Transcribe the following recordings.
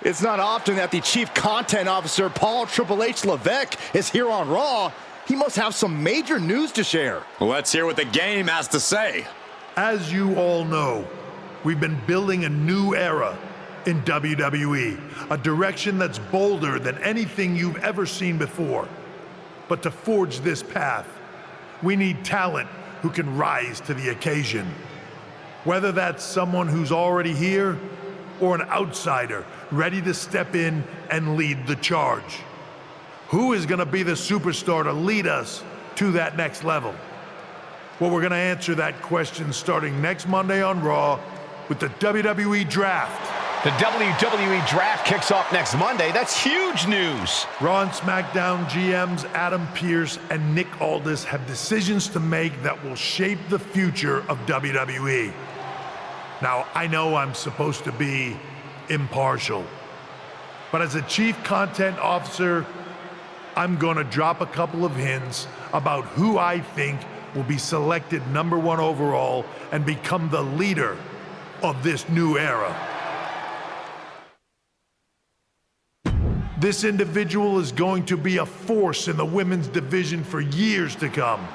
It's not often that the Chief Content Officer, Paul Triple H Levesque, is here on Raw. He must have some major news to share. Let's hear what the game has to say. As you all know, we've been building a new era in WWE, a direction that's bolder than anything you've ever seen before. But to forge this path, we need talent who can rise to the occasion. Whether that's someone who's already here or an outsider ready to step in and lead the charge. Who is going to be the superstar to lead us to that next level? Well, we're going to answer that question starting next Monday on Raw with the WWE Draft. The WWE Draft kicks off next Monday. That's huge news. Raw and SmackDown GMs Adam Pearce and Nick Aldis have decisions to make that will shape the future of WWE. Now, I know I'm supposed to be impartial, but as a Chief Content Officer, I'm gonna drop a couple of hints about who I think will be selected #1 overall and become the leader of this new era. This individual is going to be a force in the women's division for years to come.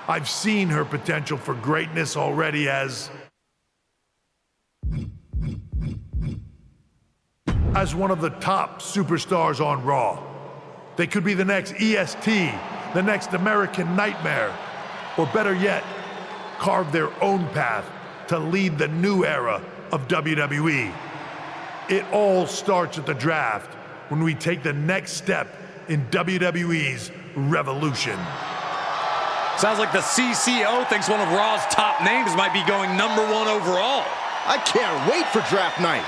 I've seen her potential for greatness already as one of the top superstars on Raw. They could be the next EST, the next American Nightmare, or better yet, carve their own path to lead the new era of WWE. It all starts at the draft when we take the next step in WWE's revolution. Sounds like the CCO thinks one of Raw's top names might be going #1 overall. I can't wait for draft night.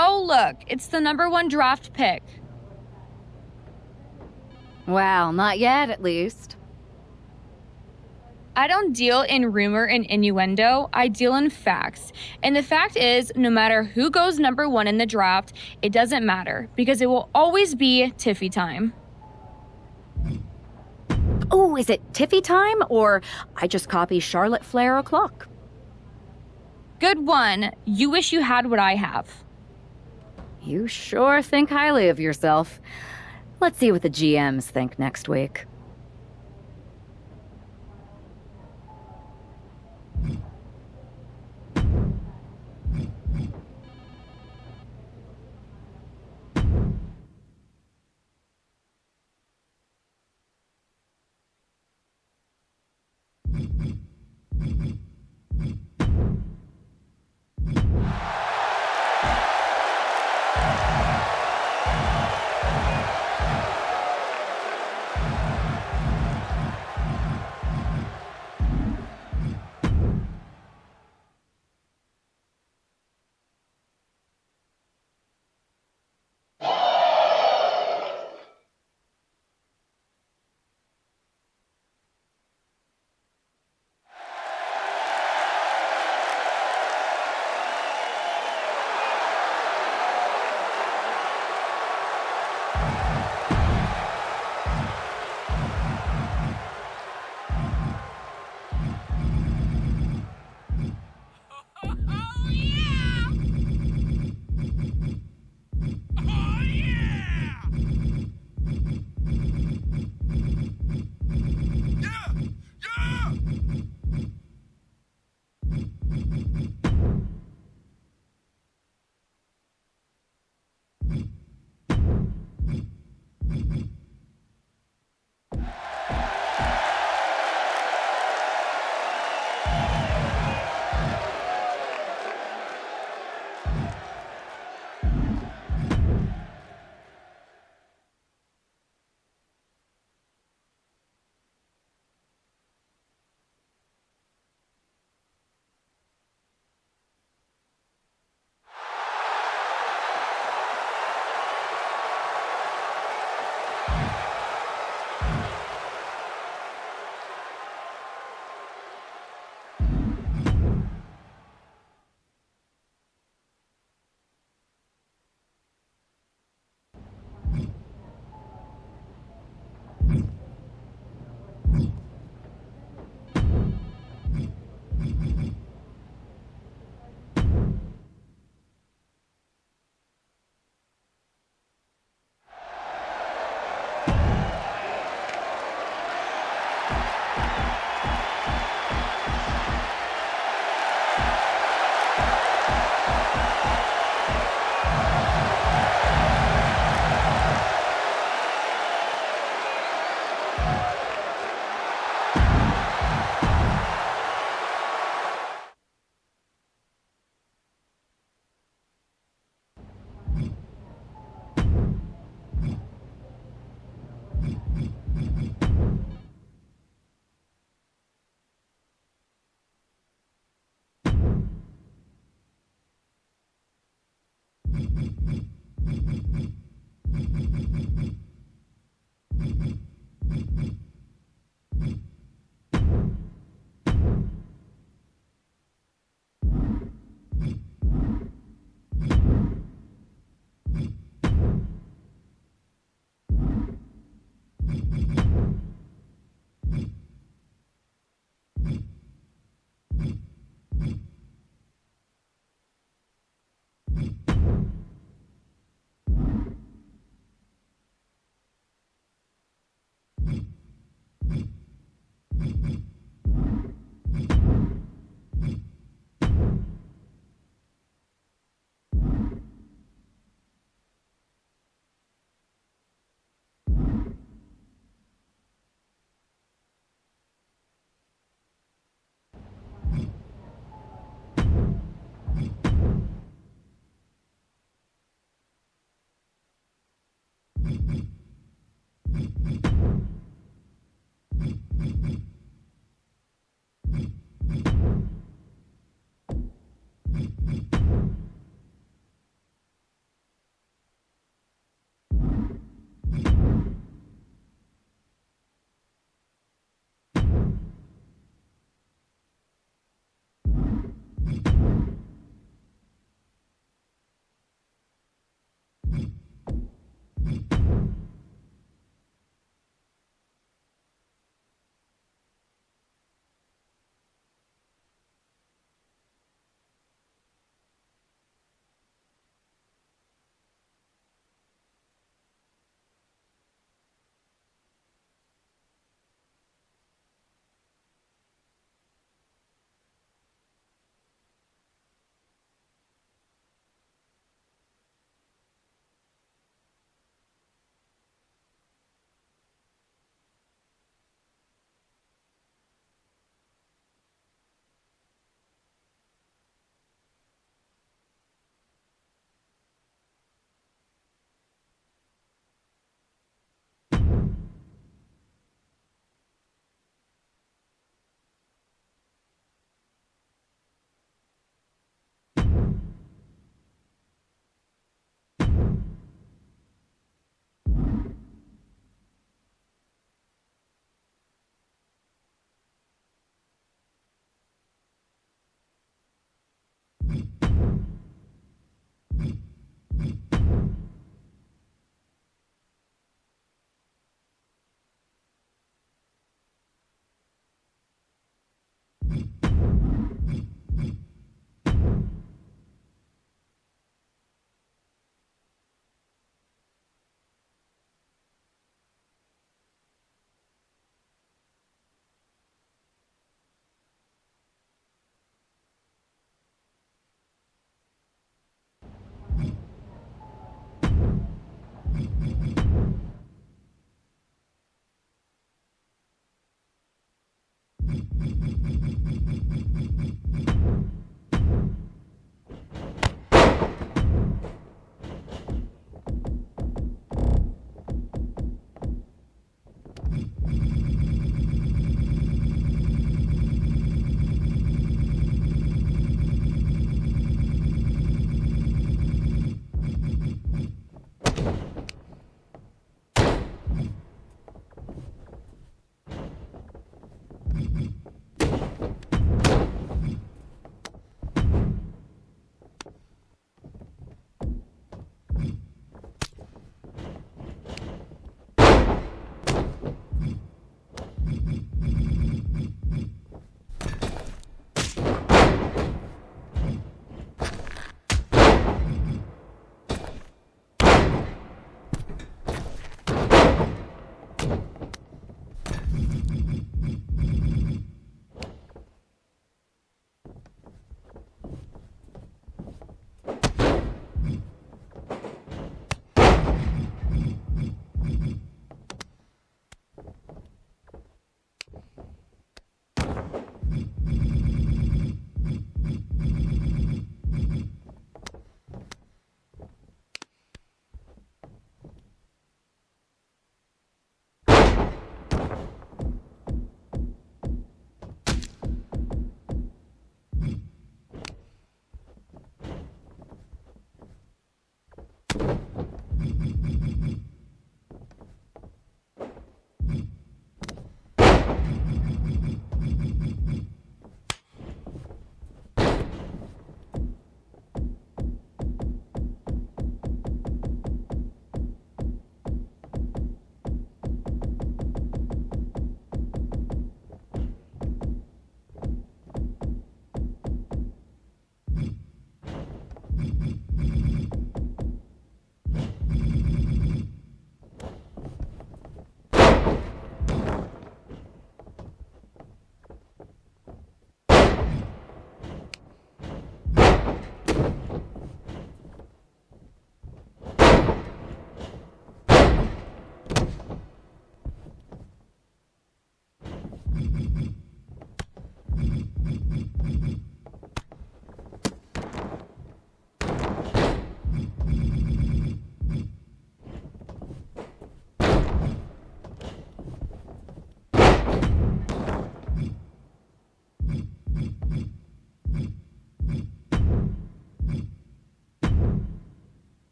Oh, look, it's the #1 draft pick. Well, not yet, at least. I don't deal in rumor and innuendo, I deal in facts. And the fact is, no matter who goes #1 in the draft, it doesn't matter, because it will always be Tiffy time. Oh, is it Tiffy time, or I just copy Charlotte Flair o'clock? Good one. You wish you had what I have. You sure think highly of yourself. Let's see what the GMs think next week.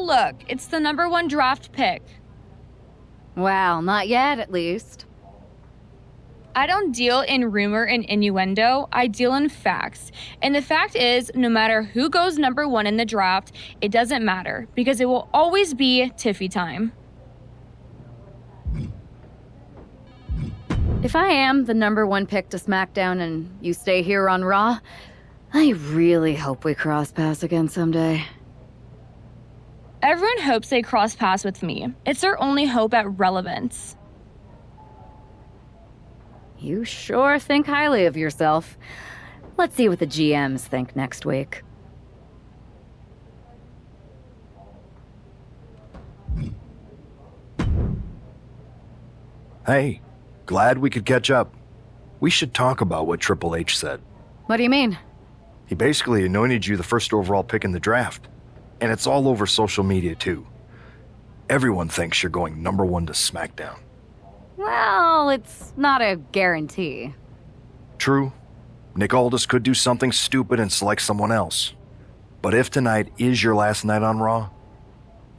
look, it's the #1 draft pick. Well, not yet, at least. I don't deal in rumor and innuendo, I deal in facts. And the fact is, no matter who goes #1 in the draft, it doesn't matter, because it will always be Tiffy time. If I am the #1 pick to SmackDown and you stay here on Raw, I really hope we cross paths again someday. Everyone hopes they cross paths with me. It's their only hope at relevance. You sure think highly of yourself. Let's see what the GMs think next week. Hey, glad we could catch up. We should talk about what Triple H said. What do you mean? He basically anointed you the first overall pick in the draft. And it's all over social media, too. Everyone thinks you're going #1 to SmackDown. Well, it's not a guarantee. True. Nick Aldis could do something stupid and select someone else. But if tonight is your last night on Raw,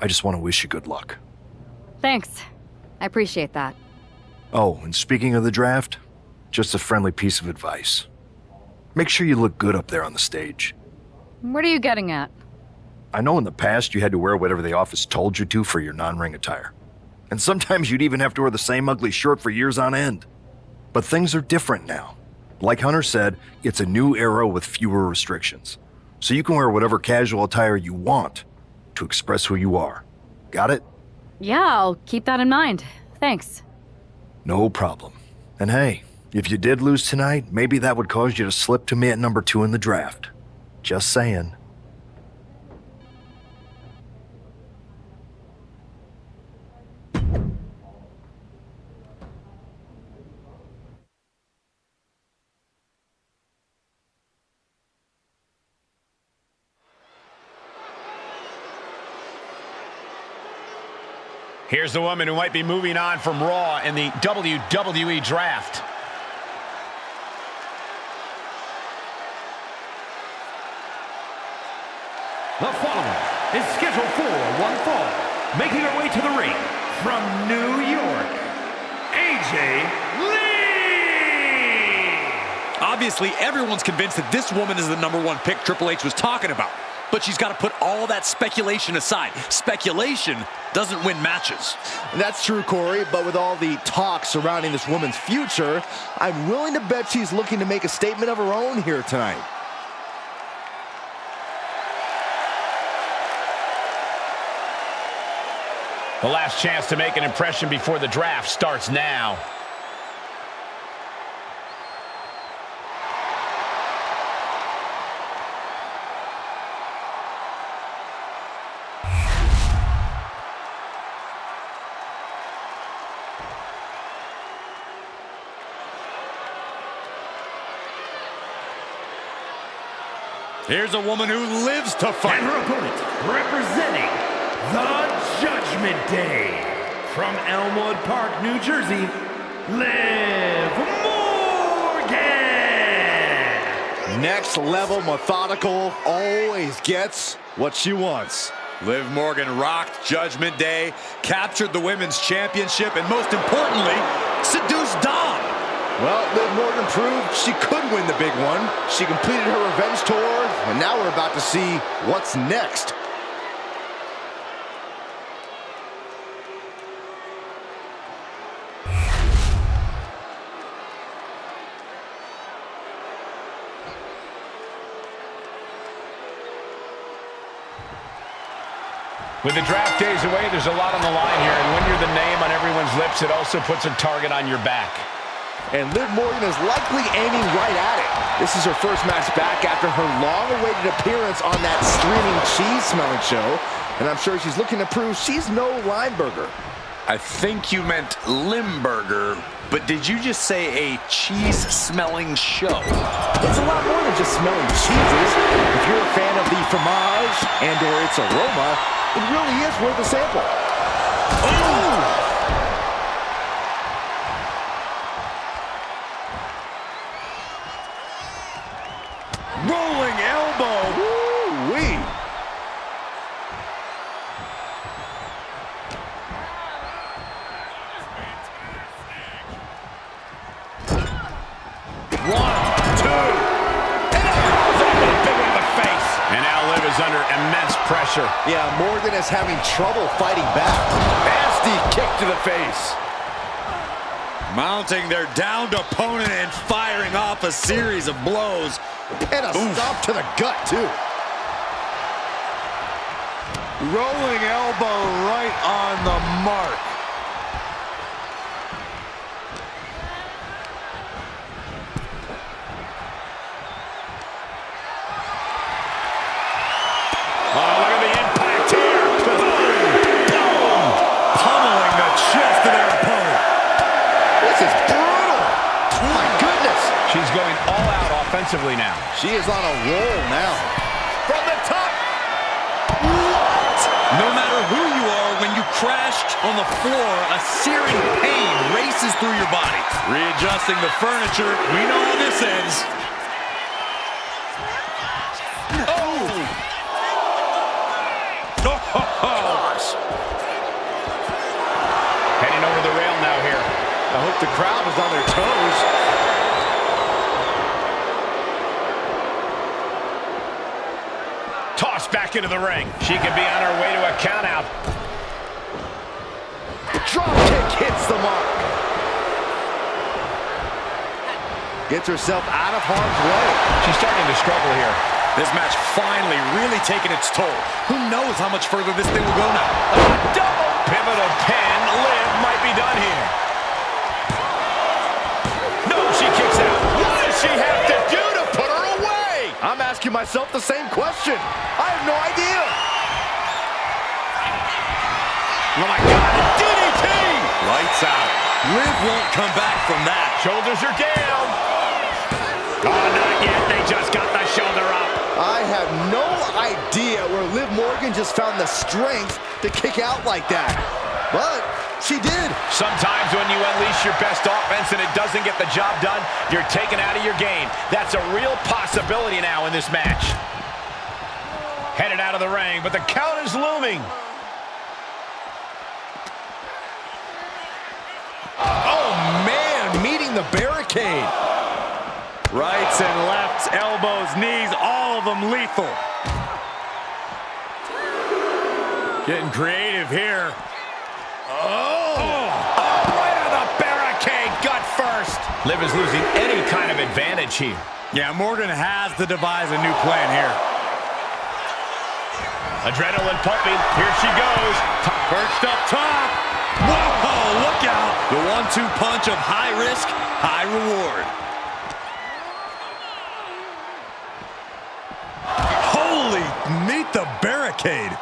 I just want to wish you good luck. Thanks. I appreciate that. Oh, and speaking of the draft, just a friendly piece of advice. Make sure you look good up there on the stage. What are you getting at? I know in the past you had to wear whatever the office told you to for your non-ring attire. And sometimes you'd even have to wear the same ugly shirt for years on end. But things are different now. Like Hunter said, it's a new era with fewer restrictions. So you can wear whatever casual attire you want to express who you are. Got it? Yeah, I'll keep that in mind. Thanks. No problem. And hey, if you did lose tonight, maybe that would cause you to slip to me at #2 in the draft. Just saying. Here's the woman who might be moving on from Raw in the WWE Draft. The following is scheduled for one fall, making her way to the ring from New York, AJ Lee! Obviously, everyone's convinced that this woman is the #1 pick Triple H was talking about. But she's got to put all that speculation aside. Speculation doesn't win matches. That's true, Corey, but with all the talk surrounding this woman's future, I'm willing to bet she's looking to make a statement of her own here tonight. The last chance to make an impression before the draft starts now. Here's a woman who lives to fight. And her opponent, representing the Judgment Day, from Elmwood Park, New Jersey, Liv Morgan! Next level methodical, always gets what she wants. Liv Morgan rocked Judgment Day, captured the Women's Championship, and most importantly, seduced Dom. Well, Liv Morgan proved she could win the big one. She completed her revenge tour, and now we're about to see what's next. With the draft days away, there's a lot on the line here, and when you're the name on everyone's lips, it also puts a target on your back. And Liv Morgan is likely aiming right at it. This is her first match back after her long-awaited appearance on that streaming cheese-smelling show. And I'm sure she's looking to prove she's no Lineburger. I think you meant Limburger, but did you just say a cheese-smelling show? It's a lot more than just smelling cheeses. If you're a fan of the fromage and/or its aroma, it really is worth a sample. Oh! Rolling elbow. Woo-wee. And now Liv is under immense pressure. Yeah, Morgan is having trouble fighting back. Nasty kick to the face. Mounting their downed opponent and firing off a series of blows. And a stomp to the gut, too. Rolling elbow right on the mark. She's going all out offensively now. She is on a roll now. From the top. What? No matter who you are, when you crashed on the floor, a searing pain races through your body. Readjusting the furniture. We know how this ends. Oh! Gosh. Heading over the rail now here. I hope the crowd is on their toes. Tossed back into the ring. She could be on her way to a countout. Drop kick hits the mark. Gets herself out of harm's way. She's starting to struggle here. This match finally really taking its toll. Who knows how much further this thing will go now? Double pivotal pin. Liv might be done here. No, she kicks out. What does she have to do to put her away? I'm asking myself the same question. I have no idea. Oh my God, a DDT! Lights out. Liv won't come back from that. Shoulders are down. Oh, not yet. They just got the shoulder up. I have no idea where Liv Morgan just found the strength to kick out like that. But she did. Sometimes when you unleash your best offense and it doesn't get the job done, you're taken out of your game. That's a real possibility now in this match. Headed out of the ring, but the count is looming. Oh, man, meeting the barricade. Rights and lefts, elbows, knees, all of them lethal. Getting creative here. Right on the barricade, gut first. Liv is losing any kind of advantage here. Yeah, Morgan has to devise a new plan here. Adrenaline pumping. Here she goes. Perched up top. Whoa, look out. The 1-2 punch of high risk, high reward. Holy, meet the barricade.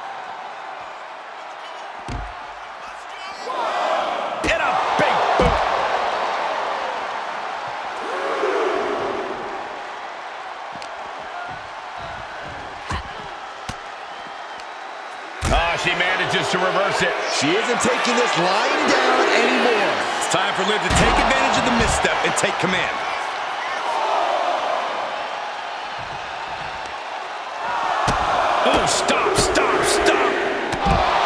And a big boot. She manages to reverse it. She isn't taking this lying down anymore. It's time for Liv to take advantage of the misstep and take command. Oh, stop, stop, stop.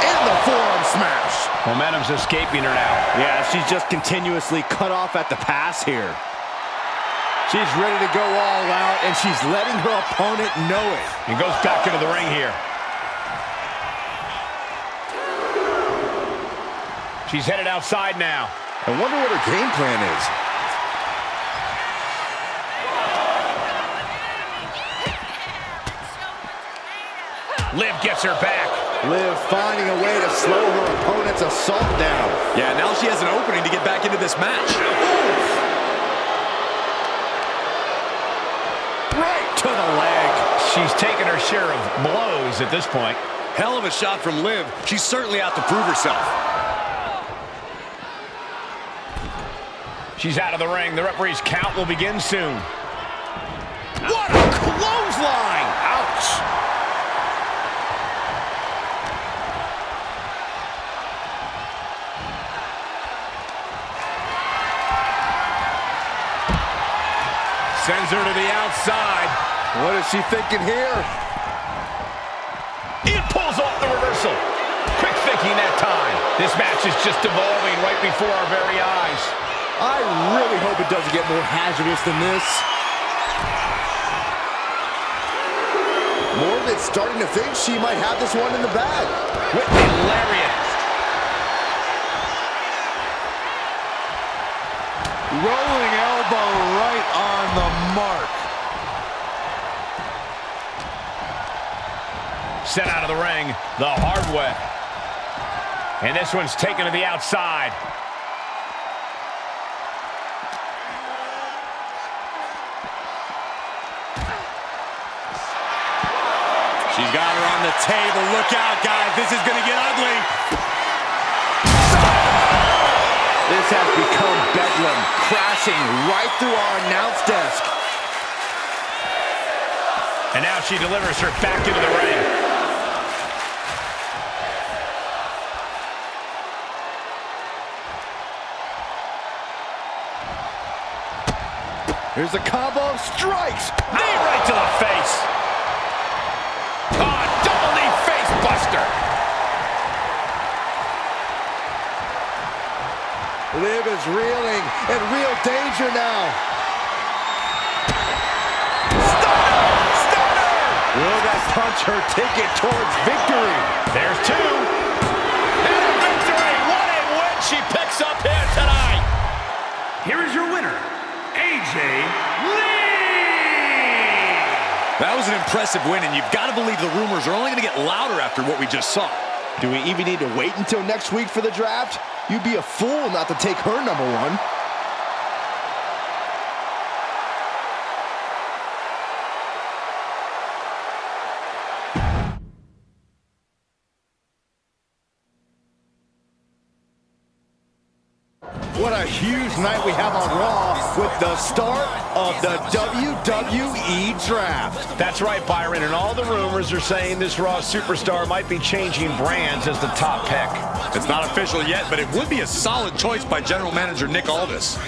And the forearm smash. Momentum's escaping her now. Yeah, she's just continuously cut off at the pass here. She's ready to go all out, and she's letting her opponent know it. And goes back into the ring here. She's headed outside now. I wonder what her game plan is. Liv gets her back. Liv finding a way to slow her opponent's assault down. Yeah, now she has an opening to get back into this match. Right to the leg. She's taken her share of blows at this point. Hell of a shot from Liv. She's certainly out to prove herself. She's out of the ring. The referee's count will begin soon. What a clothesline! Ouch! Sends her to the outside. What is she thinking here? It pulls off the reversal. Quick thinking that time. This match is just evolving right before our very eyes. I really hope it doesn't get more hazardous than this. Morgan's starting to think she might have this one in the bag. With the lariat. Rolling elbow right on the mark. Sent out of the ring the hard way. And this one's taken to the outside. She's got her on the table. Look out, guys. This is going to get ugly. This has become bedlam, crashing right through our announce desk. And now she delivers her back into the ring. Here's a combo of strikes. Knee right to the face. Oh, double knee face buster. Liv is reeling, in real danger now. Stunner! Will that punch her ticket towards victory? There's two. And a victory. What a win she picks up here tonight. Here is your winner, AJ Lee! That was an impressive win, and you've got to believe the rumors are only going to get louder after what we just saw. Do we even need to wait until next week for the draft? You'd be a fool not to take her number one. What a huge night we have on Raw with the start of the WWE Draft. That's right, Byron, and all the rumors are saying this Raw superstar might be changing brands as the top pick. It's not official yet, but it would be a solid choice by General Manager Nick Aldis.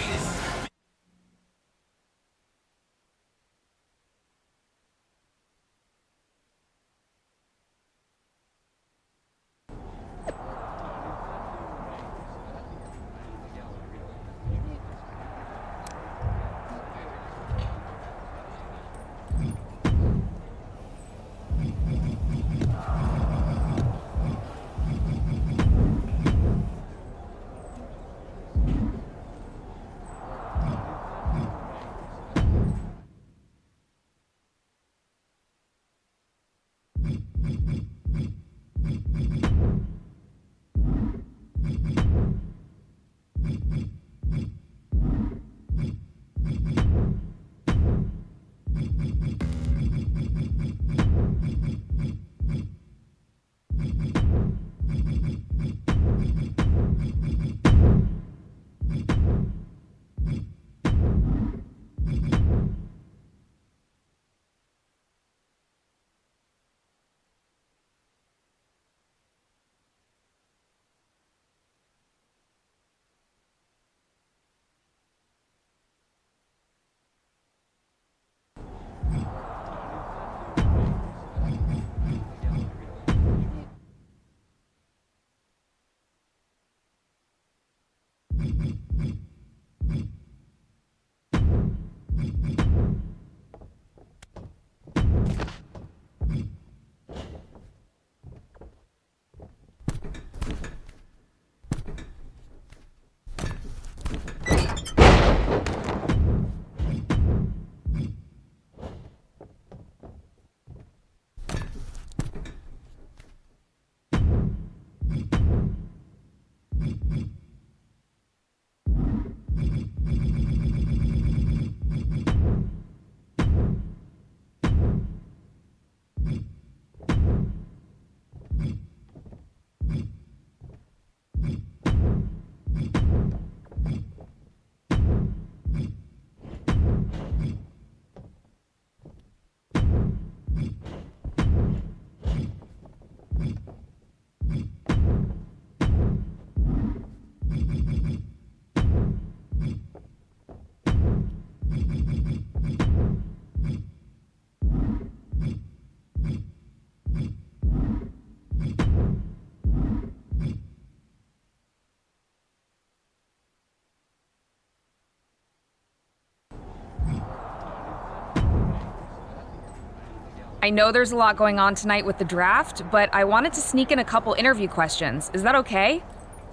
I know there's a lot going on tonight with the draft, but I wanted to sneak in a couple interview questions. Is that okay?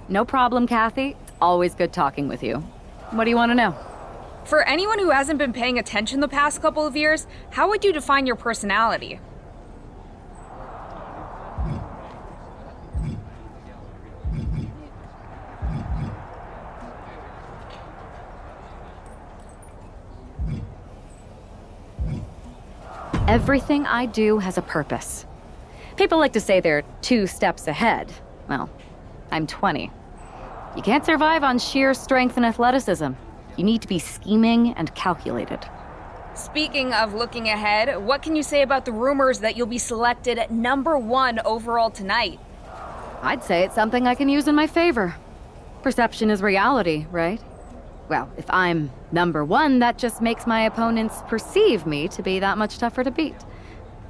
No problem, Kathy. It's always good talking with you. What do you want to know? For anyone who hasn't been paying attention the past couple of years, how would you define your personality? Everything I do has a purpose. People like to say they're 2 steps ahead. Well, I'm 20. You can't survive on sheer strength and athleticism. You need to be scheming and calculated. Speaking of looking ahead, what can you say about the rumors that you'll be selected at #1 overall tonight? I'd say it's something I can use in my favor. Perception is reality, right? Well, if I'm #1, that just makes my opponents perceive me to be that much tougher to beat.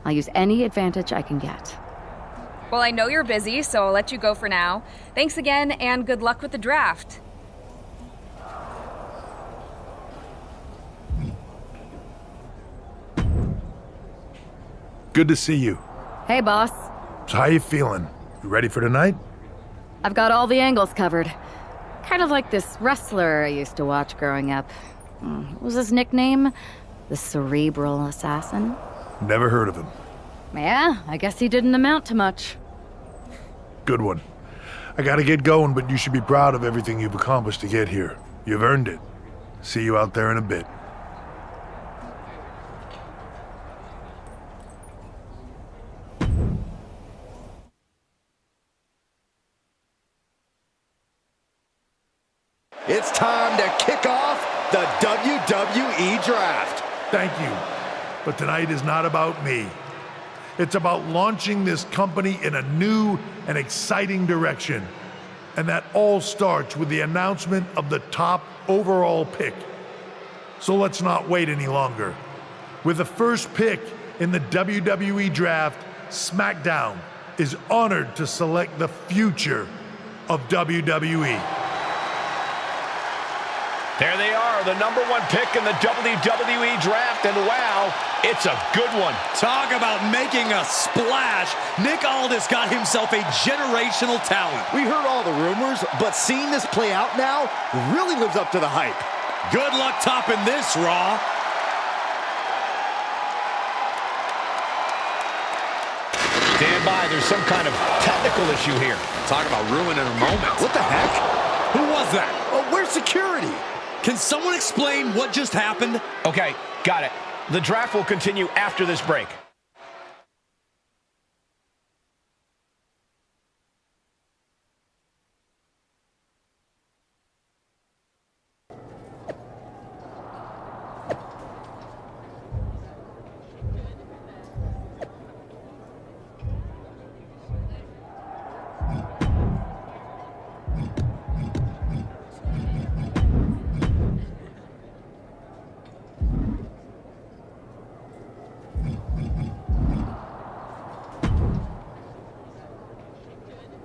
I'll use any advantage I can get. Well, I know you're busy, so I'll let you go for now. Thanks again, and good luck with the draft. Good to see you. Hey, boss. So how you feeling? You ready for tonight? I've got all the angles covered. Kind of like this wrestler I used to watch growing up. What was his nickname? The Cerebral Assassin? Never heard of him. Yeah, I guess he didn't amount to much. Good one. I gotta get going, but you should be proud of everything you've accomplished to get here. You've earned it. See you out there in a bit. It's time to kick off the WWE Draft. Thank you. But tonight is not about me. It's about launching this company in a new and exciting direction. And that all starts with the announcement of the top overall pick. So let's not wait any longer. With the first pick in the WWE Draft, SmackDown is honored to select the future of WWE. There they are, the #1 pick in the WWE Draft, and wow, it's a good one. Talk about making a splash. Nick Aldis got himself a generational talent. We heard all the rumors, but seeing this play out now really lives up to the hype. Good luck topping this, Raw. Stand by, there's some kind of technical issue here. Talk about ruining a moment. What the heck? Who was that? Oh, where's security? Can someone explain what just happened? Okay, got it. The draft will continue after this break.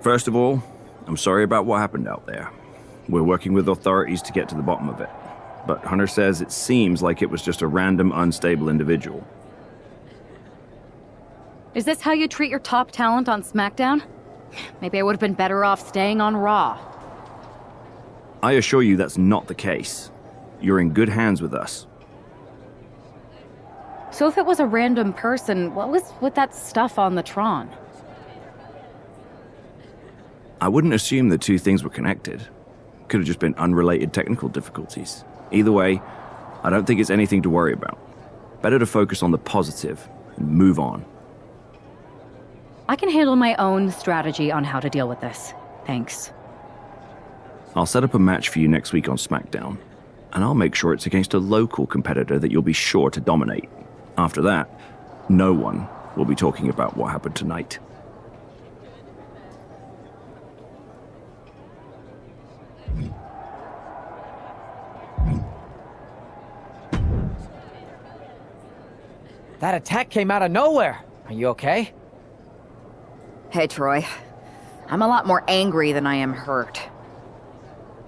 First of all, I'm sorry about what happened out there. We're working with authorities to get to the bottom of it. But Hunter says it seems like it was just a random, unstable individual. Is this how you treat your top talent on SmackDown? Maybe I would have been better off staying on Raw. I assure you that's not the case. You're in good hands with us. So if it was a random person, what was with that stuff on the Tron? I wouldn't assume the two things were connected. Could have just been unrelated technical difficulties. Either way, I don't think it's anything to worry about. Better to focus on the positive and move on. I can handle my own strategy on how to deal with this. Thanks. I'll set up a match for you next week on SmackDown, and I'll make sure it's against a local competitor that you'll be sure to dominate. After that, no one will be talking about what happened tonight. That attack came out of nowhere. Are you okay? Hey, Troy. I'm a lot more angry than I am hurt.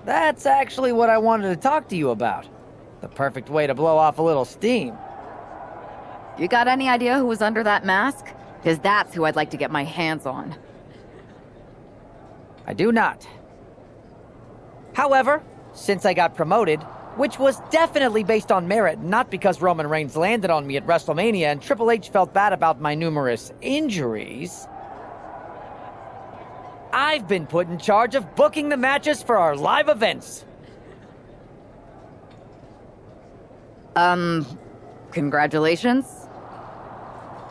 That's actually what I wanted to talk to you about. The perfect way to blow off a little steam. You got any idea who was under that mask? Because that's who I'd like to get my hands on. I do not. However, since I got promoted, which was definitely based on merit, not because Roman Reigns landed on me at WrestleMania and Triple H felt bad about my numerous injuries, I've been put in charge of booking the matches for our live events. Congratulations.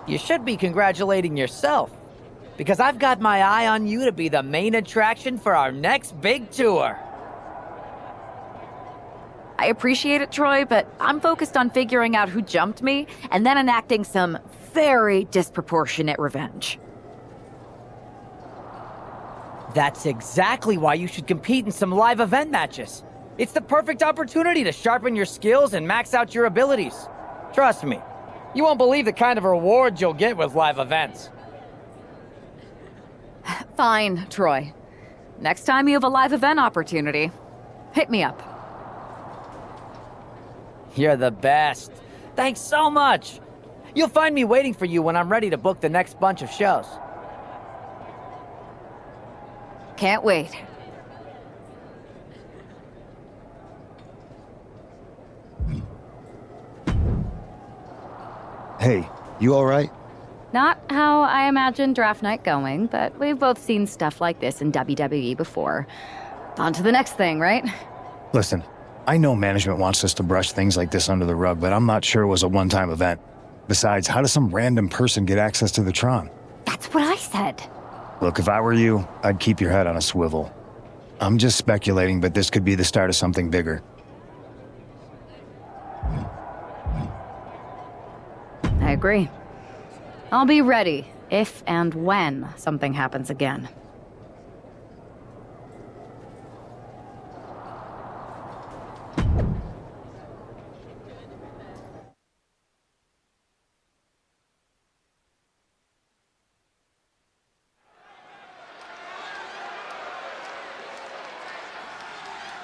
You should be congratulating yourself, because I've got my eye on you to be the main attraction for our next big tour. I appreciate it, Troy, but I'm focused on figuring out who jumped me and then enacting some very disproportionate revenge. That's exactly why you should compete in some live event matches. It's the perfect opportunity to sharpen your skills and max out your abilities. Trust me, you won't believe the kind of rewards you'll get with live events. Fine, Troy. Next time you have a live event opportunity, hit me up. You're the best. Thanks so much. You'll find me waiting for you when I'm ready to book the next bunch of shows. Can't wait. Hey, you alright? Not how I imagined draft night going, but we've both seen stuff like this in WWE before. On to the next thing, right? Listen, I know management wants us to brush things like this under the rug, but I'm not sure it was a one-time event. Besides, how does some random person get access to the Tron? That's what I said. Look, if I were you, I'd keep your head on a swivel. I'm just speculating, but this could be the start of something bigger. I agree. I'll be ready if and when something happens again.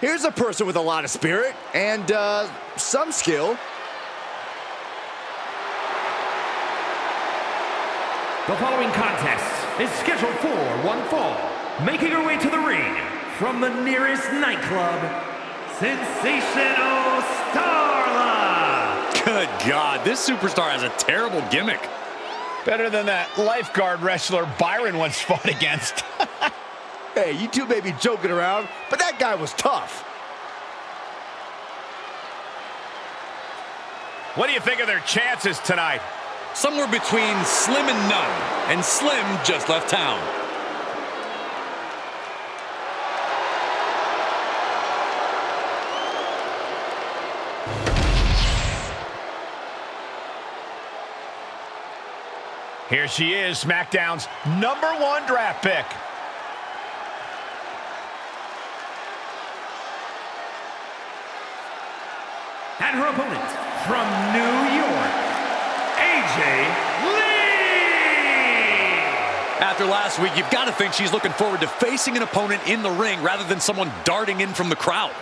Here's a person with a lot of spirit and some skill. The following contest is scheduled for one fall. Making her way to the ring from the nearest nightclub, Sensational Starla! Good God, this superstar has a terrible gimmick. Better than that lifeguard wrestler Byron once fought against. Hey, you two may be joking around, but that guy was tough. What do you think of their chances tonight? Somewhere between slim and none, and Slim just left town. Here she is, SmackDown's #1 draft pick. And her opponent from New York, AJ Lee! After last week, you've got to think she's looking forward to facing an opponent in the ring rather than someone darting in from the crowd.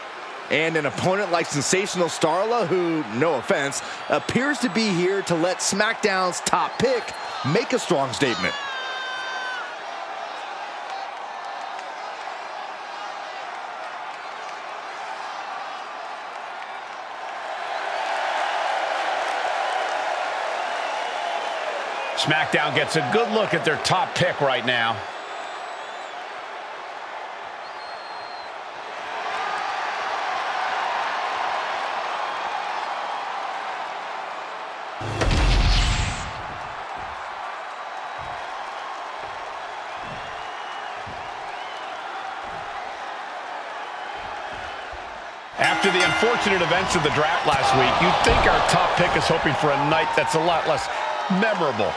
And an opponent like Sensational Starla, who, no offense, appears to be here to let SmackDown's top pick make a strong statement. SmackDown gets a good look at their top pick right now. After the unfortunate events of the draft last week, you'd think our top pick is hoping for a night that's a lot less memorable.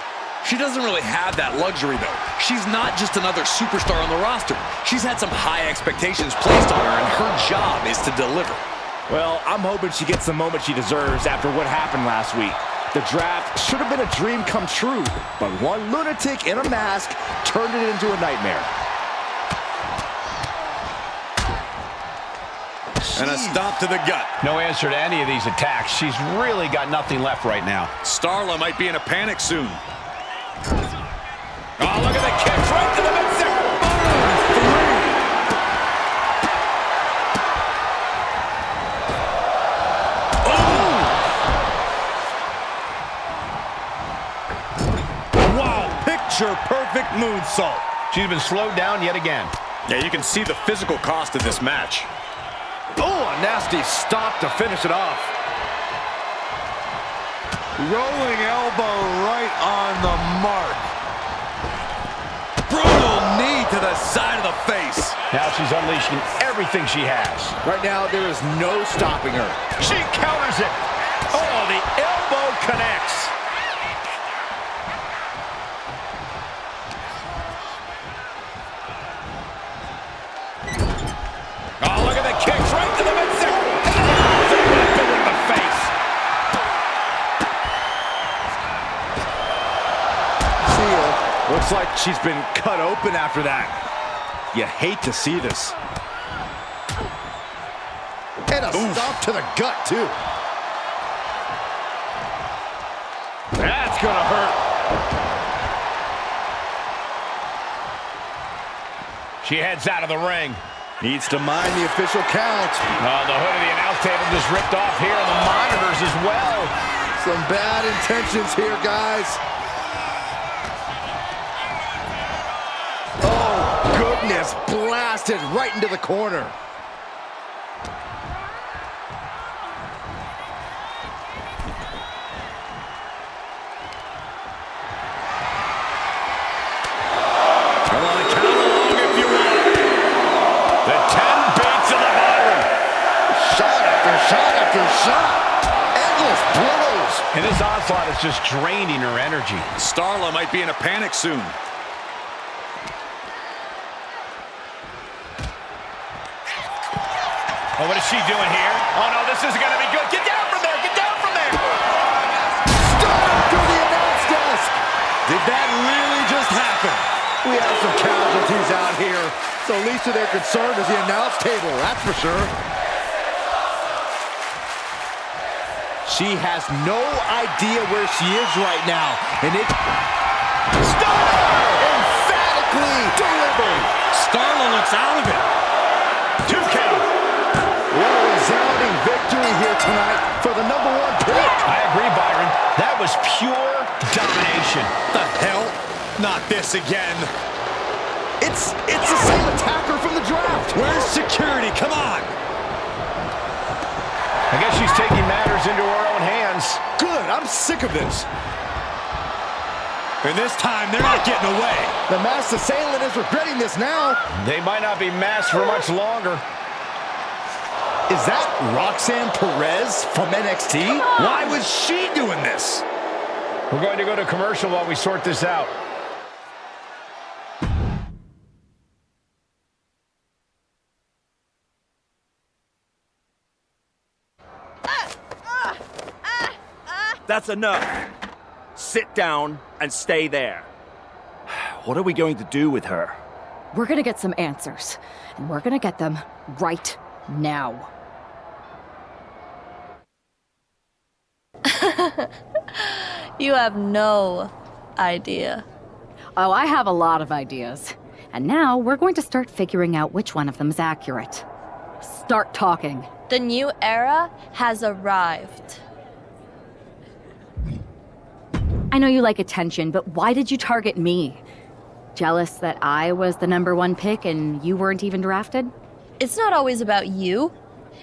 She doesn't really have that luxury, though. She's not just another superstar on the roster. She's had some high expectations placed on her, and her job is to deliver. Well, I'm hoping she gets the moment she deserves after what happened last week. The draft should have been a dream come true, but one lunatic in a mask turned it into a nightmare. And a stop to the gut. No answer to any of these attacks. She's really got nothing left right now. Starla might be in a panic soon. Oh, look at the kicks right to the midsection. Wow, picture-perfect moonsault. She's been slowed down yet again. Yeah, you can see the physical cost of this match. Oh, a nasty stop to finish it off. Rolling elbow right on the mark. Brutal knee to the side of the face. Now she's unleashing everything she has. Right now, there is no stopping her. She counters it. Oh, the elbow connects. Oh, look at the kicks right to the midsection. In the face. See ya. Looks like she's been cut open after that. You hate to see this. And a stop to the gut, too. That's gonna hurt. She heads out of the ring. Needs to mind the official count. Oh, the hood of the announce table just ripped off here, and the monitors as well. Some bad intentions here, guys. Oh, goodness. Blasted right into the corner. And this onslaught is just draining her energy. Starla might be in a panic soon. Oh, what is she doing here? Oh, no, this isn't going to be good. Get down from there! Get down from there! Stop through the announce desk! Did that really just happen? We have some casualties out here. So least of their concern is the announce table, that's for sure. She has no idea where she is right now. And it... Starla! Emphatically delivered! Starla looks out of it. 2K! What a resounding victory here tonight for the #1 pick. I agree, Byron. That was pure domination. The hell? Not this again. It's the same attacker from the draft. Where's security? Come on. I guess she's taking matters into her own hands. Good, I'm sick of this. And this time, they're not getting away. The masked assailant is regretting this now. They might not be masked for much longer. Is that Roxanne Perez from NXT? Why was she doing this? We're going to go to commercial while we sort this out. That's enough. Sit down and stay there. What are we going to do with her? We're gonna get some answers, and we're gonna get them right now. You have no idea. Oh, I have a lot of ideas. And now we're going to start figuring out which one of them is accurate. Start talking. The new era has arrived. I know you like attention, but why did you target me? Jealous that I was the #1 pick and you weren't even drafted? It's not always about you.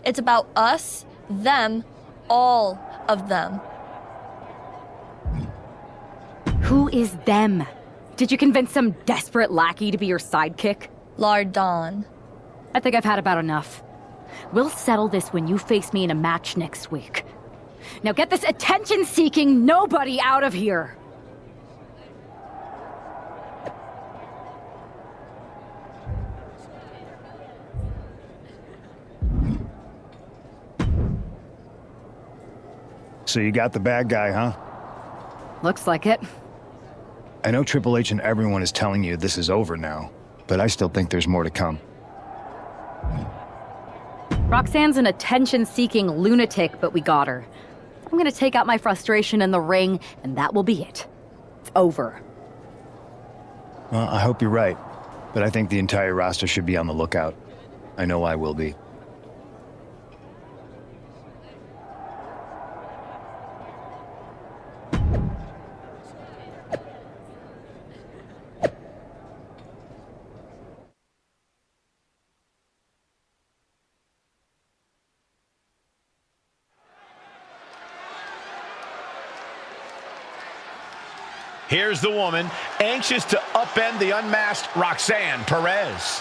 It's about us, them, all of them. Who is them? Did you convince some desperate lackey to be your sidekick? Lardon. I think I've had about enough. We'll settle this when you face me in a match next week. Now get this attention-seeking nobody out of here! So you got the bad guy, huh? Looks like it. I know Triple H and everyone is telling you this is over now, but I still think there's more to come. Roxanne's an attention-seeking lunatic, but we got her. I'm gonna take out my frustration in the ring, and that will be it. It's over. Well, I hope you're right, but I think the entire roster should be on the lookout. I know I will be. Here's the woman, anxious to upend the unmasked Roxanne Perez.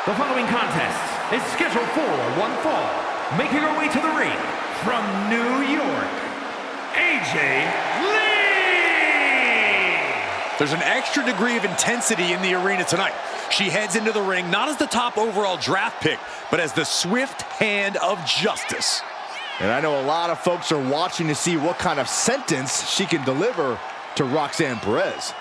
The following contest is scheduled for one fall. Making her way to the ring from New York, AJ Lee! There's an extra degree of intensity in the arena tonight. She heads into the ring not as the top overall draft pick, but as the swift hand of justice. And I know a lot of folks are watching to see what kind of sentence she can deliver to Roxanne Perez.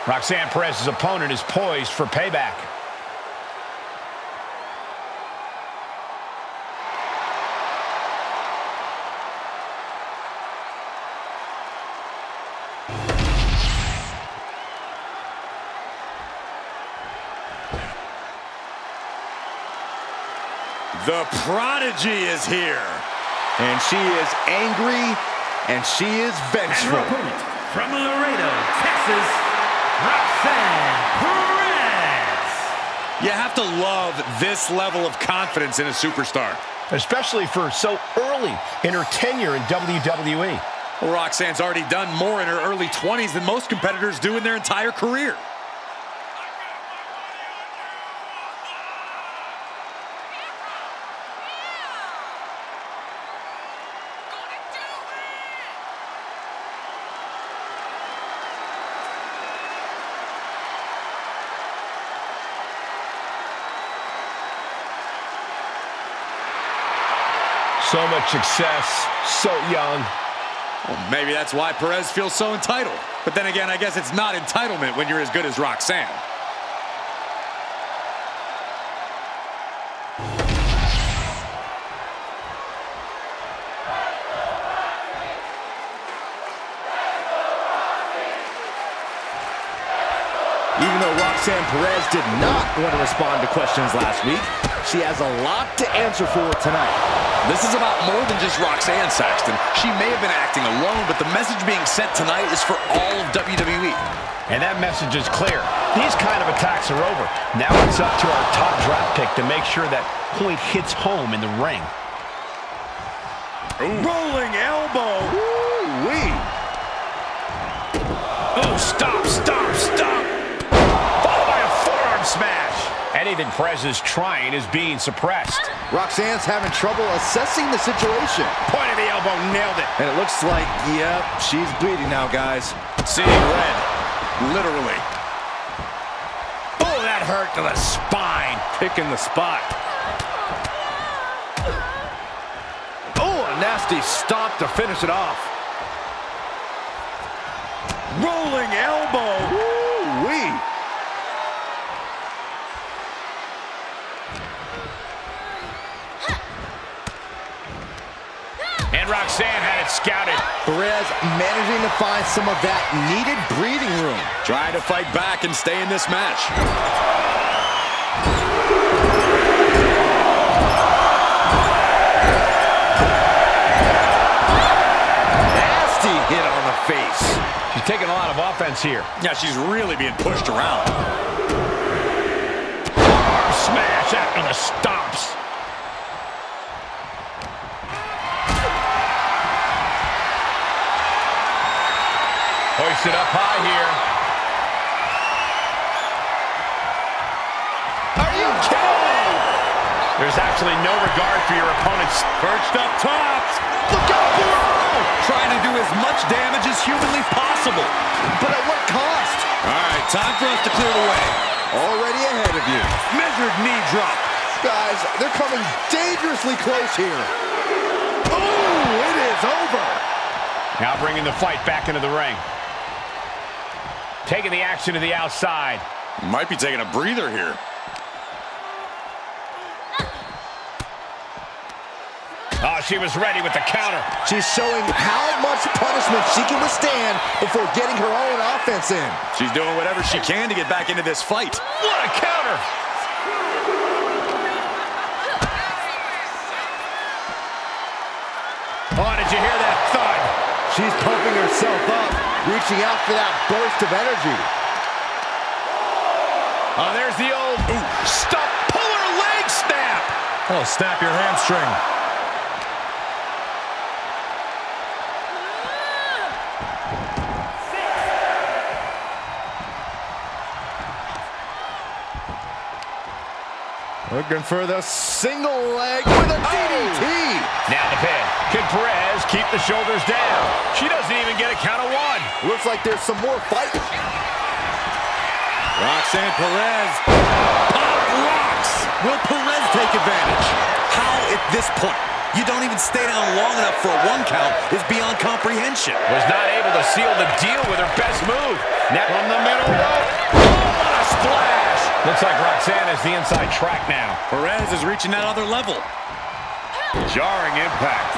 Roxanne Perez's opponent is poised for payback. The prodigy is here. And she is angry, and she is vengeful. And her opponent from Laredo, Texas, Roxanne Perez. You have to love this level of confidence in a superstar. Especially for so early in her tenure in WWE. Well, Roxanne's already done more in her early 20s than most competitors do in their entire career. So much success, so young. Well, maybe that's why Perez feels so entitled. But then again, I guess it's not entitlement when you're as good as Roxanne. Even though Roxanne Perez did not want to respond to questions last week, she has a lot to answer for tonight. This is about more than just Roxanne, Saxton. She may have been acting alone, but the message being sent tonight is for all of WWE. And that message is clear. These kind of attacks are over. Now it's up to our top draft pick to make sure that point hits home in the ring. Ooh. Rolling elbow. Woo-wee. Oh, stop, stop, stop. Followed by a forearm smash. Anything Perez is trying is being suppressed. Roxanne's having trouble assessing the situation. Point of the elbow, nailed it. And it looks like, yep, she's bleeding now, guys. Seeing red, literally. Oh, that hurt to the spine. Picking the spot. Oh, a nasty stop to finish it off. Rolling elbow. Woo-wee. And Roxanne had it scouted. Perez managing to find some of that needed breathing room. Trying to fight back and stay in this match. Nasty hit on the face. She's taking a lot of offense here. Yeah, she's really being pushed around. Smash after the stomps. Hoisted up high here. Are you kidding me? There's actually no regard for your opponent's Perched up top. Look out below! Trying to do as much damage as humanly possible. But at what cost? All right, time for us to clear the way. Already ahead of you. Measured knee drop. Guys, they're coming dangerously close here. over. Now bringing the fight back into the ring. Taking the action to the outside. Might be taking a breather here. Oh, she was ready with the counter. She's showing how much punishment she can withstand before getting her own offense in. She's doing whatever she can to get back into this fight. What a counter! Oh, did you hear that thud? She's pumping herself up, reaching out for that burst of energy. Oh, there's the old stop puller leg snap. Oh, snap your hamstring. Looking for the single leg with a DDT. Now the pin. Can Perez keep the shoulders down? She doesn't even get a count of one. Looks like there's some more fight. Roxanne Perez. Pop rocks. Will Perez take advantage? How at this point? You don't even stay down long enough for a 1 count is beyond comprehension. Was not able to seal the deal with her best move. Now from the middle rope. Oh, what a splash. Looks like Roxanne is the inside track now. Perez is reaching that other level. Jarring impact.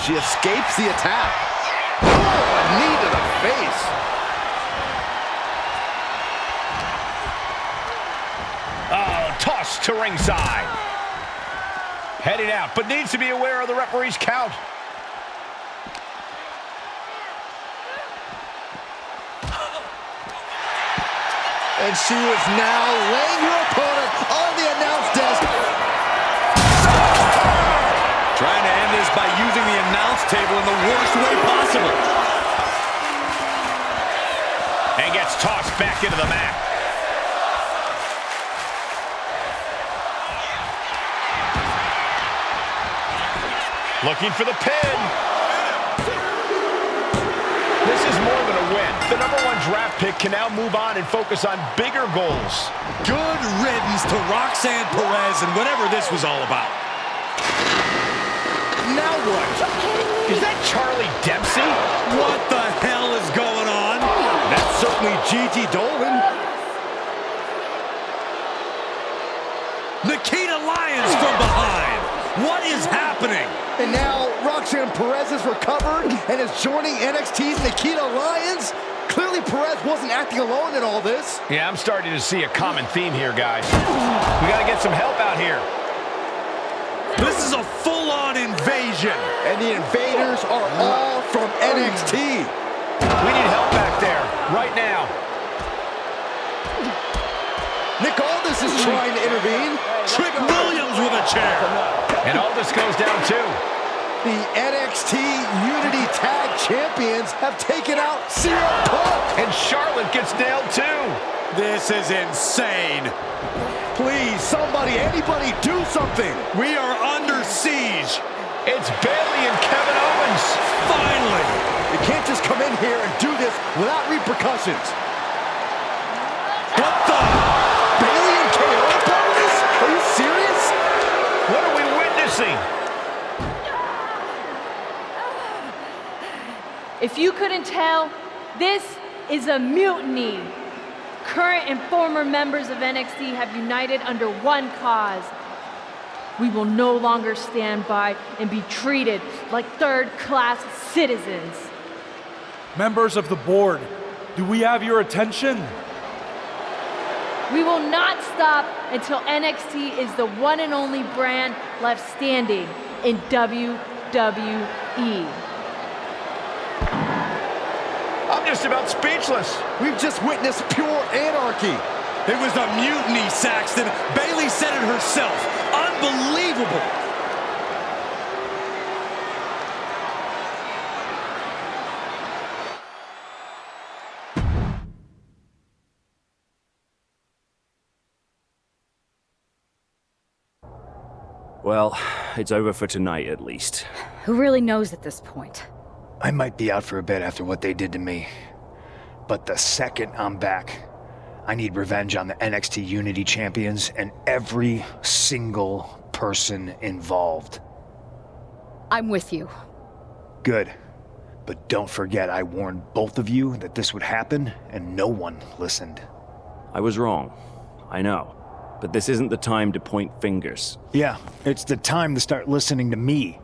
She escapes the attack. Oh, a knee to the face. Oh, tossed to ringside. Heading out, but needs to be aware of the referee's count. And she is now laying her opponent on the announce desk. Trying to end this by using the announce table in the worst way possible. And gets tossed back into the mat. Looking for the pin. This is more than a win. The #1 draft pick can now move on and focus on bigger goals. Good riddance to Roxanne Perez and whatever this was all about. Now what? Is that Charlie Dempsey? What the hell is going on? That's certainly Gigi Dolan. Nikita Lyons from behind. What is happening? And now Roxanne Perez is recovered and is joining NXT's Nikita Lyons. Clearly Perez wasn't acting alone in all this. Yeah, I'm starting to see a common theme here, guys. We got to get some help out here. This is a full-on invasion. And the invaders are all from NXT. We need help back there, right now. Nick Aldis is trying to intervene. Trick Williams with a chair. And Aldis goes down too. The NXT Unity Tag Champions have taken out CM Punk. And Charlotte gets nailed too. This is insane. Please, somebody, anybody, do something. We are under siege. It's Bayley and Kevin Owens. Finally. You can't just come in here and do this without repercussions. What the? Bayley and KO part of this? Are you serious? What are we witnessing? If you couldn't tell, this is a mutiny. Current and former members of NXT have united under one cause. We will no longer stand by and be treated like third-class citizens. Members of the board, do we have your attention? We will not stop until NXT is the one and only brand left standing in WWE. I'm just about speechless. We've just witnessed pure anarchy. It was a mutiny, Saxton. Bayley said it herself. Unbelievable. Well, it's over for tonight at least. Who really knows at this point? I might be out for a bit after what they did to me. But the second I'm back, I need revenge on the NXT Unity champions and every single person involved. I'm with you. Good. But don't forget I warned both of you that this would happen, and no one listened. I was wrong. I know. But this isn't the time to point fingers. Yeah, it's the time to start listening to me.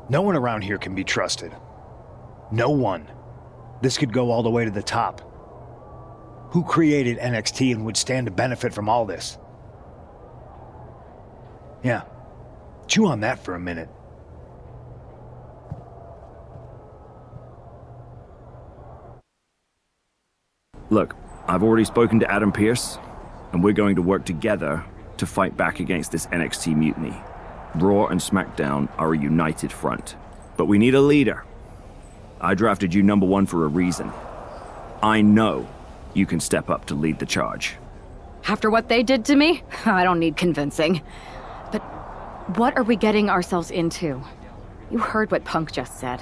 No one around here can be trusted. No one. This could go all the way to the top. Who created NXT and would stand to benefit from all this? Yeah. Chew on that for a minute. Look, I've already spoken to Adam Pearce, and we're going to work together to fight back against this NXT mutiny. Raw and SmackDown are a united front. But we need a leader. I drafted you number 1 for a reason. I know you can step up to lead the charge. After what they did to me, I don't need convincing. But what are we getting ourselves into? You heard what Punk just said.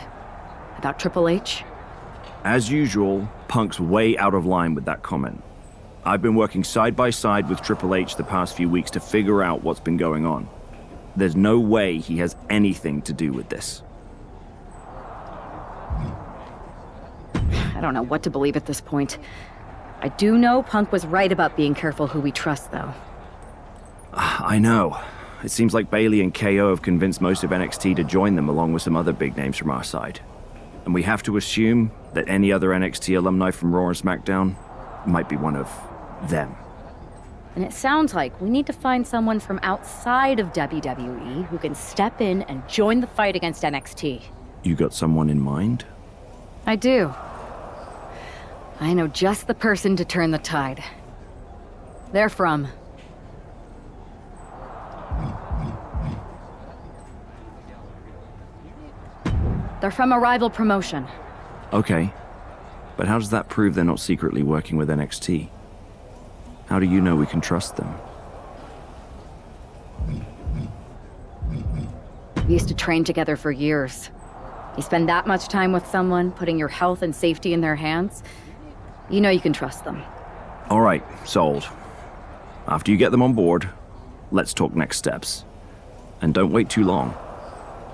About Triple H? As usual, Punk's way out of line with that comment. I've been working side by side with Triple H the past few weeks to figure out what's been going on. There's no way he has anything to do with this. I don't know what to believe at this point. I do know Punk was right about being careful who we trust, though. I know. It seems like Bayley and KO have convinced most of NXT to join them along with some other big names from our side. And we have to assume that any other NXT alumni from Raw and SmackDown might be one of them. And it sounds like we need to find someone from outside of WWE who can step in and join the fight against NXT. You got someone in mind? I do. I know just the person to turn the tide. They're from... They're from a rival promotion. Okay. But how does that prove they're not secretly working with NXT? How do you know we can trust them? We used to train together for years. You spend that much time with someone, putting your health and safety in their hands, you know you can trust them. All right, sold. After you get them on board, let's talk next steps. And don't wait too long.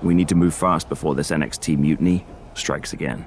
We need to move fast before this NXT mutiny strikes again.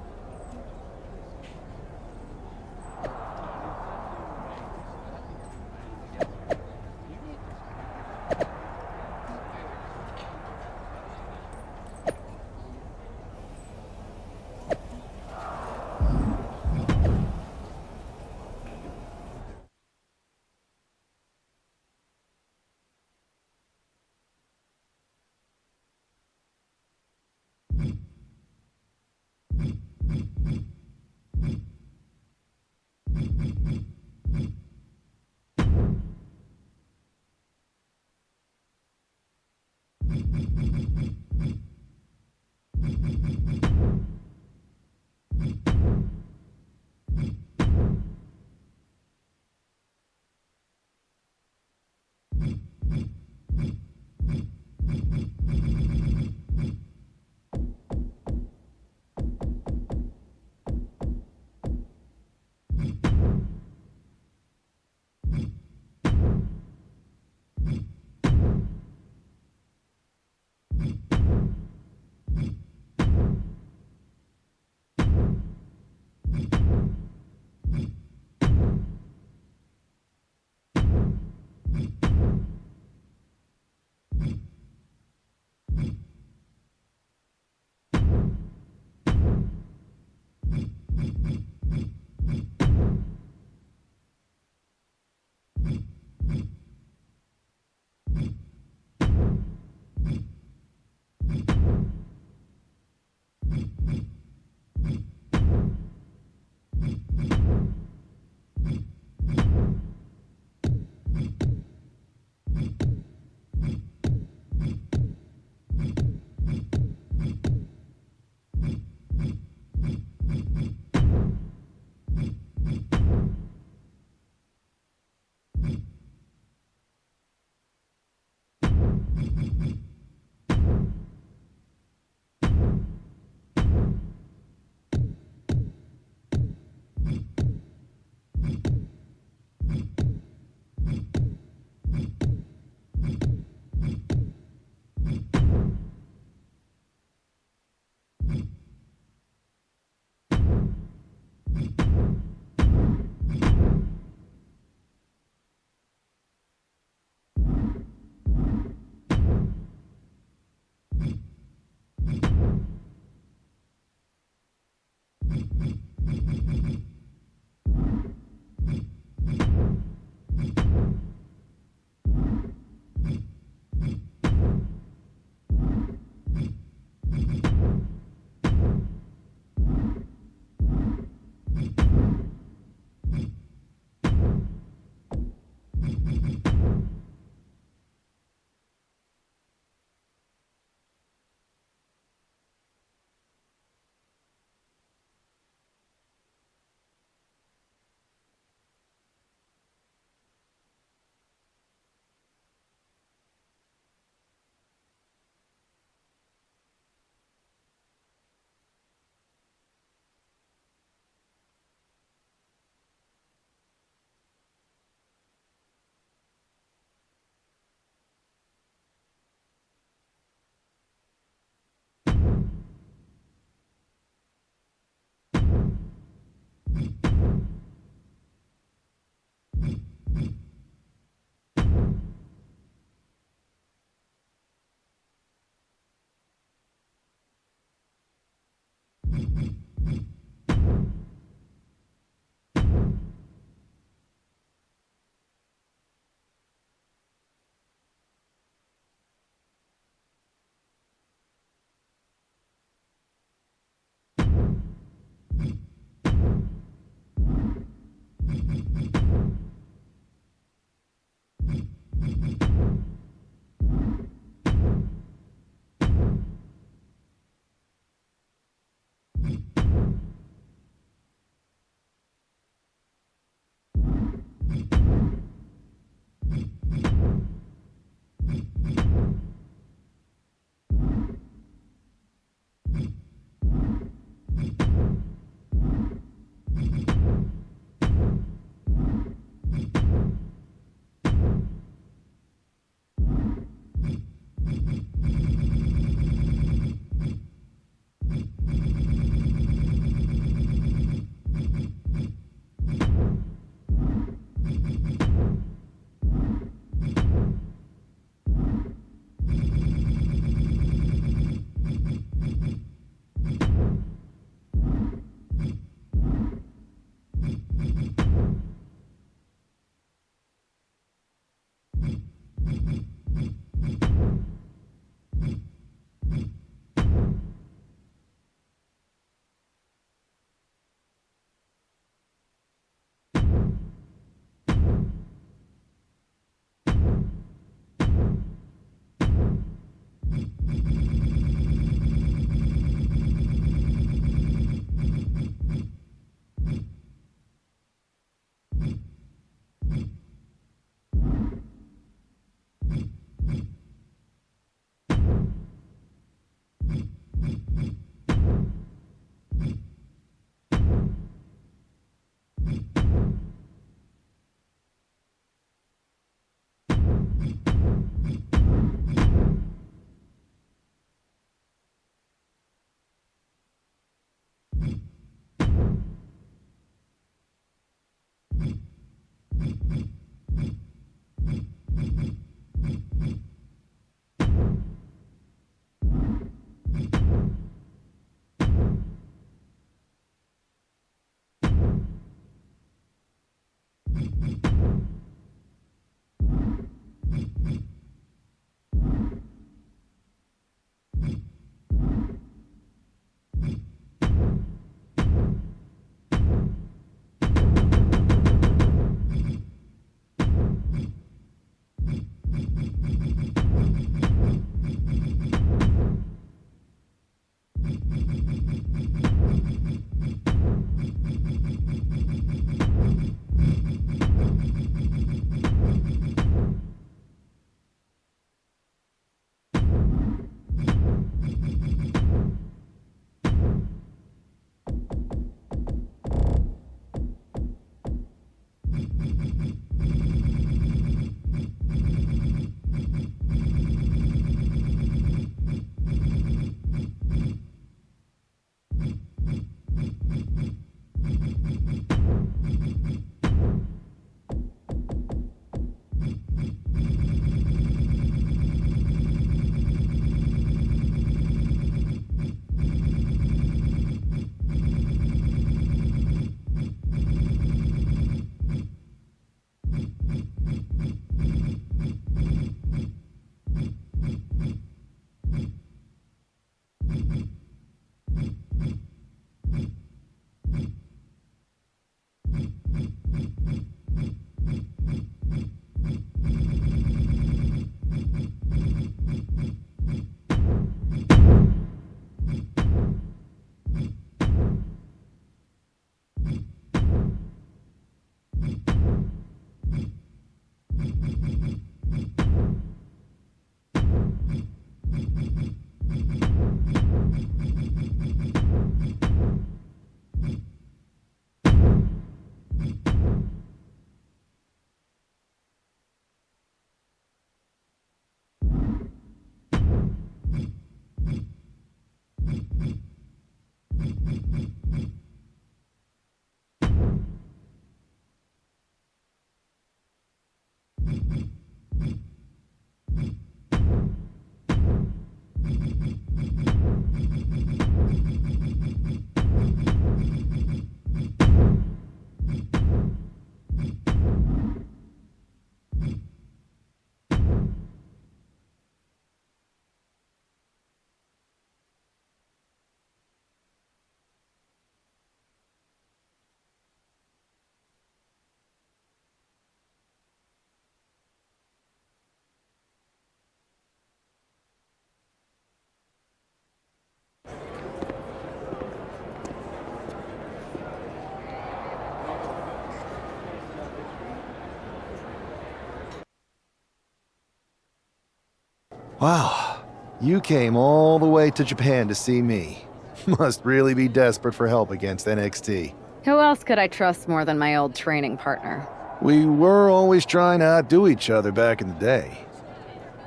Wow, you came all the way to Japan to see me. Must really be desperate for help against NXT. Who else could I trust more than my old training partner? We were always trying to outdo each other back in the day.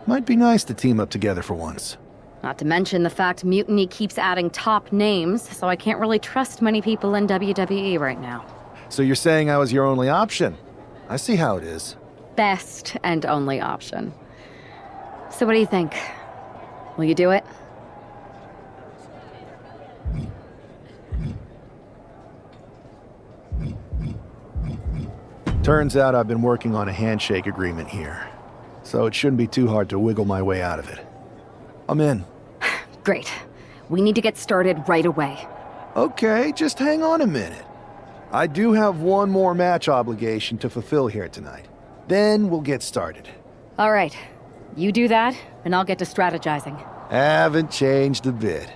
Might be nice to team up together for once. Not to mention the fact Mutiny keeps adding top names, so I can't really trust many people in WWE right now. So you're saying I was your only option? I see how it is. Best and only option. So what do you think? Will you do it? Turns out I've been working on a handshake agreement here, so it shouldn't be too hard to wiggle my way out of it. I'm in. Great. We need to get started right away. Okay, just hang on a minute. I do have one more match obligation to fulfill here tonight. Then we'll get started. All right. You do that, and I'll get to strategizing. Haven't changed a bit.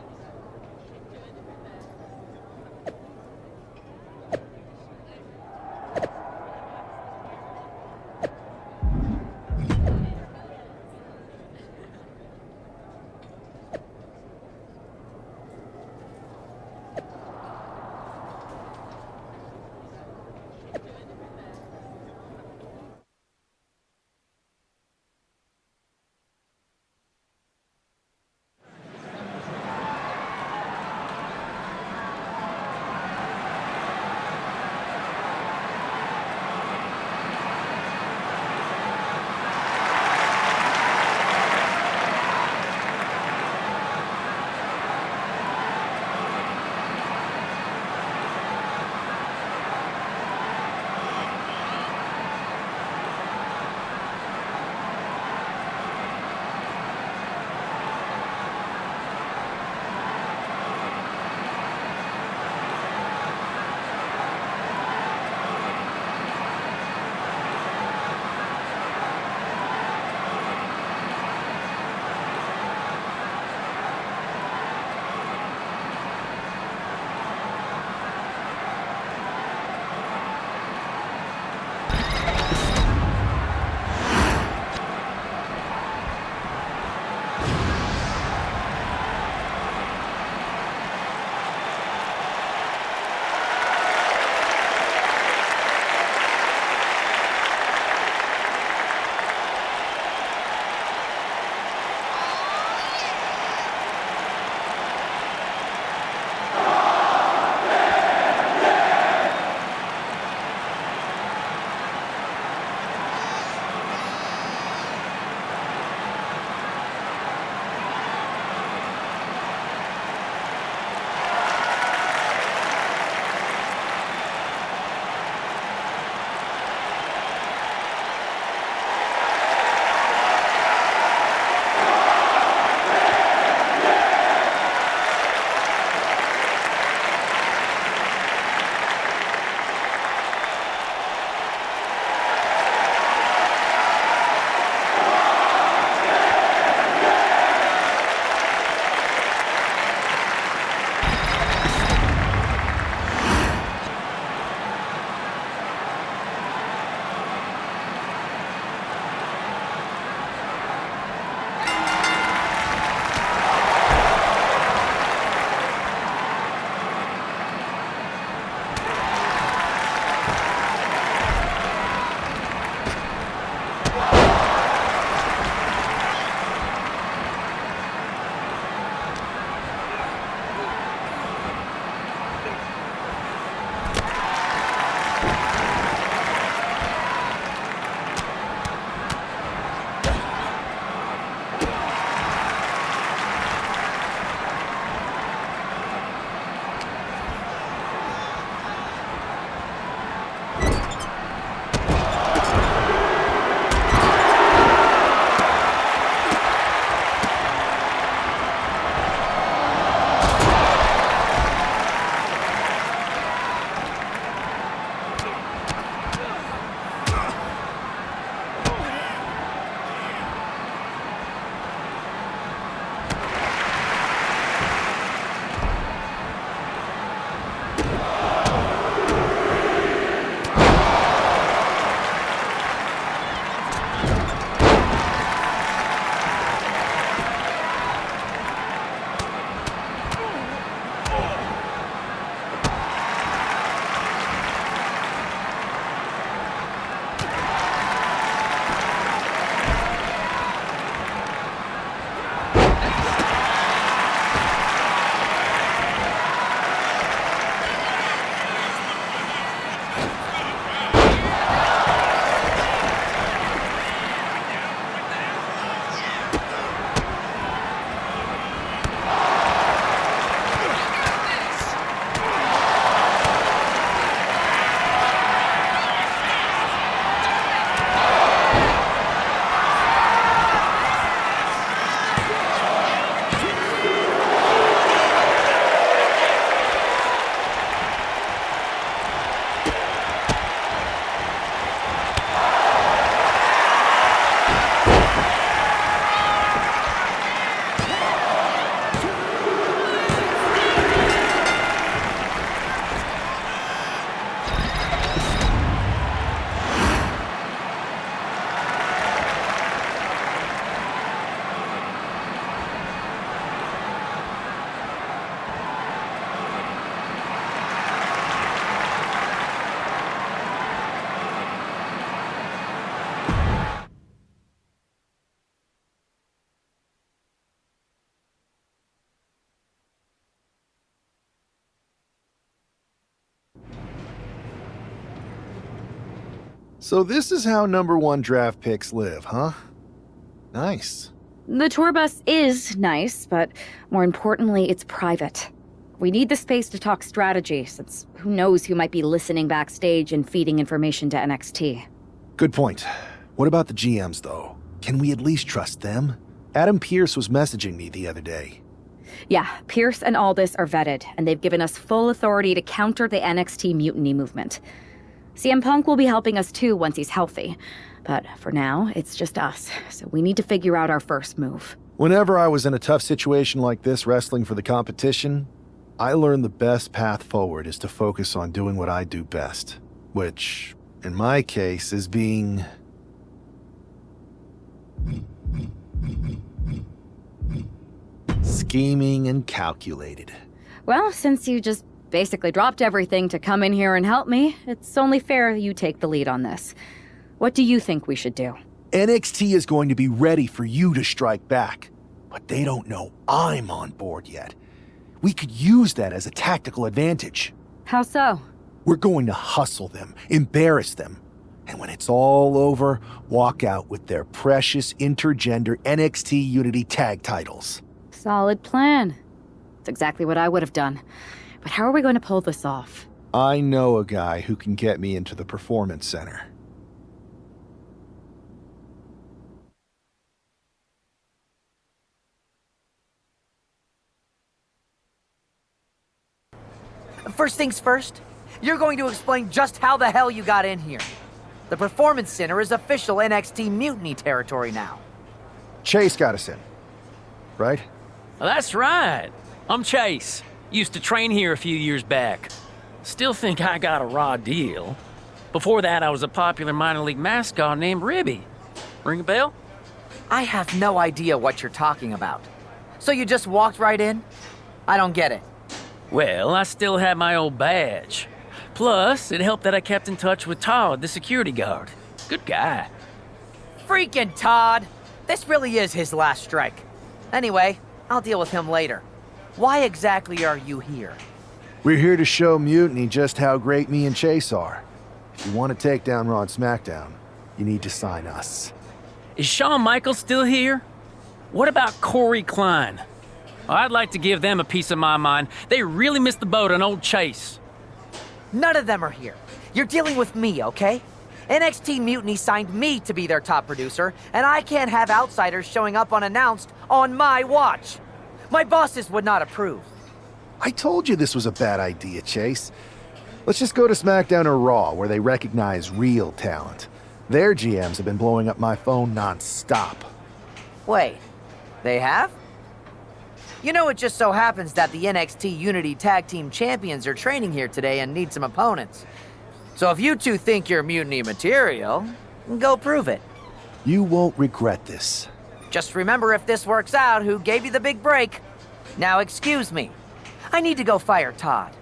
So this is how #1 draft picks live, huh? Nice. The tour bus is nice, but more importantly, it's private. We need the space to talk strategy, since who knows who might be listening backstage and feeding information to NXT. Good point. What about the GMs, though? Can we at least trust them? Adam Pearce was messaging me the other day. Yeah, Pierce and Aldis are vetted, and they've given us full authority to counter the NXT mutiny movement. CM Punk will be helping us too once he's healthy. But for now, it's just us, so we need to figure out our first move. Whenever I was in a tough situation like this wrestling for the competition, I learned the best path forward is to focus on doing what I do best. Which, in my case, is being... scheming and calculated. Well, since you just basically dropped everything to come in here and help me, it's only fair you take the lead on this. What do you think we should do? NXT is going to be ready for you to strike back, but they don't know I'm on board yet. We could use that as a tactical advantage. How so? We're going to hustle them, embarrass them, and when it's all over, walk out with their precious intergender NXT Unity tag titles. Solid plan. It's exactly what I would have done. But how are we going to pull this off? I know a guy who can get me into the Performance Center. First things first, you're going to explain just how the hell you got in here. The Performance Center is official NXT Mutiny territory now. Chase got us in, right? That's right. I'm Chase. Used to train here a few years back. Still think I got a raw deal. Before that, I was a popular minor league mascot named Ribby. Ring a bell? I have no idea what you're talking about. So you just walked right in? I don't get it. Well, I still had my old badge. Plus, it helped that I kept in touch with Todd, the security guard. Good guy. Freaking Todd! This really is his last strike. Anyway, I'll deal with him later. Why exactly are you here? We're here to show Mutiny just how great me and Chase are. If you want to take down Raw and SmackDown, you need to sign us. Is Shawn Michaels still here? What about Corey Klein? I'd like to give them a piece of my mind. They really missed the boat on old Chase. None of them are here. You're dealing with me, okay? NXT Mutiny signed me to be their top producer, and I can't have outsiders showing up unannounced on my watch. My bosses would not approve. I told you this was a bad idea, Chase. Let's just go to SmackDown or Raw, where they recognize real talent. Their GMs have been blowing up my phone non-stop. Wait, they have? You know, it just so happens that the NXT Unity Tag Team Champions are training here today and need some opponents. So if you two think you're Mutiny material, go prove it. You won't regret this. Just remember, if this works out, who gave you the big break. Now excuse me. I need to go fire Todd.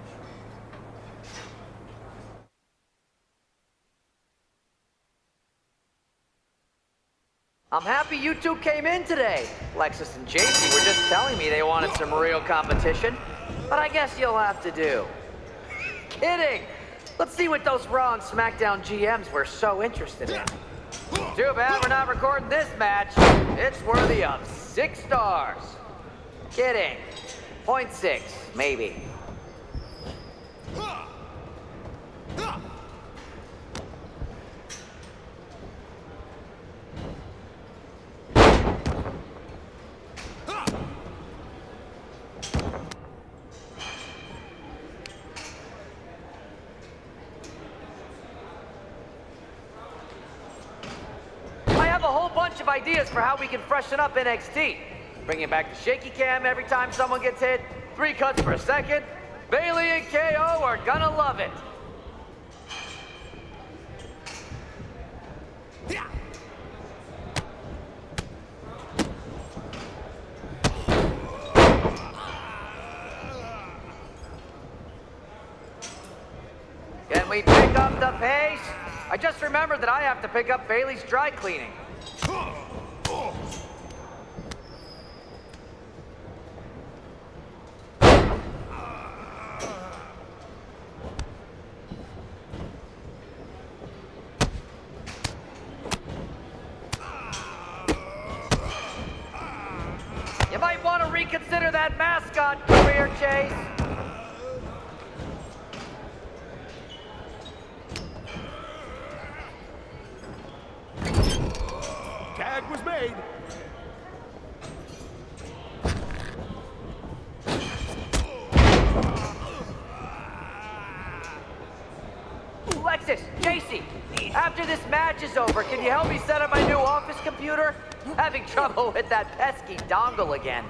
I'm happy you two came in today. Lexus and JC were just telling me they wanted some real competition, but I guess you'll have to do. Kidding! Let's see what those Raw and SmackDown GMs were so interested in. Too bad we're not recording this match. It's worthy of 6 stars. Kidding. 0.6, maybe. Of ideas for how we can freshen up NXT. Bringing back the shaky cam every time someone gets hit, 3 cuts per second. Bailey and KO are gonna love it. Can we pick up the pace? I just remembered that I have to pick up Bailey's dry cleaning. consider that mascot career, Chase? Tag was made. Lexus, JC, after this match is over, can you help me set up my new office computer? Having trouble with that pesky dongle again.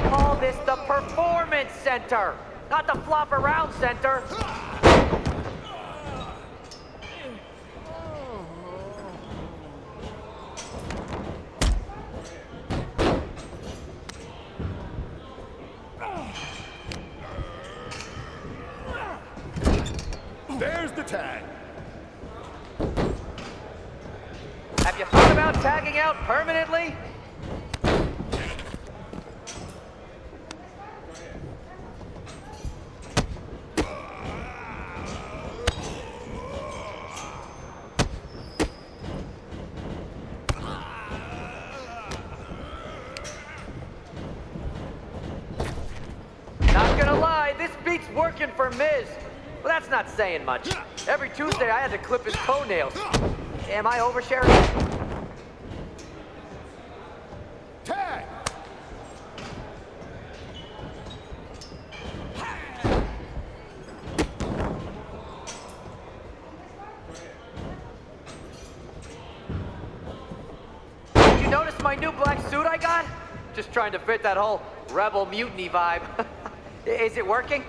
Call this the Performance Center, not the Flop Around Center. There's the tag. Have you thought about tagging out permanently? Not gonna lie, this beat's working for Miz. Well, that's not saying much. Every Tuesday I had to clip his toenails. Am I oversharing? Tag! Did you notice my new black suit I got? Just trying to fit that whole rebel mutiny vibe. Is it working?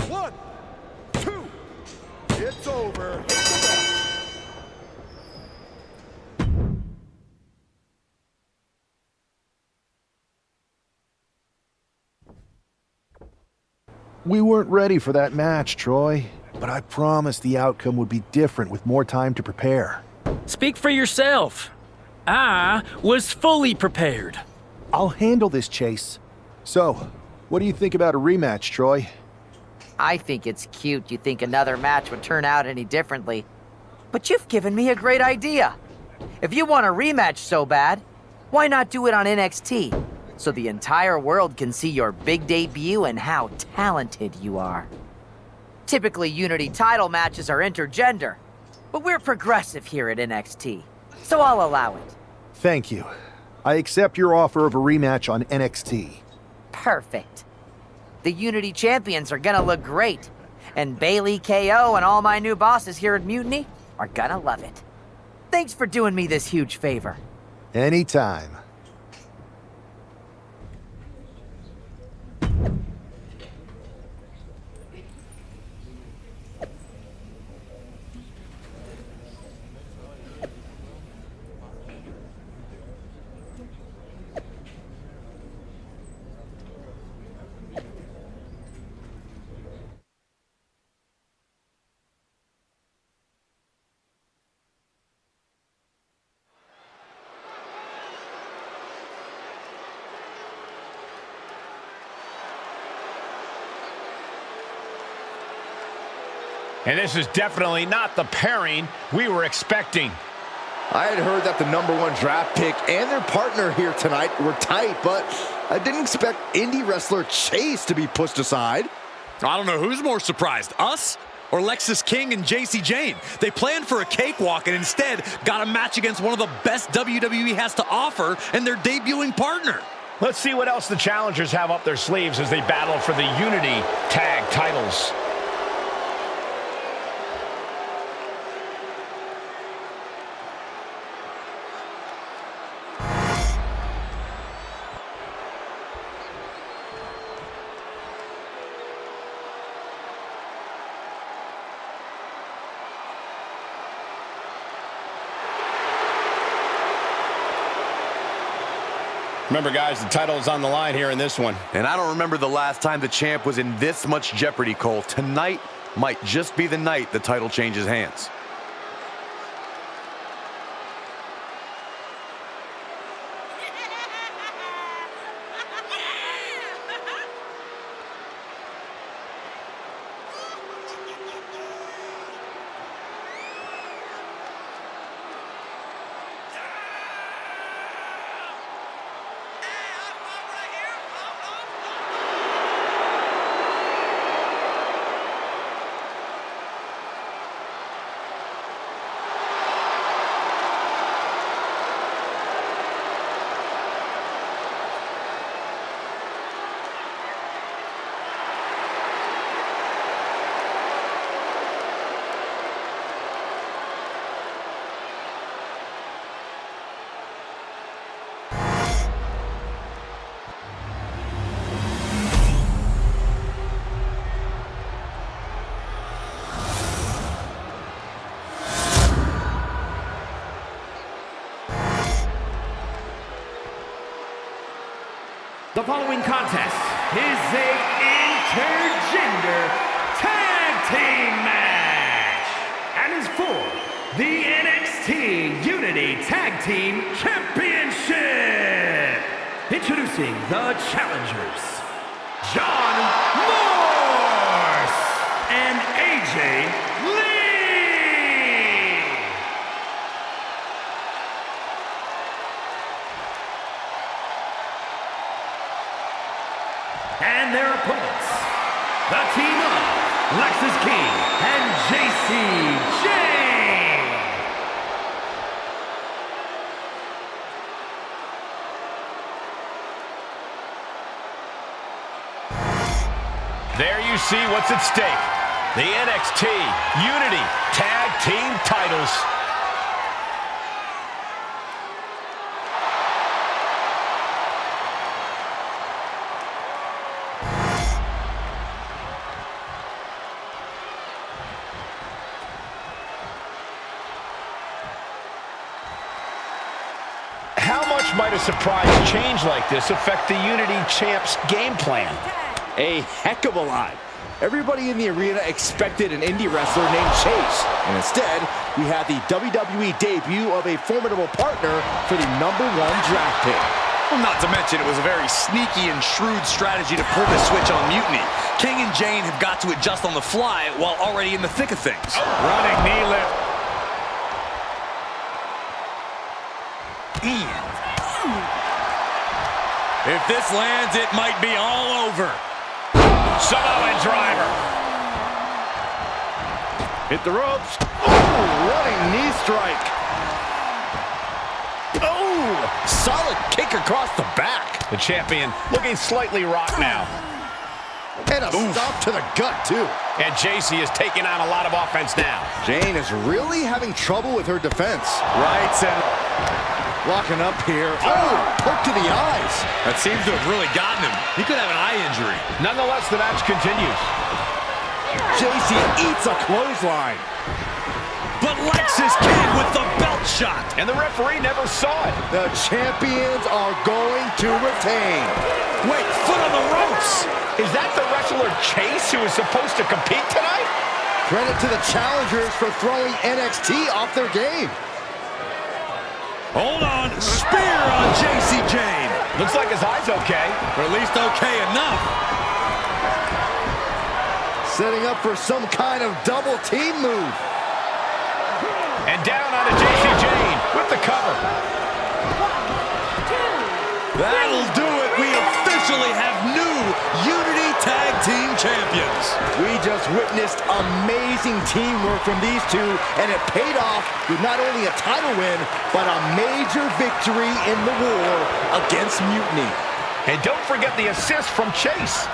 One, two, it's over. Hit the bell. We weren't ready for that match, Troy, but I promised the outcome would be different with more time to prepare. Speak for yourself. I was fully prepared. I'll handle this, Chase. So, what do you think about a rematch, Troy? I think it's cute you think another match would turn out any differently. But you've given me a great idea. If you want a rematch so bad, why not do it on NXT? So the entire world can see your big debut and how talented you are. Typically, Unity title matches are intergender, but we're progressive here at NXT, so I'll allow it. Thank you. I accept your offer of a rematch on NXT. Perfect. The Unity champions are gonna look great, and Bailey, KO, and all my new bosses here at Mutiny are gonna love it. Thanks for doing me this huge favor. Anytime. And this is definitely not the pairing we were expecting. I had heard that the #1 draft pick and their partner here tonight were tight, but I didn't expect indie wrestler Chase to be pushed aside. I don't know who's more surprised, us or Lexus King and JC Jane. They planned for a cakewalk and instead got a match against one of the best WWE has to offer and their debuting partner. Let's see what else the challengers have up their sleeves as they battle for the Unity Tag titles. Remember, guys, the title is on the line here in this one. And I don't remember the last time the champ was in this much jeopardy, Cole. Tonight might just be the night the title changes hands. The following contest is a intergender tag team match and is for the NXT Unity Tag Team Championship. Introducing the challengers, John Morse and AJ Lee. And their opponents, the team of Lexis King and JC Jane. There you see what's at stake. The NXT Unity Tag Team titles. How much might a surprise change like this affect the Unity Champ's game plan? A heck of a lot. Everybody in the arena expected an indie wrestler named Chase, and instead, we had the WWE debut of a formidable partner for the #1 draft pick. Well, not to mention, it was a very sneaky and shrewd strategy to pull the switch on Mutiny. King and Jane have got to adjust on the fly while already in the thick of things. Running knee lift. If this lands, it might be all over. Samoan driver. Hit the ropes. Oh, running knee strike. Oh, solid kick across the back. The champion looking slightly rocked now. And a stop to the gut, too. And JC is taking on a lot of offense now. Jane is really having trouble with her defense. Right, and locking up here. Oh, poke to the eyes. That seems to have really gotten him. He could have an eye injury. Nonetheless, the match continues. JC eats a clothesline. But Lexis King with the belt shot. And the referee never saw it. The champions are going to retain. Wait, foot on the ropes. Is that the wrestler Chase who is supposed to compete tonight? Credit to the challengers for throwing NXT off their game. Hold on, spear on JC Jane. Looks like his eye's okay. Or at least okay enough. Setting up for some kind of double team move. And down onto JC Jane with the cover. That'll do it. We officially have new Unity Tag Team Champions. We just witnessed amazing teamwork from these two, and it paid off with not only a title win, but a major victory in the war against Mutiny. And don't forget the assist from Chase.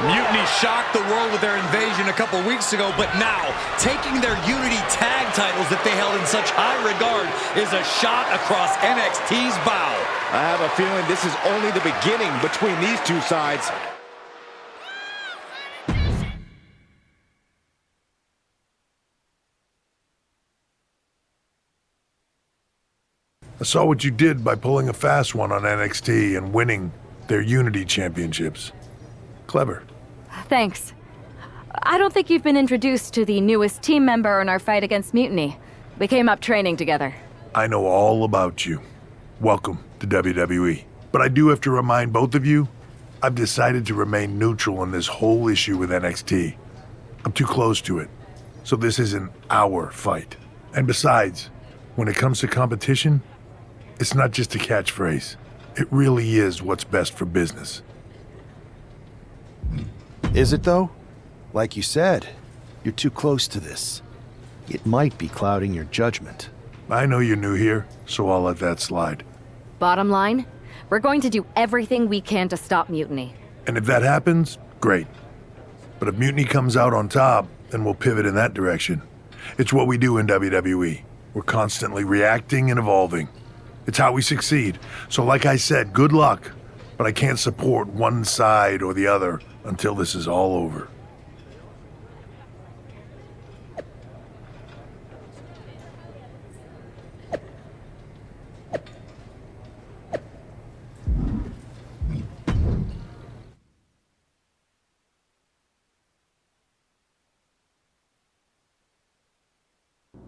Mutiny shocked the world with their invasion a couple weeks ago, but now, taking their Unity tag titles that they held in such high regard is a shot across NXT's bow. I have a feeling this is only the beginning between these two sides. I saw what you did by pulling a fast one on NXT and winning their Unity Championships. Clever. Thanks. I don't think you've been introduced to the newest team member in our fight against Mutiny. We came up training together. I know all about you. Welcome to WWE. But I do have to remind both of you, I've decided to remain neutral in this whole issue with NXT. I'm too close to it, so this isn't our fight. And besides, when it comes to competition, it's not just a catchphrase. It really is what's best for business. Is it though? Like you said, you're too close to this. It might be clouding your judgment. I know you're new here, so I'll let that slide. Bottom line, we're going to do everything we can to stop Mutiny. And if that happens, great. But if Mutiny comes out on top, then we'll pivot in that direction. It's what we do in WWE. We're constantly reacting and evolving. It's how we succeed. So like I said, good luck. But I can't support one side or the other until this is all over.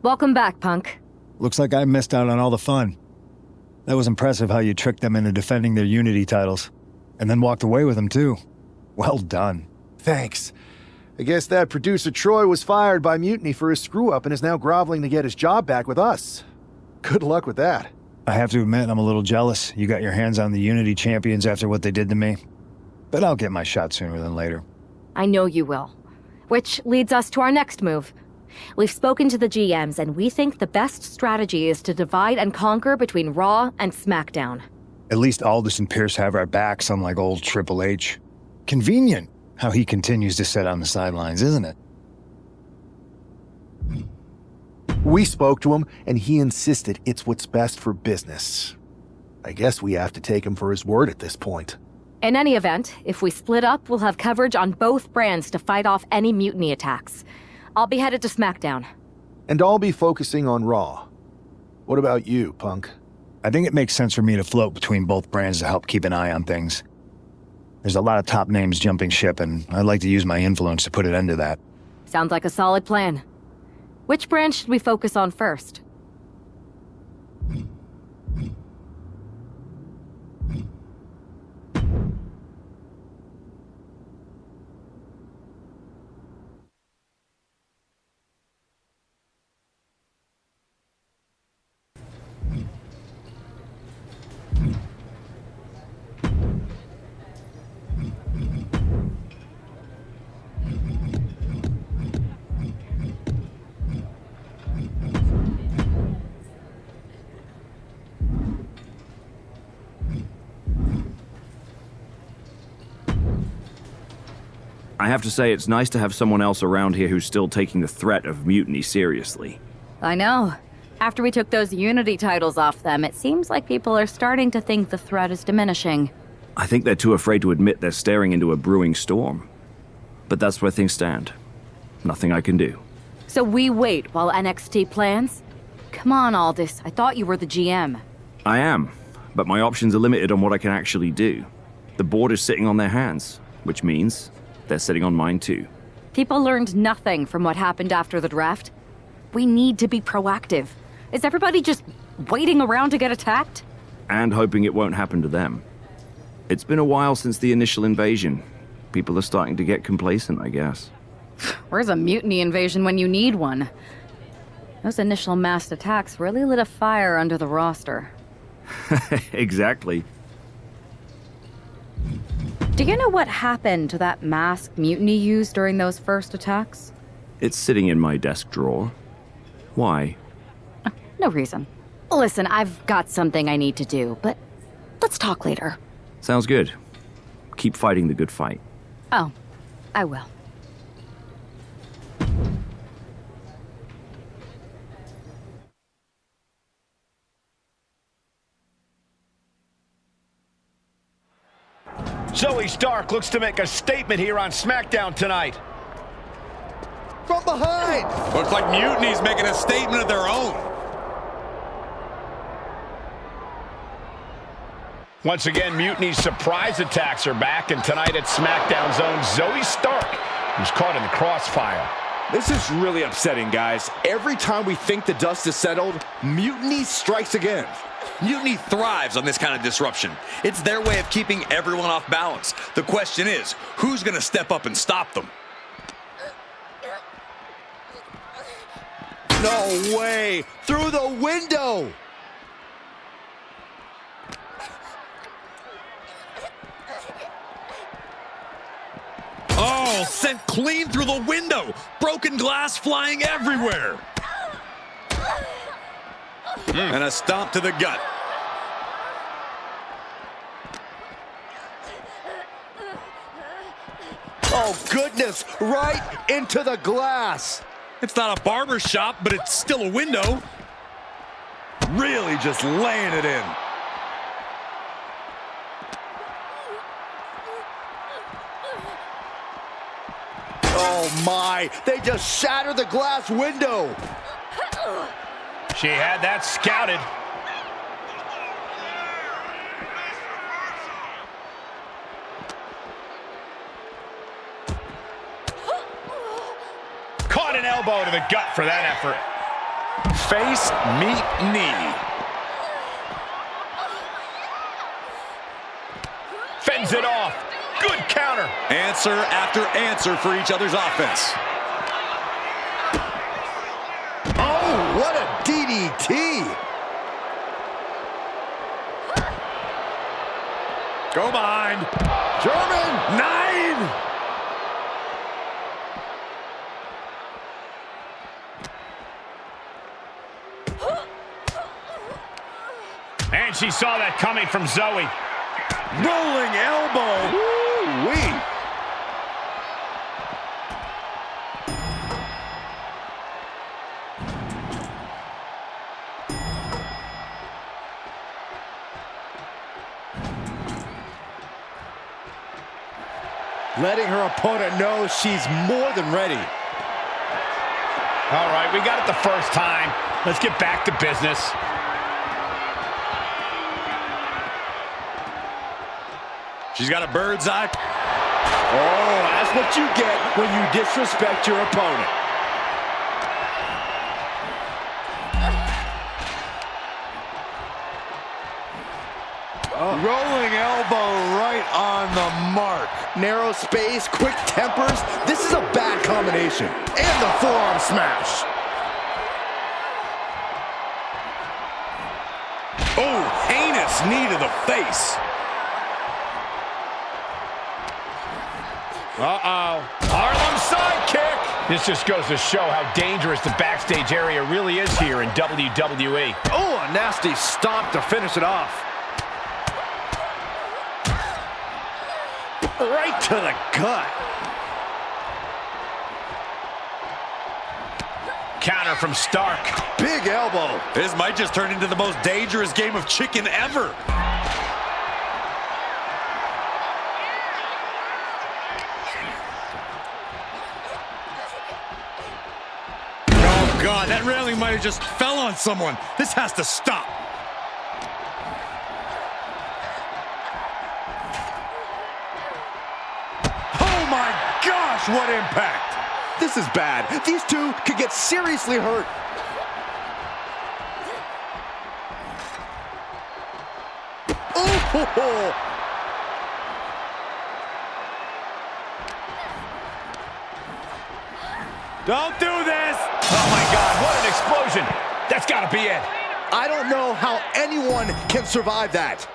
Welcome back, Punk. Looks like I missed out on all the fun. That was impressive how you tricked them into defending their Unity titles. And then walked away with them, too. Well done. Thanks. I guess that producer Troy was fired by Mutiny for his screw-up and is now groveling to get his job back with us. Good luck with that. I have to admit, I'm a little jealous. You got your hands on the Unity champions after what they did to me. But I'll get my shot sooner than later. I know you will. Which leads us to our next move. We've spoken to the GMs, and we think the best strategy is to divide and conquer between Raw and SmackDown. At least Aldous and Pierce have our backs, unlike old Triple H. Convenient how he continues to sit on the sidelines, isn't it? We spoke to him, and he insisted it's what's best for business. I guess we have to take him for his word at this point. In any event, if we split up, we'll have coverage on both brands to fight off any Mutiny attacks. I'll be headed to SmackDown. And I'll be focusing on Raw. What about you, Punk? I think it makes sense for me to float between both brands to help keep an eye on things. There's a lot of top names jumping ship, and I'd like to use my influence to put an end to that. Sounds like a solid plan. Which brand should we focus on first? I have to say, it's nice to have someone else around here who's still taking the threat of Mutiny seriously. I know. After we took those Unity titles off them, it seems like people are starting to think the threat is diminishing. I think they're too afraid to admit they're staring into a brewing storm. But that's where things stand. Nothing I can do. So we wait while NXT plans? Come on, Aldous. I thought you were the GM. I am, but my options are limited on what I can actually do. The board is sitting on their hands, which means they're sitting on mine too. People learned nothing from what happened after the draft. We need to be proactive. Is everybody just waiting around to get attacked? And hoping it won't happen to them. It's been a while since the initial invasion. People are starting to get complacent, I guess. Where's a Mutiny invasion when you need one? Those initial mass attacks really lit a fire under the roster. Exactly. Do you know what happened to that mask Mutiny used during those first attacks? It's sitting in my desk drawer. Why? No reason. Listen, I've got something I need to do, but let's talk later. Sounds good. Keep fighting the good fight. Oh, I will. Zoe Stark looks to make a statement here on SmackDown tonight. From behind! Looks like Mutiny's making a statement of their own. Once again, Mutiny's surprise attacks are back, and tonight at SmackDown's own Zoe Stark, who's caught in the crossfire. This is really upsetting, guys. Every time we think the dust is settled, Mutiny strikes again. Mutiny thrives on this kind of disruption. It's their way of keeping everyone off balance. The question is, who's going to step up and stop them? No way! Through the window! Oh, sent clean through the window. Broken glass flying everywhere. And a stomp to the gut. Oh, goodness, right into the glass. It's not a barber shop, but it's still a window. Really just laying it in. Oh, my. They just shattered the glass window. She had that scouted. Caught an elbow to the gut for that effort. Face, meet, knee. Fends it off. Good counter. Answer after answer for each other's offense. Oh, what a DDT. Go behind. German 9. And she saw that coming from Zoe. Rolling elbow. Woo-wee. Letting her opponent know she's more than ready. All right, we got it the first time. Let's get back to business. She's got a bird's eye. Oh, that's what you get when you disrespect your opponent. Rolling elbow right on the mark. Narrow space, quick tempers. This is a bad combination. And the forearm smash. Oh, heinous knee to the face. Uh-oh. Harlem sidekick. This just goes to show how dangerous the backstage area really is here in WWE. Oh, a nasty stomp to finish it off. Right to the gut. Counter from Stark. Big elbow. This might just turn into the most dangerous game of chicken ever. Oh, God, that railing might have just fell on someone. This has to stop. Oh, my gosh, what impact. This is bad. These two could get seriously hurt. Oh! Don't do this! Oh my God, what an explosion! That's gotta be it. I don't know how anyone can survive that.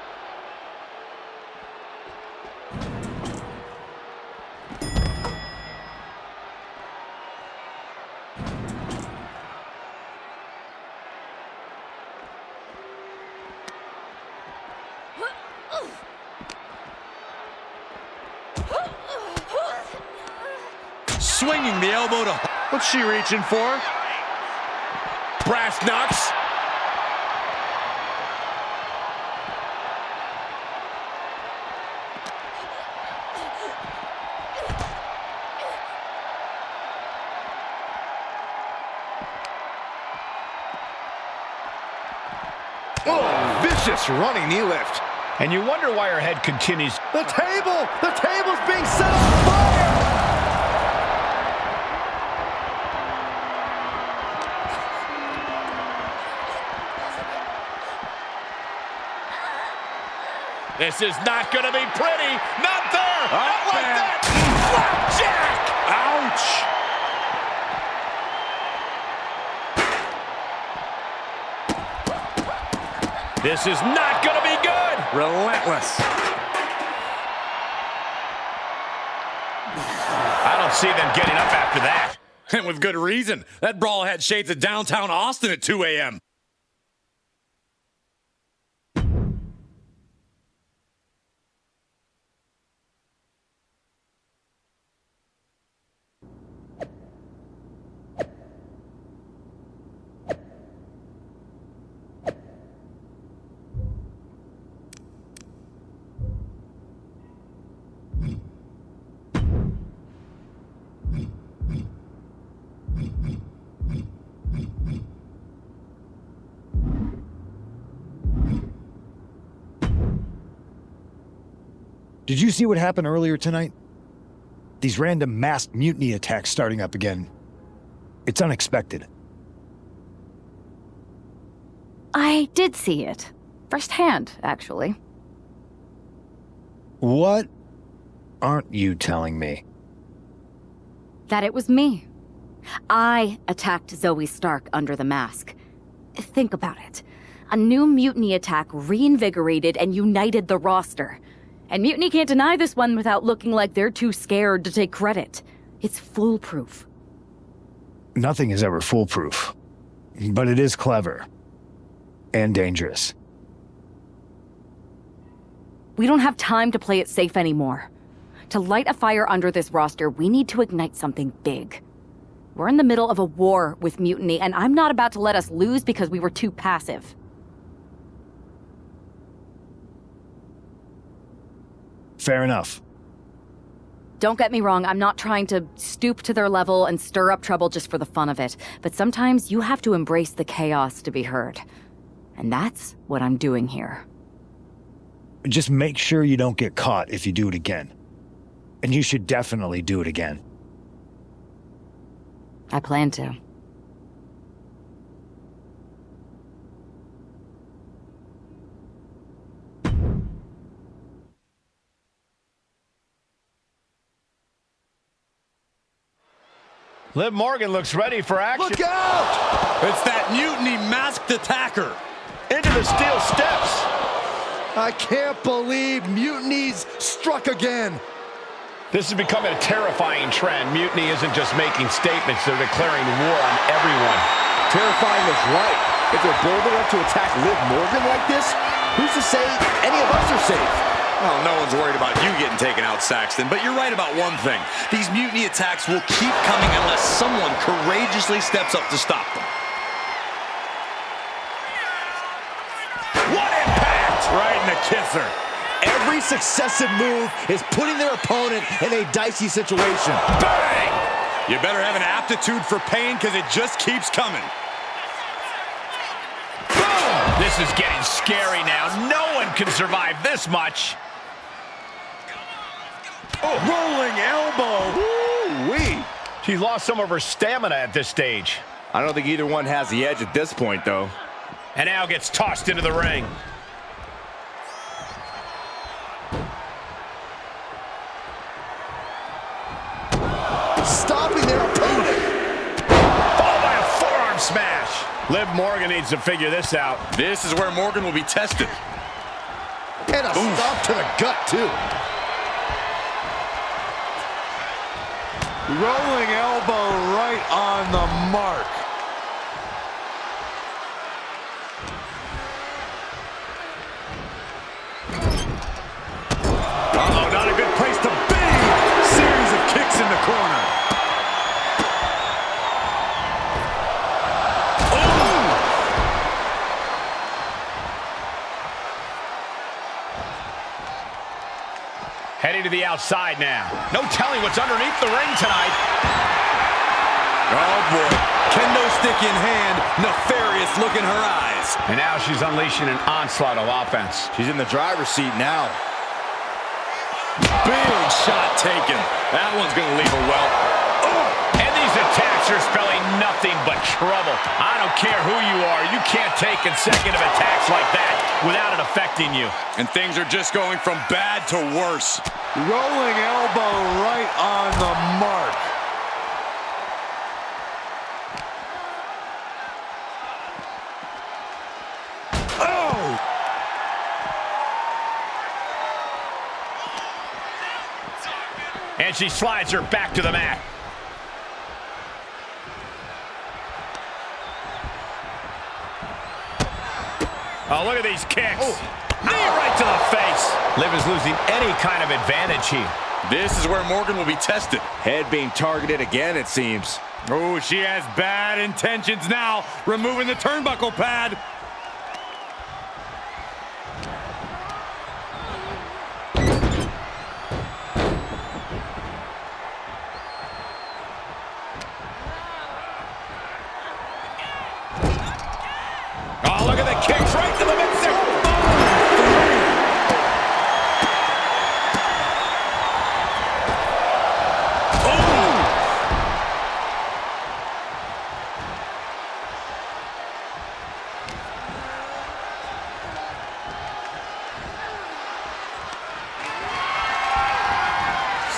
Swinging the elbow to... What's she reaching for? Brass knucks. Oh, vicious running knee lift. And you wonder why her head continues. The table's being set on fire! This is not going to be pretty. Not there. Not like that. Flapjack. Ouch. This is not going to be good. Relentless. I don't see them getting up after that. And with good reason. That brawl had shades of downtown Austin at 2 a.m. Did you see what happened earlier tonight? These random masked mutiny attacks starting up again. It's unexpected. I did see it. Firsthand, actually. What aren't you telling me? That it was me. I attacked Zoe Stark under the mask. Think about it. A new mutiny attack reinvigorated and united the roster. And Mutiny can't deny this one without looking like they're too scared to take credit. It's foolproof. Nothing is ever foolproof. But it is clever. And dangerous. We don't have time to play it safe anymore. To light a fire under this roster, we need to ignite something big. We're in the middle of a war with Mutiny, and I'm not about to let us lose because we were too passive. Fair enough. Don't get me wrong, I'm not trying to stoop to their level and stir up trouble just for the fun of it, but sometimes you have to embrace the chaos to be heard. And that's what I'm doing here. Just make sure you don't get caught if you do it again. And you should definitely do it again. I plan to. Liv Morgan looks ready for action. Look out! It's that Mutiny masked attacker. Into the steel steps. I can't believe Mutiny's struck again. This is becoming a terrifying trend. Mutiny isn't just making statements, they're declaring war on everyone. Terrifying is right. If they're bold enough to attack Liv Morgan like this, who's to say any of us are safe? Well, no one's worried about you getting taken out, Saxton, but you're right about one thing. These mutiny attacks will keep coming unless someone courageously steps up to stop them. What impact! Right in the kisser. Every successive move is putting their opponent in a dicey situation. Bang! You better have an aptitude for pain because it just keeps coming. Boom! This is getting scary now. No one can survive this much. Oh, rolling elbow. Woo-wee. She's lost some of her stamina at this stage. I don't think either one has the edge at this point, though. And now gets tossed into the ring. Stopping their opponent. Followed by a forearm smash. Liv Morgan needs to figure this out. This is where Morgan will be tested. And a stop to the gut, too. Rolling elbow right on the mark. Uh-oh, not a good place to be. Series of kicks in the corner. Heading to the outside now. No telling what's underneath the ring tonight. Oh, boy. kendo stick in hand, nefarious look in her eyes. And now she's unleashing an onslaught of offense. She's in the driver's seat now. Big shot taken. That one's going to leave her well. And these attacks are spelling nothing but trouble. I don't care who you are, you can't take consecutive attacks like that without it affecting you. And things are just going from bad to worse. Rolling elbow right on the mark. And she slides her back to the mat. Oh, look at these kicks. Knee right to the face. Liv is losing any kind of advantage here. This is where Morgan will be tested. Head being targeted again, it seems. Oh, she has bad intentions now, removing the turnbuckle pad. Oh, look at the kicks right to the midsection.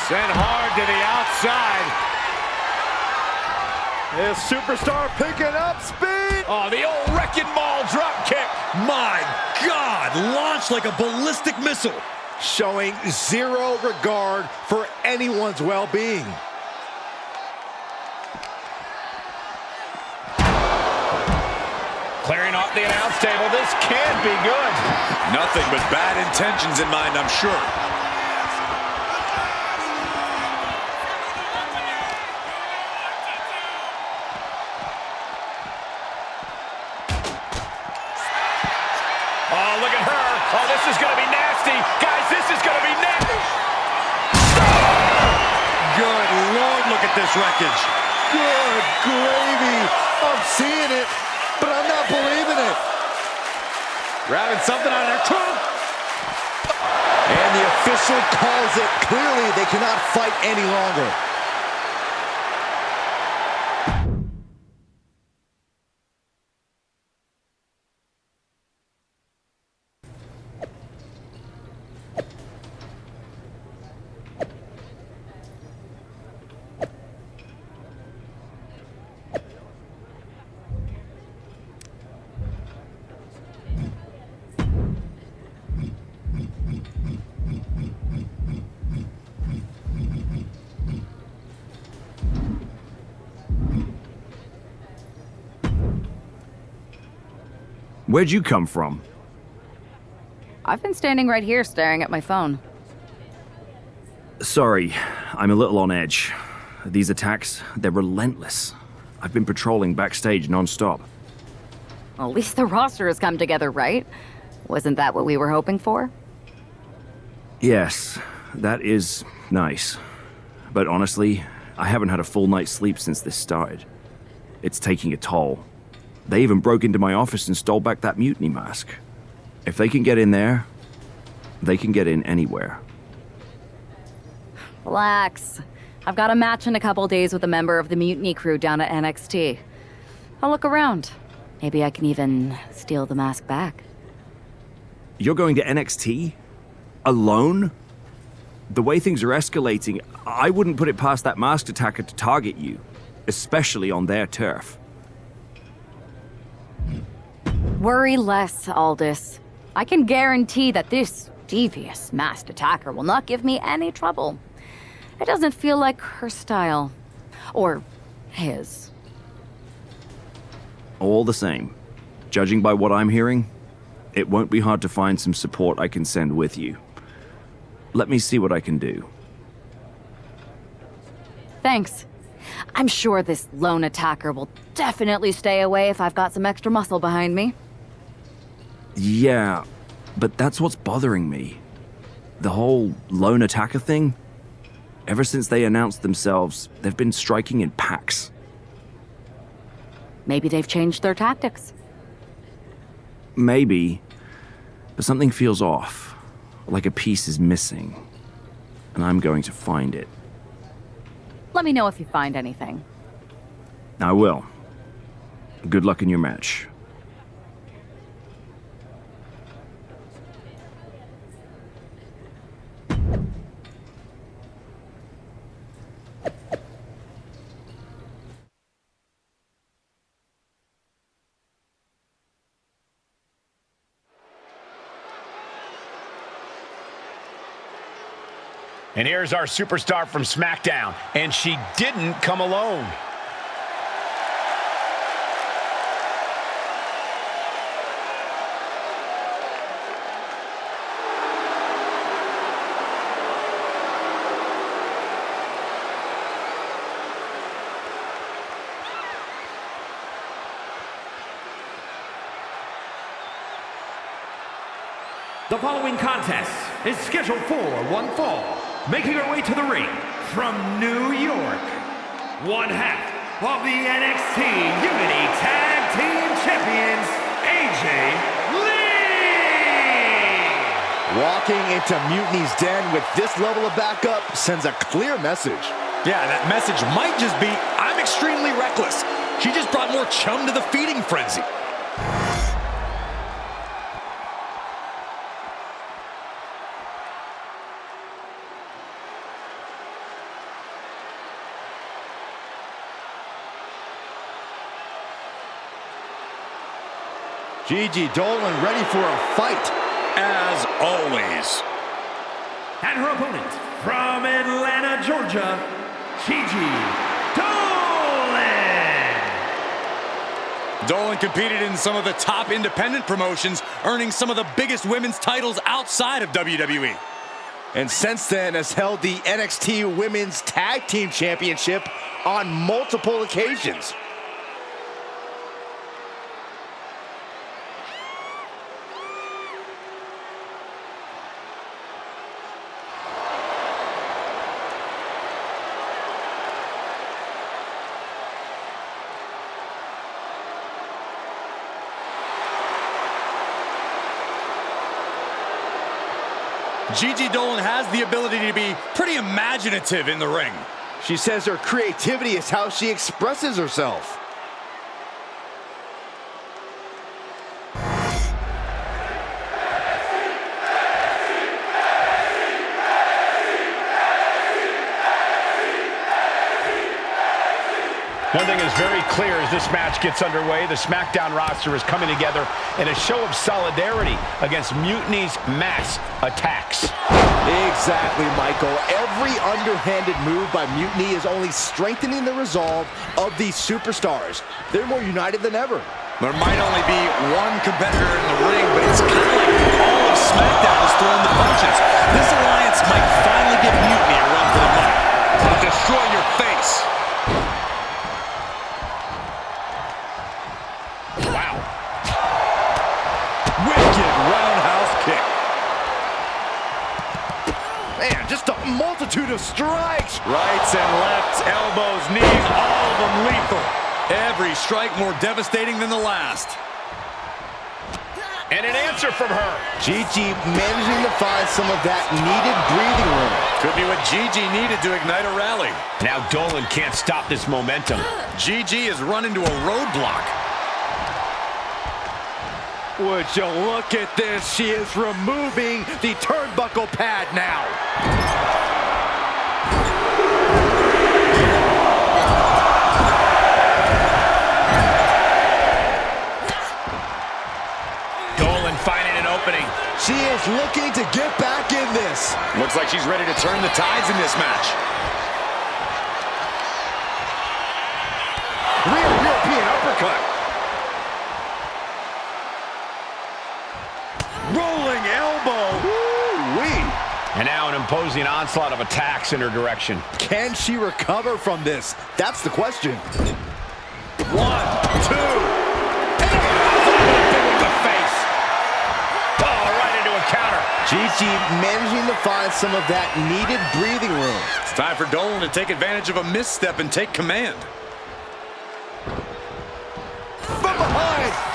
Sent hard to the outside. This superstar picking up speed. Oh, the old wrecking ball drop kick. My God, launched like a ballistic missile. Showing zero regard for anyone's well-being. Clearing off the announce table. This can't be good. Nothing but bad intentions in mind, I'm sure. Oh, look at her. Oh, this is going to be nasty. Guys, this is going to be nasty. Good Lord, look at this wreckage. Good gravy. I'm seeing it, but I'm not believing it. Grabbing something out of their trunk. And the official calls it. Clearly, they cannot fight any longer. Where'd you come from? I've been standing right here staring at my phone. Sorry, I'm a little on edge. These attacks, they're relentless. I've been patrolling backstage non-stop. Well, at least the roster has come together, right? Wasn't that what we were hoping for? Yes, that is nice. But honestly, I haven't had a full night's sleep since this started. It's taking a toll. They even broke into my office and stole back that mutiny mask. If they can get in there, they can get in anywhere. Relax. I've got a match in a couple days with a member of the mutiny crew down at NXT. I'll look around. Maybe I can even steal the mask back. You're going to NXT? Alone? The way things are escalating, I wouldn't put it past that masked attacker to target you, especially on their turf. Worry less, Aldous. I can guarantee that this devious masked attacker will not give me any trouble. It doesn't feel like her style. Or his. All the same, judging by what I'm hearing, it won't be hard to find some support I can send with you. Let me see what I can do. Thanks. I'm sure this lone attacker will definitely stay away if I've got some extra muscle behind me. Yeah, but that's what's bothering me. The whole lone attacker thing? Ever since they announced themselves, they've been striking in packs. Maybe they've changed their tactics. Maybe, but something feels off, like a piece is missing, and I'm going to find it. Let me know if you find anything. I will. Good luck in your match. And here's our superstar from SmackDown, and she didn't come alone. The following contest is scheduled for one fall. Making her way to the ring from New York, one half of the NXT Unity Tag Team Champions, AJ Lee! Walking into Mutiny's den with this level of backup sends a clear message. Yeah, that message might just be, I'm extremely reckless. She just brought more chum to the feeding frenzy. Gigi Dolan ready for a fight. As always. And her opponent from Atlanta, Georgia, Gigi Dolan! Dolan competed in some of the top independent promotions, earning some of the biggest women's titles outside of WWE. And since then has held the NXT Women's Tag Team Championship on multiple occasions. Gigi Dolan has the ability to be pretty imaginative in the ring. She says her creativity is how she expresses herself. One thing is very clear as this match gets underway, the SmackDown roster is coming together in a show of solidarity against Mutiny's mass attacks. Exactly, Michael. Every underhanded move by Mutiny is only strengthening the resolve of these superstars. They're more united than ever. There might only be one competitor in the ring, but it's kind of like all of SmackDown is throwing the punches. This alliance might finally give Mutiny a run for the money. I'll destroy your face. Wow. Wicked roundhouse kick. Man, just a multitude of strikes. Rights and lefts, elbows, knees, all of them lethal. Every strike more devastating than the last. And an answer from her. Gigi managing to find some of that needed breathing room. Could be what Gigi needed to ignite a rally. Now Dolan can't stop this momentum. Gigi has run into a roadblock. Would you look at this? She is removing the turnbuckle pad now. Dolan finding an opening. She is looking to get back in this. Looks like she's ready to turn the tides in this match. Real European uppercut. Rolling elbow. Woo-wee. And now an imposing onslaught of attacks in her direction. Can she recover from this? That's the question. 1, 2. And the face. Oh, right into a counter. Gigi managing to find some of that needed breathing room. It's time for Dolan to take advantage of a misstep and take command.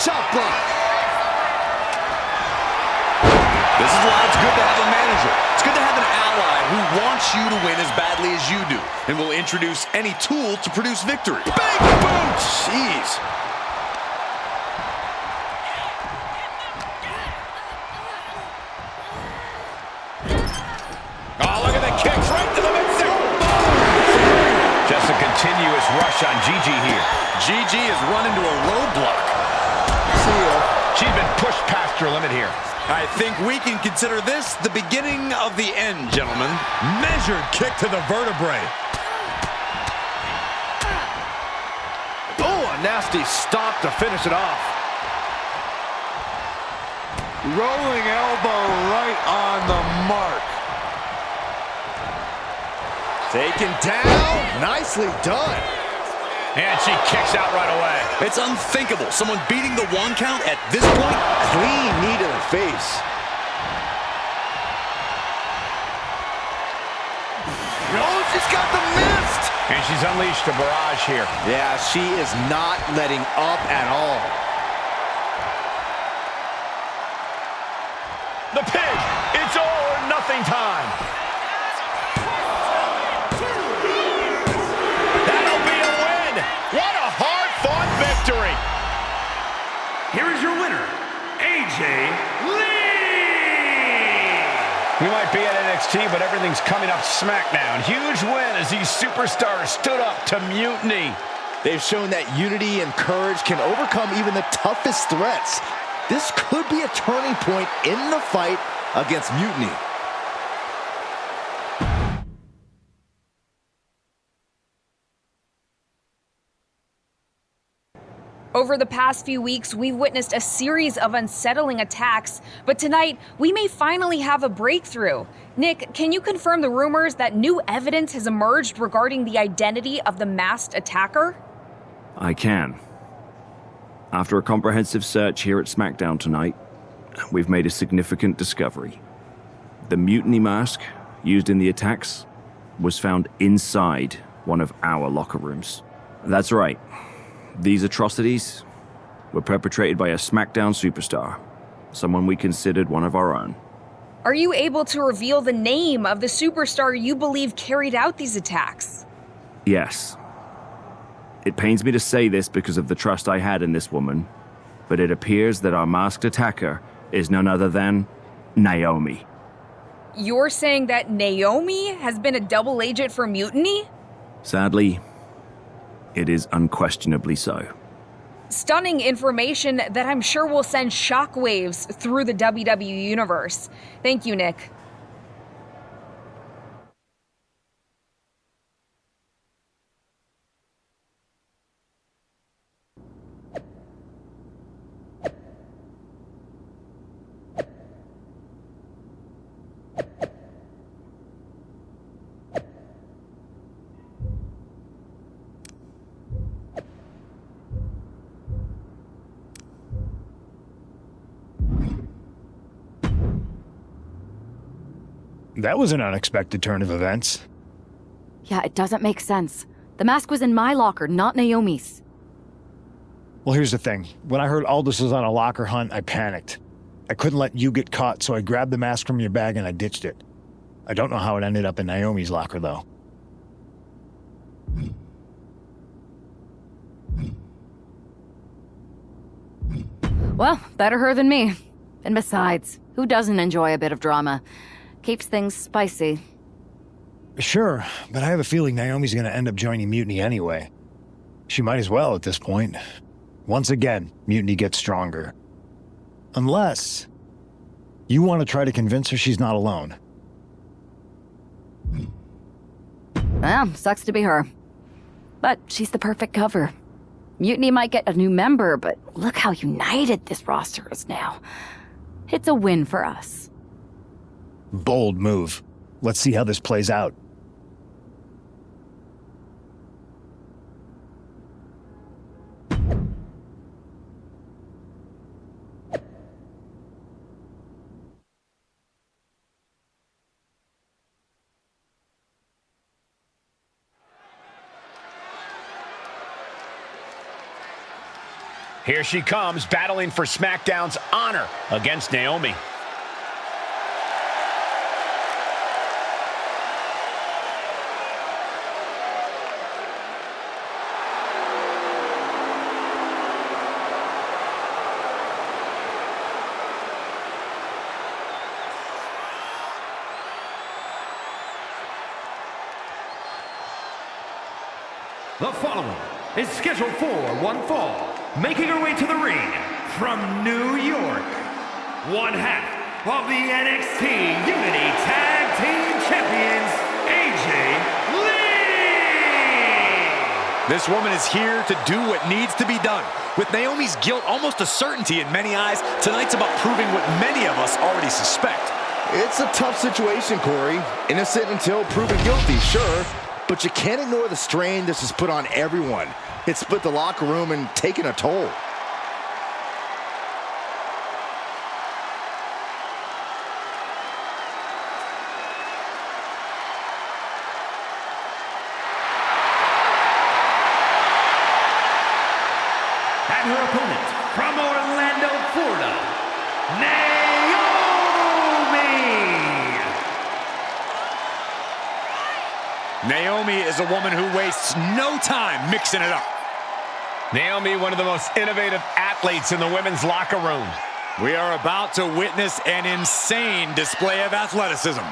chop block. This is why it's good to have a manager. It's good to have an ally who wants you to win as badly as you do and will introduce any tool to produce victory. Bang! Boom! Jeez. Oh, look at the kicks right to the midsection. Just a continuous rush on Gigi here. Gigi has run into a roadblock. See ya. She's been pushed past her limit here. I think we can consider this the beginning of the end, gentlemen. Measured kick to the vertebrae. Oh, a nasty stop to finish it off. Rolling elbow right on the mark. Taken down. Nicely done. And she kicks out right away. It's unthinkable. Someone beating the 1 count at this point. Clean knee to the face. Oh, she's got the mist. And she's unleashed a barrage here. Yeah, she is not letting up at all. The pin. It's all or nothing time. What a hard-fought victory! Here is your winner, AJ Lee! We might be at NXT, but everything's coming up SmackDown. Huge win as these superstars stood up to Mutiny. They've shown that unity and courage can overcome even the toughest threats. This could be a turning point in the fight against Mutiny. Over the past few weeks, we've witnessed a series of unsettling attacks, but tonight, we may finally have a breakthrough. Nick, can you confirm the rumors that new evidence has emerged regarding the identity of the masked attacker? I can. After a comprehensive search here at SmackDown tonight, we've made a significant discovery. The mutiny mask used in the attacks was found inside one of our locker rooms. That's right. These atrocities were perpetrated by a SmackDown superstar, someone we considered one of our own. Are you able to reveal the name of the superstar you believe carried out these attacks? Yes. It pains me to say this because of the trust I had in this woman, but it appears that our masked attacker is none other than Naomi. You're saying that Naomi has been a double agent for Mutiny? Sadly, it is unquestionably so. Stunning information that I'm sure will send shockwaves through the WWE universe. Thank you, Nick. That was an unexpected turn of events. Yeah, it doesn't make sense. The mask was in my locker, not Naomi's. Well, here's the thing. When I heard Aldous was on a locker hunt, I panicked. I couldn't let you get caught, so I grabbed the mask from your bag and I ditched it. I don't know how it ended up in Naomi's locker, though. Well, better her than me. And besides, who doesn't enjoy a bit of drama? Keeps things spicy. Sure, but I have a feeling Naomi's gonna end up joining Mutiny anyway. She might as well at this point. Once again, Mutiny gets stronger. Unless you want to try to convince her she's not alone. Well, sucks to be her. But she's the perfect cover. Mutiny might get a new member, but look how united this roster is now. It's a win for us. Bold move. Let's see how this plays out. Here she comes, battling for SmackDown's honor against Naomi. The following is scheduled for one fall. Making her way to the ring from New York, one half of the NXT Unity Tag Team Champions, AJ Lee! This woman is here to do what needs to be done. With Naomi's guilt almost a certainty in many eyes, tonight's about proving what many of us already suspect. It's a tough situation, Corey. Innocent until proven guilty, sure. But you can't ignore the strain this has put on everyone. It's split the locker room and taken a toll. And her opponent from Orlando, Florida, Naomi is a woman who wastes no time mixing it up. Naomi, one of the most innovative athletes in the women's locker room. We are about to witness an insane display of athleticism.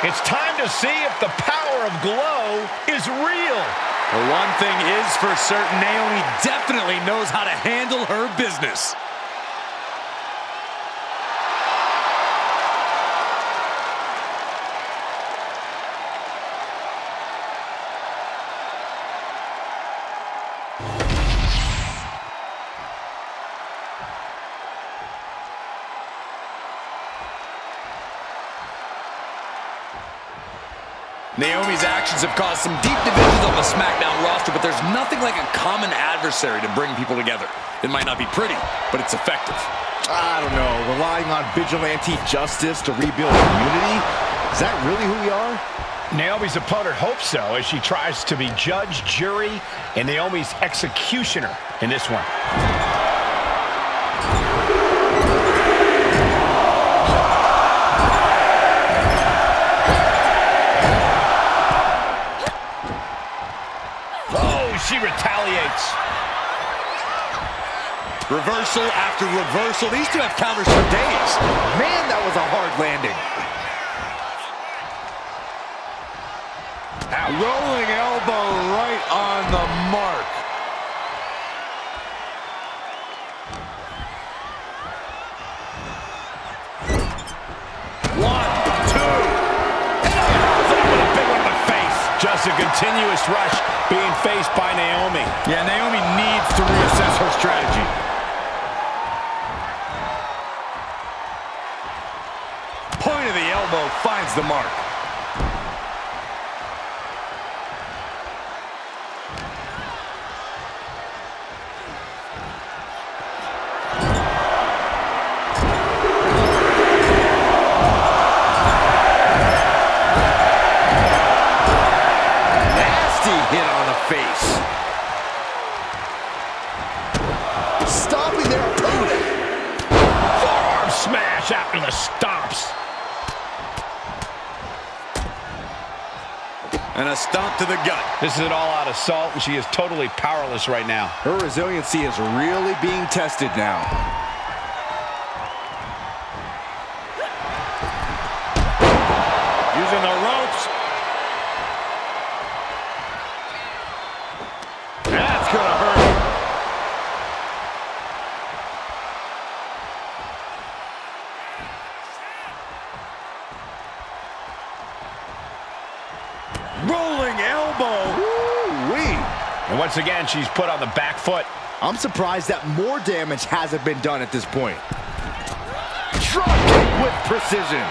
It's time to see if the power of glow is real. The one thing is for certain, Naomi definitely knows how to handle her business. Naomi's actions have caused some deep divisions on the SmackDown roster, but there's nothing like a common adversary to bring people together. It might not be pretty, but it's effective. I don't know, relying on vigilante justice to rebuild community? Is that really who we are? Naomi's opponent hopes so, as she tries to be judge, jury, and Naomi's executioner in this one. She retaliates. Reversal after reversal. These two have counters for days. Man, that was a hard landing. Rolling elbow right on the mark. Just a continuous rush being faced by Naomi. Yeah, Naomi needs to reassess her strategy. Point of the elbow finds the mark. Hit on the face. Stopping their opponent. Forearm smash after the stomps. And a stomp to the gut. This is an all-out assault, and she is totally powerless right now. Her resiliency is really being tested now. Using the ropes. That's gonna hurt. Rolling elbow. Woo-wee. And once again, she's put on the back foot. I'm surprised that more damage hasn't been done at this point. Drop kick with precision.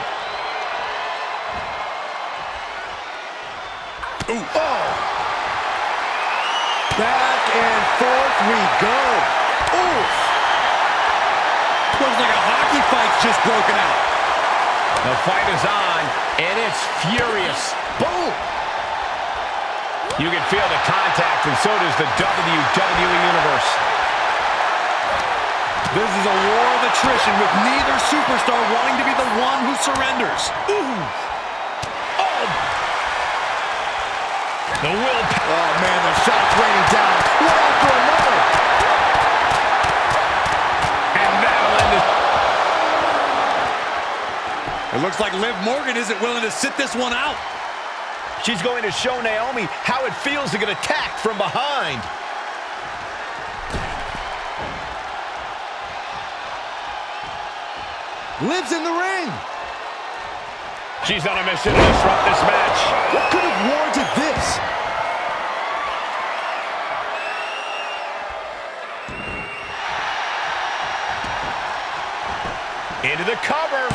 Ooh. Oh. Back and forth we go. Ooh. Looks like a hockey fight's just broken out. The fight is on, and it's furious. Boom. You can feel the contact, and so does the WWE Universe. This is a war of attrition with neither superstar wanting to be the one who surrenders. Ooh. Oh. The will. Oh, man, the shot's raining down. One after another. And that'll end it. It looks like Liv Morgan isn't willing to sit this one out. She's going to show Naomi how it feels to get attacked from behind. Liv's in the ring. She's on a mission to disrupt this match. What could have warranted this? Into the cover.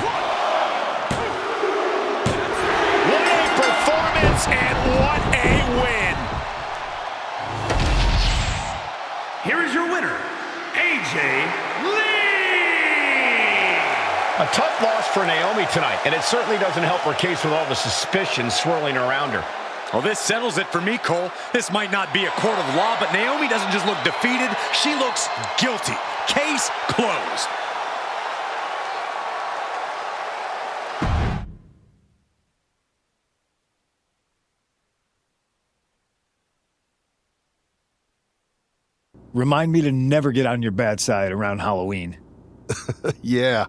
What a performance and what a win. Here is your winner, AJ Lee! A tough loss for Naomi tonight, and it certainly doesn't help her case with all the suspicion swirling around her. Well, this settles it for me, Cole. This might not be a court of law, but Naomi doesn't just look defeated. She looks guilty. Case closed. Remind me to never get on your bad side around Halloween. Yeah,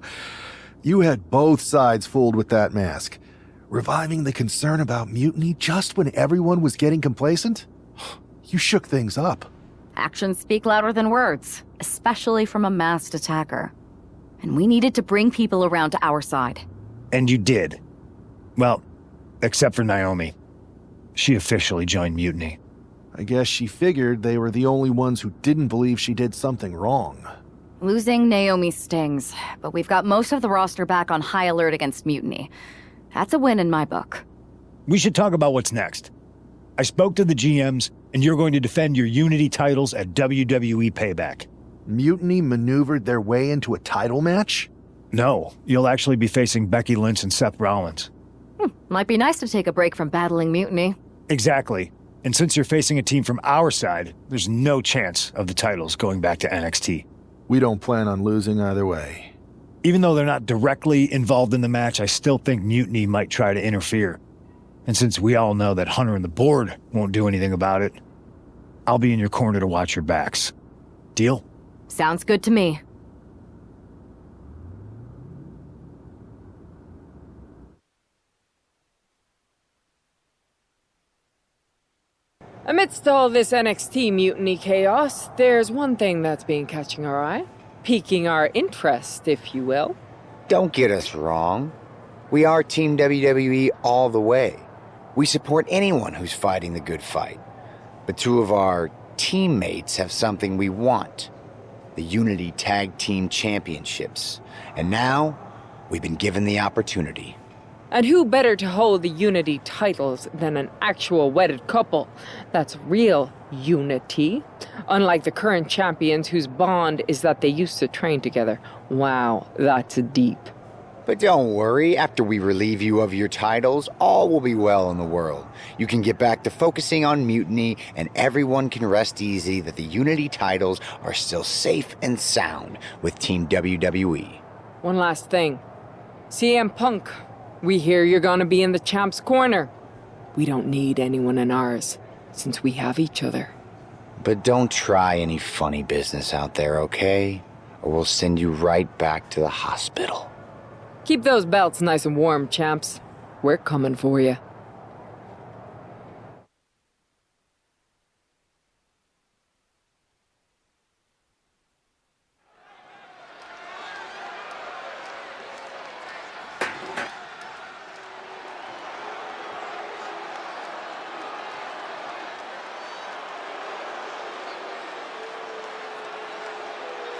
you had both sides fooled with that mask. Reviving the concern about mutiny just when everyone was getting complacent? You shook things up. Actions speak louder than words, especially from a masked attacker. And we needed to bring people around to our side. And you did. Well, except for Naomi. She officially joined Mutiny. I guess she figured they were the only ones who didn't believe she did something wrong. Losing Naomi stings, but we've got most of the roster back on high alert against Mutiny. That's a win in my book. We should talk about what's next. I spoke to the GMs, and you're going to defend your Unity titles at WWE Payback. Mutiny maneuvered their way into a title match? No, you'll actually be facing Becky Lynch and Seth Rollins. Might be nice to take a break from battling Mutiny. Exactly. And since you're facing a team from our side, there's no chance of the titles going back to NXT. We don't plan on losing either way. Even though they're not directly involved in the match, I still think Mutiny might try to interfere. And since we all know that Hunter and the board won't do anything about it, I'll be in your corner to watch your backs. Deal? Sounds good to me. Amidst all this NXT mutiny chaos, there's one thing that's been catching our eye. Piquing our interest, if you will. Don't get us wrong. We are Team WWE all the way. We support anyone who's fighting the good fight. But two of our teammates have something we want. The Unity Tag Team Championships. And now, we've been given the opportunity. And who better to hold the Unity titles than an actual wedded couple? That's real unity. Unlike the current champions whose bond is that they used to train together. Wow, that's deep. But don't worry, after we relieve you of your titles, all will be well in the world. You can get back to focusing on Mutiny, and everyone can rest easy that the Unity titles are still safe and sound with Team WWE. One last thing. CM Punk, we hear you're gonna be in the champ's corner. We don't need anyone in ours, since we have each other. But don't try any funny business out there, okay? Or we'll send you right back to the hospital. Keep those belts nice and warm, champs. We're coming for you.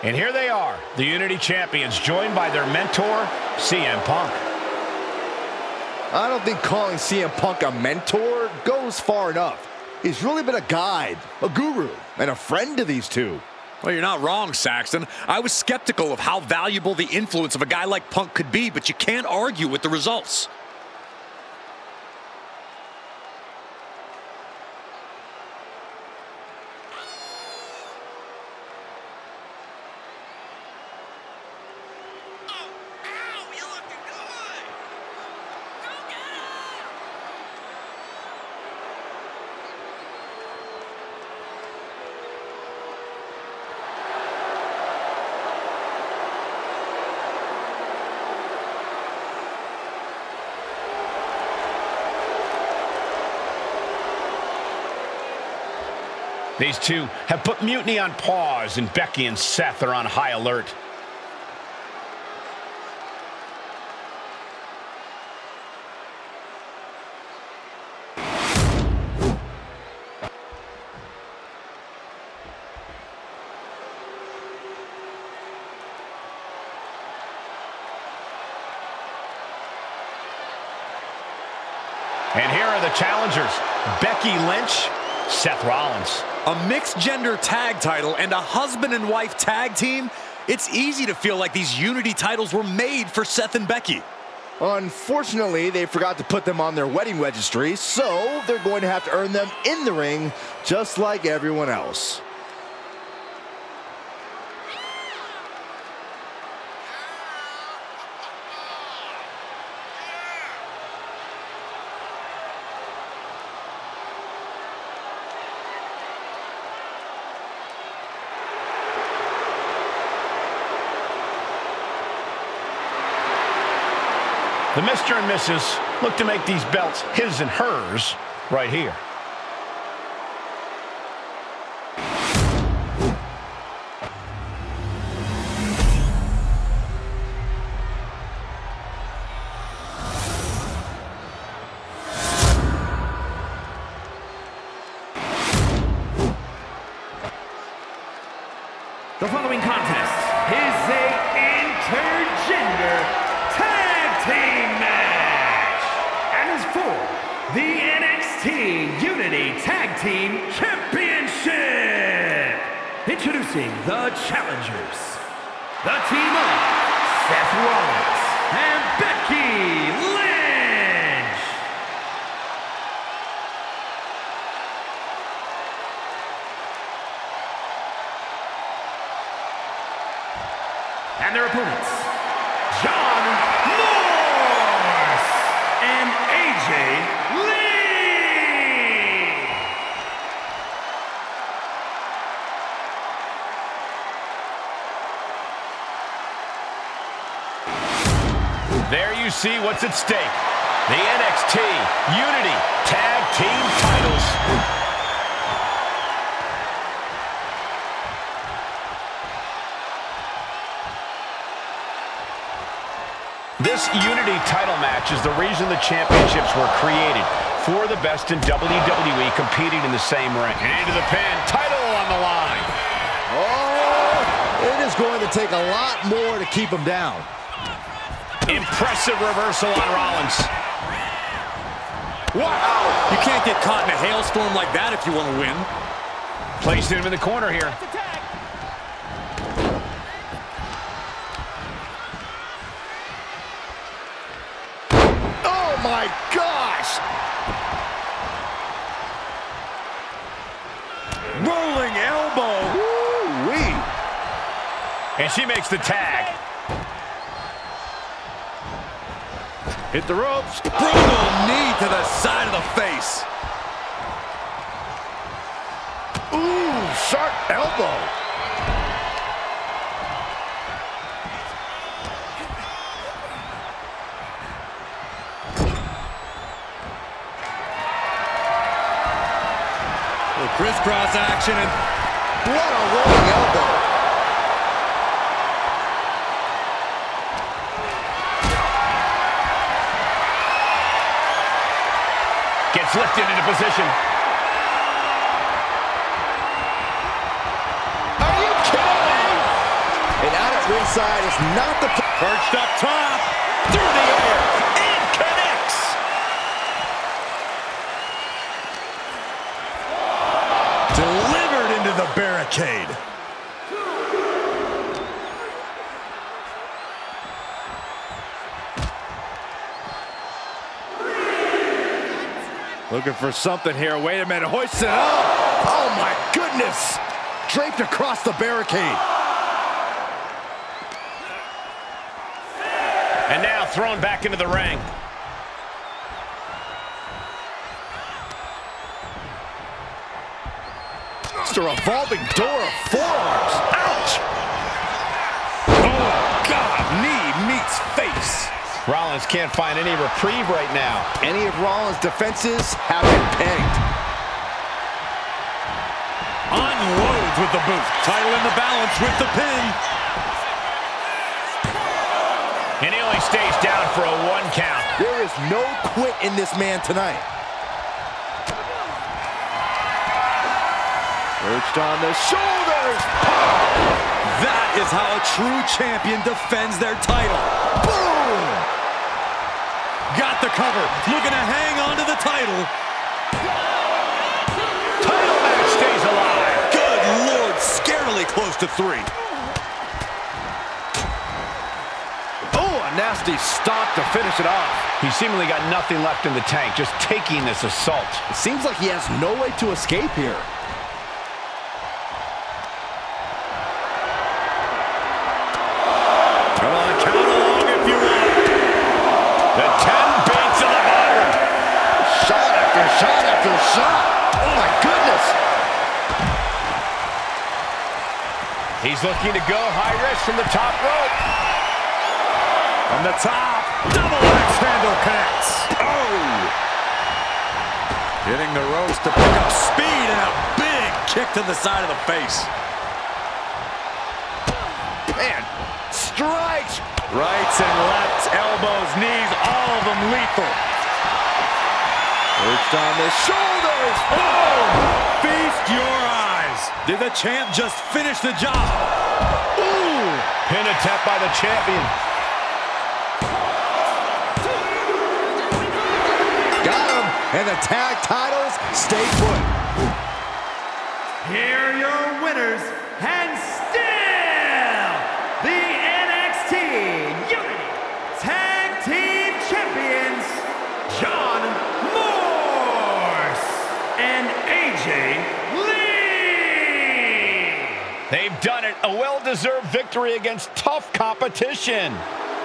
And here they are, the Unity Champions, joined by their mentor, CM Punk. I don't think calling CM Punk a mentor goes far enough. He's really been a guide, a guru, and a friend to these two. Well, you're not wrong, Saxton. I was skeptical of how valuable the influence of a guy like Punk could be, but you can't argue with the results. These two have put Mutiny on pause, and Becky and Seth are on high alert. And here are the challengers, Becky Lynch, Seth Rollins. A mixed-gender tag title and a husband and wife tag team? It's easy to feel like these Unity titles were made for Seth and Becky. Unfortunately, they forgot to put them on their wedding registry, so they're going to have to earn them in the ring, just like everyone else. The Mr. and Mrs. look to make these belts his and hers right here. The following contest is a intergender tag team match and is for the NXT Unity Tag Team Championship. Introducing the challengers, the team of Seth Rollins and Becky Lynch. And their opponents, John Morse and AJ Lee. There you see what's at stake. The NXT Unity Tag Team titles. This Unity title match is the reason the championships were created. For the best in WWE competing in the same ring. Into the pin, title on the line. Oh, it is going to take a lot more to keep him down. Impressive reversal on Rollins. Wow! You can't get caught in a hailstorm like that if you want to win. Placing him in the corner here. Oh my gosh! Rolling elbow. Woo-wee. And she makes the tag. Hit the ropes. Brutal knee to the side of the face. Ooh, sharp elbow. Crisscross action, and what a rolling elbow. Gets lifted into position. Are you kidding me? ringside is not the... Perched up top, through the air, and connects. Delivered into the barricade. Looking for something here. Wait a minute. Hoist it up. Oh, my goodness. Draped across the barricade. And now thrown back into the ring. Just a revolving door of forearms. Ouch. Oh, God. Knee meets face. Rollins can't find any reprieve right now. Any of Rollins' defenses have been pegged. Unloads with the boot. Title in the balance with the pin. And he only stays down for a 1 count. There is no quit in this man tonight. Perched on the shoulders. That is how a true champion defends their title. Boom! Got the cover. Looking to hang on to the title. Title match stays alive. Good Lord, scarily close to 3. Nasty stop to finish it off. He seemingly got nothing left in the tank, just taking this assault. It seems like he has no way to escape here. Come on, count along if you want. The 10 beats of the bottom. Shot after shot after shot. Oh my goodness. He's looking to go high risk from the top rope. From the top, double axe handle connects. Oh! Hitting the ropes to pick up speed and a big kick to the side of the face. Man, strikes. Rights and lefts, elbows, knees, all of them lethal. Perched on the shoulders. Boom! Feast your eyes. Did the champ just finish the job? Ooh! Pin attempt by the champion. And the tag titles stay put. Here are your winners, and still the NXT Unity Tag Team Champions, John Morse and AJ Lee. They've done it. A well-deserved victory against tough competition.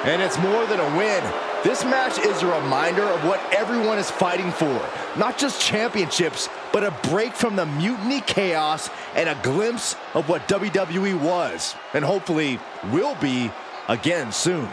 And it's more than a win. This match is a reminder of what everyone is fighting for. Not just championships, but a break from the mutiny chaos and a glimpse of what WWE was, and hopefully will be again soon.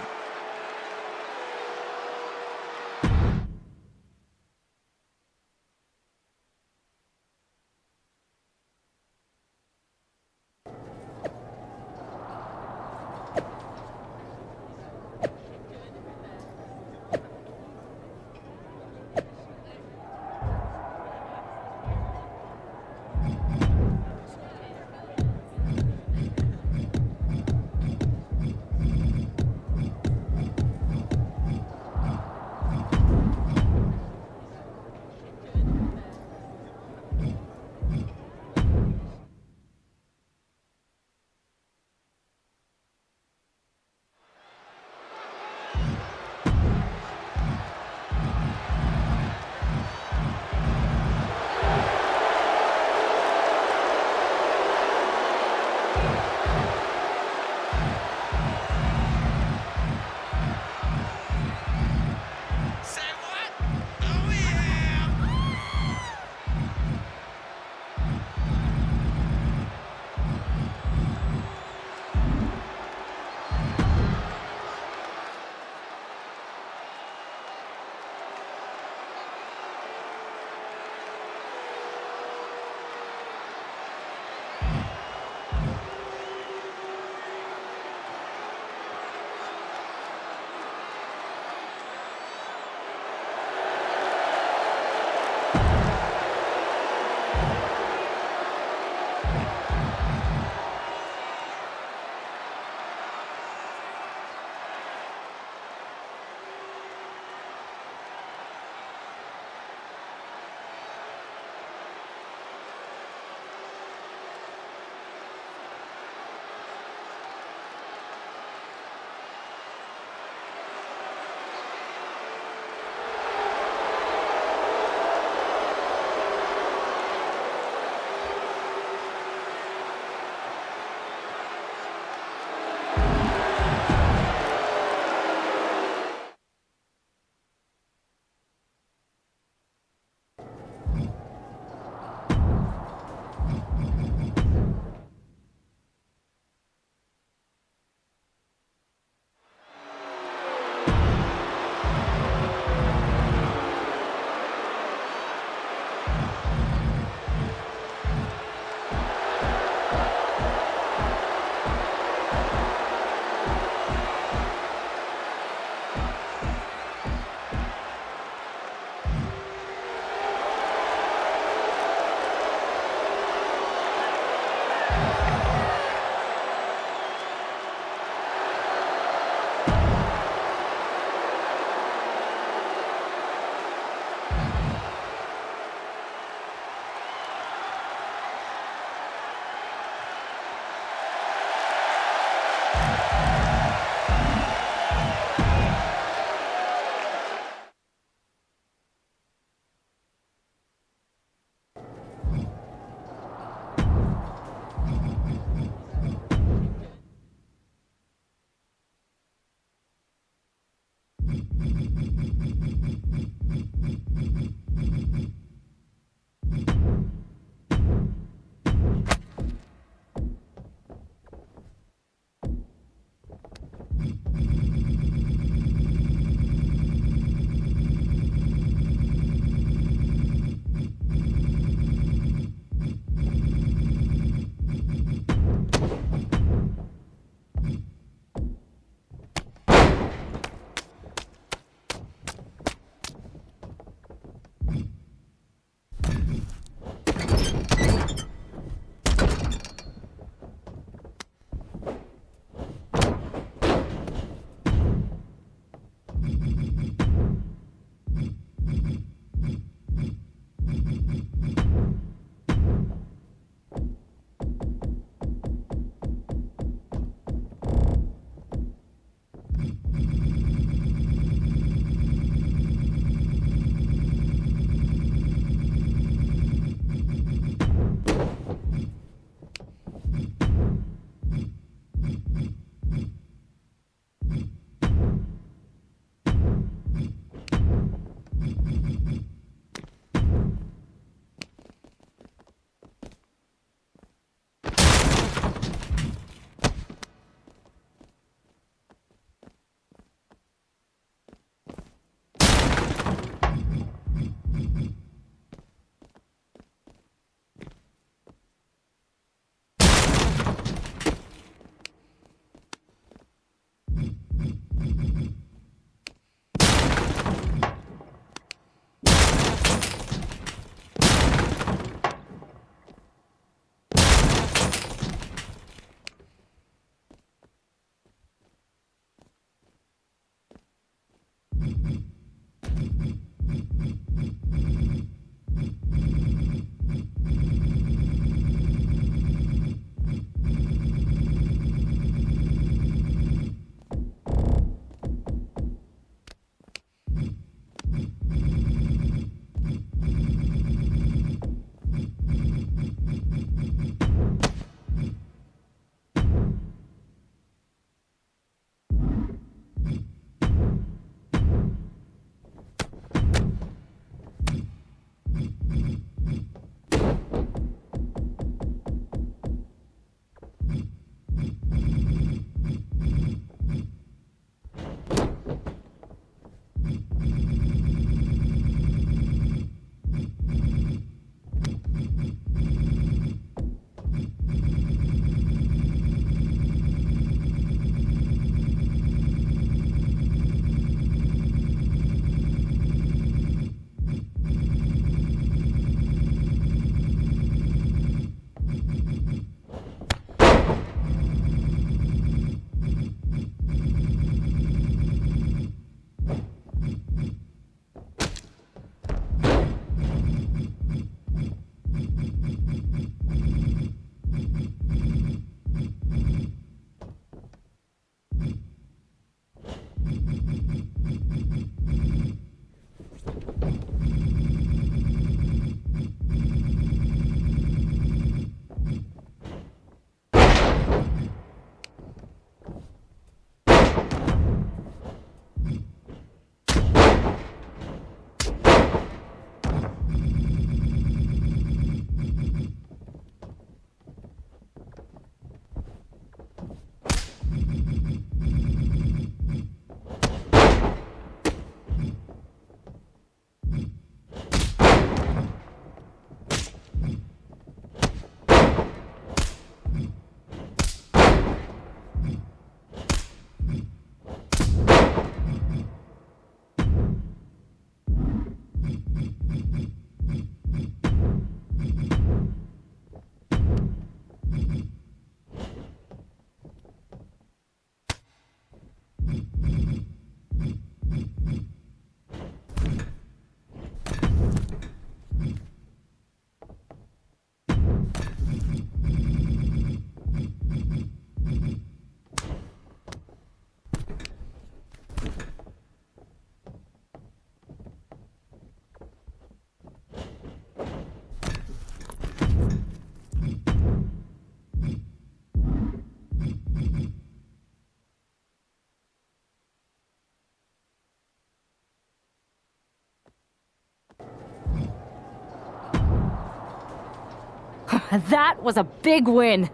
That was a big win.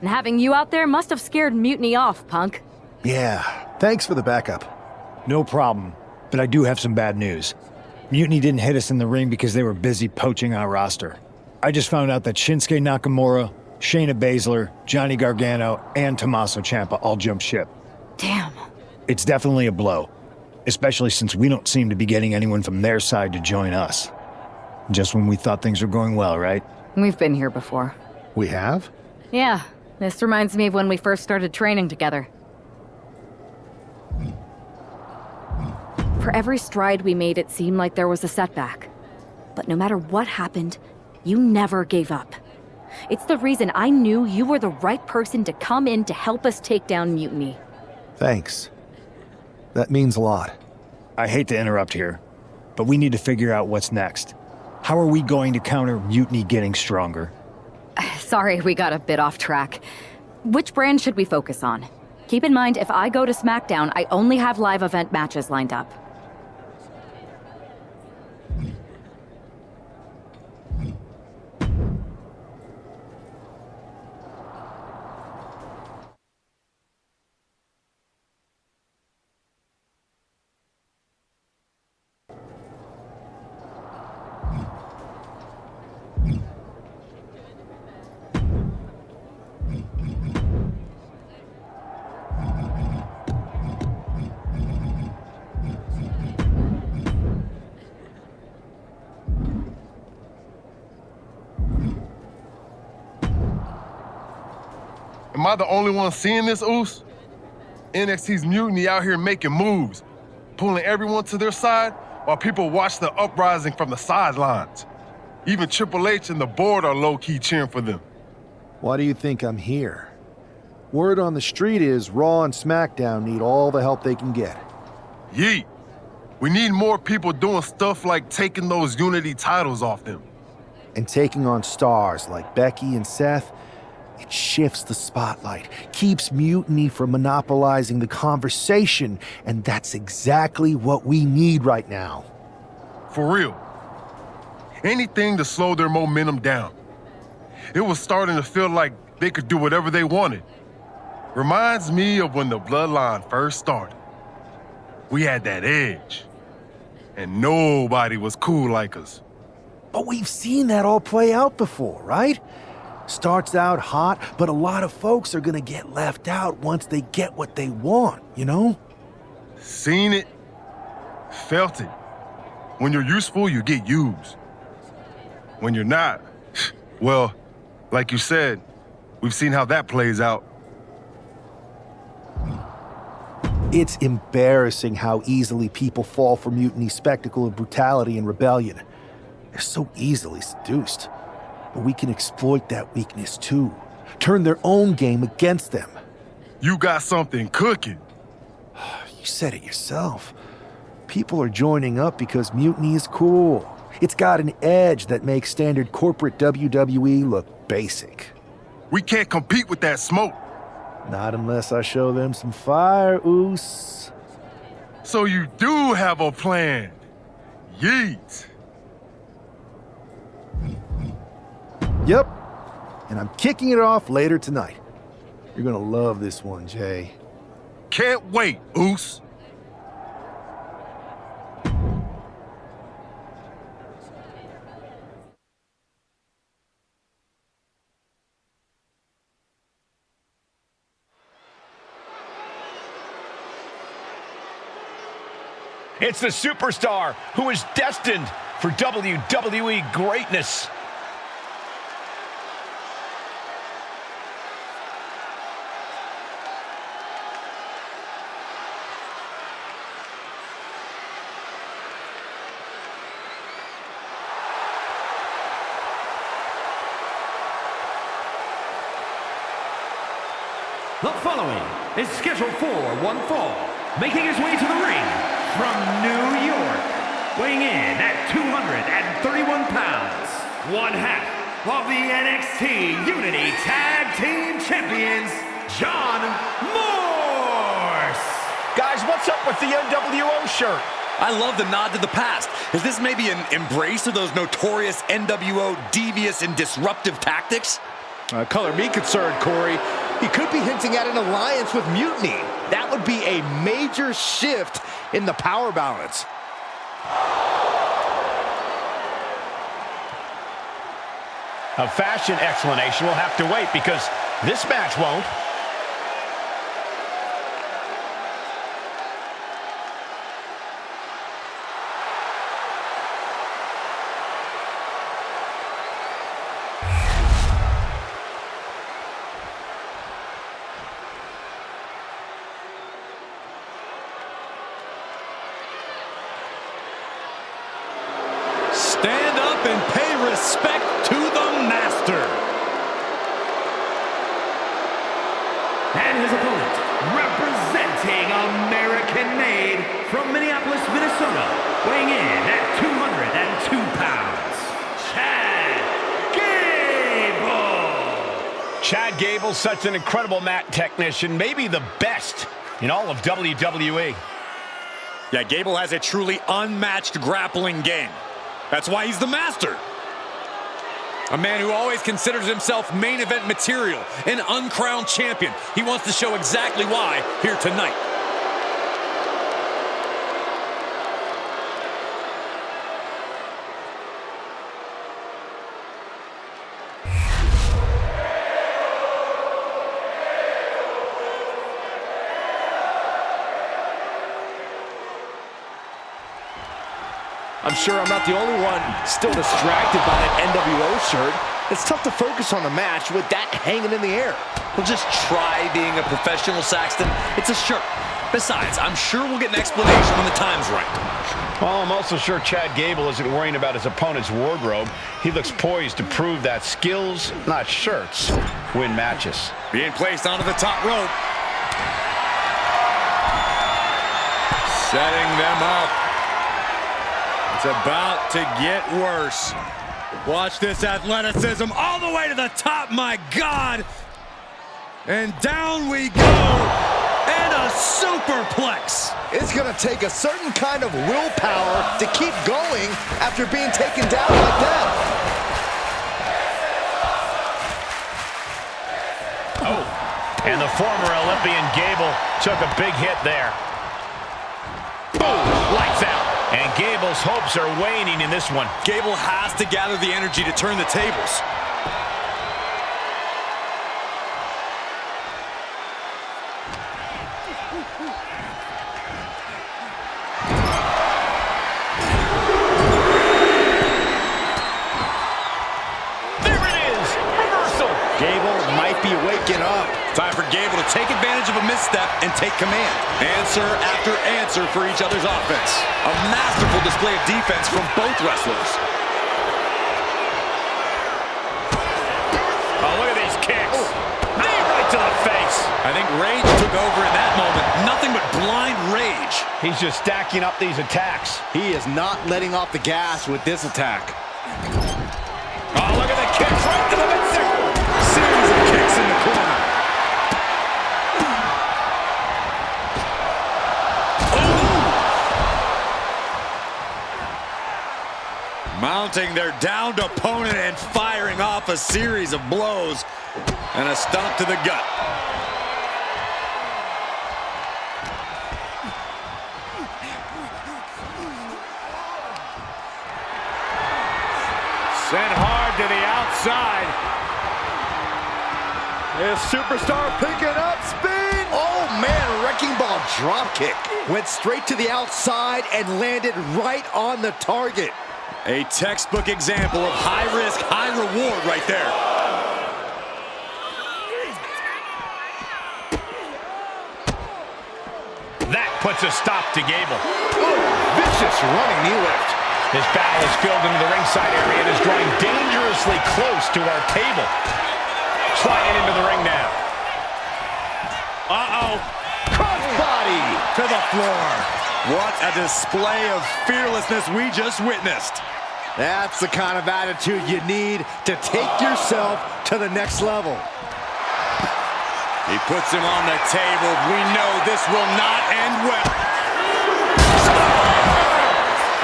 And having you out there must have scared Mutiny off, punk. Yeah, thanks for the backup. No problem, but I do have some bad news. Mutiny didn't hit us in the ring because they were busy poaching our roster. I just found out that Shinsuke Nakamura, Shayna Basler, Johnny Gargano, and Tommaso Ciampa all jumped ship. Damn. It's definitely a blow, especially since we don't seem to be getting anyone from their side to join us. Just when we thought things were going well, right? We've been here before. We have? Yeah, this reminds me of when we first started training together. For every stride we made, it seemed like there was a setback. But no matter what happened, you never gave up. It's the reason I knew you were the right person to come in to help us take down Mutiny. Thanks. That means a lot. I hate to interrupt here, but we need to figure out what's next. How are we going to counter Mutiny getting stronger? Sorry, we got a bit off track. Which brand should we focus on? Keep in mind, if I go to SmackDown, I only have live event matches lined up. Am I the only one seeing this, Oos? NXT's Mutiny out here making moves, pulling everyone to their side while people watch the uprising from the sidelines. Even Triple H and the board are low-key cheering for them. Why do you think I'm here? Word on the street is Raw and SmackDown need all the help they can get. Yeet. We need more people doing stuff like taking those Unity titles off them. And taking on stars like Becky and Seth, it shifts the spotlight, keeps Mutiny from monopolizing the conversation, and that's exactly what we need right now. For real. Anything to slow their momentum down. It was starting to feel like they could do whatever they wanted. Reminds me of when the Bloodline first started. We had that edge. And nobody was cool like us. But we've seen that all play out before, right? Starts out hot, but a lot of folks are gonna get left out once they get what they want, you know? Seen it, felt it. When you're useful, you get used. When you're not, well, like you said, we've seen how that plays out. It's embarrassing how easily people fall for Mutiny's spectacle of brutality and rebellion. They're so easily seduced. But we can exploit that weakness too. Turn their own game against them. You got something cooking. You said it yourself. People are joining up because Mutiny is cool. It's got an edge that makes standard corporate WWE look basic. We can't compete with that smoke. Not unless I show them some fire, Oos. So you do have a plan. Yeet. Yep, and I'm kicking it off later tonight. You're gonna love this one, Jay. Can't wait, Oos. It's the superstar who is destined for WWE greatness. The following is scheduled for one fall, making his way to the ring from New York, weighing in at 231 pounds, one half of the NXT Unity Tag Team Champions, John Morse. Guys, what's up with the NWO shirt? I love the nod to the past. Is this maybe an embrace of those notorious NWO devious and disruptive tactics? Color me concerned, Corey. He could be hinting at an alliance with Mutiny. That would be a major shift in the power balance. A fashion explanation will have to wait because this match won't. Stand up and pay respect to the master. And his opponent, representing American-made from Minneapolis, Minnesota, weighing in at 202 pounds, Chad Gable. Chad Gable's such an incredible mat technician, maybe the best in all of WWE. Yeah, Gable has a truly unmatched grappling game. That's why he's the master. A man who always considers himself main event material, an uncrowned champion. He wants to show exactly why here tonight. I'm sure I'm not the only one still distracted by that NWO shirt. It's tough to focus on the match with that hanging in the air. Well, just try being a professional, Saxton. It's a shirt. Besides, I'm sure we'll get an explanation when the time's right. Well, I'm also sure Chad Gable isn't worrying about his opponent's wardrobe. He looks poised to prove that skills, not shirts, win matches. Being placed onto the top rope. Setting them up. It's about to get worse. Watch this athleticism all the way to the top, my God. And down we go. And a superplex. It's going to take a certain kind of willpower to keep going after being taken down like that. Oh, and the former Olympian Gable took a big hit there. Boom, lights out. And Gable's hopes are waning in this one. Gable has to gather the energy to turn the tables. There it is! Reversal! Gable might be waking up. Time for Gable to take advantage of a misstep and take command. Answer after answer for each other's offense. A masterful display of defense from both wrestlers. Oh, look at these kicks. Knee right to the face. I think rage took over in that moment. Nothing but blind rage. He's just stacking up these attacks. He is not letting off the gas with this attack. Oh, look at the kicks right to the midsection. Series of kicks in the corner. Mounting their downed opponent and firing off a series of blows and a stomp to the gut. Sent hard to the outside. This superstar picking up speed. Oh man, wrecking ball drop kick. Went straight to the outside and landed right on the target. A textbook example of high risk, high reward right there. That puts a stop to Gable. Oh, vicious running knee lift. His battle is filled into the ringside area and is drawing dangerously close to our table. Sliding into the ring now. Uh-oh. Crossbody to the floor. What a display of fearlessness we just witnessed. That's the kind of attitude you need to take yourself to the next level. He puts him on the table. We know this will not end well.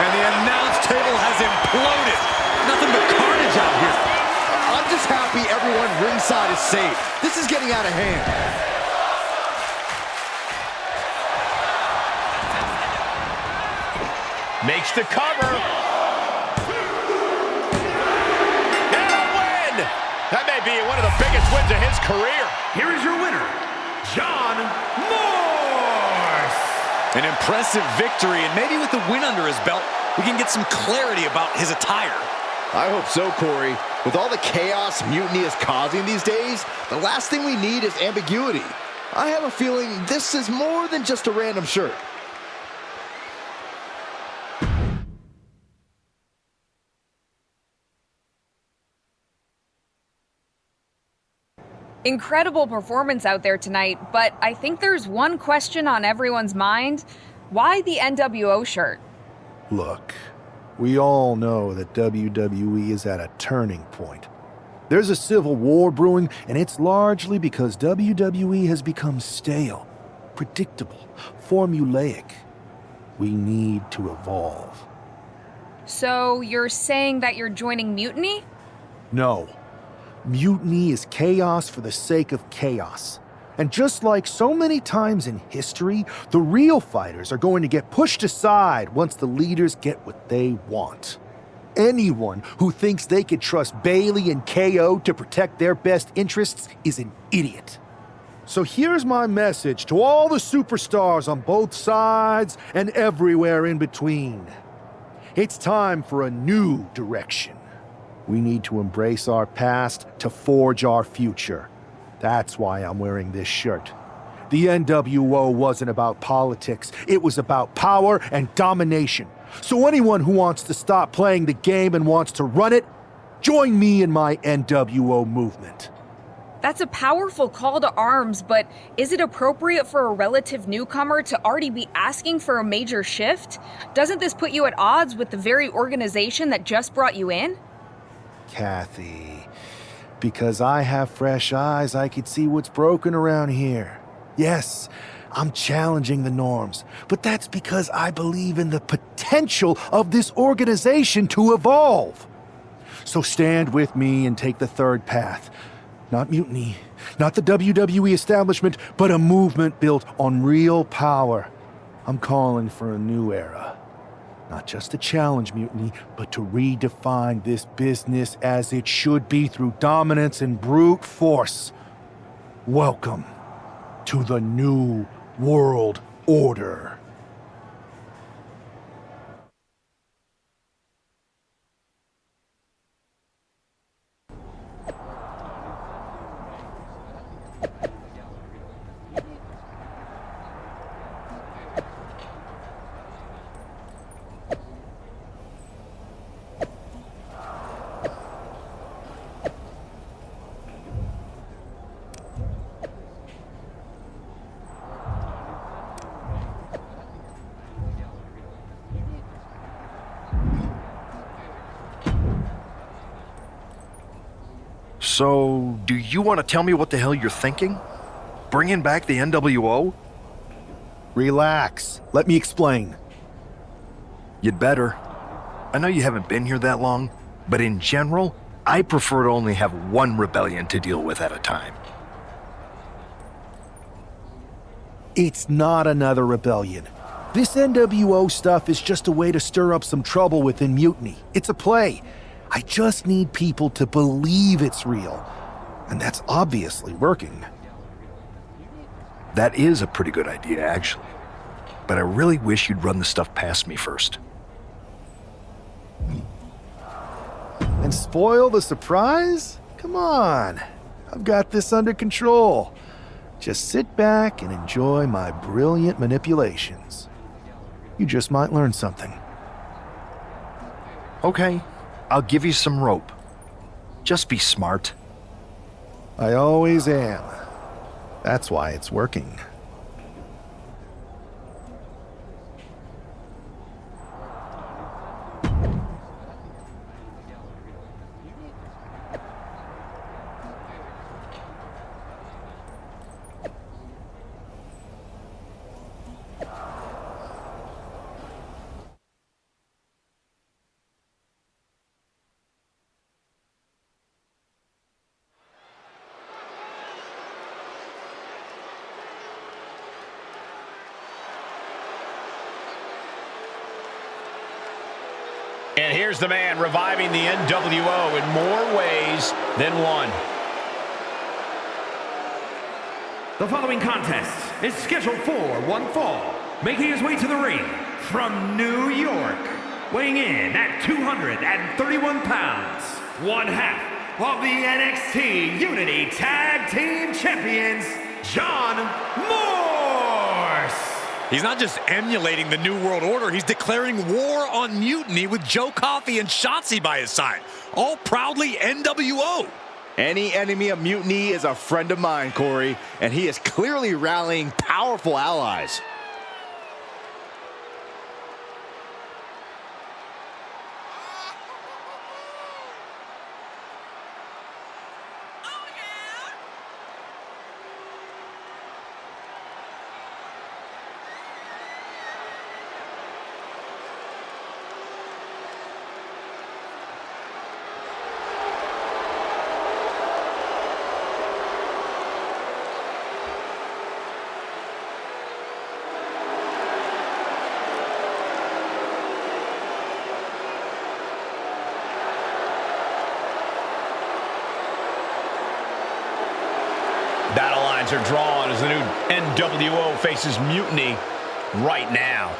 And the announce table has imploded. Nothing but carnage out here. I'm just happy everyone ringside is safe. This is getting out of hand. Makes the cover. And a win! That may be one of the biggest wins of his career. Here is your winner, John Morse. An impressive victory, and maybe with the win under his belt, we can get some clarity about his attire. I hope so, Corey. With all the chaos Mutiny is causing these days, the last thing we need is ambiguity. I have a feeling this is more than just a random shirt. Incredible performance out there tonight, but I think there's one question on everyone's mind. Why the NWO shirt? Look, we all know that WWE is at a turning point. There's a civil war brewing, and it's largely because WWE has become stale, predictable, formulaic. We need to evolve. So you're saying that you're joining Mutiny? No. Mutiny is chaos for the sake of chaos. And just like so many times in history, the real fighters are going to get pushed aside once the leaders get what they want. Anyone who thinks they could trust Bayley and KO to protect their best interests is an idiot. So here's my message to all the superstars on both sides and everywhere in between. It's time for a new direction. We need to embrace our past to forge our future. That's why I'm wearing this shirt. The NWO wasn't about politics. It was about power and domination. So anyone who wants to stop playing the game and wants to run it, join me in my NWO movement. That's a powerful call to arms, but is it appropriate for a relative newcomer to already be asking for a major shift? Doesn't this put you at odds with the very organization that just brought you in? Kathy, because I have fresh eyes, I could see what's broken around here. Yes, I'm challenging the norms, but that's because I believe in the potential of this organization to evolve. So stand with me and take the third path. Not mutiny, not the WWE establishment, but a movement built on real power. I'm calling for a new era. Not just to challenge mutiny, but to redefine this business as it should be through dominance and brute force. Welcome to the New World Order. So, do you want to tell me what the hell you're thinking? Bringing back the NWO? Relax. Let me explain. You'd better. I know you haven't been here that long, but in general, I prefer to only have one rebellion to deal with at a time. It's not another rebellion. This NWO stuff is just a way to stir up some trouble within Mutiny. It's a play. I just need people to believe it's real. And that's obviously working. That is a pretty good idea, actually. But I really wish you'd run the stuff past me first. And spoil the surprise? Come on. I've got this under control. Just sit back and enjoy my brilliant manipulations. You just might learn something. Okay, I'll give you some rope. Just be smart. I always am. That's why it's working. And here's the man reviving the NWO in more ways than one. The following contest is scheduled for one fall. Making his way to the ring from New York, weighing in at 231 pounds, one half of the NXT Unity Tag Team Champions, John Morse. He's not just emulating the New World Order, he's declaring war on Mutiny with Joe Coffey and Shotzi by his side, all proudly NWO. Any enemy of Mutiny is a friend of mine, Corey, and he is clearly rallying powerful allies. Battle lines are drawn as the new NWO faces Mutiny right now.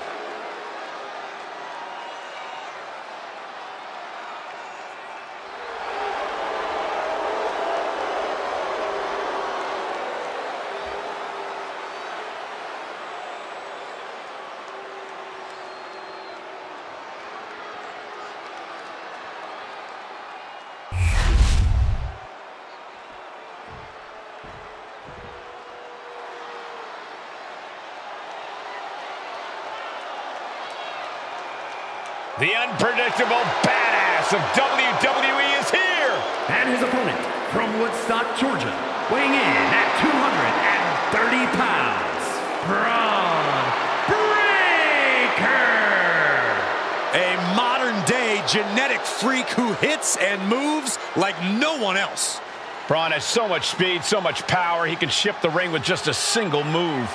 The unpredictable badass of WWE is here! And his opponent from Woodstock, Georgia, weighing in at 230 pounds, Braun Breaker! A modern-day genetic freak who hits and moves like no one else. Braun has so much speed, so much power, he can shift the ring with just a single move.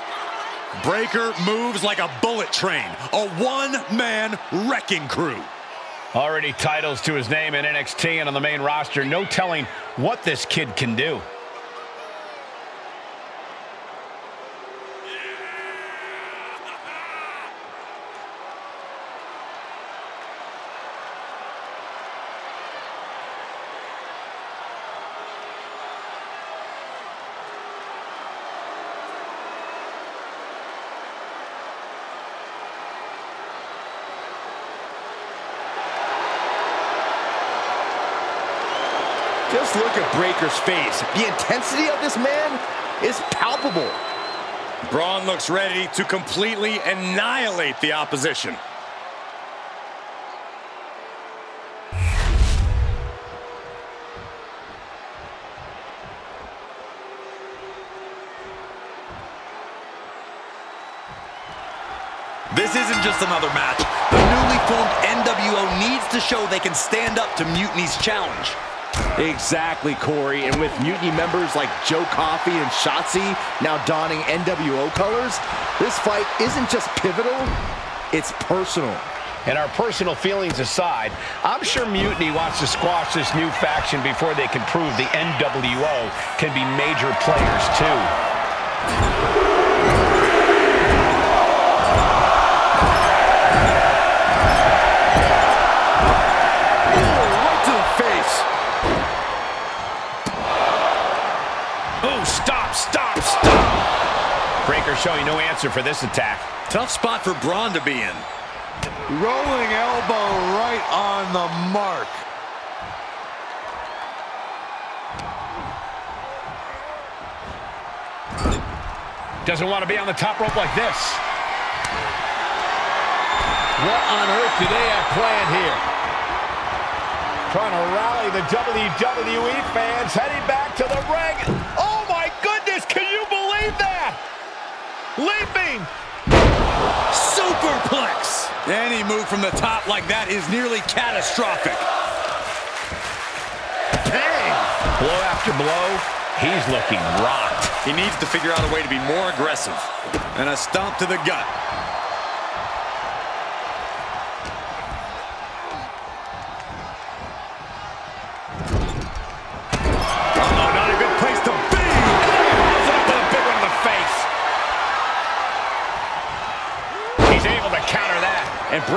Breaker moves like a bullet train, a one-man wrecking crew. Already titles to his name in NXT and on the main roster. No telling what this kid can do. Just look at Breaker's face. The intensity of this man is palpable. Braun looks ready to completely annihilate the opposition. This isn't just another match. The newly formed NWO needs to show they can stand up to Mutiny's challenge. Exactly, Corey. And with Mutiny members like Joe Coffey and Shotzi now donning NWO colors, this fight isn't just pivotal, it's personal. And our personal feelings aside, I'm sure Mutiny wants to squash this new faction before they can prove the NWO can be major players too. Breaker showing no answer for this attack. Tough spot for Braun to be in. Rolling elbow right on the mark. Doesn't want to be on the top rope like this. What on earth do they have planned here? Trying to rally the WWE fans, heading back to the ring. Oh my goodness, can you believe that? Leaping! Superplex! Any move from the top like that is nearly catastrophic. Bang! Blow after blow, he's looking rocked. He needs to figure out a way to be more aggressive. And a stomp to the gut.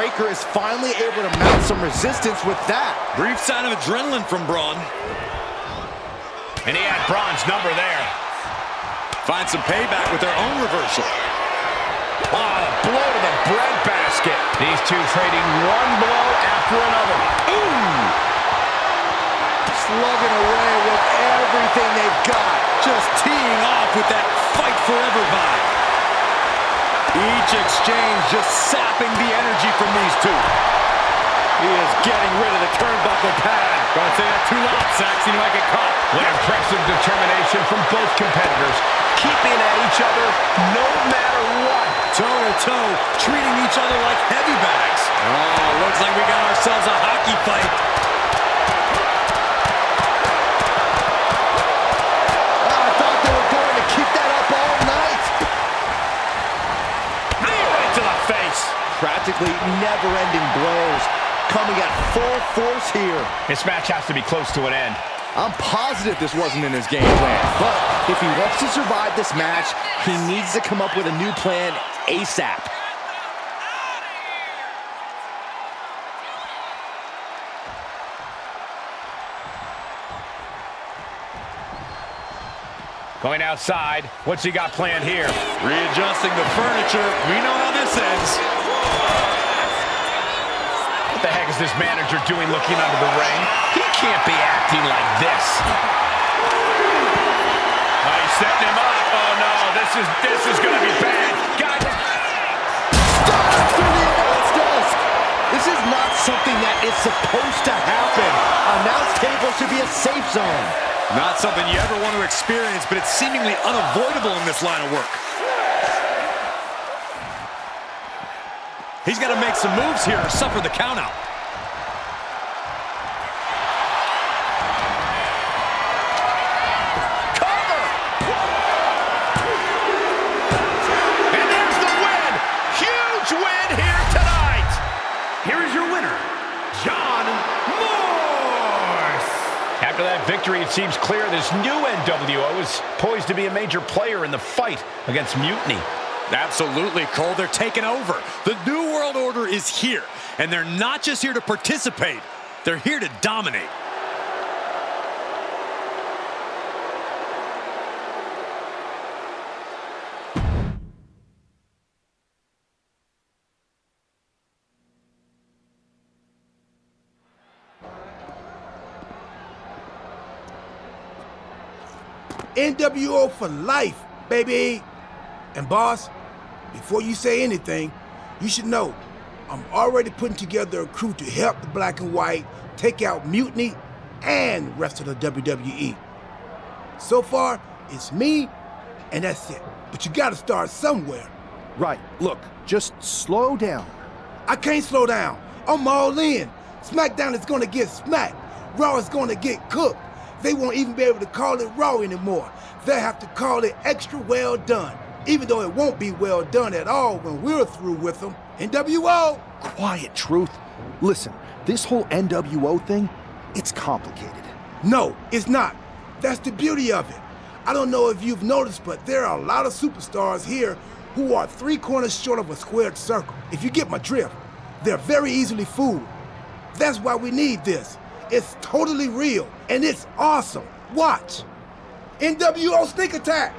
Breaker is finally able to mount some resistance with that. Brief sign of adrenaline from Braun. And he had Braun's number there. Find some payback with their own reversal. Oh, blow to the breadbasket. These two trading one blow after another. Ooh! Slugging away with everything they've got. Just teeing off with that fight forever vibe. Each exchange just sapping the energy from these two. He is getting rid of the turnbuckle pad. Don't say that too loud, Saxon. You might get caught. What impressive determination from both competitors. Keeping at each other no matter what. Toe-to-toe, treating each other like heavy bags. Oh, looks like we got ourselves a hockey fight. I thought they were going to keep that up all night. Right to the face. Practically never-ending blows. Coming at full force here. This match has to be close to an end. I'm positive this wasn't in his game plan, but if he wants to survive this match, he needs to come up with a new plan ASAP. Going outside. What's he got planned here? Readjusting the furniture. We know how this ends. What the heck is this manager doing looking under the ring? He can't be acting like this. Oh, he's setting him up. Oh, no. This is going to be bad. God. Through the announce desk. This is not something that is supposed to happen. Announce table should be a safe zone. Not something you ever want to experience, but it's seemingly unavoidable in this line of work. He's got to make some moves here or suffer the countout. Cover! And there's the win! Huge win here tonight! Here is your winner, John Morse! After that victory, it seems clear this new NWO is poised to be a major player in the fight against Mutiny. Absolutely, Cole. They're taking over. The New World Order is here, and they're not just here to participate. They're here to dominate. NWO for life, baby. And boss, before you say anything, you should know I'm already putting together a crew to help the Black and White take out Mutiny and the rest of the WWE. So far, it's me, and that's it. But you gotta start somewhere. Right. Look, just slow down. I can't slow down. I'm all in. SmackDown is gonna get smacked. Raw is gonna get cooked. They won't even be able to call it Raw anymore. They'll have to call it Extra Well Done. Even though it won't be well done at all when we're through with them. NWO! Quiet, Truth. Listen, this whole NWO thing, it's complicated. No, it's not. That's the beauty of it. I don't know if you've noticed, but there are a lot of superstars here who are 3 corners short of a squared circle. If you get my drift, they're very easily fooled. That's why we need this. It's totally real, and it's awesome. Watch. NWO Sneak Attack!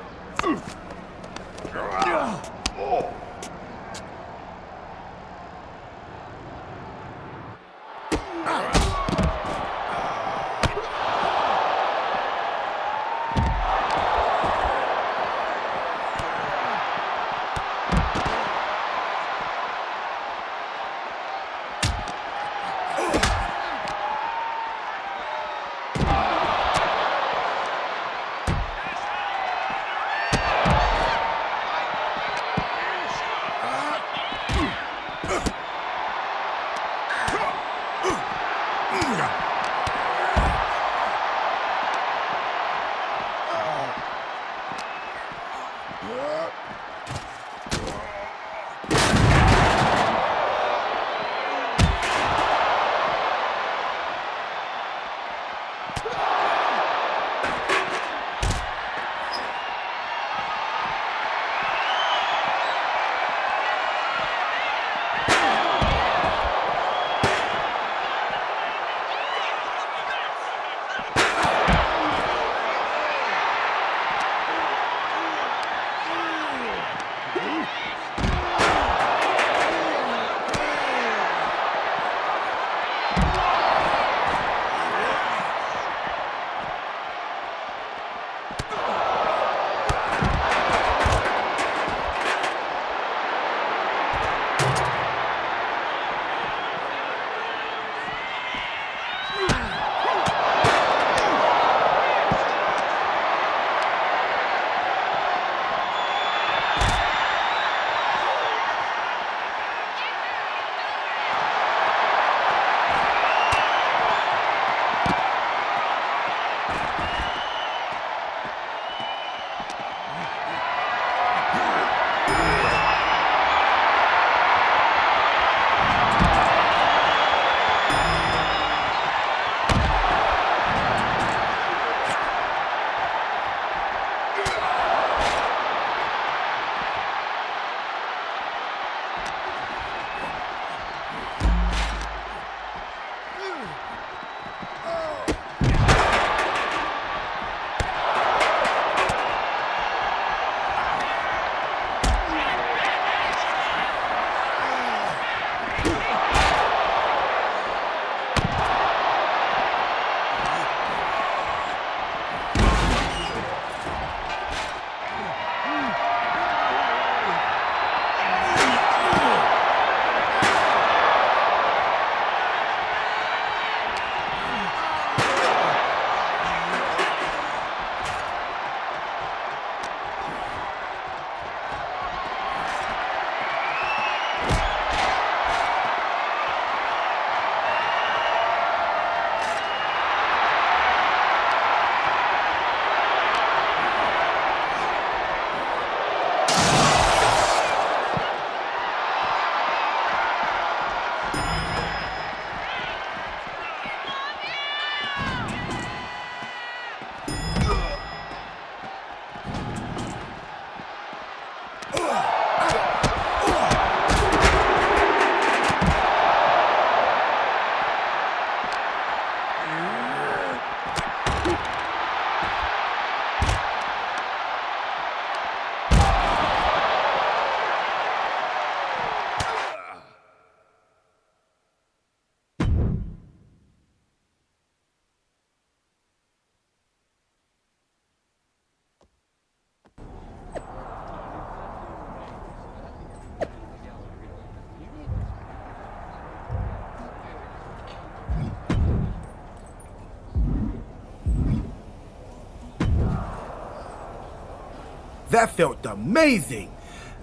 That felt amazing.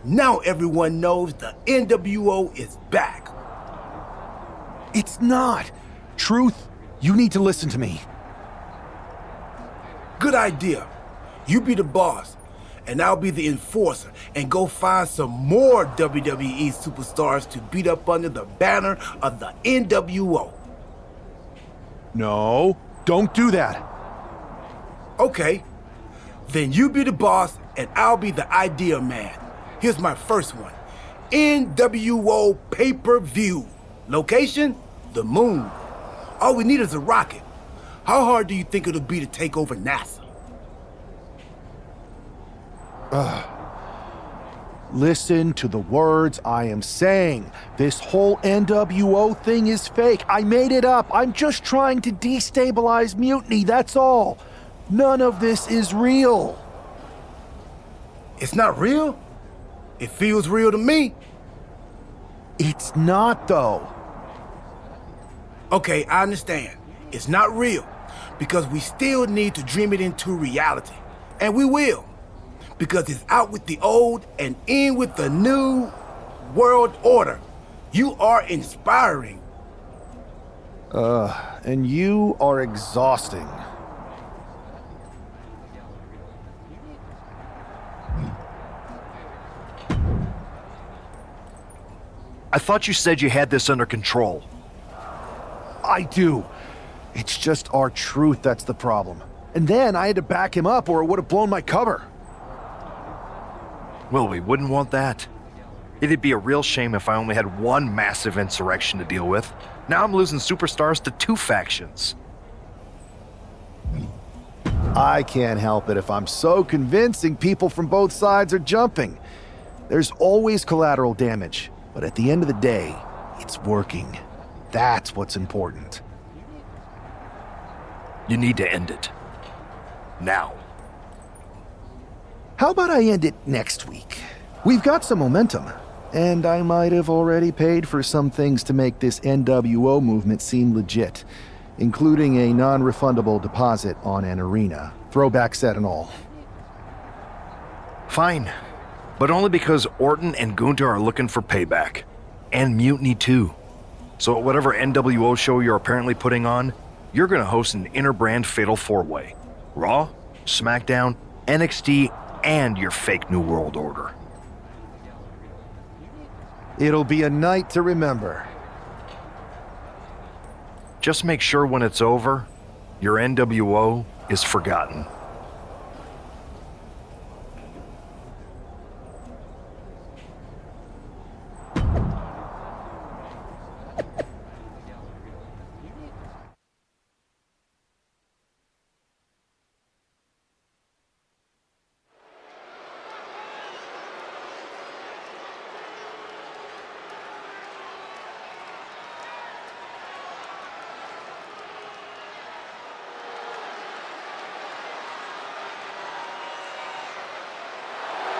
Now everyone knows the NWO is back. It's not. Truth, you need to listen to me. Good idea. You be the boss, and I'll be the enforcer and go find some more WWE superstars to beat up under the banner of the NWO. No, don't do that. Okay, then you be the boss and I'll be the idea man. Here's my first one. NWO pay-per-view. Location? The moon. All we need is a rocket. How hard do you think it'll be to take over NASA? Listen to the words I am saying. This whole NWO thing is fake. I made it up. I'm just trying to destabilize Mutiny, that's all. None of this is real. It's not real? It feels real to me. It's not, though. Okay, I understand. It's not real because we still need to dream it into reality. And we will. Because it's out with the old and in with the new world order. You are inspiring. And you are exhausting. I thought you said you had this under control. I do. It's just our truth that's the problem. And then I had to back him up or it would have blown my cover. Well, we wouldn't want that. It'd be a real shame if I only had one massive insurrection to deal with. Now I'm losing superstars to two factions. I can't help it if I'm so convincing people from both sides are jumping. There's always collateral damage, but at the end of the day, it's working. That's what's important. You need to end it. Now. How about I end it next week? We've got some momentum, and I might have already paid for some things to make this NWO movement seem legit, including a non-refundable deposit on an arena, throwback set and all. Fine, but only because Orton and Gunther are looking for payback, and Mutiny too. So at whatever NWO show you're apparently putting on, you're gonna host an inter-brand fatal four-way. Raw, SmackDown, NXT, and your fake New World Order. It'll be a night to remember. Just make sure when it's over, your NWO is forgotten.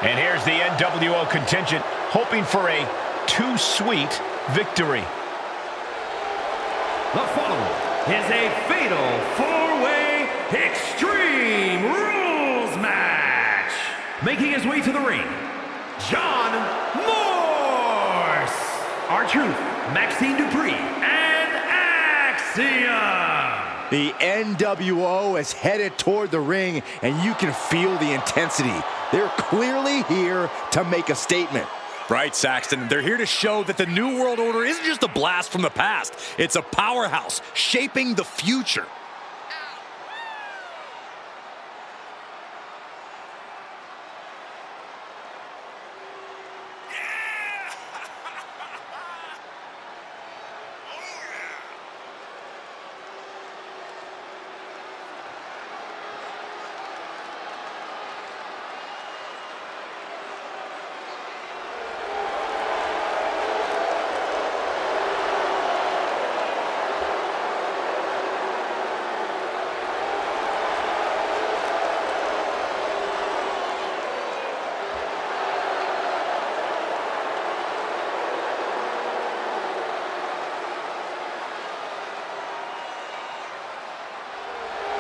And here's the NWO contingent, hoping for a too-sweet victory. The following is a fatal four-way Extreme Rules match. Making his way to the ring, John Morse, R-Truth, Maxine Dupree, and Axiom. The NWO is headed toward the ring, and you can feel the intensity. They're clearly here to make a statement. Right, Saxton. They're here to show that the New World Order isn't just a blast from the past. It's a powerhouse shaping the future.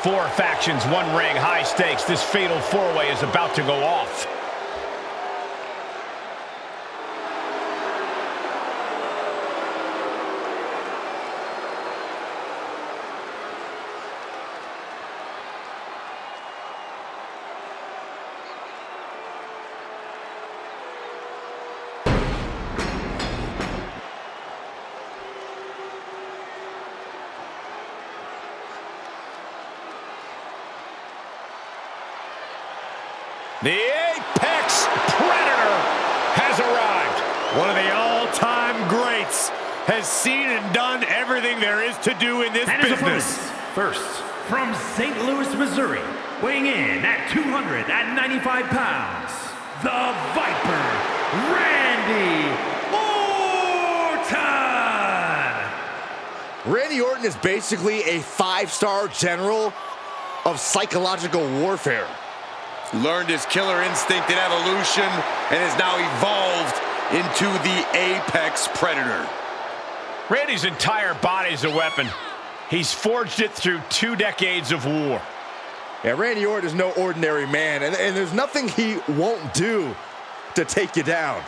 Four factions, one ring, high stakes. This fatal four-way is about to go off. The Apex Predator has arrived. One of the all-time greats has seen and done everything there is to do in this business. First, from St. Louis, Missouri, weighing in at 295 pounds, the Viper, Randy Orton! Randy Orton is basically a 5-star general of psychological warfare. Learned his killer instinct in evolution and is now evolved into the Apex Predator. Randy's entire body is a weapon. He's forged it through 2 decades of war. Yeah, Randy Orton is no ordinary man, and there's nothing he won't do to take you down.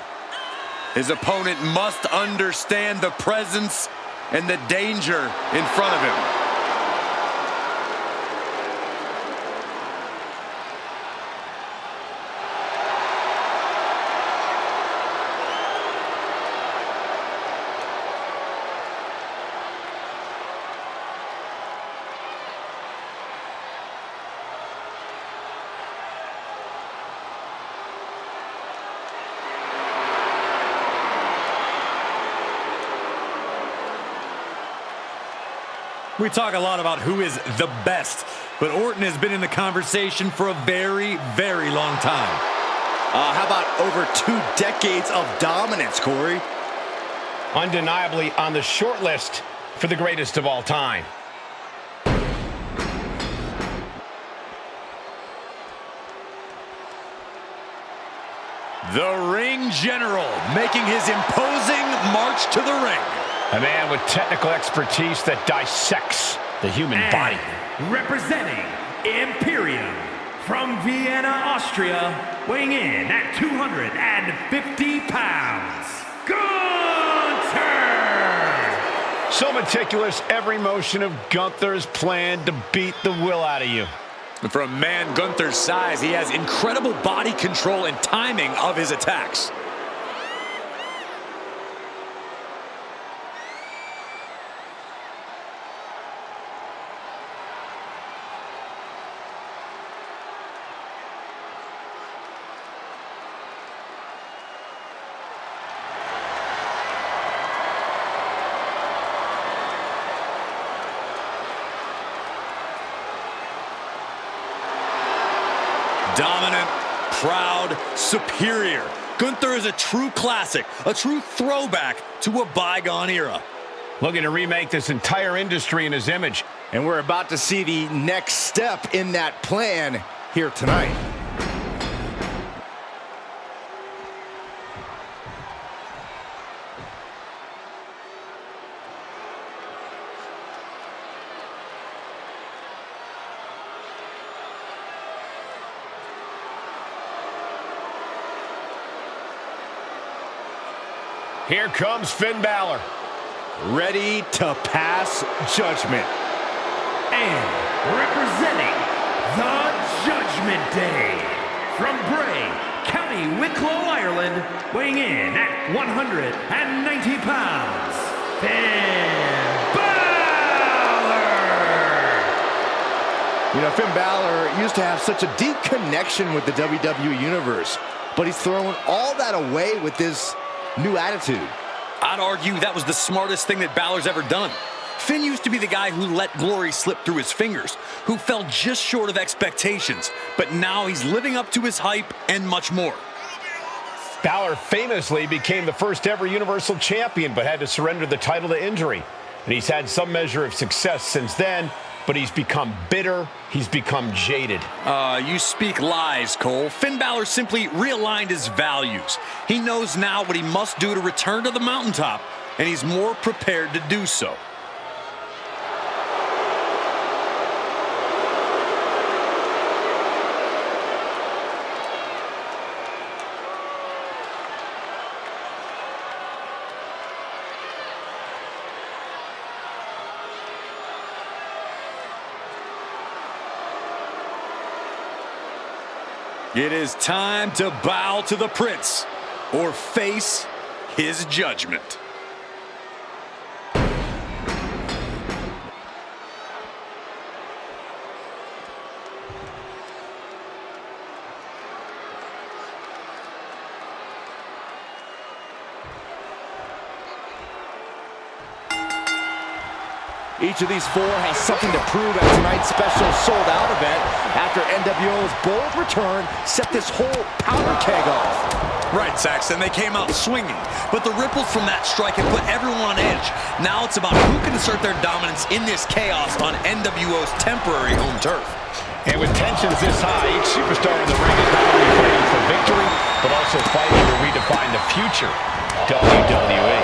His opponent must understand the presence and the danger in front of him. We talk a lot about who is the best, but Orton has been in the conversation for a very, very long time. How about over 2 decades of dominance, Corey? Undeniably on the short list for the greatest of all time. The Ring General making his imposing march to the ring. A man with technical expertise that dissects the human body. Representing Imperium from Vienna, Austria, weighing in at 250 pounds, Gunther! So meticulous, every motion of Gunther is planned to beat the will out of you. And for a man Gunther's size, he has incredible body control and timing of his attacks. Dominant, proud, superior. Gunther is a true classic, a true throwback to a bygone era. Looking to remake this entire industry in his image. And we're about to see the next step in that plan here tonight. Here comes Finn Balor. Ready to pass judgment. And representing the Judgment Day from Bray, County Wicklow, Ireland, weighing in at 190 pounds, Finn Balor! You know, Finn Balor used to have such a deep connection with the WWE Universe, but he's throwing all that away with this new attitude. I'd argue that was the smartest thing that Balor's ever done. Finn used to be the guy who let glory slip through his fingers, who fell just short of expectations, but now he's living up to his hype and much more. Balor famously became the first ever Universal Champion, but had to surrender the title to injury. And he's had some measure of success since then, but he's become bitter, he's become jaded. You speak lies, Cole. Finn Balor simply realigned his values. He knows now what he must do to return to the mountaintop, and he's more prepared to do so. It is time to bow to the Prince or face his judgment. Each of these four has something to prove at tonight's special sold-out event after NWO's bold return set this whole powder keg off. Right, Saxton, they came out swinging, but the ripples from that strike had put everyone on edge. Now it's about who can assert their dominance in this chaos on NWO's temporary home turf. And with tensions this high, each superstar in the ring is not only fighting for victory, but also fighting to redefine the future WWE.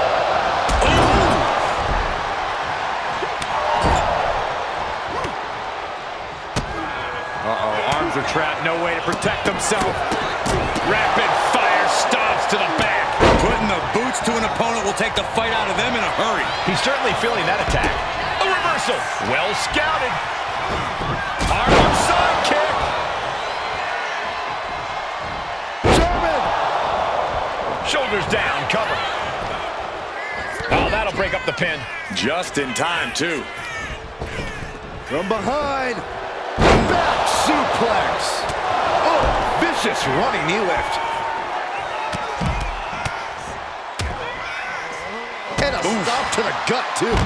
Uh-oh, arms are trapped, no way to protect himself. Rapid fire stomps to the back. Putting the boots to an opponent will take the fight out of them in a hurry. He's certainly feeling that attack. A reversal, well scouted. Arm side kick. German. Shoulders down, cover. Oh, that'll break up the pin. Just in time, too. From behind, back suplex. Oh, vicious running knee lift. And a stop to the gut, too.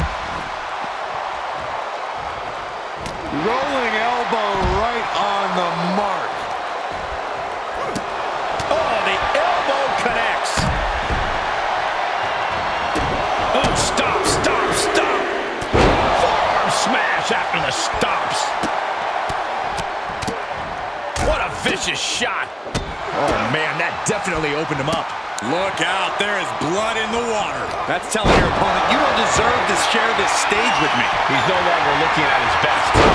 Rolling elbow right on the mark. Oh, the elbow connects. Oh, stop, stop, stop. Forearm smash after the stops. What a vicious shot. Oh, man, that definitely opened him up. Look out, there is blood in the water. That's telling your opponent, you don't deserve to share this stage with me. He's no longer looking at his best. Oh!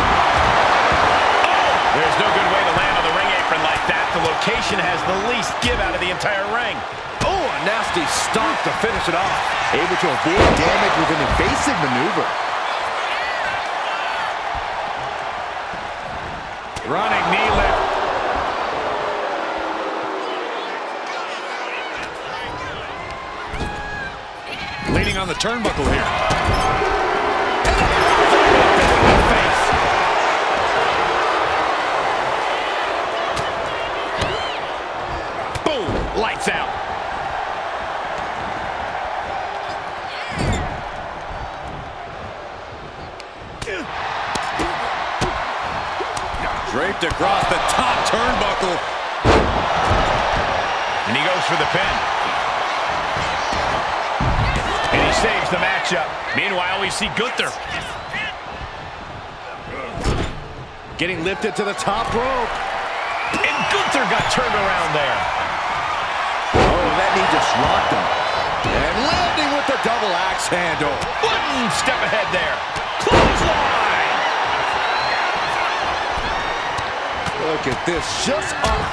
There's no good way to land on the ring apron like that. The location has the least give out of the entire ring. Oh, a nasty stomp to finish it off. Able to avoid damage with an evasive maneuver. Running knee lift. Leaning on the turnbuckle here. Boom! Lights out. Draped across the top turnbuckle. And he goes for the pin. And he saves the matchup. Meanwhile, we see Gunther getting lifted to the top rope. And Gunther got turned around there. Oh, that knee just rocked him. And landing with the double axe handle. One step ahead there. Clothesline. Look at this. Just up.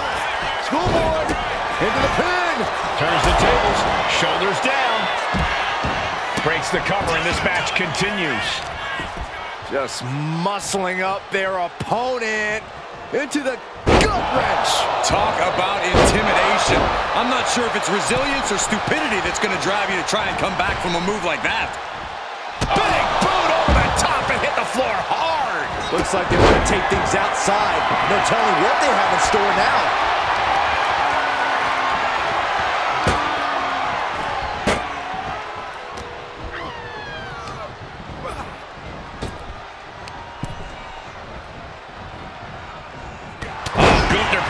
Schoolboy. Into the pin. Turns the tables. Shoulders down. Breaks the cover, and this match continues. Just muscling up their opponent into the gut wrench. Talk about intimidation. I'm not sure if it's resilience or stupidity that's going to drive you to try and come back from a move like that. Big boot over the top and hit the floor hard. Looks like they want to take things outside. No telling what they have in store now.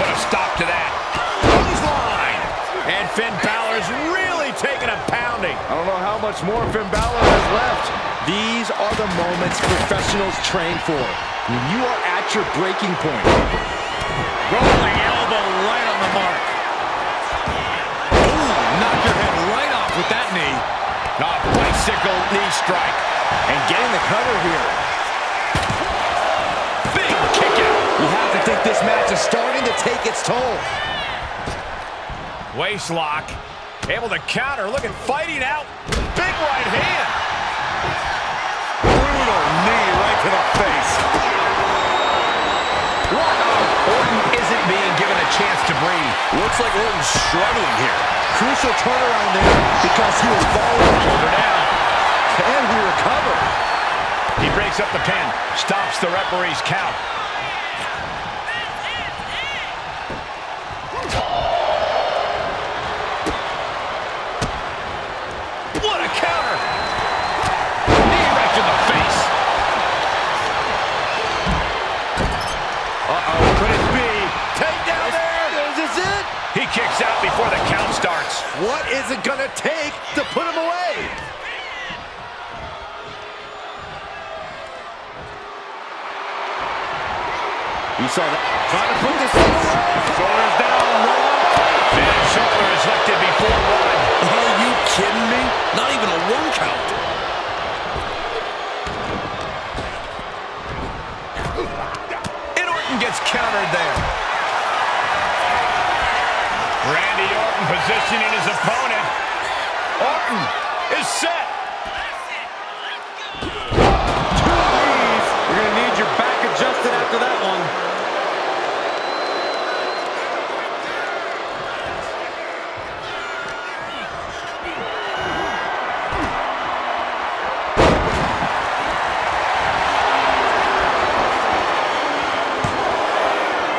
Put a stop to that. Clothesline. And Finn Balor's really taking a pounding. I don't know how much more Finn Balor has left. These are the moments professionals train for. When you are at your breaking point. Rolling elbow right on the mark. Ooh, knocked your head right off with that knee. Bicycle knee strike. And getting the cover here. Big kick out. You have to think this match is starting to take its toll. Waist lock. Able to counter. Look at fighting out. Big right hand. Brutal knee right to the face. Wow. Orton isn't being given a chance to breathe. Looks like Orton's struggling here. Crucial turnaround there because he was falling. Shoulder down. And we recover. He breaks up the pin. Stops the referee's count. What a counter! Knee right to the face. Uh-oh, could it be? Takedown there! Is this it? He kicks out before the count starts. What is it gonna take to put him away? You saw that. Trying to put this thing away. Shoulders down, Rowan. And shoulder is lifted before one. Are you kidding me? Not even a 1 count. And Orton gets countered there. Randy Orton positioning his opponent. Orton is set. 2 knees. You're going to need your back adjusted after that one.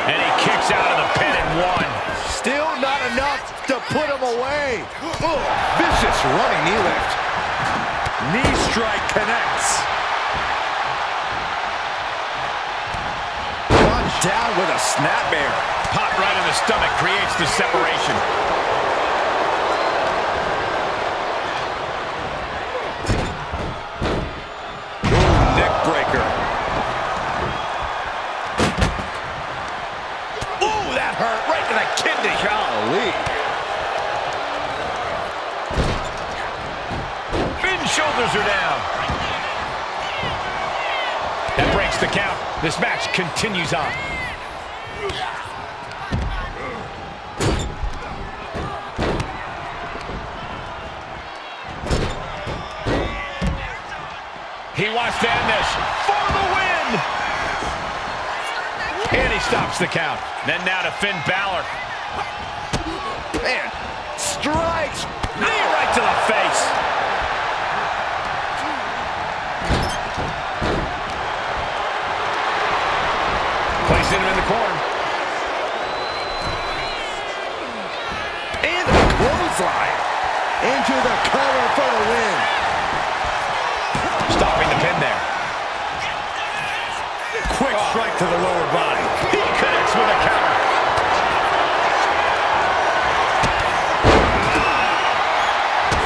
And he kicks out of the pin and one. Still not enough to put him away. Oh, vicious running knee lift. Knee strike connects. Run down with a snapmare. Pop right in the stomach creates the separation. Ooh, neck breaker. Ooh, that hurt right to the kidney. Golly. Shoulders are down. That breaks the count. This match continues on. He wants to end this for the win. And he stops the count. Then now to Finn Balor. Man, strikes. Knee right to the face. Placing him in the corner. And a clothesline. Into the cover for the win. Stopping the pin there. Quick strike to the lower body. He connects with a counter.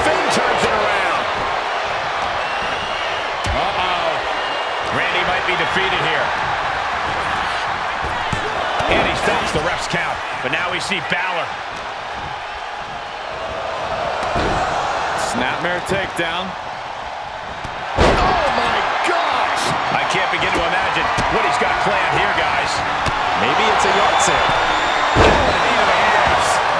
Finn turns it around. Uh-oh. Randy might be defeated here. And he stops the ref's count. But now we see Balor. Snapmare takedown. Oh my gosh! I can't begin to imagine what he's got planned here, guys. Maybe it's a yard sale.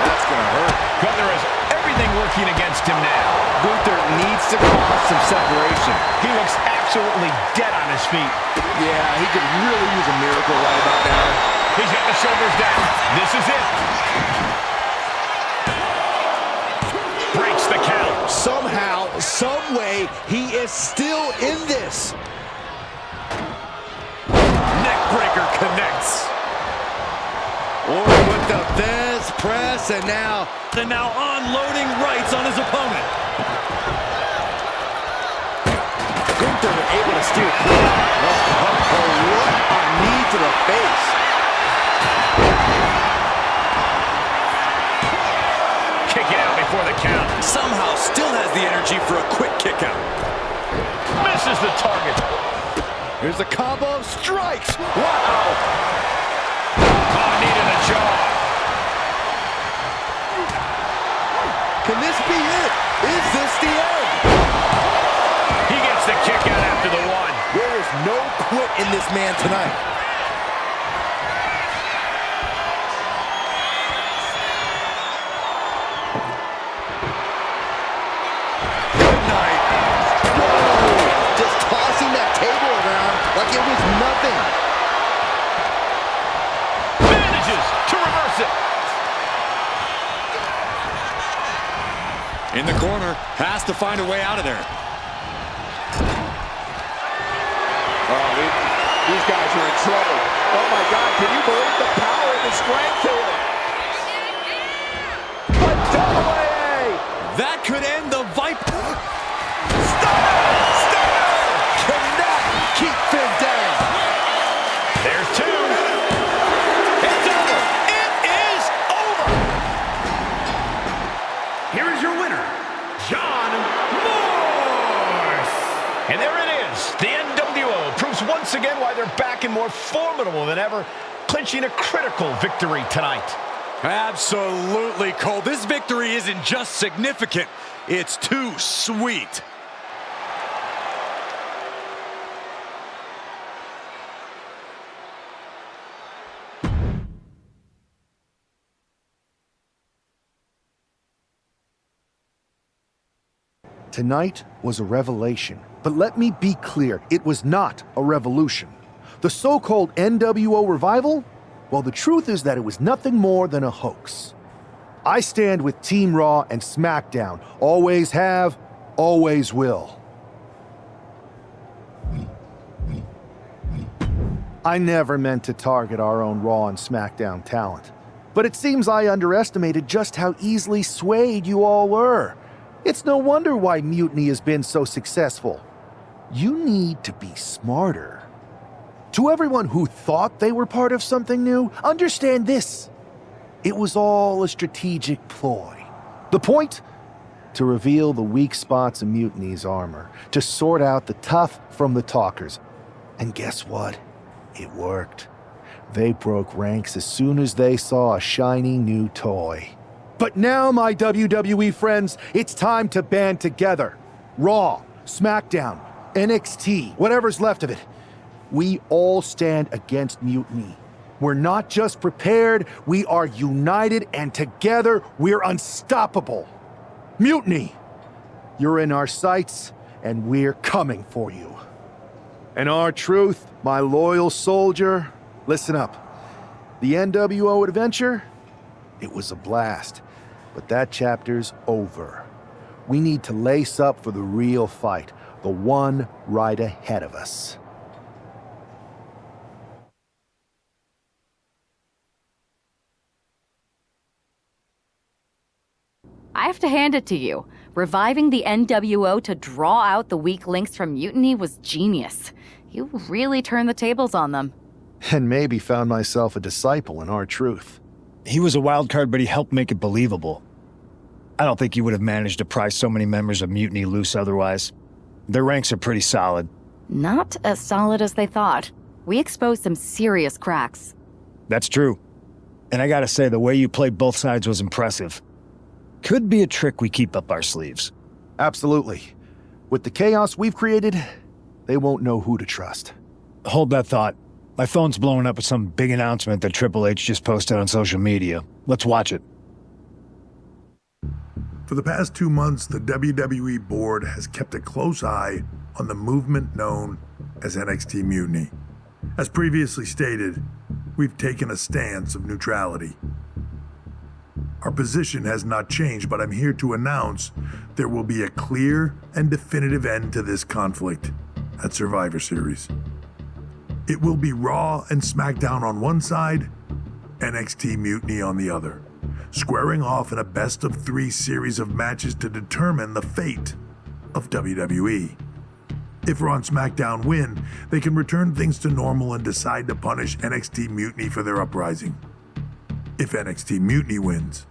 That's gonna hurt. Gunther has everything working against him now. Gunther needs to cause some separation. He looks absolutely dead on his feet. Yeah, he could really use a miracle right about now. He's got the shoulders down. This is it. Breaks the count. Somehow, some way, he is still in this. Neckbreaker connects. Orton with the Bez press, and now unloading rights on his opponent. Gunther able to steer clear. What a knee to the face. Kick it out before the count. Somehow still has the energy for a quick kick out. Misses the target. Here's the combo of strikes. Wow. Oh, knee to the jaw. Can this be it? Is this the end? He gets the kick out after the one. There is no quit in this man tonight. Good night. Whoa. Just tossing that table around like it was nothing. Manages to reverse it. In the corner, has to find a way out of there. These guys are in trouble. Oh my God, can you believe the power and the strength to it? A double AA! That could end the Viper. Stunner! Cannot keep Finn down. There's two. once again why they're back and more formidable than ever, clinching a critical victory tonight. Absolutely, Cole. This victory isn't just significant, it's too sweet. Tonight was a revelation, but let me be clear, it was not a revolution. The so-called NWO revival? Well, the truth is that it was nothing more than a hoax. I stand with Team Raw and SmackDown. Always have, always will. I never meant to target our own Raw and SmackDown talent, but it seems I underestimated just how easily swayed you all were. It's no wonder why Mutiny has been so successful. You need to be smarter. To everyone who thought they were part of something new, understand this. It was all a strategic ploy. The point? To reveal the weak spots in Mutiny's armor, to sort out the tough from the talkers. And guess what? It worked. They broke ranks as soon as they saw a shiny new toy. But now, my WWE friends, it's time to band together. Raw, SmackDown, NXT, whatever's left of it. We all stand against Mutiny. We're not just prepared, we are united, and together we're unstoppable. Mutiny, you're in our sights, and we're coming for you. And our truth, my loyal soldier, listen up. The NWO adventure, it was a blast. But that chapter's over. We need to lace up for the real fight, the one right ahead of us. I have to hand it to you. Reviving the NWO to draw out the weak links from Mutiny was genius. You really turned the tables on them. And maybe found myself a disciple in our truth. He was a wild card, but he helped make it believable. I don't think he would have managed to pry so many members of Mutiny loose otherwise. Their ranks are pretty solid. Not as solid as they thought. We exposed some serious cracks. That's true. And I gotta say, the way you played both sides was impressive. Could be a trick we keep up our sleeves. Absolutely. With the chaos we've created, they won't know who to trust. Hold that thought. My phone's blowing up with some big announcement that Triple H just posted on social media. Let's watch it. For the past 2 months, the WWE board has kept a close eye on the movement known as NXT Mutiny. As previously stated, we've taken a stance of neutrality. Our position has not changed, but I'm here to announce there will be a clear and definitive end to this conflict at Survivor Series. It will be Raw and SmackDown on one side, NXT Mutiny on the other, squaring off in a best-of-3 series of matches to determine the fate of WWE. If Raw and SmackDown win, they can return things to normal and decide to punish NXT Mutiny for their uprising. If NXT Mutiny wins,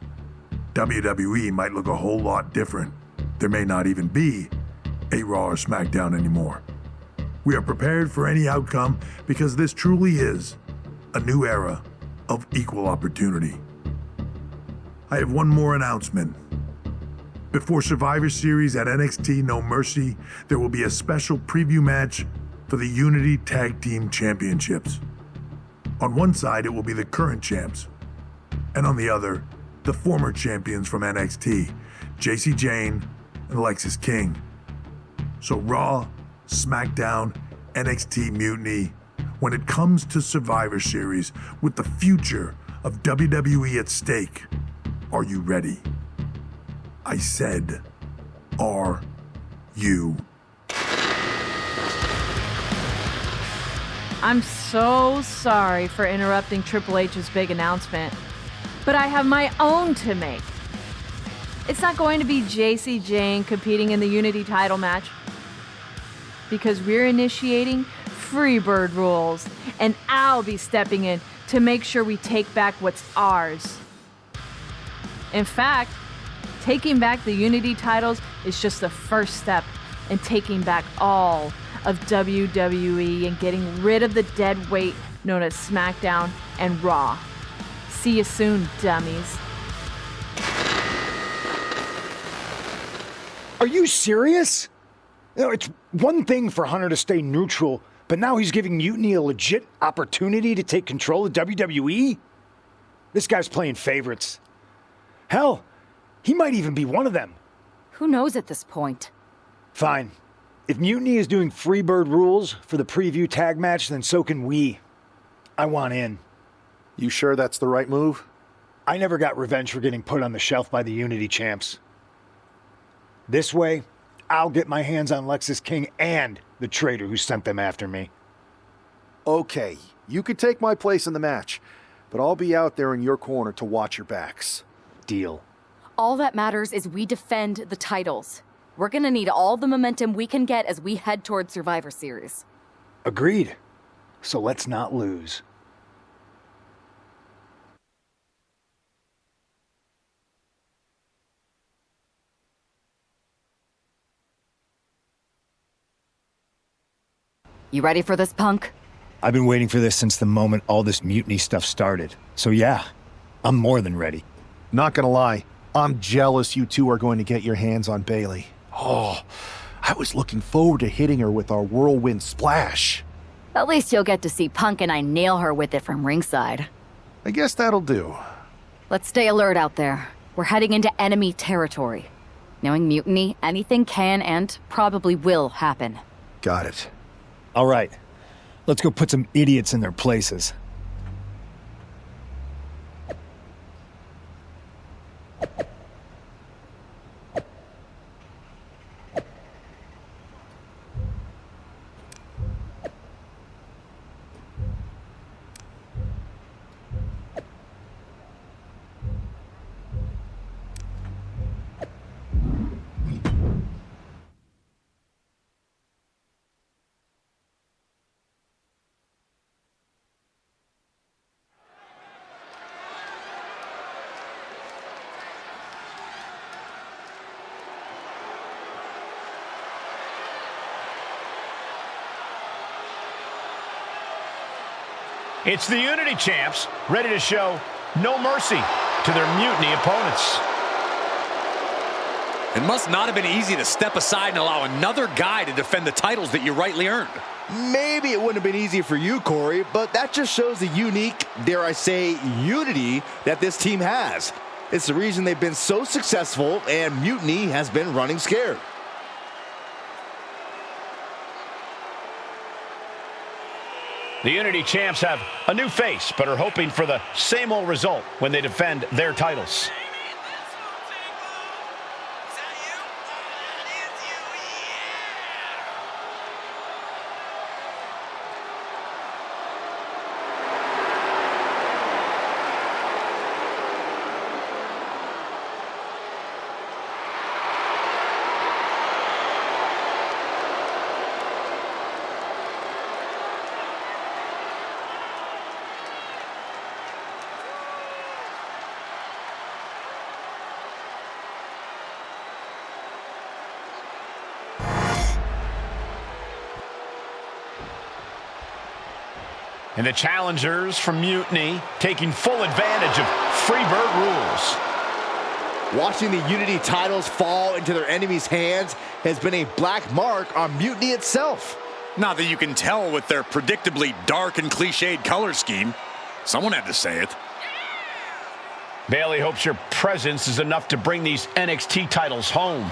WWE might look a whole lot different. There may not even be a Raw or SmackDown anymore. We are prepared for any outcome because this truly is a new era of equal opportunity. I have one more announcement. Before Survivor Series at NXT No Mercy, there will be a special preview match for the Unity Tag Team Championships. On one side, it will be the current champs, and on the other, the former champions from NXT, Jacy Jayne and Alexis King. So Raw, SmackDown, NXT Mutiny, when it comes to Survivor Series with the future of WWE at stake, are you ready? I said, are you? I'm so sorry for interrupting Triple H's big announcement, but I have my own to make. It's not going to be Jacy Jayne competing in the Unity title match, because we're initiating Freebird rules, and I'll be stepping in to make sure we take back what's ours. In fact, taking back the Unity titles is just the first step in taking back all of WWE and getting rid of the dead weight known as SmackDown and Raw. See you soon, dummies. Are you serious? You know, it's one thing for Hunter to stay neutral, but now he's giving Mutiny a legit opportunity to take control of WWE? This guy's playing favorites. Hell, he might even be one of them. Who knows at this point? Fine. If Mutiny is doing Freebird rules for the preview tag match, then so can we. I want in. You sure that's the right move? I never got revenge for getting put on the shelf by the Unity champs. This way, I'll get my hands on Lexis King and the traitor who sent them after me. Okay, you could take my place in the match, but I'll be out there in your corner to watch your backs. Deal. All that matters is we defend the titles. We're gonna need all the momentum we can get as we head toward Survivor Series. Agreed. So let's not lose. You ready for this, punk? I've been waiting for this since the moment all this Mutiny stuff started. So yeah, I'm more than ready. Not gonna lie, I'm jealous you two are going to get your hands on Bayley. Oh, I was looking forward to hitting her with our whirlwind splash. At least you'll get to see Punk and I nail her with it from ringside. I guess that'll do. Let's stay alert out there. We're heading into enemy territory. Knowing Mutiny, anything can and probably will happen. Got it. All right, let's go put some idiots in their places. It's the Unity champs, ready to show no mercy to their Mutiny opponents. It must not have been easy to step aside and allow another guy to defend the titles that you rightly earned. Maybe it wouldn't have been easy for you, Corey, but that just shows the unique, dare I say, unity that this team has. It's the reason they've been so successful, and Mutiny has been running scared. The Unity champs have a new face, but are hoping for the same old result when they defend their titles. And the challengers from Mutiny taking full advantage of Freebird rules. Watching the Unity titles fall into their enemies' hands has been a black mark on Mutiny itself. Not that you can tell with their predictably dark and cliched color scheme. Someone had to say it. Bayley hopes your presence is enough to bring these NXT titles home.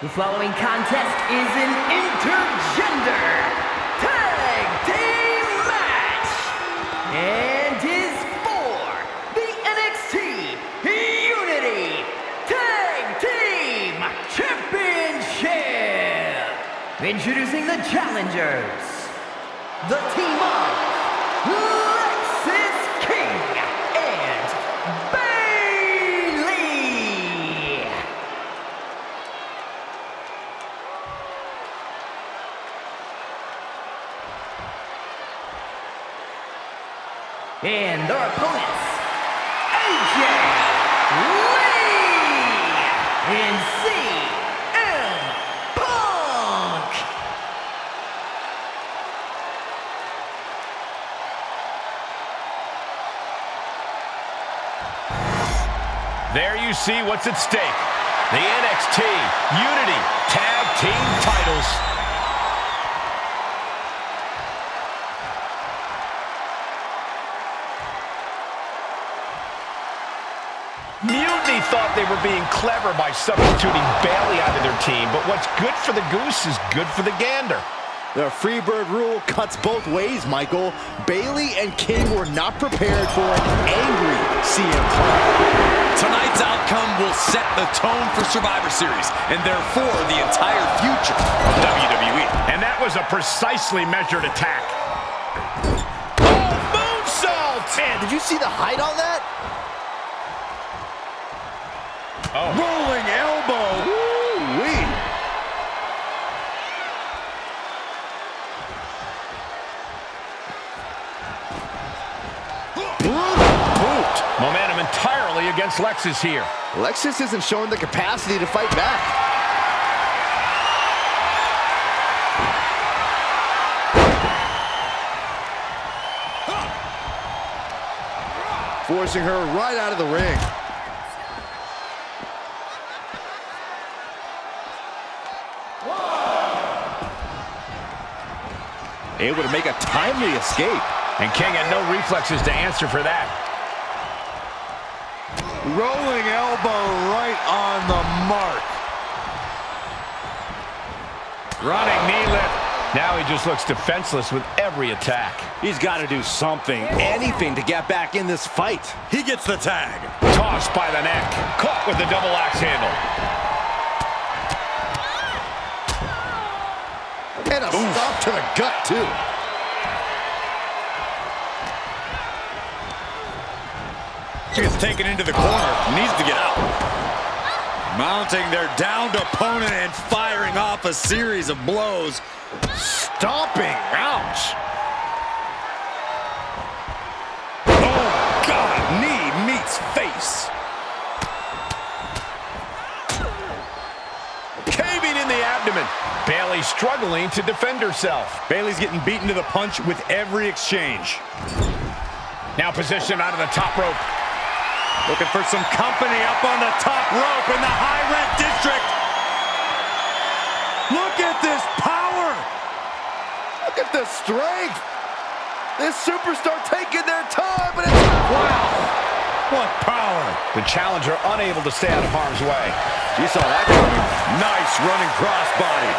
The following contest is an intergender tag team match and is for the NXT Unity Tag Team Introducing the challengers, the team of Lexis King and Bayley. And their opponents, AJ Lee and CM Punk. There you see what's at stake. The NXT Unity Tag Team titles. Mutiny thought they were being clever by substituting Bayley out of their team, but what's good for the goose is good for the gander. The Freebird rule cuts both ways, Michael. Bayley and King were not prepared for an angry CM Punk. Tonight's outcome will set the tone for Survivor Series, and therefore the entire future of WWE. And that was a precisely measured attack. Oh, moonsault! Man, did you see the height on that? Oh. Rolling elbow. Woo-wee. Boot. Momentum entirely against Lexis here. Lexis isn't showing the capacity to fight back. Forcing her right out of the ring. Able to make a timely escape. And King had no reflexes to answer for that. Rolling elbow right on the mark. Running knee lift. Now he just looks defenseless with every attack. He's got to do something, anything to get back in this fight. He gets the tag. Tossed by the neck. Caught with the double axe handle. And a stop to the gut, too. She gets taken into the corner. Needs to get out. Mounting their downed opponent and firing off a series of blows. Stomping. Ouch. Oh, God. Knee meets face. Caving in the abdomen. Bayley struggling to defend herself. Bayley's getting beaten to the punch with every exchange. Now positioned out of the top rope. Looking for some company up on the top rope in the high rent district. Look at this power. Look at the strength. This superstar taking their time, but it's... Wow. What power. The challenger unable to stay out of harm's way. You saw that coming. Nice running crossbody.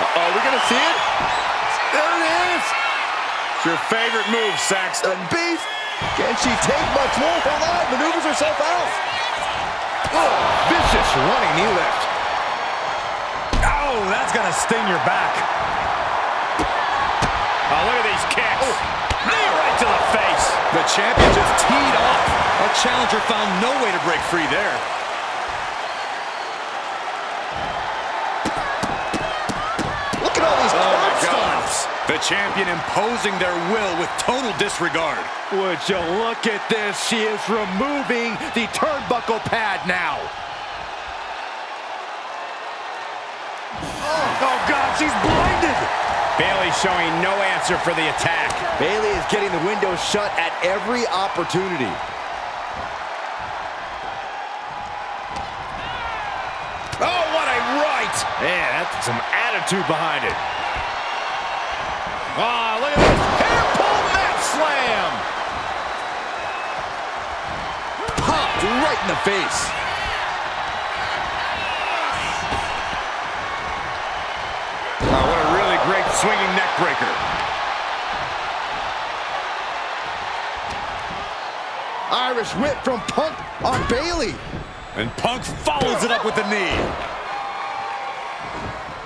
Uh-oh, we're going to see it? There it is. It's your favorite move, Saxton. Beast. Can she take much more? Hold on. Maneuvers herself out. Oh, vicious running knee lift. Oh, that's going to sting your back. Oh, look at these kicks. Oh, knee right to the face. The champion just teed off. Our challenger found no way to break free there. Look at all these curb stomps. The champion imposing their will with total disregard. Would you look at this? She is removing the turnbuckle pad now. Oh, God, she's blinded. Bayley showing no answer for the attack. Bayley is getting the window shut at every opportunity. Oh, what a right! Man, that's some attitude behind it. Ah, look at this. Hair pull mat slam. Popped right in the face. Oh, what a really great swinging neck breaker. Irish whip from Punk on Bayley. And Punk follows it up with the knee.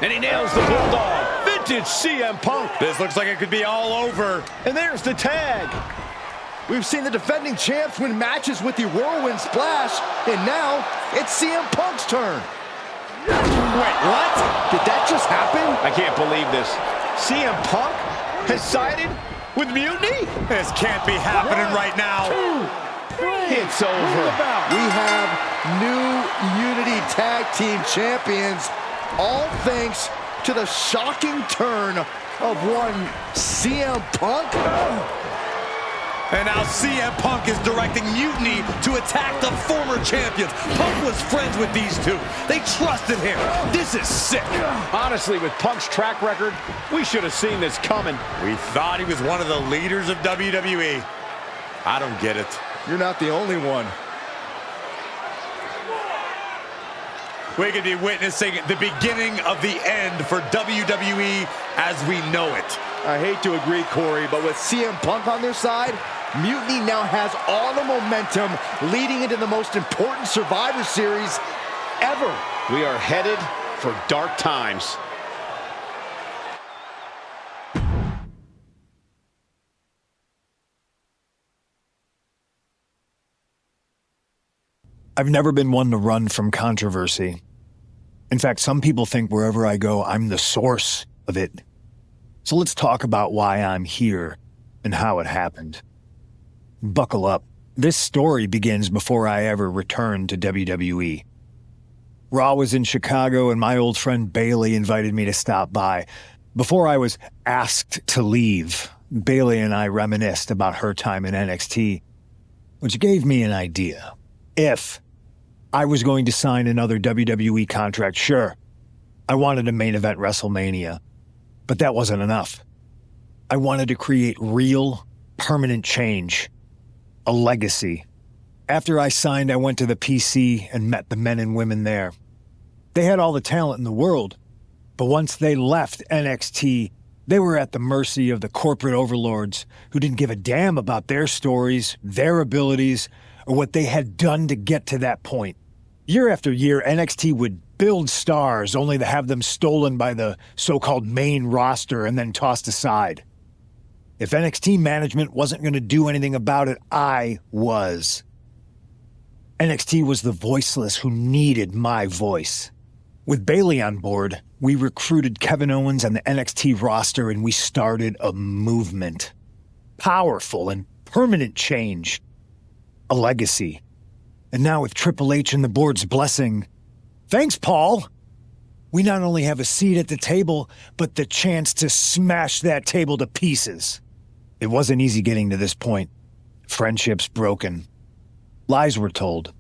And he nails the Bulldog. Vintage CM Punk. This looks like it could be all over. And there's the tag. We've seen the defending champs win matches with the Whirlwind Splash, and now it's CM Punk's turn. Wait, what? Did that just happen? I can't believe this. CM Punk has sided with Mutiny? This can't be happening right now. 2, 3. It's over. We have new Unity Tag Team Champions, all thanks to the shocking turn of one CM Punk. And now CM Punk is directing Mutiny to attack the former champions. Punk was friends with these two. They trusted him. This is sick. Honestly, with Punk's track record, we should have seen this coming. We thought he was one of the leaders of WWE. I don't get it. You're not the only one. We could be witnessing the beginning of the end for WWE as we know it. I hate to agree, Corey, but with CM Punk on their side, Mutiny now has all the momentum leading into the most important Survivor Series ever. We are headed for dark times. I've never been one to run from controversy. In fact, some people think wherever I go, I'm the source of it. So let's talk about why I'm here and how it happened. Buckle up. This story begins before I ever returned to WWE. Raw was in Chicago and my old friend Bailey invited me to stop by. Before I was asked to leave, Bailey and I reminisced about her time in NXT, which gave me an idea. If I was going to sign another WWE contract, sure, I wanted to main event WrestleMania, but that wasn't enough. I wanted to create real, permanent change, a legacy. After I signed, I went to the PC and met the men and women there. They had all the talent in the world, but once they left NXT, they were at the mercy of the corporate overlords who didn't give a damn about their stories, their abilities, or what they had done to get to that point. Year after year, NXT would build stars only to have them stolen by the so-called main roster and then tossed aside. If NXT management wasn't going to do anything about it, I was. NXT was the voiceless who needed my voice. With Bailey on board, we recruited Kevin Owens and the NXT roster and we started a movement. Powerful and permanent change. A legacy. And now with Triple H and the board's blessing, thanks, Paul! We not only have a seat at the table, but the chance to smash that table to pieces. It wasn't easy getting to this point. Friendships broken. Lies were told.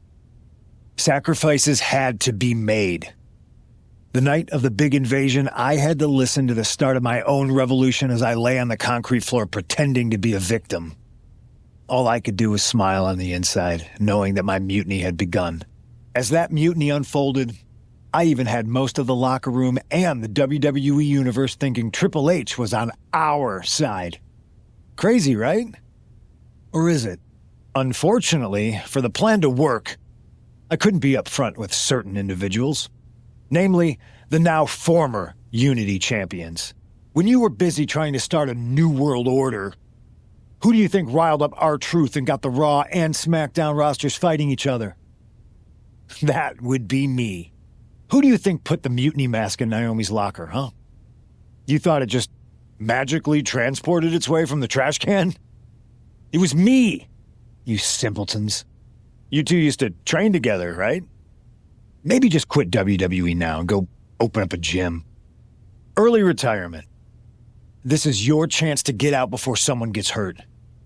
Sacrifices had to be made. The night of the big invasion, I had to listen to the start of my own revolution as I lay on the concrete floor pretending to be a victim. All I could do was smile on the inside, knowing that my mutiny had begun. As that mutiny unfolded, I even had most of the locker room and the WWE Universe thinking Triple H was on our side. Crazy, right? Or is it? Unfortunately, for the plan to work, I couldn't be upfront with certain individuals. Namely, the now former Unity champions. When you were busy trying to start a new world order, who do you think riled up R-Truth and got the Raw and SmackDown rosters fighting each other? That would be me. Who do you think put the mutiny mask in Naomi's locker, huh? You thought it just magically transported its way from the trash can? It was me, you simpletons. You two used to train together, right? Maybe just quit WWE now and go open up a gym. Early retirement. This is your chance to get out before someone gets hurt.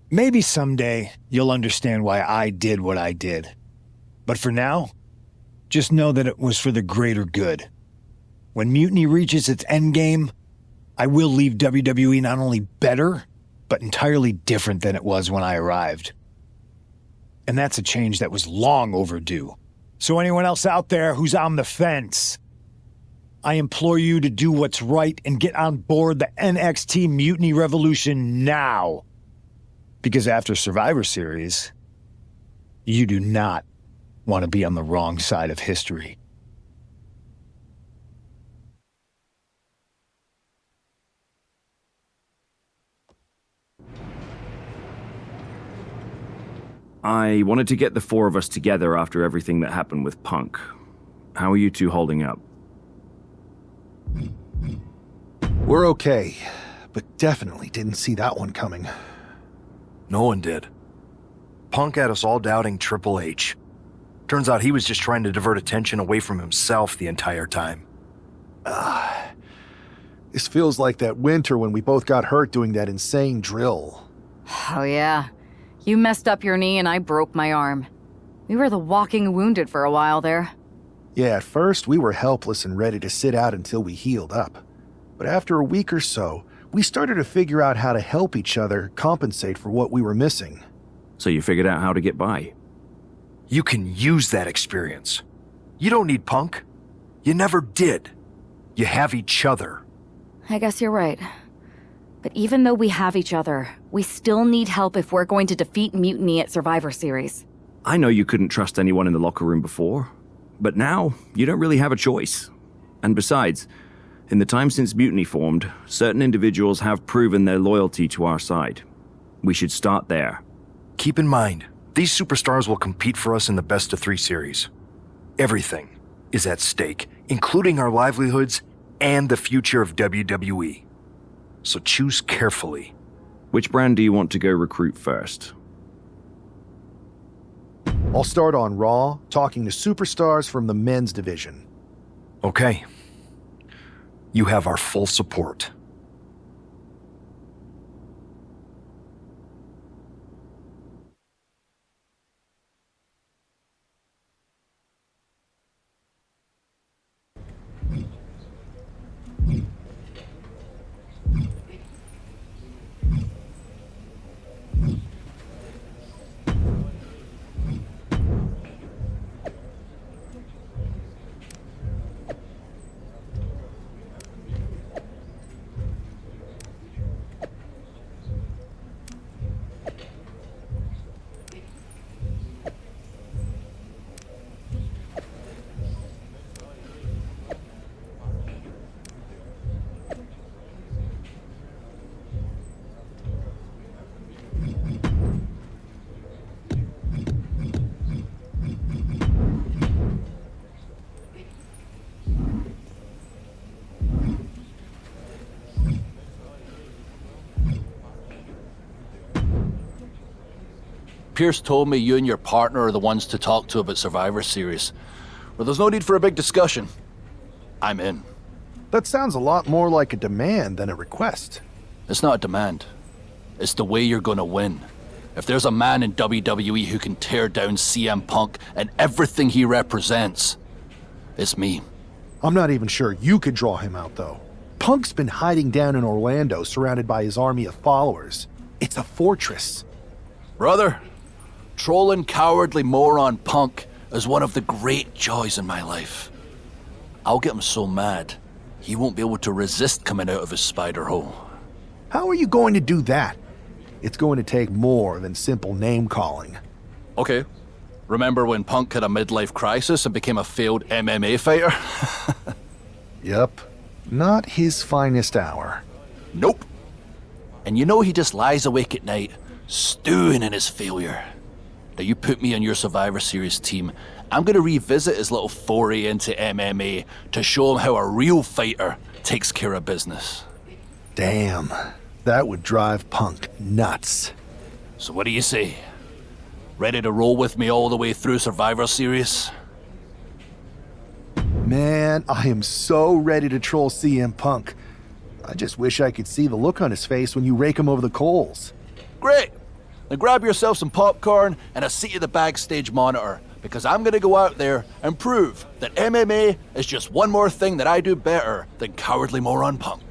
Maybe someday you'll understand why I did what I did. But for now, just know that it was for the greater good. When Mutiny reaches its endgame, I will leave WWE not only better, but entirely different than it was when I arrived. And that's a change that was long overdue. So anyone else out there who's on the fence, I implore you to do what's right and get on board the NXT Mutiny Revolution now. Because after Survivor Series, you do not want to be on the wrong side of history. I wanted to get the four of us together after everything that happened with Punk. How are you two holding up? We're okay, but definitely didn't see that one coming. No one did. Punk had us all doubting Triple H. Turns out he was just trying to divert attention away from himself the entire time. This feels like that winter when we both got hurt doing that insane drill. Oh yeah. You messed up your knee and I broke my arm. We were the walking wounded for a while there. Yeah, at first we were helpless and ready to sit out until we healed up. But after a week or so, we started to figure out how to help each other compensate for what we were missing. So you figured out how to get by? You can use that experience. You don't need Punk. You never did. You have each other. I guess you're right. But even though we have each other, we still need help if we're going to defeat Mutiny at Survivor Series. I know you couldn't trust anyone in the locker room before, but now you don't really have a choice. And besides, in the time since Mutiny formed, certain individuals have proven their loyalty to our side. We should start there. Keep in mind, these superstars will compete for us in the best-of-3 series. Everything is at stake, including our livelihoods and the future of WWE. So choose carefully. Which brand do you want to go recruit first? I'll start on Raw, talking to superstars from the men's division. Okay. You have our full support. Pierce told me you and your partner are the ones to talk to about Survivor Series. Well, there's no need for a big discussion. I'm in. That sounds a lot more like a demand than a request. It's not a demand. It's the way you're gonna win. If there's a man in WWE who can tear down CM Punk and everything he represents, it's me. I'm not even sure you could draw him out, though. Punk's been hiding down in Orlando, surrounded by his army of followers. It's a fortress. Brother, trolling cowardly moron Punk is one of the great joys in my life. I'll get him so mad, he won't be able to resist coming out of his spider hole. How are you going to do that? It's going to take more than simple name-calling. Okay. Remember when Punk had a midlife crisis and became a failed MMA fighter? Yep. Not his finest hour. Nope. And you know he just lies awake at night, stewing in his failure. Now you put me on your Survivor Series team, I'm gonna revisit his little foray into MMA to show him how a real fighter takes care of business. Damn. That would drive Punk nuts. So what do you say? Ready to roll with me all the way through Survivor Series? Man, I am so ready to troll CM Punk. I just wish I could see the look on his face when you rake him over the coals. Great! Then grab yourself some popcorn and a seat at the backstage monitor, because I'm gonna go out there and prove that MMA is just one more thing that I do better than cowardly moron Punk.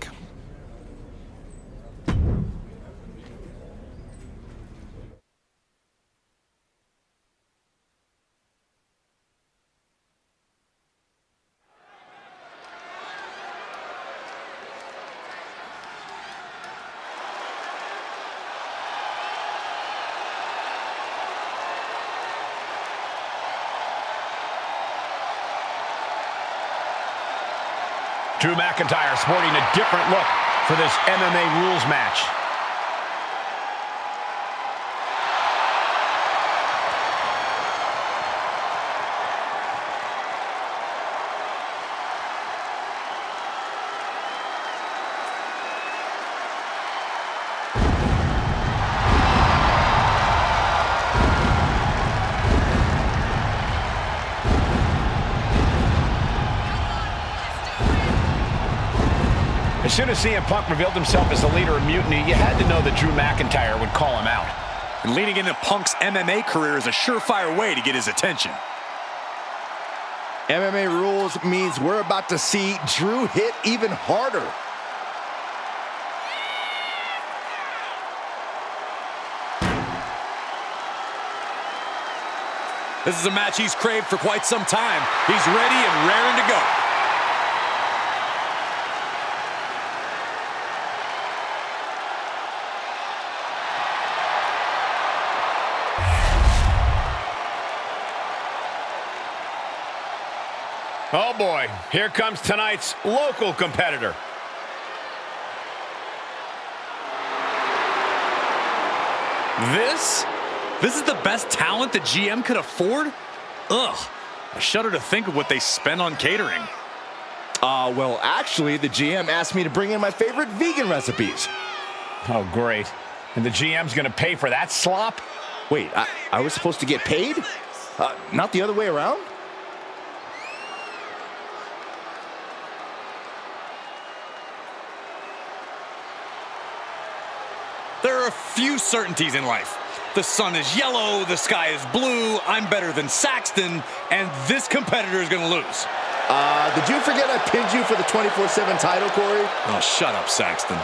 Drew McIntyre sporting a different look for this MMA rules match. As soon as CM Punk revealed himself as the leader of Mutiny, you had to know that Drew McIntyre would call him out. And leading into Punk's MMA career is a surefire way to get his attention. MMA rules means we're about to see Drew hit even harder. This is a match he's craved for quite some time. He's ready and raring to go. Oh boy, here comes tonight's local competitor. This is the best talent the GM could afford? Ugh, I shudder to think of what they spend on catering. Well, actually, the GM asked me to bring in my favorite vegan recipes. Oh, great. And the GM's gonna pay for that slop? Wait, I was supposed to get paid? Not the other way around? There are a few certainties in life. The sun is yellow, the sky is blue, I'm better than Saxton, and this competitor is gonna lose. Did you forget I pinned you for the 24/7 title, Corey? Oh, shut up, Saxton.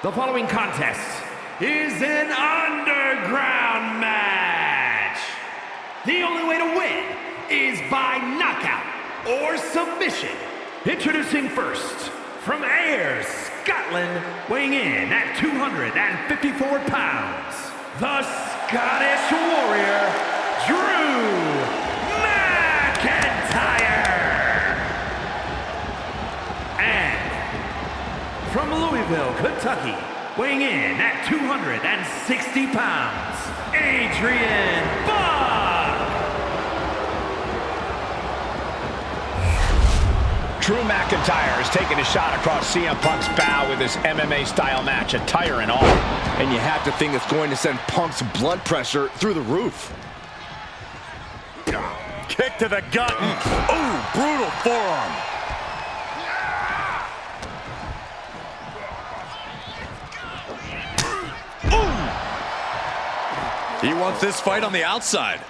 The following contest is an underground match. The only way to win is by knockout or submission. Introducing first, from Ayr, Scotland, weighing in at 254 pounds, the Scottish Warrior, Drew McIntyre. And from Louisville, Kentucky, weighing in at 260 pounds, Adrian Buck. Drew McIntyre is taking a shot across CM Punk's bow with his MMA-style match attire and all. And you have to think it's going to send Punk's blood pressure through the roof. Kick to the gut. Ooh, brutal forearm. Ooh. He wants this fight on the outside.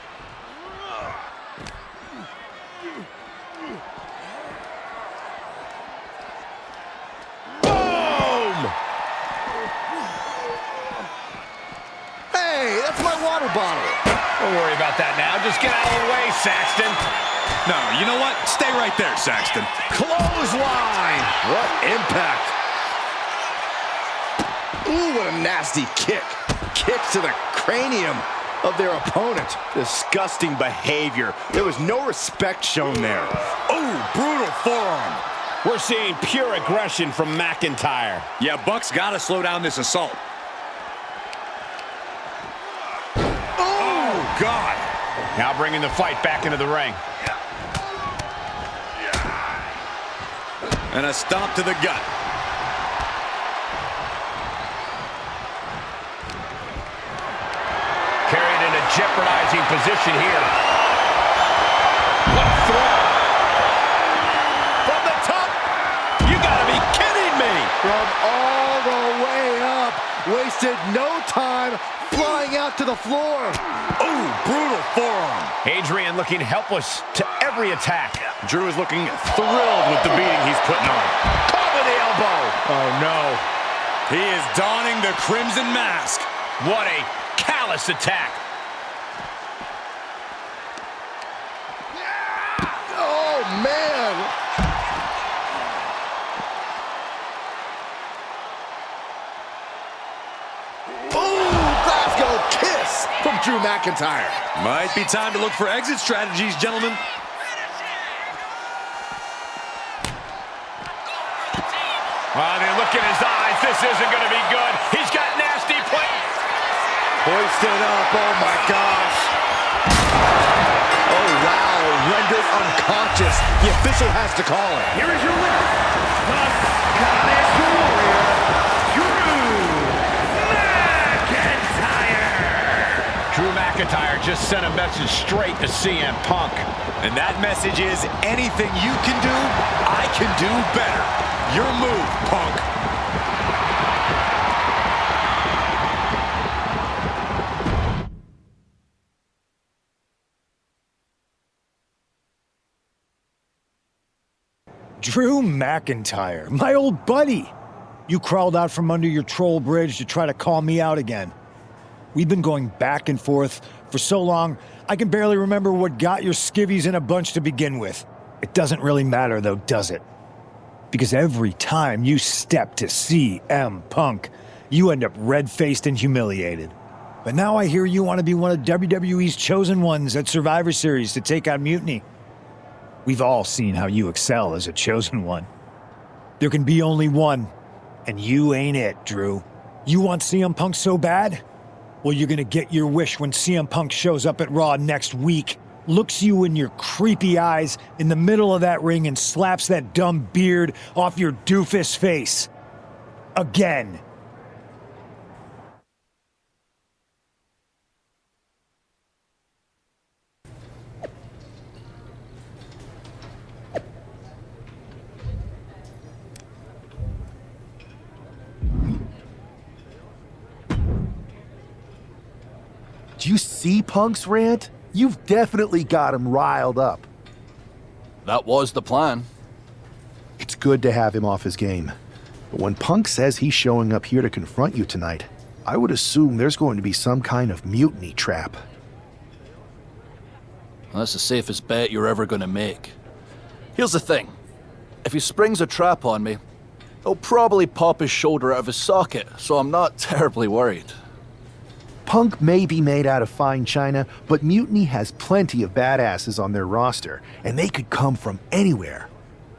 Bottle. Don't worry about that now. Just get out of the way, Saxton. No, you know what? Stay right there, Saxton. Clothesline. What impact. Ooh, what a nasty kick. Kick to the cranium of their opponent. Disgusting behavior. There was no respect shown there. Ooh, brutal forearm. We're seeing pure aggression from McIntyre. Yeah, Buck's got to slow down this assault. God. Now bringing the fight back into the ring. And a stomp to the gut. Carried in a jeopardizing position here. What a throw. From the top. You gotta be kidding me. From all the way up. Wasted no time. Flying out to the floor. Ooh, brutal forearm. Adrian looking helpless to every attack. Drew is looking thrilled with the beating he's putting on. Caught with the elbow. Oh, no. He is donning the crimson mask. What a callous attack. Oh, man. Kiss. this from Drew McIntyre. Might be time to look for exit strategies, gentlemen. The look in his eyes. This isn't going to be good. He's got nasty play. Hoisted up. Oh, my gosh. Oh, wow. Rendered unconscious. The official has to call it. Here is your winner, the Scottish Warrior, Drew McIntyre. Drew McIntyre just sent a message straight to CM Punk. And that message is, anything you can do, I can do better. Your move, Punk. Drew McIntyre, my old buddy. You crawled out from under your troll bridge to try to call me out again. We've been going back and forth for so long, I can barely remember what got your skivvies in a bunch to begin with. It doesn't really matter though, does it? Because every time you step to CM Punk, you end up red-faced and humiliated. But now I hear you want to be one of WWE's chosen ones at Survivor Series to take on Mutiny. We've all seen how you excel as a chosen one. There can be only one, and you ain't it, Drew. You want CM Punk so bad? Well, you're gonna get your wish when CM Punk shows up at Raw next week, looks you in your creepy eyes in the middle of that ring and slaps that dumb beard off your doofus face. Again. Do you see Punk's rant? You've definitely got him riled up. That was the plan. It's good to have him off his game. But when Punk says he's showing up here to confront you tonight, I would assume there's going to be some kind of mutiny trap. Well, that's the safest bet you're ever going to make. Here's the thing. If he springs a trap on me, he'll probably pop his shoulder out of his socket, so I'm not terribly worried. Punk may be made out of fine china, but Mutiny has plenty of badasses on their roster, and they could come from anywhere.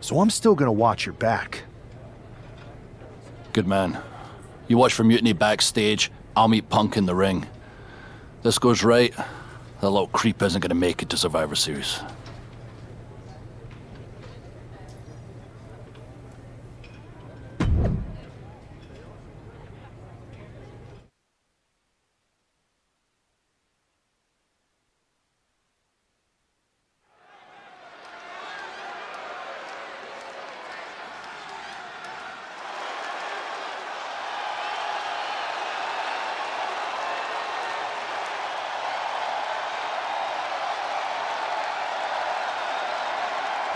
So I'm still gonna watch your back. Good man. You watch for Mutiny backstage, I'll meet Punk in the ring. This goes right, that little creep isn't gonna make it to Survivor Series.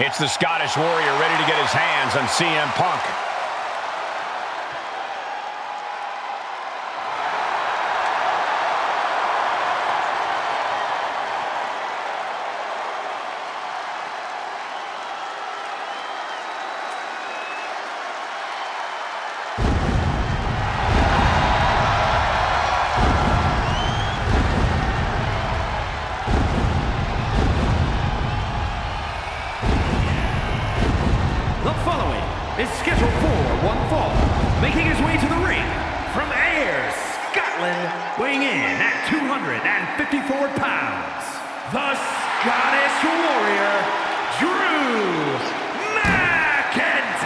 It's the Scottish Warrior ready to get his hands on CM Punk. Is scheduled for one fall, making his way to the ring from Ayr, Scotland, weighing in at 254 pounds, the Scottish Warrior, Drew McIntyre.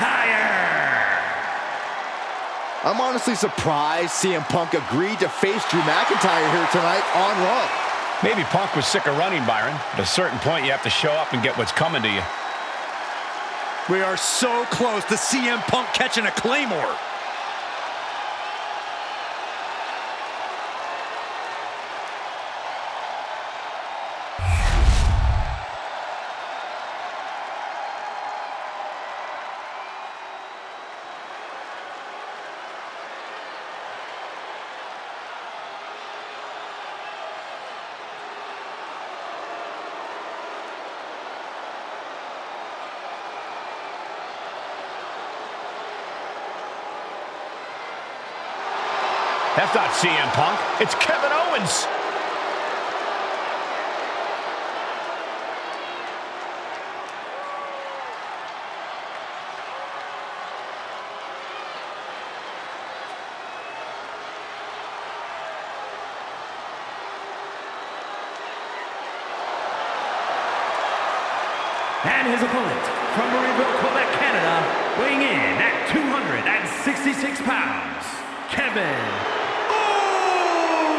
I'm honestly surprised CM Punk agreed to face Drew McIntyre here tonight on Raw. Maybe Punk was sick of running, Byron. At a certain point, you have to show up and get what's coming to you. We are so close to CM Punk catching a Claymore. That's not CM Punk. It's Kevin Owens. And his opponent from Marieville, Quebec, Canada, weighing in at 266 pounds, Kevin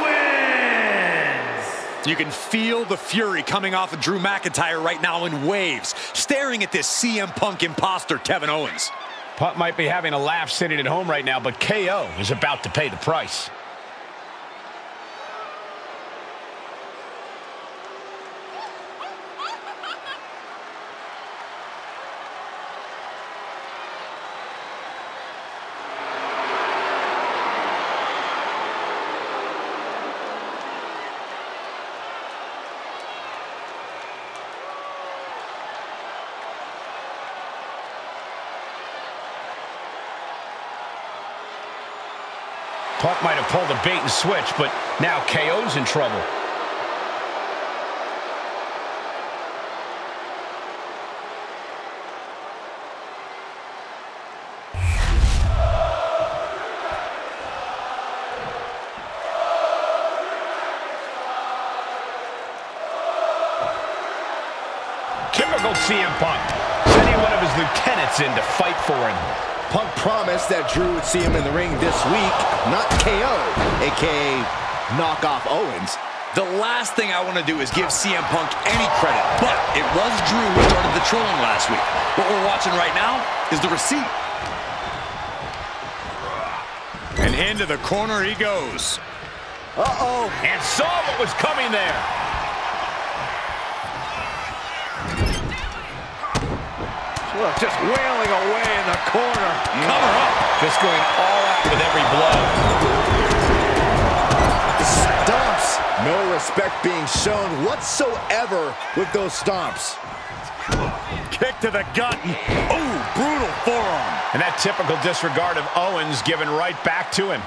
Owens! You can feel the fury coming off of Drew McIntyre right now in waves, staring at this CM Punk imposter, Kevin Owens. Punk might be having a laugh sitting at home right now, but KO is about to pay the price. Punk might have pulled a bait and switch, but now KO's in trouble. Typical CM Punk, sending one of his lieutenants in to fight for him. Punk promised that Drew would see him in the ring this week, not KO, a.k.a. knock off Owens. The last thing I want to do is give CM Punk any credit, but it was Drew who started the trolling last week. What we're watching right now is the receipt. And into the corner he goes. Uh-oh. And saw what was coming there. Look, just wailing away in the corner. Cover up. Just going all out with every blow. Stomps. No respect being shown whatsoever with those stomps. Kick to the gut. Ooh, brutal forearm. And that typical disregard of Owens given right back to him.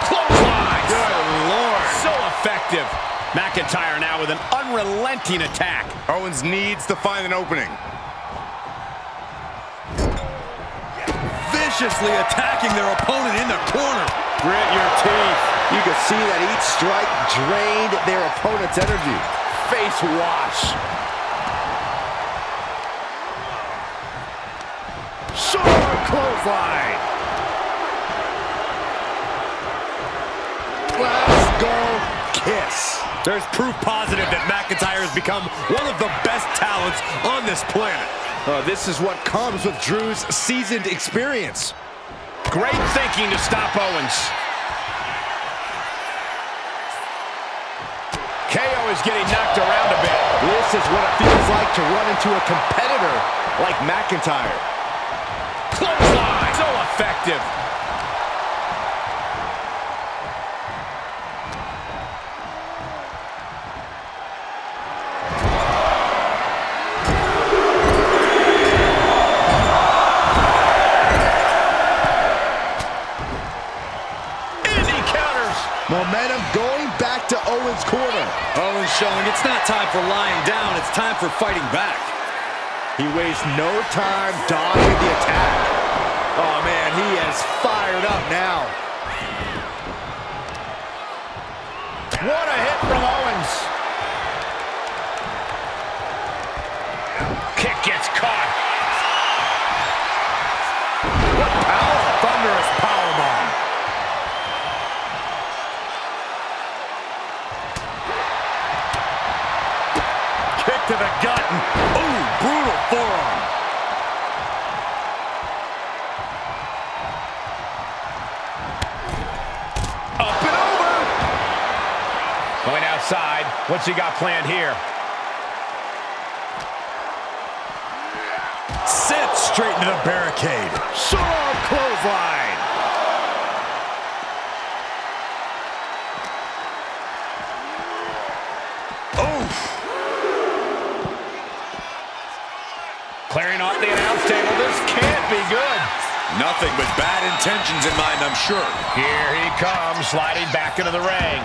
Clothesline. Good Lord. So effective. McIntyre now with an unrelenting attack. Owens needs to find an opening. Viciously attacking their opponent in the corner. Grit your teeth. You can see that each strike drained their opponent's energy. Face wash. Short clothesline. Let's go kiss. There's proof positive that McIntyre has become one of the best talents on this planet. This is what comes with Drew's seasoned experience. Great thinking to stop Owens. KO is getting knocked around a bit. This is what it feels like to run into a competitor like McIntyre. Clothesline! So effective. Momentum going back to Owens' corner. Owens showing it's not time for lying down, it's time for fighting back. He wastes no time dodging the attack. Oh man, he is fired up now. What a hit from Owens. Kick gets caught. What power! Thunderous powerbomb. To the gut. Ooh, brutal forearm. Up and over. Going outside. What's he got planned here? Sent straight into the barricade. Short clothesline. Clearing off the announce table. This can't be good. Nothing but bad intentions in mind, I'm sure. Here he comes, sliding back into the ring.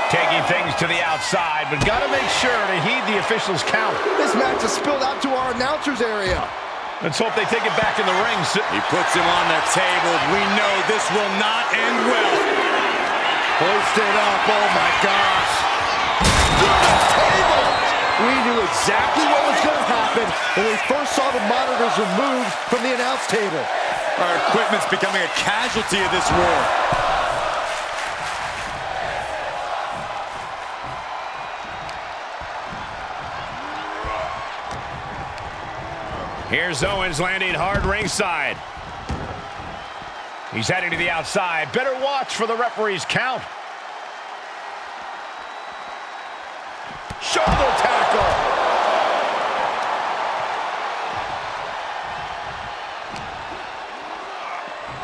Taking things to the outside, but got to make sure to heed the officials' count. This match has spilled out to our announcers area. Let's hope they take it back in the ring. He puts him on the table. We know this will not end well. Hoisted up, oh my gosh. Table. We knew exactly what was going to happen when we first saw the monitors removed from the announce table. Our equipment's becoming a casualty of this war. Here's Owens landing hard ringside. He's heading to the outside. Better watch for the referee's count. Shoulder tackle.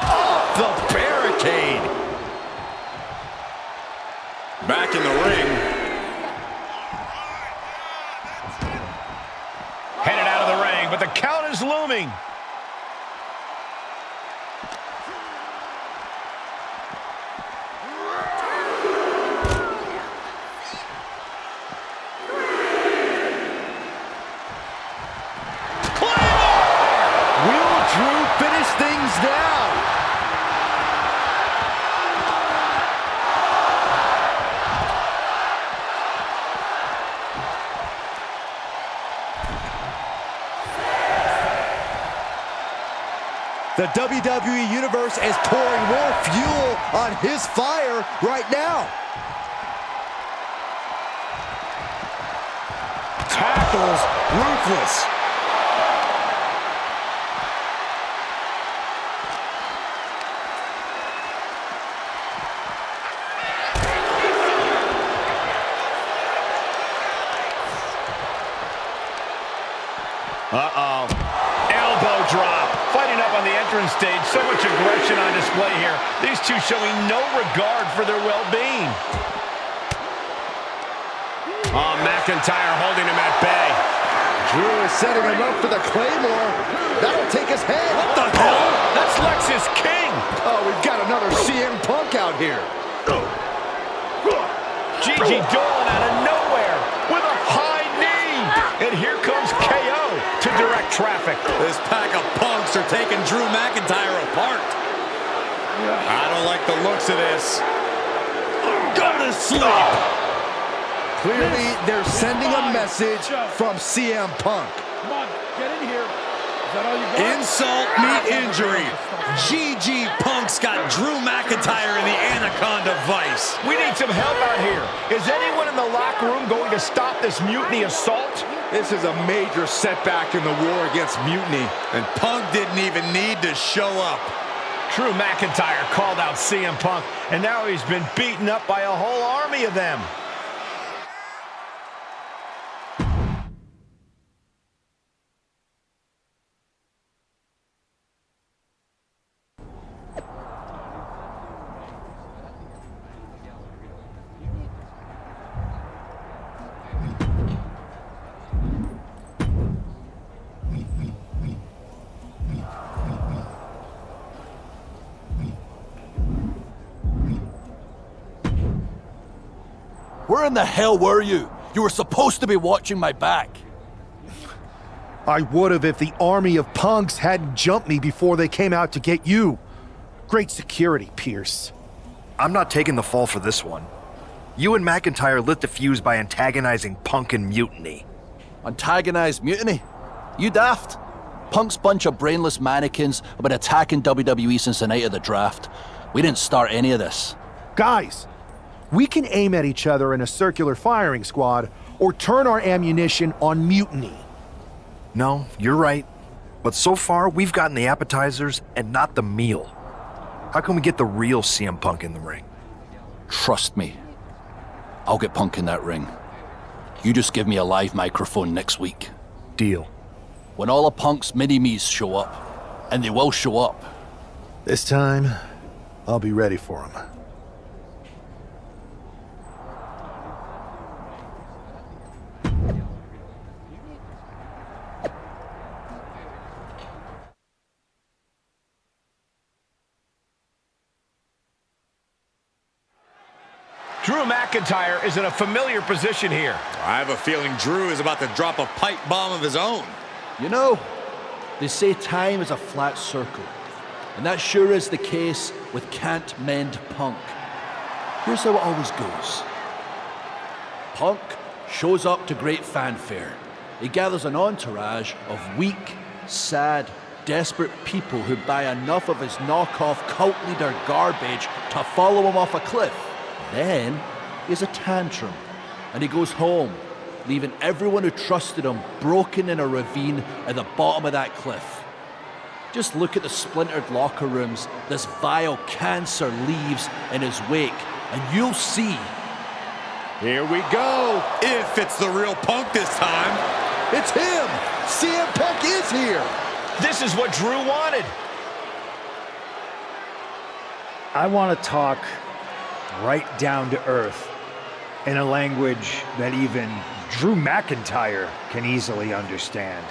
Off the barricade. Back in the ring. Headed out of the ring, but the count is looming. Finish things now. The WWE Universe is pouring more fuel on his fire right now. Tackles ruthless. Uh-oh. Elbow drop. Fighting up on the entrance stage. So much aggression on display here. These two showing no regard for their well-being. Oh, McIntyre holding him at bay. Drew is setting him up for the Claymore. That'll take his head. What the hell? That's Lexis King. Oh, we've got another CM Punk out here. Gigi Dolan out of nowhere with a high knee. And here comes KO to direct traffic. This pack of punks are taking Drew McIntyre apart. I don't like the looks of this. Go to sleep. Clearly, they're sending a message from CM Punk. Come on, get in here. Is that all you got? Insult meet injury. Gigi Punk's got Drew McIntyre in the Anaconda Vice. We need some help out here. Is anyone in the locker room going to stop this mutiny assault? This is a major setback in the war against mutiny. And Punk didn't even need to show up. Drew McIntyre called out CM Punk, and now he's been beaten up by a whole army of them. Where in the hell were you? You were supposed to be watching my back. I would have if the army of punks hadn't jumped me before they came out to get you. Great security, Pierce. I'm not taking the fall for this one. You and McIntyre lit the fuse by antagonizing Punk and Mutiny. Antagonize Mutiny? You daft? Punk's bunch of brainless mannequins have been attacking WWE since the night of the draft. We didn't start any of this. Guys, we can aim at each other in a circular firing squad or turn our ammunition on Mutiny. No, you're right. But so far, we've gotten the appetizers and not the meal. How can we get the real CM Punk in the ring? Trust me. I'll get Punk in that ring. You just give me a live microphone next week. Deal. When all of Punk's mini-me's show up, and they will show up. This time, I'll be ready for them. Drew McIntyre is in a familiar position here. I have a feeling Drew is about to drop a pipe bomb of his own. You know, they say time is a flat circle. And that sure is the case with Can't Mend Punk. Here's how it always goes. Punk shows up to great fanfare. He gathers an entourage of weak, sad, desperate people who buy enough of his knockoff cult leader garbage to follow him off a cliff. Then he has a tantrum and he goes home, leaving everyone who trusted him broken in a ravine at the bottom of that cliff. Just look at the splintered locker rooms this vile cancer leaves in his wake, and you'll see. Here we go. If it's the real Punk this time. It's him. CM Punk is here. This is what Drew wanted. I want to talk right down to earth in a language that even Drew McIntyre can easily understand.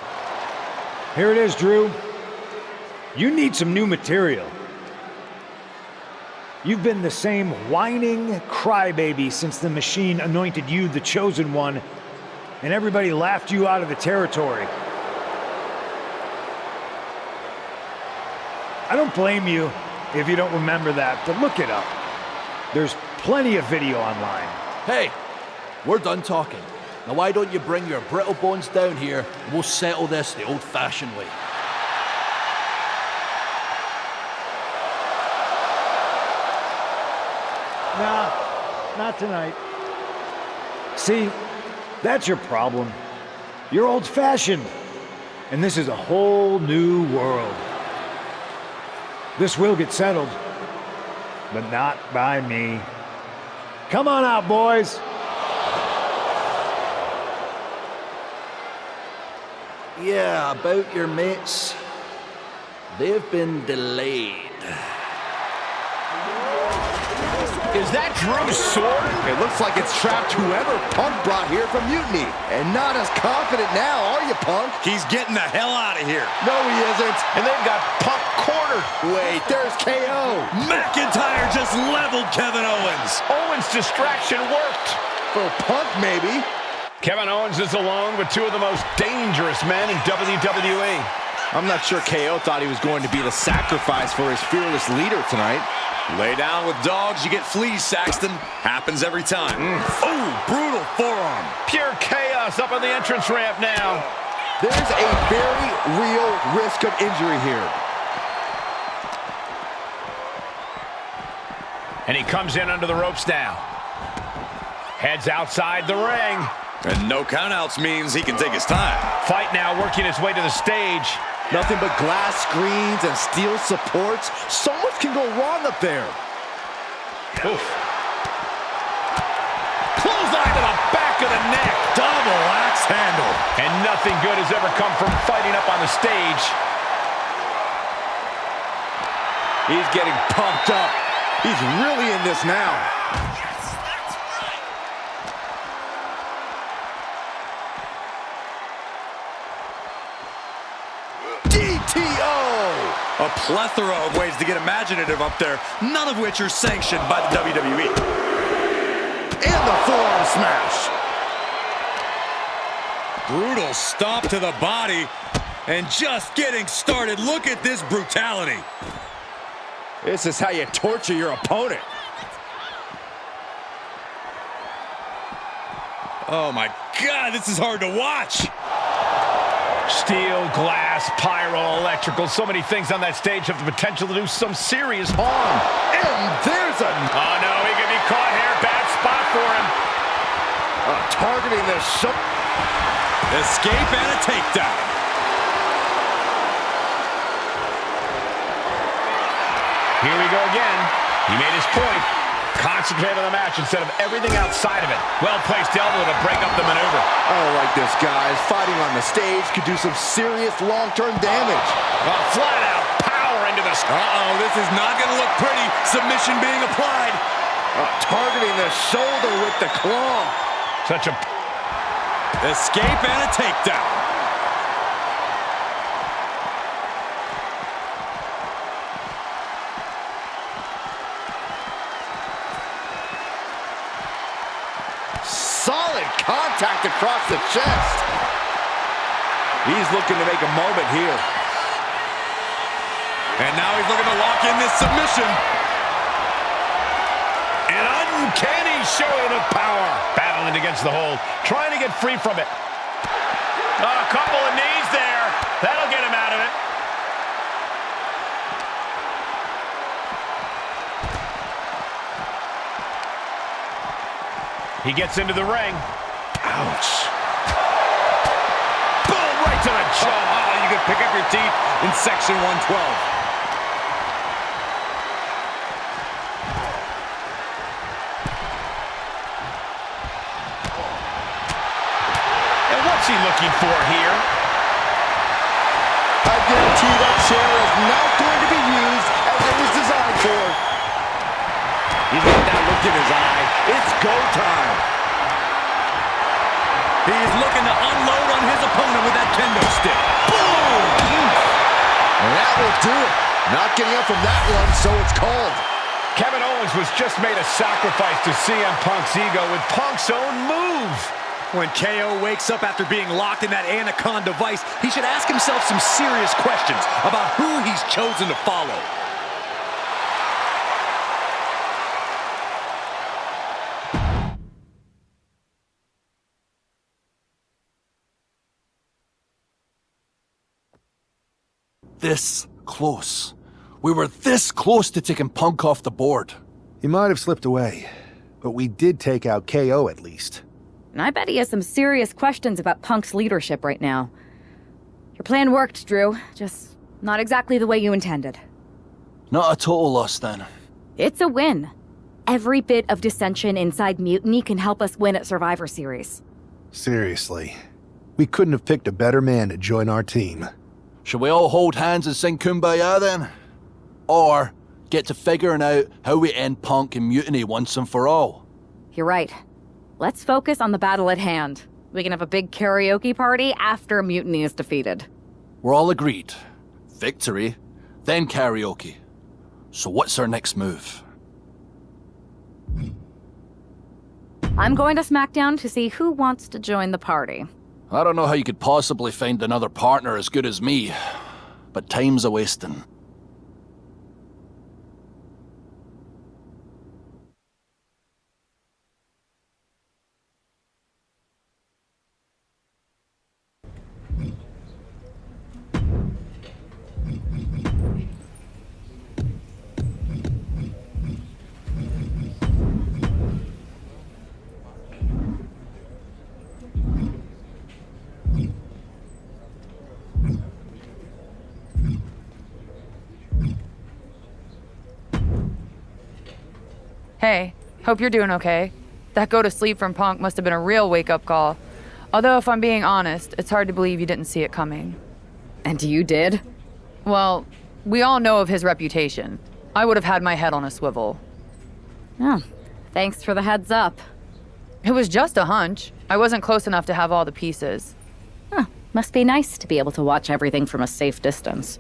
Here it is, Drew. You need some new material. You've been the same whining crybaby since the Machine anointed you the chosen one, and everybody laughed you out of the territory. I don't blame you if you don't remember that, but look it up. There's plenty of video online. Hey, we're done talking. Now why don't you bring your brittle bones down here and we'll settle this the old-fashioned way. Nah, not tonight. See, that's your problem. You're old-fashioned, and this is a whole new world. This will get settled, but not by me. Come on out, boys. Yeah, about your mates. They've been delayed. Is that Drew's sword? It looks like it's trapped whoever Punk brought here from Mutiny. And not as confident now, are you, Punk? He's getting the hell out of here. No, he isn't. And they've got Punk cornered. Wait, there's KO. McIntyre just leveled Kevin Owens. Owens' distraction worked. For Punk, maybe. Kevin Owens is alone with two of the most dangerous men in WWE. I'm not sure KO thought he was going to be the sacrifice for his fearless leader tonight. Lay down with dogs, you get fleas, Saxton. Happens every time. Oh, brutal forearm. Pure chaos up on the entrance ramp now. There's a very real risk of injury here. And he comes in under the ropes now. Heads outside the ring. And no countouts means he can take his time. Fight now working its way to the stage. Nothing but glass screens and steel supports. So much can go wrong up there. Oof. Clothesline to the back of the neck. Double axe handle. And nothing good has ever come from fighting up on the stage. He's getting pumped up. He's really in this now. A plethora of ways to get imaginative up there, none of which are sanctioned by the WWE. And the forearm smash. Brutal stomp to the body, and just getting started. Look at this brutality. This is how you torture your opponent. Oh my God, this is hard to watch. Steel, glass, pyro, electrical, so many things on that stage have the potential to do some serious harm. And there's a... Oh no, he could be caught here. Bad spot for him. Targeting the show. Escape and a takedown. Here we go again. He made his point. Concentrate on the match instead of everything outside of it. Well-placed elbow to break up the maneuver. I don't like this, guys. Fighting on the stage could do some serious long-term damage. Flat out power into the... Uh-oh, this is not going to look pretty. Submission being applied. Targeting the shoulder with the claw. Such a... Escape and a takedown. Solid contact across the chest. He's looking to make a moment here. And now he's looking to lock in this submission. An Can he show enough power? Battling against the hold, trying to get free from it. Oh, a couple of knees there. That'll get him out of it. He gets into the ring. Ouch. Boom, right to the jaw. Oh, you can pick up your teeth in section 112. What's he looking for here? I guarantee that chair is not going to be used as it was designed for. He's got that look in his eye. It's go time. He's looking to unload on his opponent with that kendo stick. Boom! And that will do it. Not getting up from that one, so it's called. Kevin Owens was just made a sacrifice to CM Punk's ego with Punk's own move. When KO wakes up after being locked in that Anaconda vice, he should ask himself some serious questions about who he's chosen to follow. This close. We were this close to taking Punk off the board. He might have slipped away, but we did take out KO at least. And I bet he has some serious questions about Punk's leadership right now. Your plan worked, Drew. Just not exactly the way you intended. Not a total loss, then. It's a win. Every bit of dissension inside Mutiny can help us win at Survivor Series. Seriously. We couldn't have picked a better man to join our team. Shall we all hold hands and sing Kumbaya, then? Or get to figuring out how we end Punk and Mutiny once and for all? You're right. Let's focus on the battle at hand. We can have a big karaoke party after Mutiny is defeated. We're all agreed. Victory, then karaoke. So what's our next move? I'm going to SmackDown to see who wants to join the party. I don't know how you could possibly find another partner as good as me, but time's a-wasting. Hey, hope you're doing okay. That go to sleep from Punk must have been a real wake-up call. Although, if I'm being honest, it's hard to believe you didn't see it coming. And you did? Well, we all know of his reputation. I would have had my head on a swivel. Oh, thanks for the heads up. It was just a hunch. I wasn't close enough to have all the pieces. Huh, must be nice to be able to watch everything from a safe distance.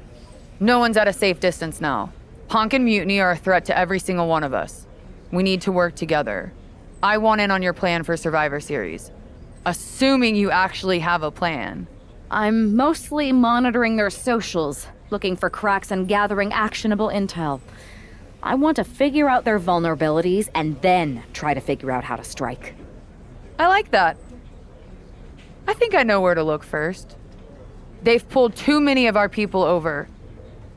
No one's at a safe distance now. Punk and Mutiny are a threat to every single one of us. We need to work together. I want in on your plan for Survivor Series. Assuming you actually have a plan. I'm mostly monitoring their socials, looking for cracks and gathering actionable intel. I want to figure out their vulnerabilities and then try to figure out how to strike. I like that. I think I know where to look first. They've pulled too many of our people over,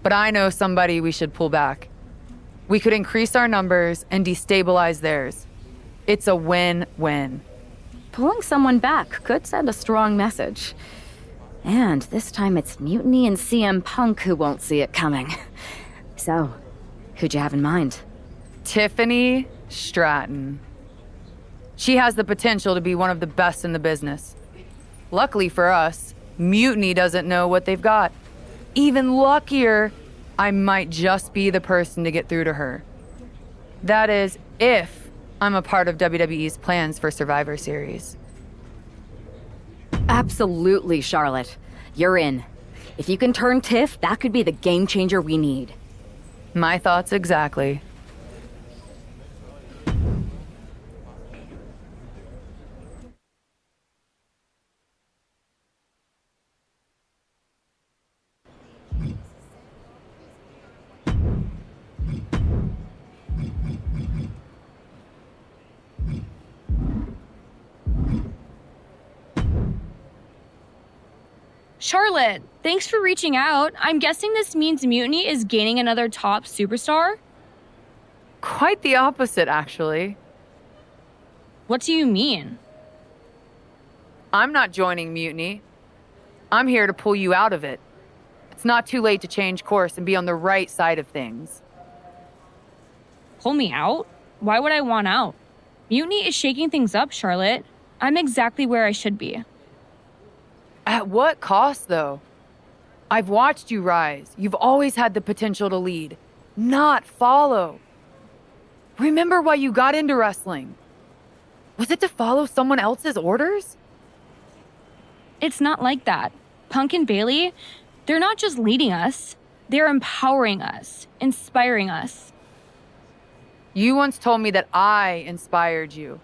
but I know somebody we should pull back. We could increase our numbers and destabilize theirs. It's a win-win. Pulling someone back could send a strong message. And this time it's Mutiny and CM Punk who won't see it coming. So, who'd you have in mind? Tiffany Stratton. She has the potential to be one of the best in the business. Luckily for us, Mutiny doesn't know what they've got. Even luckier, I might just be the person to get through to her. That is, if I'm a part of WWE's plans for Survivor Series. Absolutely, Charlotte. You're in. If you can turn Tiff, that could be the game changer we need. My thoughts exactly. Charlotte, thanks for reaching out. I'm guessing this means Mutiny is gaining another top superstar? Quite the opposite, actually. What do you mean? I'm not joining Mutiny. I'm here to pull you out of it. It's not too late to change course and be on the right side of things. Pull me out? Why would I want out? Mutiny is shaking things up, Charlotte. I'm exactly where I should be. At what cost, though? I've watched you rise. You've always had the potential to lead, not follow. Remember why you got into wrestling? Was it to follow someone else's orders? It's not like that. Punk and Bailey, they're not just leading us. They're empowering us, inspiring us. You once told me that I inspired you.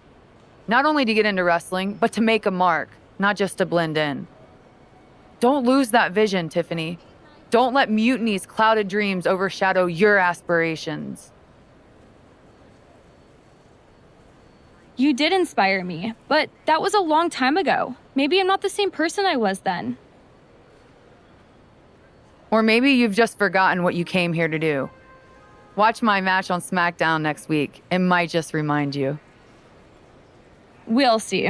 Not only to get into wrestling, but to make a mark, not just to blend in. Don't lose that vision, Tiffany. Don't let Mutiny's clouded dreams overshadow your aspirations. You did inspire me, but that was a long time ago. Maybe I'm not the same person I was then. Or maybe you've just forgotten what you came here to do. Watch my match on SmackDown next week. It might just remind you. We'll see.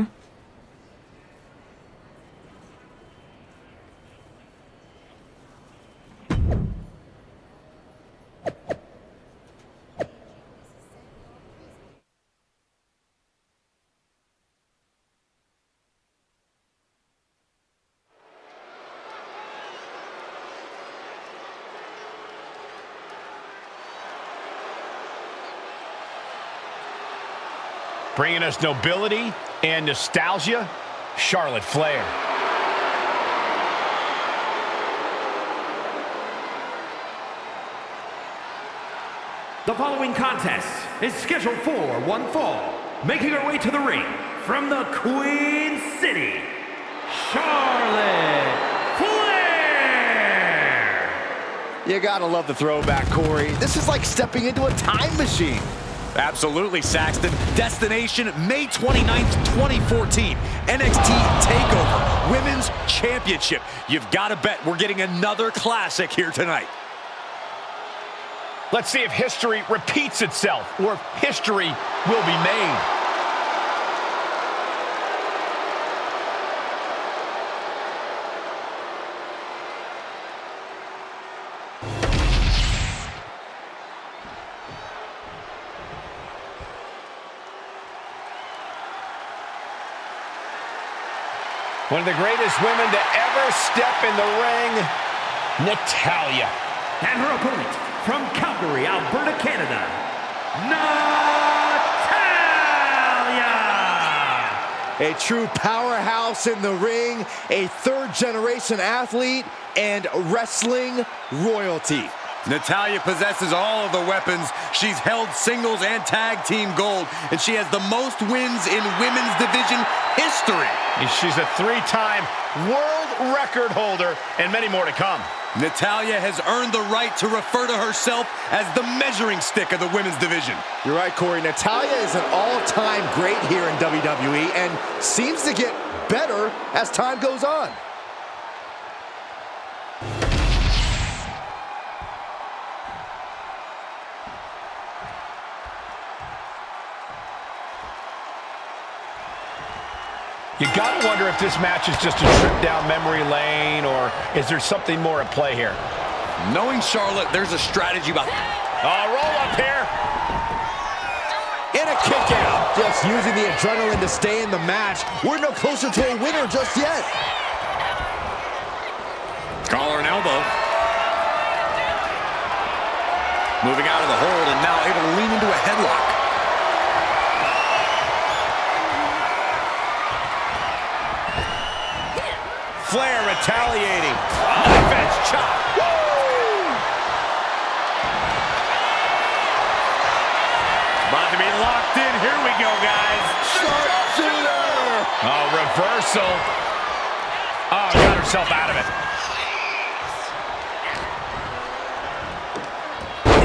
Bringing us nobility and nostalgia, Charlotte Flair. The following contest is scheduled for one fall. Making her way to the ring from the Queen City, Charlotte Flair! You gotta love the throwback, Corey. This is like stepping into a time machine. Absolutely, Saxton. Destination, May 29th, 2014. NXT TakeOver, Women's Championship. You've got to bet we're getting another classic here tonight. Let's see if history repeats itself or if history will be made. One of the greatest women to ever step in the ring, Natalya. And her opponent from Calgary, Alberta, Canada, Natalya! A true powerhouse in the ring, a third-generation athlete, and wrestling royalty. Natalya possesses all of the weapons. She's held singles and tag team gold, and she has the most wins in women's division history. She's a three-time world record holder, and many more to come. Natalya has earned the right to refer to herself as the measuring stick of the women's division. You're right, Corey. Natalya is an all-time great here in WWE and seems to get better as time goes on. You gotta wonder if this match is just a trip down memory lane, or is there something more at play here? Knowing Charlotte, there's a strategy about... roll up here. And a kick out. Just using the adrenaline to stay in the match. We're no closer to a winner just yet. Collar and elbow. Moving out of the hold and now able to lean into a headlock. Flair retaliating. Offense chop. Woo! About to be locked in. Here we go, guys. Sharpshooter. Oh, reversal. Oh, got herself out of it.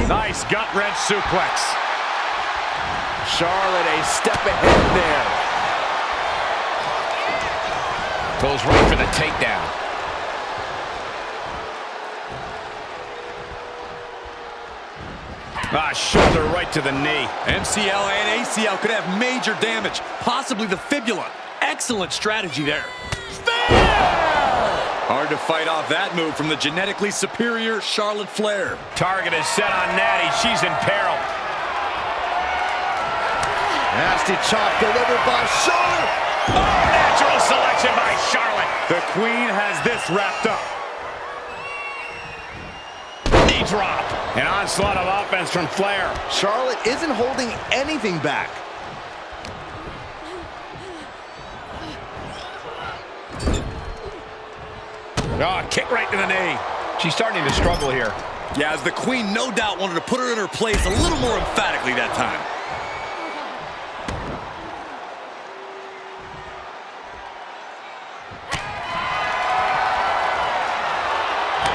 Nice gut wrench suplex. Charlotte a step ahead there. Goes right for the takedown. Shoulder right to the knee. MCL and ACL could have major damage, possibly the fibula. Excellent strategy there. Hard to fight off that move from the genetically superior Charlotte Flair. Target is set on Natty. She's in peril. Nasty chop delivered by Charlotte. Oh, natural selection by Charlotte. The Queen has this wrapped up. Knee drop. An onslaught of offense from Flair. Charlotte isn't holding anything back. Oh, kick right to the knee. She's starting to struggle here. Yeah, as the Queen no doubt wanted to put her in her place a little more emphatically that time.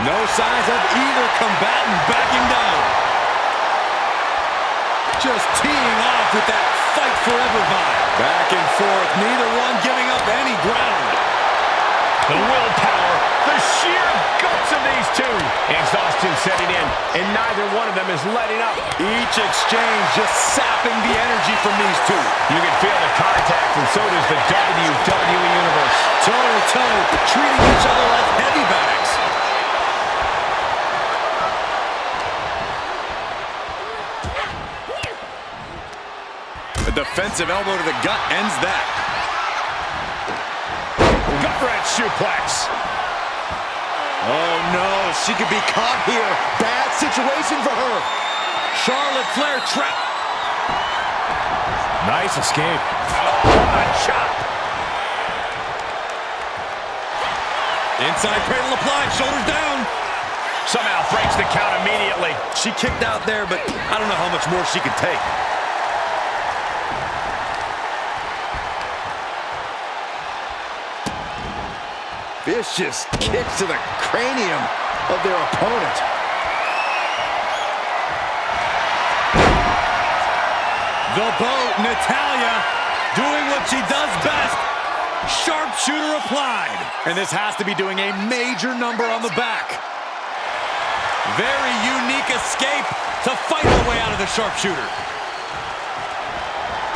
No signs of either combatant backing down. Just teeing off with that fight forever vibe. Back and forth, neither one giving up any ground. The willpower, the sheer guts of these two. Exhaustion setting in, and neither one of them is letting up. Each exchange just sapping the energy from these two. You can feel the contact, and so does the WWE Universe. Toe to toe, treating each other like heavy bags. A defensive elbow to the gut ends that. Gut wrench suplex. Oh no, she could be caught here. Bad situation for her. Charlotte Flair trap. Nice escape. Oh, a chop. Inside cradle applied, shoulders down. Somehow breaks the count immediately. She kicked out there, but I don't know how much more she can take. Vicious kicks to the cranium of their opponent. The boat, Natalya, doing what she does best. Sharpshooter applied. And this has to be doing a major number on the back. Very unique escape to fight her way out of the sharpshooter.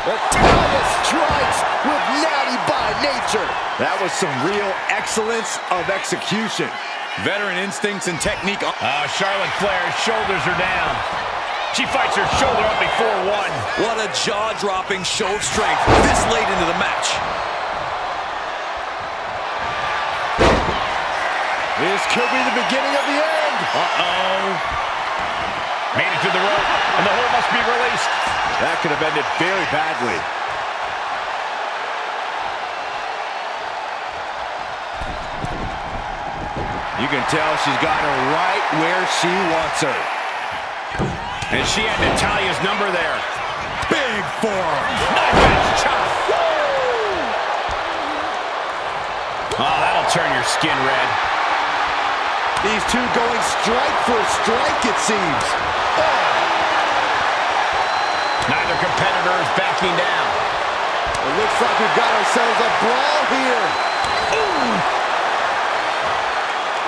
Natalya strikes with Natty by nature. That was some real excellence of execution. Veteran instincts and technique. Charlotte Flair's shoulders are down. She fights her shoulder up before one. What a jaw-dropping show of strength this late into the match. This could be the beginning of the end. Uh-oh. Made it to the rope, and the hold must be released. That could have ended very badly. You can tell she's got her right where she wants her. And she had Natalya's number there. Big forearm. Knife chop. Oh, that'll turn your skin red. These two going strike for strike, it seems. Oh. Neither competitor is backing down. It looks like we've got ourselves a brawl here. Ooh.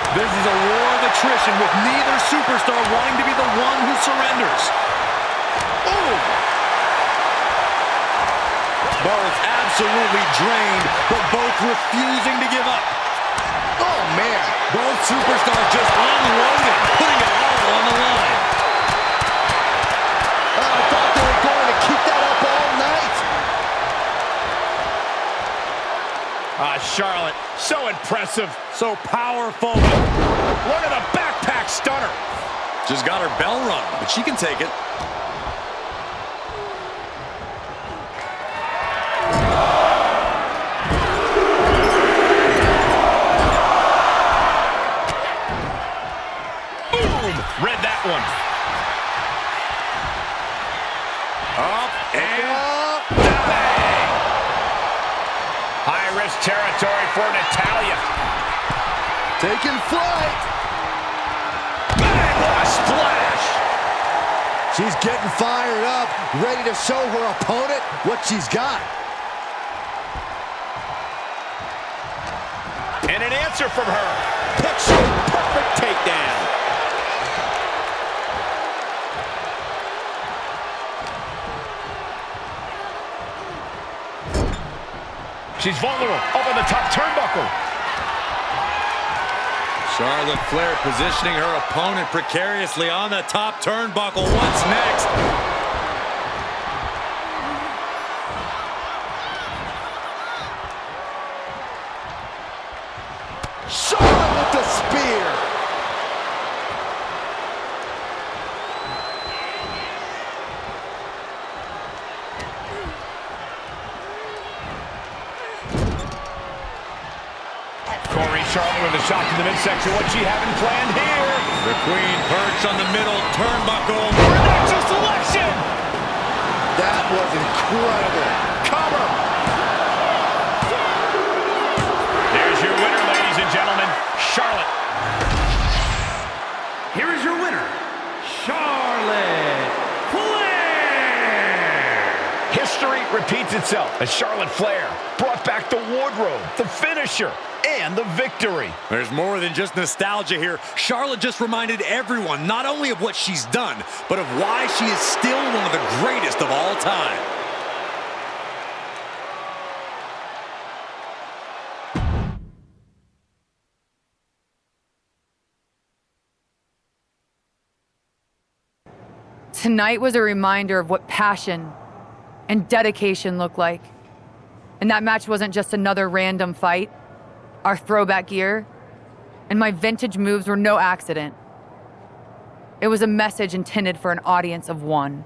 This is a war of attrition with neither superstar wanting to be the one who surrenders. Ooh. Both absolutely drained, but both refusing to give up. Oh, man. Both superstars just unloading, putting it all on the line. I thought they were going to keep that up all night. Charlotte, so impressive. So powerful. Look at the backpack stunner. Just got her bell rung, but she can take it. Boom! Read that one. Up and bang! High-risk territory for Natalya. Taking flight. Bang! What a splash! She's getting fired up, ready to show her opponent what she's got. And an answer from her. Picture perfect takedown. She's vulnerable. Up on the top turnbuckle. Charlotte Flair positioning her opponent precariously on the top turnbuckle. What's next? Charlotte with the spear. Charlotte with a shot to the midsection. What's she having planned here? The Queen perched on the middle turnbuckle. Production selection! That was incredible. Cover! There's your winner, ladies and gentlemen, Charlotte. Here is your winner, Charlotte Flair! History repeats itself as Charlotte Flair brought back the wardrobe, the finisher, and the victory. There's more than just nostalgia here. Charlotte just reminded everyone not only of what she's done, but of why she is still one of the greatest of all time. Tonight was a reminder of what passion and dedication look like. And that match wasn't just another random fight. Our throwback gear and my vintage moves were no accident. It was a message intended for an audience of one.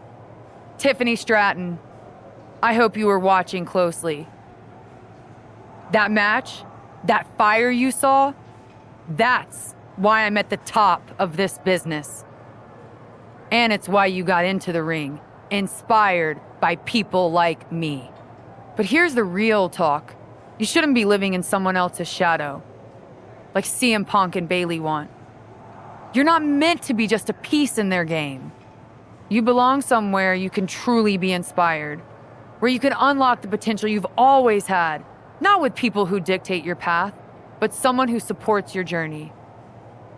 Tiffany Stratton, I hope you were watching closely. That match, that fire you saw, that's why I'm at the top of this business. And it's why you got into the ring, inspired by people like me. But here's the real talk. You shouldn't be living in someone else's shadow, like CM Punk and Bayley want. You're not meant to be just a piece in their game. You belong somewhere you can truly be inspired, where you can unlock the potential you've always had, not with people who dictate your path, but someone who supports your journey.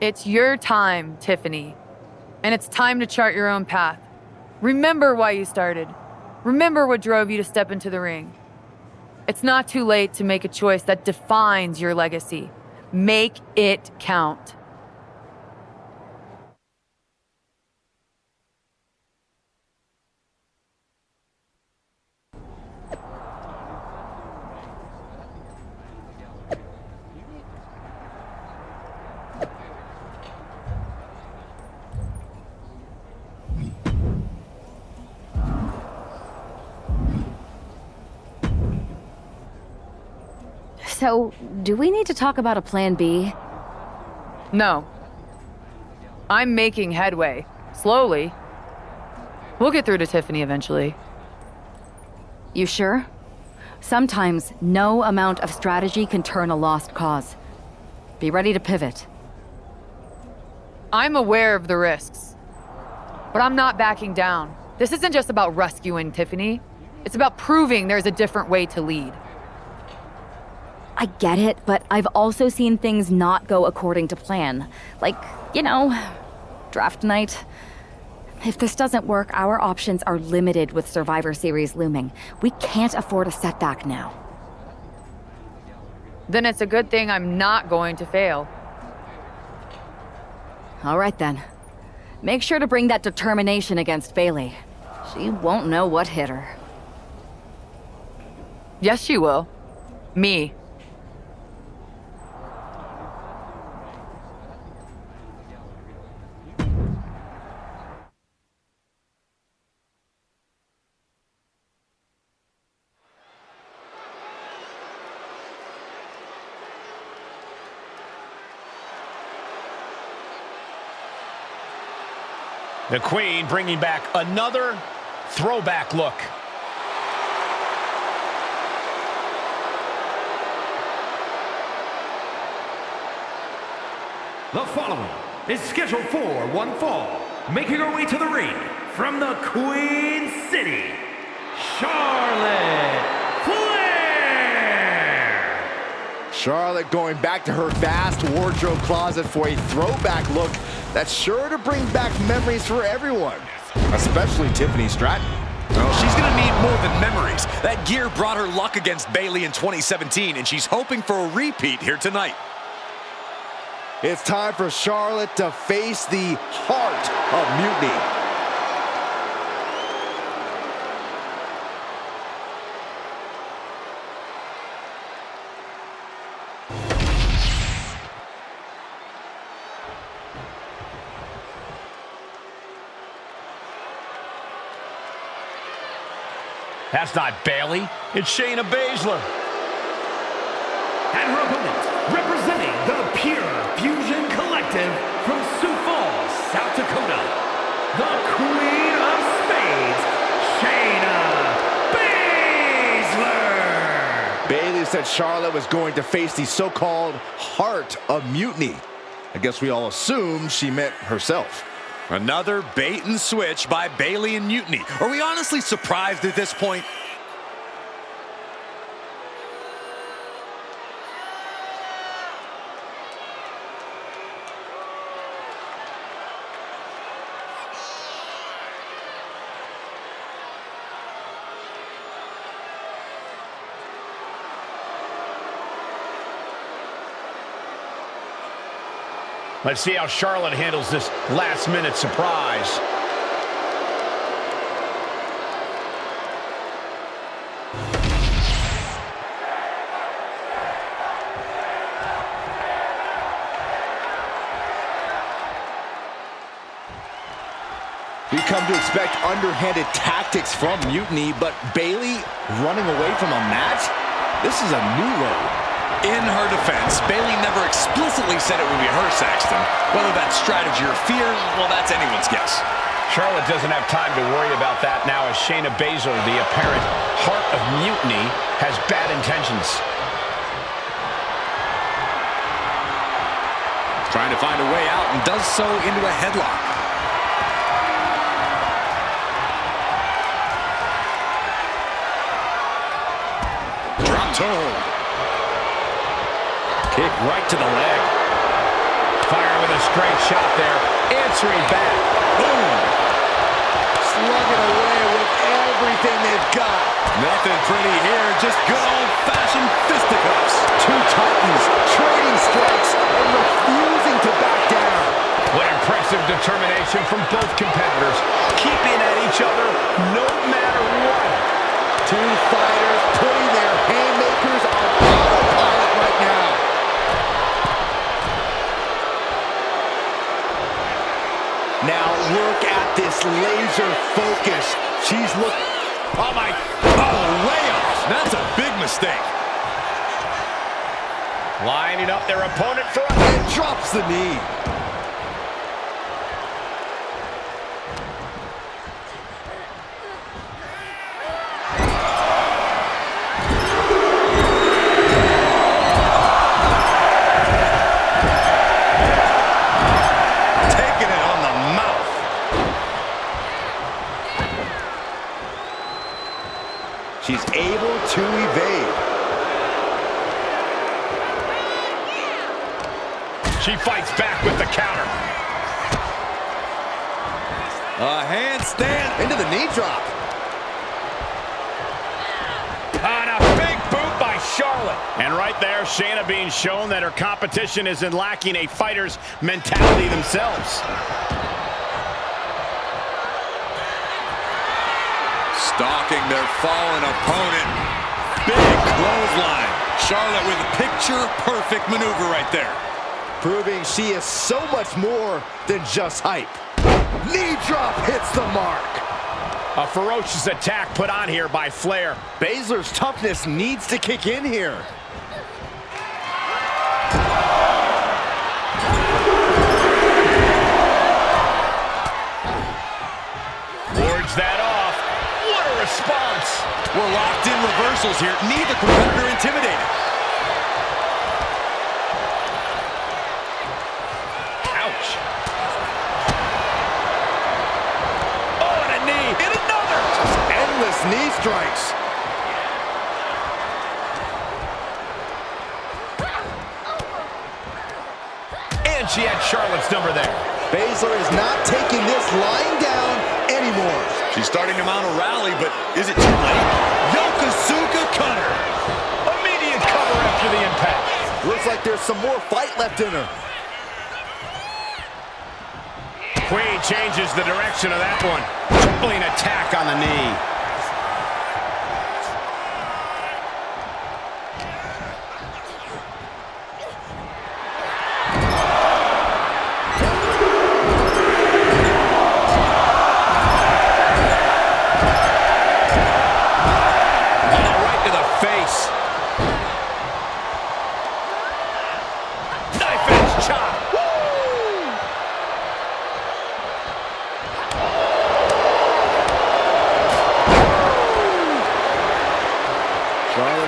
It's your time, Tiffany, and it's time to chart your own path. Remember why you started. Remember what drove you to step into the ring. It's not too late to make a choice that defines your legacy. Make it count. So, do we need to talk about a plan B? No. I'm making headway. Slowly. We'll get through to Tiffany eventually. You sure? Sometimes no amount of strategy can turn a lost cause. Be ready to pivot. I'm aware of the risks, but I'm not backing down. This isn't just about rescuing Tiffany. It's about proving there's a different way to lead. I get it, but I've also seen things not go according to plan. Like, you know, draft night. If this doesn't work, our options are limited with Survivor Series looming. We can't afford a setback now. Then it's a good thing I'm not going to fail. All right then. Make sure to bring that determination against Bayley. She won't know what hit her. Yes, she will. Me. The Queen bringing back another throwback look. The following is scheduled for one fall, making her way to the ring from the Queen City, Charlotte Flair! Charlotte going back to her vast wardrobe closet for a throwback look that's sure to bring back memories for everyone, especially Tiffany Stratton. Oh, she's going to need more than memories. That gear brought her luck against Bayley in 2017, and she's hoping for a repeat here tonight. It's time for Charlotte to face the heart of Mutiny. That's not Bayley. It's Shayna Basler. And her opponent, representing the Pure Fusion Collective from Sioux Falls, South Dakota, the Queen of Spades, Shaina Basler. Bayley said Charlotte was going to face the so-called heart of Mutiny. I guess we all assumed she meant herself. Another bait and switch by Bayley and Mutiny. Are we honestly surprised at this point? Let's see how Charlotte handles this last-minute surprise. We've come to expect underhanded tactics from Mutiny, but Bayley running away from a match? This is a new low. In her defense, Bayley never explicitly said it would be her, Saxton. Whether that's strategy or fear, well, that's anyone's guess. Charlotte doesn't have time to worry about that now as Shayna Basler, the apparent heart of Mutiny, has bad intentions. Trying to find a way out and does so into a headlock. Drop toe. Kick right to the leg. Fire with a straight shot there. Answering back. Boom. Slugging away with everything they've got. Nothing pretty here. Just good old-fashioned fisticuffs. Two titans trading strikes and refusing to back down. What impressive determination from both competitors. Keeping at each other no matter what. Two fighters putting their haymakers on autopilot right now. Now look at this laser focus. She's Oh my, layoff. That's a big mistake. Lining up their opponent for and drops the knee. She's able to evade. She fights back with the counter. A handstand into the knee drop. On a big boot by Charlotte. And right there, Shaina being shown that her competition isn't lacking a fighter's mentality themselves. Stalking their fallen opponent. Big clothesline. Charlotte with a picture-perfect maneuver right there. Proving she is so much more than just hype. Knee drop hits the mark. A ferocious attack put on here by Flair. Basler's toughness needs to kick in here. Wards that off. What a response. We're locked in reversals here. Neither competitor intimidated. Ouch. Oh, and a knee. And another. Just endless knee strikes. And she had Charlotte's number there. Basler is not taking this lying down anymore. She's starting to mount a rally, but is it too late? Yokosuka cutter. Immediate cover after the impact. Looks like there's some more fight left in her. Queen changes the direction of that one. Tripling attack on the knee.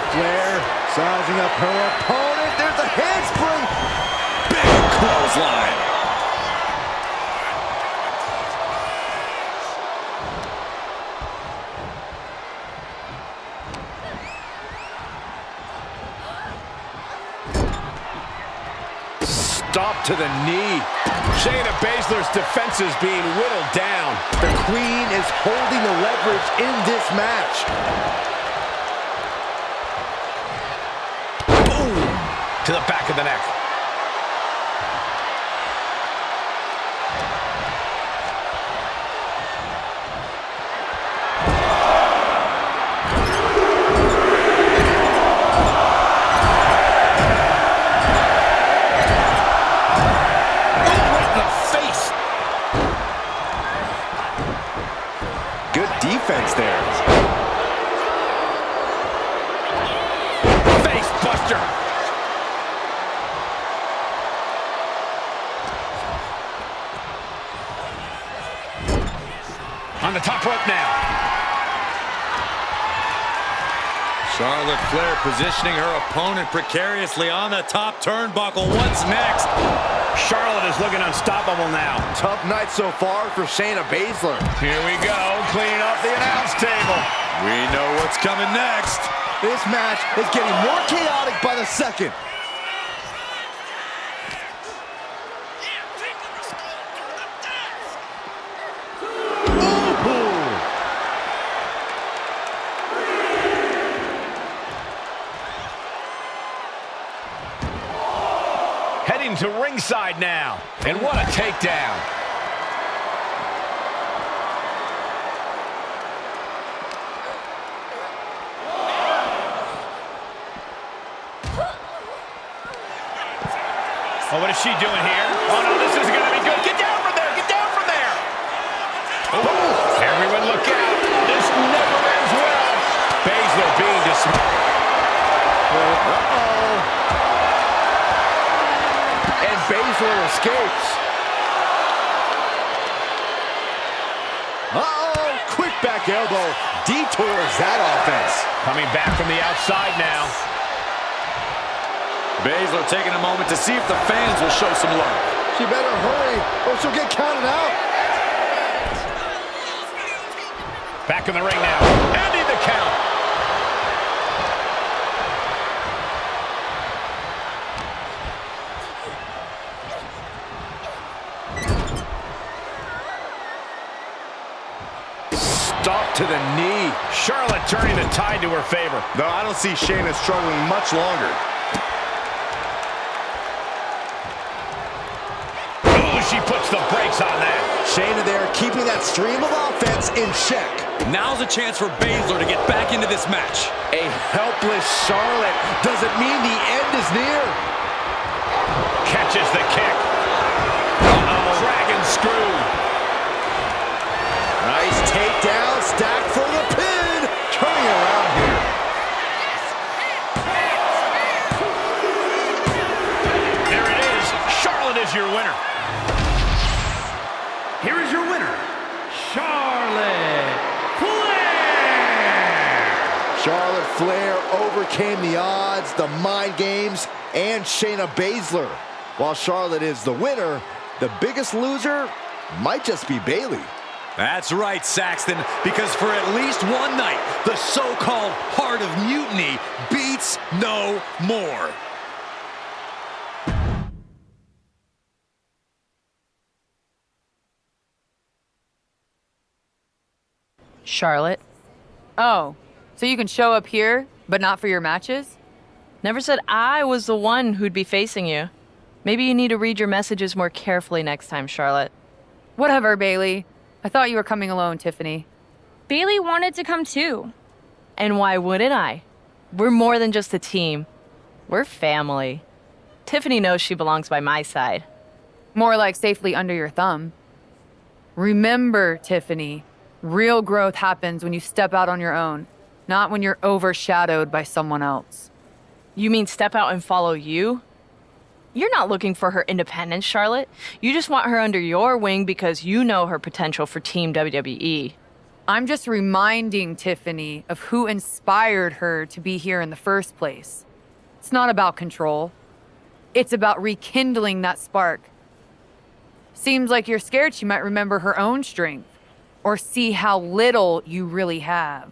Flair sizing up her opponent. There's a handspring. Big clothesline. Stop to the knee. Shayna Baszler's defense is being whittled down. The Queen is holding the leverage in this match. To the back of the neck. Right in the face. Good defense there. Face buster. On the top rope now. Charlotte Flair positioning her opponent precariously on the top turnbuckle. What's next? Charlotte is looking unstoppable now. Tough night so far for Shayna Baszler. Here we go, cleaning up the announce table. We know what's coming next. This match is getting more chaotic by the second. Heading to ringside now. And what a takedown. Oh, what is she doing here? Oh, no, this isn't going to be good. Get down from there. Get down from there. Oh, everyone look out. This never ends well. Basler being dismissed. Uh-oh. And Basler escapes. Uh-oh. Quick back elbow. Detours that offense. Coming back from the outside now. Basler taking a moment to see if the fans will show some love. She better hurry or she'll get counted out. Back in the ring now. Ending the count. Stop to the knee. Charlotte turning the tide to her favor. No, I don't see Shayna struggling much longer. She puts the brakes on that. Shayna there keeping that stream of offense in check. Now's a chance for Basler to get back into this match. A helpless Charlotte doesn't mean the end is near. Catches the kick. Uh-oh. Dragon screw. Nice takedown, stacked for the pin. Turning around here. There it is. Charlotte is your winner. Here is your winner, Charlotte Flair! Charlotte Flair overcame the odds, the mind games, and Shayna Baszler. While Charlotte is the winner, the biggest loser might just be Bayley. That's right, Saxton, because for at least one night, the so-called Heart of Mutiny beats no more. Charlotte. Oh, so you can show up here, but not for your matches? Never said I was the one who'd be facing you. Maybe you need to read your messages more carefully next time, Charlotte. Whatever, Bailey. I thought you were coming alone, Tiffany. Bailey wanted to come too. And why wouldn't I? We're more than just a team. We're family. Tiffany knows she belongs by my side. More like safely under your thumb. Remember, Tiffany, real growth happens when you step out on your own, not when you're overshadowed by someone else. You mean step out and follow you? You're not looking for her independence, Charlotte. You just want her under your wing because you know her potential for Team WWE. I'm just reminding Tiffany of who inspired her to be here in the first place. It's not about control. It's about rekindling that spark. Seems like you're scared she might remember her own strength or see how little you really have.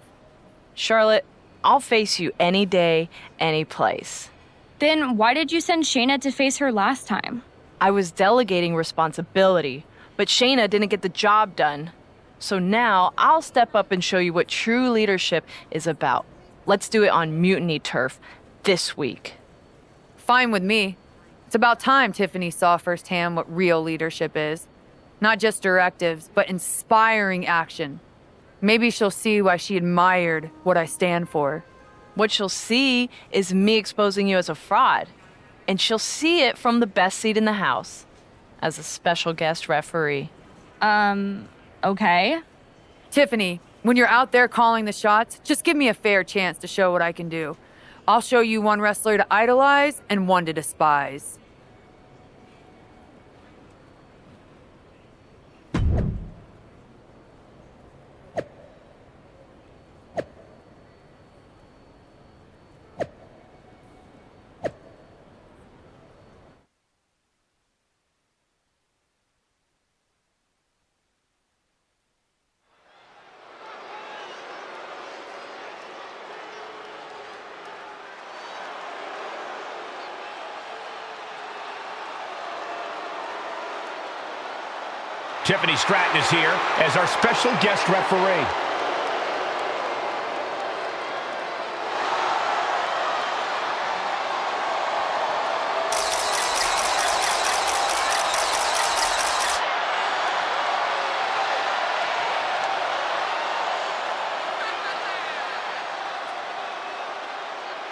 Charlotte, I'll face you any day, any place. Then why did you send Shaina to face her last time? I was delegating responsibility, but Shaina didn't get the job done. So now I'll step up and show you what true leadership is about. Let's do it on Mutiny turf this week. Fine with me. It's about time Tiffany saw firsthand what real leadership is. Not just directives, but inspiring action. Maybe she'll see why she admired what I stand for. What she'll see is me exposing you as a fraud. And she'll see it from the best seat in the house, as a special guest referee. Okay. Tiffany, when you're out there calling the shots, just give me a fair chance to show what I can do. I'll show you one wrestler to idolize and one to despise. Tiffany Stratton is here as our special guest referee.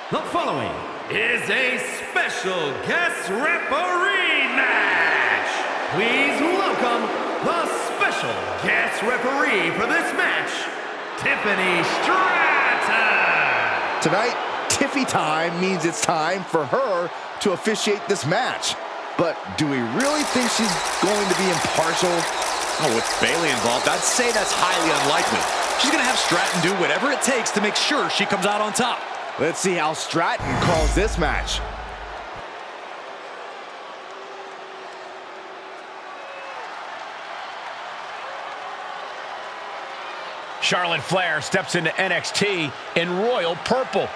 The following is a special guest referee match. Please welcome the special guest referee for this match, Tiffany Stratton. Tonight, Tiffy time means it's time for her to officiate this match. But do we really think she's going to be impartial? Oh, with Bailey involved, I'd say that's highly unlikely. She's going to have Stratton do whatever it takes to make sure she comes out on top. Let's see how Stratton calls this match. Charlotte Flair steps into NXT in royal purple.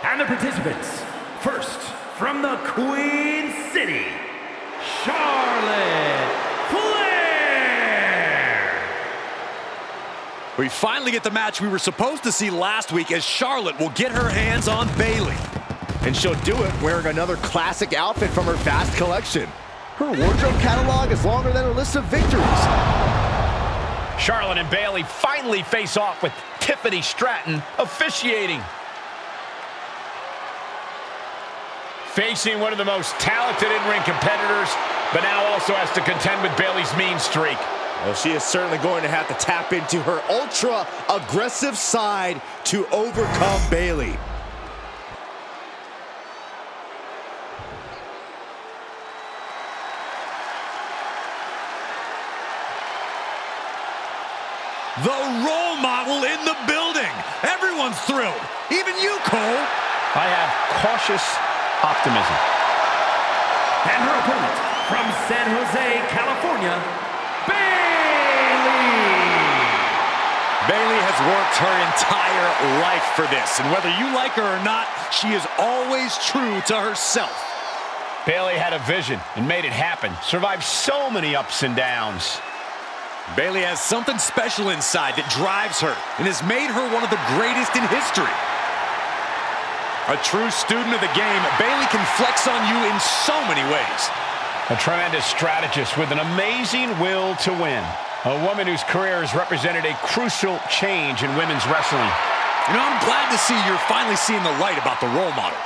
And the participants, first from the Queen City, Charlotte Flair. We finally get the match we were supposed to see last week as Charlotte will get her hands on Bailey. And she'll do it wearing another classic outfit from her vast collection. Her wardrobe catalog is longer than her list of victories. Charlotte and Bailey finally face off with Tiffany Stratton officiating. Facing one of the most talented in-ring competitors, but now also has to contend with Bailey's mean streak. Well, she is certainly going to have to tap into her ultra-aggressive side to overcome Bailey. The role model in the building. Everyone's thrilled. Even you, Cole. I have cautious optimism. And her opponent from San Jose, California, Bailey. Bailey has worked her entire life for this, and whether you like her or not, she is always true to herself. Bayley had a vision and made it happen. Survived so many ups and downs. Bayley has something special inside that drives her and has made her one of the greatest in history. A true student of the game, Bayley can flex on you in so many ways. A tremendous strategist with an amazing will to win. A woman whose career has represented a crucial change in women's wrestling. You know, I'm glad to see you're finally seeing the light about the role model.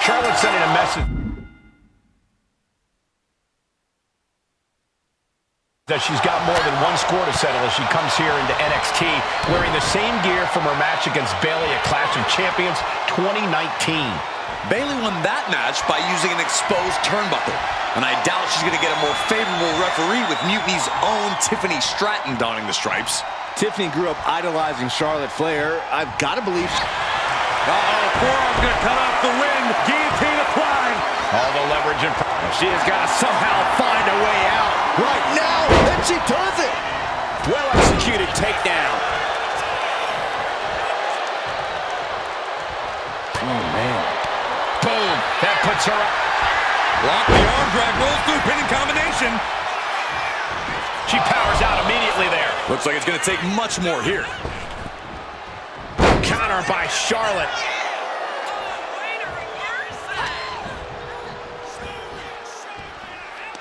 Charlotte sending a message that she's got more than one score to settle as she comes here into NXT wearing the same gear from her match against Bayley at Clash of Champions 2019. Bayley won that match by using an exposed turnbuckle, and I doubt she's going to get a more favorable referee with Mutiny's own Tiffany Stratton donning the stripes. Tiffany grew up idolizing Charlotte Flair. I've got to believe... Uh-oh, forearm's going to cut off the wind. Guillotine applied. All the leverage and she has got to somehow find a way out. Right now, and she does it. Well executed takedown. Oh, man. Boom. That puts her up. Block the arm drag, rolls through, pinning combination. She powers out immediately there. Looks like it's going to take much more here. Counter by Charlotte.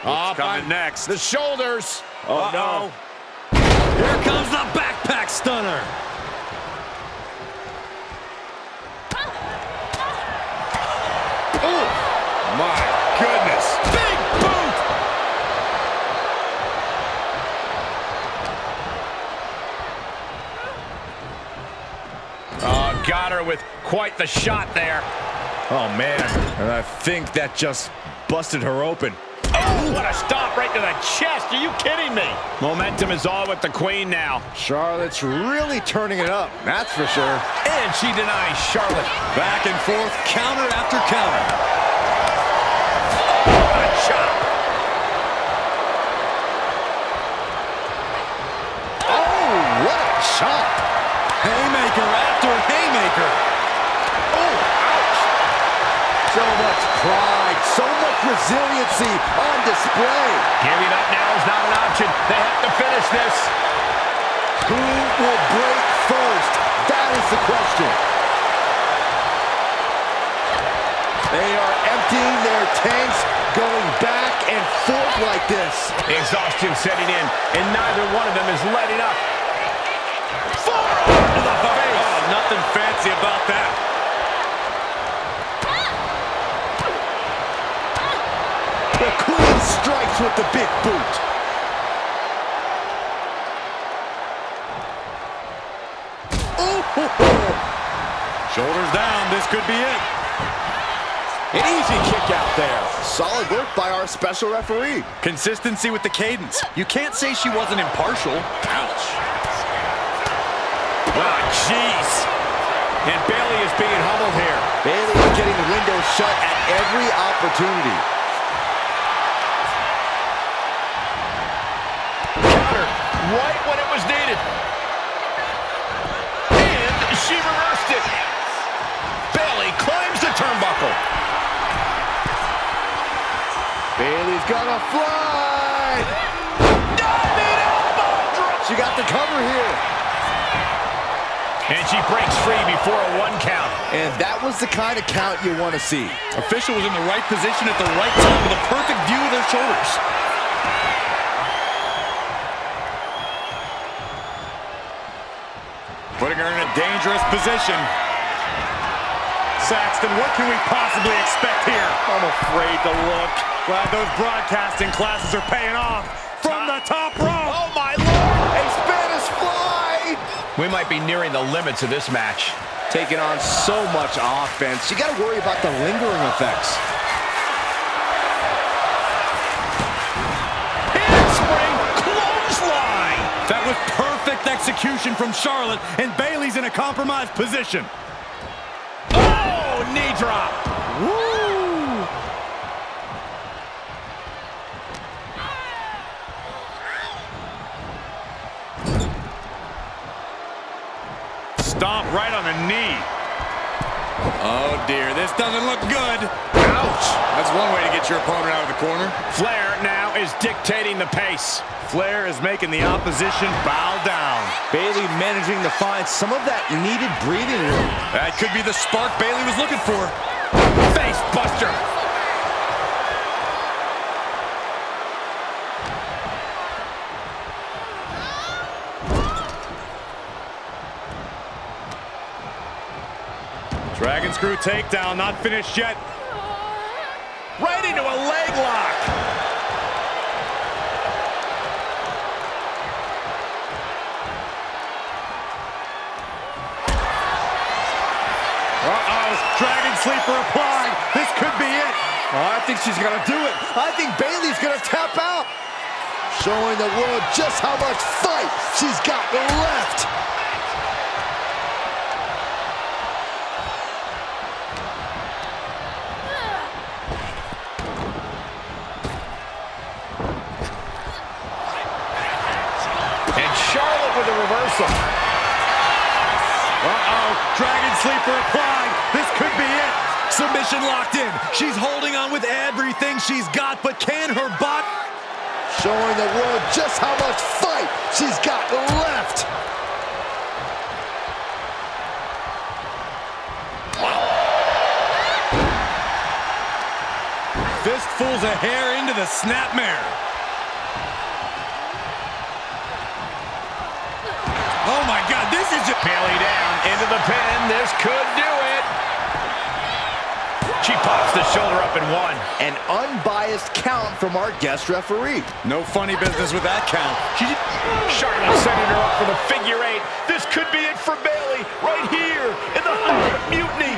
What's coming next? The shoulders. Oh, no. Here comes the backpack stunner. Oh, my goodness. Big boot. Got her with quite the shot there. Oh, man. And I think that just busted her open. Oh, what a stop right to the chest. Are you kidding me? Momentum is all with the queen now. Charlotte's really turning it up, that's for sure. And she denies Charlotte. Back and forth, counter after counter. Oh, what a chop. Oh, what a chop. Haymaker after haymaker. Oh, ouch. So much pride, so much resiliency on display. Giving up now is not an option. They have to finish this. Who will break first? That is the question. They are emptying their tanks, going back and forth like this. Exhaustion setting in, and neither one of them is letting up. Forearm to the face. Oh, nothing fancy about that. The queen strikes with the big boot. Shoulders down, this could be it. An easy kick out there. Solid work by our special referee. Consistency with the cadence. You can't say she wasn't impartial. Ouch. Oh, jeez. And Bayley is being humbled here. Bayley is getting the window shut at every opportunity. Counter right when it was needed. And she reversed it. Bayley climbs the turnbuckle. Bayley's gonna fly. Diving elbow drop. She got the cover here. And she breaks free before a 1 count. And that was the kind of count you want to see. Official was in the right position at the right time with a perfect view of their shoulders. Putting her in a dangerous position. Saxton, what can we possibly expect here? I'm afraid to look. Glad those broadcasting classes are paying off. From the top rope. Oh, my Lord. A Spanish fly. We might be nearing the limits of this match. Taking on so much offense. You got to worry about the lingering effects. Handspring clothesline. That was perfect execution from Charlotte, and Bayley's in a compromised position. Oh, knee drop. Woo! Stomp right on the knee. Oh dear, this doesn't look good. Ouch! That's one way to get your opponent out of the corner. Flair now is dictating the pace. Flair is making the opposition bow down. Bayley managing to find some of that needed breathing room. That could be the spark Bayley was looking for. Face buster. Dragon screw takedown, not finished yet. Right into a leg lock. Dragon sleeper applied. This could be it. Oh, I think she's going to do it. I think Bayley's going to tap out. Showing the world just how much fight she's got left. And Charlotte with a reversal. Dragon sleeper applied. This could be it. Submission locked in. She's holding on with everything she's got, but can her bot? Showing the world just how much fight she's got left. Fistfuls of hair into the snapmare. Oh my God, this is just... Bayley down into the pin. This could do it. She pops the shoulder up and one. An unbiased count from our guest referee. No funny business with that count. Charlotte setting her up for the figure eight. This could be it for Bayley right here in the heart of Mutiny.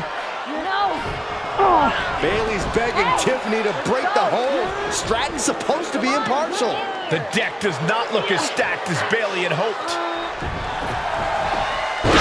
No. Bayley's begging Tiffany to break the hold. Stratton's supposed to be impartial. The deck does not look as stacked as Bayley had hoped.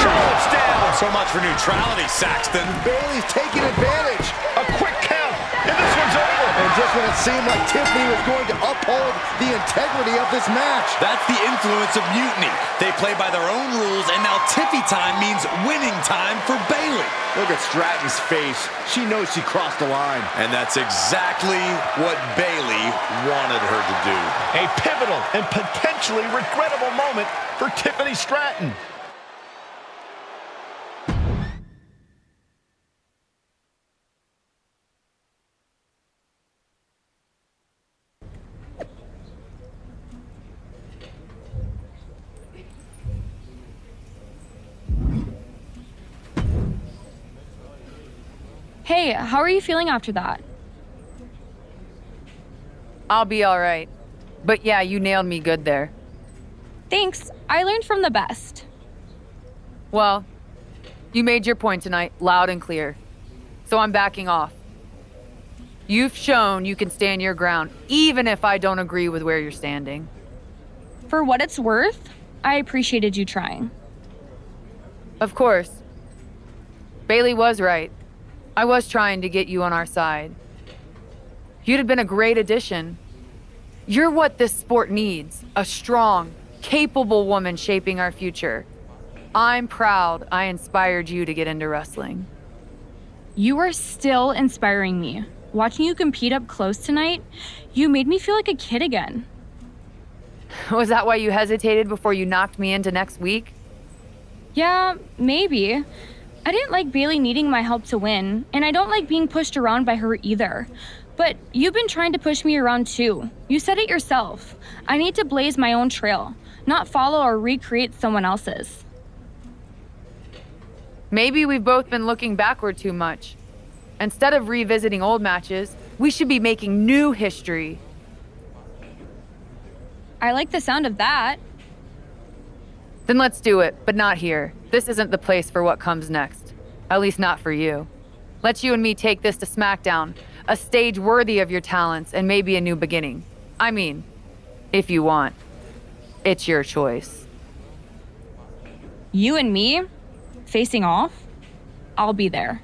Charlotte's down. So much for neutrality, Saxton. Bayley's taking advantage. A quick count, and this one's over. And just when it seemed like Tiffany was going to uphold the integrity of this match. That's the influence of Mutiny. They play by their own rules, and now Tiffy time means winning time for Bayley. Look at Stratton's face. She knows she crossed the line. And that's exactly what Bayley wanted her to do. A pivotal and potentially regrettable moment for Tiffany Stratton. Hey, how are you feeling after that? I'll be all right. But yeah, you nailed me good there. Thanks. I learned from the best. Well, you made your point tonight, loud and clear. So I'm backing off. You've shown you can stand your ground, even if I don't agree with where you're standing. For what it's worth, I appreciated you trying. Of course. Bayley was right. I was trying to get you on our side. You'd have been a great addition. You're what this sport needs, a strong, capable woman shaping our future. I'm proud I inspired you to get into wrestling. You are still inspiring me. Watching you compete up close tonight, you made me feel like a kid again. Was that why you hesitated before you knocked me into next week? Yeah, maybe. I didn't like Bayley needing my help to win, and I don't like being pushed around by her either. But you've been trying to push me around too. You said it yourself. I need to blaze my own trail, not follow or recreate someone else's. Maybe we've both been looking backward too much. Instead of revisiting old matches, we should be making new history. I like the sound of that. Then let's do it, but not here. This isn't the place for what comes next. At least not for you. Let you and me take this to SmackDown, a stage worthy of your talents and maybe a new beginning. I mean, if you want. It's your choice. You and me? Facing off? I'll be there.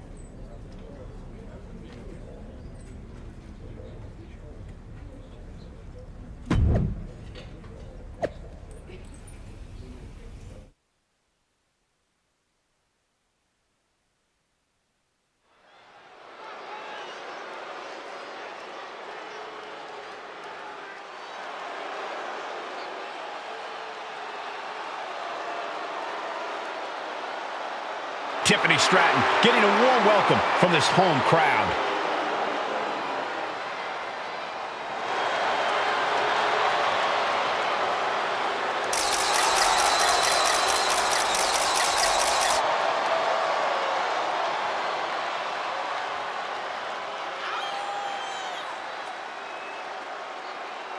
Tiffany Stratton getting a warm welcome from this home crowd.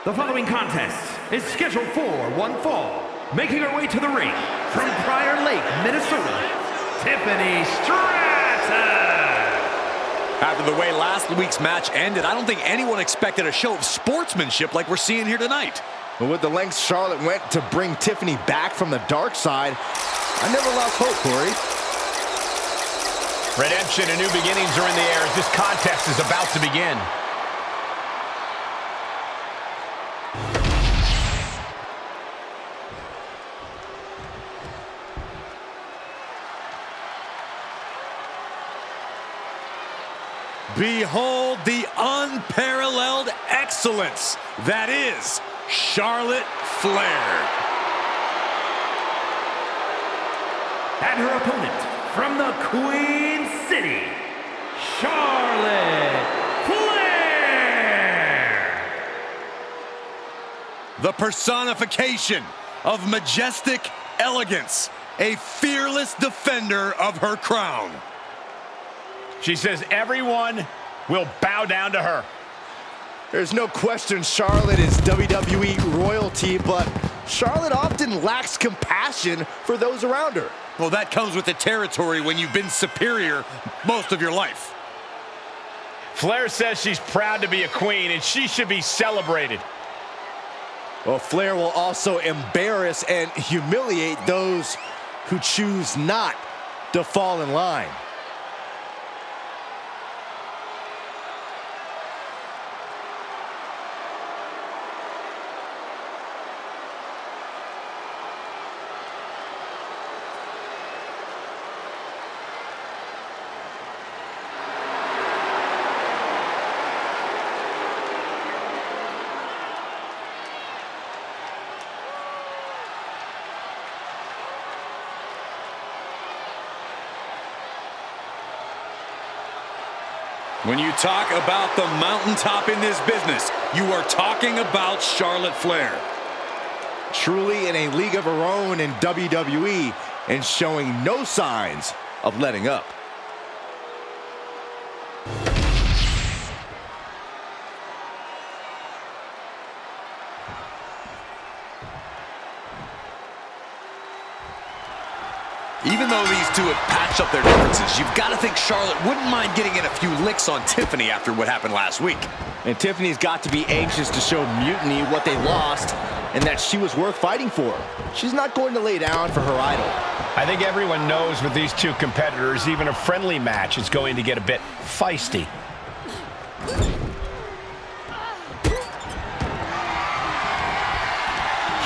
The following contest is scheduled for one fall. Making her way to the ring from Prior Lake, Minnesota, Tiffany Stratton. After the way last week's match ended, I don't think anyone expected a show of sportsmanship like we're seeing here tonight. But with the lengths Charlotte went to bring Tiffany back from the dark side, I never lost hope, Corey. Redemption and new beginnings are in the air as this contest is about to begin. Behold the unparalleled excellence that is Charlotte Flair. And her opponent from the Queen City, Charlotte Flair. The personification of majestic elegance, a fearless defender of her crown. She says everyone will bow down to her. There's no question Charlotte is WWE royalty, but Charlotte often lacks compassion for those around her. Well, that comes with the territory when you've been superior most of your life. Flair says she's proud to be a queen, and she should be celebrated. Well, Flair will also embarrass and humiliate those who choose not to fall in line. When you talk about the mountaintop in this business, you are talking about Charlotte Flair. Truly in a league of her own in WWE and showing no signs of letting up. Even though these two have patched up their differences, you've got to think Charlotte wouldn't mind getting in a few licks on Tiffany after what happened last week. And Tiffany's got to be anxious to show Mutiny what they lost and that she was worth fighting for. She's not going to lay down for her idol. I think everyone knows with these two competitors, even a friendly match is going to get a bit feisty.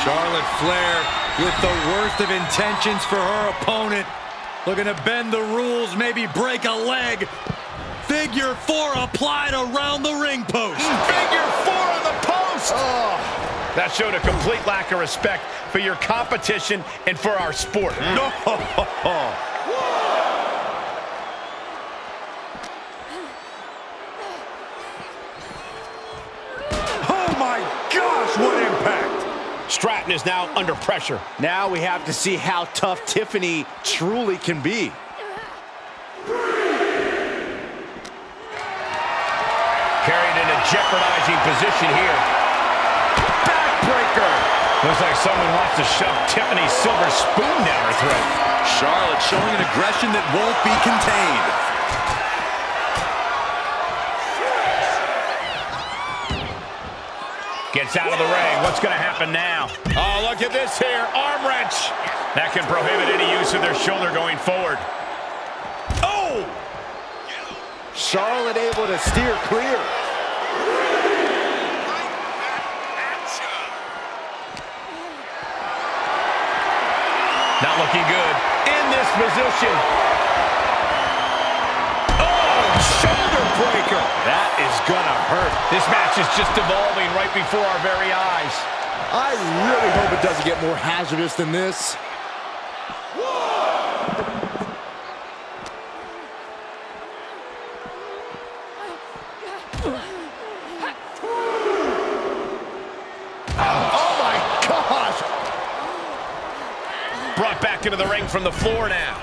Charlotte Flair with the worst of intentions for her opponent. Looking to bend the rules, maybe break a leg. Figure four applied around the ring post. Figure four on the post! Oh, that showed a complete lack of respect for your competition and for our sport. No. Oh my gosh, what impact! Stratton is now under pressure. Now we have to see how tough Tiffany truly can be. Carried in a jeopardizing position here. Backbreaker! Looks like someone wants to shove Tiffany's silver spoon down her throat. Charlotte showing an aggression that won't be contained. Gets out of the ring. What's going to happen now? Oh, look at this here. Arm wrench. That can prohibit any use of their shoulder going forward. Oh! Charlotte able to steer clear. Not looking good. In this position. Oh, shoulder breaker. That is gonna hurt. This match is just evolving right before our very eyes. I really hope it doesn't get more hazardous than this. Oh my gosh! Brought back into the ring from the floor now.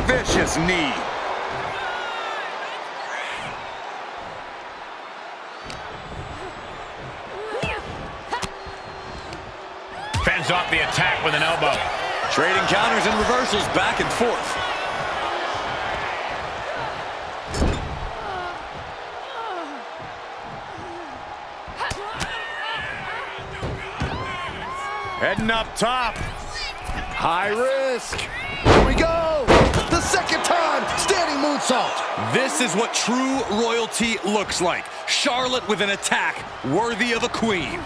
Vicious knee. Fends off the attack with an elbow. Trading counters and reversals back and forth. Heading up top. High risk. Here we go. The second time. Standing moonsault. This is what true royalty looks like. Charlotte with an attack worthy of a queen.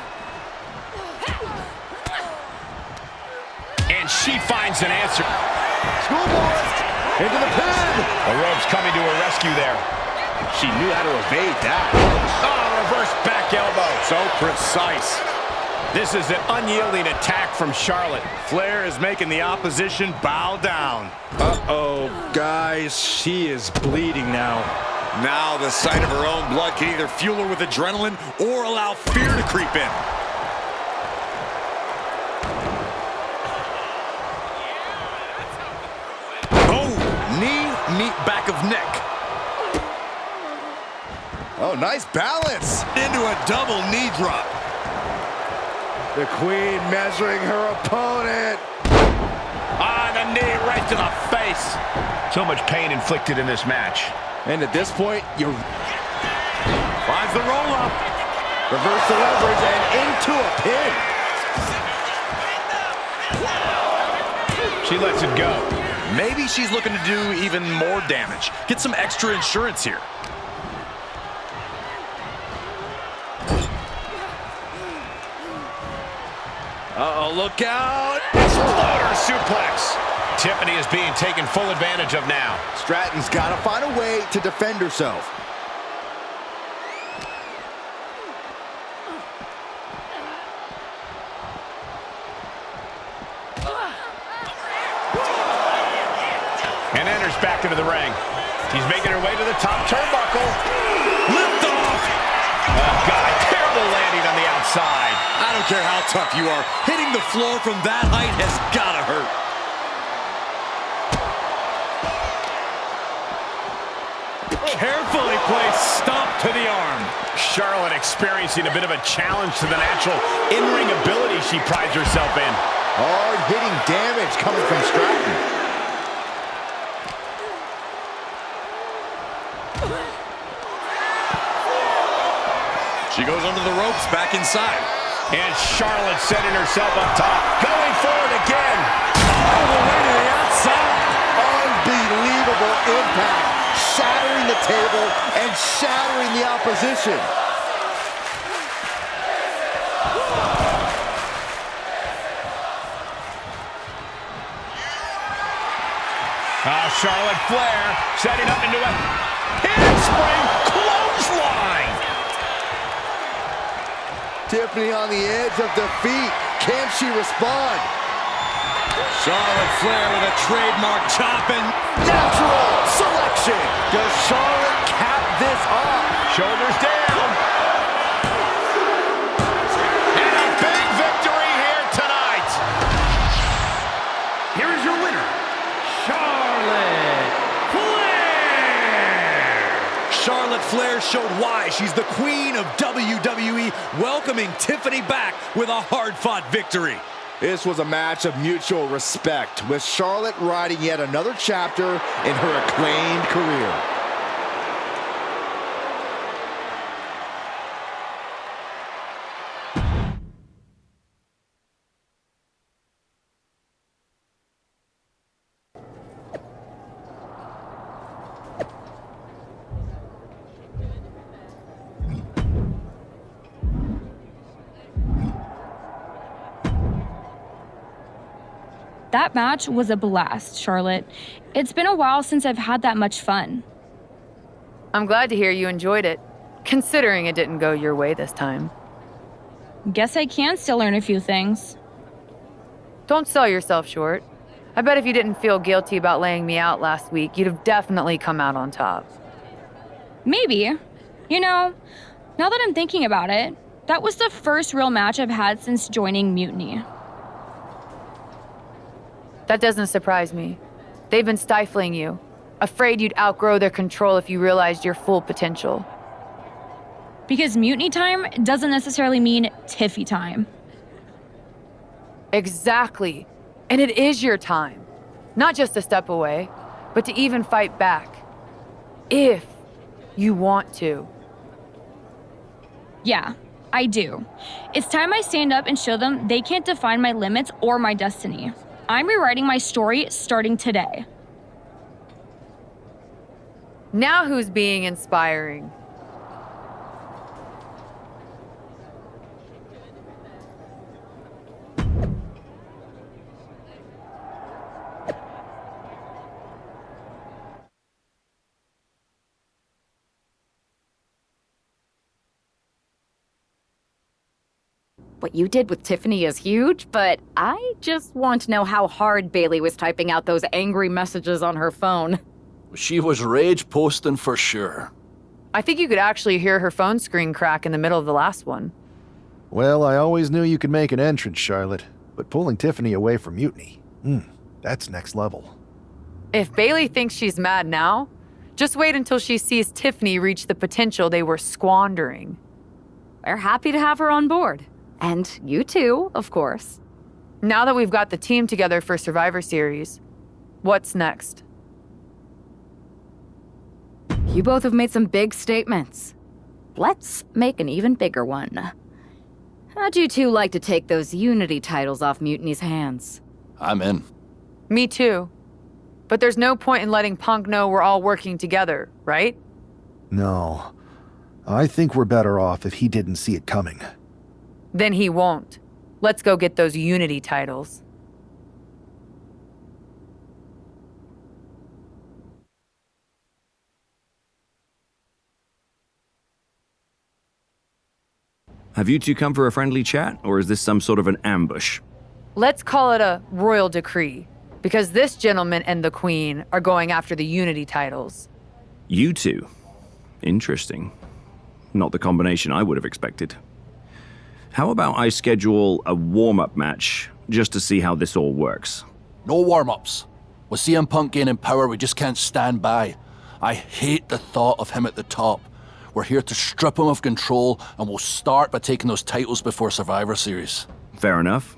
And she finds an answer. Schoolboy into the pin. The ropes coming to her rescue there. She knew how to evade that. Oh, reverse back elbow. So precise. This is an unyielding attack from Charlotte. Flair is making the opposition bow down. Uh-oh, guys. She is bleeding now. Now the sight of her own blood can either fuel her with adrenaline or allow fear to creep in. Knee, back of neck. Oh, nice balance. Into a double knee drop. The queen measuring her opponent. Ah, the knee right to the face. So much pain inflicted in this match. And at this point, you Finds the roll up. reverse the leverage and into a pin. She lets it go. Maybe she's looking to do even more damage. Get some extra insurance here. Uh-oh, look out. Exploder suplex. Tiffany is being taken full advantage of now. Stratton's got to find a way to defend herself. And enters back into the ring. She's making her way to the top turnbuckle. Lift off. Oh, God, terrible landing on the outside. I don't care how tough you are. Hitting the floor from that height has got to hurt. Carefully placed stomp to the arm. Charlotte experiencing a bit of a challenge to the natural in-ring ability she prides herself in. Hard-hitting damage coming from Stratton. She goes under the ropes, back inside. And Charlotte setting herself up top. Going forward again. All the way to the outside. Unbelievable impact. Shattering the table and shattering the opposition. Charlotte Flair setting up into a handspring clothesline. Tiffany on the edge of defeat. Can she respond? Charlotte Flair with a trademark chop and natural selection. Does Charlotte cap this off? Shoulders down. And a big victory here tonight. Here is your winner, Charlotte Flair. Charlotte Flair showed why she's the queen of WWE, welcoming Tiffany back with a hard-fought victory. This was a match of mutual respect, with Charlotte writing yet another chapter in her acclaimed career. That match was a blast, Charlotte. It's been a while since I've had that much fun. I'm glad to hear you enjoyed it, considering it didn't go your way this time. Guess I can still learn a few things. Don't sell yourself short. I bet if you didn't feel guilty about laying me out last week, you'd have definitely come out on top. Maybe. You know, now that I'm thinking about it, that was the first real match I've had since joining Mutiny. That doesn't surprise me. They've been stifling you, afraid you'd outgrow their control if you realized your full potential. Because Mutiny time doesn't necessarily mean Tiffy time. Exactly. And it is your time. Not just a step away, but to even fight back. If you want to. Yeah, I do. It's time I stand up and show them they can't define my limits or my destiny. I'm rewriting my story starting today. Now who's being inspiring? What you did with Tiffany is huge, but I just want to know how hard Bayley was typing out those angry messages on her phone. She was rage posting for sure. I think you could actually hear her phone screen crack in the middle of the last one. Well, I always knew you could make an entrance, Charlotte, but pulling Tiffany away from Mutiny, that's next level. If Bayley thinks she's mad now, just wait until she sees Tiffany reach the potential they were squandering. We're happy to have her on board. And you too, of course. Now that we've got the team together for Survivor Series, what's next? You both have made some big statements. Let's make an even bigger one. How'd you two like to take those Unity titles off Mutiny's hands? I'm in. Me too. But there's no point in letting Punk know we're all working together, right? No. I think we're better off if he didn't see it coming. Then he won't. Let's go get those Unity titles. Have you two come for a friendly chat, or is this some sort of an ambush? Let's call it a royal decree, because this gentleman and the Queen are going after the Unity titles. You two? Interesting. Not the combination I would have expected. How about I schedule a warm-up match just to see how this all works? No warm-ups. With CM Punk gaining power, we just can't stand by. I hate the thought of him at the top. We're here to strip him of control, and we'll start by taking those titles before Survivor Series. Fair enough.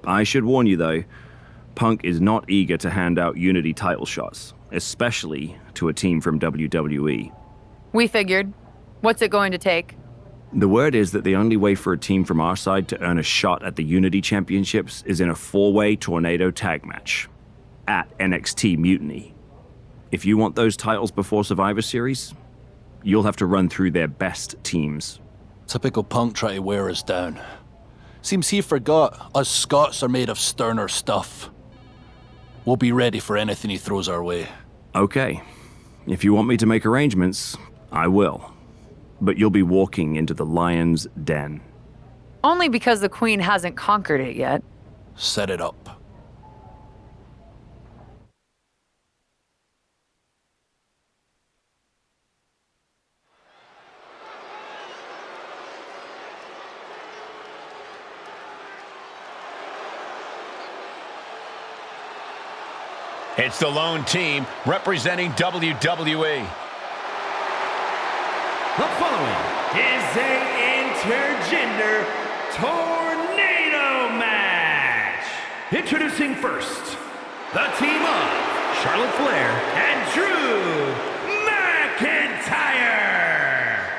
I should warn you, though, Punk is not eager to hand out Unity title shots, especially to a team from WWE. We figured. What's it going to take? The word is that the only way for a team from our side to earn a shot at the Unity Championships is in a 4-way tornado tag match at NXT Mutiny. If you want those titles before Survivor Series, you'll have to run through their best teams. Typical Punk try to wear us down. Seems he forgot us Scots are made of sterner stuff. We'll be ready for anything he throws our way. Okay. If you want me to make arrangements, I will. But you'll be walking into the lion's den. Only because the Queen hasn't conquered it yet. Set it up. It's the lone team representing WWE. The following is an intergender tornado match. Introducing first, the team of Charlotte Flair and Drew McIntyre.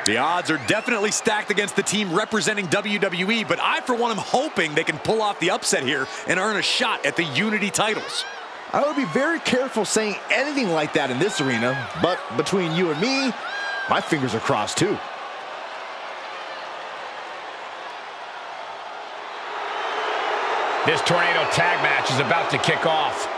The odds are definitely stacked against the team representing WWE, but I, for one, am hoping they can pull off the upset here and earn a shot at the Unity titles. I would be very careful saying anything like that in this arena, but between you and me, my fingers are crossed too. This tornado tag match is about to kick off.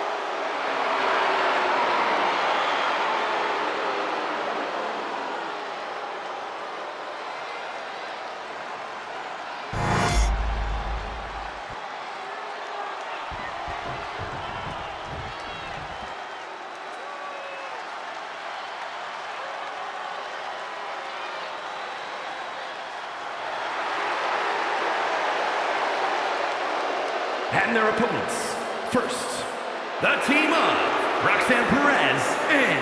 and their opponents. First, the team of Roxanne Perez and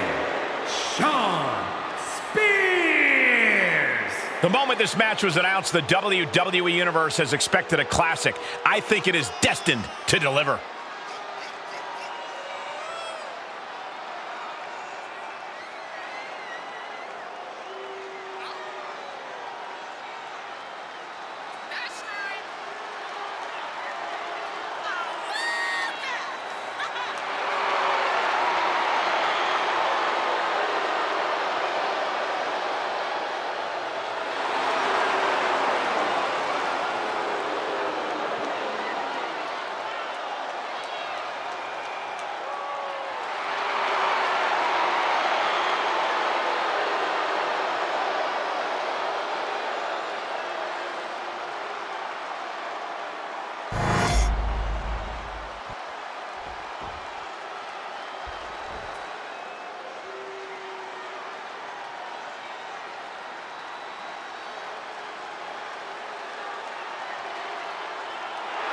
Shawn Spears. The moment this match was announced, the WWE Universe has expected a classic. I think it is destined to deliver.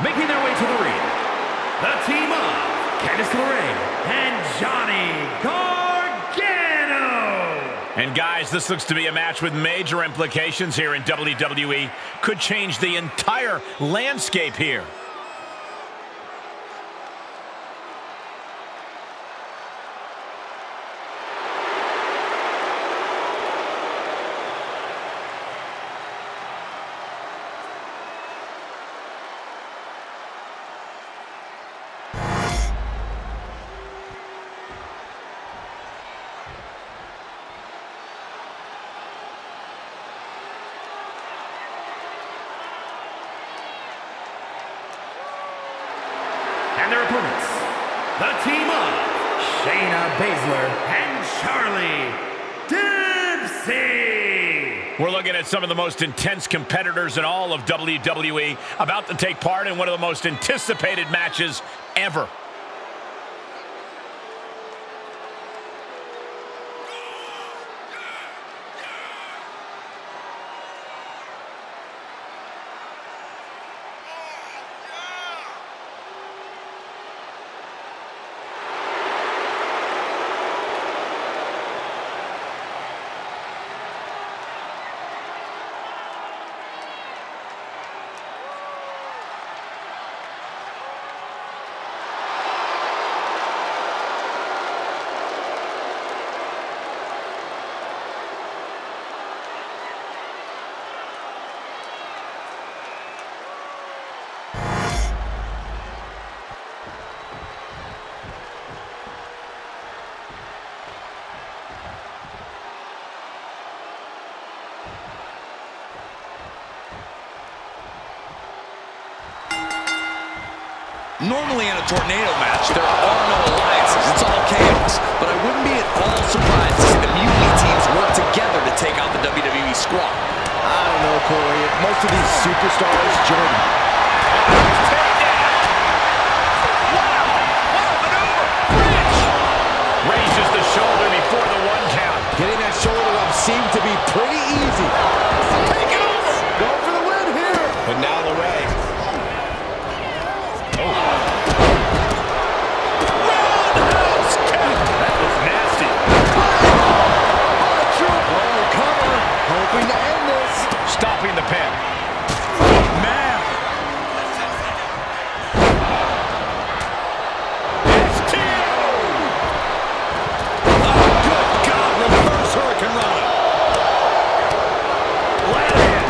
Making their way to the ring, the team of Candice LeRae and Johnny Gargano. And guys, this looks to be a match with major implications here in WWE. Could change the entire landscape here. And their opponents, the team of Shaina Basler and Charlie Dempsey. We're looking at some of the most intense competitors in all of WWE, about to take part in one of the most anticipated matches ever. Normally in a tornado match, there are no alliances. It's all chaos. But I wouldn't be at all surprised to see the Mutiny teams work together to take out the WWE squad. I don't know, Corey. Most of these superstars join. Raises the shoulder before the one count. Getting that shoulder up seemed to be pretty easy. Take it over. Go for the win here. But now LeRae. Roundhouse kick. That was nasty. Cover. Hoping to end this. Stopping the pin. Man. It's TO. Oh, good God. Reverse Hurricane Rana. Let it in.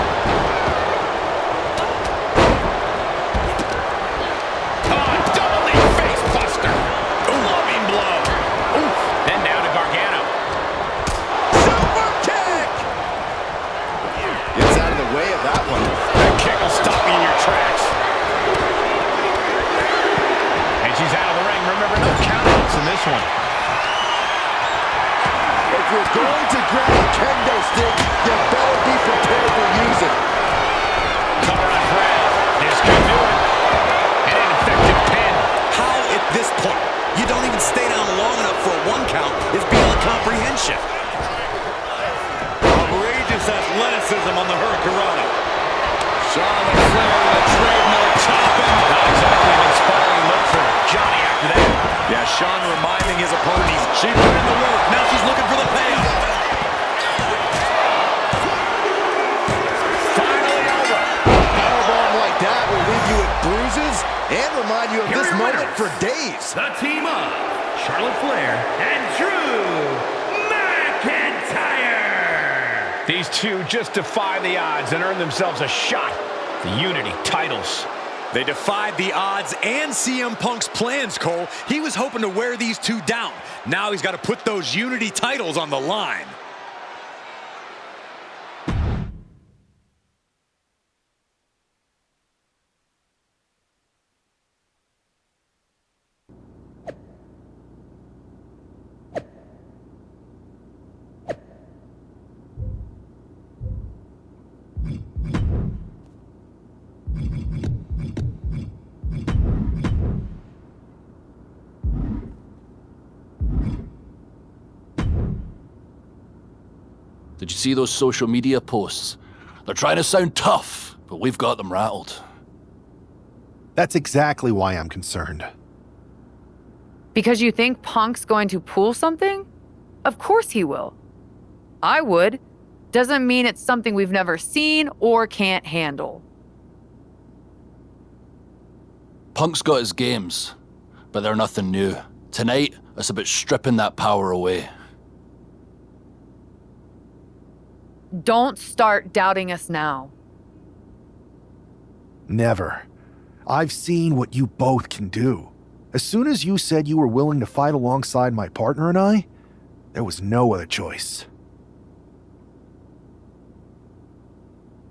Oh, double knee face buster. Loving blow. Oof. Then down to Gargano. Super kick. Gets out of the way of that one. That kick will stop you in your tracks. And she's out of the ring. Remember, no countouts in this one. If you're going to grab a kendo stick, you better be prepared to use it. Cover on Brad. This could do it. And an effective pin. How at this point you don't even stay down long enough for a one count is beyond comprehension. Outrageous athleticism on the Hurricane Rana. Charlotte Flair with a trademark chopping. Not exactly inspired. Shawn reminding his opponent she put in the work. Now she's looking for the payoff. Finally over. Powerbomb like that will leave you with bruises and remind you of this moment for days. The team of Charlotte Flair and Drew McIntyre. These two just defy the odds and earn themselves a shot at the Unity titles. They defied the odds and CM Punk's plans, Cole. He was hoping to wear these two down. Now he's got to put those Unity titles on the line. Did you see those social media posts? They're trying to sound tough, but we've got them rattled. That's exactly why I'm concerned. Because you think Punk's going to pull something? Of course he will. I would. Doesn't mean it's something we've never seen or can't handle. Punk's got his games, but they're nothing new. Tonight, it's about stripping that power away. Don't start doubting us now. Never. I've seen what you both can do. As soon as you said you were willing to fight alongside my partner and I, there was no other choice.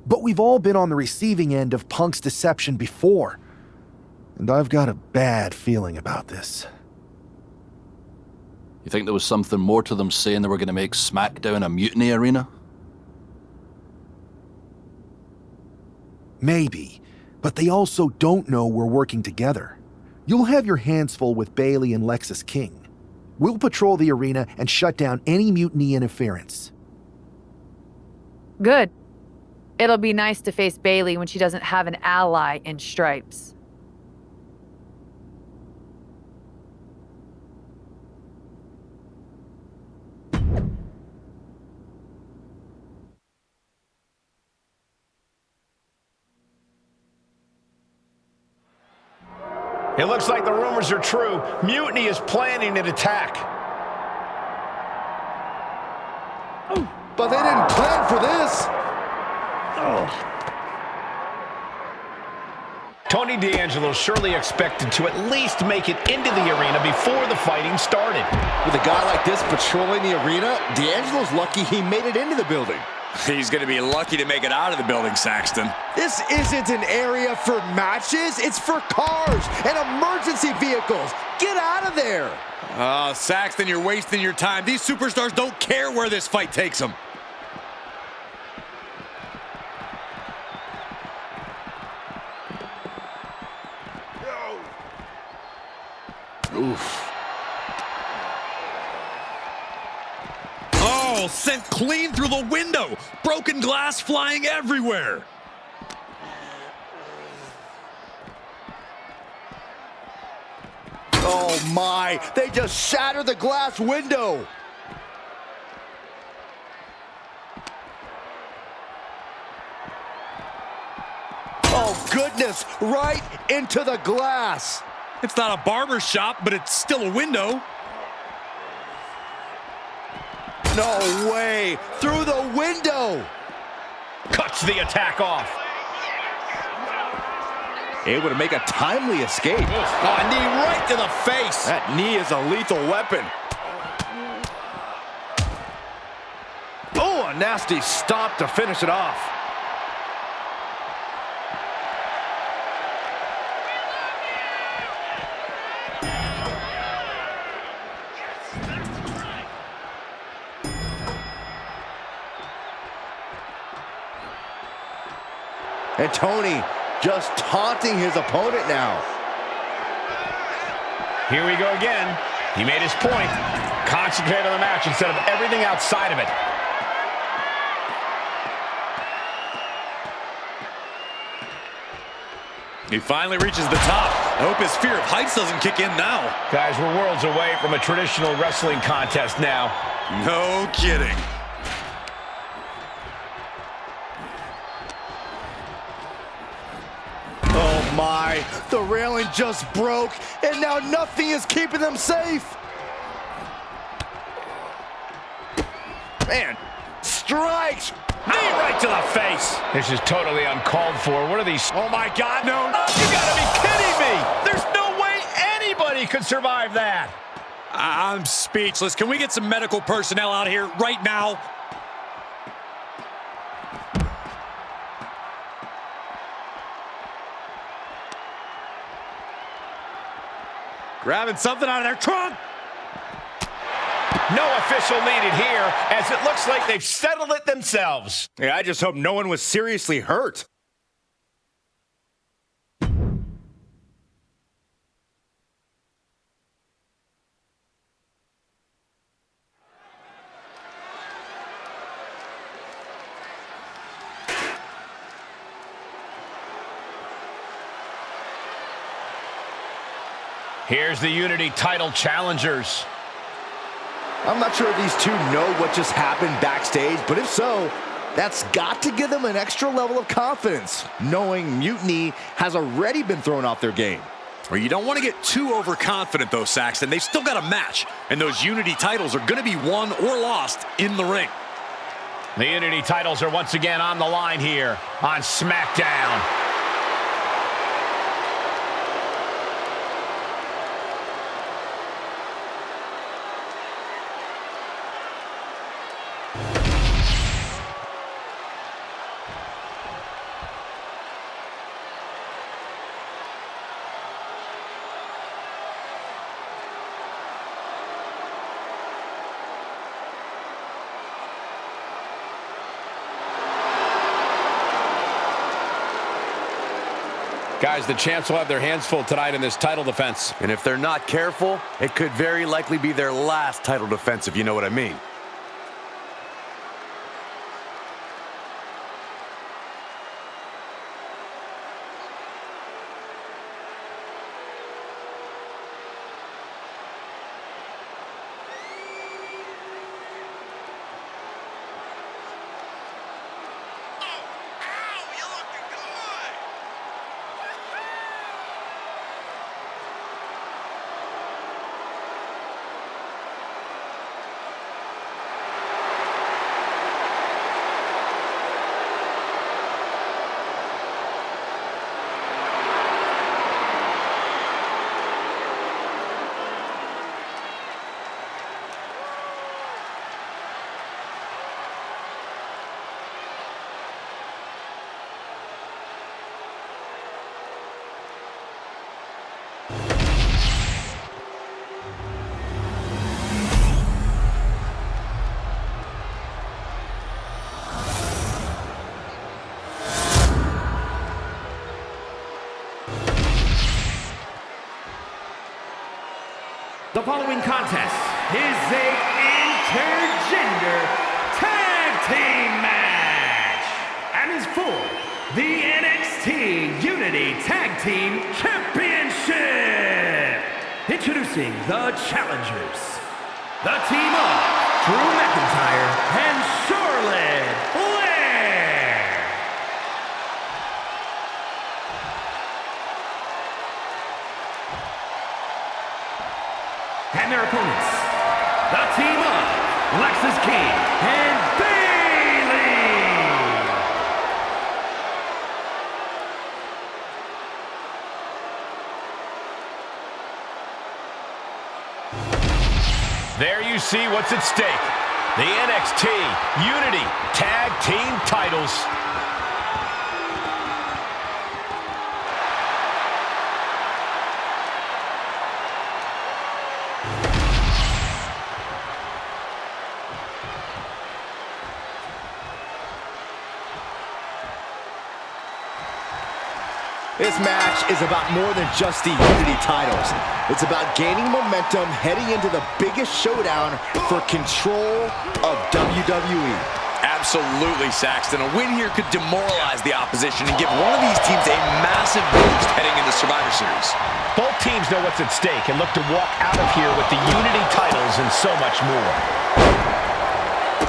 But we've all been on the receiving end of Punk's deception before, and I've got a bad feeling about this. You think there was something more to them saying they were going to make SmackDown a mutiny arena? Maybe, but they also don't know we're working together. You'll have your hands full with Bayley and Lexis King. We'll patrol the arena and shut down any mutiny interference. Good. It'll be nice to face Bayley when she doesn't have an ally in Stripes. It looks like the rumors are true. Mutiny is planning an attack. But they didn't plan for this. Tony D'Angelo surely expected to at least make it into the arena before the fighting started. With a guy like this patrolling the arena, D'Angelo's lucky he made it into the building. He's going to be lucky to make it out of the building, Saxton. This isn't an area for matches. It's for cars and emergency vehicles. Get out of there. Saxton, you're wasting your time. These superstars don't care where this fight takes them. Oof. Oh, sent clean through the window. Broken glass flying everywhere. Oh my, they just shattered the glass window. Oh goodness, right into the glass. It's not a barber shop, but it's still a window. No way, through the window. Cuts the attack off. Able to make a timely escape. Oh, a knee right to the face. That knee is a lethal weapon. Oh, a nasty stop to finish it off. And Tony just taunting his opponent now. Here we go again. He made his point. Concentrate on the match instead of everything outside of it. He finally reaches the top. I hope his fear of heights doesn't kick in now. Guys, we're worlds away from a traditional wrestling contest now. No kidding. Oh my, the railing just broke, and now nothing is keeping them safe. Man, strikes. Knee right to the face. This is totally uncalled for. What are these? Oh my God, no. You gotta be kidding me. There's no way anybody could survive that. I'm speechless. Can we get some medical personnel out here right now? Grabbing something out of their trunk. No official needed here, as it looks like they've settled it themselves. Yeah, I just hope no one was seriously hurt. Here's the Unity title challengers. I'm not sure if these two know what just happened backstage, but if so, that's got to give them an extra level of confidence, knowing Mutiny has already been thrown off their game. Well, you don't want to get too overconfident, though, Saxton. They've still got a match, and those Unity titles are going to be won or lost in the ring. The Unity titles are once again on the line here on SmackDown. Guys, the champs will have their hands full tonight in this title defense. And if they're not careful, it could very likely be their last title defense, if you know what I mean. The following contest is a intergender tag team match and is for the NXT Unity Tag Team Championship. Introducing the challengers, the team of Drew McIntyre and Charlotte Flair. And their opponents, the team of Lexis King and Bayley. There you see what's at stake. The NXT Unity Tag Team titles. This match is about more than just the Unity titles. It's about gaining momentum heading into the biggest showdown for control of WWE. Absolutely, Saxton. A win here could demoralize the opposition and give one of these teams a massive boost heading into Survivor Series. Both teams know what's at stake and look to walk out of here with the Unity titles and so much more.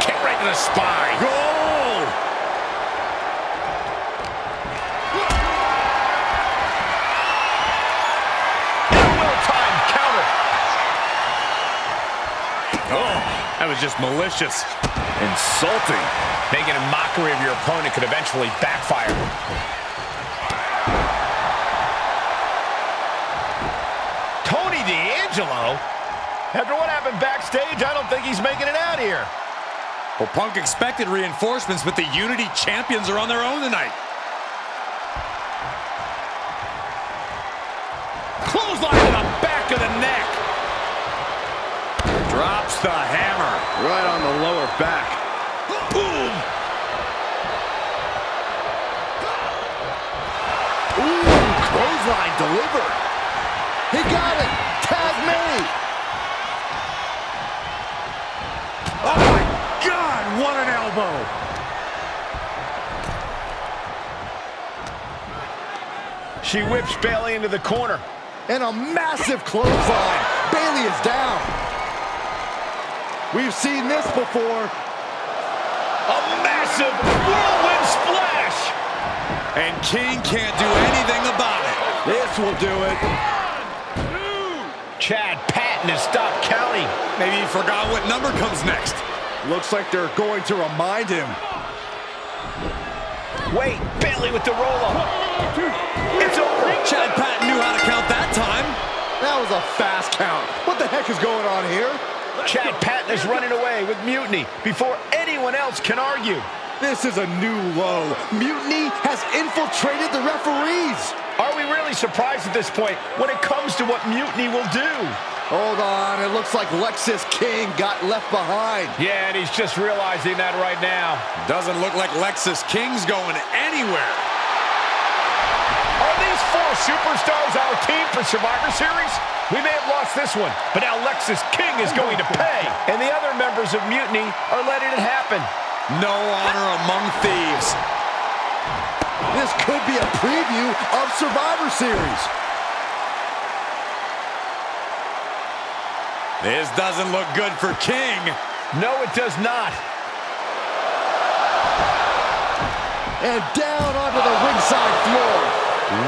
Kick right to the spine. Goal! Well-timed counter. Oh, that was just malicious. Insulting. Making a mockery of your opponent could eventually backfire. Tony D'Angelo? After what happened backstage, I don't think he's making it out here. Well, Punk expected reinforcements, but the Unity champions are on their own tonight. Clothesline to the back of the neck. Drops the hammer right on the lower back. Boom. Ooh, clothesline delivered. He got it. Tag me. Oh my God, what an elbow. She whips Bayley into the corner. And a massive clothesline. Bayley is down. We've seen this before. A massive whirlwind splash. And King can't do anything about it. This will do it. Chad Patton has stopped counting. Maybe he forgot what number comes next. Looks like they're going to remind him. Wait, Bayley with the roll-up. It's over. Chad Patton knew how to count that time. That was a fast count. What the heck is going on here? Chad Patton is running away with Mutiny before anyone else can argue. This is a new low. Mutiny has infiltrated the referees. Are we really surprised at this point when it comes to what Mutiny will do? Hold on, it looks like Lexis King got left behind. Yeah, and he's just realizing that right now. Doesn't look like Lexis King's going anywhere. Are these four superstars our team for Survivor Series? We may have lost this one, but now Lexis King is going to pay. And the other members of Mutiny are letting it happen. No honor among thieves. This could be a preview of Survivor Series. This doesn't look good for King. No, it does not. And down onto the ringside floor.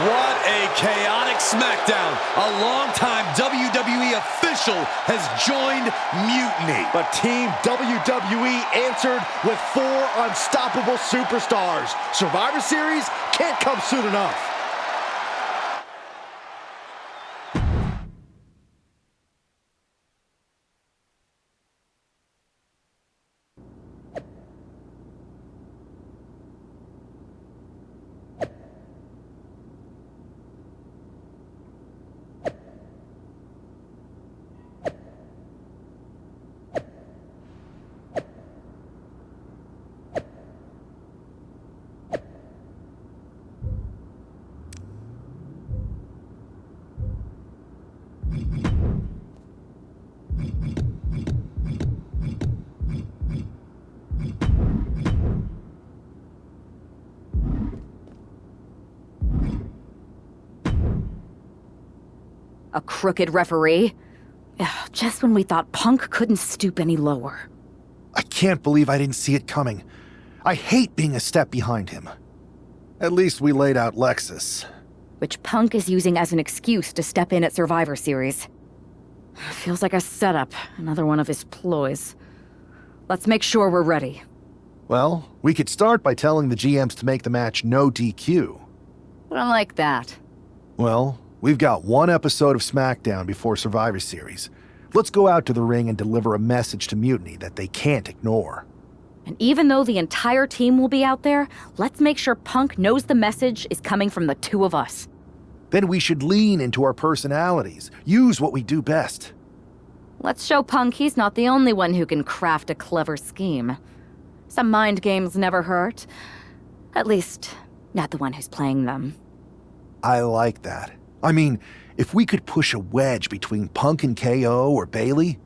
What a chaotic SmackDown. A longtime WWE official has joined Mutiny. But Team WWE answered with 4 unstoppable superstars. Survivor Series can't come soon enough. A crooked referee? Ugh, just when we thought Punk couldn't stoop any lower. I can't believe I didn't see it coming. I hate being a step behind him. At least we laid out Lexus. Which Punk is using as an excuse to step in at Survivor Series. Feels like a setup, another one of his ploys. Let's make sure we're ready. Well, we could start by telling the GMs to make the match no DQ. I don't like that. Well, we've got one episode of SmackDown before Survivor Series. Let's go out to the ring and deliver a message to Mutiny that they can't ignore. And even though the entire team will be out there, let's make sure Punk knows the message is coming from the two of us. Then we should lean into our personalities, use what we do best. Let's show Punk he's not the only one who can craft a clever scheme. Some mind games never hurt. At least, not the one who's playing them. I like that. I mean, if we could push a wedge between Punk and KO or Bayley,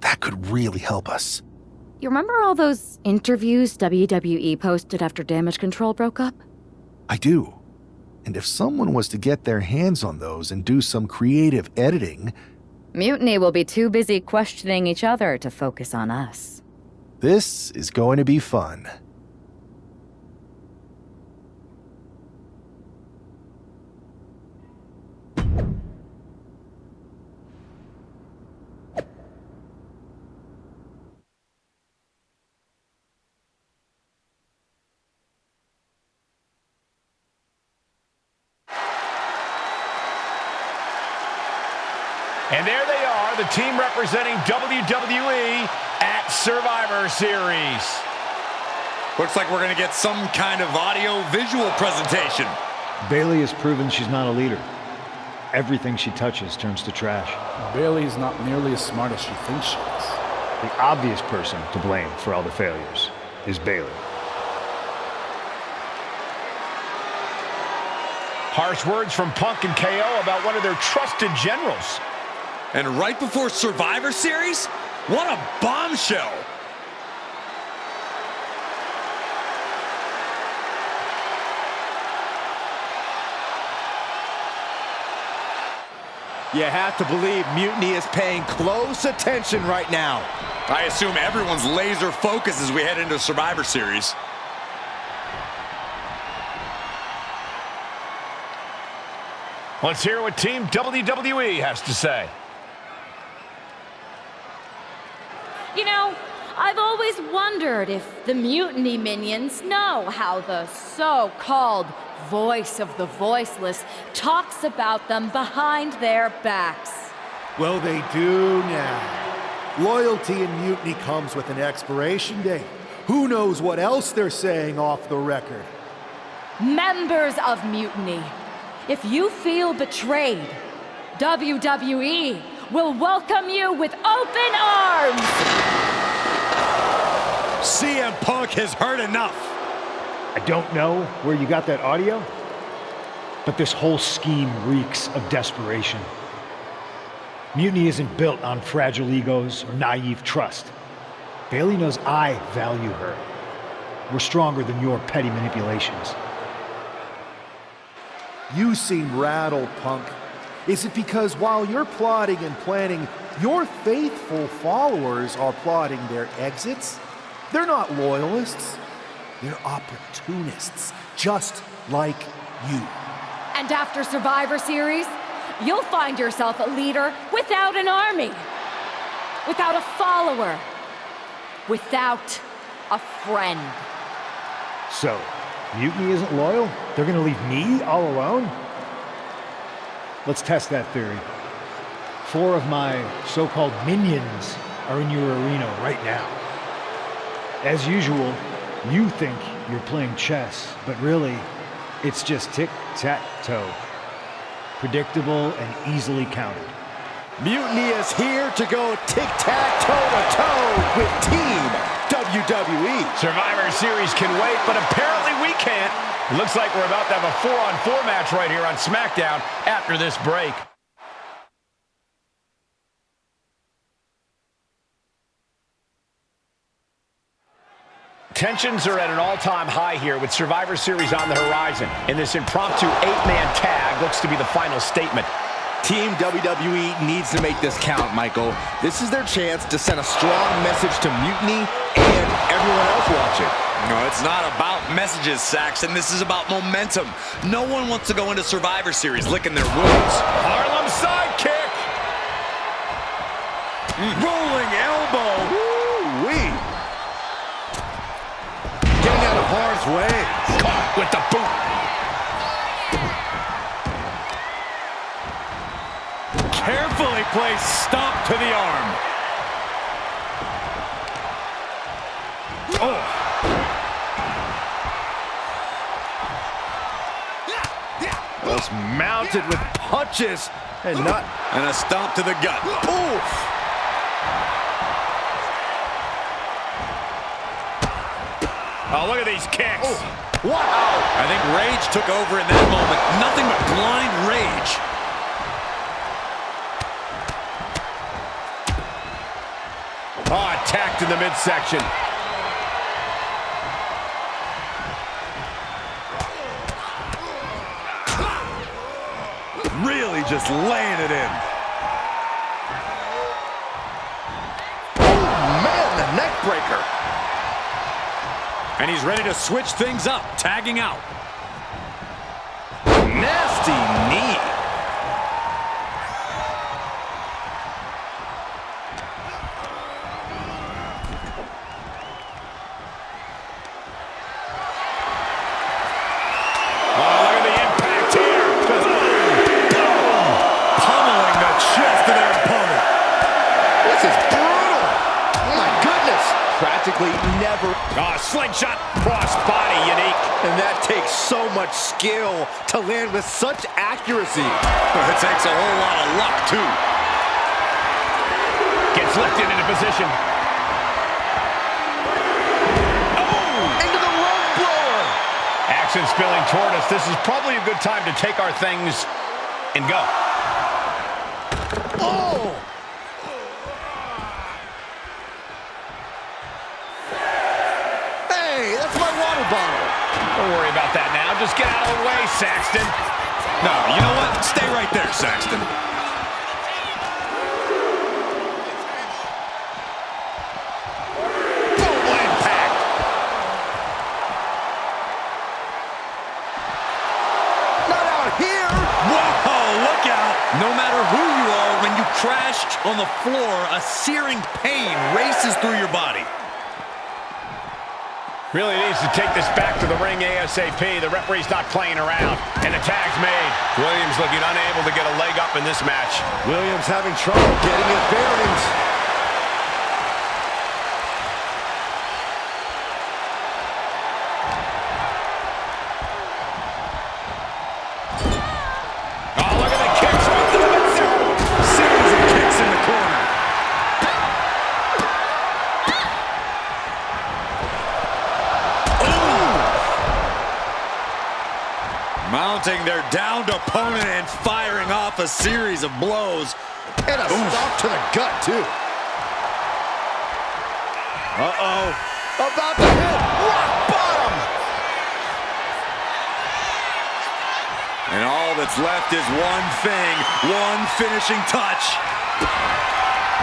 that could really help us. you remember all those interviews WWE posted after Damage Control broke up? I do. And if someone was to get their hands on those and do some creative editing... Mutiny will be too busy questioning each other to focus on us. This is going to be fun. And there they are, the team representing WWE at Survivor Series. Looks like we're going to get some kind of audio-visual presentation. Bayley has proven she's not a leader. Everything she touches turns to trash. Bayley is not nearly as smart as she thinks she is. The obvious person to blame for all the failures is Bayley. Harsh words from Punk and KO about one of their trusted generals. And right before Survivor Series? What a bombshell! You have to believe Mutiny is paying close attention right now. I assume everyone's laser focused as we head into Survivor Series. Let's hear what Team WWE has to say. You know, I've always wondered if the Mutiny minions know how the so-called voice of the voiceless talks about them behind their backs. Well, they do now. Loyalty in Mutiny comes with an expiration date. Who knows what else they're saying off the record? Members of Mutiny, if you feel betrayed, WWE will welcome you with open arms! CM Punk has heard enough. I don't know where you got that audio, but this whole scheme reeks of desperation. Mutiny isn't built on fragile egos or naive trust. Bayley knows I value her. We're stronger than your petty manipulations. You seem rattled, Punk. Is it because while you're plotting and planning, your faithful followers are plotting their exits? They're not loyalists. They're opportunists, just like you. And after Survivor Series, you'll find yourself a leader without an army, without a follower, without a friend. So, Mutiny isn't loyal? They're gonna leave me all alone? Let's test that theory. 4 of my so-called minions are in your arena right now. As usual, you think you're playing chess, but really, it's just tic-tac-toe. Predictable and easily countered. Mutiny is here to go tic-tac-toe-to-toe with Team WWE. Survivor Series can wait, but apparently we can't. It looks like we're about to have a 4-on-4 match right here on SmackDown after this break. Tensions are at an all-time high here with Survivor Series on the horizon. And this impromptu 8-man tag looks to be the final statement. Team WWE needs to make this count, Michael. This is their chance to send a strong message to Mutiny and everyone else watching. No, it's not about messages, Saxon. This is about momentum. No one wants to go into Survivor Series licking their wounds. Harlem sidekick. Rolling elbow. Woo-wee. Getting out of harm's way. Caught with the boot. Carefully placed stomp to the arm. Oh. Was mounted with punches and not... And a stomp to the gut. Oof. Oh, look at these kicks. Oh. Wow. I think rage took over in that moment. Nothing but blind rage. Oh, attacked in the midsection. Really just laying it in. Oh, man, the neck breaker. And he's ready to switch things up, tagging out. Nasty knee. Never. Oh, slingshot crossbody, unique. And that takes so much skill to land with such accuracy. It takes a whole lot of luck, too. Gets lifted into position. Oh! Into the lung blower. Action spilling toward us. This is probably a good time to take our things and go. Oh! Don't worry about that now. Just get out of the way, Saxton. No, you know what? Stay right there, Saxton. Full impact. Not out here. Whoa, look out. No matter who you are, when you crash on the floor, a searing pain races through your body. Really needs to take this back to the ring ASAP. The referee's not playing around, and the tag's made. Williams looking unable to get a leg up in this match. Williams having trouble getting his bearings. Oh, look at the kicks. Series of kicks in the corner. Mounting their downed opponent and firing off a series of blows. And a stop to the gut, too. Uh-oh. About to hit rock bottom. And all that's left is one thing, one finishing touch.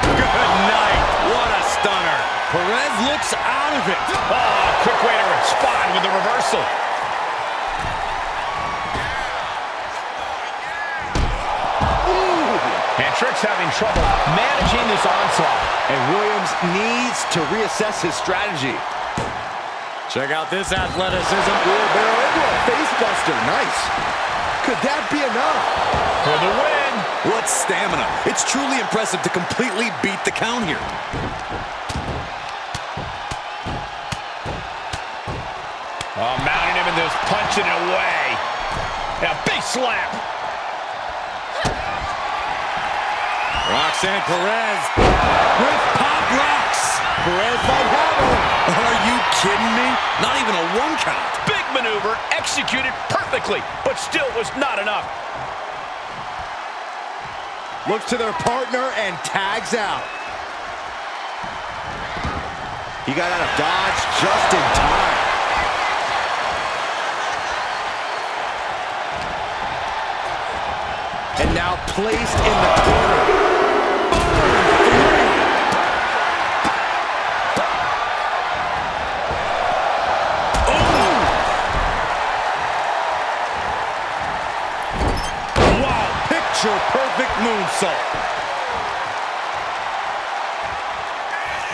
Good night. What a stunner. Perez looks out of it. Oh, quick way to respond with the reversal. And Trick's having trouble managing this onslaught. And Williams needs to reassess his strategy. Check out this athleticism. Wheelbarrow into a face buster. Nice. Could that be enough? For the win. What stamina. It's truly impressive to completely beat the count here. Oh, mounting him and just punching it away. And a big slap. Roxanne Perez with pop rocks. Perez might have him. Are you kidding me? Not even a one count. Big maneuver, executed perfectly, but still was not enough. Looks to their partner and tags out. He got out of dodge just in time. And now placed in the corner. Perfect moonsault.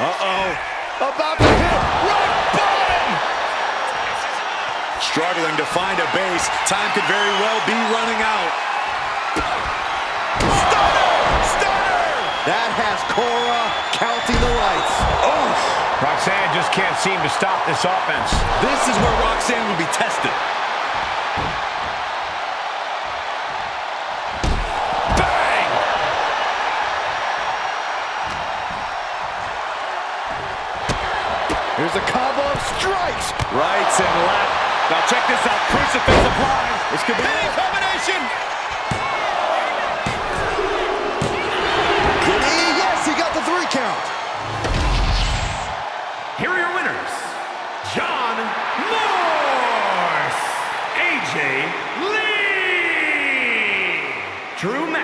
Uh-oh. About to hit rock bottom. Struggling to find a base. Time could very well be running out. Stunner! That has Cora counting the lights. Oh! Roxanne just can't seem to stop this offense. This is where Roxanne will be tested. Here's a combo of strikes. Rights and left. Now check this out. Crucifix applied. This could be a combination. Yes, he got the 3 count.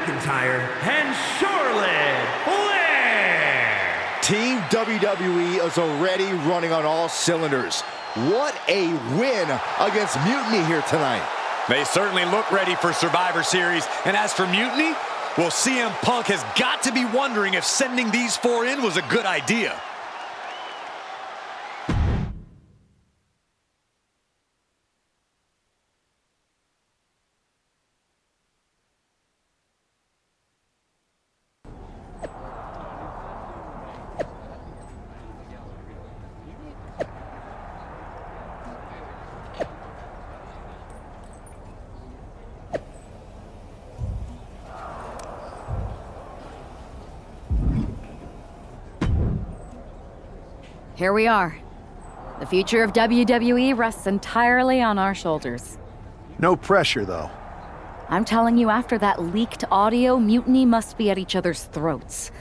McIntyre and Charlotte Flair. Team WWE is already running on all cylinders. What a win against Mutiny here tonight. They certainly look ready for Survivor Series. And as for Mutiny, well, CM Punk has got to be wondering if sending these 4 in was a good idea. Here we are. The future of WWE rests entirely on our shoulders. No pressure, though. I'm telling you, after that leaked audio, Mutiny must be at each other's throats.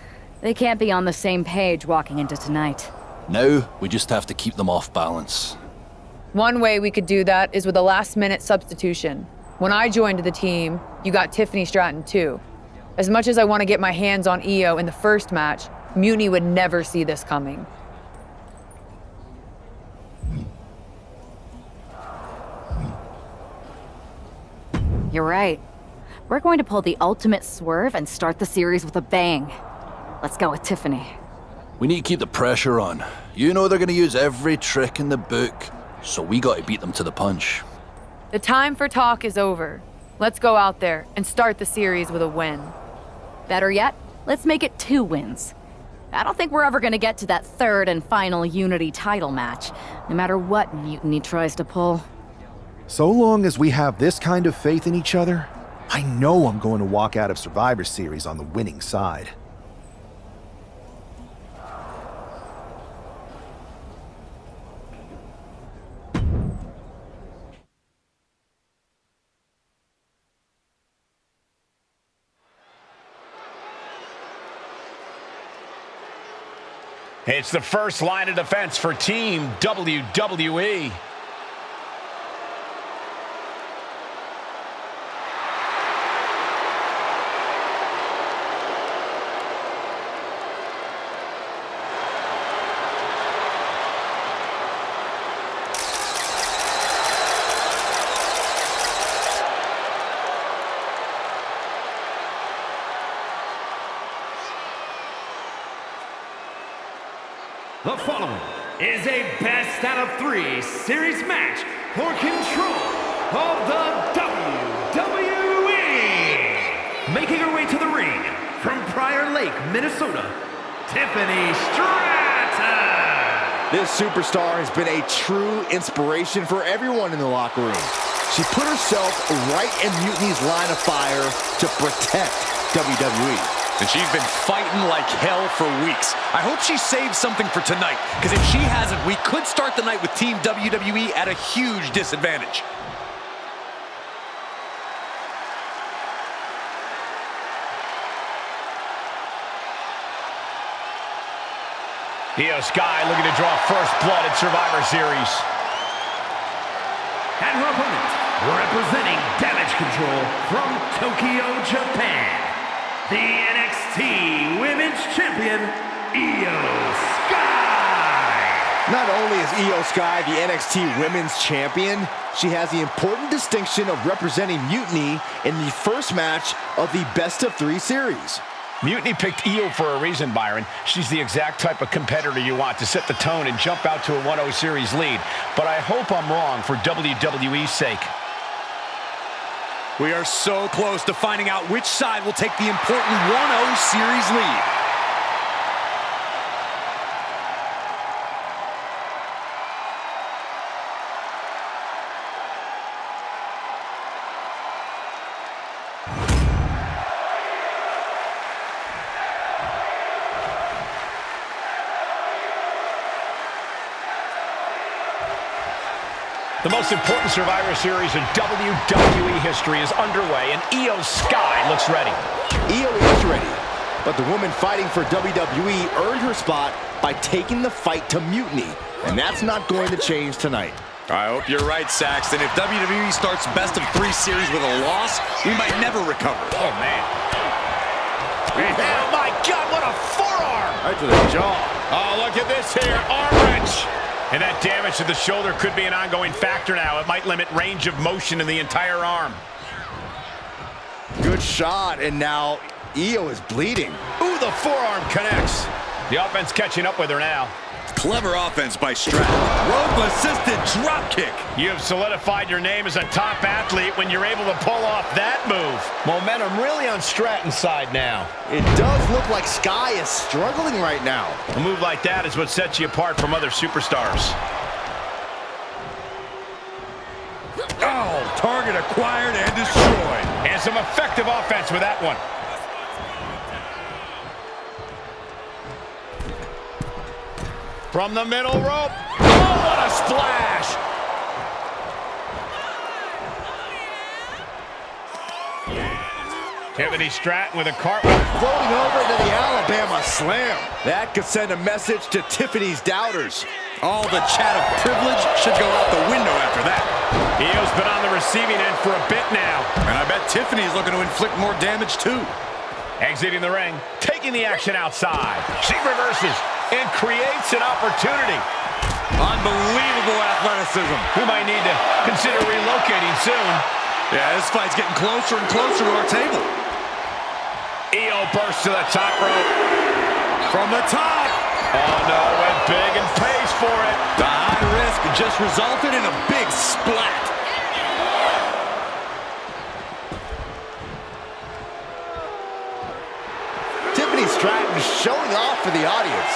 They can't be on the same page walking into tonight. Now, we just have to keep them off balance. One way we could do that is with a last-minute substitution. When I joined the team, you got Tiffany Stratton too. As much as I want to get my hands on Io in the first match, Mutiny would never see this coming. You're right. We're going to pull the ultimate swerve and start the series with a bang. Let's go with Tiffany. We need to keep the pressure on. You know they're going to use every trick in the book, so we got to beat them to the punch. The time for talk is over. Let's go out there and start the series with a win. Better yet, let's make it 2 wins. I don't think we're ever going to get to that 3rd and final Unity title match, no matter what Mutiny tries to pull. So long as we have this kind of faith in each other, I know I'm going to walk out of Survivor Series on the winning side. It's the first line of defense for Team WWE. The following is a best out of 3 series match for control of the WWE. Making her way to the ring from Prior Lake, Minnesota, Tiffany Stratton. This superstar has been a true inspiration for everyone in the locker room. She put herself right in Mutiny's line of fire to protect WWE. And she's been fighting like hell for weeks. I hope she saved something for tonight, because if she hasn't, we could start the night with Team WWE at a huge disadvantage. Io Sky looking to draw first blood at Survivor Series. And her opponent, representing Damage Control from Tokyo, Japan, the NXT Women's Champion, Io Sky. Not only is Io Sky the NXT Women's Champion, she has the important distinction of representing Mutiny in the first match of the best-of-3 series. Mutiny picked Io for a reason, Byron. She's the exact type of competitor you want to set the tone and jump out to a 1-0 series lead. But I hope I'm wrong for WWE's sake. We are so close to finding out which side will take the important 1-0 series lead. The most important Survivor Series in WWE history is underway, and Io Sky looks ready. Io is ready, but the woman fighting for WWE earned her spot by taking the fight to Mutiny, and that's not going to change tonight. I hope you're right, Saxton. If WWE starts best-of-3 series with a loss, we might never recover. Oh, man. Oh, my God, what a forearm! Right to the jaw. Oh, look at this here, arm wrench. And that damage to the shoulder could be an ongoing factor now. It might limit range of motion in the entire arm. Good shot, and now Io is bleeding. Ooh, the forearm connects. The offense catching up with her now. Clever offense by Stratton. Rope-assisted dropkick. You have solidified your name as a top athlete when you're able to pull off that move. Momentum really on Stratton's side now. It does look like Sky is struggling right now. A move like that is what sets you apart from other superstars. Oh, target acquired and destroyed. And some effective offense with that one. From the middle rope. Oh, what a splash! Tiffany Stratton with a cartwheel. Floating over into the Alabama Slam. That could send a message to Tiffany's doubters. All the chat of privilege should go out the window after that. Io's been on the receiving end for a bit now. And I bet Tiffany's looking to inflict more damage too. Exiting the ring, taking the action outside. She reverses and creates an opportunity. Unbelievable athleticism. We might need to consider relocating soon. Yeah, this fight's getting closer and closer to our table. Io bursts to the top rope. From the top. Oh no, went big and pays for it. The high risk just resulted in a big splat. Tiffany Stratton showing off for the audience.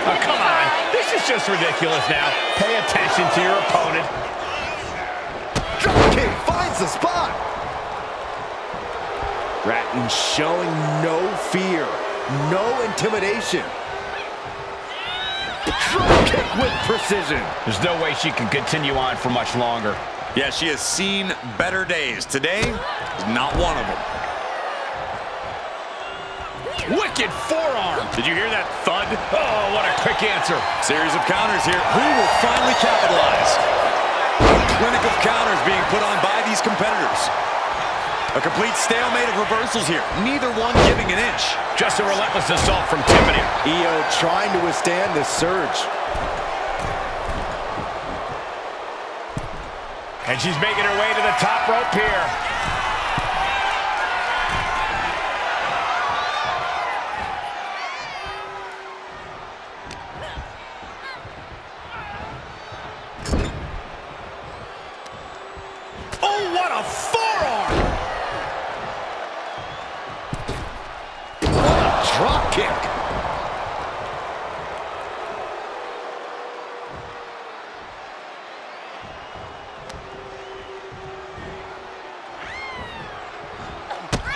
Oh, come on. This is just ridiculous now. Pay attention to your opponent. Dropkick finds the spot. Stratton showing no fear, no intimidation. Dropkick with precision. There's no way she can continue on for much longer. Yeah, she has seen better days. Today is not one of them. Wicked forearm. Did you hear that thud? Oh, what a quick answer. Series of counters here. Who will finally capitalize? A clinic of counters being put on by these competitors. A complete stalemate of reversals here. Neither one giving an inch. Just a relentless assault from Tiffany. Io trying to withstand this surge. And she's making her way to the top rope here. Oh, what a forearm! What a drop kick.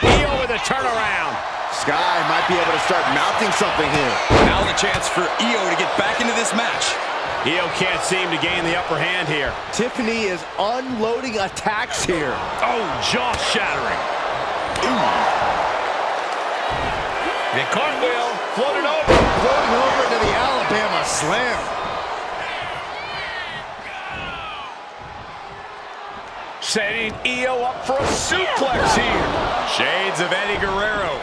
Io with a turnaround. Sky might be able to start mounting something here. Now the chance for Io to get back into this match. Io can't seem to gain the upper hand here. Tiffany is unloading attacks here. Oh, jaw-shattering. The cartwheel floated over. Floating over into the Alabama Slam. Setting Io up for a suplex here. Shades of Eddie Guerrero.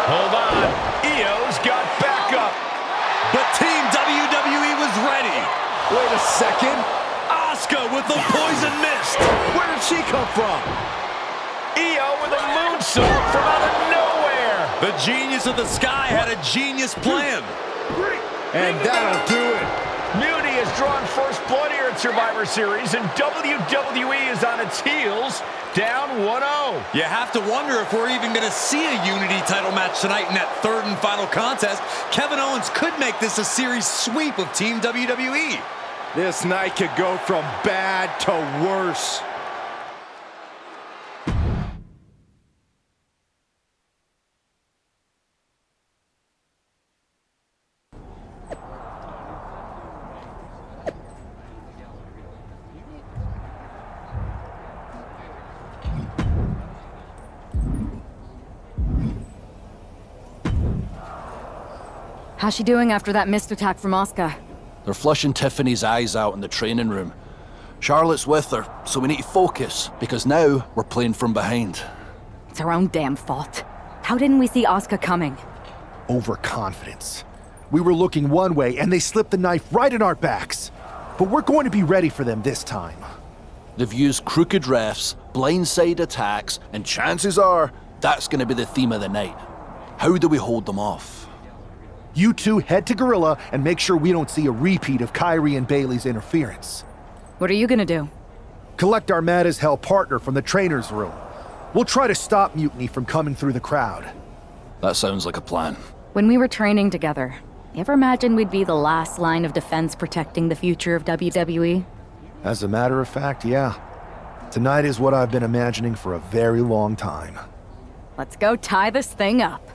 Hold on. Io's got backup. But Team WWE was ready. Wait a second. Asuka with the poison mist. Where did she come from? Io with a moonsault from out of nowhere. The genius of the Sky had a genius plan. And that'll do it. Mutiny has drawn first blood here at Survivor Series, and WWE is on its heels, down 1-0. You have to wonder if we're even going to see a Unity title match tonight in that third and final contest. Kevin Owens could make this a series sweep of Team WWE. This night could go from bad to worse. How's she doing after that missed attack from Asuka? They're flushing Tiffany's eyes out in the training room. Charlotte's with her, so we need to focus, because now we're playing from behind. It's our own damn fault. How didn't we see Asuka coming? Overconfidence. We were looking one way, and they slipped the knife right in our backs. But we're going to be ready for them this time. They've used crooked refs, blindside attacks, and chances are that's going to be the theme of the night. How do we hold them off? You two head to Gorilla and make sure we don't see a repeat of Kyrie and Bailey's interference. What are you gonna do? Collect our mad-as-hell partner from the trainer's room. We'll try to stop Mutiny from coming through the crowd. That sounds like a plan. When we were training together, you ever imagine we'd be the last line of defense protecting the future of WWE? As a matter of fact, yeah. Tonight is what I've been imagining for a very long time. Let's go tie this thing up.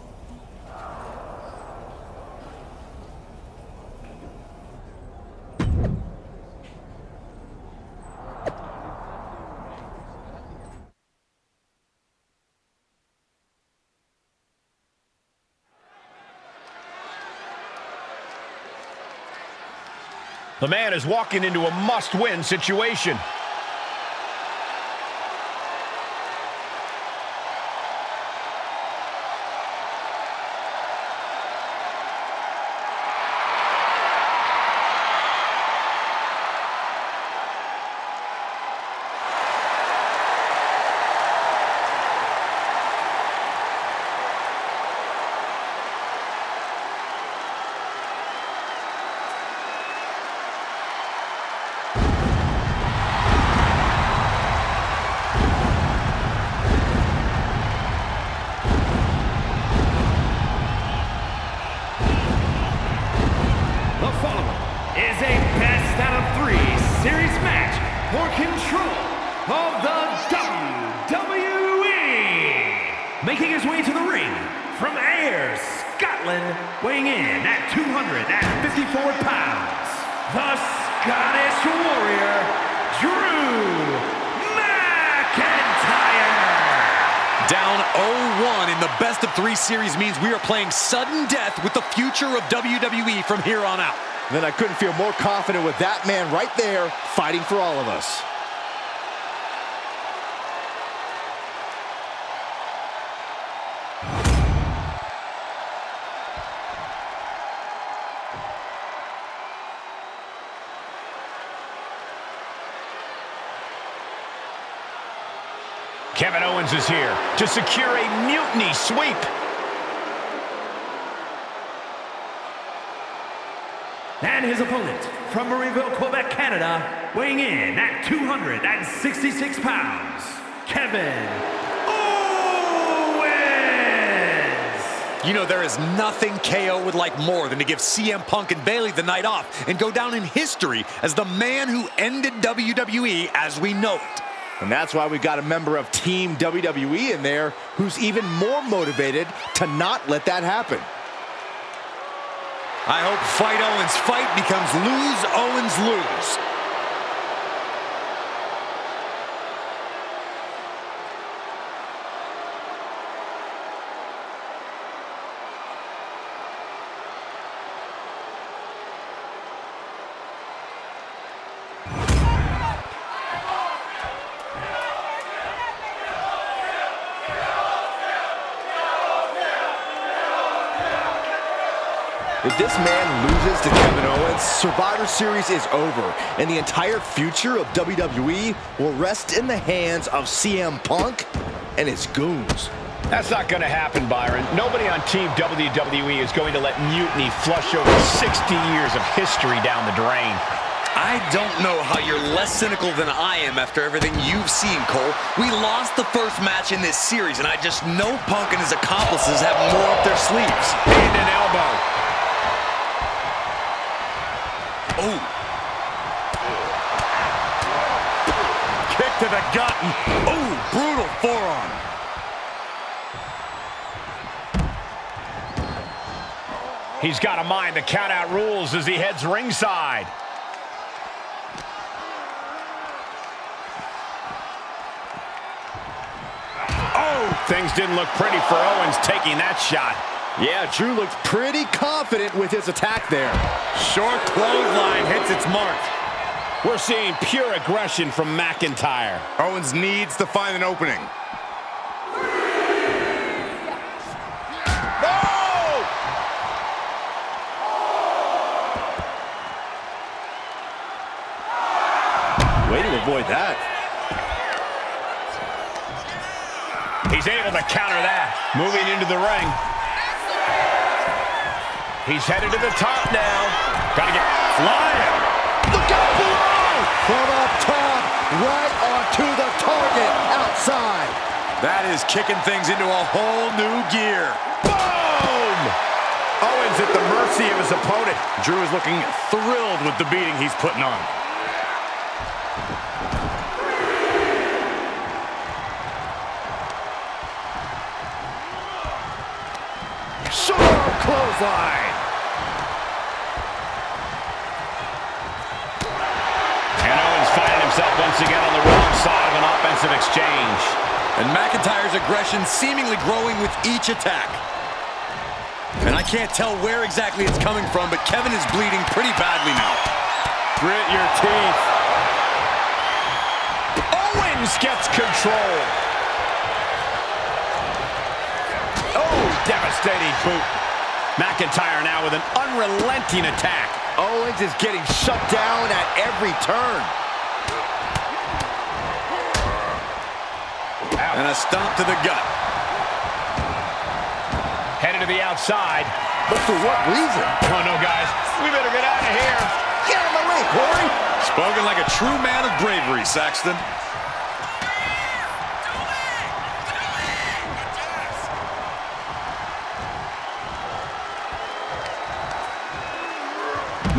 The man is walking into a must-win situation. Making his way to the ring from Ayr, Scotland, weighing in at 254 pounds, the Scottish Warrior, Drew McIntyre. Down 0-1 in the best-of-3 series means we are playing sudden death with the future of WWE from here on out. Then I couldn't feel more confident with that man right there fighting for all of us. Kevin Owens is here to secure a Mutiny sweep. And his opponent from Marieville, Quebec, Canada, weighing in at 266 pounds, Kevin Owens! You know, there is nothing KO would like more than to give CM Punk and Bayley the night off and go down in history as the man who ended WWE as we know it. And that's why we got a member of Team WWE in there who's even more motivated to not let that happen. I hope Fight Owens fight becomes Lose Owens lose. If this man loses to Kevin Owens, Survivor Series is over, and the entire future of WWE will rest in the hands of CM Punk and his goons. That's not going to happen, Byron. Nobody on Team WWE is going to let Mutiny flush over 60 years of history down the drain. I don't know how you're less cynical than I am after everything you've seen, Cole. We lost the first match in this series, and I just know Punk and his accomplices have more up their sleeves. And an elbow. Oh. Kick to the gut. Oh, brutal forearm. He's got to mind the count-out rules as he heads ringside. Oh, things didn't look pretty for Owens taking that shot. Yeah, Drew looked pretty confident with his attack there. Short clothesline hits its mark. We're seeing pure aggression from McIntyre. Owens needs to find an opening. avoid that. He's able to counter that. Moving into the ring. He's headed to the top now. Gotta get flying. Look out below! From up top, right onto the target outside. That is kicking things into a whole new gear. Boom! Owens at the mercy of his opponent. Drew is looking thrilled with the beating he's putting on. Short clothesline. And Owens finding himself once again on the wrong side of an offensive exchange. And McIntyre's aggression seemingly growing with each attack. And I can't tell where exactly it's coming from, but Kevin is bleeding pretty badly now. Grit your teeth. Owens gets control. Oh, devastating boot. McIntyre now with an unrelenting attack. Owens is getting shut down at every turn. And a stomp to the gut. Headed to the outside. But for what reason? Oh, no, guys. We better get out of here. Get out of my way, Corey. Spoken like a true man of bravery, Saxton.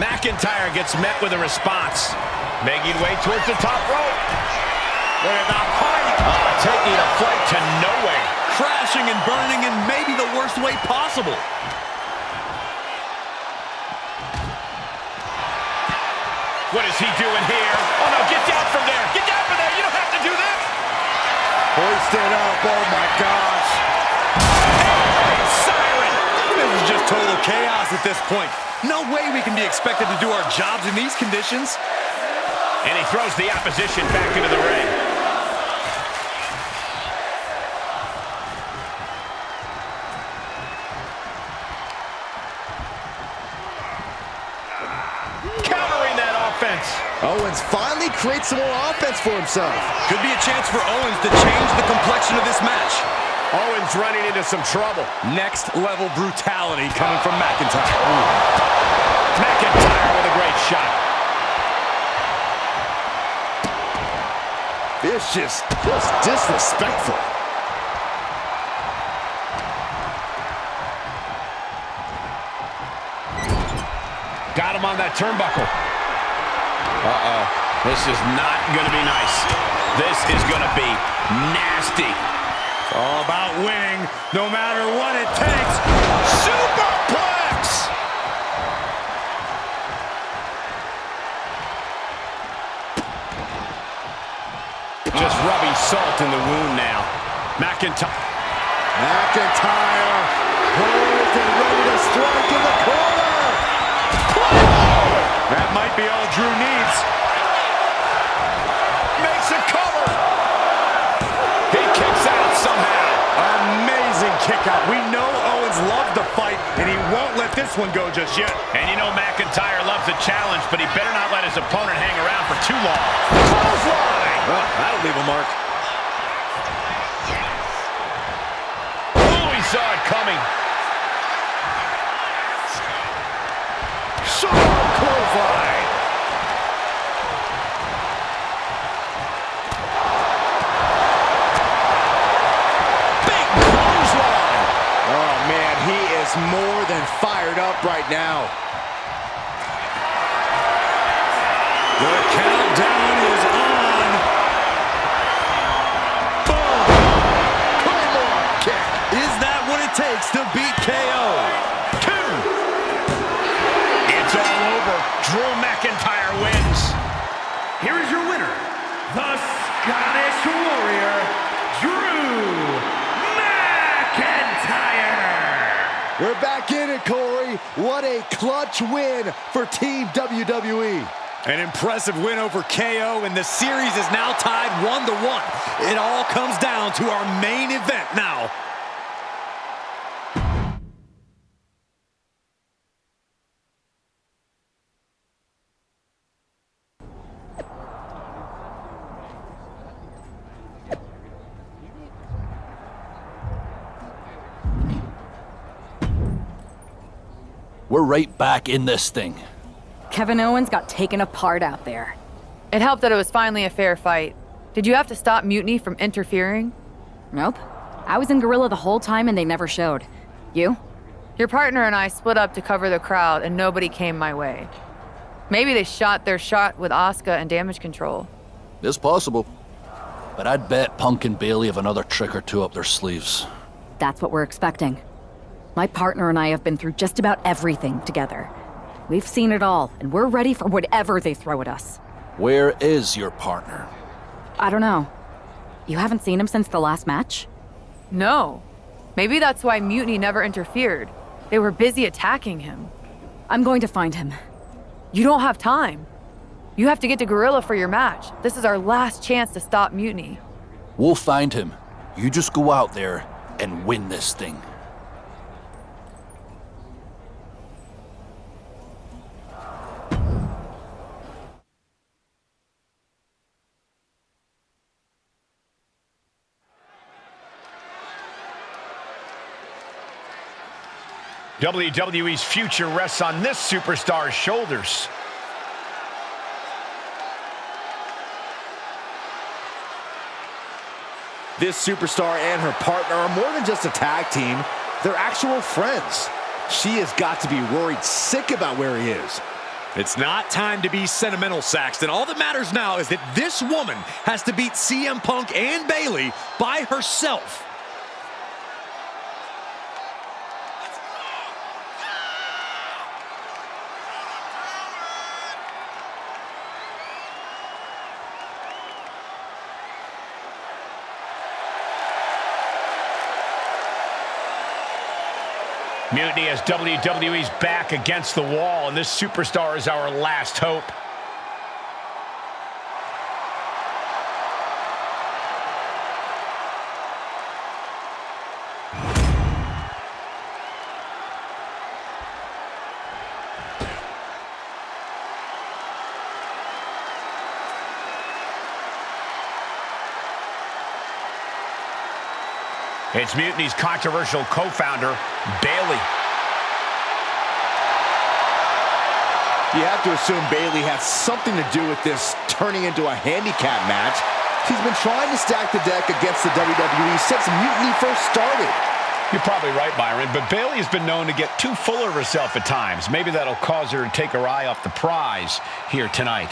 McIntyre gets met with a response. Making way towards the top rope. Look at the height. Taking a flight to nowhere. Crashing and burning in maybe the worst way possible. What is he doing here? Oh, no, get down from there. Get down from there. You don't have to do this. Hoist it up. Oh, my gosh. Hey, siren. This is just total chaos at this point. No way we can be expected to do our jobs in these conditions. And he throws the opposition back into the ring. Countering that offense. Owens finally creates some more offense for himself. Could be a chance for Owens to change the complexion of this match. Owens running into some trouble. Next level brutality coming from McIntyre. McIntyre with a great shot. This just disrespectful. Got him on that turnbuckle. Uh-oh. This is not going to be nice. This is going to be nasty. It's all about winning, no matter what it takes. Superplex! Just rubbing salt in the wound now. McIntyre poised and ready to strike in the corner. That might be all Drew needs. Makes a cover. He kicks out somehow. Amazing kick out. We know Owens loves to fight, and he won't let this one go just yet. And you know McIntyre loves a challenge, but he better not let his opponent hang around for too long. Clothesline! Oh, that'll leave a mark. Oh, he saw it coming. Clothesline. Big clothesline. Oh, man, he is more than fired up right now. The countdown is on. Boom! Claymore kick. Is that what it takes to beat KO? It's all over. Drew McIntyre wins. Here is your winner, the Scottish Warrior, Drew McIntyre. We're back in it, Corey. What a clutch win for Team WWE. An impressive win over KO, and the series is now tied 1-1. It all comes down to our main event now. We're right back in this thing. Kevin Owens got taken apart out there. It helped that it was finally a fair fight. Did you have to stop Mutiny from interfering? Nope. I was in Gorilla the whole time and they never showed. You? Your partner and I split up to cover the crowd and nobody came my way. Maybe they shot their shot with Asuka and damage control. It's possible. But I'd bet Punk and Bayley have another trick or two up their sleeves. That's what we're expecting. My partner and I have been through just about everything together. We've seen it all, and we're ready for whatever they throw at us. Where is your partner? I don't know. You haven't seen him since the last match? No. Maybe that's why Mutiny never interfered. They were busy attacking him. I'm going to find him. You don't have time. You have to get to Gorilla for your match. This is our last chance to stop Mutiny. We'll find him. You just go out there and win this thing. WWE's future rests on this superstar's shoulders. This superstar and her partner are more than just a tag team. They're actual friends. She has got to be worried sick about where he is. It's not time to be sentimental, Saxton. All that matters now is that this woman has to beat CM Punk and Bayley by herself. Mutiny has WWE's back against the wall, and this superstar is our last hope. It's Mutiny's controversial co-founder, Bayley. You have to assume Bayley has something to do with this turning into a handicap match. She's been trying to stack the deck against the WWE since Mutiny first started. You're probably right, Byron, but Bayley has been known to get too full of herself at times. Maybe that'll cause her to take her eye off the prize here tonight.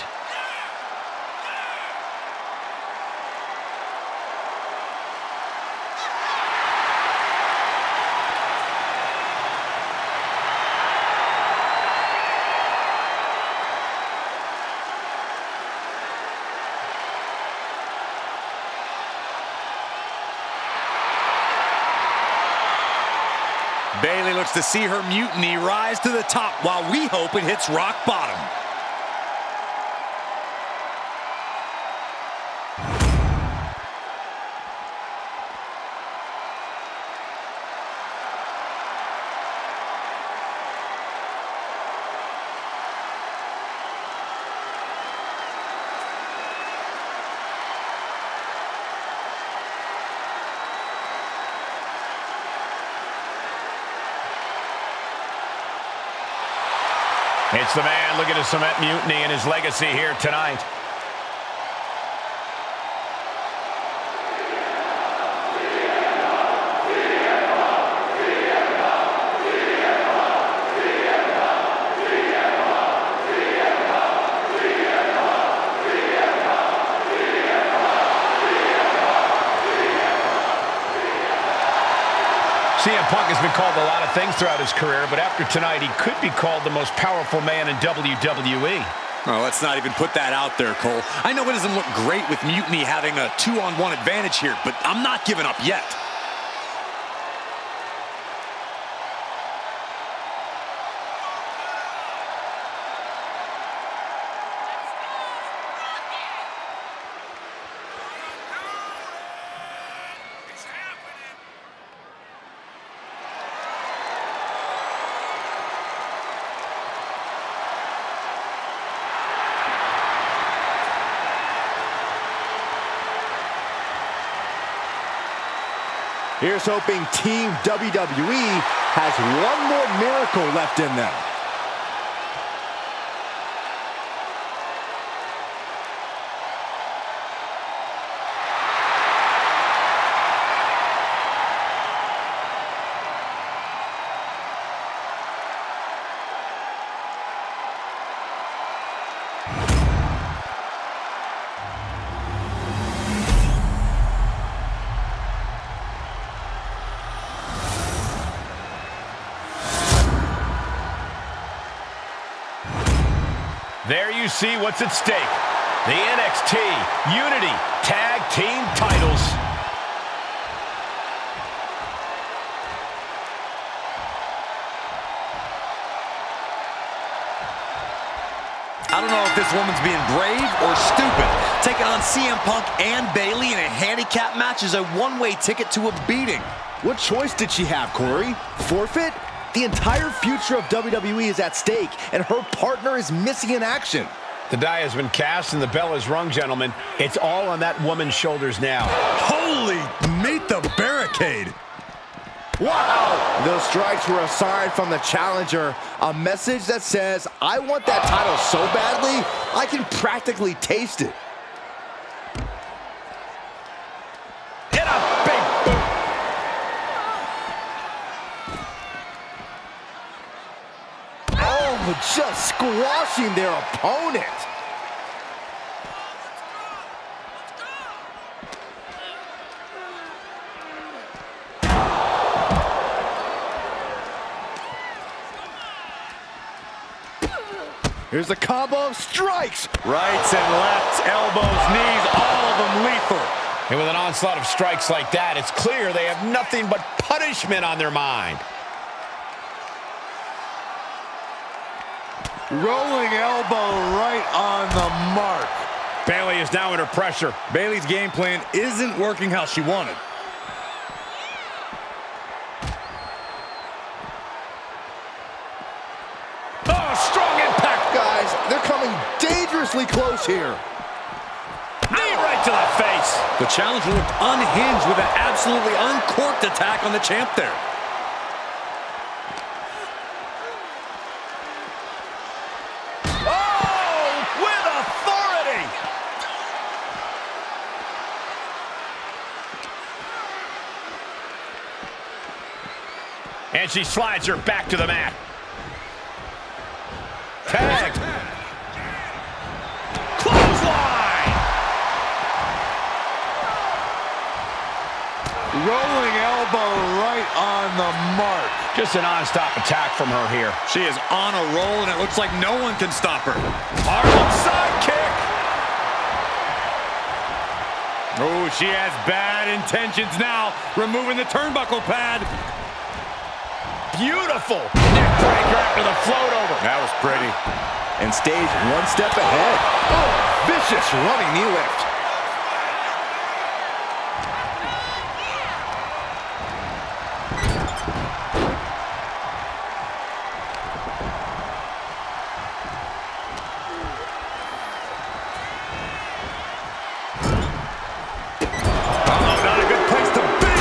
Bayley looks to see her Mutiny rise to the top while we hope it hits rock bottom. It's the man looking to cement Mutiny and his legacy here tonight. CM Punk has been called a lot of things throughout his career, but after tonight, he could be called the most powerful man in WWE. Oh, let's not even put that out there, Cole. I know it doesn't look great with Mutiny having a 2-on-1 advantage here, but I'm not giving up yet. Here's hoping Team WWE has one more miracle left in them. There you see what's at stake. The NXT Unity Tag Team titles. I don't know if this woman's being brave or stupid. Taking on CM Punk and Bayley in a handicap match is a one-way ticket to a beating. What choice did she have, Corey? Forfeit? The entire future of WWE is at stake, and her partner is missing in action. The die has been cast and the bell is rung, gentlemen. It's all on that woman's shoulders now. Holy, meet the barricade. Wow! Those strikes were a sign from the challenger. A message that says, I want that title so badly, I can practically taste it. And a big boot. Oh, just squashing their opponent. Here's the combo of strikes. Rights and lefts, elbows, knees, all of them lethal. And with an onslaught of strikes like that, it's clear they have nothing but punishment on their mind. Rolling elbow right on the mark. Bayley is now under pressure. Bayley's game plan isn't working how she wanted. Oh, strong impact. Guys, they're coming dangerously close here. Knee right to the face. The challenger looked unhinged with an absolutely uncorked attack on the champ there. And she slides her back to the mat. Tag. Clothesline. Rolling elbow right on the mark. Just a non-stop attack from her here. She is on a roll, and it looks like no one can stop her. Arnold sidekick. Oh, she has bad intentions now. Removing the turnbuckle pad. Beautiful neck breaker after the float over. That was pretty. And stays one step ahead. Oh, vicious running knee lift. Oh, not a good place to be.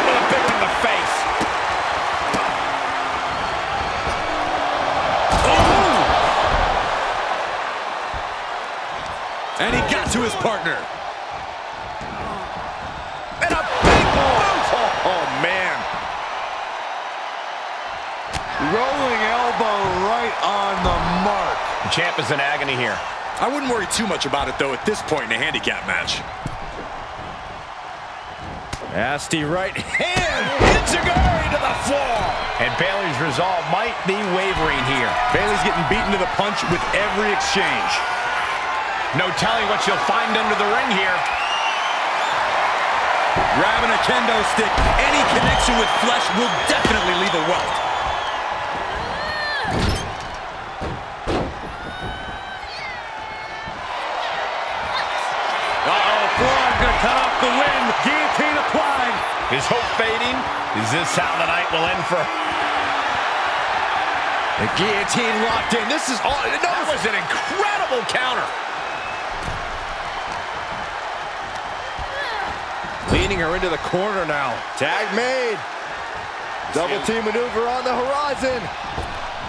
With a big one in the face. And he got to his partner. And a big boot. Oh, man. Rolling elbow right on the mark. The champ is in agony here. I wouldn't worry too much about it, though, at this point in a handicap match. Nasty right hand. Enziguri to the floor. And Bayley's resolve might be wavering here. Bayley's getting beaten to the punch with every exchange. No telling what she'll find under the ring here. Grabbing a kendo stick. Any connection with flesh will definitely leave a welt. Uh-oh, forearm's gonna cut off the wind. Guillotine applied. Is hope fading? Is this how the night will end for... The guillotine locked in. This is all... That was an incredible counter. Leading her into the corner now. Tag made. Double team maneuver on the horizon.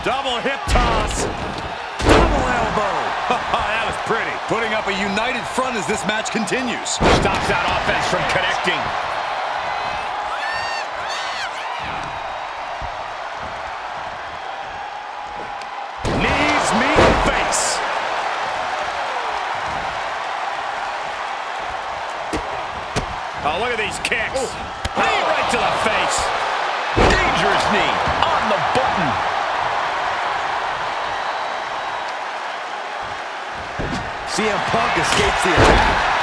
Double hip toss. Double elbow. That was pretty. Putting up a united front as this match continues. Stops that offense from connecting. Knees meet face. Oh, look at these kicks. Knee right to the face. Dangerous knee on the button. CM Punk escapes the attack.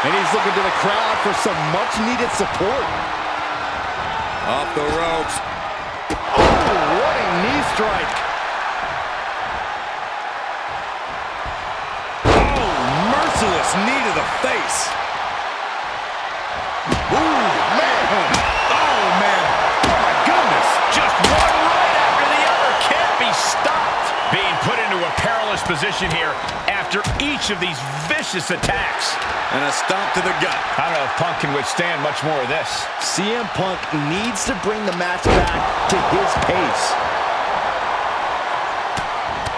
And he's looking to the crowd for some much-needed support. Off the ropes. Oh, what a knee strike. Oh, merciless knee to the face. Ooh, man. Oh, man. Oh, my goodness. Just one right after the other. Can't be stopped. Being put into a perilous position here after each of these vicious attacks. And a stomp to the gut. I don't know if Punk can withstand much more of this. CM Punk needs to bring the match back to his pace.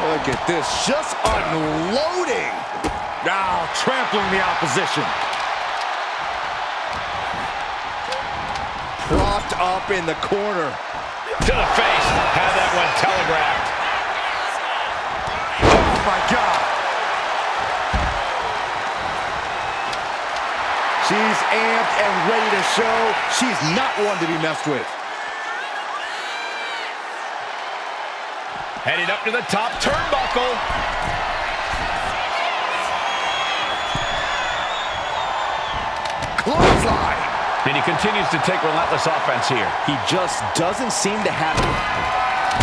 Look at this, just unloading. Now trampling the opposition. Propped up in the corner. To the face. Had that one telegraphed. Oh, my God. She's amped and ready to show she's not one to be messed with. Heading up to the top turnbuckle. Clothesline. And he continues to take relentless offense here. He just doesn't seem to have it.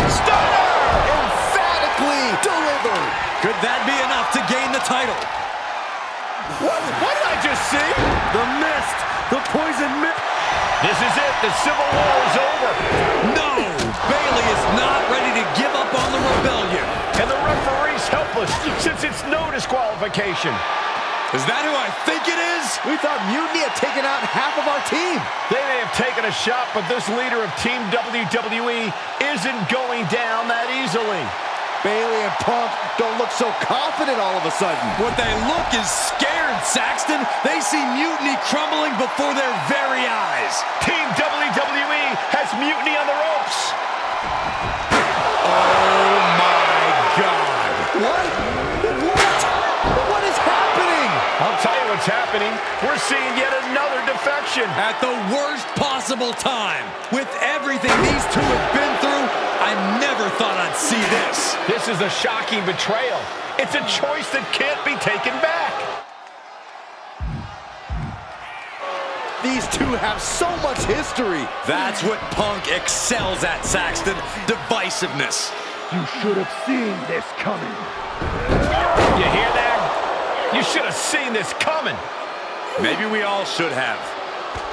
Stunner! Emphatically delivered. Could that be enough to gain the title? What did I just see? The mist. The poison mist. This is it. The Civil War is over. No! Bayley is not ready to give up on the rebellion. And the referee's helpless since it's no disqualification. Is that who I think it is? We thought Mutiny had taken out half of our team. They may have taken a shot, but this leader of Team WWE isn't going down that easily. Bayley and Punk don't look so confident all of a sudden. What they look is scared, Saxton. They see Mutiny crumbling before their very eyes. Team WWE has Mutiny on the ropes. Oh, my God. What? What is happening? I'll tell you what's happening. We're seeing yet another defection. At the worst possible time. With everything these two have been through, I never thought I'd see this. This is a shocking betrayal. It's a choice that can't be taken back. These two have so much history. That's what Punk excels at, Saxton. Divisiveness. You should have seen this coming. You hear that? You should have seen this coming. Maybe we all should have.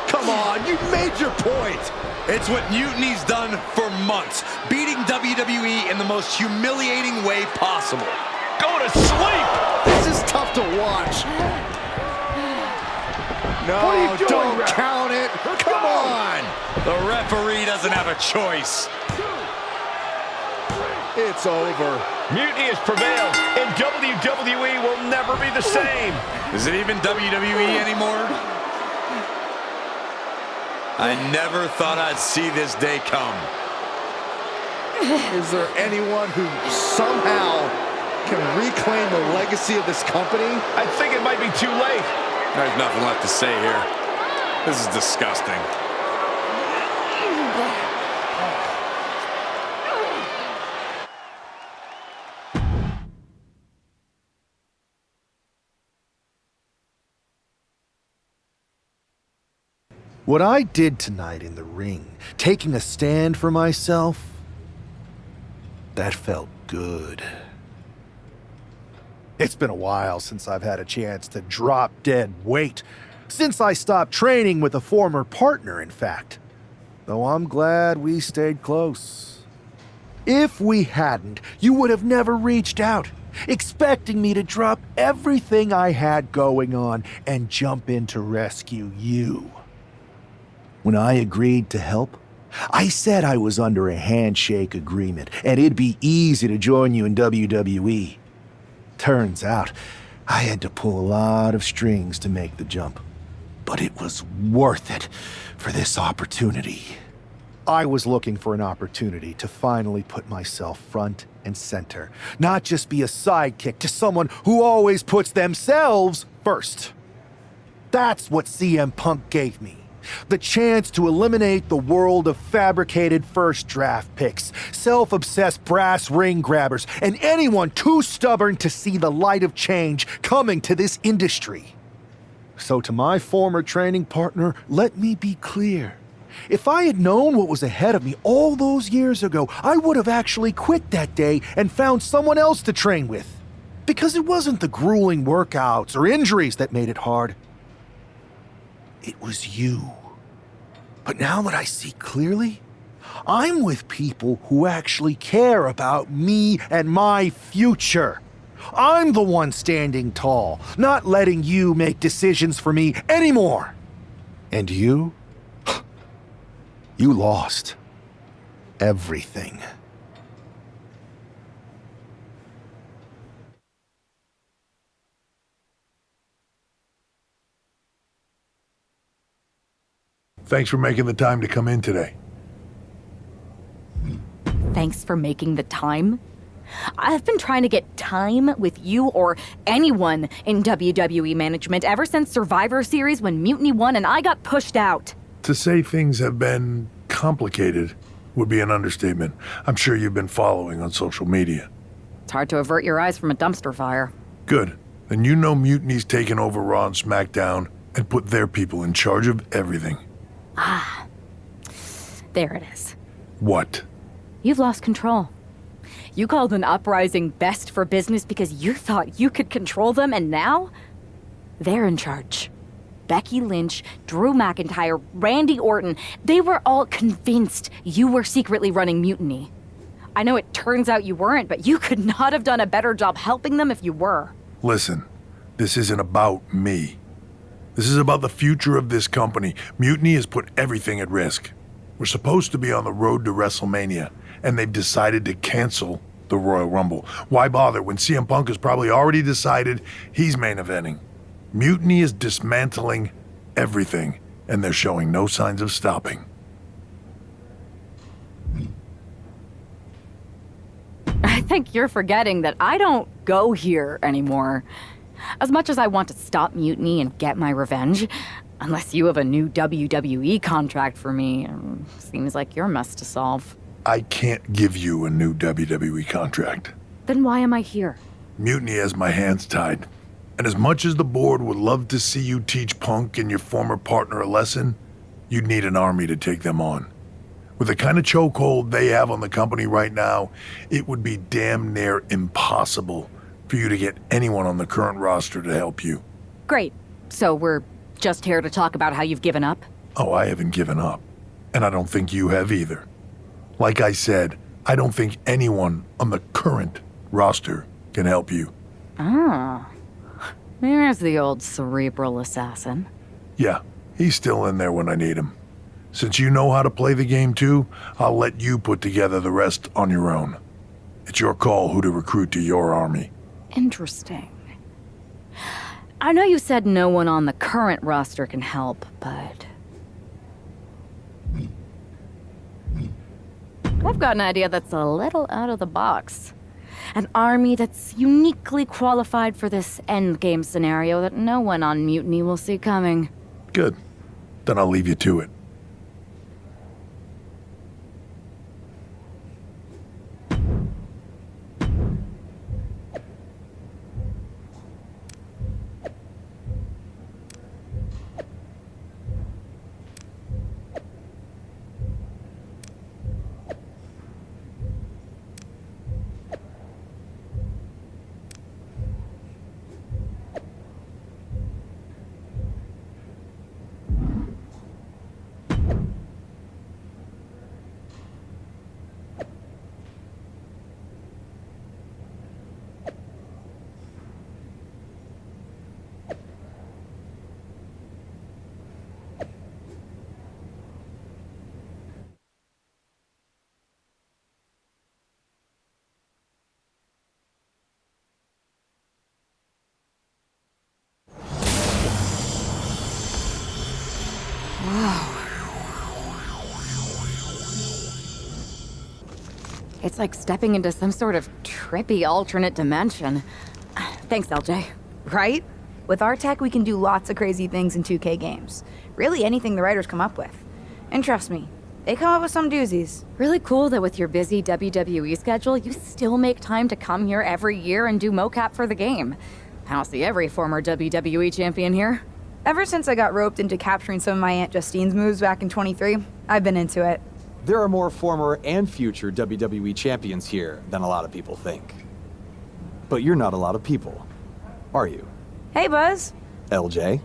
Come on, you made your point. It's what Mutiny's done for months, beating WWE in the most humiliating way possible. Go to sleep! This is tough to watch. No, What are you doing, don't ref? count it. Come on. The referee doesn't have a choice. It's over. Mutiny has prevailed, and WWE will never be the same. Is it even WWE anymore? I never thought I'd see this day come. Is there anyone who somehow can reclaim the legacy of this company? I think it might be too late. There's nothing left to say here. This is disgusting. What I did tonight in the ring, taking a stand for myself, that felt good. It's been a while since I've had a chance to drop dead weight. Since I stopped training with a former partner, in fact. Though I'm glad we stayed close. If we hadn't, you would have never reached out, expecting me to drop everything I had going on and jump in to rescue you. When I agreed to help, I said I was under a handshake agreement and it'd be easy to join you in WWE. Turns out, I had to pull a lot of strings to make the jump. But it was worth it for this opportunity. I was looking for an opportunity to finally put myself front and center, not just be a sidekick to someone who always puts themselves first. That's what CM Punk gave me. The chance to eliminate the world of fabricated first draft picks, self-obsessed brass ring grabbers, and anyone too stubborn to see the light of change coming to this industry. So to my former training partner, let me be clear. If I had known what was ahead of me all those years ago, I would have actually quit that day and found someone else to train with. Because it wasn't the grueling workouts or injuries that made it hard. It was you. But now that I see clearly, I'm with people who actually care about me and my future. I'm the one standing tall, not letting you make decisions for me anymore. And you? You lost everything. Thanks for making the time to come in today. Thanks for making the time. I've been trying to get time with you or anyone in WWE management ever since Survivor Series when Mutiny won and I got pushed out. To say things have been complicated would be an understatement. I'm sure you've been following on social media. It's hard to avert your eyes from a dumpster fire. Good. Then you know Mutiny's taken over Raw and SmackDown and put their people in charge of everything. Ah, there it is. What? You've lost control. You called an uprising best for business because you thought you could control them, and now they're in charge. Becky Lynch, Drew McIntyre, Randy Orton, they were all convinced you were secretly running Mutiny. I know it turns out you weren't, but you could not have done a better job helping them if you were. Listen, this isn't about me. This is about the future of this company. Mutiny has put everything at risk. We're supposed to be on the road to WrestleMania, and they've decided to cancel the Royal Rumble. Why bother when CM Punk has probably already decided he's main eventing? Mutiny is dismantling everything, and they're showing no signs of stopping. I think you're forgetting that I don't go here anymore. As much as I want to stop Mutiny and get my revenge, unless you have a new WWE contract for me, seems like your mess to solve. I can't give you a new WWE contract. Then why am I here? Mutiny has my hands tied. And as much as the board would love to see you teach Punk and your former partner a lesson, you'd need an army to take them on. With the kind of chokehold they have on the company right now, it would be damn near impossible for you to get anyone on the current roster to help you. Great. So we're just here to talk about how you've given up? Oh, I haven't given up. And I don't think you have either. Like I said, I don't think anyone on the current roster can help you. Ah. There's the old cerebral assassin. Yeah, he's still in there when I need him. Since you know how to play the game too, I'll let you put together the rest on your own. It's your call who to recruit to your army. Interesting. I know you said no one on the current roster can help, but I've got an idea that's a little out of the box. An army that's uniquely qualified for this endgame scenario that no one on Mutiny will see coming. Good. Then I'll leave you to it. It's like stepping into some sort of trippy alternate dimension. Thanks, LJ. Right? With our tech, we can do lots of crazy things in 2K games. Really anything the writers come up with. And trust me, they come up with some doozies. Really cool that with your busy WWE schedule, you still make time to come here every year and do mocap for the game. I don't see every former WWE champion here. Ever since I got roped into capturing some of my Aunt Justine's moves back in 23, I've been into it. There are more former and future WWE champions here than a lot of people think. But you're not a lot of people, are you? Hey, Buzz. LJ?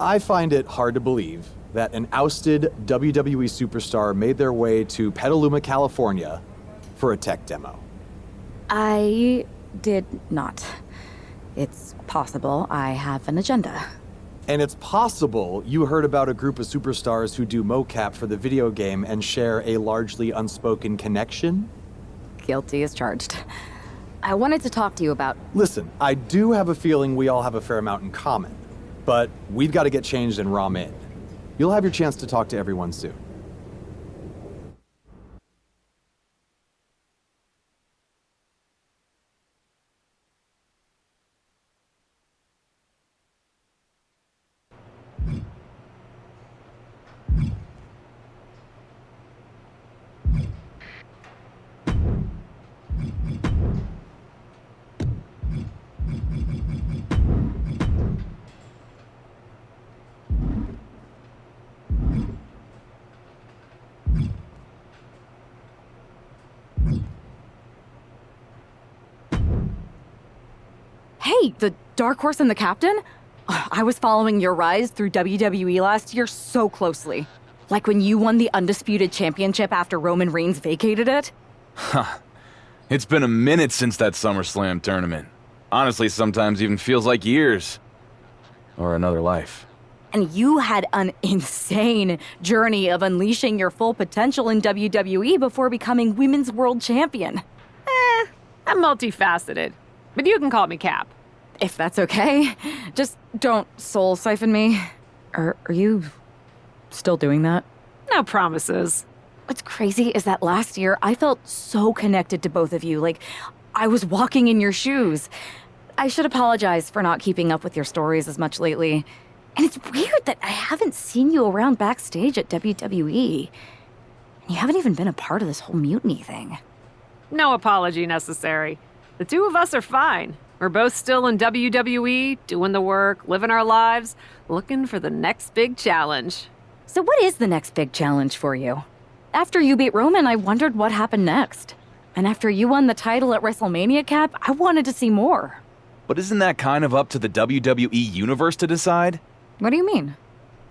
I find it hard to believe that an ousted WWE superstar made their way to Petaluma, California for a tech demo. I did not. It's possible I have an agenda. And it's possible you heard about a group of superstars who do mocap for the video game and share a largely unspoken connection? Guilty as charged. I wanted to talk to you about... Listen, I do have a feeling we all have a fair amount in common, but we've got to get changed and ROM in. You'll have your chance to talk to everyone soon. Hey, the Dark Horse and the Captain? I was following your rise through WWE last year so closely. Like when you won the Undisputed Championship after Roman Reigns vacated it. Huh. It's been a minute since that SummerSlam tournament. Honestly, sometimes even feels like years. Or another life. And you had an insane journey of unleashing your full potential in WWE before becoming Women's World Champion. I'm multifaceted. But you can call me Cap. If that's okay. Just don't soul siphon me. Are you still doing that? No promises. What's crazy is that last year I felt so connected to both of you, like I was walking in your shoes. I should apologize for not keeping up with your stories as much lately. And it's weird that I haven't seen you around backstage at WWE. And you haven't even been a part of this whole mutiny thing. No apology necessary. The two of us are fine. We're both still in WWE, doing the work, living our lives, looking for the next big challenge. So what is the next big challenge for you? After you beat Roman, I wondered what happened next. And after you won the title at WrestleMania, Cap, I wanted to see more. But isn't that kind of up to the WWE Universe to decide? What do you mean?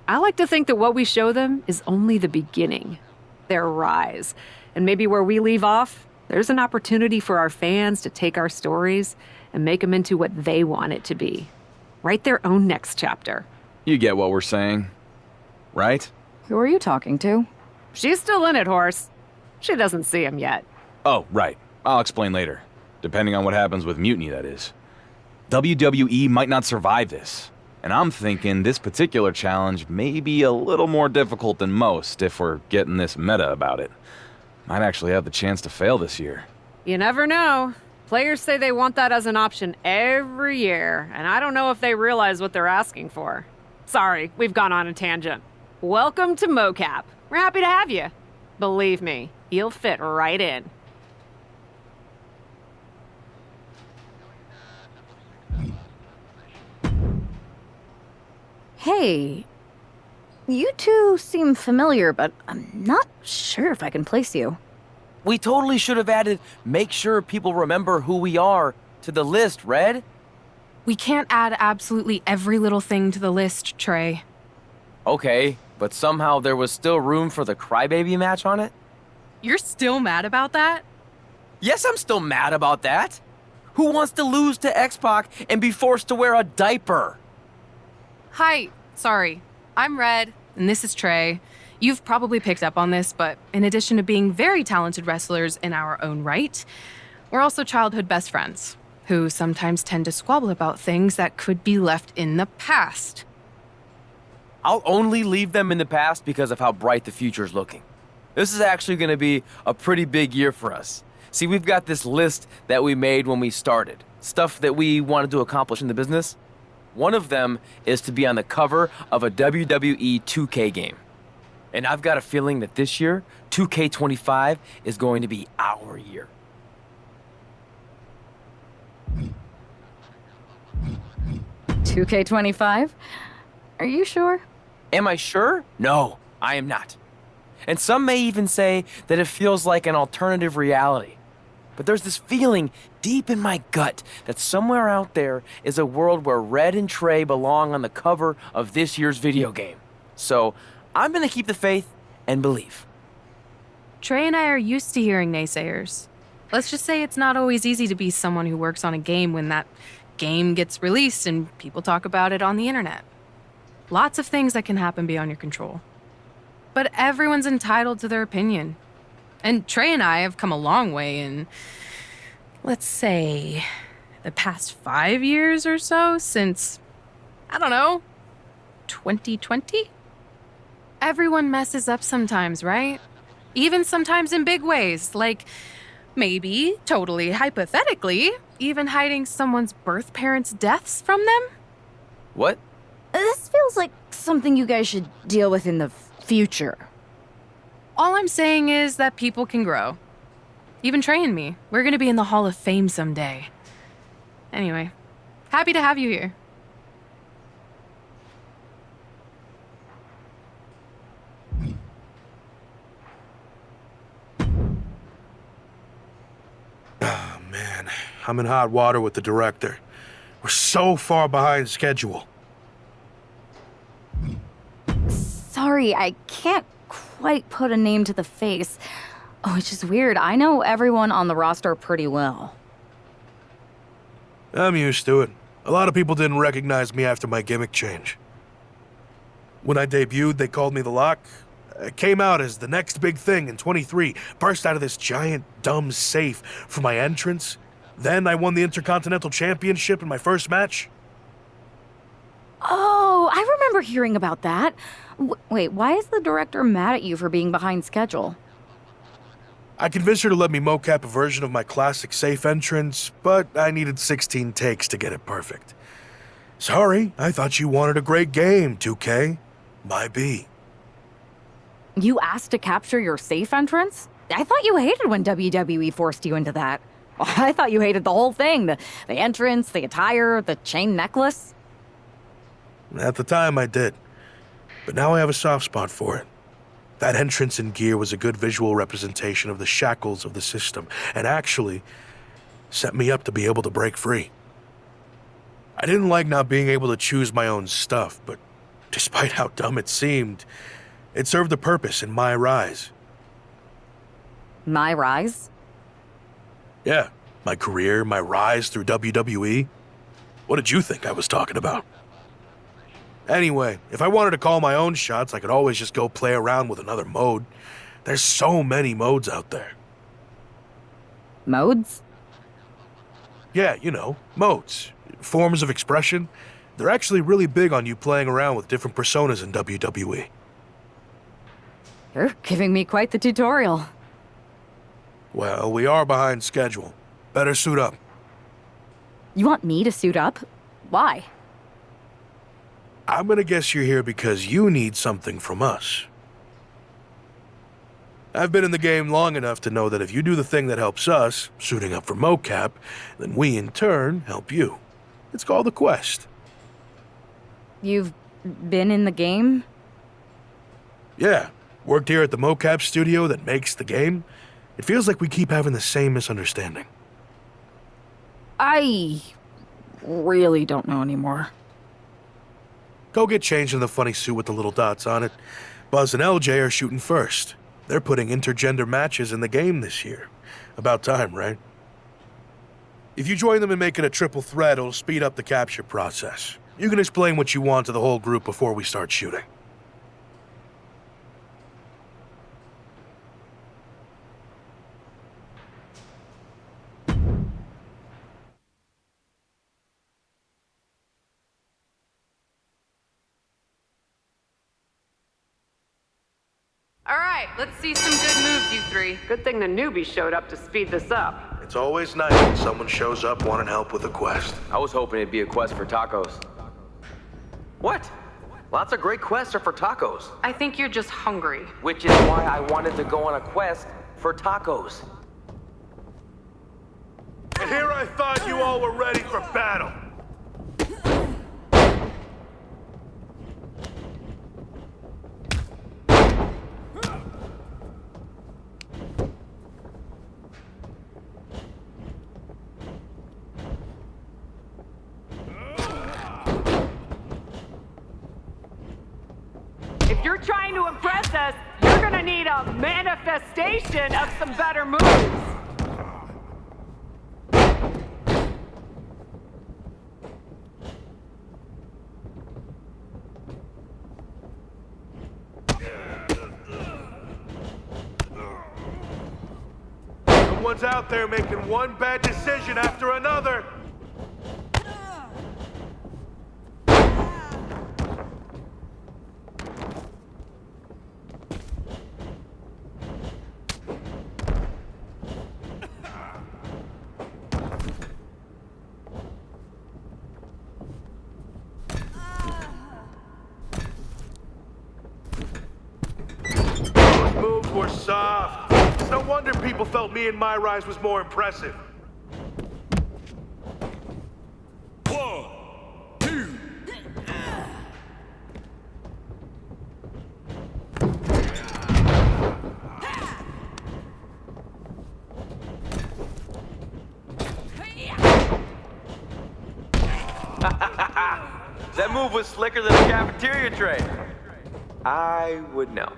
I like to think that what we show them is only the beginning. Their rise. And maybe where we leave off, there's an opportunity for our fans to take our stories and make them into what they want it to be. Write their own next chapter. You get what we're saying, right? Who are you talking to? She's still in it, Horse. She doesn't see him yet. Oh, right. I'll explain later. Depending on what happens with Mutiny, that is. WWE might not survive this. And I'm thinking this particular challenge may be a little more difficult than most if we're getting this meta about it. Might actually have the chance to fail this year. You never know. Players say they want that as an option every year, and I don't know if they realize what they're asking for. Sorry, we've gone on a tangent. Welcome to MoCap. We're happy to have you. Believe me, you'll fit right in. Hey, you two seem familiar, but I'm not sure if I can place you. We totally should have added make sure people remember who we are to the list, Red. We can't add absolutely every little thing to the list, Trey. Okay, but somehow there was still room for the Crybaby match on it? You're still mad about that? Yes, I'm still mad about that. Who wants to lose to X-Pac and be forced to wear a diaper? Hi, sorry. I'm Red, and this is Trey. You've probably picked up on this, but in addition to being very talented wrestlers in our own right, we're also childhood best friends, who sometimes tend to squabble about things that could be left in the past. I'll only leave them in the past because of how bright the future's looking. This is actually going to be a pretty big year for us. See, we've got this list that we made when we started. Stuff that we wanted to accomplish in the business. One of them is to be on the cover of a WWE 2K game. And I've got a feeling that this year, 2K25 is going to be our year. $2K25? Are you sure? Am I sure? No, I am not. And some may even say that it feels like an alternative reality. But there's this feeling deep in my gut that somewhere out there is a world where Red and Trey belong on the cover of this year's video game. So I'm gonna keep the faith and believe. Trey and I are used to hearing naysayers. Let's just say it's not always easy to be someone who works on a game when that game gets released and people talk about it on the internet. Lots of things that can happen beyond your control. But everyone's entitled to their opinion. And Trey and I have come a long way in, let's say, the past 5 years or so since, I don't know, 2020? Everyone messes up sometimes, right? Even sometimes in big ways, like maybe, totally hypothetically, even hiding someone's birth parents' deaths from them? What? This feels like something you guys should deal with in the future. All I'm saying is that people can grow. Even Trey and me. We're gonna be in the Hall of Fame someday. Anyway, happy to have you here. Oh, man. I'm in hot water with the director. We're so far behind schedule. Sorry, I can't quite put a name to the face. Oh, it's just weird. I know everyone on the roster pretty well. I'm used to it. A lot of people didn't recognize me after my gimmick change. When I debuted, they called me the Lock. I came out as the next big thing in 23, burst out of this giant, dumb safe for my entrance. Then I won the Intercontinental Championship in my first match. Oh, I remember hearing about that. Wait, why is the director mad at you for being behind schedule? I convinced her to let me mocap a version of my classic safe entrance, but I needed 16 takes to get it perfect. Sorry, I thought you wanted a great game, 2K. My B. You asked to capture your safe entrance? I thought you hated when WWE forced you into that. I thought you hated the whole thing, the entrance, the attire, the chain necklace. At the time, I did. But now I have a soft spot for it. That entrance and gear was a good visual representation of the shackles of the system, and actually set me up to be able to break free. I didn't like not being able to choose my own stuff, but despite how dumb it seemed, it served a purpose in MyRise. MyRise? Yeah, my career, my rise through WWE. What did you think I was talking about? Anyway, if I wanted to call my own shots, I could always just go play around with another mode. There's so many modes out there. Modes? Yeah, you know, modes. Forms of expression. They're actually really big on you playing around with different personas in WWE. You're giving me quite the tutorial. Well, we are behind schedule. Better suit up. You want me to suit up? Why? I'm gonna guess you're here because you need something from us. I've been in the game long enough to know that if you do the thing that helps us, suiting up for mocap, then we in turn help you. It's called a quest. You've been in the game? Yeah, worked here at the mocap studio that makes the game. It feels like we keep having the same misunderstanding. I really don't know anymore. Go get changed in the funny suit with the little dots on it. Buzz and LJ are shooting first. They're putting intergender matches in the game this year. About time, right? If you join them and make it a triple threat, it'll speed up the capture process. You can explain what you want to the whole group before we start shooting. All right, let's see some good moves, you three. Good thing the newbie showed up to speed this up. It's always nice when someone shows up wanting help with a quest. I was hoping it'd be a quest for tacos. What? Lots of great quests are for tacos. I think you're just hungry. Which is why I wanted to go on a quest for tacos. And here I thought you all were ready for battle. If you're trying to impress us, you're gonna need a manifestation of some better moves. Someone's out there making one bad decision after another. Those moves were soft. It's no wonder people felt me and MyRise was more impressive. That move was slicker than a cafeteria tray. I would know.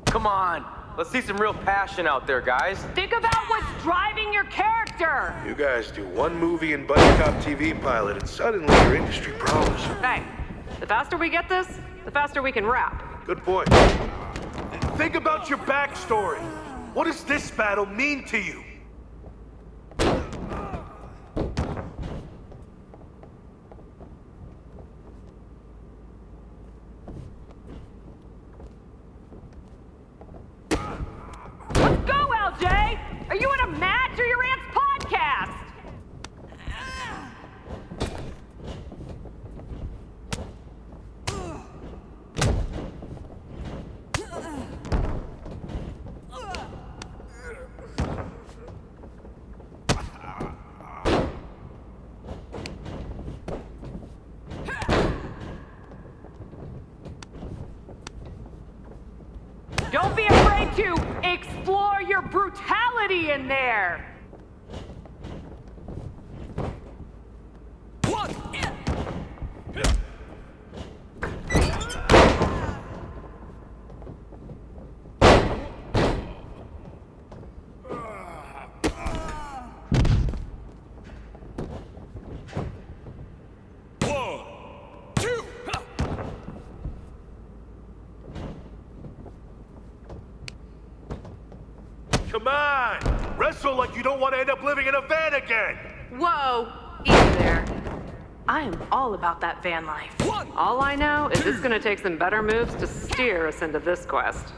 Come on, let's see some real passion out there, guys. Think about what's driving your character. You guys do one movie and buddy cop TV pilot, and suddenly your industry pros. Hey, the faster we get this, the faster we can rap. Good point. Think about your backstory. What does this battle mean to you? Let's go, LJ! Are you in a match or your aunt's podcast? Don't be afraid to explore your brutality in there. Come on! Wrestle like you don't want to end up living in a van again! Whoa, easy there. I am all about that van life. All I know is it's gonna take some better moves to steer us into this quest.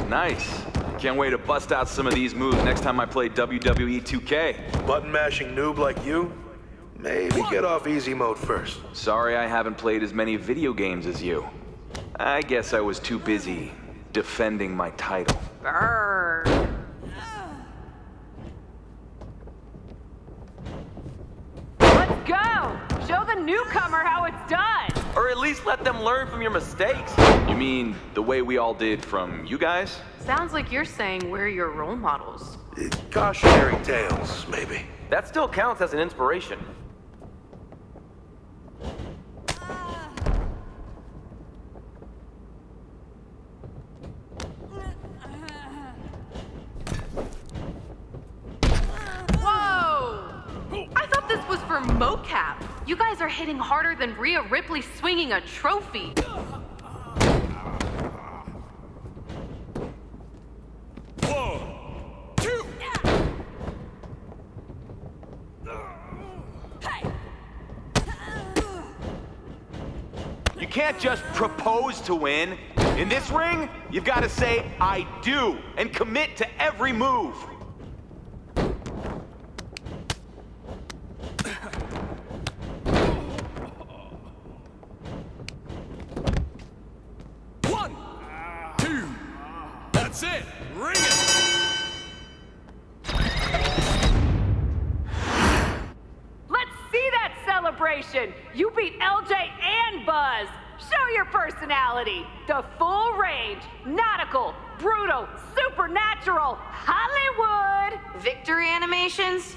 Nice. Can't wait to bust out some of these moves next time I play WWE 2K. Button-mashing noob like you? Maybe get off easy mode first. Sorry I haven't played as many video games as you. I guess I was too busy defending my title. Burn. Let's go! Show the newcomer how it's done! Or at least let them learn from your mistakes. You mean the way we all did from you guys? Sounds like you're saying we're your role models. Cautionary tales, maybe. That still counts as an inspiration. mocap. You guys are hitting harder than Rhea Ripley swinging a trophy. You can't just propose to win. In this ring, you've got to say, I do, and commit to every move. One, two, that's it, ring it. Let's see that celebration. You beat LJ and Buzz. Show your personality. The full range, nautical, brutal, supernatural, Hollywood. Victory animations?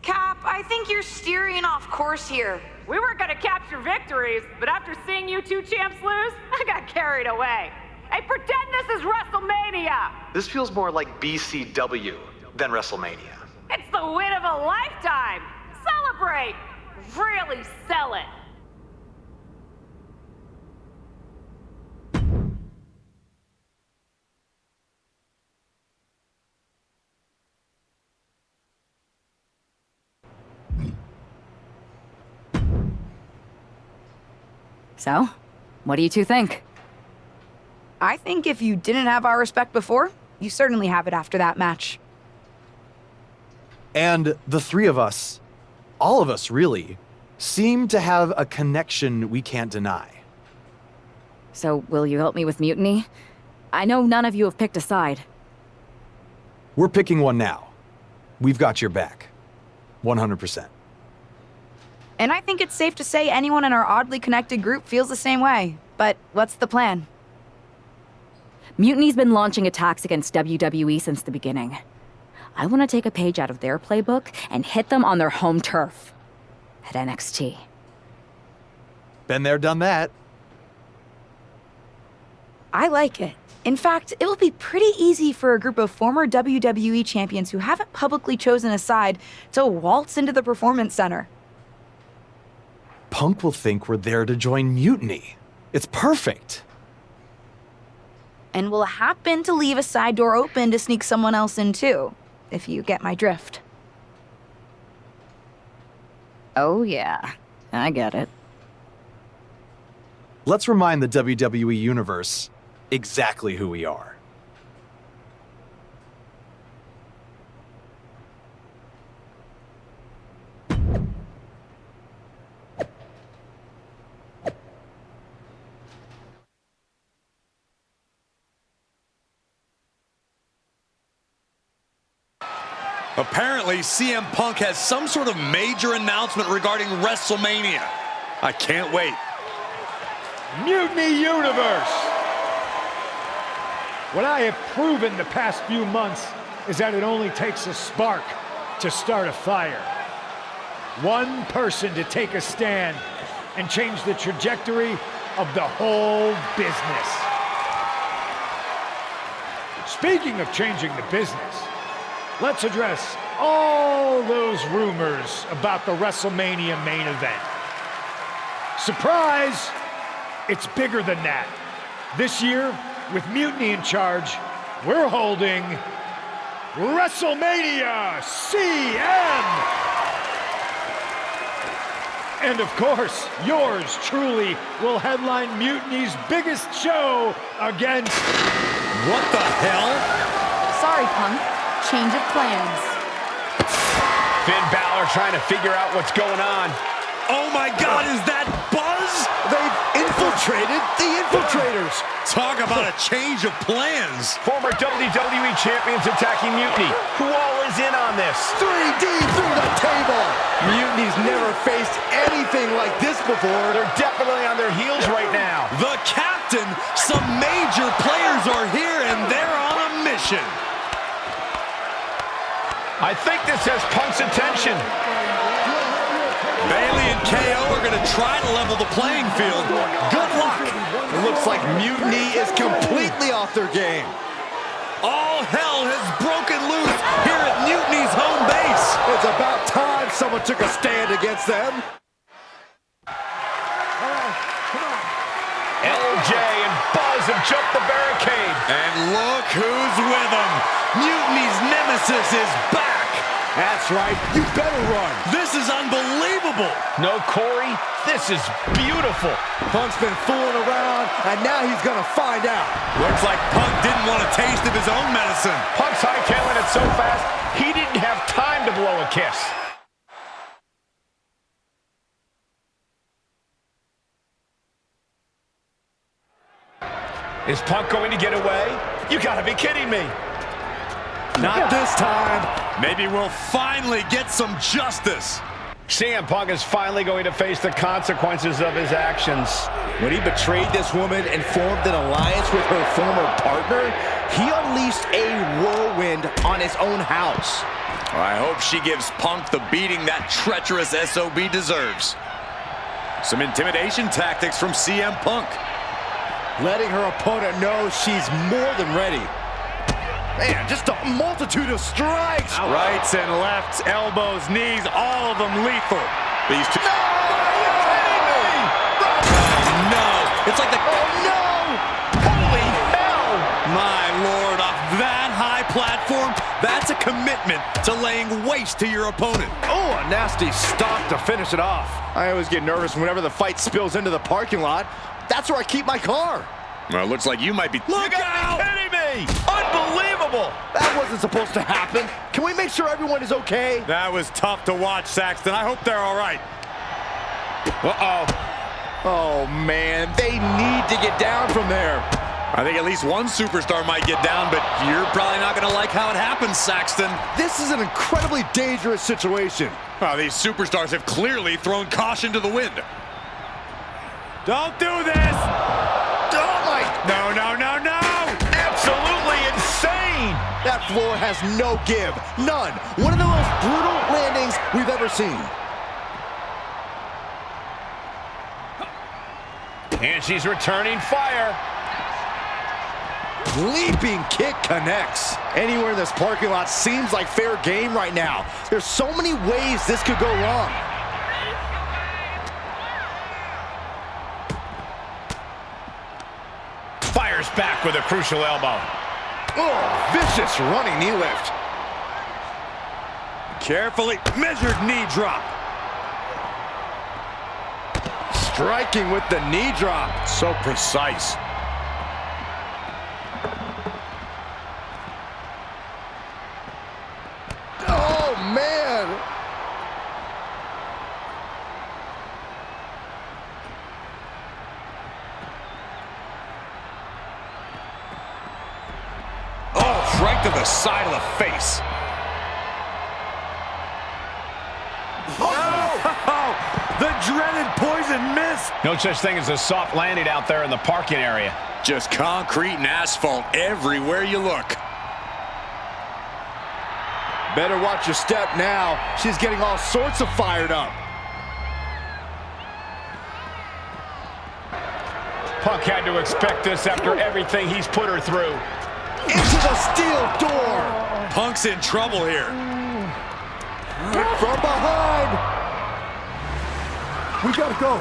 Cap, I think you're steering off course here. We were gonna capture victories, but after seeing you two champs lose, I got carried away. Hey, pretend this is WrestleMania. This feels more like BCW than WrestleMania. It's the win of a lifetime. Celebrate. Really sell it. So, what do you two think? I think if you didn't have our respect before, you certainly have it after that match. And the three of us, all of us really, seem to have a connection we can't deny. So, will you help me with Mutiny? I know none of you have picked a side. We're picking one now. We've got your back. 100%. And I think it's safe to say anyone in our oddly connected group feels the same way. But what's the plan? Mutiny's been launching attacks against WWE since the beginning. I want to take a page out of their playbook and hit them on their home turf. At NXT. Been there, done that. I like it. In fact, it will be pretty easy for a group of former WWE champions who haven't publicly chosen a side to waltz into the Performance Center. Punk will think we're there to join Mutiny. It's perfect. And we'll happen to leave a side door open to sneak someone else in too, if you get my drift. Oh yeah, I get it. Let's remind the WWE Universe exactly who we are. Apparently, CM Punk has some sort of major announcement regarding WrestleMania. I can't wait. Mutiny Universe! What I have proven the past few months is that it only takes a spark to start a fire. One person to take a stand and change the trajectory of the whole business. Speaking of changing the business, let's address all those rumors about the WrestleMania main event. Surprise! It's bigger than that. This year, with Mutiny in charge, we're holding WrestleMania CM! And of course, yours truly will headline Mutiny's biggest show against... What the hell? Sorry, Punk. Change of plans. Finn Balor trying to figure out what's going on. Oh my God, is that Buzz? They've infiltrated the infiltrators. Talk about a change of plans. Former WWE champions attacking Mutiny. Who all is in on this? 3D through the table. Mutiny's never faced anything like this before. They're definitely on their heels right now. The captain, some major players are here and they're on a mission. I think this has Punk's attention. Bailey and KO are going to try to level the playing field. Good luck. It looks like Mutiny is completely off their game. All hell has broken loose here at Mutiny's home base. It's about time someone took a stand against them. LJ and Buzz have jumped the barricade. And look who's with them. Mutiny's nemesis is back. That's right. You better run. This is unbelievable. No, Corey, this is beautiful. Punk's been fooling around, and now he's going to find out. Looks like Punk didn't want a taste of his own medicine. Punk's hightailing it so fast, he didn't have time to blow a kiss. Is Punk going to get away? You gotta be kidding me. Not this time. Maybe we'll finally get some justice. CM Punk is finally going to face the consequences of his actions. When he betrayed this woman and formed an alliance with her former partner, he unleashed a whirlwind on his own house. I hope she gives Punk the beating that treacherous SOB deserves. Some intimidation tactics from CM Punk. Letting her opponent know she's more than ready. Man, just a multitude of strikes. Rights and lefts, elbows, knees, all of them lethal. These two. No! Are you kidding me? No! It's like the. Oh no! Holy hell! My lord, off that high platform, that's a commitment to laying waste to your opponent. Oh, a nasty stop to finish it off. I always get nervous whenever the fight spills into the parking lot. That's where I keep my car. Well, it looks like you might be. Look out! You're kidding me! Unbelievable! That wasn't supposed to happen. Can we make sure everyone is okay? That was tough to watch, Saxton. I hope they're all right. Uh-oh. Oh, man. They need to get down from there. I think at least one superstar might get down, but you're probably not going to like how it happens, Saxton. This is an incredibly dangerous situation. Well, these superstars have clearly thrown caution to the wind. Don't do this! Oh, my... No, no, no, no! Absolutely insane! That floor has no give. None. One of the most brutal landings we've ever seen. And she's returning fire. Leaping kick connects. Anywhere in this parking lot seems like fair game right now. There's so many ways this could go wrong. Fires back with a crucial elbow. Oh, vicious running knee lift. Carefully measured knee drop. Striking with the knee drop. So precise. Oh, man. Oh, right to the side of the face. Oh, the dreaded poison miss. No such thing as a soft landing out there in the parking area. Just concrete and asphalt everywhere you look. Better watch your step now. She's getting all sorts of fired up. Punk had to expect this after everything he's put her through. Into the steel door. Punk's in trouble here. From behind. We gotta go.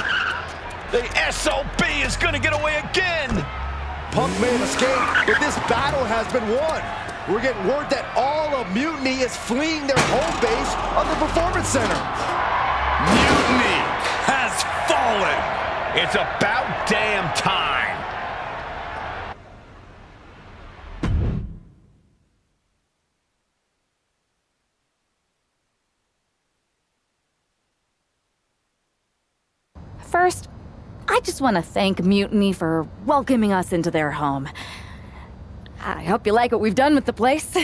The SOB is gonna get away again. Punk may have escaped, but this battle has been won. We're getting word that all of Mutiny is fleeing their home base of the Performance Center. Mutiny has fallen. It's about damn time. First, I just want to thank Mutiny for welcoming us into their home. I hope you like what we've done with the place.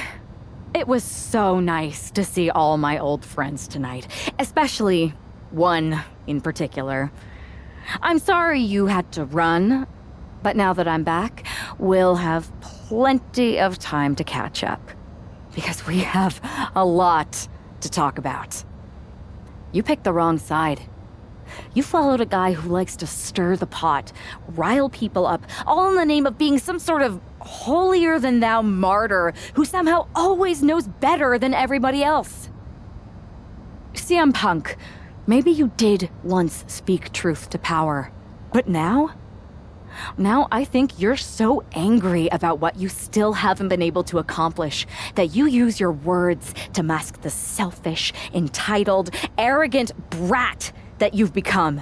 It was so nice to see all my old friends tonight, especially one in particular. I'm sorry you had to run, but now that I'm back, we'll have plenty of time to catch up, because we have a lot to talk about. You picked the wrong side. You followed a guy who likes to stir the pot, rile people up, all in the name of being some sort of holier-than-thou martyr who somehow always knows better than everybody else. CM Punk, maybe you did once speak truth to power, but now I think you're so angry about what you still haven't been able to accomplish that you use your words to mask the selfish, entitled, arrogant brat that you've become.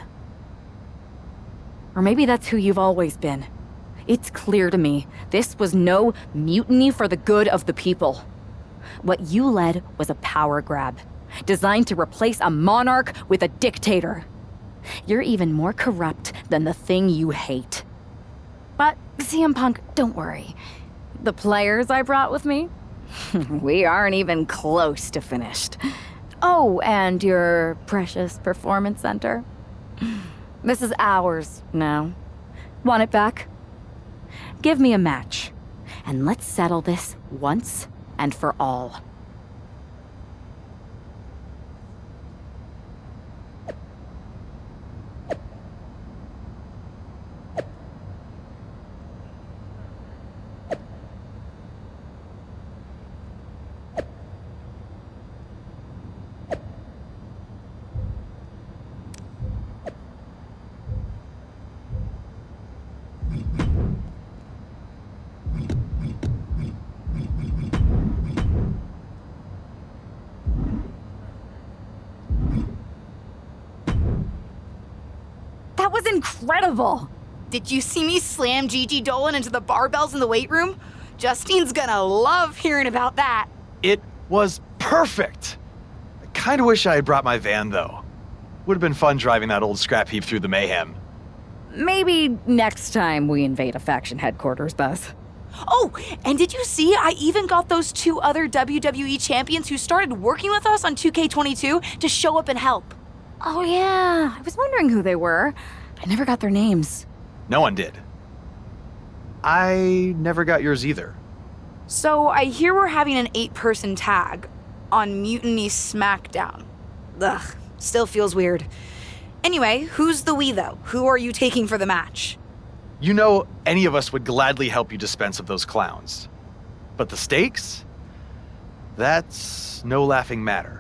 Or maybe that's who you've always been. It's clear to me this was no mutiny for the good of the people. What you led was a power grab, designed to replace a monarch with a dictator. You're even more corrupt than the thing you hate. But CM Punk, don't worry. The players I brought with me, we aren't even close to finished. Oh, and your precious performance center. This is ours now. Want it back? Give me a match, and let's settle this once and for all. That was incredible! Did you see me slam Gigi Dolan into the barbells in the weight room? Justine's gonna love hearing about that. It was perfect. I kind of wish I had brought my van, though. Would have been fun driving that old scrap heap through the mayhem. Maybe next time we invade a faction headquarters, Buzz. Oh, and did you see I even got those 2 other WWE champions who started working with us on 2K22 to show up and help? Oh yeah, I was wondering who they were. I never got their names. No one did. I never got yours either. So I hear we're having an 8-person tag on Mutiny SmackDown. Ugh, still feels weird. Anyway, who's the we though? Who are you taking for the match? You know, any of us would gladly help you dispense of those clowns. But the stakes? That's no laughing matter.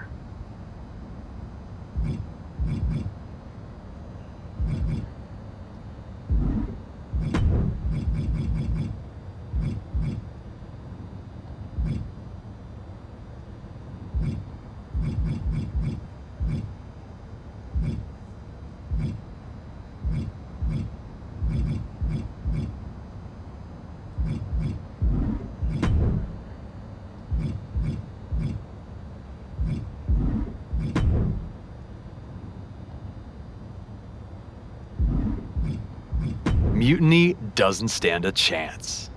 Mutiny doesn't stand a chance.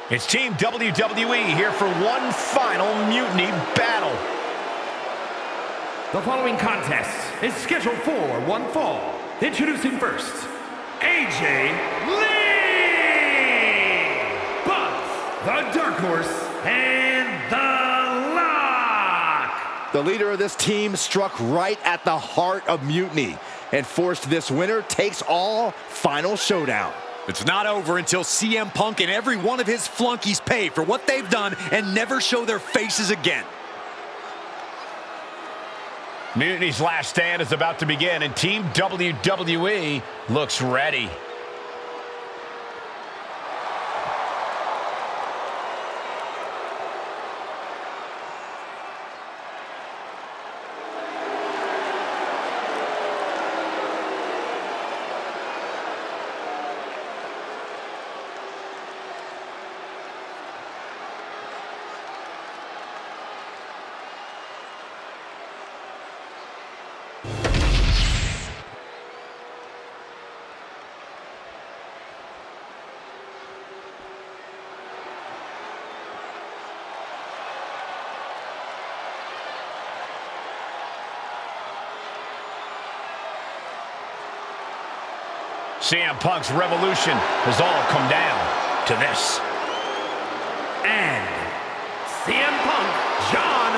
It's Team WWE here for one final Mutiny battle. The following contest is scheduled for one fall. Introducing first, AJ Lee, Buzz, the Dark Horse, and the Lock. The leader of this team struck right at the heart of Mutiny and forced this winner takes all final showdown. It's not over until CM Punk and every one of his flunkies pay for what they've done and never show their faces again. Mutiny's last stand is about to begin, and Team WWE looks ready. CM Punk's revolution has all come down to this. And CM Punk, John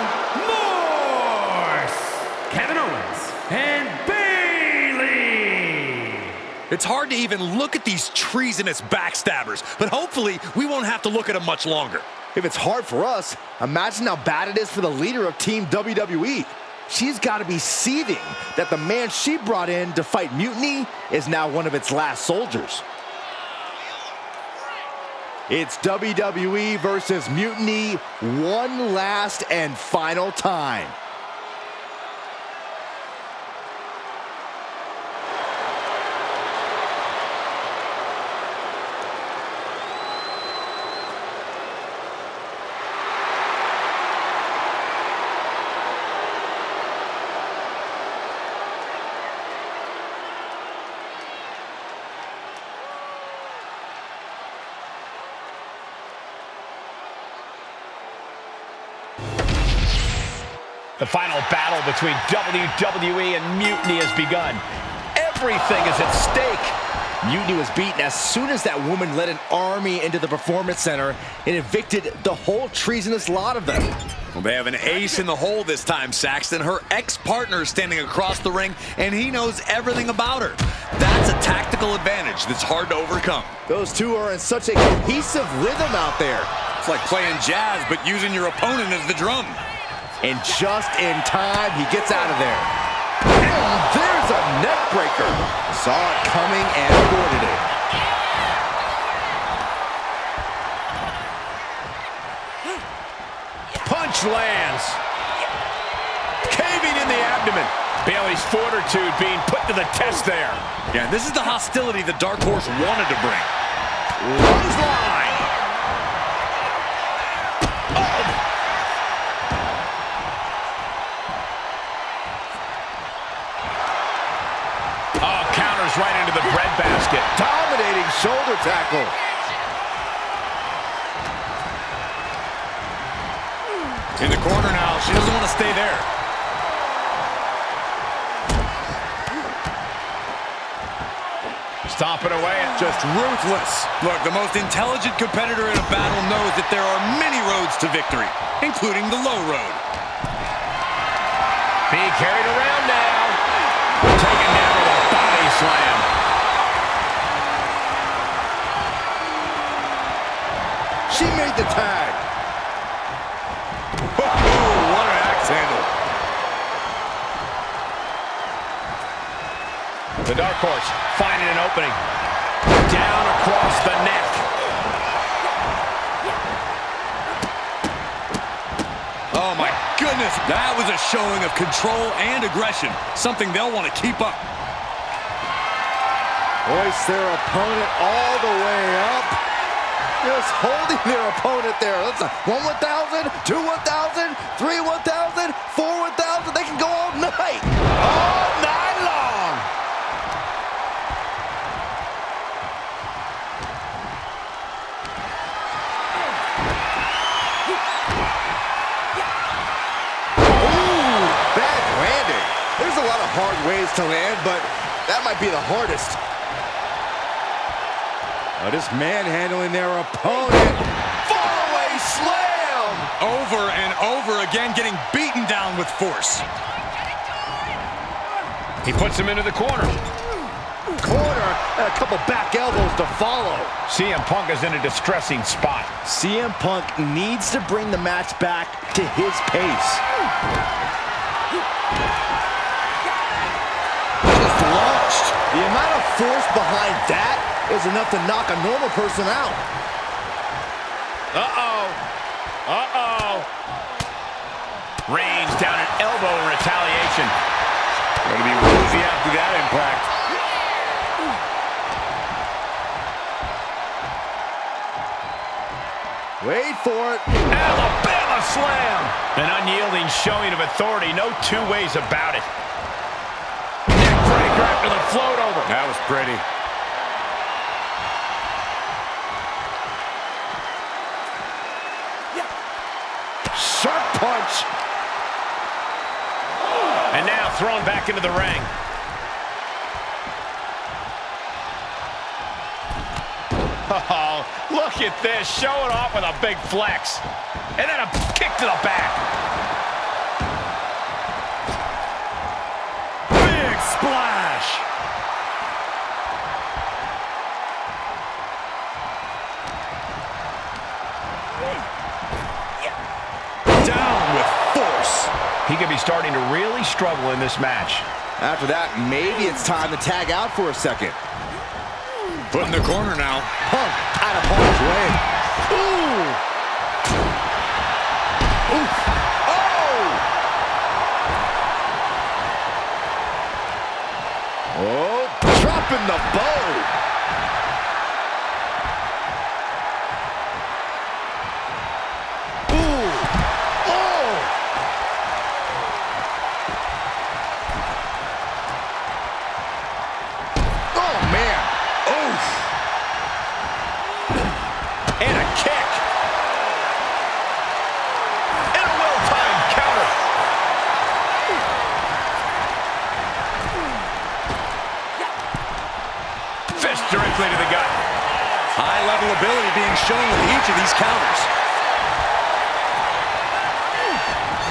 Morse, Kevin Owens, and Bayley. It's hard to even look at these treasonous backstabbers, but hopefully we won't have to look at them much longer. If it's hard for us, imagine how bad it is for the leader of Team WWE. She's got to be seething that the man she brought in to fight Mutiny is now one of its last soldiers. It's WWE versus Mutiny one last and final time. The final battle between WWE and Mutiny has begun. Everything is at stake. Mutiny was beaten as soon as that woman led an army into the Performance Center and evicted the whole treasonous lot of them. Well, they have an ace in the hole this time, Saxton. Her ex-partner is standing across the ring, and he knows everything about her. That's a tactical advantage that's hard to overcome. Those two are in such a cohesive rhythm out there. It's like playing jazz, but using your opponent as the drum. And just in time, he gets out of there. And there's a neck breaker. Saw it coming and avoided it. Punch lands. Caving in the abdomen. Bayley's fortitude being put to the test there. Yeah, this is the hostility the Dark Horse wanted to bring. Clothesline. Oh, counters right into the breadbasket. Dominating shoulder tackle. In the corner now, she doesn't want to stay there. Stomping away. Just ruthless. Look, the most intelligent competitor in a battle knows that there are many roads to victory, including the low road. Being carried around now. Taken down with a body slam. She made the tag. Oh, what an axe handle. The Dark Horse finding an opening. Down across the neck. Oh my goodness, that was a showing of control and aggression, something they'll want to keep up. Hoist their opponent all the way up. Just holding their opponent there. That's a 1 1,000, 2 1,000, 3 1,000, 4 1,000. They can go all night. All night long. Ooh, bad landing. There's a lot of hard ways to land, but that might be the hardest. Just manhandling their opponent. Fallaway slam! Over and over again, getting beaten down with force. He puts him into the corner. Corner, and a couple back elbows to follow. CM Punk is in a distressing spot. CM Punk needs to bring the match back to his pace. Just launched. The amount of force behind that is enough to knock a normal person out. Uh-oh. Uh-oh. Reigns down an elbow in retaliation. Going to be woozy after that impact. Wait for it. Alabama slam. An unyielding showing of authority. No two ways about it. Neck breaker after the float over. That was pretty. Sharp punch. And now thrown back into the ring. Oh, look at this, showing off with a big flex. And then a kick to the back. Big splash. Down with force. He could be starting to really struggle in this match. After that, maybe it's time to tag out for a second. Put in the corner now. Punk out of harm's way. Ooh. Oof. Oh! Oh, dropping the bow. Ooh. Oh! Oh, man. Oof. And a kick. And a well-timed counter. Fist directly to the gut. High-level ability being shown with each of these counters.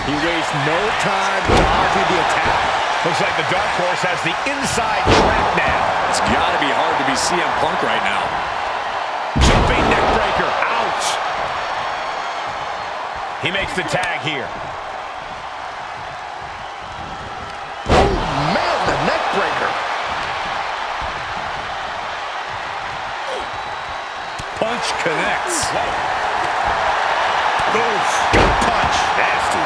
He wastes no time dodging the attack. Looks like the Dark Horse has the inside track now. It's got to be hard to be CM Punk right now. Jumping neck breaker. Ouch. He makes the tag here. Oh, man, the neck breaker. Punch connects. Oof. Good punch. Nasty.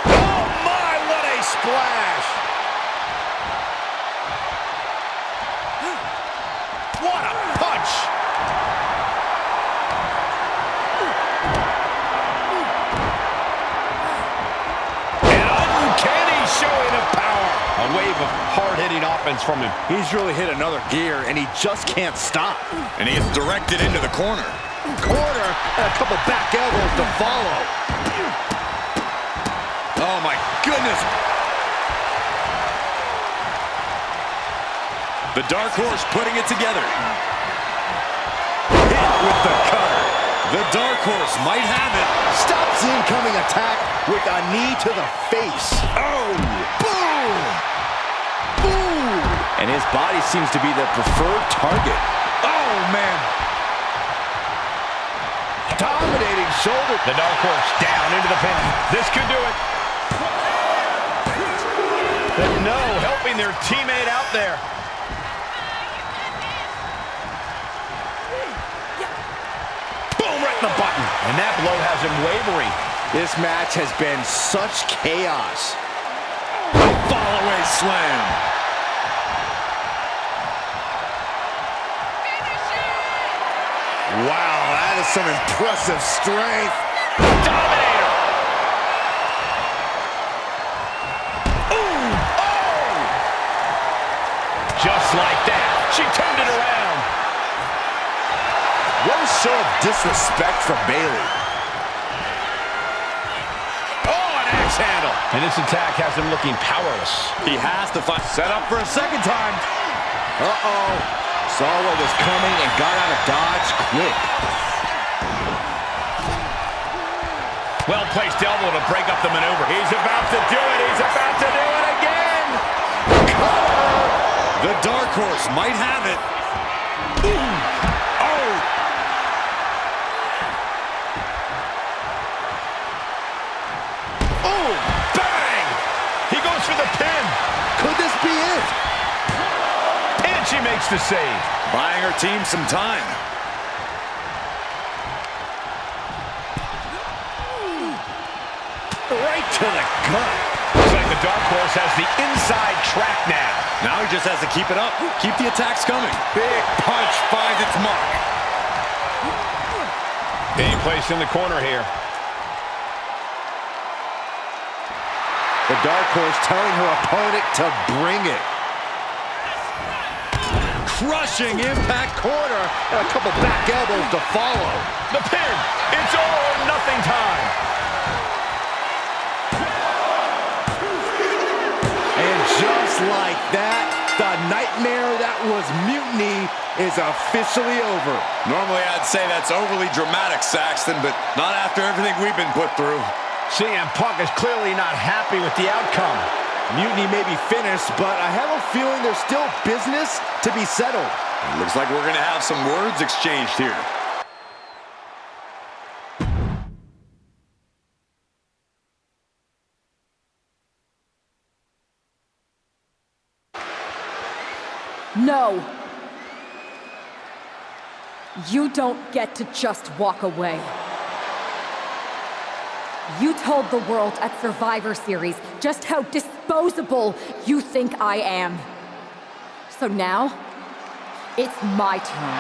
Oh, my, what a splash. What a punch. An uncanny showing of power. A wave of hard-hitting offense from him. He's really hit another gear, and he just can't stop. And he is directed into the corner. Corner, and a couple back elbows to follow. Oh, my goodness. The Dark Horse putting it together. Hit with the cutter. The Dark Horse might have it. Stops the incoming attack with a knee to the face. Oh! Boom! Boom! And his body seems to be the preferred target. Oh, man! Dominating shoulder. The Dark Horse down into the pin. This could do it. But no, helping their teammate out there. Boom, right in the button. And that blow has him wavering. This match has been such chaos. Fall-away slam. Wow, that is some impressive strength. Dominator. Ooh, oh! Just like that, she turned it around. What a show of disrespect from Bayley. Oh, an axe handle. And this attack has him looking powerless. He has to find set up for a second time. Uh-oh. Saw what was coming and got out of dodge quick. Well-placed elbow to break up the maneuver. He's about to do it. He's about to do it again. Cover. The Dark Horse might have it. Ooh. Oh. Oh, bang. He goes for the pin. Could this be it? And she makes the save. Buying her team some time. Right to the gut. Looks like the Dark Horse has the inside track now. Now he just has to keep it up. Keep the attacks coming. Big punch finds its mark. Being placed in the corner here. The Dark Horse telling her opponent to bring it. Crushing impact corner and a couple back elbows to follow. The pin. It's all or nothing time. And just like that, the nightmare that was Mutiny is officially over. Normally I'd say that's overly dramatic, Saxton, but not after everything we've been put through. CM Punk is clearly not happy with the outcome. Mutiny may be finished, but I have a feeling there's still business to be settled. It looks like we're going to have some words exchanged here. No. You don't get to just walk away. You told the world at Survivor Series just how disposable you think I am. So now, it's my turn.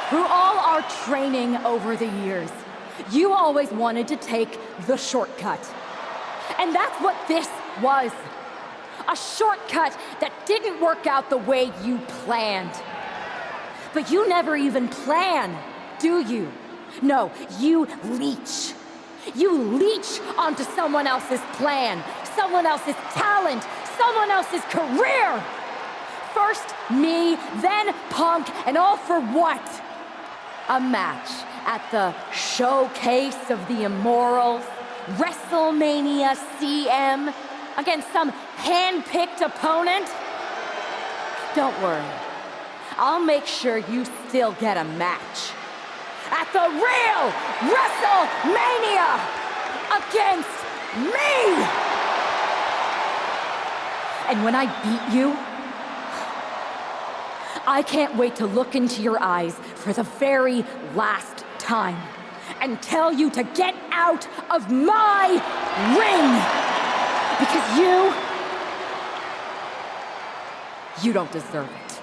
Through all our training over the years, you always wanted to take the shortcut. And that's what this was. A shortcut that didn't work out the way you planned. But you never even plan, do you? No, you leech. You leech onto someone else's plan, someone else's talent, someone else's career. First me, then Punk, and all for what? A match at the Showcase of the Immorals, Wrestlemania CM, against some hand-picked opponent? Don't worry. I'll make sure you still get a match. At the real WrestleMania against me! And when I beat you, I can't wait to look into your eyes for the very last time and tell you to get out of my ring! Because you don't deserve it.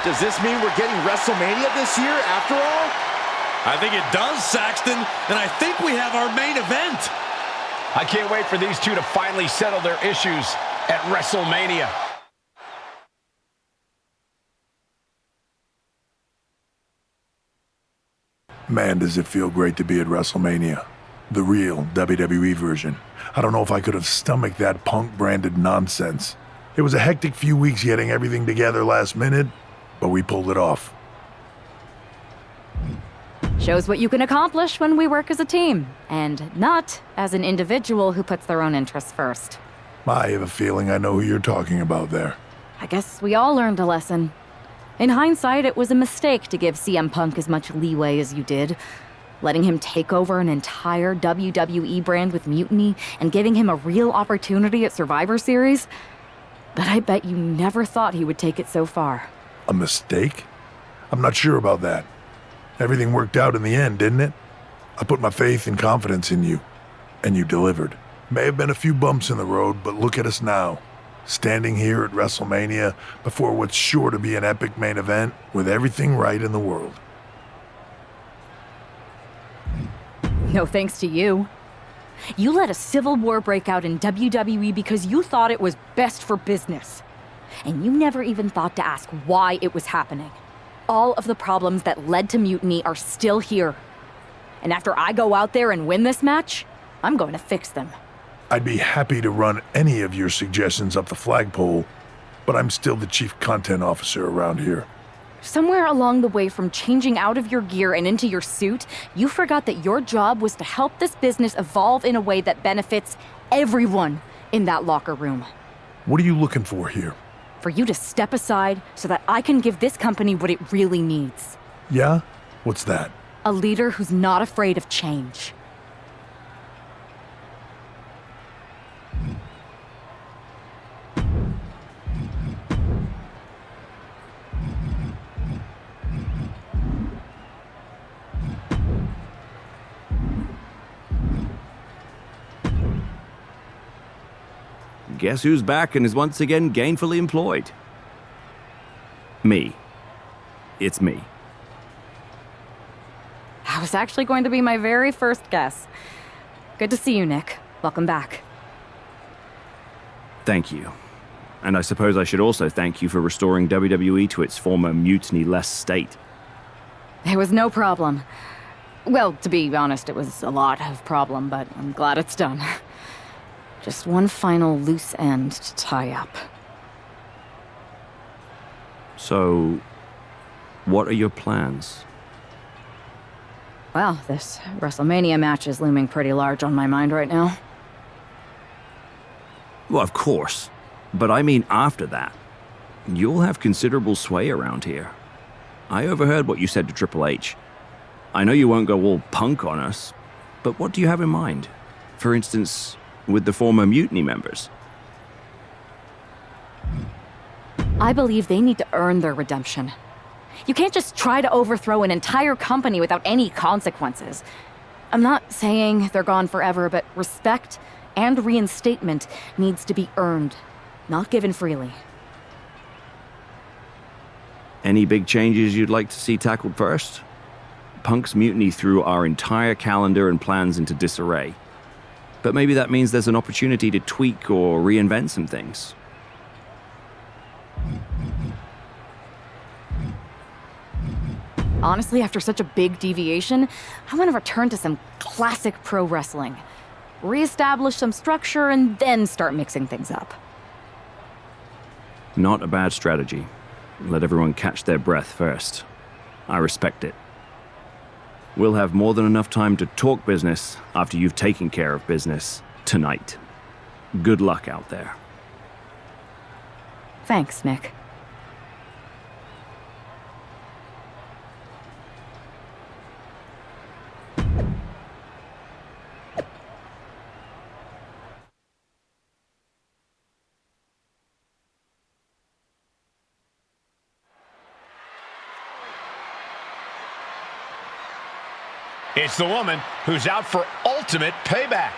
Does this mean we're getting WrestleMania this year after all? I think it does, Saxton, and I think we have our main event. I can't wait for these two to finally settle their issues at WrestleMania. Man, does it feel great to be at WrestleMania. The real WWE version. I don't know if I could have stomached that Punk-branded nonsense. It was a hectic few weeks getting everything together last minute, but we pulled it off. Shows what you can accomplish when we work as a team, and not as an individual who puts their own interests first. I have a feeling I know who you're talking about there. I guess we all learned a lesson. In hindsight, it was a mistake to give CM Punk as much leeway as you did, letting him take over an entire WWE brand with Mutiny and giving him a real opportunity at Survivor Series. But I bet you never thought he would take it so far. A mistake? I'm not sure about that. Everything worked out in the end, didn't it? I put my faith and confidence in you, and you delivered. May have been a few bumps in the road, but look at us now. Standing here at WrestleMania before what's sure to be an epic main event with everything right in the world. No thanks to you. You let a civil war break out in WWE because you thought it was best for business. And you never even thought to ask why it was happening. All of the problems that led to Mutiny are still here. And after I go out there and win this match, I'm going to fix them. I'd be happy to run any of your suggestions up the flagpole, but I'm still the chief content officer around here. Somewhere along the way from changing out of your gear and into your suit, you forgot that your job was to help this business evolve in a way that benefits everyone in that locker room. What are you looking for here? For you to step aside so that I can give this company what it really needs. Yeah? What's that? A leader who's not afraid of change. Guess who's back and is once again gainfully employed? Me. It's me. That was actually going to be my very first guess. Good to see you, Nick. Welcome back. Thank you. And I suppose I should also thank you for restoring WWE to its former mutiny-less state. It was no problem. Well, to be honest, it was a lot of problem, but I'm glad it's done. Just one final loose end to tie up. So, what are your plans? Well, this WrestleMania match is looming pretty large on my mind right now. Well, of course. But I mean after that. You'll have considerable sway around here. I overheard what you said to Triple H. I know you won't go all punk on us, but what do you have in mind? For instance, with the former Mutiny members? I believe they need to earn their redemption. You can't just try to overthrow an entire company without any consequences. I'm not saying they're gone forever, but respect and reinstatement needs to be earned, not given freely. Any big changes you'd like to see tackled first? Punk's mutiny threw our entire calendar and plans into disarray. But maybe that means there's an opportunity to tweak or reinvent some things. Honestly, after such a big deviation, I want to return to some classic pro wrestling. Reestablish some structure and then start mixing things up. Not a bad strategy. Let everyone catch their breath first. I respect it. We'll have more than enough time to talk business after you've taken care of business tonight. Good luck out there. Thanks, Nick. It's the woman who's out for ultimate payback.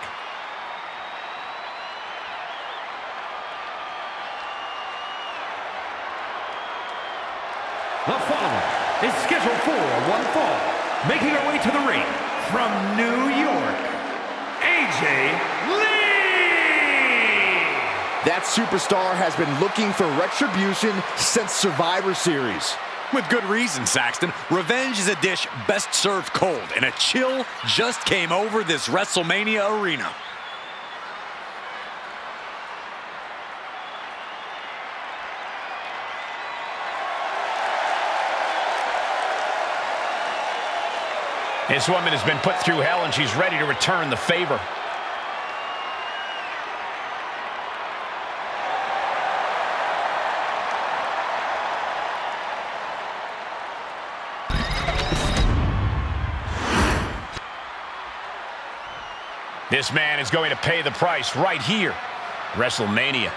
The following is scheduled for one fall, making her way to the ring from New York, AJ Lee! That superstar has been looking for retribution since Survivor Series. With good reason, Saxton. Revenge is a dish best served cold, and a chill just came over this WrestleMania arena. This woman has been put through hell, and she's ready to return the favor. This man is going to pay the price right here. WrestleMania.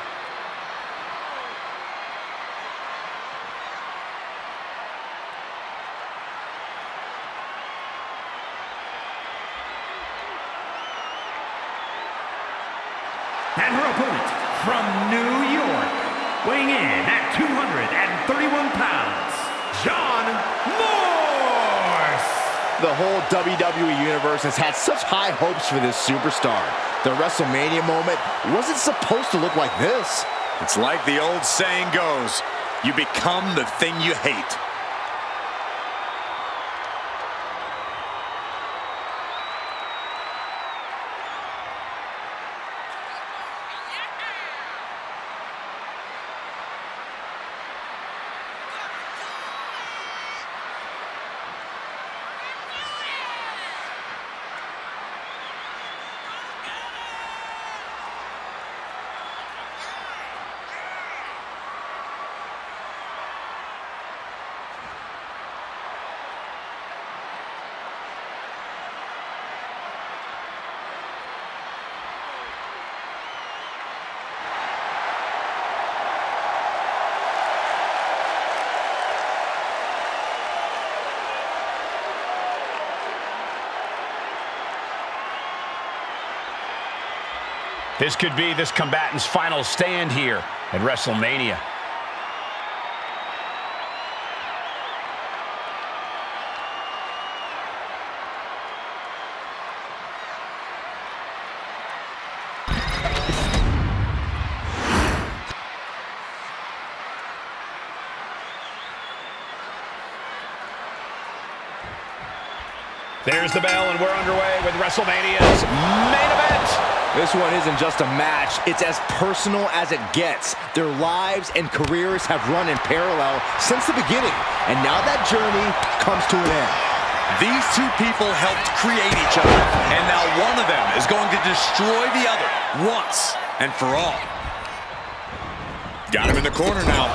And her opponent from New York, weighing in at 231 pounds, John Morse. The whole WWE Universe has had such high hopes for this superstar. The WrestleMania moment wasn't supposed to look like this. It's like the old saying goes, you become the thing you hate. This could be this combatant's final stand here at WrestleMania. There's the bell, and we're underway with WrestleMania's main event. This one isn't just a match, it's as personal as it gets. Their lives and careers have run in parallel since the beginning, and now that journey comes to an end. These two people helped create each other, and now one of them is going to destroy the other once and for all. Got him in the corner now.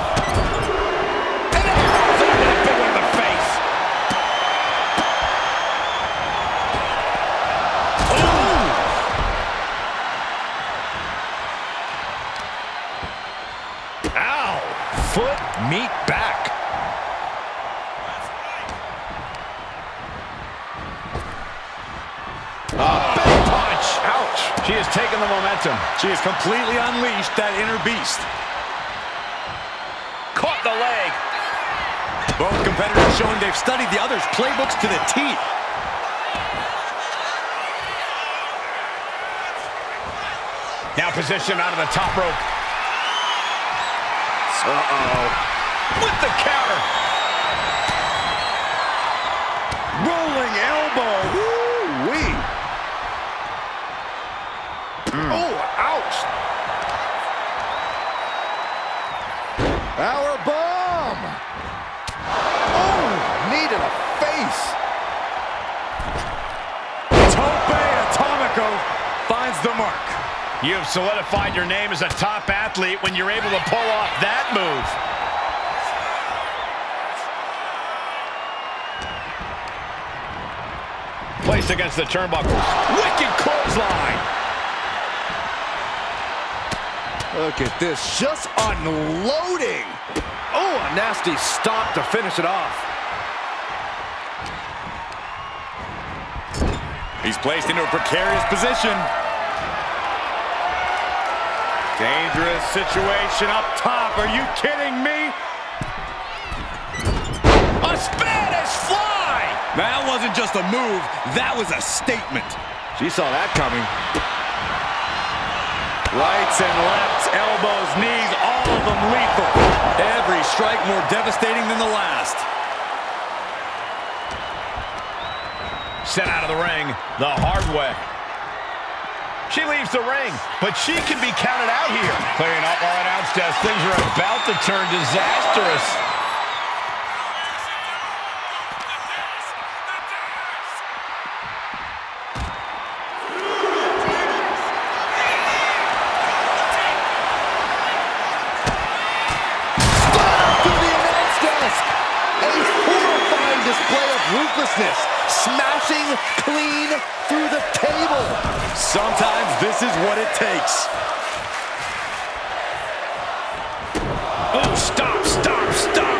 Foot, meet back. Big punch. Ouch. She has taken the momentum. She has completely unleashed that inner beast. Caught the leg. Both competitors showing they've studied the other's playbooks to the teeth. Now positioned onto the top rope. With the counter. Rolling elbow. Woo-wee. Oh, ouch. Power bomb. Oh, knee to the face. Tope Atomico finds the mark. You have solidified your name as a top athlete when you're able to pull off that move. Placed against the turnbuckles. Wicked clothesline. Look at this, just unloading. Oh, a nasty stop to finish it off. He's placed into a precarious position. Dangerous situation up top. Are you kidding me? A Spanish fly! That wasn't just a move. That was a statement. She saw that coming. Rights and lefts, elbows, knees, all of them lethal. Every strike more devastating than the last. Sent out of the ring the hard way. She leaves the ring, but she can be counted out here. Clearing up our announce desk. Things are about to turn disastrous. Display of ruthlessness, smashing clean through the table. Sometimes this is what it takes. Oh, stop, stop, stop.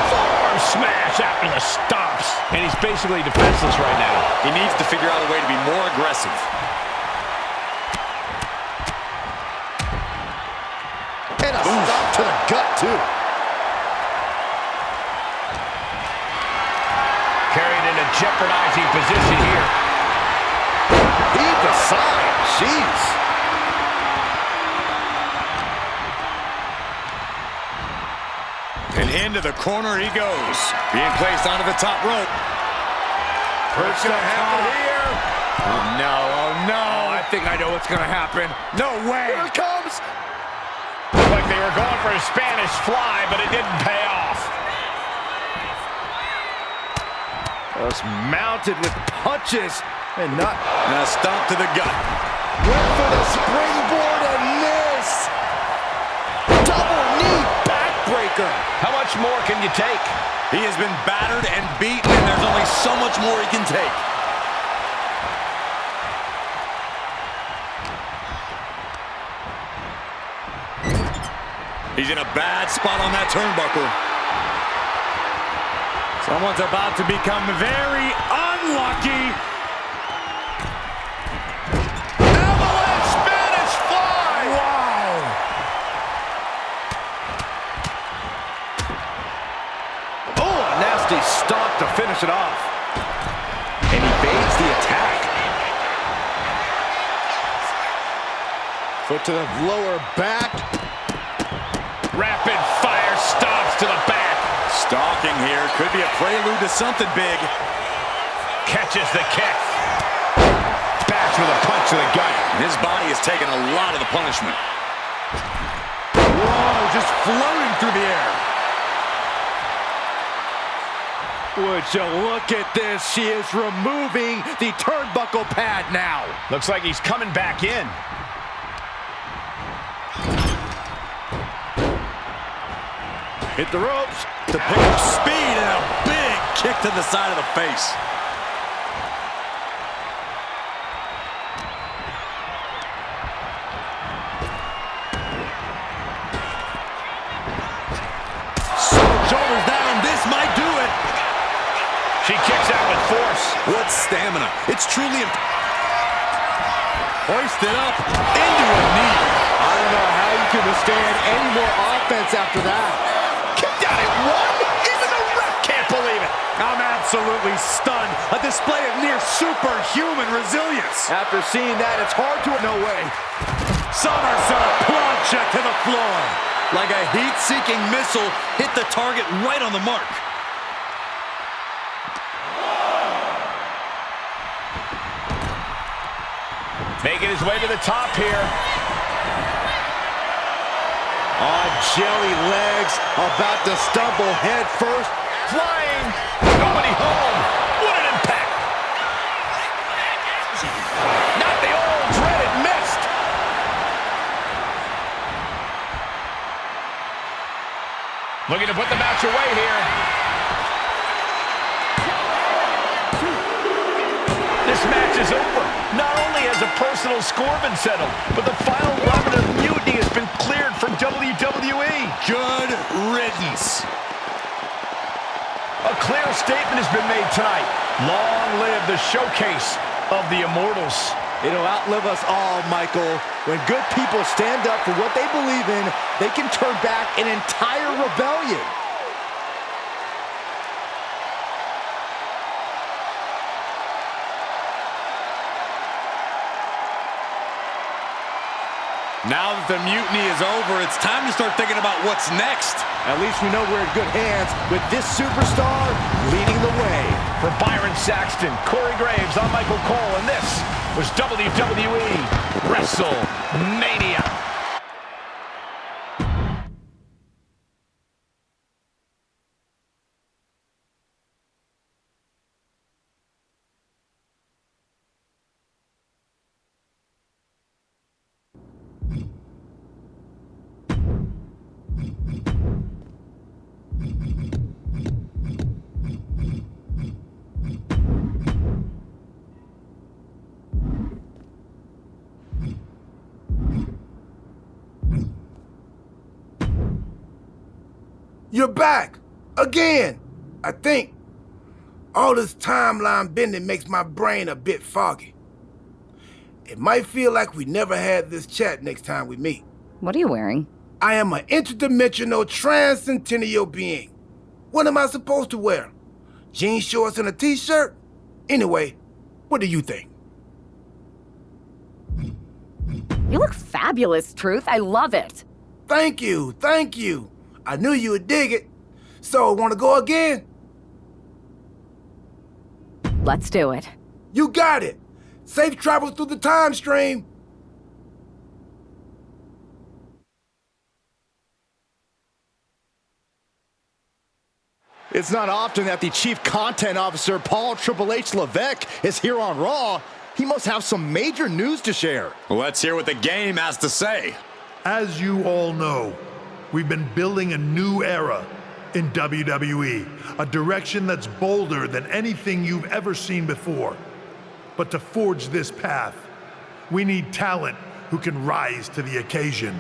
Forearm smash after the stops. And he's basically defenseless right now. He needs to figure out a way to be more aggressive. And a stop to the gut, too. Carried in a jeopardizing position here. Heave the side. Jeez. And into the corner he goes. Being placed onto the top rope. What's going to happen here? Oh, no. Oh, no. I think I know what's going to happen. No way. Here it comes. Looked like they were going for a Spanish fly, but it didn't pay off. Just mounted with punches and not. And a stomp to the gut. Went for the springboard and miss. Double knee backbreaker. How much more can you take? He has been battered and beaten, and there's only so much more he can take. He's in a bad spot on that turnbuckle. Someone's about to become very unlucky. Avalanche Spanish fly! Wow! Oh, a nasty stop to finish it off. And he evades the attack. Foot to the lower back. Rapid fire stops to the back. Stalking here. Could be a prelude to something big. Catches the kick. Back with a punch to the gut. His body has taken a lot of the punishment. Whoa, just floating through the air. Would you look at this? She is removing the turnbuckle pad now. Looks like he's coming back in. Hit the ropes. To pick up speed and a big kick to the side of the face. Shoulders down. This might do it. She kicks out with force. What stamina. It's truly hoisted up into a knee. I don't know how you can withstand any more offense after that. Kicked out at one. Even the ref can't believe it. I'm absolutely stunned. A display of near superhuman resilience. After seeing that, it's hard to... No way. Somersault plancha to the floor. Like a heat-seeking missile, hit the target right on the mark. Making his way to the top here. On jelly legs, about to stumble head first. Flying. Nobody home. What an impact. Not the old dreaded mist. Looking to put the match away here. This match is over. Not only has a personal score been settled, but the final remnant of Mutiny has been cleared from WWE. Good riddance. A clear statement has been made tonight. Long live the showcase of the Immortals. It'll outlive us all, Michael. When good people stand up for what they believe in, they can turn back an entire rebellion. Now that the mutiny is over, it's time to start thinking about what's next. At least we know we're in good hands with this superstar leading the way. For Byron Saxton, Corey Graves, I'm Michael Cole, and this was WWE WrestleMania. You're back! Again! I think. All this timeline bending makes my brain a bit foggy. It might feel like we never had this chat next time we meet. What are you wearing? I am an interdimensional transcendental being. What am I supposed to wear? Jean shorts and a t-shirt? Anyway, what do you think? You look fabulous, Truth. I love it. Thank you, thank you. I knew you would dig it. So, want to go again? Let's do it. You got it. Safe travels through the time stream. It's not often that the Chief Content Officer, Paul Triple H Levesque, is here on Raw. He must have some major news to share. Let's hear what the game has to say. As you all know, we've been building a new era in WWE, a direction that's bolder than anything you've ever seen before. But to forge this path, we need talent who can rise to the occasion.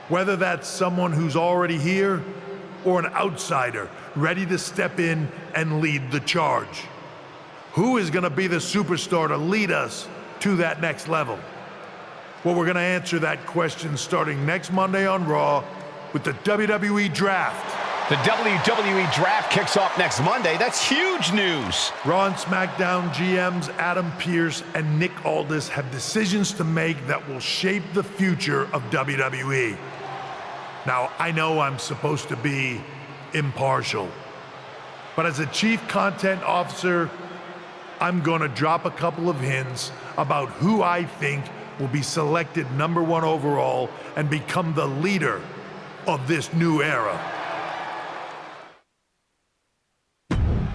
Whether that's someone who's already here or an outsider ready to step in and lead the charge. Who is gonna be the superstar to lead us to that next level? Well, we're gonna answer that question starting next Monday on Raw with the WWE Draft. The WWE Draft kicks off next Monday. That's huge news. Raw and SmackDown GMs Adam Pearce and Nick Aldis have decisions to make that will shape the future of WWE. Now, I know I'm supposed to be impartial, but as a Chief Content Officer, I'm gonna drop a couple of hints about who I think will be selected #1 overall and become the leader of this new era.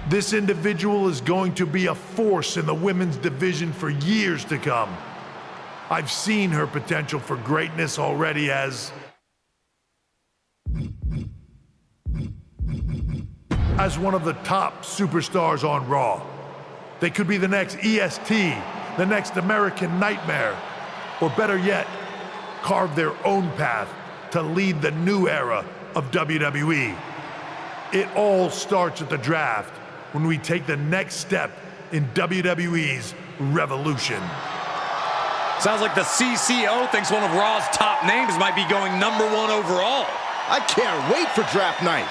This individual is going to be a force in the women's division for years to come. I've seen her potential for greatness already as one of the top superstars on Raw. They could be the next EST, the next American Nightmare, or better yet, carve their own path to lead the new era of WWE. It all starts at the draft when we take the next step in WWE's revolution. Sounds like the CCO thinks one of Raw's top names might be going #1 overall. I can't wait for draft night.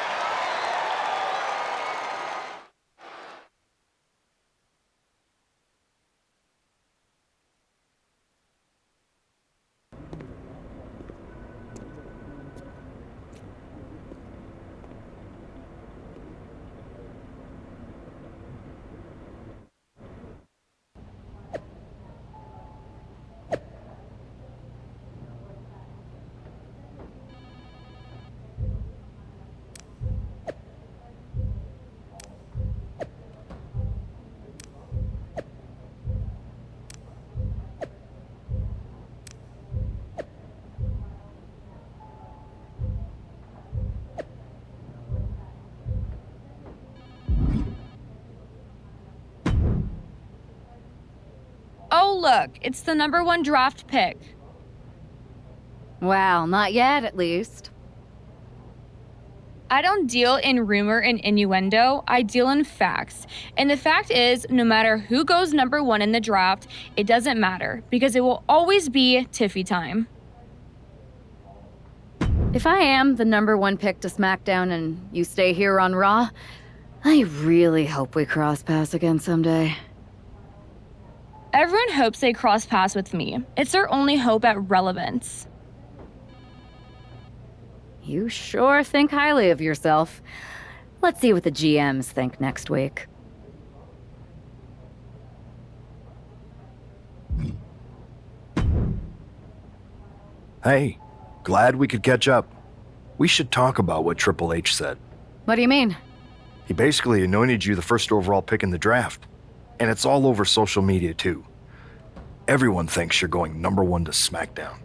Oh, look, it's the #1 draft pick. Well, not yet, at least. I don't deal in rumor and innuendo, I deal in facts. And the fact is, no matter who goes #1 in the draft, it doesn't matter, because it will always be Tiffy time. If I am the #1 pick to SmackDown and you stay here on Raw, I really hope we cross paths again someday. Everyone hopes they cross paths with me. It's their only hope at relevance. You sure think highly of yourself. Let's see what the GMs think next week. Hey, glad we could catch up. We should talk about what Triple H said. What do you mean? He basically anointed you the first overall pick in the draft. And it's all over social media, too. Everyone thinks you're going #1 to SmackDown.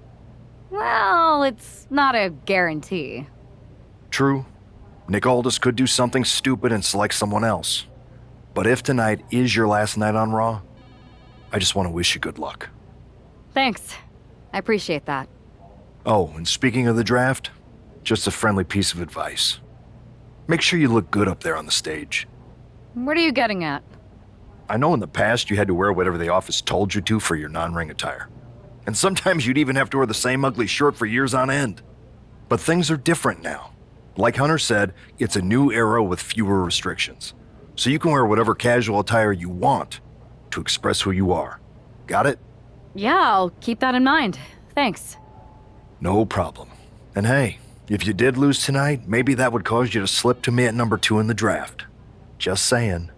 Well, it's not a guarantee. True. Nick Aldis could do something stupid and select someone else. But if tonight is your last night on Raw, I just want to wish you good luck. Thanks. I appreciate that. Oh, and speaking of the draft, just a friendly piece of advice. Make sure you look good up there on the stage. What are you getting at? I know in the past you had to wear whatever the office told you to for your non-ring attire. And sometimes you'd even have to wear the same ugly shirt for years on end. But things are different now. Like Hunter said, it's a new era with fewer restrictions. So you can wear whatever casual attire you want to express who you are. Got it? Yeah, I'll keep that in mind. Thanks. No problem. And hey, if you did lose tonight, maybe that would cause you to slip to me at #2 in the draft. Just saying.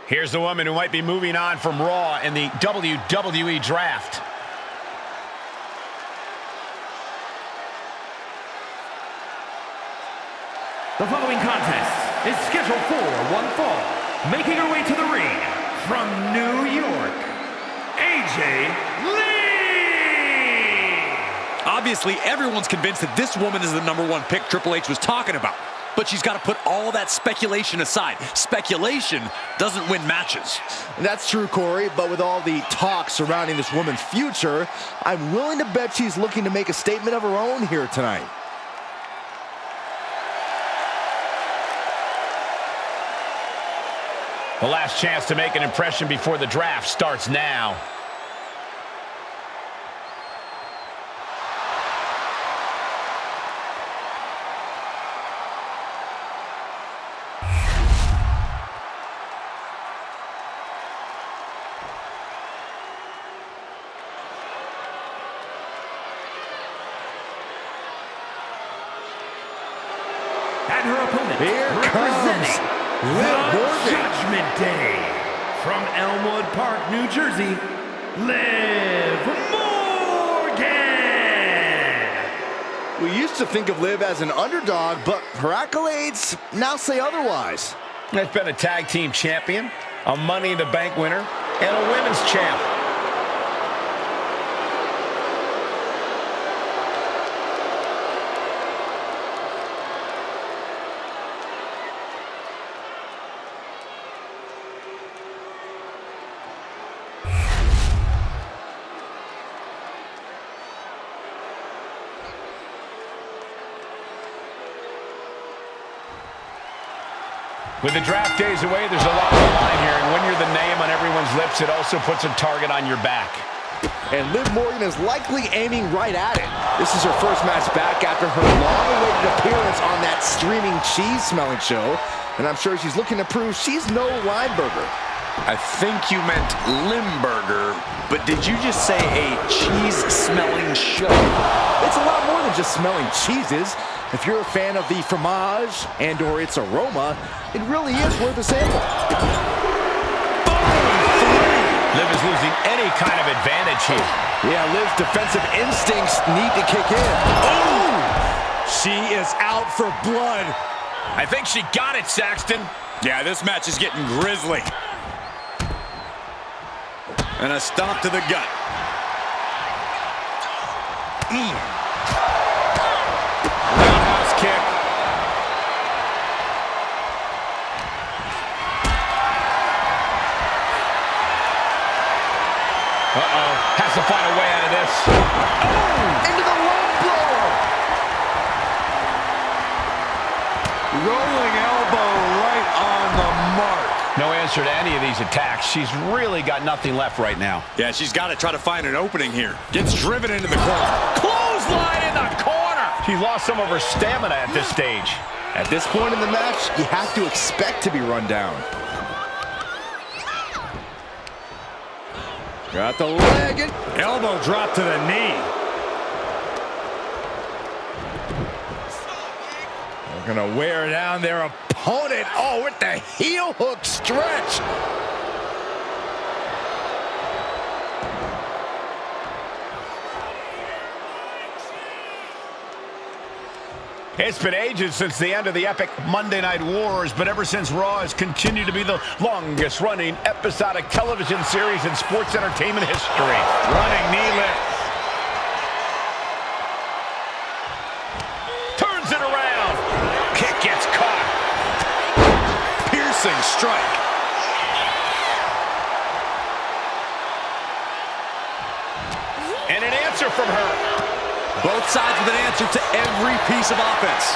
Here's the woman who might be moving on from Raw in the WWE Draft. The following contest is scheduled for one fall. Making her way to the ring from New York, AJ Lee! Obviously, everyone's convinced that this woman is the #1 pick Triple H was talking about. But she's got to put all that speculation aside. Speculation doesn't win matches. That's true, Corey, but with all the talk surrounding this woman's future, I'm willing to bet she's looking to make a statement of her own here tonight. The last chance to make an impression before the draft starts now. And her opponent, Here representing comes Liv Morgan. Judgment Day, from Elmwood Park, New Jersey, Liv Morgan! We used to think of Liv as an underdog, but her accolades now say otherwise. Has been a tag team champion, a Money in the Bank winner, and a women's champ. With the draft days away, there's a lot on the line here, and when you're the name on everyone's lips, it also puts a target on your back. And Liv Morgan is likely aiming right at it. This is her first match back after her long-awaited appearance on that streaming cheese-smelling show, and I'm sure she's looking to prove she's no Lineburger. I think you meant Limburger, but did you just say a cheese-smelling show? It's a lot more than just smelling cheeses. If you're a fan of the fromage and or its aroma, it really is worth a sample. Liv is losing any kind of advantage here. Yeah, Liv's defensive instincts need to kick in. Oh! She is out for blood. I think she got it, Saxton. Yeah, this match is getting grisly. And a stomp to the gut. Roundhouse kick. Uh-oh. Has to find a way out of this. Oh! Into the low blower. Rolling elbow right on the mark. No answer to any of these attacks. She's really got nothing left right now. Yeah, she's got to try to find an opening here. Gets driven into the corner. Clothesline in the corner. She lost some of her stamina at this stage. At this point in the match, you have to expect to be run down. Got the leg in. Elbow drop to the knee. They're gonna wear down their opponent. Oh, with the heel hook stretch. It's been ages since the end of the epic Monday Night Wars, but ever since Raw has continued to be the longest-running episodic television series in sports entertainment history. Running knee lift. Turns it around. Kick gets caught. Piercing strike. And an answer from her. Both sides with an answer to every piece of offense.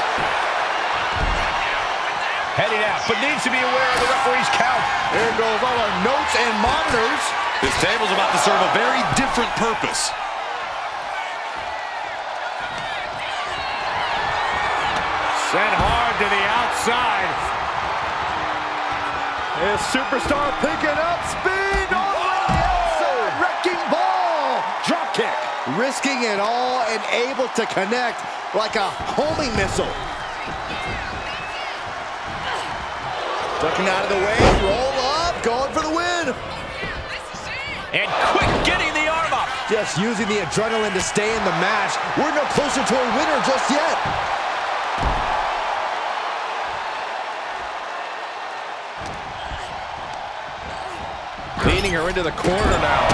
Heading out, but needs to be aware of the referee's count. There goes all our notes and monitors. This table's about to serve a very different purpose. Sent hard to the outside. This superstar picking up speed. All the way to the outside. Wrecking ball. Drop kick. Risking it all and able to connect like a homing missile. Ducking out of the way, roll up, going for the win. And quick getting the arm up. Just using the adrenaline to stay in the match. We're no closer to a winner just yet. Leading her into the corner now.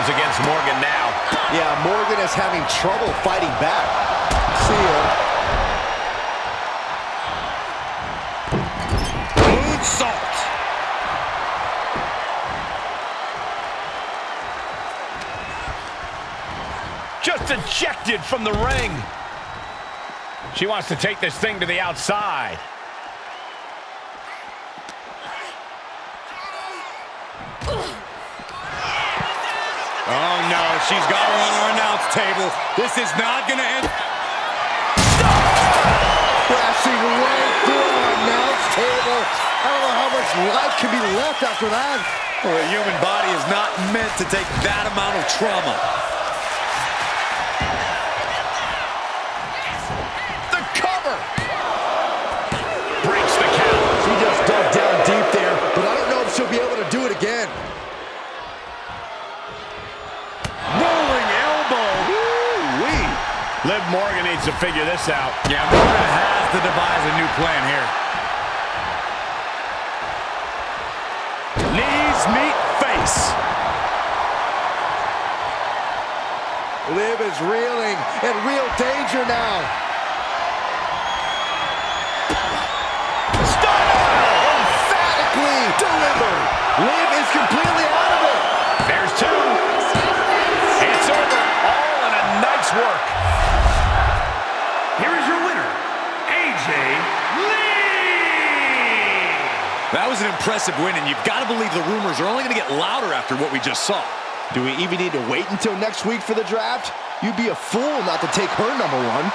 Against Morgan now. Yeah, Morgan is having trouble fighting back. See ya. Moonsault. Just ejected from the ring. She wants to take this thing to the outside. Oh no, she's got her on our announce table. This is not gonna end. Crashing right through our announce table. I don't know how much life can be left after that. Well, the human body is not meant to take that amount of trauma. Liv Morgan needs to figure this out. Yeah, Morgan has to devise a new plan here. Knees meet face. Liv is reeling, in real danger now. Emphatically delivered. Liv is completely out of it. There's two. It's over. All in a night's work. Here is your winner, AJ Lee! That was an impressive win, and you've got to believe the rumors are only going to get louder after what we just saw. Do we even need to wait until next week for the draft? You'd be a fool not to take her number one.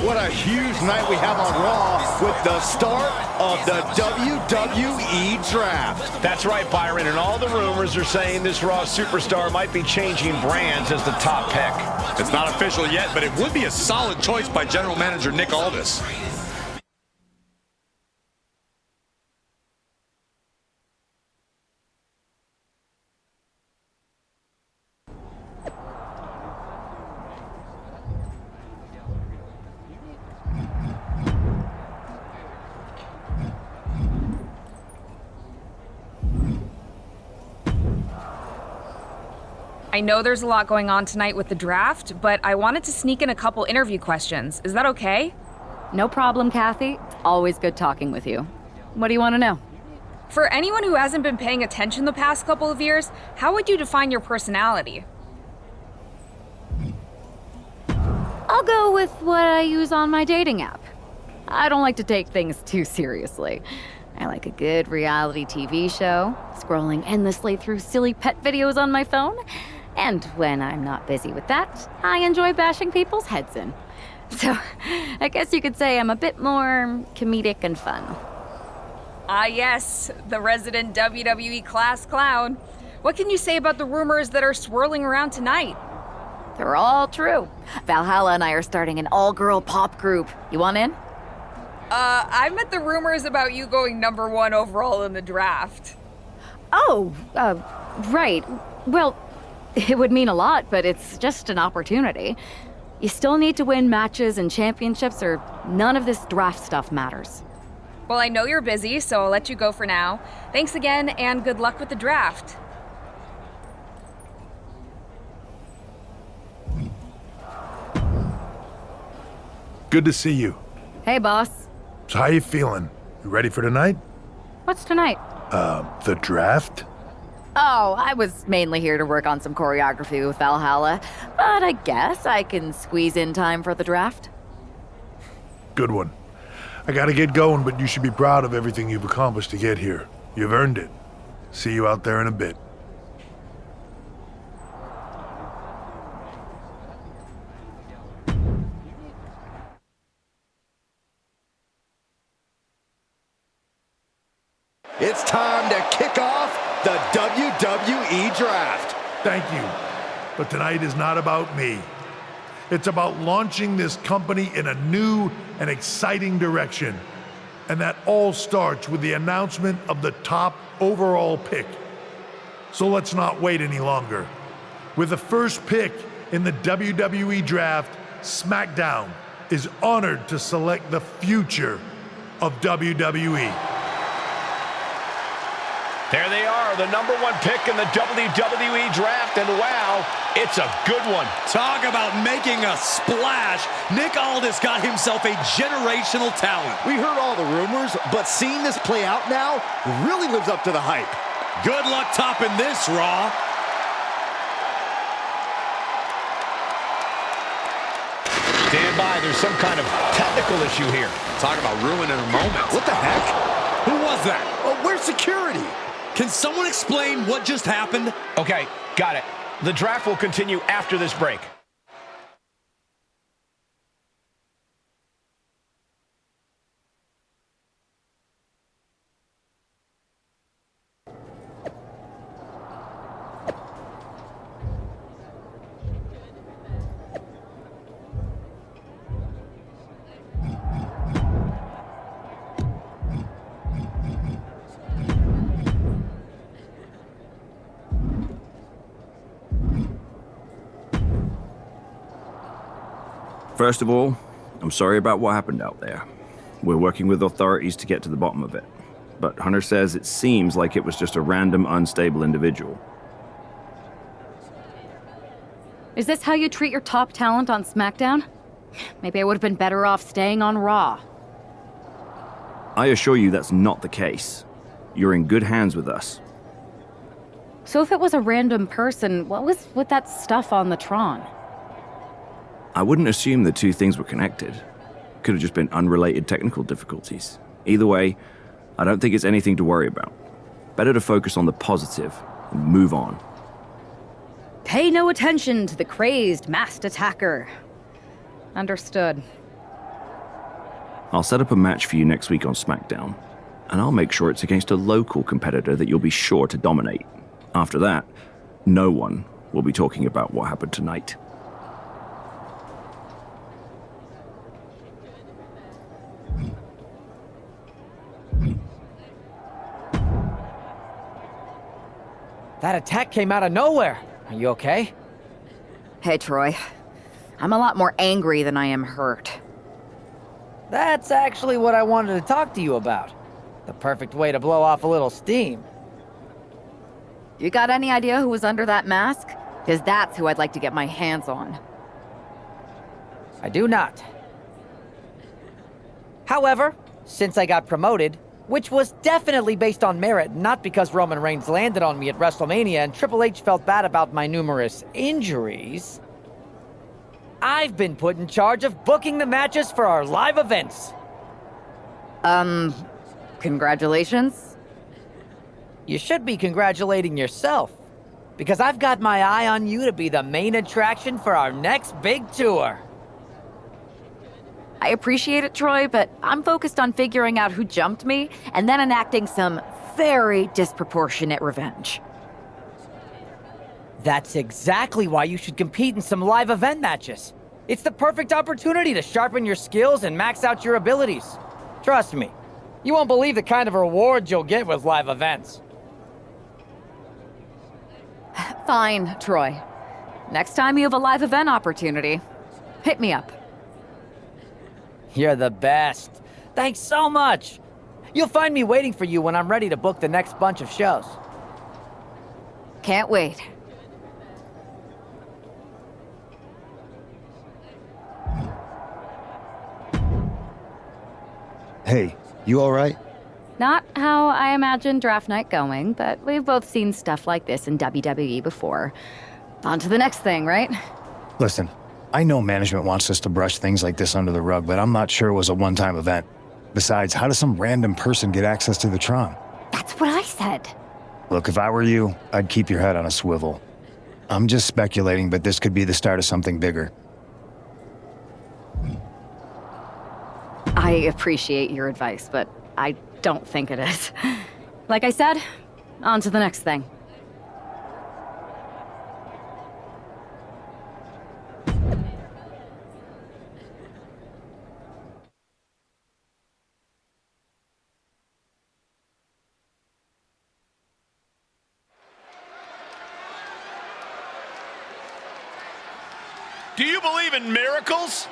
What a huge night we have on Raw with the start of the WWE Draft. That's right, Byron, and all the rumors are saying this Raw superstar might be changing brands as the top pick. It's not official yet, but it would be a solid choice by General Manager Nick Aldis. I know there's a lot going on tonight with the draft, but I wanted to sneak in a couple interview questions. Is that okay? No problem, Kathy. It's always good talking with you. What do you want to know? For anyone who hasn't been paying attention the past couple of years, how would you define your personality? I'll go with what I use on my dating app. I don't like to take things too seriously. I like a good reality TV show, scrolling endlessly through silly pet videos on my phone, and when I'm not busy with that, I enjoy bashing people's heads in. So, I guess you could say I'm a bit more comedic and fun. Ah yes, the resident WWE class clown. What can you say about the rumors that are swirling around tonight? They're all true. Valhalla and I are starting an all-girl pop group. You want in? I meant the rumors about you going #1 overall in the draft. Oh, right. Well, it would mean a lot, but it's just an opportunity. You still need to win matches and championships, or none of this draft stuff matters. Well, I know you're busy, so I'll let you go for now. Thanks again, and good luck with the draft. Good to see you. Hey, boss. So how you feeling? You ready for tonight? What's tonight? The draft? Oh, I was mainly here to work on some choreography with Valhalla, but I guess I can squeeze in time for the draft. Good one. I gotta get going, but you should be proud of everything you've accomplished to get here. You've earned it. See you out there in a bit. It's time to kick off the WWE Draft. Thank you. But tonight is not about me. It's about launching this company in a new and exciting direction. And that all starts with the announcement of the top overall pick. So let's not wait any longer. With the first pick in the WWE Draft, SmackDown is honored to select the future of WWE. There they are, the #1 pick in the WWE Draft, and wow, it's a good one. Talk about making a splash. Nick Aldis got himself a generational talent. We heard all the rumors, but seeing this play out now really lives up to the hype. Good luck topping this, Raw. Stand by, there's some kind of technical issue here. Talk about ruining a moment. What the heck? Who was that? Oh, where's security? Can someone explain what just happened? Okay, got it. The draft will continue after this break. First of all, I'm sorry about what happened out there. We're working with authorities to get to the bottom of it. But Hunter says it seems like it was just a random, unstable individual. Is this how you treat your top talent on SmackDown? Maybe I would have been better off staying on Raw. I assure you that's not the case. You're in good hands with us. So if it was a random person, what was with that stuff on the Tron? I wouldn't assume the two things were connected. Could have just been unrelated technical difficulties. Either way, I don't think it's anything to worry about. Better to focus on the positive and move on. Pay no attention to the crazed masked attacker. Understood. I'll set up a match for you next week on SmackDown, and I'll make sure it's against a local competitor that you'll be sure to dominate. After that, no one will be talking about what happened tonight. That attack came out of nowhere. Are you okay? Hey, Troy. I'm a lot more angry than I am hurt. That's actually what I wanted to talk to you about. The perfect way to blow off a little steam. You got any idea who was under that mask? Because that's who I'd like to get my hands on. I do not. However, since I got promoted, which was definitely based on merit, not because Roman Reigns landed on me at WrestleMania and Triple H felt bad about my numerous injuries, I've been put in charge of booking the matches for our live events. Congratulations? You should be congratulating yourself, because I've got my eye on you to be the main attraction for our next big tour. I appreciate it, Troy, but I'm focused on figuring out who jumped me and then enacting some very disproportionate revenge. That's exactly why you should compete in some live event matches. It's the perfect opportunity to sharpen your skills and max out your abilities. Trust me, you won't believe the kind of rewards you'll get with live events. Fine, Troy. Next time you have a live event opportunity, hit me up. You're the best. Thanks so much. You'll find me waiting for you when I'm ready to book the next bunch of shows. Can't wait. Hey, you all right? Not how I imagined draft night going, but we've both seen stuff like this in WWE before. On to the next thing, right? Listen, I know management wants us to brush things like this under the rug, but I'm not sure it was a one-time event. Besides, how does some random person get access to the Tron? That's what I said. Look, if I were you, I'd keep your head on a swivel. I'm just speculating, but this could be the start of something bigger. I appreciate your advice, but I don't think it is. Like I said, on to the next thing. Do you believe in miracles?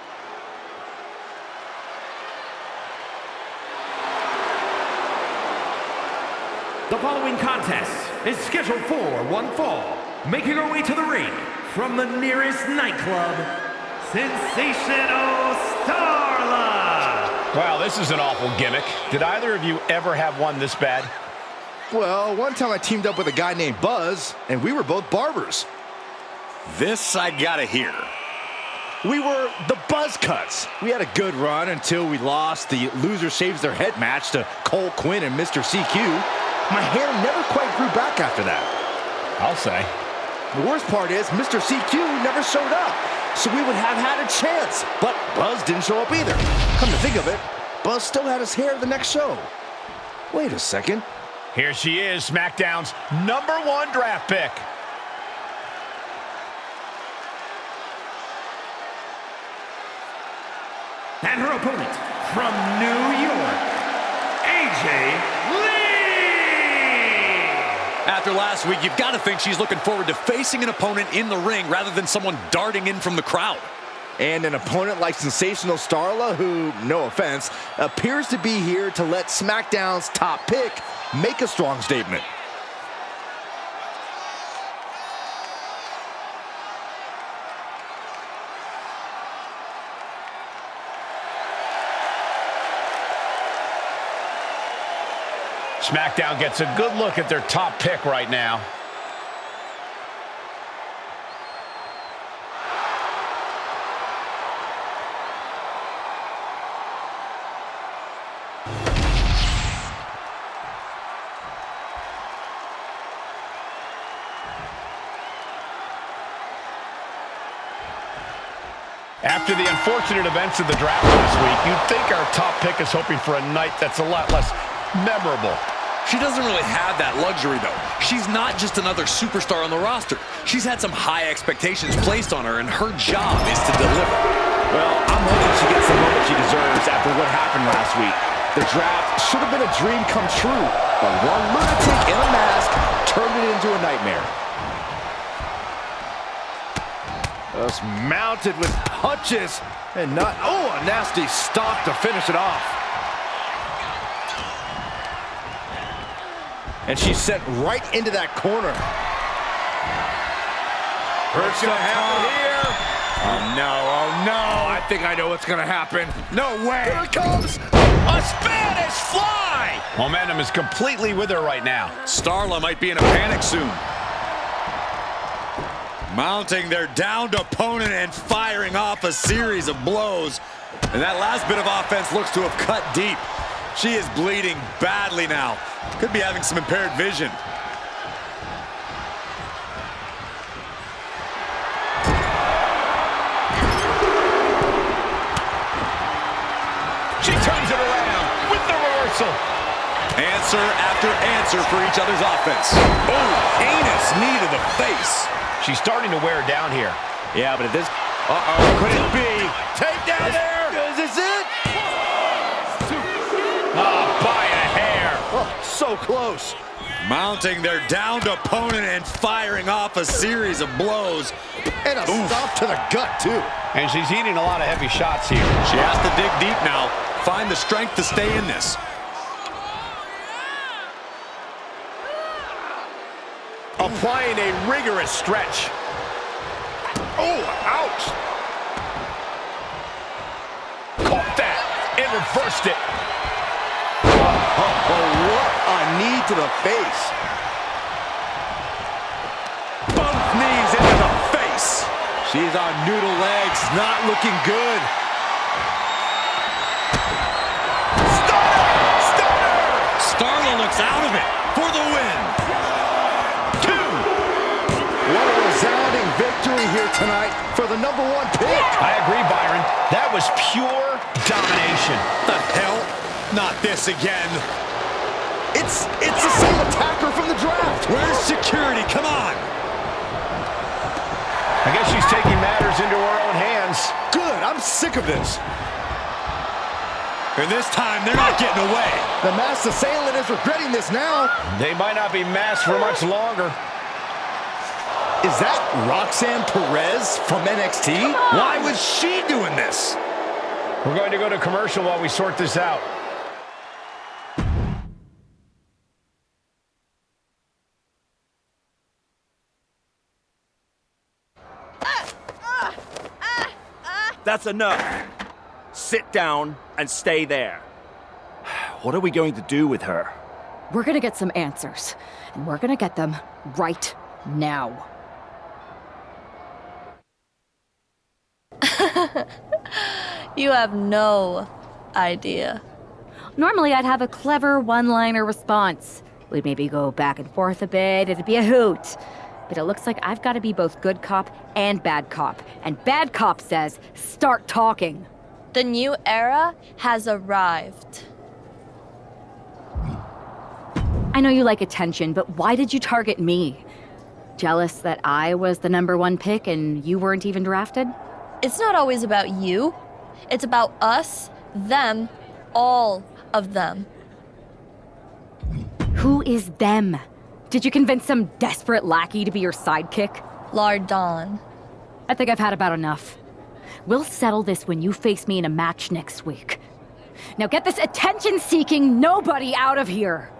The following contest is scheduled for one fall. Making her way to the ring from the nearest nightclub, Sensational Starla. Wow, this is an awful gimmick. Did either of you ever have one this bad? Well, one time I teamed up with a guy named Buzz, and we were both barbers. This I gotta hear. We were the Buzz Cuts. We had a good run until we lost the Loser Shaves Their Head match to Cole Quinn and Mr. CQ. My hair never quite grew back after that. I'll say. The worst part is Mr. CQ never showed up, so we would have had a chance. But Buzz didn't show up either. Come to think of it, Buzz still had his hair the next show. Wait a second. Here she is, SmackDown's #1 draft pick. And her opponent from New York, AJ Lee! After last week, you've got to think she's looking forward to facing an opponent in the ring rather than someone darting in from the crowd. And an opponent like Sensational Starla, who, no offense, appears to be here to let SmackDown's top pick make a strong statement. SmackDown gets a good look at their top pick right now. After the unfortunate events of the draft last week, you'd think our top pick is hoping for a night that's a lot less memorable. She doesn't really have that luxury, though. She's not just another superstar on the roster. She's had some high expectations placed on her, and her job is to deliver. Well, I'm hoping she gets the moment she deserves after what happened last week. The draft should have been a dream come true, but one lunatic in a mask turned it into a nightmare. Just mounted with punches and not, oh, a nasty stop to finish it off. And she's sent right into that corner. What's gonna happen here? Oh no, oh no. I think I know what's gonna happen. No way. Here it comes. A Spanish fly. Momentum is completely with her right now. Starla might be in a panic soon. Mounting their downed opponent and firing off a series of blows. And that last bit of offense looks to have cut deep. She is bleeding badly now. Could be having some impaired vision. She turns it around with the reversal. Answer after answer for each other's offense. Oh, heinous knee to the face. She's starting to wear down here. Yeah, but at this... Uh-oh, could it be? Takedown there! Is this it? By a hair. Oh, so close. Mounting their downed opponent and firing off a series of blows. And a stop to the gut, too. And she's eating a lot of heavy shots here. She has to dig deep now. Find the strength to stay in this. Applying a rigorous stretch. Oh, ouch. Caught that and reversed it. Oh, what a knee to the face. Both knees into the face. She's on noodle legs, not looking good. Stunner! Stunner! Starla looks out of it for the win. What a resounding victory here tonight for the #1 pick. I agree, Byron. That was pure domination. The hell? Not this again. It's the same attacker from the draft. Where's security? Come on. I guess she's taking matters into her own hands. Good. I'm sick of this. And this time, they're not getting away. The masked assailant is regretting this now. They might not be masked for much longer. Is that Roxanne Perez from NXT? Why was she doing this? We're going to go to commercial while we sort this out. That's enough. Sit down and stay there. What are we going to do with her? We're gonna get some answers, and we're gonna get them right now. You have no idea. Normally, I'd have a clever one-liner response. We'd maybe go back and forth a bit, it'd be a hoot. But it looks like I've got to be both good cop and bad cop. And bad cop says, start talking. The new era has arrived. I know you like attention, but why did you target me? Jealous that I was the #1 pick and you weren't even drafted? It's not always about you. It's about us, them, all of them. Who is them? Did you convince some desperate lackey to be your sidekick? Lardon. I think I've had about enough. We'll settle this when you face me in a match next week. Now get this attention-seeking nobody out of here!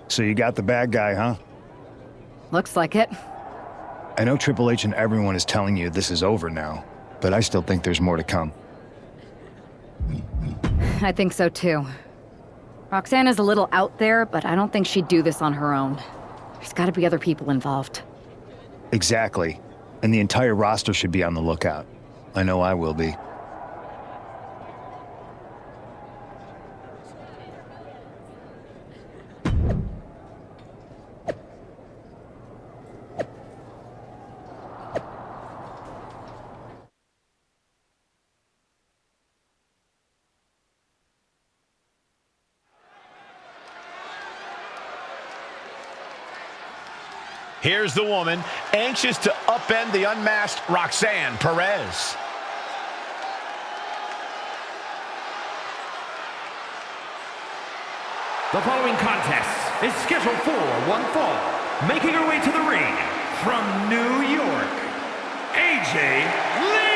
So you got the bad guy, huh? Looks like it. I know Triple H and everyone is telling you this is over now, but I still think there's more to come. I think so too. Roxanne is a little out there, but I don't think she'd do this on her own. There's gotta be other people involved. Exactly. And the entire roster should be on the lookout. I know I will be. Here's the woman, anxious to upend the unmasked Roxanne Perez. The following contest is scheduled for one fall. Making her way to the ring from New York, AJ Lee!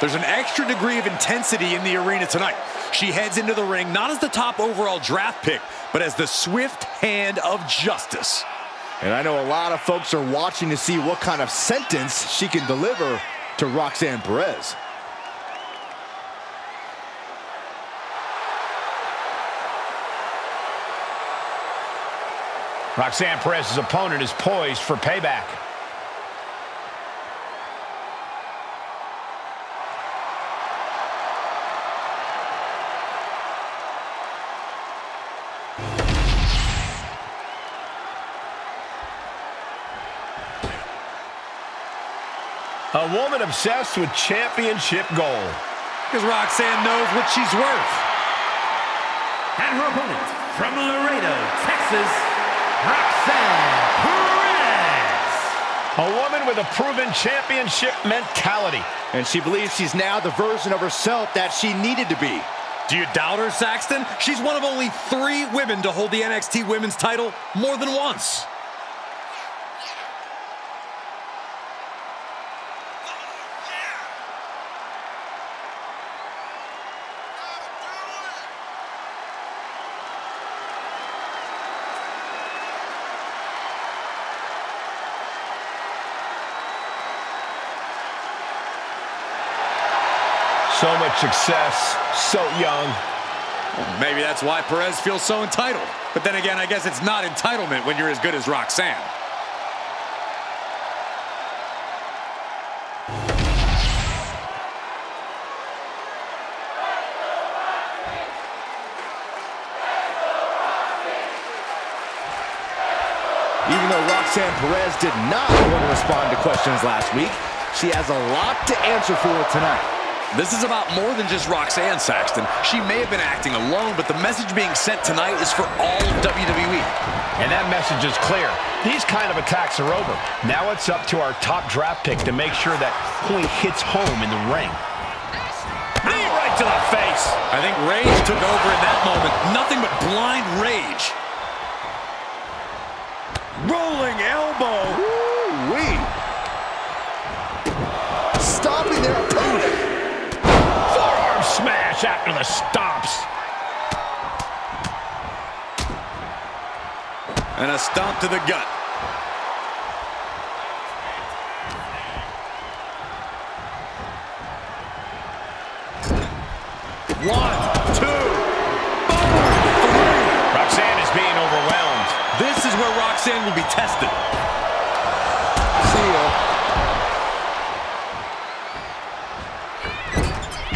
There's an extra degree of intensity in the arena tonight. She heads into the ring not as the top overall draft pick, but as the swift hand of justice. And I know a lot of folks are watching to see what kind of sentence she can deliver to Roxanne Perez. Roxanne Perez's opponent is poised for payback. A woman obsessed with championship gold. Because Roxanne knows what she's worth. And her opponent, from Laredo, Texas, Roxanne Perez. A woman with a proven championship mentality. And she believes she's now the version of herself that she needed to be. Do you doubt her, Saxton? She's one of only 3 women to hold the NXT Women's title more than once. So much success, so young. Well, maybe that's why Perez feels so entitled. But then again, I guess it's not entitlement when you're as good as Roxanne. Even though Roxanne Perez did not want to respond to questions last week, she has a lot to answer for tonight. This is about more than just Roxanne, Saxton. She may have been acting alone, but the message being sent tonight is for all of WWE. And that message is clear. These kind of attacks are over. Now it's up to our top draft pick to make sure that point hits home in the ring. Knee right to the face. I think rage took over in that moment. Nothing but blind rage. Rolling elbow. Woo-wee. Stopping their opponent. Forearm smash after the stomps. And a stomp to the gut. One, two, three. Roxanne is being overwhelmed. This is where Roxanne will be tested. See ya.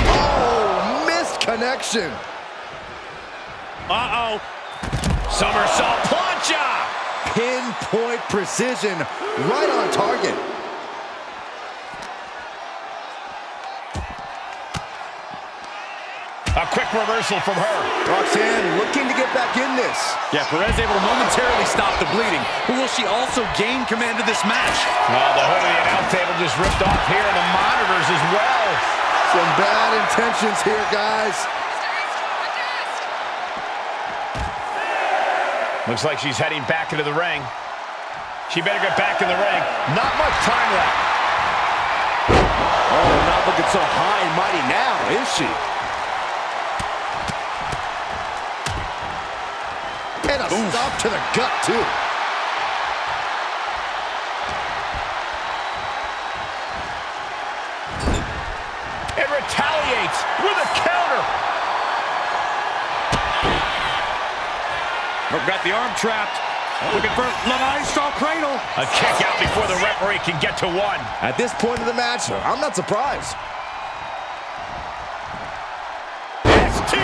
Oh, missed connection. Uh-oh. Somersault plancha. Pinpoint precision, right on target. A quick reversal from her. Roxanne looking to get back in this. Yeah, Perez able to momentarily stop the bleeding, but will she also gain command of this match? The hood of the announce table just ripped off here, and the monitors as well. Some bad intentions here, guys. Looks like she's heading back into the ring. She better get back in the ring. Not much time left. Oh, not looking so high and mighty now, is she? And a stop to the gut, too. It retaliates with a counter. Got the arm trapped. Looking for Lanai-style cradle. A kick out before the referee can get to one. At this point of the match, I'm not surprised. STO!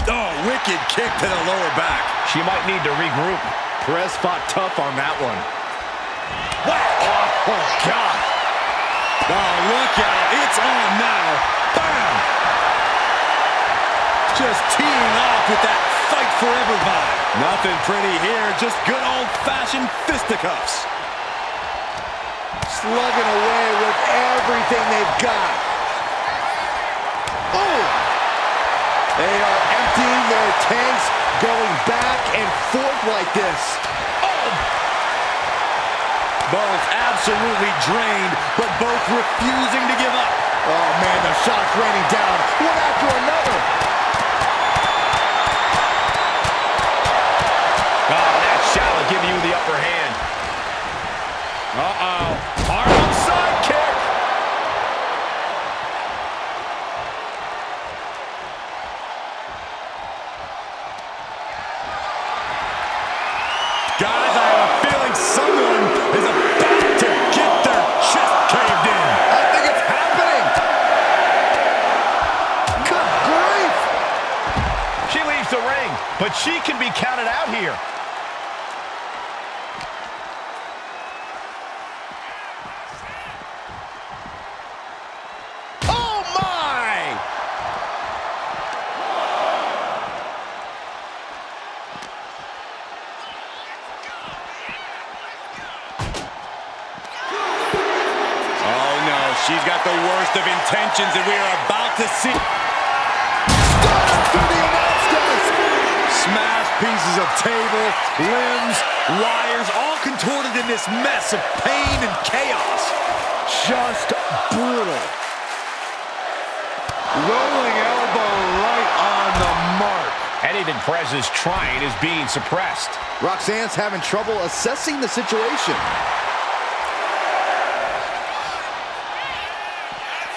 Oh, wicked kick to the lower back. She might need to regroup. Perez fought tough on that one. Whack! Oh, God. Oh, look out. It's on now. Bam! Just teeing off with that fight forever vibe. Nothing pretty here, just good old-fashioned fisticuffs. Slugging away with everything they've got. Oh! They are emptying their tanks, going back and forth like this. Oh! Both absolutely drained, but both refusing to give up. Oh, man, the shots raining down, one after another. Oh, that shot will give you the upper hand. Uh-oh. Arm side kick. Guys, I have a feeling someone is about to get their chest caved in. I think it's happening. Good grief. She leaves the ring, but she can be counted out here. She's got the worst of intentions, and we are about to see... Smashed pieces of table, limbs, wires, all contorted in this mess of pain and chaos. Just brutal. Rolling elbow right on the mark. Anything Perez is trying is being suppressed. Roxanne's having trouble assessing the situation.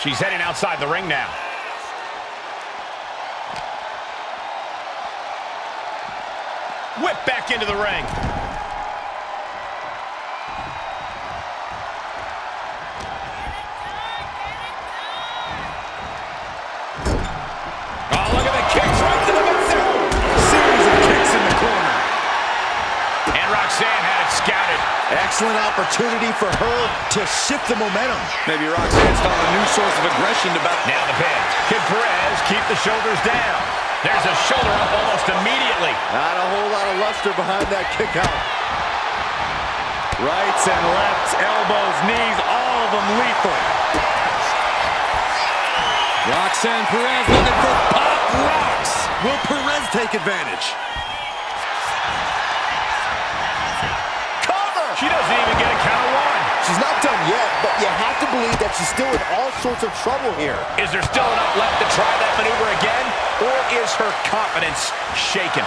She's heading outside the ring now. Whip back into the ring. Oh, look at the kicks right to the midsection. Series of kicks in the corner. And Roxanne had it scouted. Excellent opportunity for her to shift the momentum. Maybe Roxanne's found a new source of aggression to battle. Now the pin. Can Perez keep the shoulders down? There's a shoulder up almost immediately. Not a whole lot of luster behind that kick out. Rights and lefts, elbows, knees, all of them lethal. Roxanne Perez looking for pop rocks. Will Perez take advantage? She doesn't even get a count of one. She's not done yet, but you have to believe that she's still in all sorts of trouble here. Is there still enough left to try that maneuver again? Or is her confidence shaken?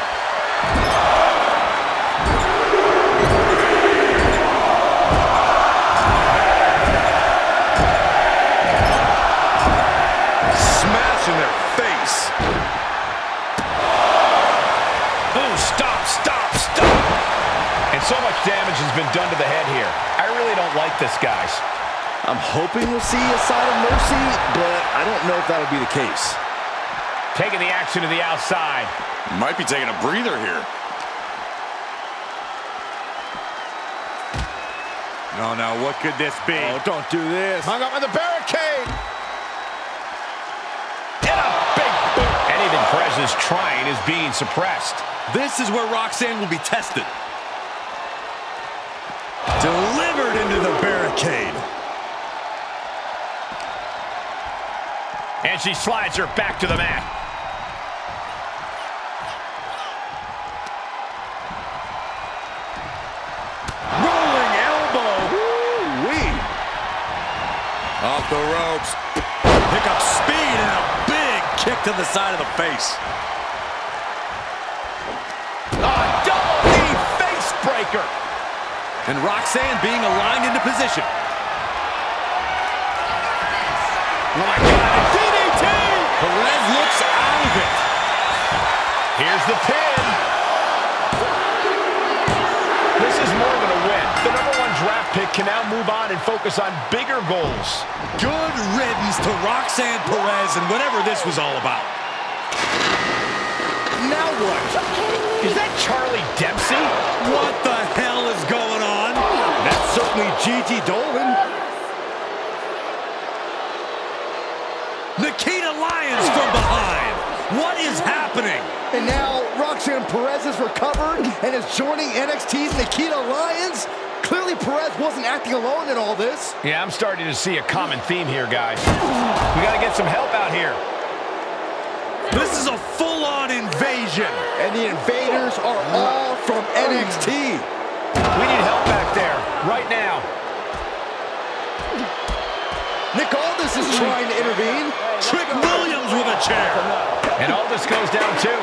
Smash in their face. Oh, stop, stop, stop. And so much damage has been done to the head here. I really don't like this, guys. I'm hoping we'll see a side of mercy, but I don't know if that'll be the case. Taking the action to the outside. Might be taking a breather here. Oh, no, what could this be? Oh, don't do this. Hung up on the barricade. And a big boot. Anything Perez is trying is being suppressed. This is where Roxanne will be tested. Delivered into the barricade. And she slides her back to the mat. Rolling elbow. Woo-wee. Off the ropes. Pick up speed and a big kick to the side of the face. A double knee face breaker. And Roxanne being aligned into position. Oh my God, DDT! Perez looks out of it. Here's the pin. This is more than a win. The #1 draft pick can now move on and focus on bigger goals. Good riddance to Roxanne Perez and whatever this was all about. Now what? Is that Charlie Dempsey? What the hell is going on? That's certainly Gigi Dolan. Nikita Lyons from behind. What is happening? And now Roxanne Perez is recovered and is joining NXT's Nikita Lyons. Clearly Perez wasn't acting alone in all this. Yeah, I'm starting to see a common theme here, guys. We got to get some help out here. This is a full-on invasion. And the invaders are all from NXT. We need help back there, right now. Nick Aldis is trying to intervene. Trick Williams with a chair. And Aldis goes down too.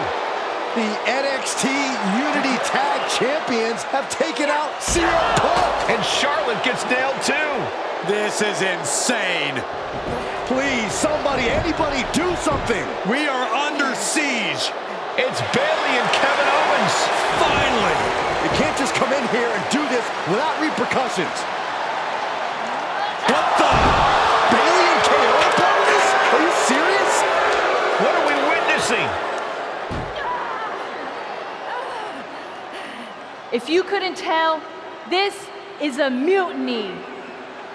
The NXT Unity Tag Champions have taken out CM Punk. And Charlotte gets nailed too. This is insane. Please, somebody, anybody, do something. We are under siege. It's Bayley and Kevin Owens. Finally. You can't just come in here and do this without repercussions. What the? Bayley and KO about this? Are you serious? What are we witnessing? If you couldn't tell, this is a mutiny.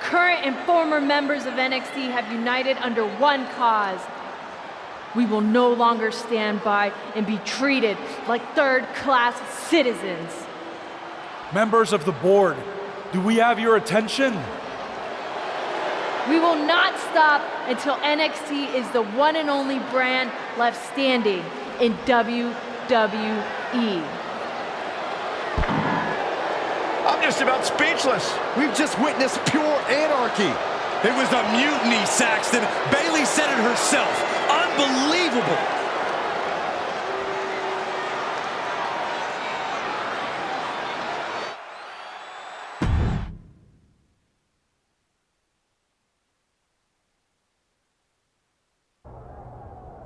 Current and former members of NXT have united under one cause. We will no longer stand by and be treated like third-class citizens. Members of the board, do we have your attention? We will not stop until NXT is the one and only brand left standing in WWE. I'm just about speechless. We've just witnessed pure anarchy. It was a mutiny, Saxton. Bayley said it herself. Unbelievable.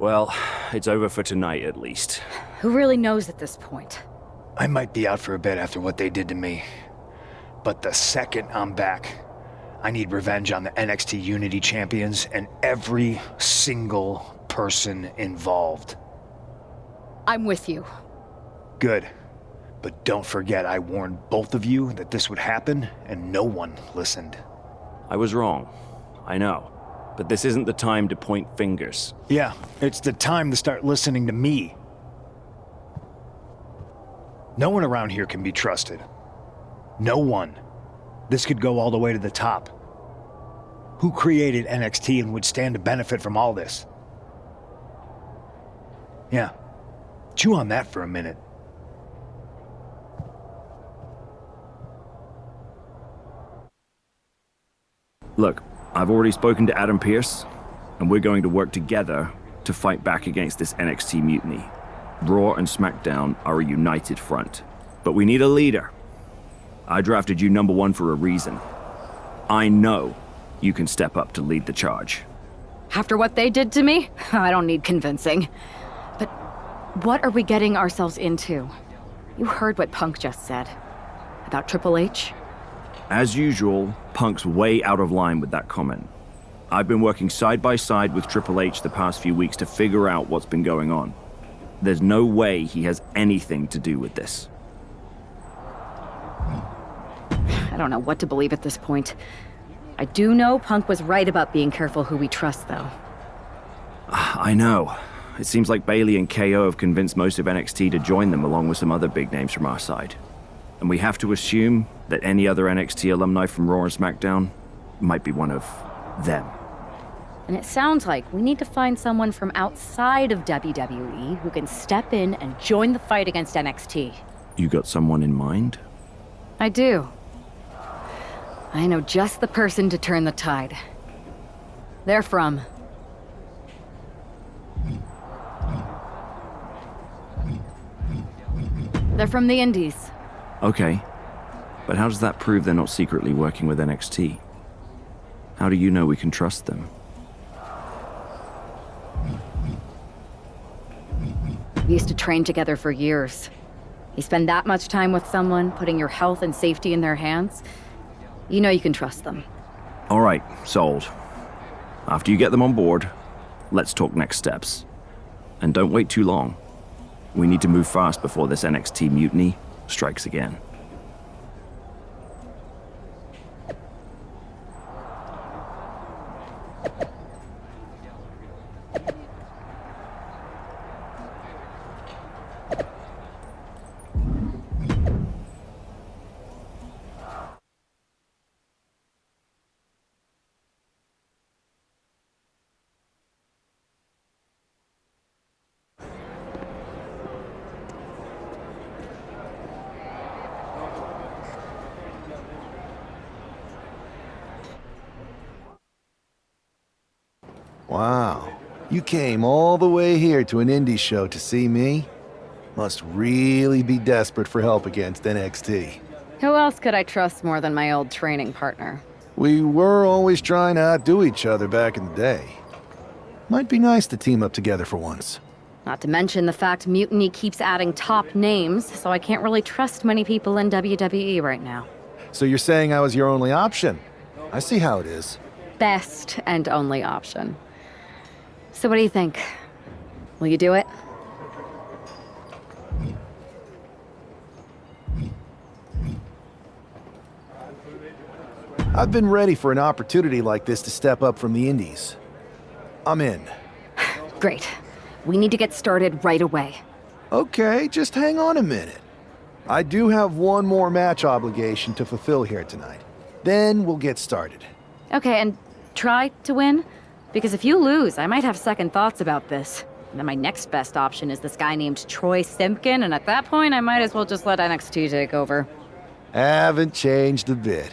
Well, it's over for tonight at least. Who really knows at this point? I might be out for a bit after what they did to me. But the second I'm back, I need revenge on the NXT Unity Champions and every single person involved. I'm with you. Good. But don't forget I warned both of you that this would happen, and no one listened. I was wrong. I know. But this isn't the time to point fingers. Yeah, it's the time to start listening to me. No one around here can be trusted. No one. This could go all the way to the top. Who created NXT and would stand to benefit from all this? Yeah. Chew on that for a minute. Look, I've already spoken to Adam Pearce, and we're going to work together to fight back against this NXT mutiny. Raw and SmackDown are a united front. But we need a leader. I drafted you #1 for a reason. I know you can step up to lead the charge. After what they did to me, I don't need convincing. But what are we getting ourselves into? You heard what Punk just said. About Triple H? As usual, Punk's way out of line with that comment. I've been working side by side with Triple H the past few weeks to figure out what's been going on. There's no way he has anything to do with this. I don't know what to believe at this point. I do know Punk was right about being careful who we trust, though. I know. It seems like Bayley and KO have convinced most of NXT to join them along with some other big names from our side. And we have to assume that any other NXT alumni from Raw and SmackDown might be one of them. And it sounds like we need to find someone from outside of WWE who can step in and join the fight against NXT. You got someone in mind? I do. I know just the person to turn the tide. They're from... They're from the Indies. Okay. But how does that prove they're not secretly working with NXT? How do you know we can trust them? We used to train together for years. You spend that much time with someone, putting your health and safety in their hands, you know you can trust them. All right, sold. After you get them on board, let's talk next steps. And don't wait too long. We need to move fast before this NXT mutiny strikes again. Wow. You came all the way here to an indie show to see me? Must really be desperate for help against NXT. Who else could I trust more than my old training partner? We were always trying to outdo each other back in the day. Might be nice to team up together for once. Not to mention the fact Mutiny keeps adding top names, so I can't really trust many people in WWE right now. So you're saying I was your only option? I see how it is. Best and only option. So what do you think? Will you do it? I've been ready for an opportunity like this to step up from the indies. I'm in. Great. We need to get started right away. Okay, just hang on a minute. I do have one more match obligation to fulfill here tonight. Then we'll get started. Okay, and try to win? Because if you lose, I might have second thoughts about this. And then my next best option is this guy named Troy Simpkin, and at that point, I might as well just let NXT take over. Haven't changed a bit.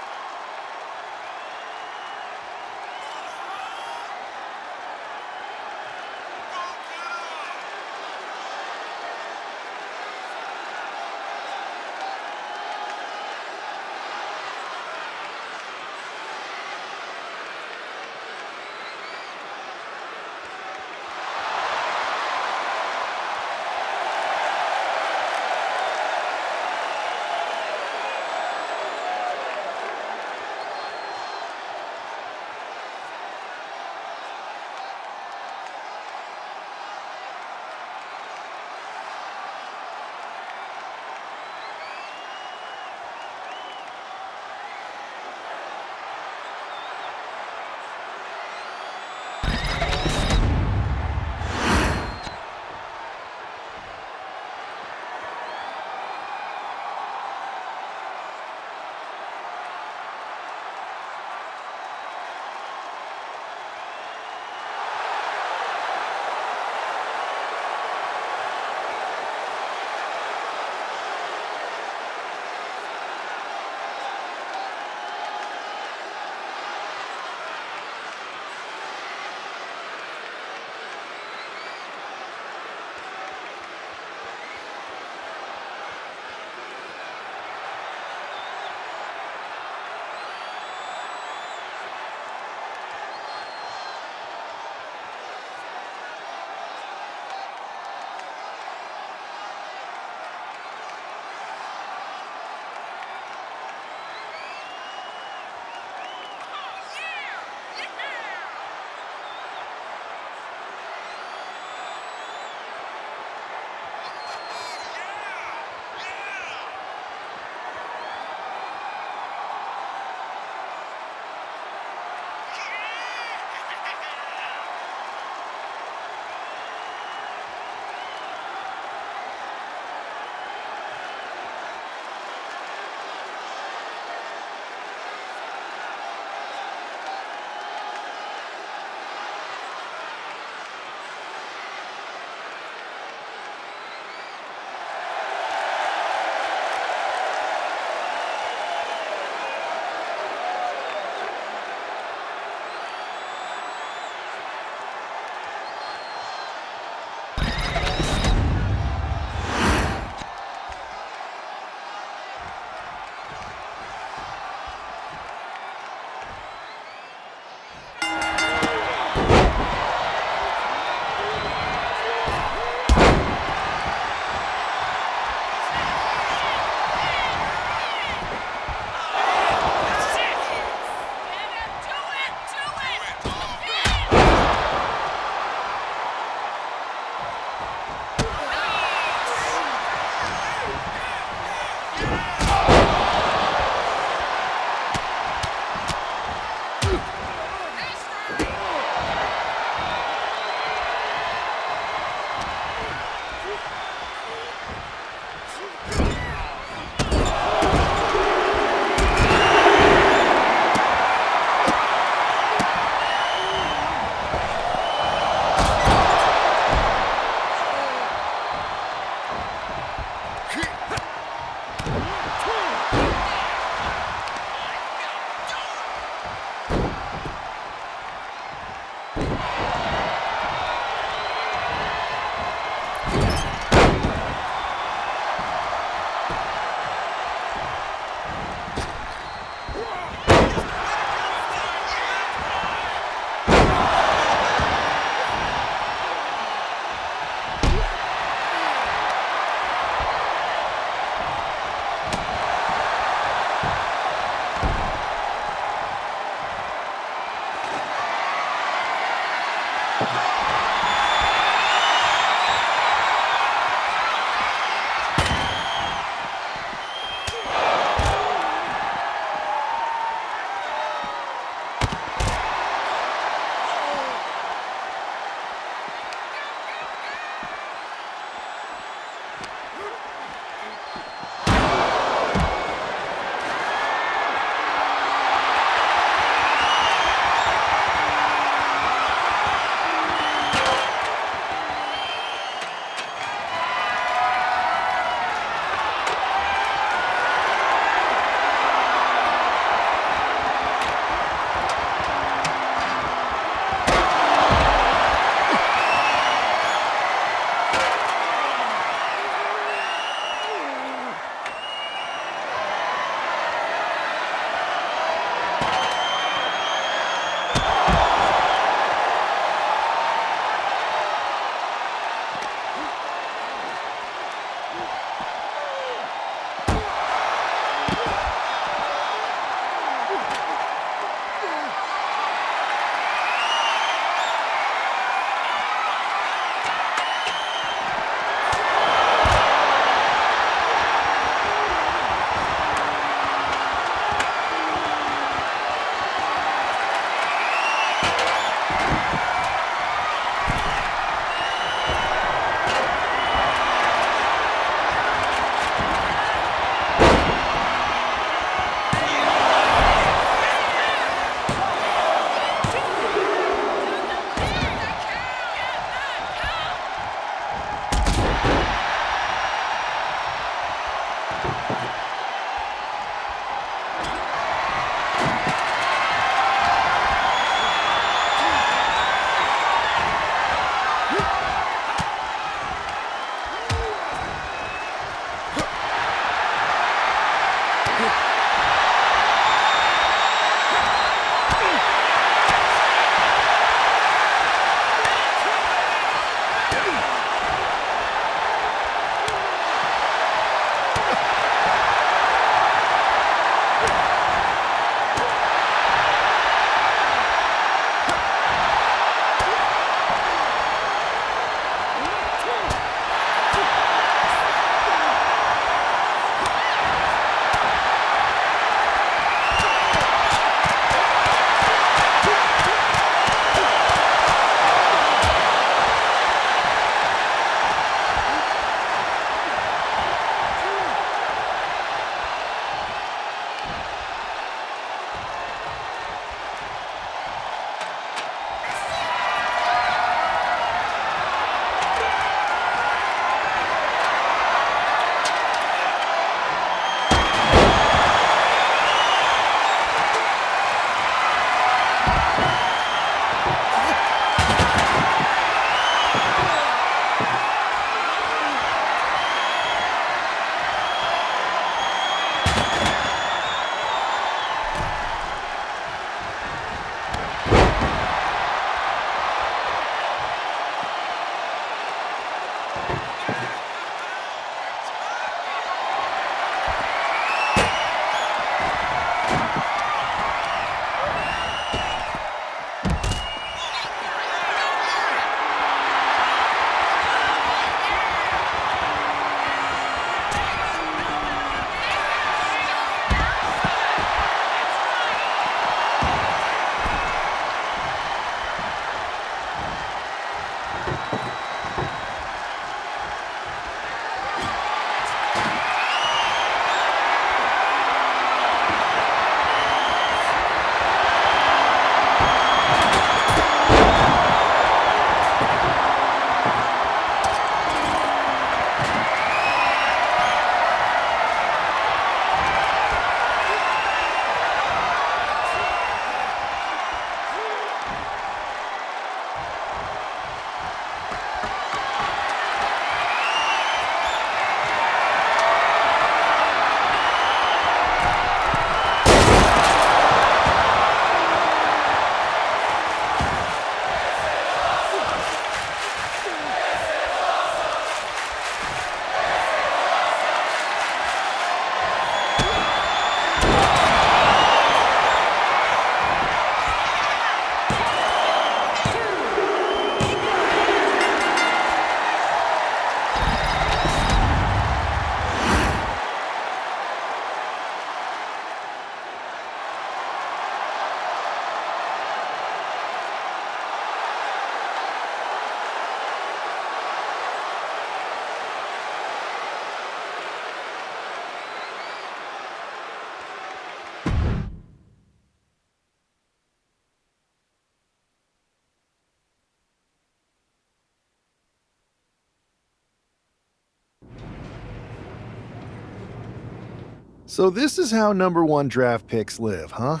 So this is how number one draft picks live, huh?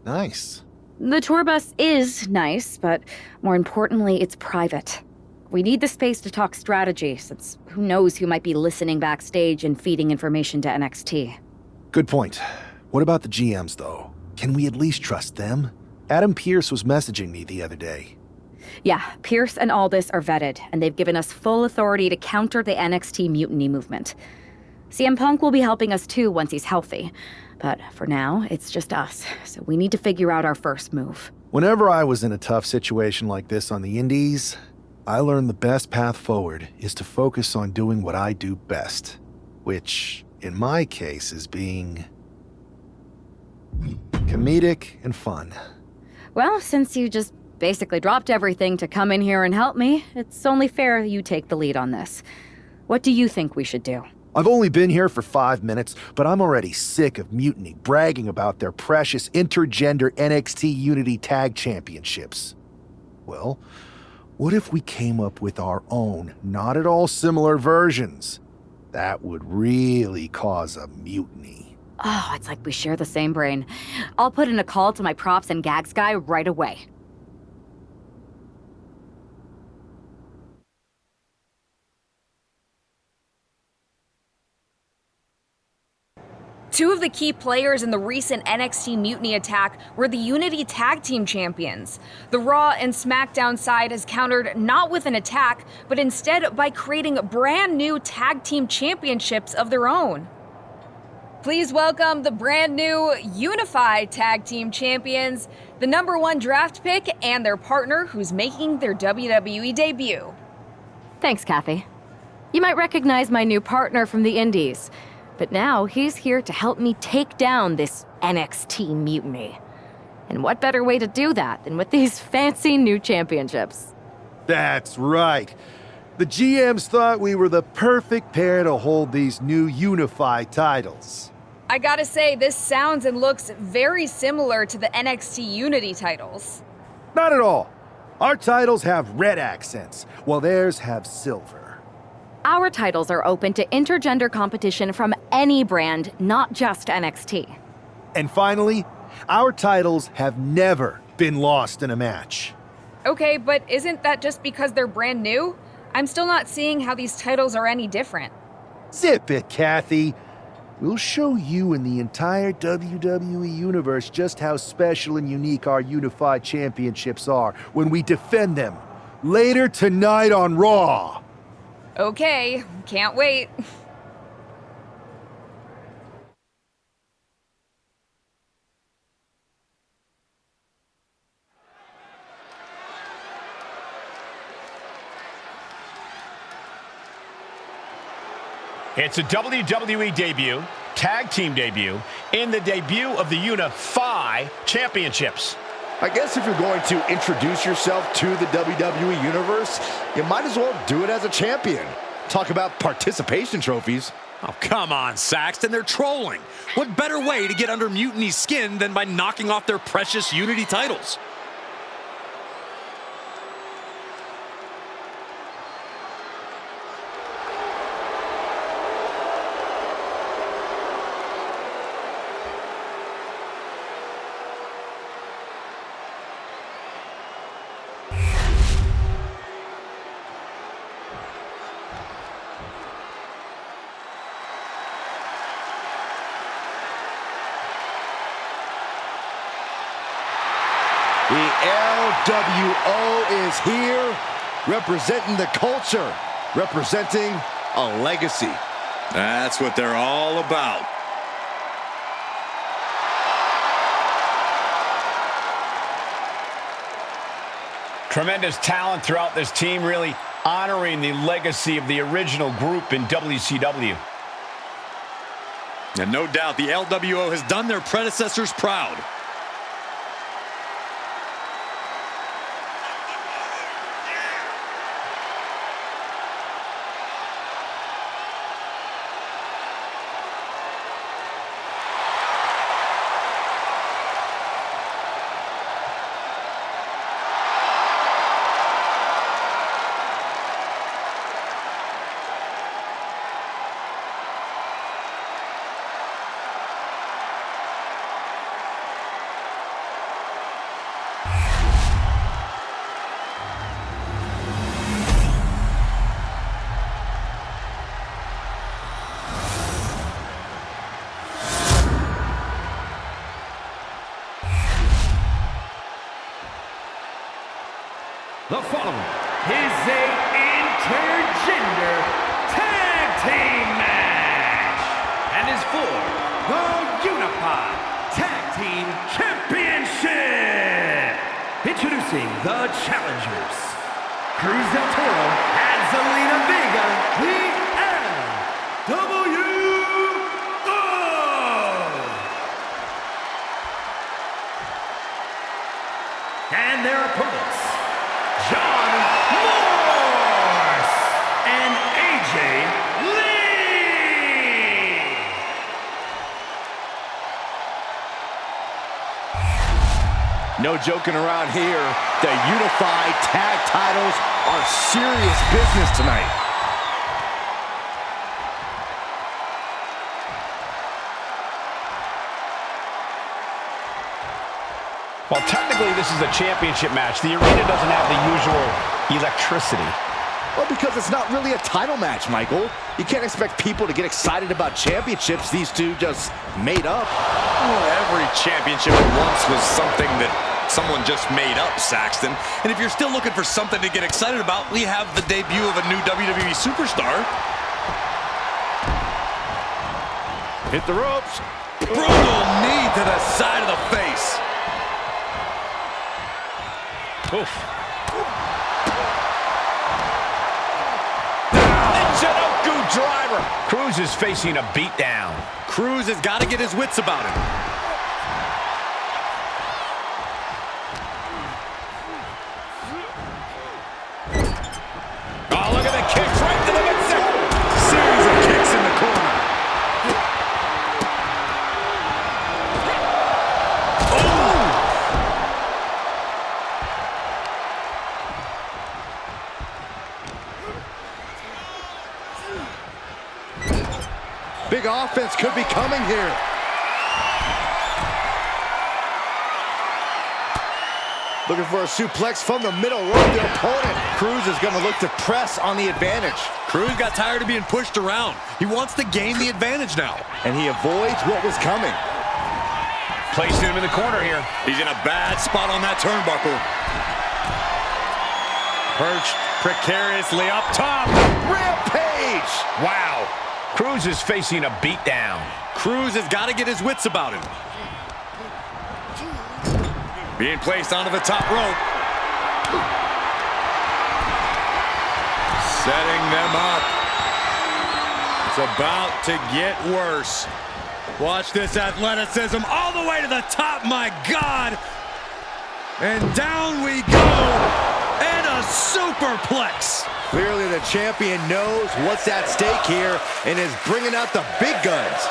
Nice. The tour bus is nice, but more importantly, it's private. We need the space to talk strategy, since who knows who might be listening backstage and feeding information to NXT. Good point. What about the GMs, though? Can we at least trust them? Adam Pearce was messaging me the other day. Yeah, Pierce and Aldis are vetted, and they've given us full authority to counter the NXT mutiny movement. CM Punk will be helping us too once he's healthy, but for now, it's just us, so we need to figure out our first move. Whenever I was in a tough situation like this on the Indies, I learned the best path forward is to focus on doing what I do best, which, in my case, is being comedic and fun. Well, since you just basically dropped everything to come in here and help me, it's only fair you take the lead on this. What do you think we should do? I've only been here for 5 minutes, but I'm already sick of Mutiny bragging about their precious intergender NXT Unity Tag Championships. Well, what if we came up with our own, not at all similar versions? That would really cause a mutiny. Oh, it's like we share the same brain. I'll put in a call to my props and gags guy right away. Two of the key players in the recent NXT Mutiny attack were the Unity Tag Team Champions. The Raw and SmackDown side has countered not with an attack, but instead by creating brand new Tag Team Championships of their own. Please welcome the brand new Unified Tag Team Champions, the number one draft pick, and their partner who's making their WWE debut. Thanks, Kathy. You might recognize my new partner from the Indies. But now he's here to help me take down this NXT mutiny. And what better way to do that than with these fancy new championships? That's right. The GMs thought we were the perfect pair to hold these new unified titles. I gotta say, this sounds and looks very similar to the NXT Unity titles. Not at all. Our titles have red accents, while theirs have silver. Our titles are open to intergender competition from any brand, not just NXT. And finally, our titles have never been lost in a match. Okay, but isn't that just because they're brand new? I'm still not seeing how these titles are any different. Zip it, Kathy. We'll show you and the entire WWE Universe just how special and unique our unified championships are when we defend them later tonight on Raw. Okay, can't wait. It's a WWE debut, tag team debut, in the debut of the Unify Championships. I guess if you're going to introduce yourself to the WWE Universe, you might as well do it as a champion. Talk about participation trophies. Oh, come on, Saxton, they're trolling. What better way to get under Mutiny's skin than by knocking off their precious Unity titles? The LWO is here, representing the culture, representing a legacy. That's what they're all about. Tremendous talent throughout this team, really honoring the legacy of the original group in WCW. And no doubt the LWO has done their predecessors proud. The following is a intergender tag team match and is for the Unified Tag Team Championship. Introducing the challengers, Cruz del Toro and Zelina Vega, the LWO. And their opponents, John Morse and AJ Lee. No joking around here. The Unified Tag Titles are serious business tonight. Well, technically, this is a championship match. The arena doesn't have the usual electricity. Well, because it's not really a title match, Michael. You can't expect people to get excited about championships these two just made up. Well, every championship once was something that someone just made up, Saxton. And if you're still looking for something to get excited about, we have the debut of a new WWE superstar. Hit the ropes. Brutal knee to the side of the face. Oof. Michinoku driver. Cruz is facing a beatdown. Cruz has got to get his wits about him. Oh, look at the kicks right to the midsection. Series of kicks in the corner. Big offense could be coming here. Looking for a suplex from the middle rope. The opponent, Cruz, is going to look to press on the advantage. Cruz got tired of being pushed around. He wants to gain the advantage now. And he avoids what was coming. Placing him in the corner here. He's in a bad spot on that turnbuckle. Perched precariously up top. Rampage! Wow. Cruz is facing a beatdown. Cruz has got to get his wits about him. Being placed onto the top rope. Setting them up. It's about to get worse. Watch this athleticism all the way to the top, my God. And down we go. And a superplex. Clearly the champion knows what's at stake here and is bringing out the big guns.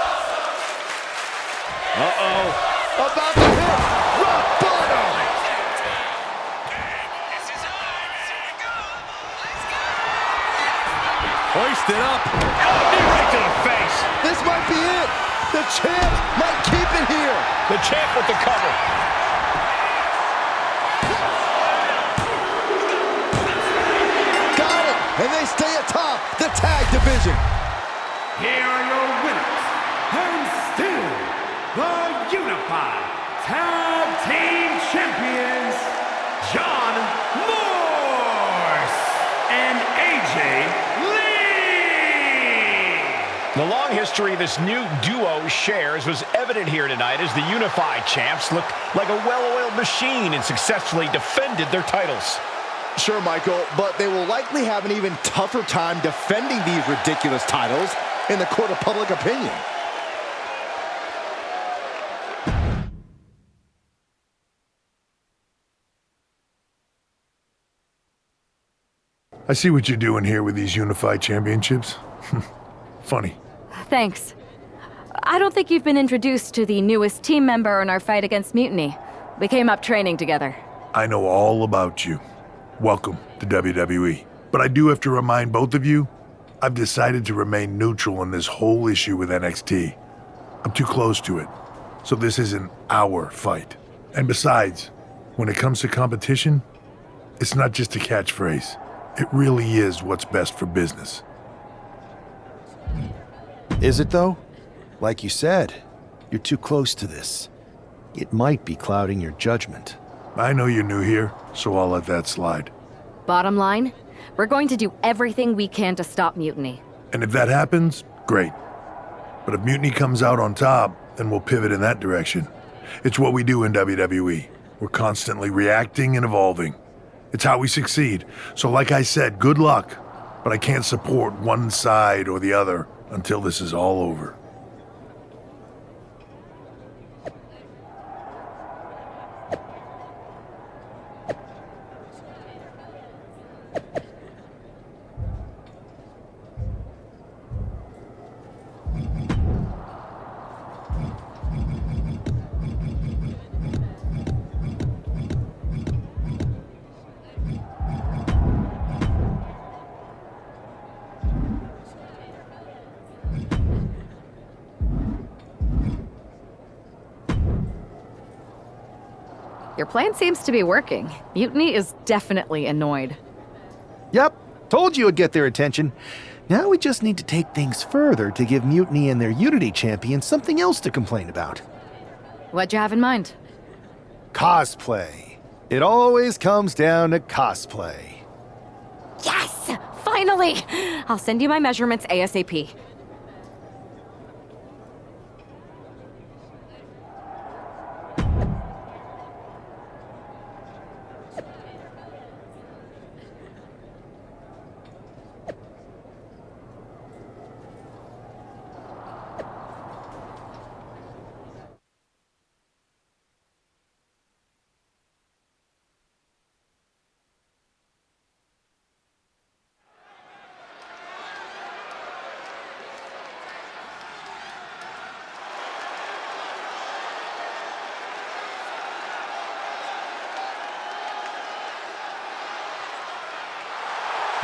Uh-oh. About to hit. Rock bottom. Hoist it up. Oh, knee right to the face. This might be it. The champ might keep it here. The champ with the cover. Got it. And they stay atop the tag division. Here are your winners, and still the Unified Tag Team Champions, John Morse and AJ Lee. The long history this new duo shares was evident here tonight as the Unified Champs looked like a well-oiled machine and successfully defended their titles. Sure, Michael, but they will likely have an even tougher time defending these ridiculous titles in the court of public opinion. I see what you're doing here with these unified championships. Funny. Thanks. I don't think you've been introduced to the newest team member in our fight against Mutiny. We came up training together. I know all about you. Welcome to WWE. But I do have to remind both of you, I've decided to remain neutral in this whole issue with NXT. I'm too close to it. So this isn't our fight. And besides, when it comes to competition, it's not just a catchphrase. It really is what's best for business. Is it though? Like you said, you're too close to this. It might be clouding your judgment. I know you're new here, so I'll let that slide. Bottom line, we're going to do everything we can to stop Mutiny. And if that happens, great. But if Mutiny comes out on top, then we'll pivot in that direction. It's what we do in WWE. We're constantly reacting and evolving. It's how we succeed. So like I said, good luck. But I can't support one side or the other until this is all over. Your plan seems to be working. Mutiny is definitely annoyed. Yep, told you it'd get their attention. Now we just need to take things further to give Mutiny and their Unity champion something else to complain about. What'd you have in mind? Cosplay. It always comes down to cosplay. Yes! Finally! I'll send you my measurements ASAP.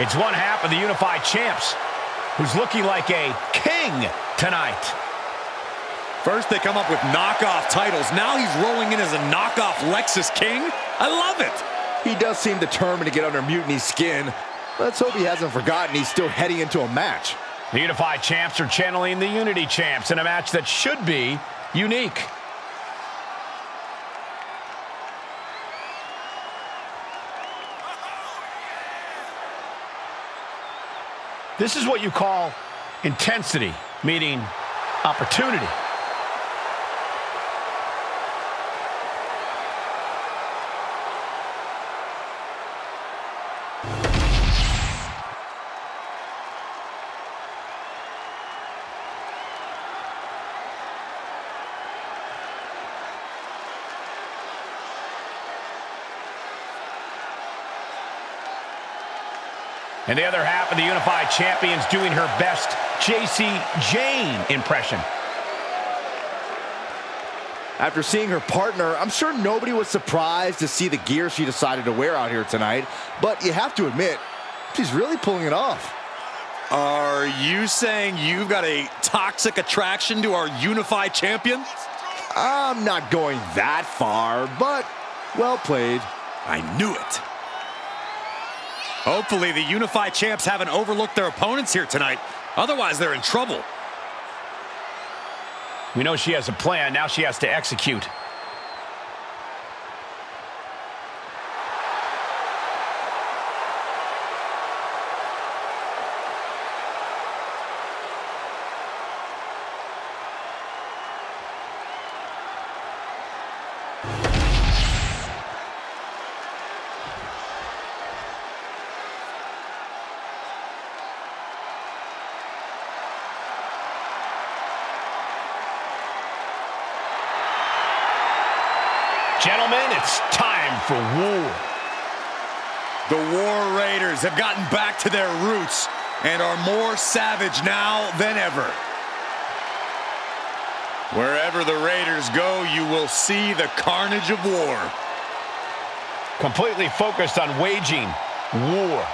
It's one half of the Unified Champs, who's looking like a king tonight. First, they come up with knockoff titles. Now he's rolling in as a knockoff Lexus King. I love it. He does seem determined to get under Mutiny's skin. Let's hope he hasn't forgotten he's still heading into a match. The Unified Champs are channeling the Unity Champs in a match that should be unique. This is what you call intensity, meaning opportunity. And the other half of the Unified Champions doing her best Jacy Jayne impression. After seeing her partner, I'm sure nobody was surprised to see the gear she decided to wear out here tonight. But you have to admit, she's really pulling it off. Are you saying you've got a toxic attraction to our Unified Champion? I'm not going that far, but well played. I knew it. Hopefully the Unified Champs haven't overlooked their opponents here tonight. Otherwise, they're in trouble. We know she has a plan. Now she has to execute. Gentlemen, it's time for war. The War Raiders have gotten back to their roots and are more savage now than ever. Wherever the Raiders go, you will see the carnage of war. Completely focused on waging war.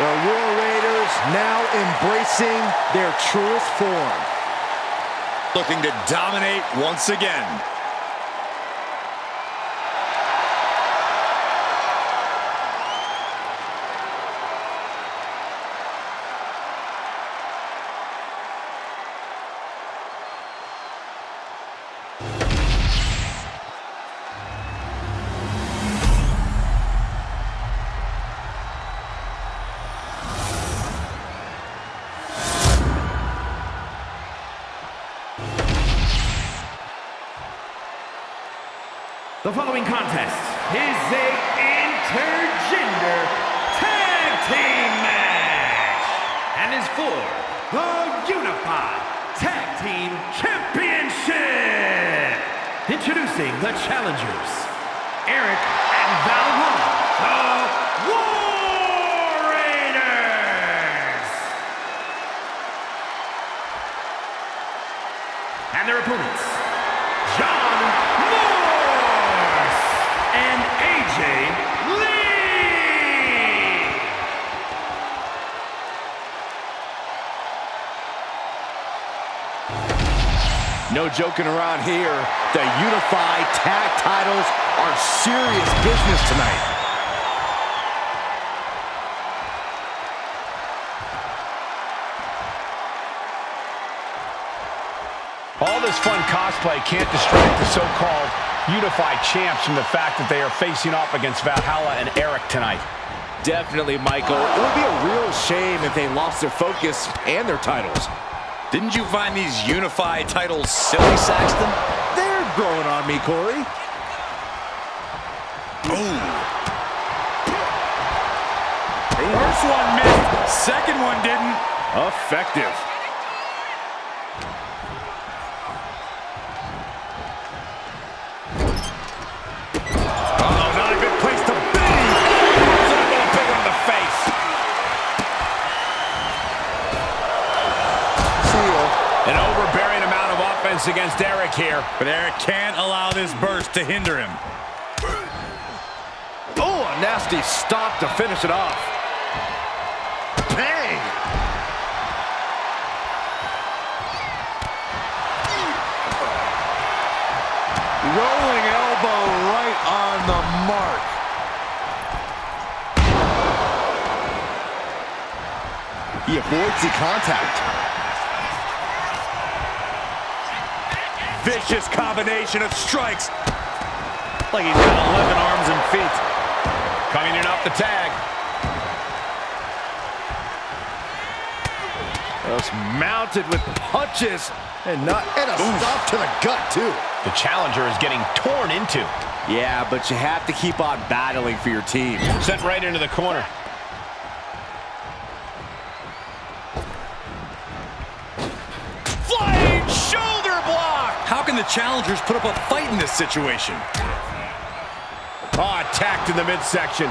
The War Raiders now embracing their truest form. Looking to dominate once again. The following contest is a intergender tag team match and is for the Unified Tag Team Championship. Introducing the challengers, Eric and Valhalla, the War Raiders. And their opponents, John and AJ Lee! No joking around here. The Unified Tag titles are serious business tonight. All this fun cosplay can't distract the so-called Unified Champs from the fact that they are facing off against Valhalla and Eric tonight. Definitely, Michael. It would be a real shame if they lost their focus and their titles. Didn't you find these Unified titles silly, Saxton? They're growing on me, Corey. Ooh. First one missed, second one didn't. Effective. Against Eric here. But Eric can't allow this burst to hinder him. Oh, a nasty stop to finish it off. Bang! Rolling elbow right on the mark. He avoids the contact. Vicious combination of strikes. Like he's got 11 arms and feet. Coming in off the tag. Just mounted with punches and a stop to the gut too. The challenger is getting torn into. Yeah, but you have to keep on battling for your team. Sent right into the corner. Flying shoulder block! How can the challengers put up a fight in this situation? Oh, attacked in the midsection.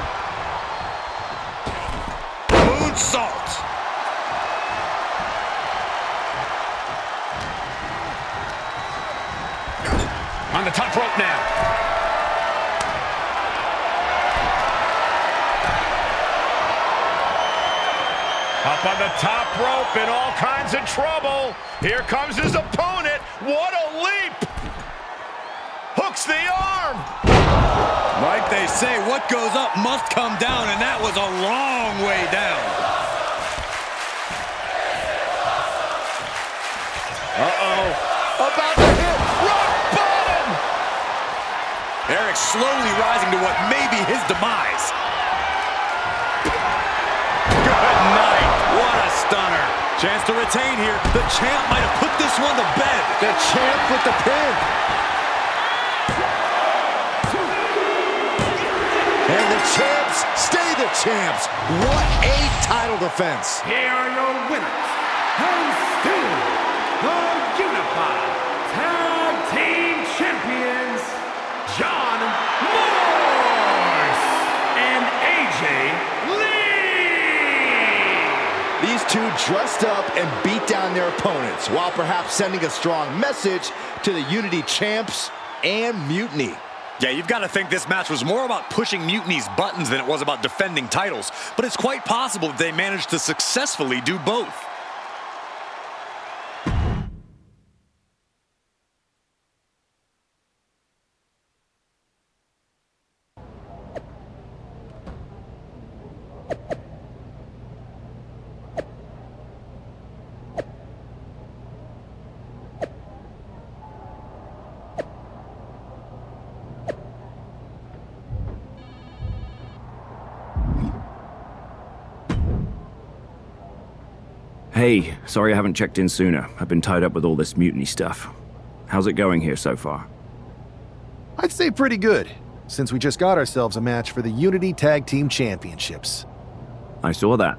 Moonsault! On the top rope now. Up on the top rope in all kinds of trouble. Here comes his opponent. What a leap! Hooks the arm. Like they say, what goes up must come down, and that was a long way down. Uh-oh. About to hit. Rock bottom! Eric slowly rising to what may be his demise. Good night. What a stunner. Chance to retain here. The champ might have put this one to bed. The champ with the pin. And the champs stay the champs. What a title defense. Here are your winners, and still the Unified Tag Team Champions, John Morse and AJ Lee. These two dressed up and beat down their opponents, while perhaps sending a strong message to the Unity Champs and Mutiny. Yeah, you've got to think this match was more about pushing Mutiny's buttons than it was about defending titles. But it's quite possible that they managed to successfully do both. Hey, sorry I haven't checked in sooner. I've been tied up with all this mutiny stuff. How's it going here so far? I'd say pretty good, since we just got ourselves a match for the Unity Tag Team Championships. I saw that.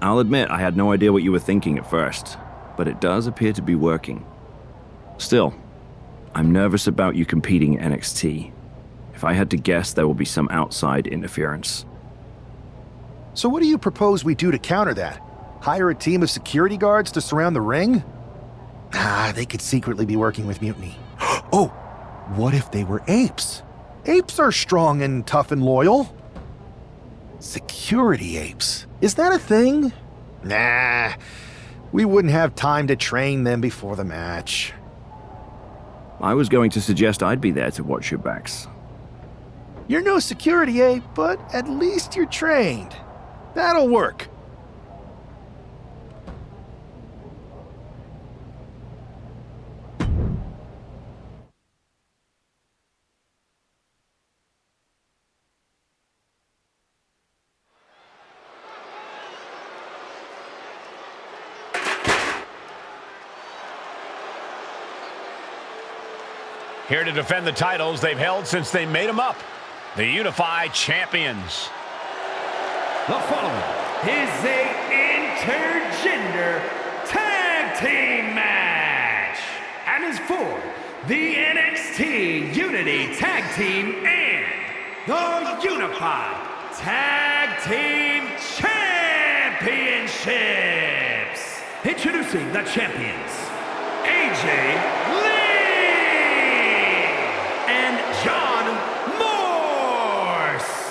I'll admit I had no idea what you were thinking at first, but it does appear to be working. Still, I'm nervous about you competing at NXT. If I had to guess, there will be some outside interference. So what do you propose we do to counter that? Hire a team of security guards to surround the ring? They could secretly be working with Mutiny. Oh, what if they were apes? Apes are strong and tough and loyal. Security apes. Is that a thing? Nah, we wouldn't have time to train them before the match. I was going to suggest I'd be there to watch your backs. You're no security ape, but at least you're trained. That'll work. Here to defend the titles they've held since they made them up. The Unified Champions. The following is a intergender tag team match and is for the NXT Unity Tag Team and the Unified Tag Team Championships. Introducing the champions, AJ and John Morse.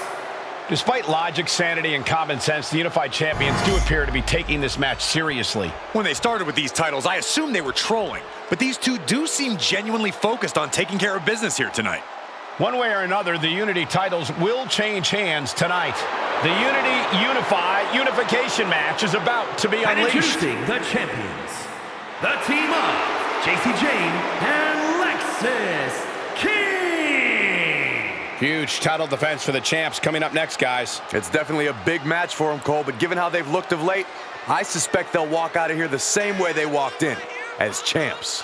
Despite logic, sanity, and common sense, the Unified Champions do appear to be taking this match seriously. When they started with these titles, I assumed they were trolling. But these two do seem genuinely focused on taking care of business here tonight. One way or another, the Unity titles will change hands tonight. The Unity Unification match is about to be unleashed. Introducing the champions, the team of JC Jane and Lexis King. Huge title defense for the champs coming up next, guys. It's definitely a big match for them, Cole, but given how they've looked of late, I suspect they'll walk out of here the same way they walked in, as champs.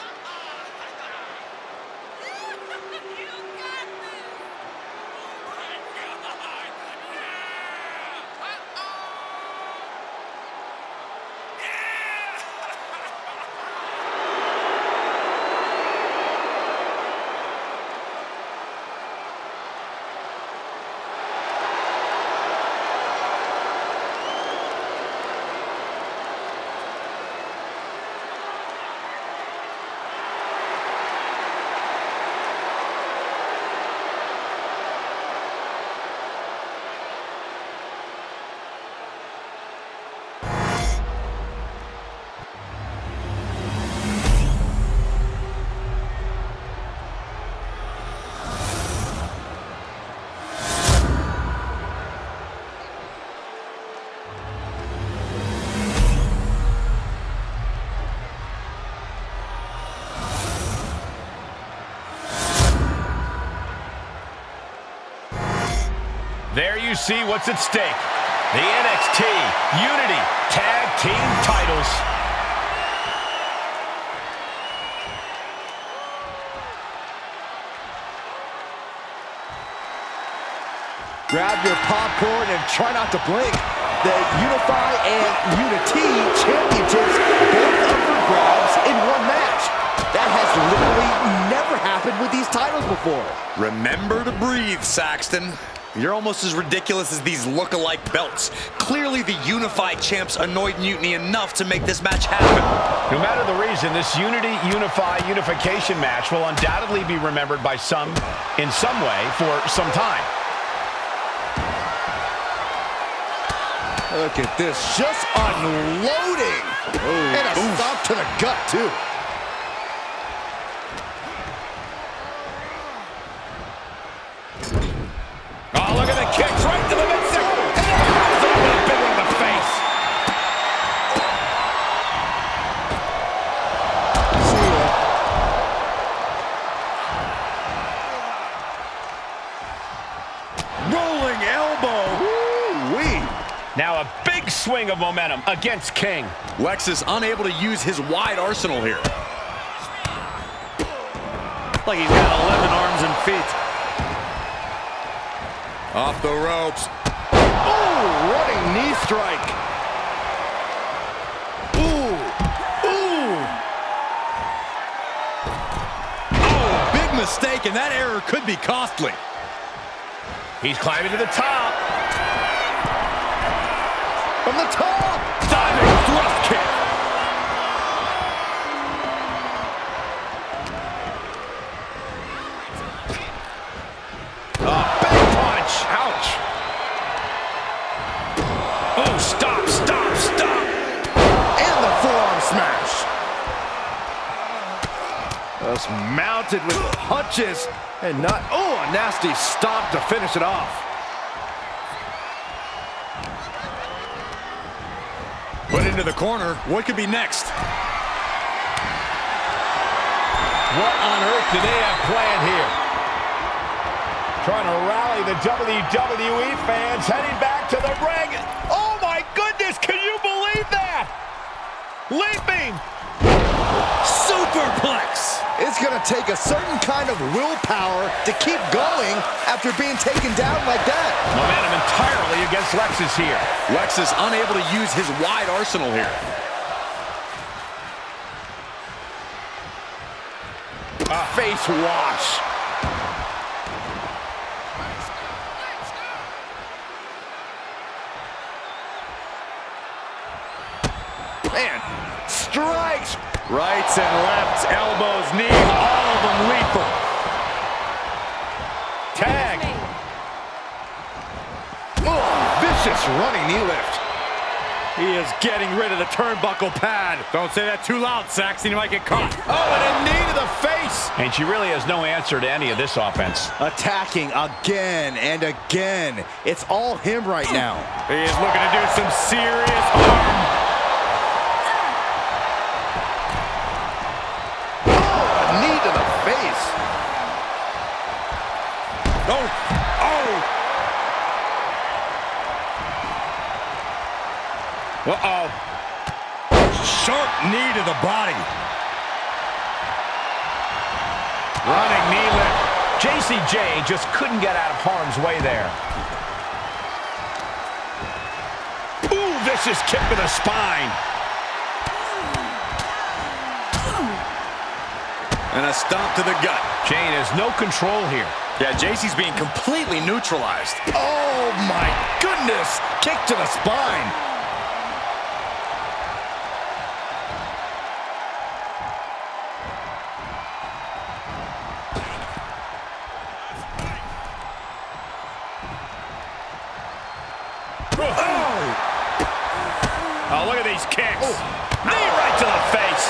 There you see what's at stake. The NXT Unity Tag Team titles. Grab your popcorn and try not to blink. The Unify and Unity Championships both up for grabs in one match. That has literally never happened with these titles before. Remember to breathe, Saxton. You're almost as ridiculous as these look-alike belts. Clearly the unified champs annoyed Mutiny enough to make this match happen. No matter the reason, this unification match will undoubtedly be remembered by some in some way for some time. Look at this, just unloading. And a stop to the gut, too. Oh, look at the kicks right to the midsection. And a big one in the face. Rolling elbow. Woo-wee. Now a big swing of momentum against King. Lexus unable to use his wide arsenal here. Like he's got 11 arms and feet. Off the ropes. Oh, running knee strike. Ooh. Oh, big mistake, and that error could be costly. He's climbing to the top. From the top. Diving thrust kick. Ouch. Oh, stop. And the forearm smash. Just mounted with punches and not, a nasty stop to finish it off. Put into the corner. What could be next? What on earth do they have planned here? Trying to rally the WWE fans, heading back to the ring. Oh my goodness, can you believe that? Leaping. Superplex. It's going to take a certain kind of willpower to keep going after being taken down like that. Momentum entirely against Lexus here. Lexus unable to use his wide arsenal here. Face wash. Man, strikes. Rights and lefts, elbows, knees, all of them lethal. Tag. Vicious running knee lift. He is getting rid of the turnbuckle pad. Don't say that too loud, Saxon. You might get caught. Oh, and a knee to the face. And she really has no answer to any of this offense. Attacking again and again. It's all him right now. He is looking to do some serious harm. Knee to the face. Oh. Uh-oh. Sharp knee to the body. Running knee lift. JCJ just couldn't get out of harm's way there. Ooh, vicious kick to the spine. And a stomp to the gut. Jane has no control here. Yeah, JC's being completely neutralized. Oh my goodness! Kick to the spine. Oh, look at these kicks. Knee right to the face.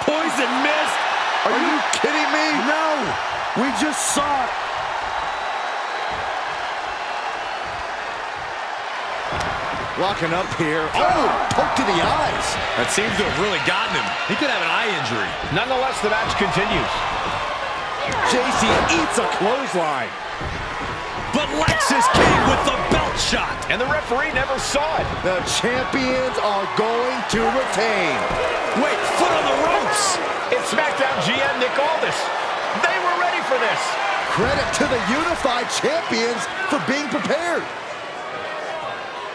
Poison missed. Are you kidding me? No, we just saw it. Locking up here. Oh, poke to the eyes. That seems to have really gotten him. He could have an eye injury. Nonetheless, the match continues. JC eats a clothesline. But Lexus came with the belt shot. And the referee never saw it. The champions are going to retain. Wait, foot on the ropes. It's SmackDown GM Nick Aldis. They were ready for this. Credit to the unified champions for being prepared.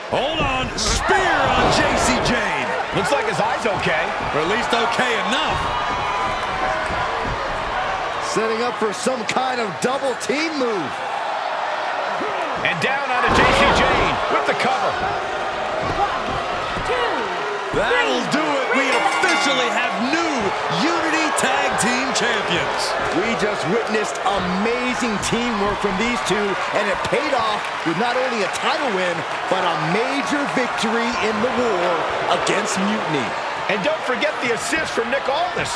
Hold on, spear on JC Jane. Looks like his eye's okay. Or at least okay enough. Setting up for some kind of double team move. And down onto Jacy Jayne with the cover. That'll do it. We officially have new Unity Tag Team Champions. We just witnessed amazing teamwork from these two, and it paid off with not only a title win, but a major victory in the war against Mutiny. And don't forget the assist from Nick Aldis.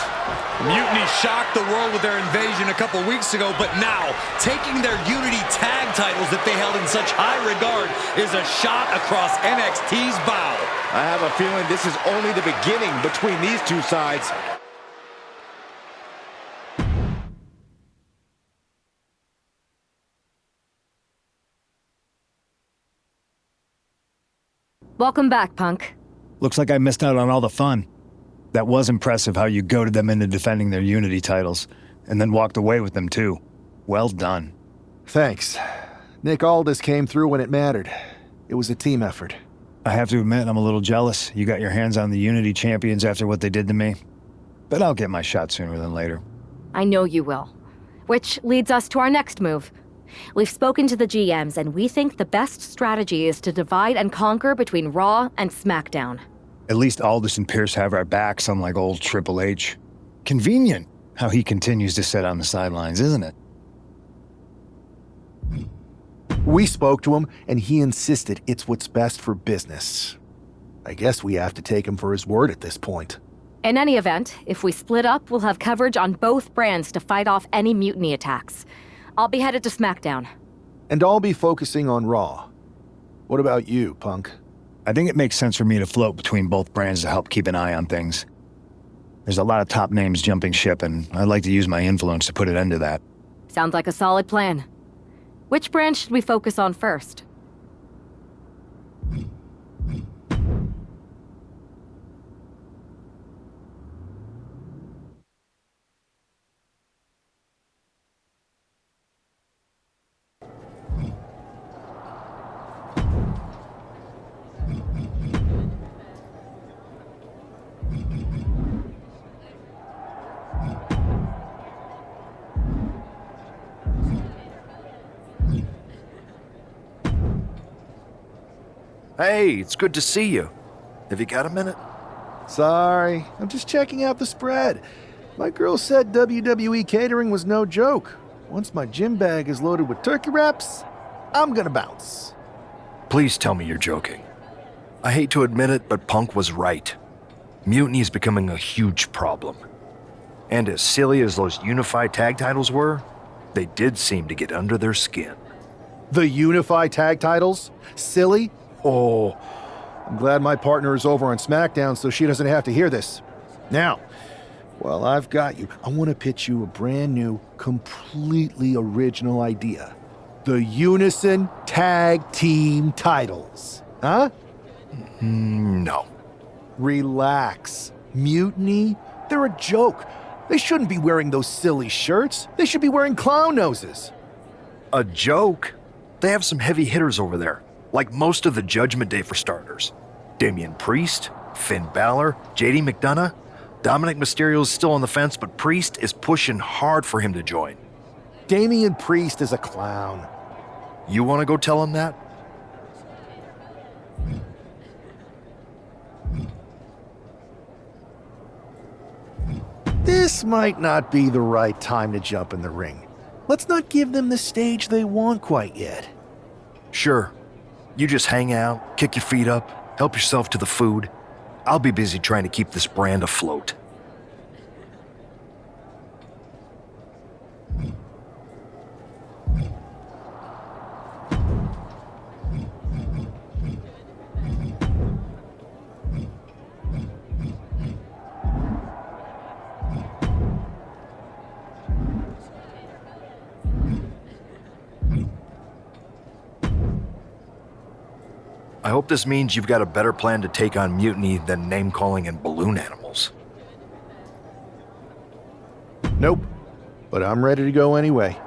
Mutiny shocked the world with their invasion a couple weeks ago, but now, taking their Unity tag titles that they held in such high regard is a shot across NXT's bow. I have a feeling this is only the beginning between these two sides. Welcome back, Punk. Looks like I missed out on all the fun. That was impressive how you goaded them into defending their Unity titles, and then walked away with them too. Well done. Thanks. Nick Aldis came through when it mattered. It was a team effort. I have to admit, I'm a little jealous. You got your hands on the Unity champions after what they did to me. But I'll get my shot sooner than later. I know you will. Which leads us to our next move. We've spoken to the GMs, and we think the best strategy is to divide and conquer between Raw and SmackDown. At least Aldis and Pierce have our backs, unlike old Triple H. Convenient how he continues to sit on the sidelines, isn't it? We spoke to him, and he insisted it's what's best for business. I guess we have to take him for his word at this point. In any event, if we split up, we'll have coverage on both brands to fight off any Mutiny attacks. I'll be headed to SmackDown. And I'll be focusing on Raw. What about you, Punk? I think it makes sense for me to float between both brands to help keep an eye on things. There's a lot of top names jumping ship, and I'd like to use my influence to put an end to that. Sounds like a solid plan. Which brand should we focus on first? Hey, it's good to see you. Have you got a minute? Sorry, I'm just checking out the spread. My girl said WWE catering was no joke. Once my gym bag is loaded with turkey wraps, I'm gonna bounce. Please tell me you're joking. I hate to admit it, but Punk was right. Mutiny is becoming a huge problem. And as silly as those unified tag titles were, they did seem to get under their skin. The unified tag titles? Silly? Oh, I'm glad my partner is over on SmackDown so she doesn't have to hear this. Now, while I've got you, I want to pitch you a brand new, completely original idea. The Unison Tag Team titles. Huh? No. Relax. Mutiny? They're a joke. They shouldn't be wearing those silly shirts. They should be wearing clown noses. A joke? They have some heavy hitters over there. Like most of the Judgment Day for starters. Damian Priest, Finn Balor, JD McDonough. Dominic Mysterio's still on the fence, but Priest is pushing hard for him to join. Damian Priest is a clown. You want to go tell him that? This might not be the right time to jump in the ring. Let's not give them the stage they want quite yet. Sure. You just hang out, kick your feet up, help yourself to the food. I'll be busy trying to keep this brand afloat. I hope this means you've got a better plan to take on Mutiny than name-calling and balloon animals. Nope, but I'm ready to go anyway.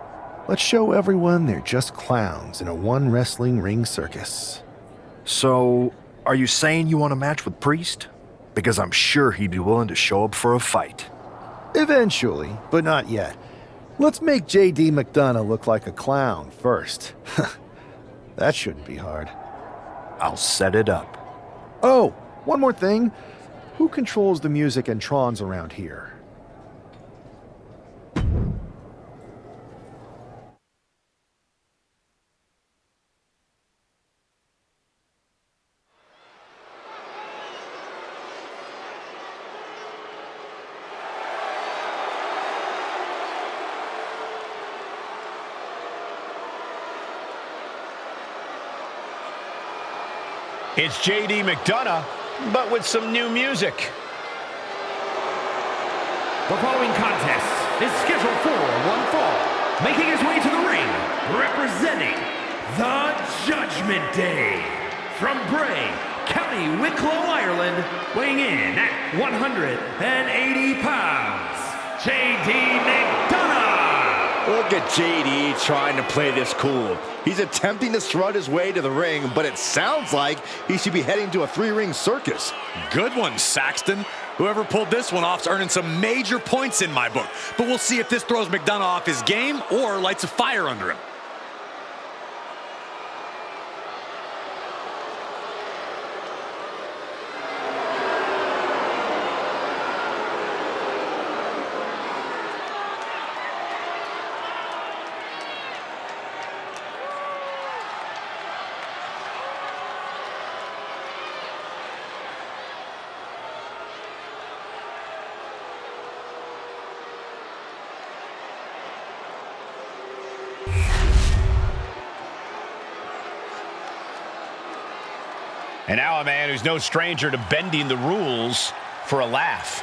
Let's show everyone they're just clowns in a one wrestling ring circus. So, are you saying you want a match with Priest? Because I'm sure he'd be willing to show up for a fight. Eventually, but not yet. Let's make JD McDonough look like a clown first. That shouldn't be hard. I'll set it up. Oh, one more thing. Who controls the music and trons around here? It's JD McDonough, but with some new music. The following contest is scheduled for one fall. Making his way to the ring, representing the Judgment Day. From Bray, County Wicklow, Ireland, weighing in at 180 pounds, JD McDonough. Look at JD trying to play this cool. He's attempting to strut his way to the ring, but it sounds like he should be heading to a three-ring circus. Good one, Saxton. Whoever pulled this one off's earning some major points in my book. But we'll see if this throws McDonough off his game or lights a fire under him. And now a man who's no stranger to bending the rules for a laugh.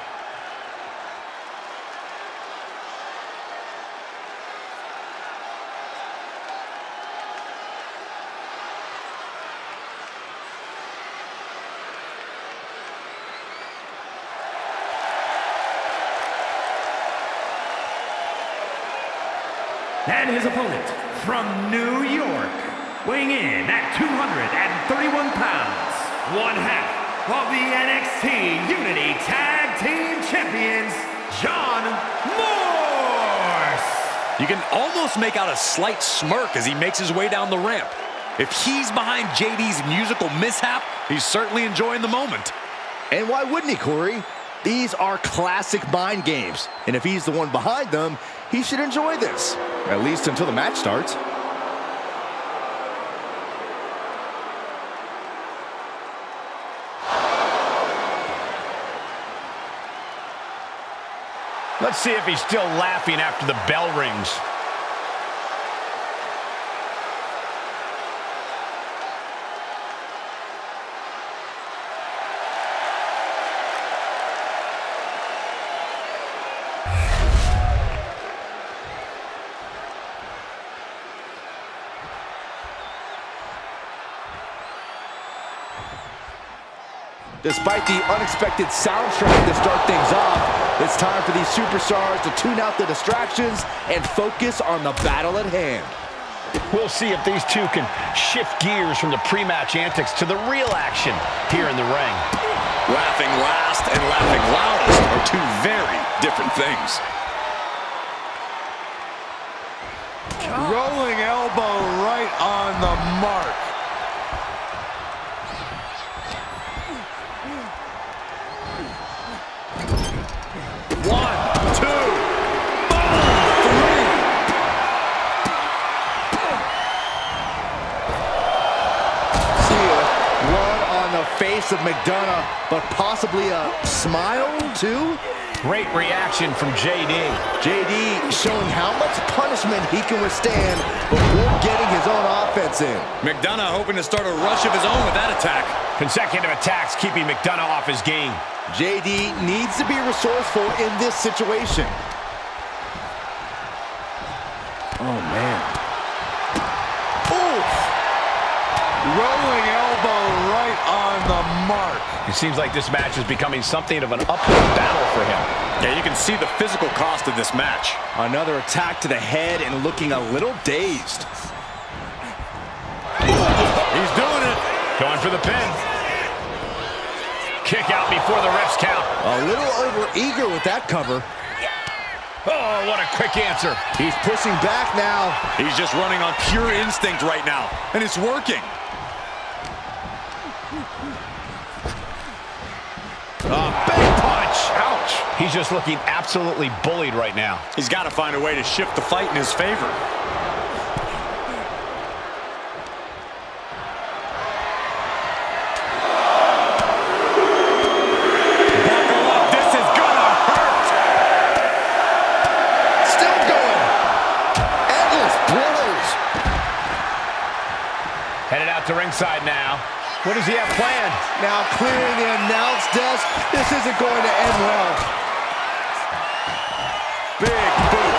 And his opponent from New York, weighing in at 231 pounds, one half of the NXT Unity Tag Team Champions, John Morse. You can almost make out a slight smirk as he makes his way down the ramp. If he's behind JD's musical mishap, he's certainly enjoying the moment. And why wouldn't he, Corey? These are classic mind games. And if he's the one behind them, he should enjoy this. At least until the match starts. Let's see if he's still laughing after the bell rings. Despite the unexpected soundtrack to start things off, it's time for these superstars to tune out the distractions and focus on the battle at hand. We'll see if these two can shift gears from the pre-match antics to the real action here in the ring. Laughing last and laughing loudest are two very different things. Rolling elbow right on the mark. Face of McDonough, but possibly a smile too? Great reaction from JD. JD showing how much punishment he can withstand before getting his own offense in. McDonough hoping to start a rush of his own with that attack. Consecutive attacks keeping McDonough off his game. JD needs to be resourceful in this situation. Oh, man. Oof! Rolling elbow right on the mark. It seems like this match is becoming something of an uphill battle for him. Yeah, you can see the physical cost of this match. Another attack to the head and looking a little dazed. He's doing it. Going for the pin. Kick out before the ref's count. A little over eager with that cover. Oh, what a quick answer. He's pushing back now. He's just running on pure instinct right now, and it's working. Big punch. Ouch. He's just looking absolutely bullied right now. He's got to find a way to shift the fight in his favor. To ringside now. What does he have planned? Now clearing the announce desk. This isn't going to end well. Big boot.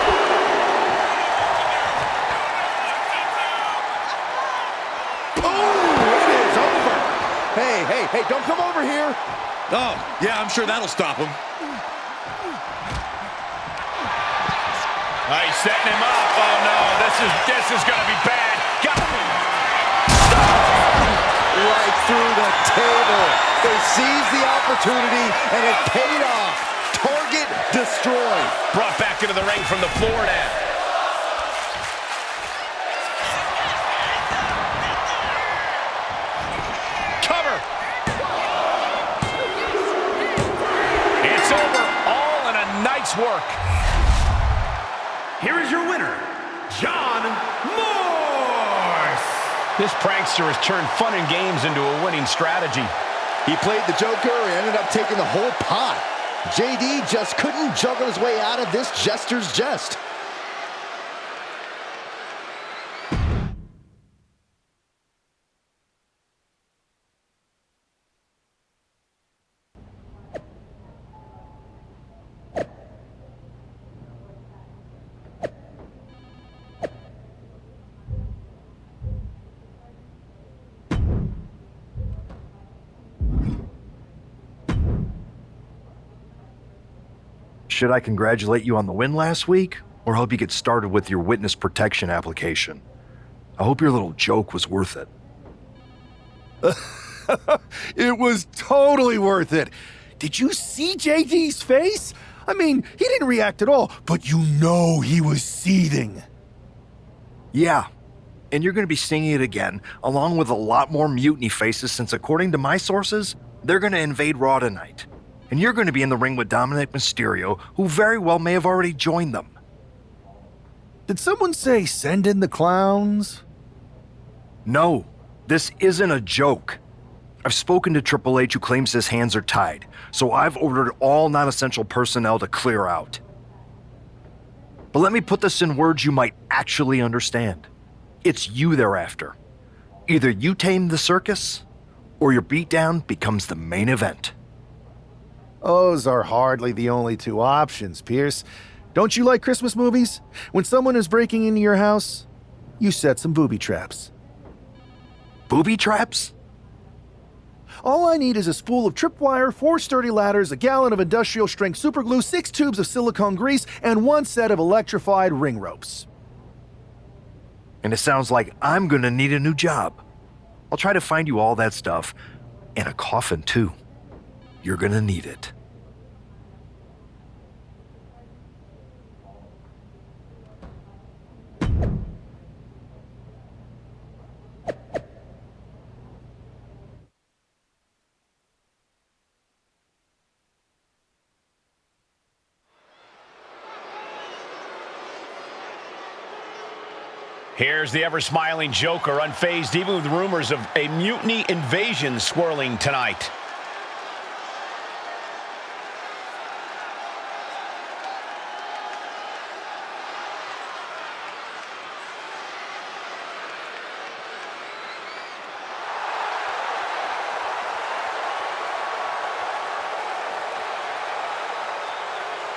Oh, it is over. Hey, don't come over here. Oh, yeah, I'm sure that'll stop him. He's setting him up. Oh, no, this is going to be bad. Right through the table. They seized the opportunity, and it paid off. Target destroyed. Brought back into the ring from the floor now. Cover. It's over. All in a night's work. Here is your winner, John Morse. This prankster has turned fun and games into a winning strategy. He played the Joker and ended up taking the whole pot. JD just couldn't juggle his way out of this jester's jest. Should I congratulate you on the win last week, or help you get started with your witness protection application? I hope your little joke was worth it. It was totally worth it. Did you see JD's face? I mean, he didn't react at all, but you know he was seething. Yeah, and you're going to be seeing it again, along with a lot more mutiny faces, since according to my sources, they're going to invade Raw tonight. And you're going to be in the ring with Dominic Mysterio, who very well may have already joined them. Did someone say send in the clowns? No, this isn't a joke. I've spoken to Triple H, who claims his hands are tied, so I've ordered all non-essential personnel to clear out. But let me put this in words you might actually understand. It's you they're after. Either you tame the circus, or your beatdown becomes the main event. Those are hardly the only two options, Pierce. Don't you like Christmas movies? When someone is breaking into your house, you set some booby traps. Booby traps? All I need is a spool of tripwire, 4 sturdy ladders, a gallon of industrial-strength superglue, 6 tubes of silicone grease, and 1 set of electrified ring ropes. And it sounds like I'm gonna need a new job. I'll try to find you all that stuff, and a coffin too. You're gonna need it. Here's the ever-smiling Joker, unfazed even with rumors of a mutiny invasion swirling tonight.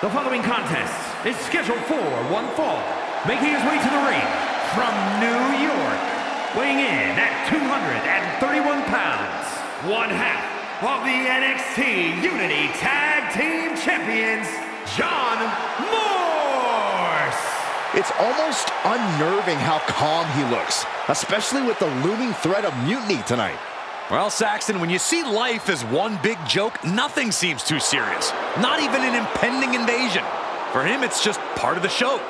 The following contest is scheduled for one fall, making his way to the ring from New York, weighing in at 231 pounds, one half of the NXT Unity Tag Team Champions, John Morse. It's almost unnerving how calm he looks, especially with the looming threat of mutiny tonight. Well, Saxton, when you see life as one big joke, nothing seems too serious. Not even an impending invasion. For him, it's just part of the show.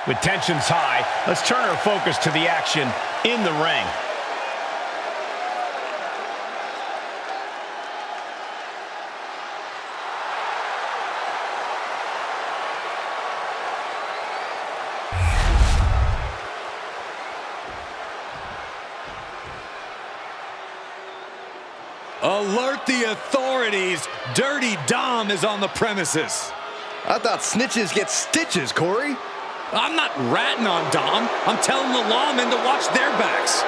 With tensions high, let's turn our focus to the action in the ring. Alert the authorities. Dirty Dom is on the premises. I thought snitches get stitches, Corey. I'm not ratting on Dom. I'm telling the lawmen to watch their backs.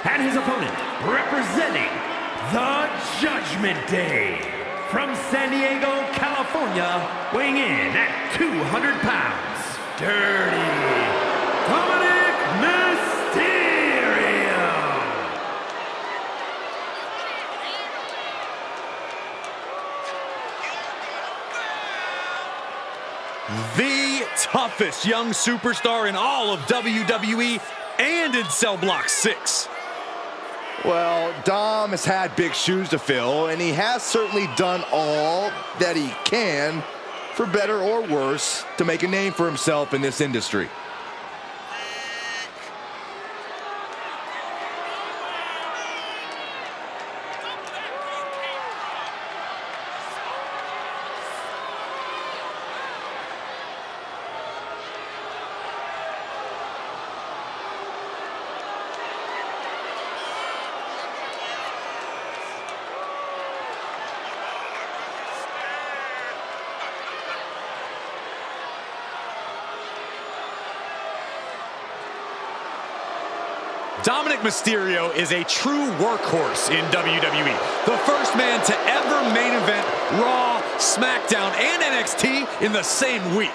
And his opponent, representing the Judgment Day, from San Diego, California, weighing in at 200 pounds, Dirty Dominic Mysterio. The toughest young superstar in all of WWE and in Cell Block 6. Well, Dom has had big shoes to fill, and he has certainly done all that he can, for better or worse, to make a name for himself in this industry. Dominic Mysterio is a true workhorse in WWE. The first man to ever main event Raw, SmackDown, and NXT in the same week.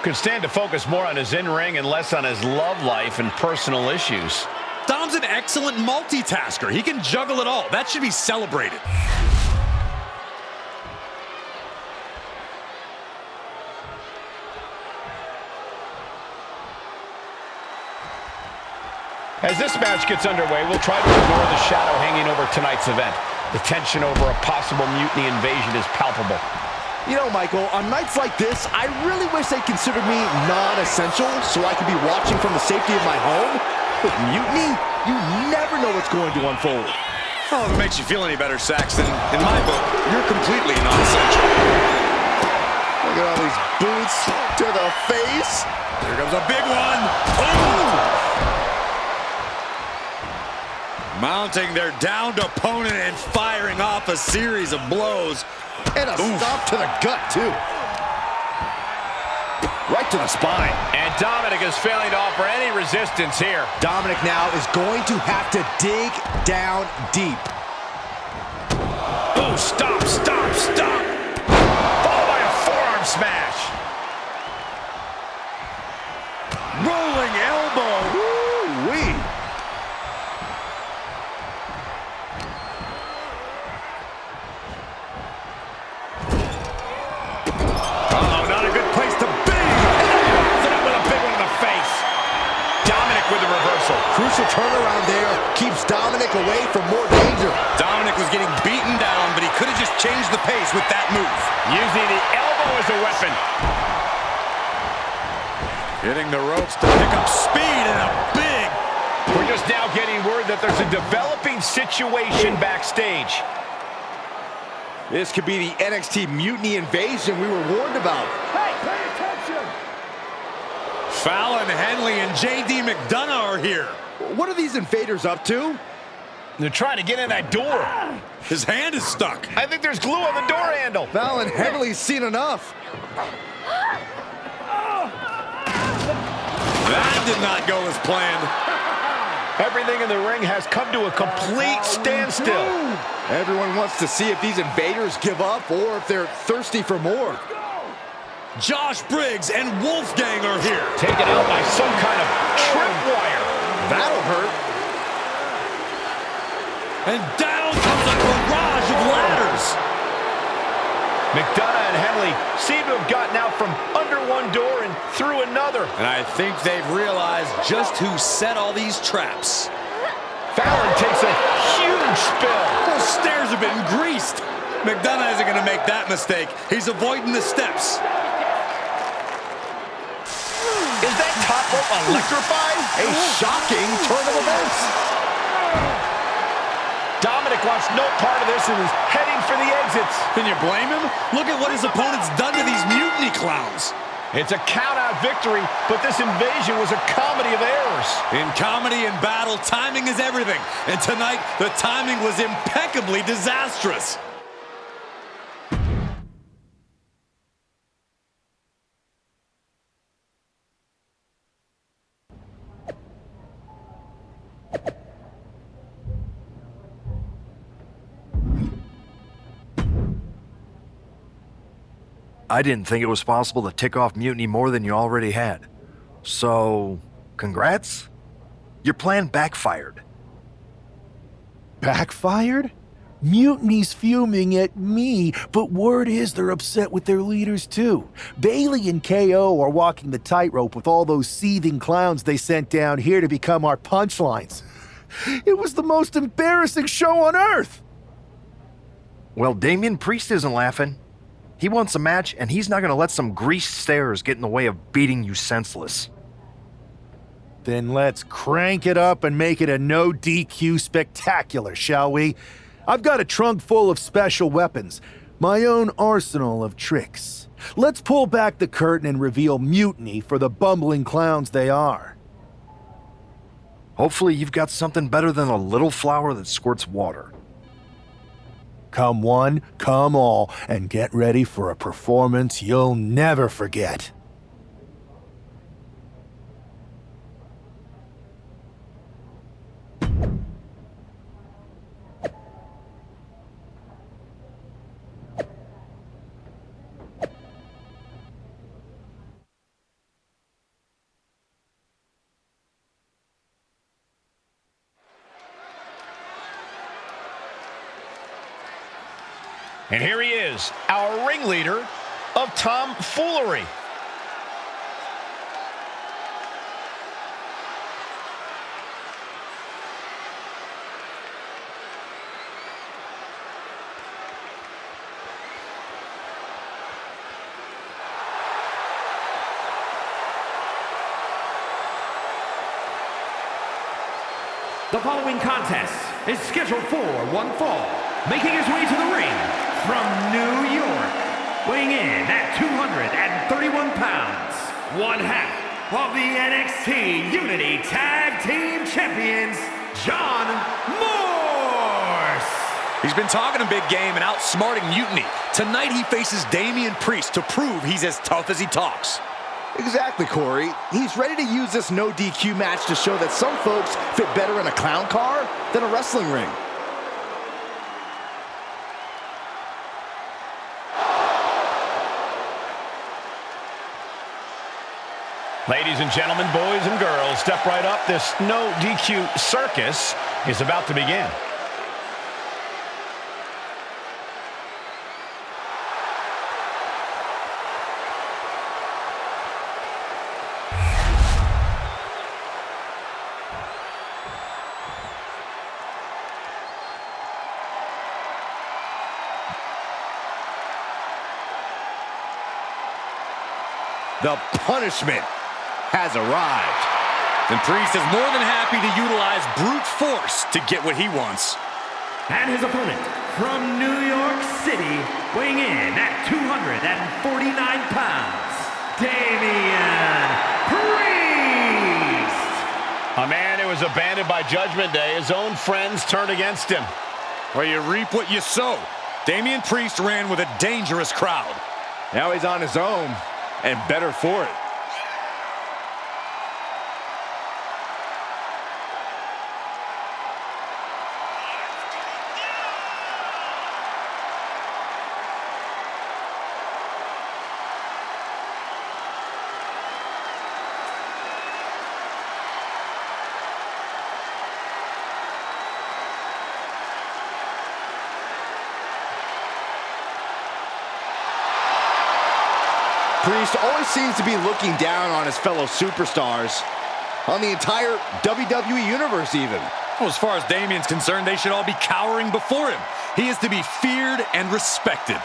Could stand to focus more on his in-ring and less on his love life and personal issues. Dom's an excellent multitasker. He can juggle it all. That should be celebrated. As this match gets underway, we'll try to ignore the shadow hanging over tonight's event. The tension over a possible mutiny invasion is palpable. You know, Michael, on nights like this, I really wish they considered me non-essential so I could be watching from the safety of my home. With mutiny, you never know what's going to unfold. Oh, if it makes you feel any better, Saxton, in my book, you're completely non-essential. Look at all these boots to the face. Here comes a big one. Oh! Mounting their downed opponent and firing off a series of blows. And a stomp to the gut, too. Right to the spine. And Dominic is failing to offer any resistance here. Dominic now is going to have to dig down deep. Oh, stop, stop, stop. Followed by a forearm smash. Rolling elbow. Woo-wee. Crucial turnaround there keeps Dominic away from more danger. Dominic was getting beaten down, but he could have just changed the pace with that move. Using the elbow as a weapon. Hitting the ropes to pick up speed and a big... We're just now getting word that there's a developing situation backstage. This could be the NXT Mutiny invasion we were warned about. Hey, pay attention! Fallon Henley and JD McDonough are here. What are these invaders up to? They're trying to get in that door. His hand is stuck. I think there's glue on the door handle. Fallon Henley's seen enough. That did not go as planned. Everything in the ring has come to a complete standstill. Everyone wants to see if these invaders give up or if they're thirsty for more. Josh Briggs and Wolfgang are here. Taken out by some kind of tripwire. That'll hurt. And down comes a barrage of ladders. McDonough and Henley seem to have gotten out from under one door and through another. And I think they've realized just who set all these traps. Fallon takes a huge spill. Those stairs have been greased. McDonough isn't going to make that mistake. He's avoiding the steps. Is that top rope electrified? A shocking turn of events. Dominic wants no part of this and is heading for the exits. Can you blame him? Look at what his opponent's done to these mutiny clowns. It's a count-out victory, but this invasion was a comedy of errors. In comedy and battle, timing is everything. And tonight, the timing was impeccably disastrous. I didn't think it was possible to tick off Mutiny more than you already had. So, congrats? Your plan backfired. Backfired? Mutiny's fuming at me, but word is they're upset with their leaders too. Bailey and KO are walking the tightrope with all those seething clowns they sent down here to become our punchlines. It was the most embarrassing show on earth! Well, Damian Priest isn't laughing. He wants a match, and he's not going to let some greased stairs get in the way of beating you senseless. Then let's crank it up and make it a no DQ spectacular, shall we? I've got a trunk full of special weapons, my own arsenal of tricks. Let's pull back the curtain and reveal Mutiny for the bumbling clowns they are. Hopefully you've got something better than a little flower that squirts water. Come one, come all, and get ready for a performance you'll never forget. And here he is, our ringleader of tomfoolery. The following contest is scheduled for one fall, making his way to the ring from New York, weighing in at 231 pounds, one half of the NXT Unity Tag Team Champions, John Morse. He's been talking a big game and outsmarting Mutiny. Tonight he faces Damian Priest to prove he's as tough as he talks. Exactly, Corey. He's ready to use this no DQ match to show that some folks fit better in a clown car than a wrestling ring. Ladies and gentlemen, boys and girls, step right up. This no DQ circus is about to begin. The punishment has arrived. And Priest is more than happy to utilize brute force to get what he wants. And his opponent from New York City, weighing in at 249 pounds, Damian Priest. A man who was abandoned by Judgment Day. His own friends turned against him. Well, you reap what you sow. Damian Priest ran with a dangerous crowd. Now he's on his own, and better for it. Priest always seems to be looking down on his fellow superstars, on the entire WWE Universe even. Well, as far as Damian's concerned, they should all be cowering before him. He is to be feared and respected.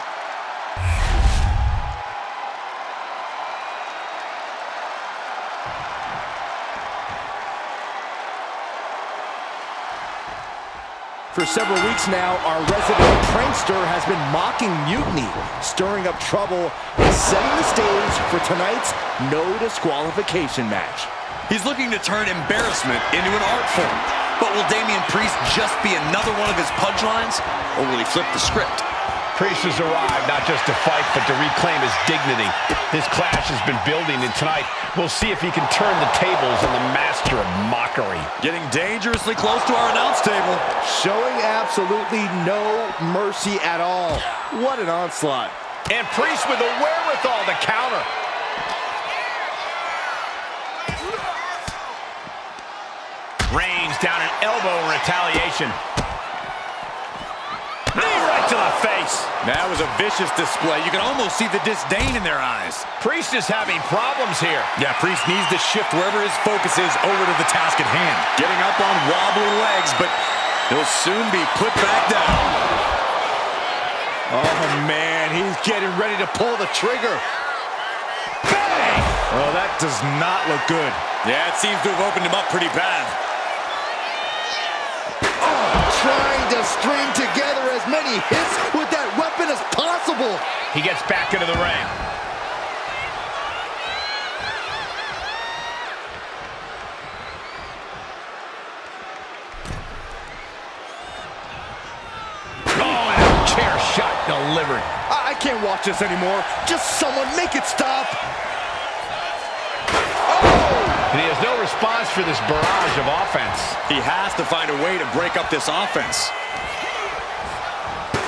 For several weeks now, our resident prankster has been mocking Mutiny, stirring up trouble, and setting the stage for tonight's no disqualification match. He's looking to turn embarrassment into an art form. But will Damian Priest just be another one of his punchlines, or will he flip the script? Priest has arrived not just to fight, but to reclaim his dignity. This clash has been building, and tonight we'll see if he can turn the tables on the master of mockery. Getting dangerously close to our announce table. Showing absolutely no mercy at all. What an onslaught. And Priest with the wherewithal to counter. Reigns down an elbow in retaliation. Knee right to the face. That was a vicious display. You can almost see the disdain in their eyes. Priest is having problems here. Yeah, Priest needs to shift wherever his focus is over to the task at hand. Getting up on wobbly legs, but he'll soon be put back down. Oh, man, he's getting ready to pull the trigger. Bang! Oh, that does not look good. Yeah, it seems to have opened him up pretty bad. Trying to string together as many hits with that weapon as possible. He gets back into the ring. Oh, and a chair shot delivered. I can't watch this anymore. Just someone make it stop. And he has no response for this barrage of offense. He has to find a way to break up this offense.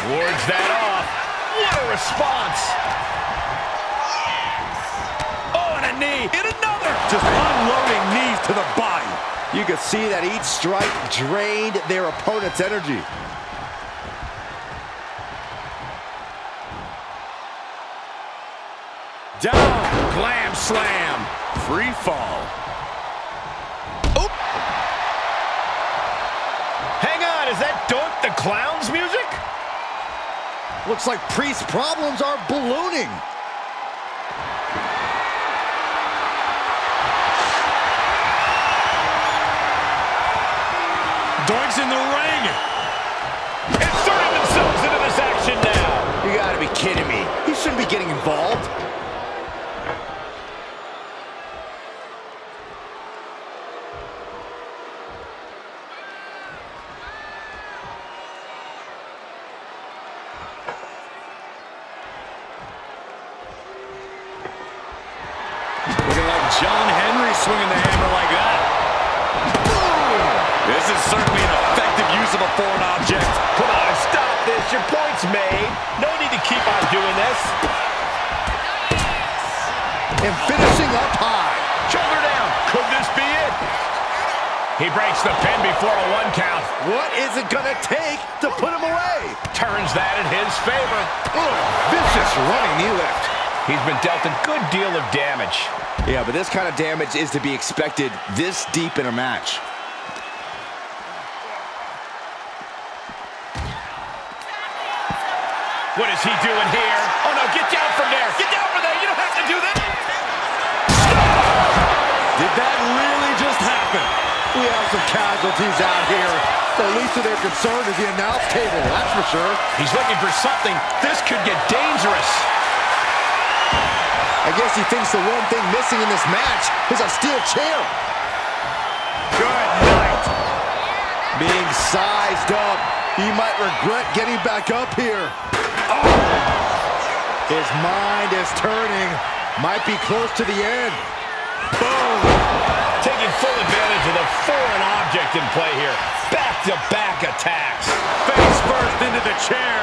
Wards that off. What a response. Oh, and a knee. And another. Just unloading knees to the body. You could see that each strike drained their opponent's energy. Down. Glam slam. Free fall. Is that Doink the Clown's music? Looks like Priest's problems are ballooning. Doink's in the ring. Inserting themselves into this action now. You gotta be kidding me. He shouldn't be getting involved. John Henry swinging the hammer like that. Boom! This is certainly an effective use of a foreign object. Come on, stop this. Your point's made. No need to keep on doing this. And finishing up high. Shoulder down. Could this be it? He breaks the pin before a 1 count. What is it gonna take to put him away? Turns that in his favor. Vicious running knee lift. He's been dealt a good deal of damage. Yeah, but this kind of damage is to be expected this deep in a match. What is he doing here? Oh, no, get down from there. Get down from there. You don't have to do that. Did that really just happen? We have some casualties out here. The least of their concern is the announce table, that's for sure. He's looking for something. This could get dangerous. I guess he thinks the one thing missing in this match is a steel chair. Good night. Being sized up. He might regret getting back up here. Oh! His mind is turning. Might be close to the end. Boom. Taking full advantage of the foreign object in play here. Back-to-back attacks. Face first into the chair.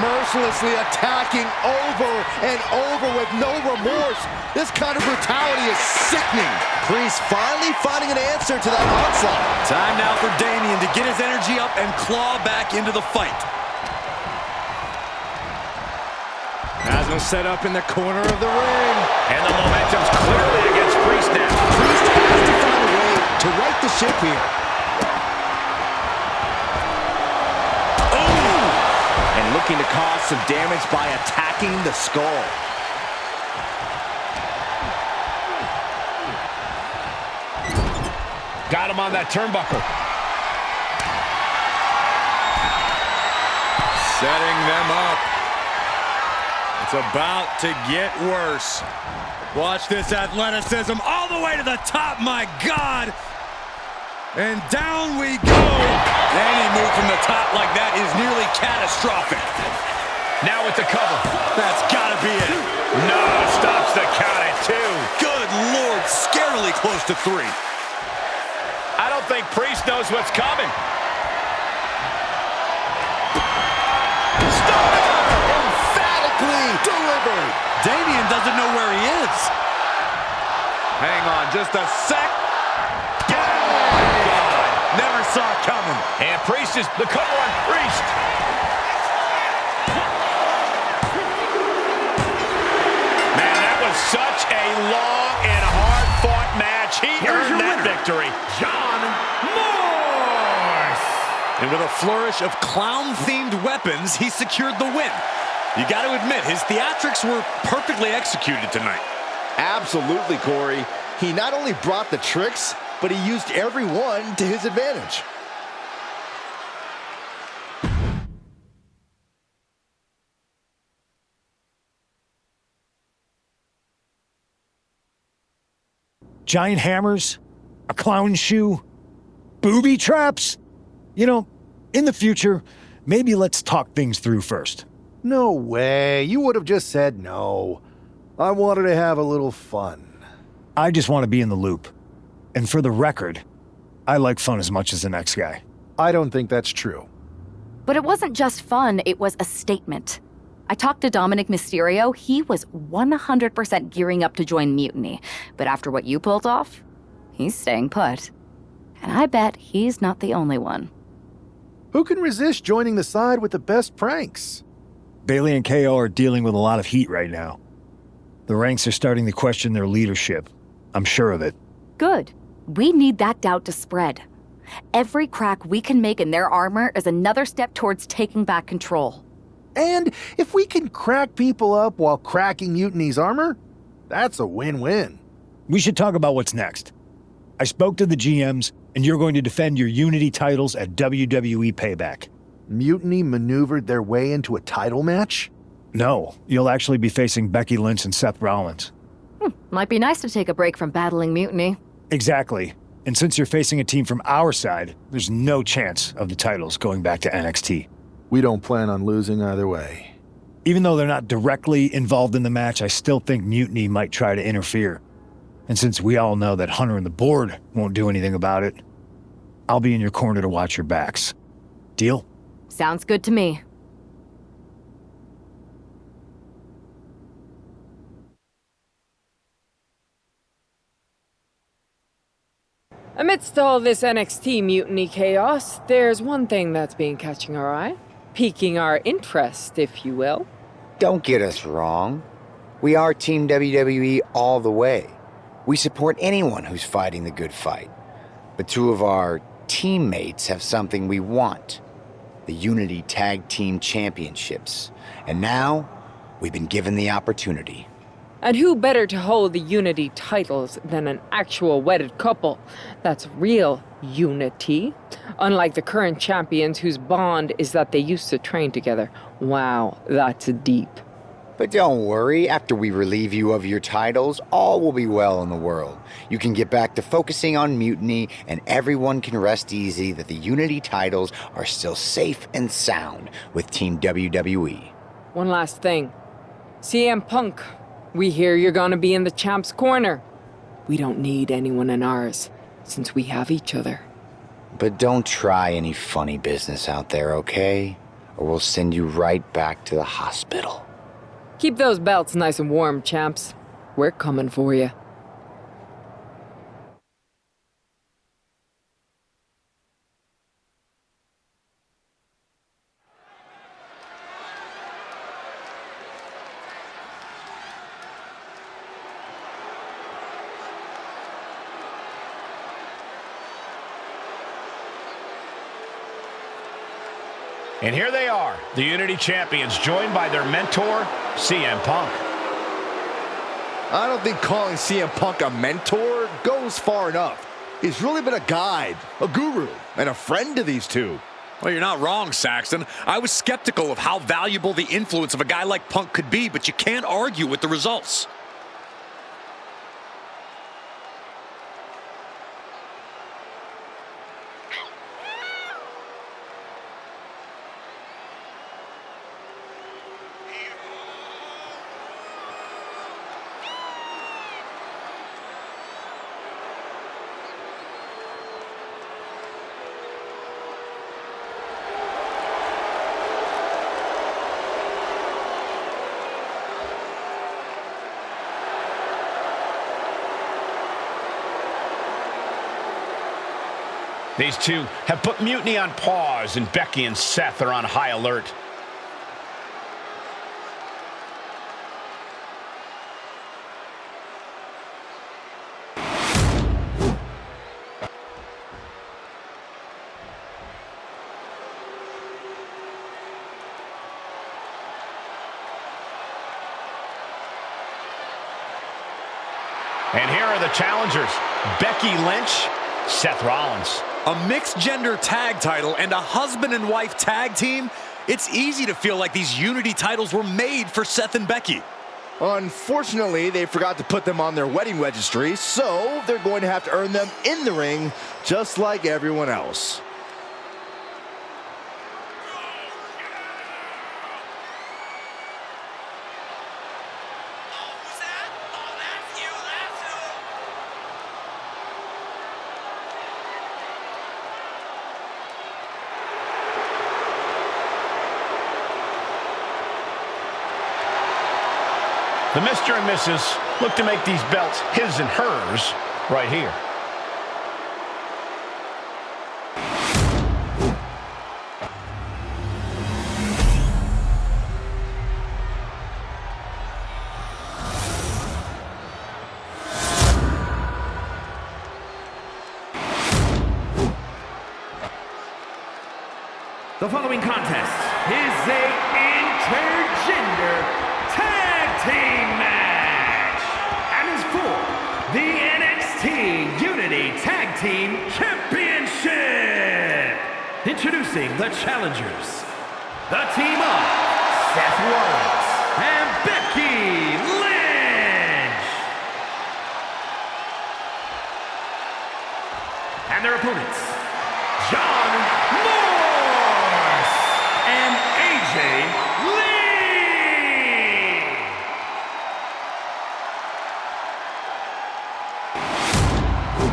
Mercilessly attacking over and over with no remorse. This kind of brutality is sickening. Priest finally finding an answer to that onslaught. Time now for Damian to get his energy up and claw back into the fight. As Now set up in the corner of the ring. And the momentum's clearly against Priest now. Priest has to find a way to right the ship here. Oh! And looking to cause some damage by attacking the skull. Got him on that turnbuckle. Setting them up. It's about to get worse. Watch this athleticism all the way to the top, my God. And down we go. Any move from the top like that is nearly catastrophic. Now with the cover. That's gotta be it. No, stops the count at 2. Good Lord, scarily close to 3. I don't think Priest knows what's coming. Emphatically delivered. Damian doesn't know where he is. Hang on just a sec. Oh, my God. Never saw it coming. And Priest is the cover on Priest. Man, that was such a long and hard-fought match. He earned that victory. John Morse! And with a flourish of clown-themed weapons, he secured the win. You got to admit, his theatrics were perfectly executed tonight. Absolutely, Corey. He not only brought the tricks, but he used every one to his advantage. Giant hammers, a clown shoe, booby traps. You know, in the future, maybe let's talk things through first. No way. You would have just said no. I wanted to have a little fun. I just want to be in the loop. And for the record, I like fun as much as the next guy. I don't think that's true. But it wasn't just fun, it was a statement. I talked to Dominic Mysterio. He was 100% gearing up to join Mutiny. But after what you pulled off, he's staying put. And I bet he's not the only one. Who can resist joining the side with the best pranks? Bayley and KO are dealing with a lot of heat right now. The ranks are starting to question their leadership. I'm sure of it. Good. We need that doubt to spread. Every crack we can make in their armor is another step towards taking back control. And if we can crack people up while cracking Mutiny's armor, that's a win-win. We should talk about what's next. I spoke to the GMs, and you're going to defend your Unity titles at WWE Payback. Mutiny maneuvered their way into a title match? No, you'll actually be facing Becky Lynch and Seth Rollins. Might be nice to take a break from battling Mutiny. Exactly. And since you're facing a team from our side, there's no chance of the titles going back to NXT. We don't plan on losing either way. Even though they're not directly involved in the match, I still think Mutiny might try to interfere. And since we all know that Hunter and the board won't do anything about it, I'll be in your corner to watch your backs. Deal? Sounds good to me. Amidst all this NXT mutiny chaos, there's one thing that's been catching our eye. Piquing our interest, if you will. Don't get us wrong. We are Team WWE all the way. We support anyone who's fighting the good fight. But two of our teammates have something we want. The Unity Tag Team Championships. And now, we've been given the opportunity. And who better to hold the Unity titles than an actual wedded couple? That's real unity. Unlike the current champions whose bond is that they used to train together. Wow, that's deep. But don't worry, after we relieve you of your titles, all will be well in the world. You can get back to focusing on Mutiny, and everyone can rest easy that the Unity titles are still safe and sound with Team WWE. One last thing. CM Punk, we hear you're gonna be in the champ's corner. We don't need anyone in ours, since we have each other. But don't try any funny business out there, okay? Or we'll send you right back to the hospital. Keep those belts nice and warm, champs. We're coming for you. And here they are, the Unity Champions, joined by their mentor, CM Punk. I don't think calling CM Punk a mentor goes far enough. He's really been a guide, a guru, and a friend to these two. Well, you're not wrong, Saxton. I was skeptical of how valuable the influence of a guy like Punk could be, but you can't argue with the results. These two have put Mutiny on pause, and Becky and Seth are on high alert. And here are the challengers, Becky Lynch, Seth Rollins. A mixed-gender tag title and a husband and wife tag team? It's easy to feel like these Unity titles were made for Seth and Becky. Unfortunately, they forgot to put them on their wedding registry, so they're going to have to earn them in the ring, just like everyone else. The Mr. and Mrs. look to make these belts his and hers right here. The following contest is a intergender tag team match and is for the NXT Unity Tag Team Championship. Introducing the challengers, the team of Seth Rollins and Becky Lynch, and their opponents, John Morse and AJ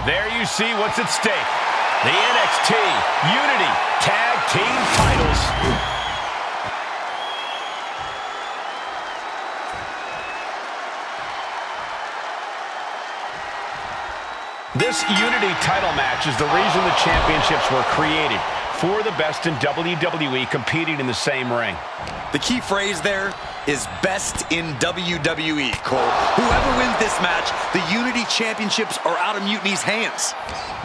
There you see what's at stake. The NXT Unity Tag Team titles. This Unity title match is the reason the championships were created. For the best in WWE competing in the same ring. The key phrase there is best in WWE, Cole. Whoever wins this match, the Unity Championships are out of Mutiny's hands.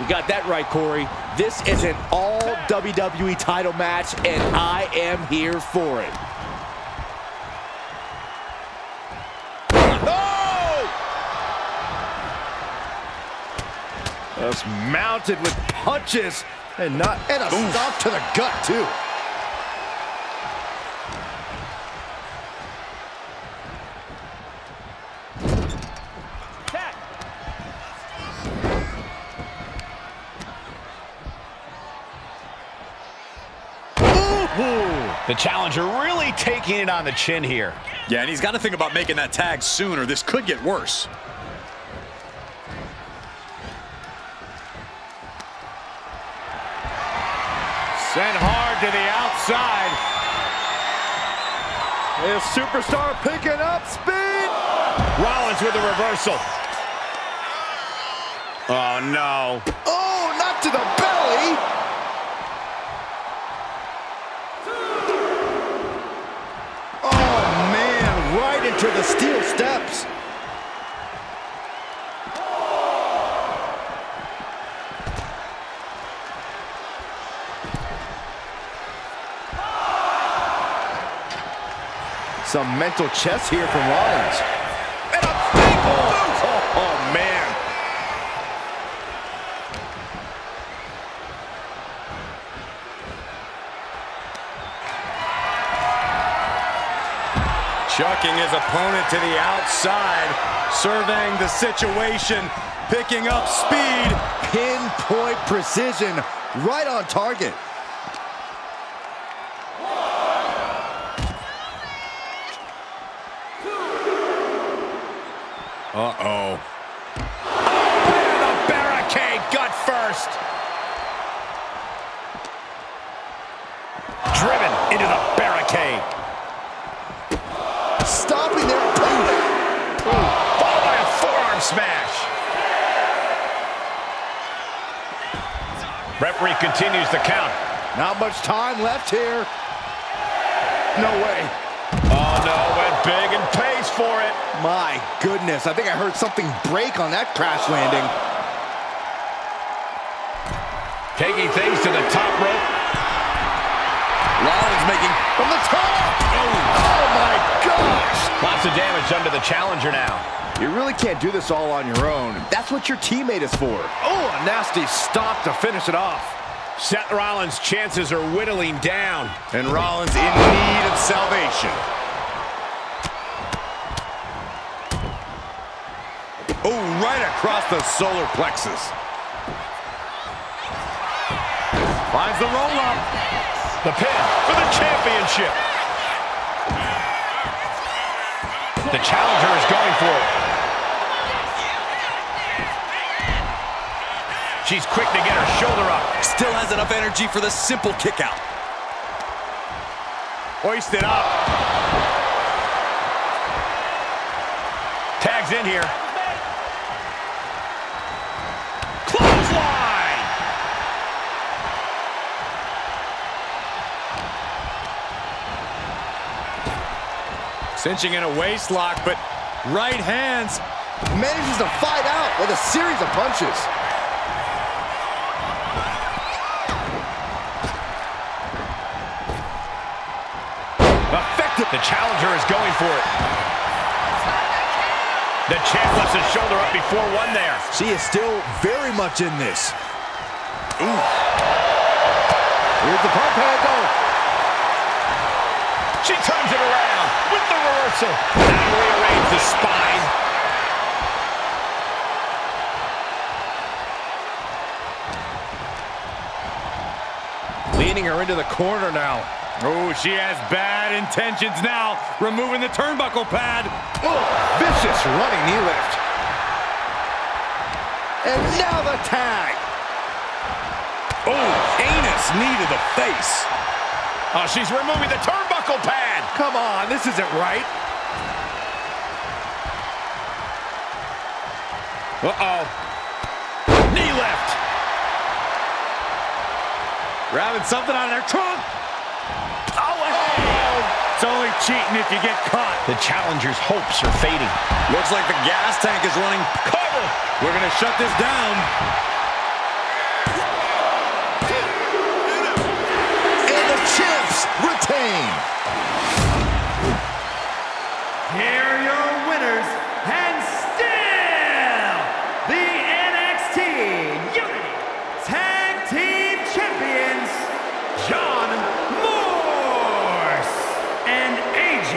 You got that right, Corey. This is an all WWE title match, and I am here for it. No! Just mounted with punches. And a stomp to the gut, too. The challenger really taking it on the chin here. Yeah, and he's got to think about making that tag soon, or this could get worse. Sent hard to the outside. The superstar picking up speed. Rollins with a reversal. Oh, no. Oh, not to the belly. Oh, man, right into the steel steps. Some mental chess here from Rollins. And a big boot! Oh, man. Chucking his opponent to the outside, surveying the situation, picking up speed. Pinpoint precision, right on target. Uh-oh. Oh, the barricade, gut first. Driven into the barricade. Stopping their opponent. Followed by a forearm smash. Referee continues the count. Not much time left here. No way. Oh, no, went big and pays for it. My goodness, I think I heard something break on that crash landing. Taking things to the top rope. Rollins making from the top. Oh my gosh. Lots of damage done to the challenger now. You really can't do this all on your own. That's what your teammate is for. Oh, a nasty stop to finish it off. Seth Rollins' chances are whittling down. And Rollins in need of salvation. Oh, right across the solar plexus. Finds the roll-up. The pin for the championship. The challenger is going for it. She's quick to get her shoulder up. Still has enough energy for the simple kick out. Hoisted up. Tags in here. Clothesline. Cinching in a waist lock, but right hands. Manages to fight out with a series of punches. Effective. The challenger is going for it. The champ lifts his shoulder up before one there. She is still very much in this. Ooh. Here's the pump handle. She turns it around with the reversal. Now rearrange the spine. Leading her into the corner now. Oh, she has bad intentions now. Removing the turnbuckle pad. Oh, vicious running knee lift. And now the tag. Oh, heinous knee to the face. Oh, she's removing the turnbuckle pad. Come on, this isn't right. Uh-oh. Knee lift. Grabbing something out of their trunk. Oh, it's only cheating if you get caught. The challenger's hopes are fading. Looks like the gas tank is running. Cover. We're going to shut this down. And the champs retain. Here are your winners, and still the NXT Unity Tag Team Champions, John Morse and AJ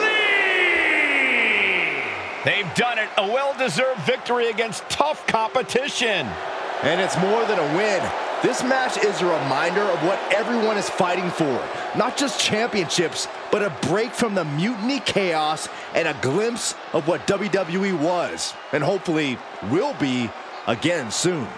Lee. They've done it. A well-deserved victory against tough competition. And it's more than a win. This match is a reminder of what everyone is fighting for. Not just championships, but a break from the mutiny chaos and a glimpse of what WWE was, and hopefully will be again soon.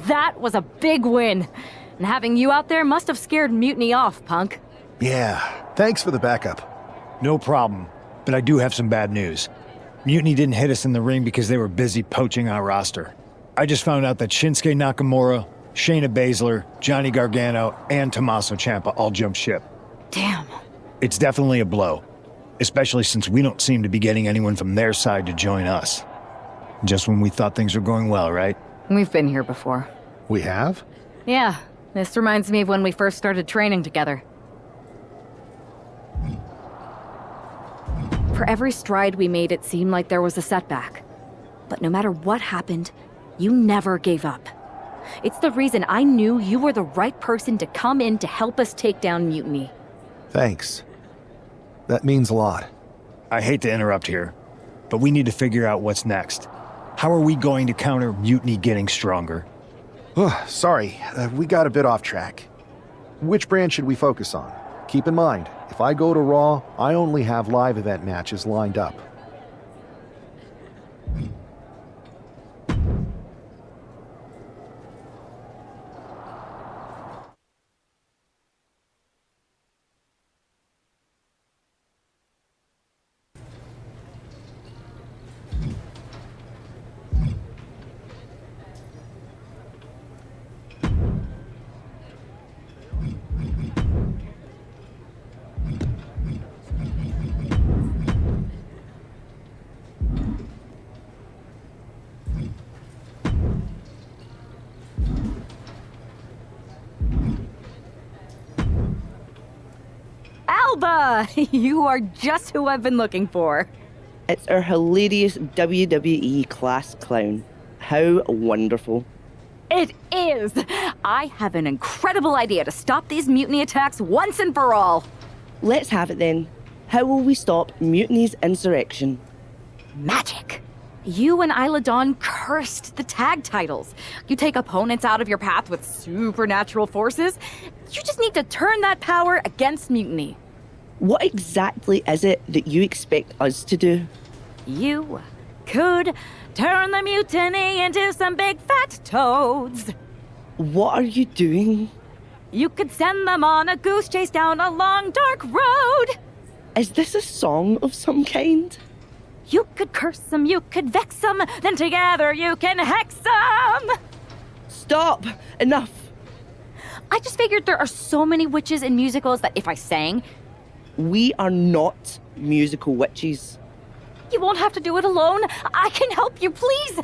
That was a big win. And having you out there must have scared Mutiny off, Punk. Yeah, thanks for the backup. No problem, but I do have some bad news. Mutiny didn't hit us in the ring because they were busy poaching our roster. I just found out that Shinsuke Nakamura, Shayna Basler, Johnny Gargano, and Tommaso Ciampa all jumped ship. Damn. It's definitely a blow, especially since we don't seem to be getting anyone from their side to join us. Just when we thought things were going well, right? We've been here before. We have? Yeah, this reminds me of when we first started training together. For every stride we made, it seemed like there was a setback. But no matter what happened, you never gave up. It's the reason I knew you were the right person to come in to help us take down Mutiny. Thanks. That means a lot. I hate to interrupt here, but we need to figure out what's next. How are we going to counter Mutiny getting stronger? Sorry, we got a bit off track. Which brand should we focus on? Keep in mind, if I go to Raw, I only have live event matches lined up. Alba! You are just who I've been looking for. It's our hilarious WWE class clown. How wonderful. It is! I have an incredible idea to stop these mutiny attacks once and for all. Let's have it then. How will we stop Mutiny's insurrection? Magic. You and Isla Dawn cursed the tag titles. You take opponents out of your path with supernatural forces. You just need to turn that power against Mutiny. What exactly is it that you expect us to do? You could turn the Mutiny into some big fat toads. What are you doing? You could send them on a goose chase down a long, dark road. Is this a song of some kind? You could curse them, you could vex them, then together you can hex them! Stop! Enough! I just figured there are so many witches in musicals that if I sang... We are not musical witches. You won't have to do it alone. I can help you, please!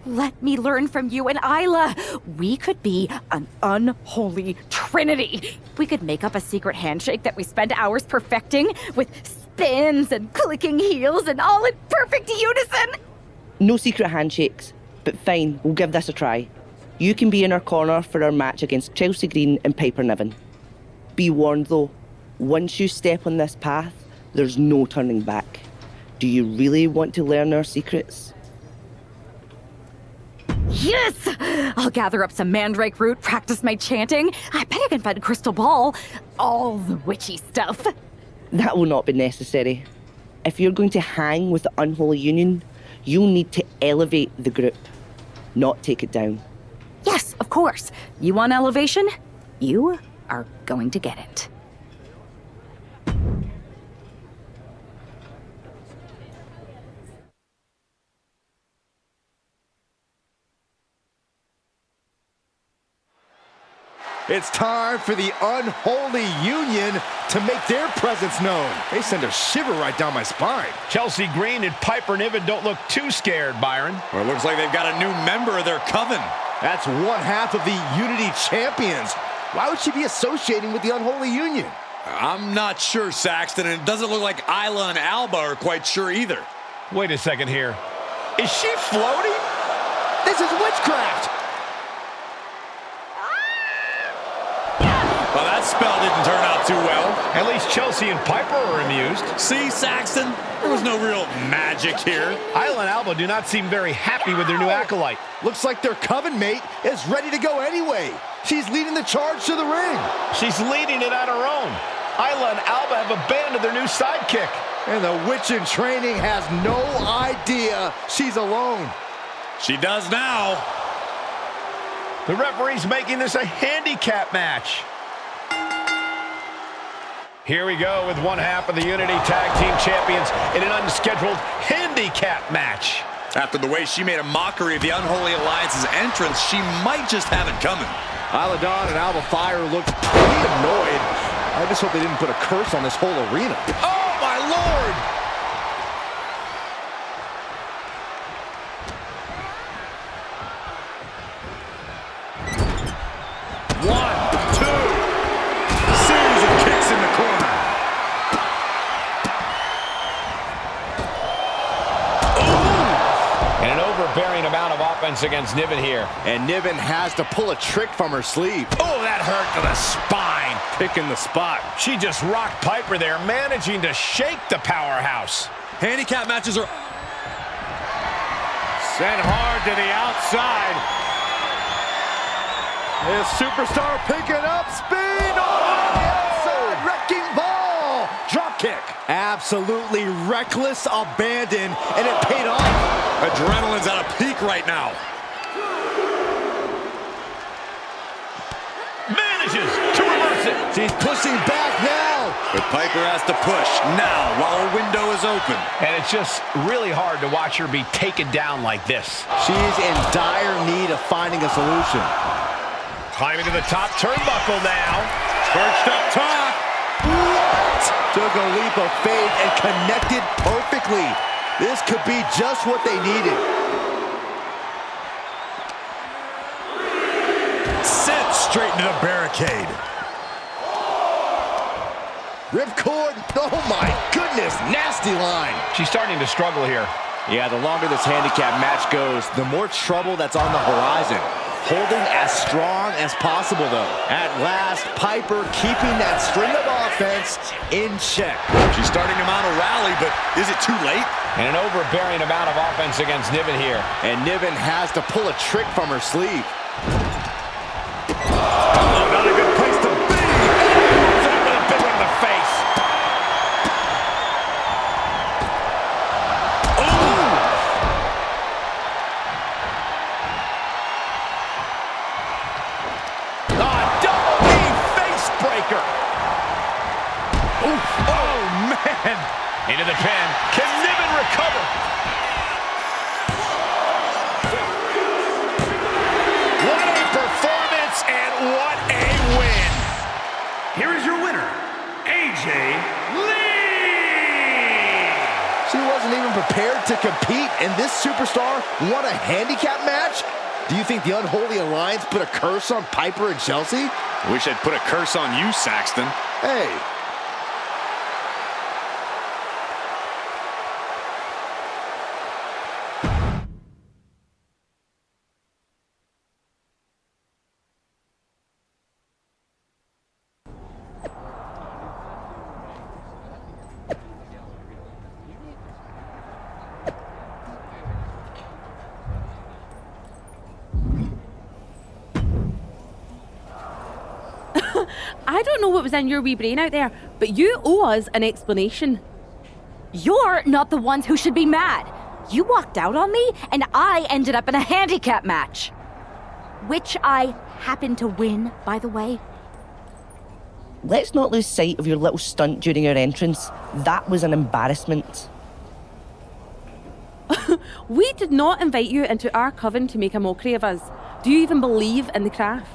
Let me learn from you and Isla. We could be an unholy trinity. We could make up a secret handshake that we spend hours perfecting with spins and clicking heels and all in perfect unison. No secret handshakes, but fine, we'll give this a try. You can be in our corner for our match against Chelsea Green and Piper Niven. Be warned though, once you step on this path, there's no turning back. Do you really want to learn our secrets? Yes! I'll gather up some mandrake root, practice my chanting. I bet I can find a crystal ball. All the witchy stuff. That will not be necessary. If you're going to hang with the Unholy Union, you'll need to elevate the group, not take it down. Yes, of course. You want elevation? You are going to get it. It's time for the Unholy Union to make their presence known. They send a shiver right down my spine. Chelsea Green and Piper Niven don't look too scared, Byron. Well, it looks like they've got a new member of their coven. That's one half of the Unity Champions. Why would she be associating with the Unholy Union? I'm not sure, Saxton, and it doesn't look like Isla and Alba are quite sure either. Wait a second here. Is she floating? This is witchcraft! Well, that spell didn't turn out too well. At least Chelsea and Piper are amused. See, Saxton? There was no real magic here. Isla and Alba do not seem very happy with their new acolyte. Looks like their coven mate is ready to go anyway. She's leading the charge to the ring. She's leading it on her own. Isla and Alba have abandoned their new sidekick. And the witch in training has no idea she's alone. She does now. The referee's making this a handicap match. Here we go with one half of the Unity Tag Team Champions in an unscheduled handicap match. After the way she made a mockery of the Unholy Alliance's entrance, she might just have it coming. Isla Dawn and Alba Fire looked pretty annoyed. I just hope they didn't put a curse on this whole arena. Oh, my Lord! One, two. Series of kicks in the corner. And an overbearing amount of offense against Niven here. And Niven has to pull a trick from her sleeve. Oh, that hurt to the spine. Picking the spot. She just rocked Piper there, managing to shake the powerhouse. Handicap matches are... Sent hard to the outside. This superstar picking up speed on the outside. Wrecking ball. Drop kick. Absolutely reckless abandon, and it paid off. Adrenaline's at a peak right now. Manages to reverse it. She's pushing back now. But Piper has to push now while her window is open. And it's just really hard to watch her be taken down like this. She's in dire need of finding a solution. Climbing to the top turnbuckle now. Perched up top. What? Took a leap of faith and connected perfectly. This could be just what they needed. Sent straight into the barricade. Ripcord. Oh my goodness. Nasty line. She's starting to struggle here. Yeah, the longer this handicap match goes, the more trouble that's on the horizon. Holding as strong as possible, though. At last, Piper keeping that string of offense in check. She's starting to mount a rally, but is it too late? And an overbearing amount of offense against Niven here. And Niven has to pull a trick from her sleeve. Oh, not a good place to be. With a big one in the face. Into the pin. Can Niven recover? What a performance and what a win. Here is your winner, AJ Lee. She wasn't even prepared to compete, and this superstar won a handicap match? Do you think the Unholy Alliance put a curse on Piper and Chelsea? Wish I'd put a curse on you, Saxton. Hey. I don't know what was in your wee brain out there, but you owe us an explanation. You're not the ones who should be mad. You walked out on me, and I ended up in a handicap match. Which I happened to win, by the way. Let's not lose sight of your little stunt during your entrance. That was an embarrassment. We did not invite you into our coven to make a mockery of us. Do you even believe in the craft?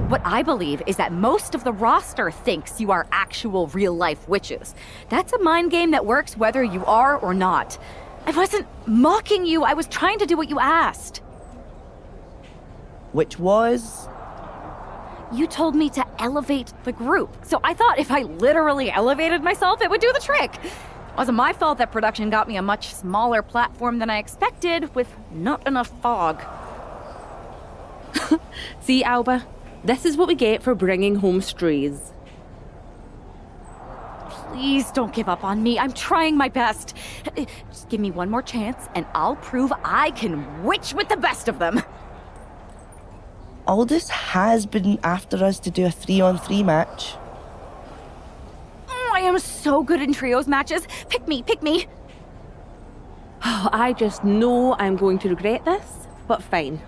What I believe is that most of the roster thinks you are actual real-life witches. That's a mind game that works whether you are or not. I wasn't mocking you. I was trying to do what you asked. Which was? You told me to elevate the group. So I thought if I literally elevated myself, it would do the trick. It wasn't my fault that production got me a much smaller platform than I expected with not enough fog. See, Alba? This is what we get for bringing home strays. Please don't give up on me. I'm trying my best. Just give me one more chance, and I'll prove I can witch with the best of them. Aldous has been after us to do a 3-on-3 match. I am so good in trios matches. Pick me, pick me. Oh, I just know I'm going to regret this, but fine.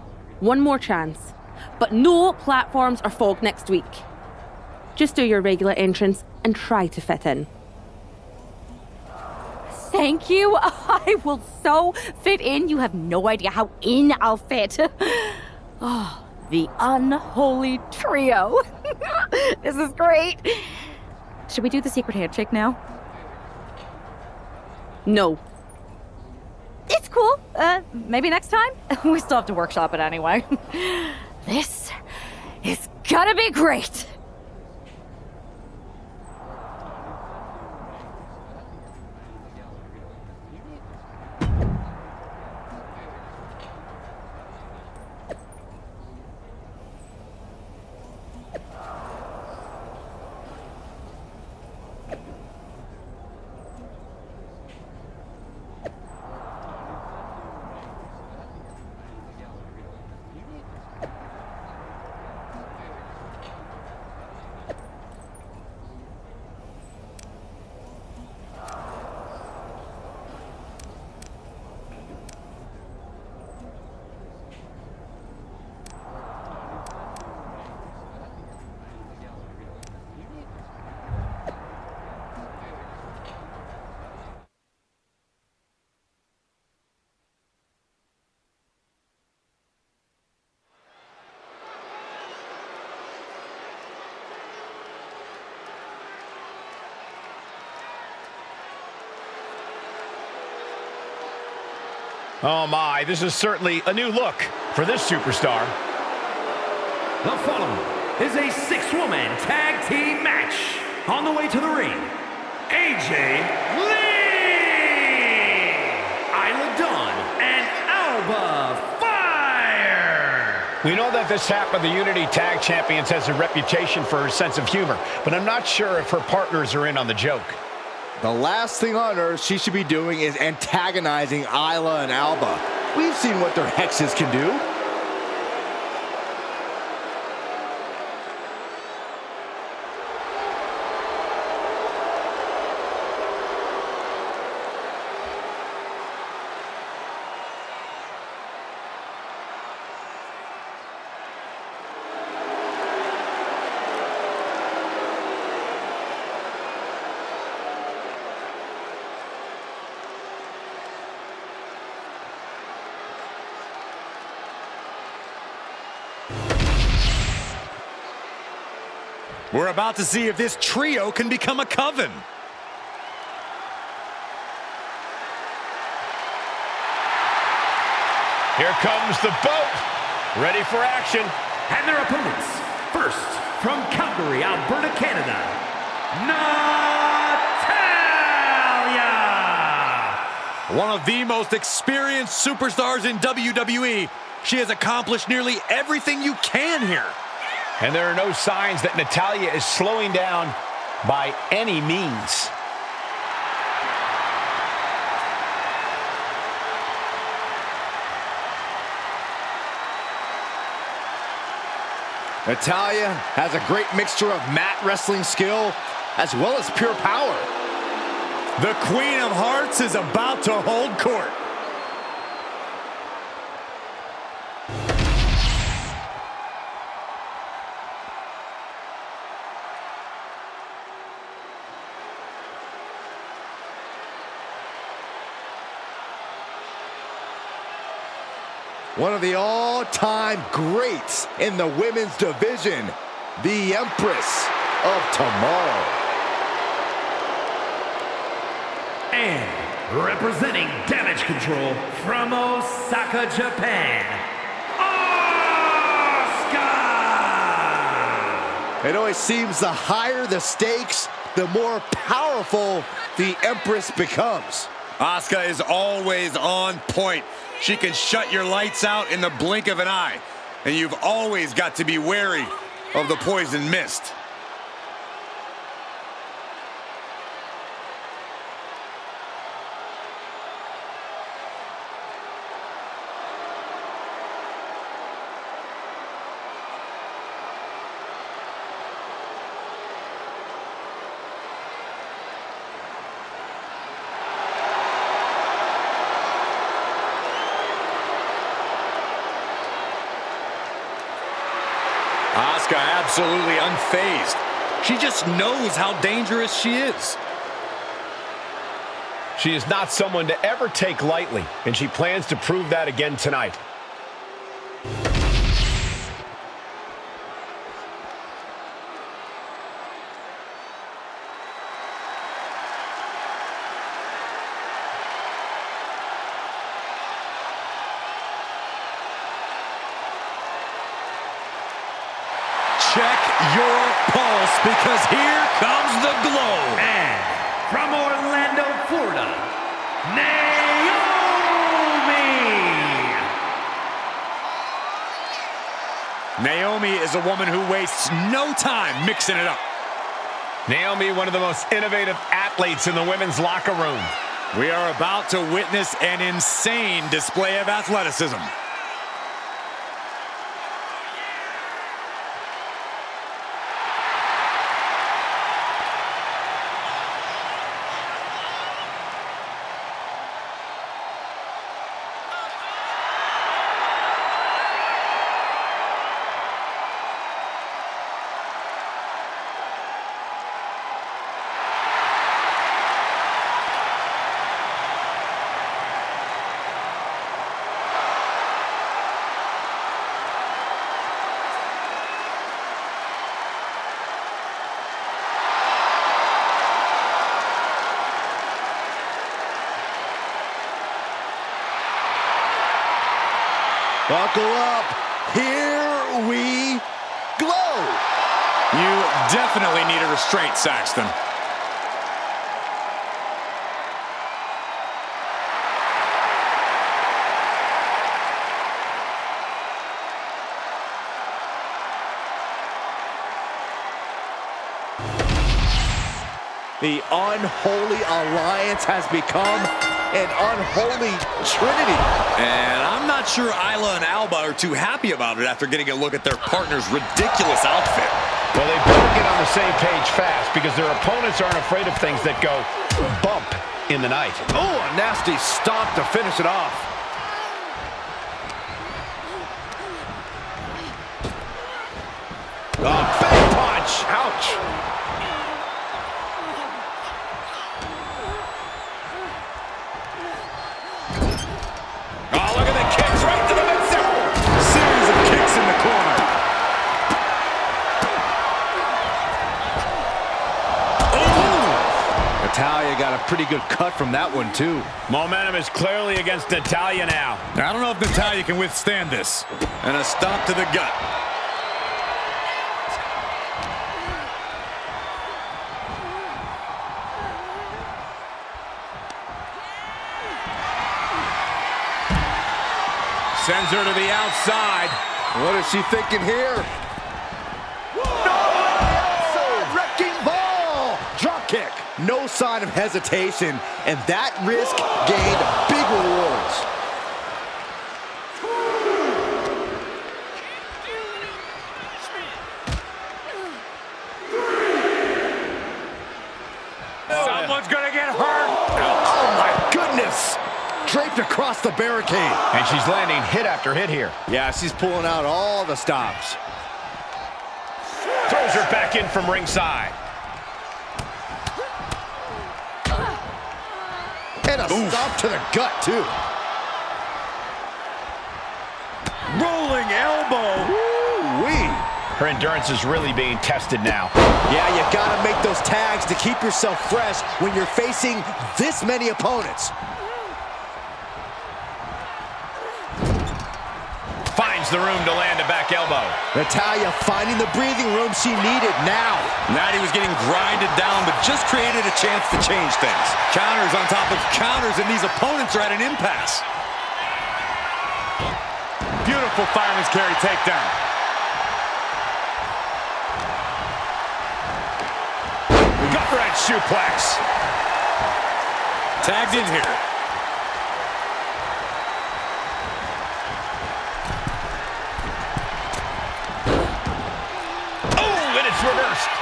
One more chance. But no platforms or fog next week. Just do your regular entrance and try to fit in. Thank you. I will so fit in. You have no idea how in I'll fit. Oh, the unholy trio. This is great. Should we do the secret handshake now? No. It's cool. Maybe next time? We still have to workshop it anyway. This is gonna be great. Oh my, this is certainly a new look for this superstar. The following is a 6-woman tag team match. On the way to the ring, AJ Lee, Isla Dawn, and Alba Fire. We know that this half of the Unity Tag Champions has a reputation for her sense of humor, but I'm not sure if her partners are in on the joke. The last thing on earth she should be doing is antagonizing Isla and Alba. We've seen what their hexes can do. We're about to see if this trio can become a coven. Here comes the boat, ready for action. And their opponents, first, from Calgary, Alberta, Canada, Natalya! One of the most experienced superstars in WWE. She has accomplished nearly everything you can here. And there are no signs that Natalya is slowing down by any means. Natalya has a great mixture of mat wrestling skill as well as pure power. The Queen of Hearts is about to hold court. One of the all-time greats in the women's division, the Empress of Tomorrow. And representing Damage Control from Osaka, Japan, Asuka! It always seems the higher the stakes, the more powerful the Empress becomes. Asuka is always on point. She can shut your lights out in the blink of an eye. And you've always got to be wary of the poison mist. absolutely unfazed. She just knows how dangerous she is. She is not someone to ever take lightly, and she plans to prove that again tonight. Check your pulse, because here comes the glow. And from Orlando, Florida, Naomi! Naomi is a woman who wastes no time mixing it up. Naomi, one of the most innovative athletes in the women's locker room. We are about to witness an insane display of athleticism. Buckle up. Here we glow. You definitely need a restraint, Saxton. The unholy alliance has become an unholy trinity. And I'm not sure Isla and Alba are too happy about it after getting a look at their partner's ridiculous outfit. Well, they better get on the same page fast, because their opponents aren't afraid of things that go bump in the night. Oh, a nasty stomp to finish it off. Oh, big punch. Ouch. Natalya got a pretty good cut from that one, too. Momentum is clearly against Natalya now. I don't know if Natalya can withstand this. And a stomp to the gut. Sends her to the outside. What is she thinking here? Wrecking ball! Drop kick. No sign of hesitation, and that risk gained big rewards. Someone's gonna get hurt. Oh my goodness! Draped across the barricade. And she's landing hit after hit here. Yeah, she's pulling out all the stops. Throws her back in from ringside. And a stomp to the gut, too. Rolling elbow. Woo-wee. Her endurance is really being tested now. Yeah, you gotta make those tags to keep yourself fresh when you're facing this many opponents. Finds the room to land a back elbow. Natalya finding the breathing room she needed now. Natty was getting grinded down, but just created a chance to change things. Counters on top of counters, and these opponents are at an impasse. Beautiful fireman's carry takedown. Gut-wrench suplex. Tagged in here. Reversed.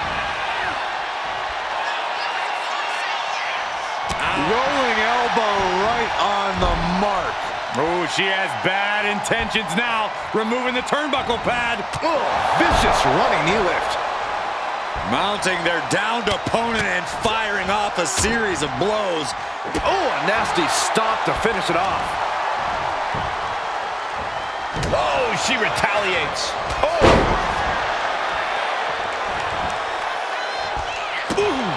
Rolling elbow right on the mark. Oh, she has bad intentions now. Removing the turnbuckle pad. Oh, vicious running knee lift. Mounting their downed opponent and firing off a series of blows. Oh, a nasty stop to finish it off. Oh, she retaliates. Oh! Ooh.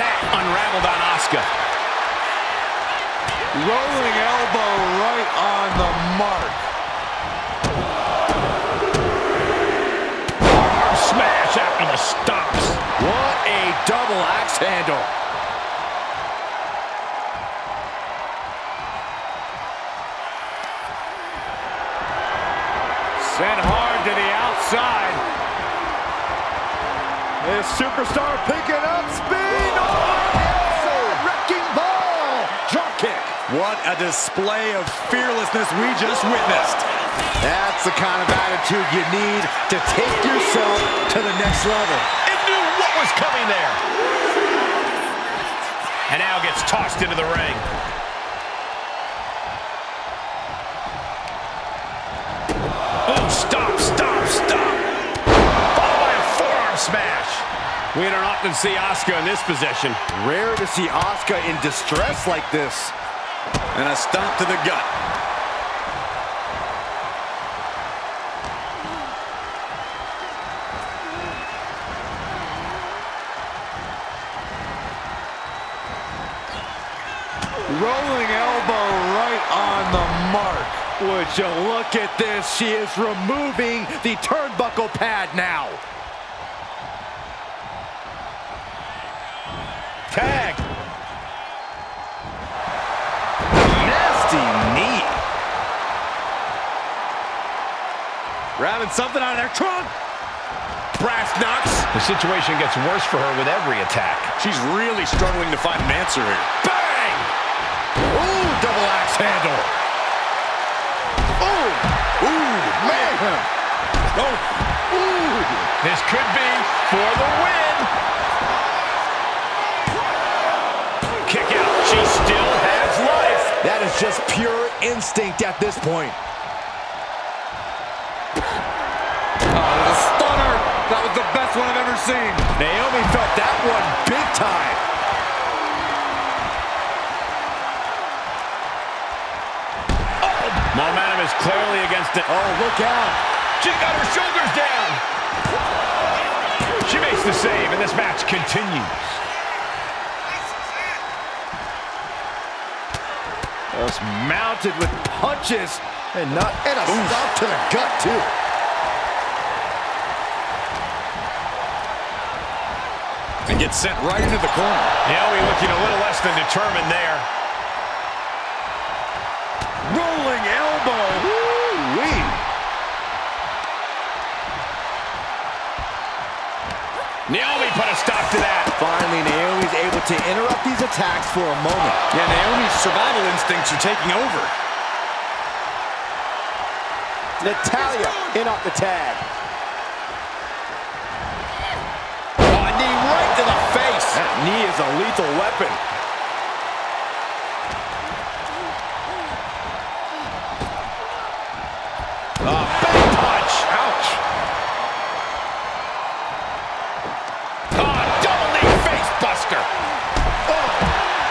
That unraveled on Asuka. Rolling elbow right on the mark. Arm smash after the stops. What a double axe handle. Sent hard to the outside. This superstar picking up speed. Oh, wrecking ball. Drop kick. What a display of fearlessness we just witnessed. That's the kind of attitude you need to take yourself to the next level. It knew what was coming there. And now gets tossed into the ring. Oh, stop. Followed by a forearm smash. We don't often see Asuka in this position. Rare to see Asuka in distress like this. And a stomp to the gut. Rolling elbow right on the mark. Would you look at this? She is removing the turnbuckle pad now. Tag. Nasty knee. Grabbing something out of their trunk. Brass knucks. The situation gets worse for her with every attack. She's really struggling to find an answer here. Bang! Ooh, double axe handle. Ooh, man. Oh, ooh. This could be for the win. Kick out. She still has life. That is just pure instinct at this point. the stunner. That was the best one I've ever seen. Naomi felt that one big time. Momentum is clearly against it. Oh, look out. She got her shoulders down. She makes the save, and this match continues. Just mounted with punches and a stop to the gut, too. And gets sent right into the corner. Naomi looking a little less than determined there. Rolling elbow. Woo-wee. Naomi put a stop to that. Finally, Naomi's able to interrupt these attacks for a moment. Yeah, Naomi's survival instincts are taking over. Natalya in off the tag. Oh, a knee right to the face. That knee is a lethal weapon. Big punch. Ouch. Double knee face buster.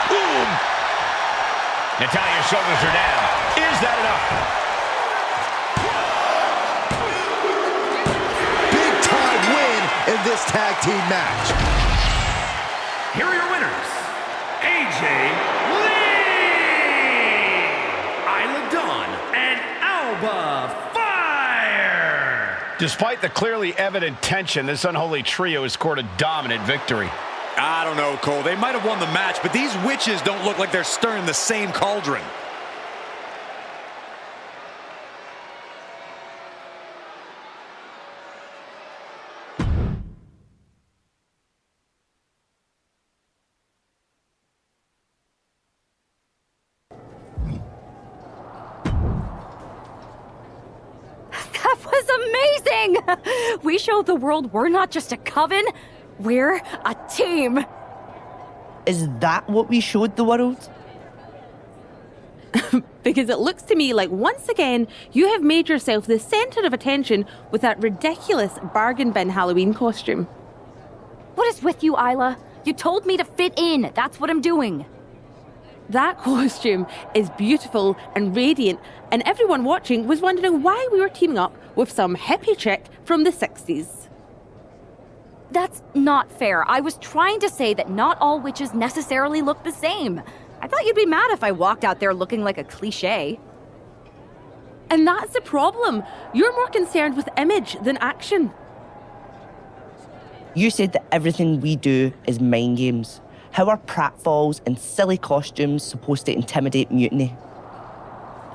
Boom. Natalya's shoulders are down. Is that enough? Big time win in this tag team match. Here are your winners, AJ Lee, Isla Dawn, and Alba Fire. Despite the clearly evident tension, this unholy trio has scored a dominant victory. I don't know, Cole. They might have won the match, but these witches don't look like they're stirring the same cauldron. That was amazing! We showed the world we're not just a coven, we're a team. Is that what we showed the world? Because it looks to me like once again you have made yourself the center of attention with that ridiculous bargain bin Halloween costume. What is with you, Isla? You told me to fit in. That's what I'm doing. That costume is beautiful and radiant, and everyone watching was wondering why we were teaming up with some hippie chick from the 60s. That's not fair. I was trying to say that not all witches necessarily look the same. I thought you'd be mad if I walked out there looking like a cliché. And that's the problem. You're more concerned with image than action. You said that everything we do is mind games. How are pratfalls and silly costumes supposed to intimidate Mutiny?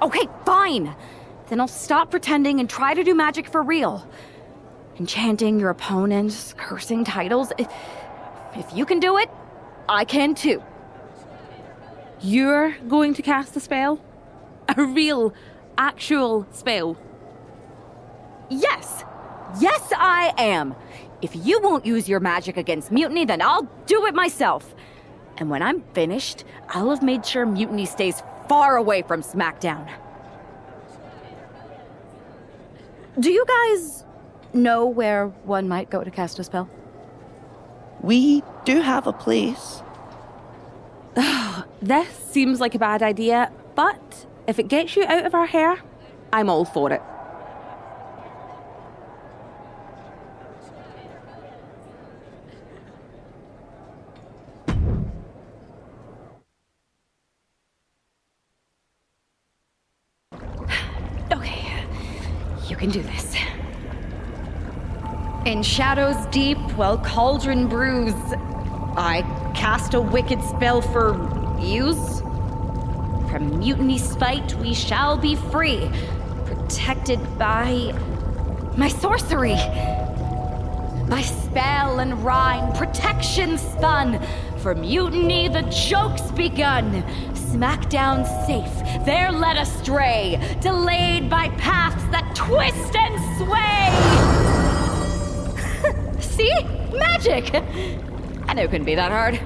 Okay, fine. Then I'll stop pretending and try to do magic for real. Enchanting your opponents, cursing titles. If you can do it, I can too. You're going to cast a spell? A real, actual spell? Yes. Yes, I am. If you won't use your magic against Mutiny, then I'll do it myself. And when I'm finished, I'll have made sure Mutiny stays far away from SmackDown. Do you guys know where one might go to cast a spell? We do have a place. This seems like a bad idea, but if it gets you out of our hair, I'm all for it. Okay, you can do this. In shadows deep, while cauldron brews, I cast a wicked spell for use. From Mutiny spite we shall be free, protected by my sorcery. By spell and rhyme, protection spun. For Mutiny the joke's begun. SmackDown safe, there led astray, delayed by paths that twist and sway. See? Magic! I knew it couldn't be that hard.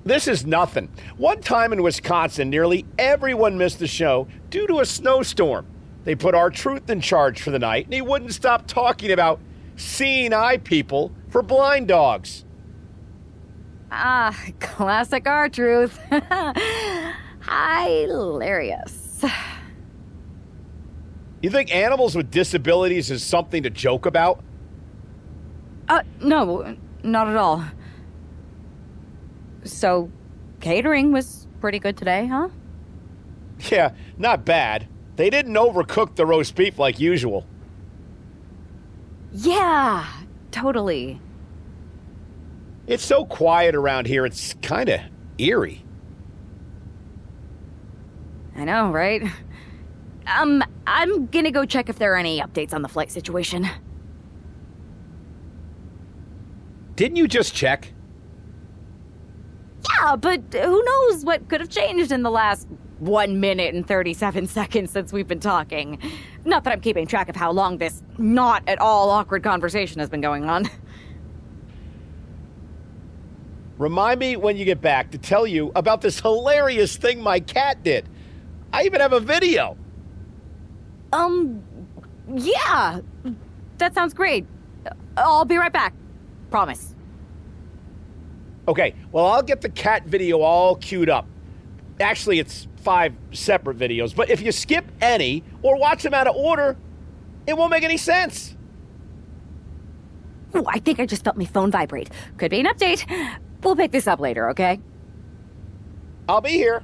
This is nothing. One time in Wisconsin, nearly everyone missed the show due to a snowstorm. They put R-Truth in charge for the night, and he wouldn't stop talking about seeing eye people for blind dogs. Ah, classic R-Truth. Hilarious. You think animals with disabilities is something to joke about? No, not at all. So, catering was pretty good today, huh? Yeah, not bad. They didn't overcook the roast beef like usual. Yeah, totally. It's so quiet around here, it's kind of eerie. I know, right? I'm gonna go check if there are any updates on the flight situation. Didn't you just check? Yeah, but who knows what could have changed in the last 1 minute and 37 seconds since we've been talking. Not that I'm keeping track of how long this not at all awkward conversation has been going on. Remind me when you get back to tell you about this hilarious thing my cat did. I even have a video. Yeah. That sounds great. I'll be right back. Promise. Okay, well, I'll get the cat video all queued up. Actually, it's 5 separate videos, but if you skip any or watch them out of order, it won't make any sense. Ooh, I think I just felt my phone vibrate. Could be an update. We'll pick this up later, okay? I'll be here.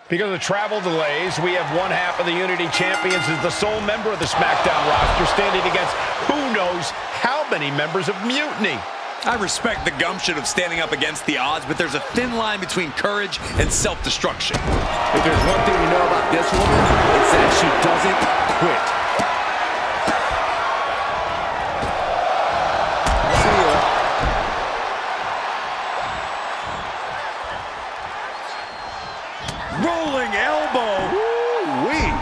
Because of travel delays, we have one half of the Unity Champions as the sole member of the SmackDown roster standing against who knows how many members of Mutiny. I respect the gumption of standing up against the odds, but there's a thin line between courage and self-destruction. If there's one thing we know about this woman, it's that she doesn't quit. Rolling elbow. Woo-wee.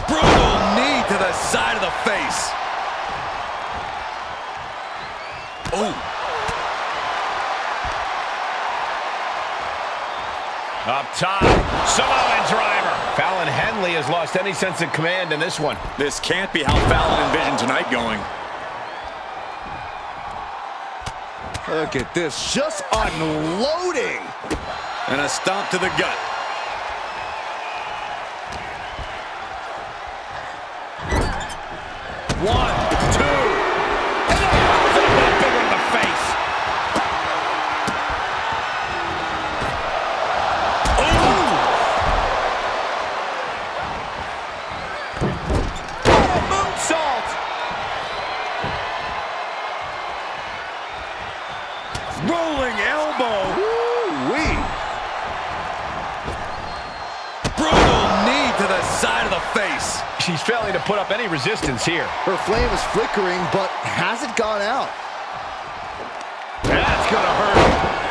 Brutal knee to the side of the face. Oh. Up top, Samoan driver. Fallon Henley has lost any sense of command in this one. This can't be how Fallon envisioned tonight going. Look at this, just unloading. And a stomp to the gut. One, two. And a bit bigger in the face. Oh, moonsault. Rolling elbow. Woo-wee. Brutal knee to the side of the face. She's failing to put up any resistance here. Her flame is flickering, but hasn't gone out. That's gonna hurt.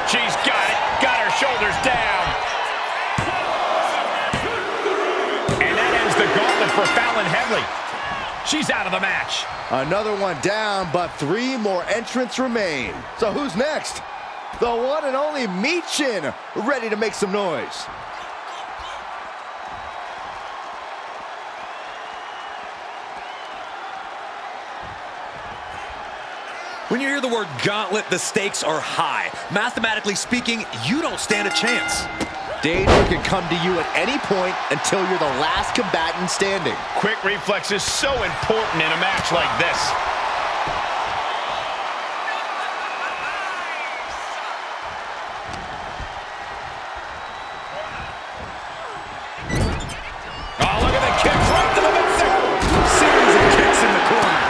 She's got it. Got her shoulders down. And that ends the gauntlet for Fallon Henley. She's out of the match. Another one down, but 3 more entrants remain. So who's next? The one and only Michin, ready to make some noise. When you hear the word gauntlet, the stakes are high. Mathematically speaking, you don't stand a chance. Danger can come to you at any point until you're the last combatant standing. Quick reflex is so important in a match like this. Oh, look at the kicks right to the midsection. Series of kicks in the corner.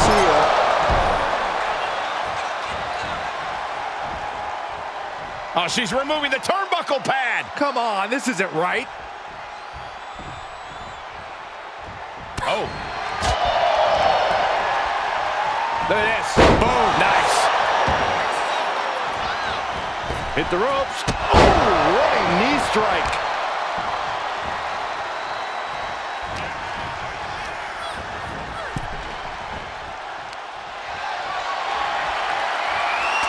See ya. Oh, she's removing the turnbuckle pad. Come on, this isn't right. Oh. Look at this. Boom. Nice. Hit the ropes. Oh, running knee strike.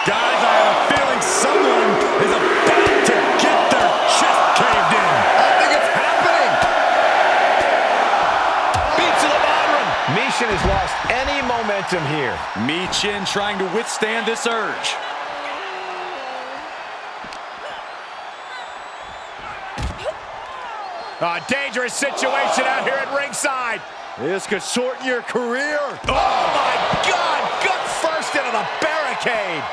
Guys, I have a feeling someone is about to get their chest caved in. I think it's happening. Beats to the bottom. Michin has lost any momentum here. Michin trying to withstand this urge. A dangerous situation out here at ringside. This could shorten your career. Oh, my God. Gut first into the barricade.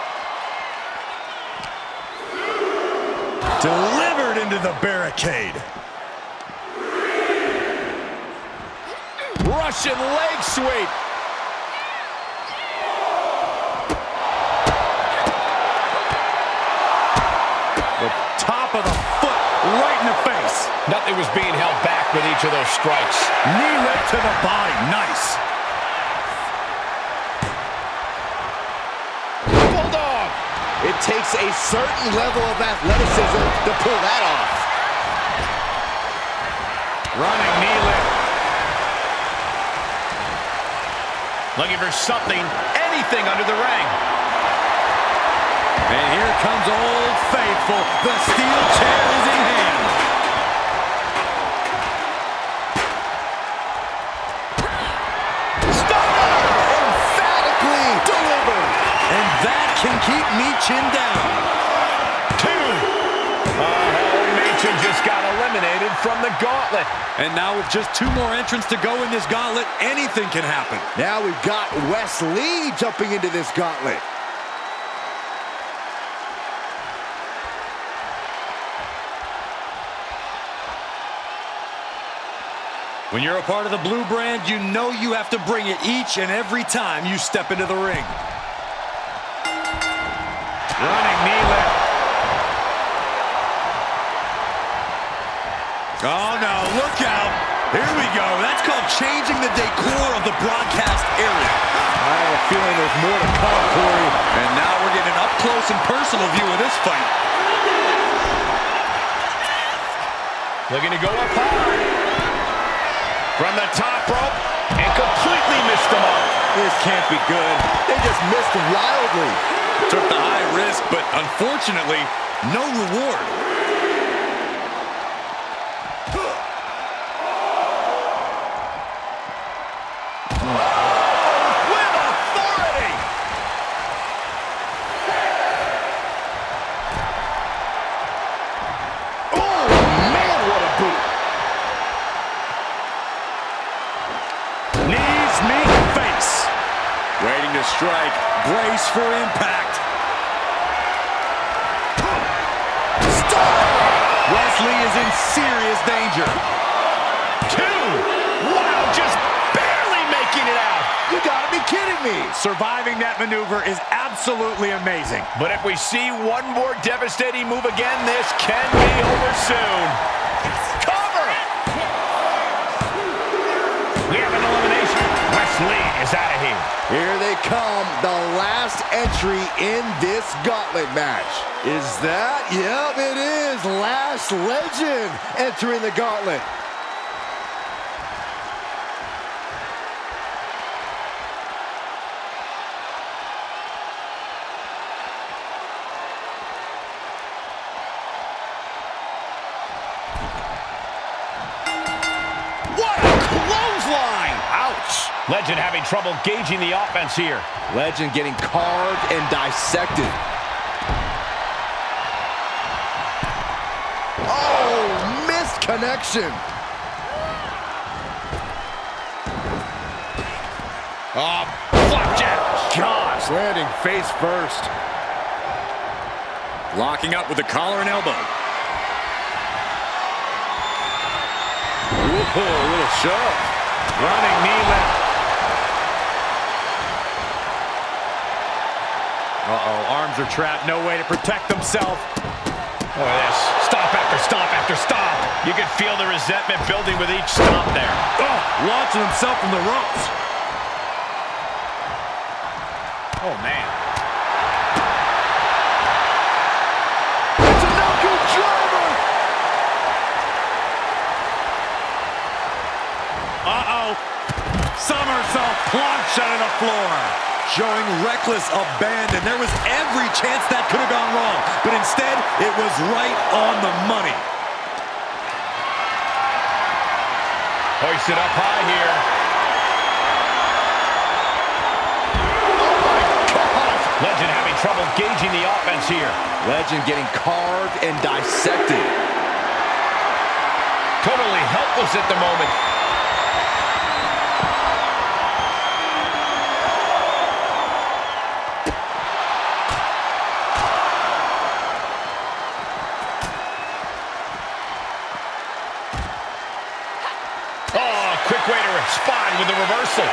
Delivered into the barricade. Russian leg sweep. The top of the foot right in the face. Nothing was being held back with each of those strikes. Knee right to the body. Nice. Bulldog. It takes a certain level of athleticism to pull that off. Running knee lift. Looking for something, anything under the ring. And here comes Old Faithful. The steel chair is in hand. Emphatically delivered. And that can keep Michin down. 2. Oh, Michin just got eliminated from the gauntlet. And now with just 2 more entrants to go in this gauntlet, anything can happen. Now we've got Wes Lee jumping into this gauntlet. When you're a part of the blue brand, you know you have to bring it each and every time you step into the ring. Running knee lift. Oh, no, look out. Here we go. That's called changing the decor of the broadcast area. I have a feeling there's more to come, Corey. And now we're getting an up-close and personal view of this fight. Looking to go up high. From the top rope, and completely missed them all. This can't be good. They just missed wildly. Took the high risk, but unfortunately, no reward. With authority! Oh, man, what a boot. Knees meet face. Waiting to strike. Brace for impact. Stop! Wesley is in serious danger. 2. Wow, just barely making it out. You gotta be kidding me. Surviving that maneuver is absolutely amazing. But if we see one more devastating move again, this can be over soon. Cover! We have an elimination. Wesley is out of here. Here they come, the last entry in this gauntlet match. Is that? Yep, it is. Last Legend entering the gauntlet. What a clothesline! Ouch! Legend having trouble gauging the offense here. Legend getting carved and dissected. Oh, missed connection. Oh, flapjack! Gosh, landing face first. Locking up with the collar and elbow. Ooh, a little shove. Running knee lift. Uh-oh, arms are trapped, no way to protect themselves. Look at this. Stop after stop after stop. You can feel the resentment building with each stop there. Oh, launching himself from the ropes. Oh, man. It's a no-good driver. Uh-oh. Somersault plunge out of the floor. Showing reckless abandon. There was every chance that could have gone wrong, but instead, it was right on the money. Hoisted up high here. Oh, my gosh. Legend having trouble gauging the offense here. Legend getting carved and dissected. Totally helpless at the moment. Quick way to respond with the reversal.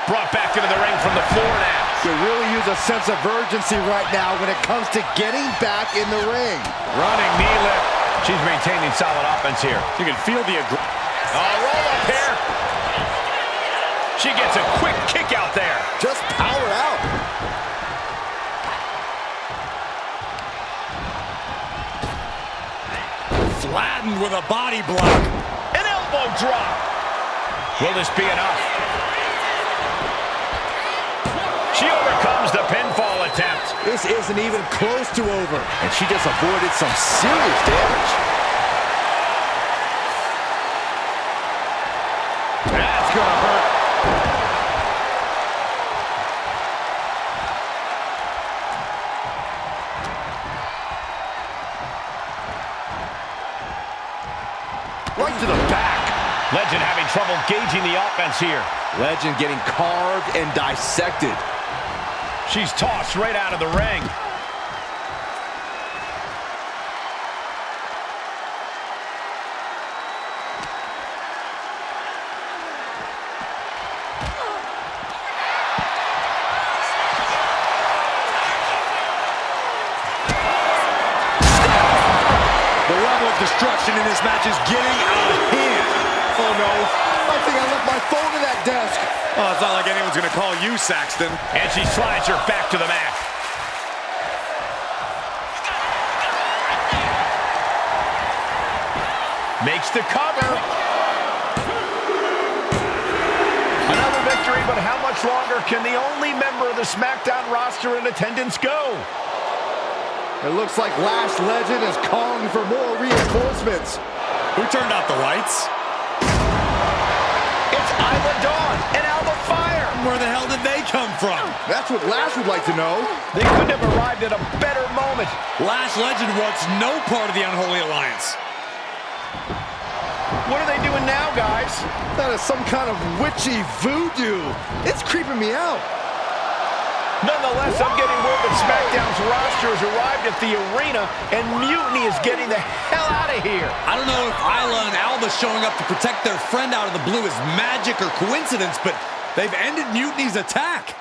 Brought back into the ring from the floor now. You really use a sense of urgency right now when it comes to getting back in the ring. Running knee lift. She's maintaining solid offense here. You can feel the roll up here. She gets a quick kick out there. Just power out. Flattened with a body block. An elbow drop. Will this be enough? She overcomes the pinfall attempt. This isn't even close to over, and she just avoided some serious damage. That's gonna hurt. Right to the back. Legend having trouble gauging the offense here. Legend getting carved and dissected. She's tossed right out of the ring. self-destruction in this match is getting out of hand. Oh no, I think I left my phone in that desk. Oh, it's not like anyone's gonna call you, Saxton. And she slides her back to the mat. Makes the cover. Another victory, but how much longer can the only member of the SmackDown roster in attendance go? It looks like Lash Legend is calling for more reinforcements. Who turned out the lights? It's Isla Dawn and Alba Fire. Where the hell did they come from? That's what Lash would like to know. They couldn't have arrived at a better moment. Lash Legend wants no part of the Unholy Alliance. What are they doing now, guys? That is some kind of witchy voodoo. It's creeping me out. Nonetheless, I'm getting word that SmackDown's roster has arrived at the arena, and Mutiny is getting the hell out of here. I don't know if Isla and Alba showing up to protect their friend out of the blue is magic or coincidence, but they've ended Mutiny's attack.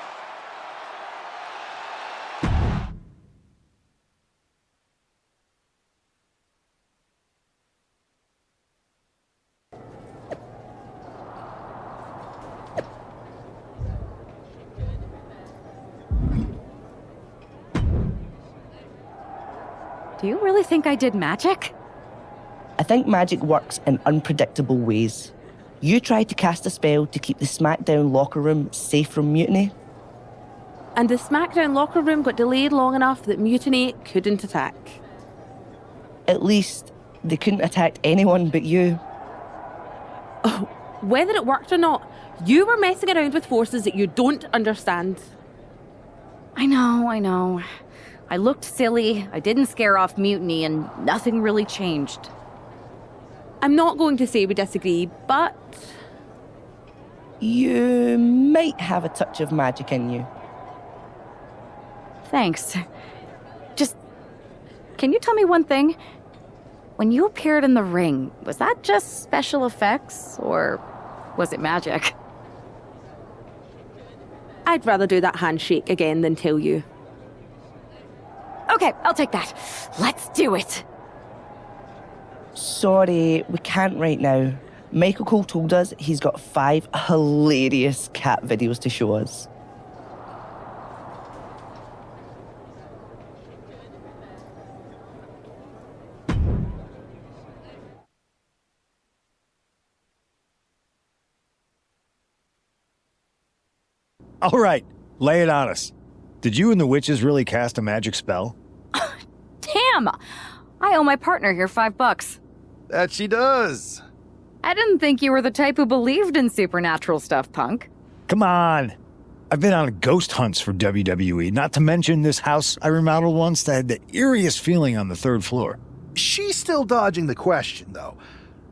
Do you really think I did magic? I think magic works in unpredictable ways. You tried to cast a spell to keep the SmackDown locker room safe from Mutiny. And the SmackDown locker room got delayed long enough that Mutiny couldn't attack. At least, they couldn't attack anyone but you. Oh, whether it worked or not, you were messing around with forces that you don't understand. I know. I looked silly, I didn't scare off Mutiny, and nothing really changed. I'm not going to say we disagree, but... you might have a touch of magic in you. Thanks. Just... can you tell me one thing? When you appeared in the ring, was that just special effects, or was it magic? I'd rather do that handshake again than tell you. Okay, I'll take that. Let's do it. Sorry, we can't right now. Michael Cole told us he's got 5 hilarious cat videos to show us. All right, lay it on us. Did you and the witches really cast a magic spell? Damn! I owe my partner here $5. That she does. I didn't think you were the type who believed in supernatural stuff, punk. Come on. I've been on ghost hunts for WWE, not to mention this house I remodeled once that had the eeriest feeling on the 3rd floor. She's still dodging the question, though.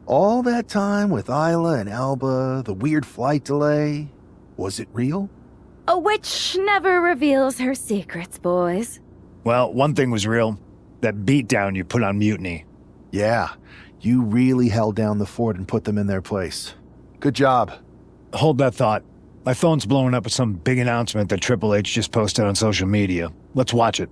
All that time with Isla and Alba, the weird flight delay, was it real? A witch never reveals her secrets, boys. Well, one thing was real. That beatdown you put on Mutiny. Yeah, you really held down the fort and put them in their place. Good job. Hold that thought. My phone's blowing up with some big announcement that Triple H just posted on social media. Let's watch it.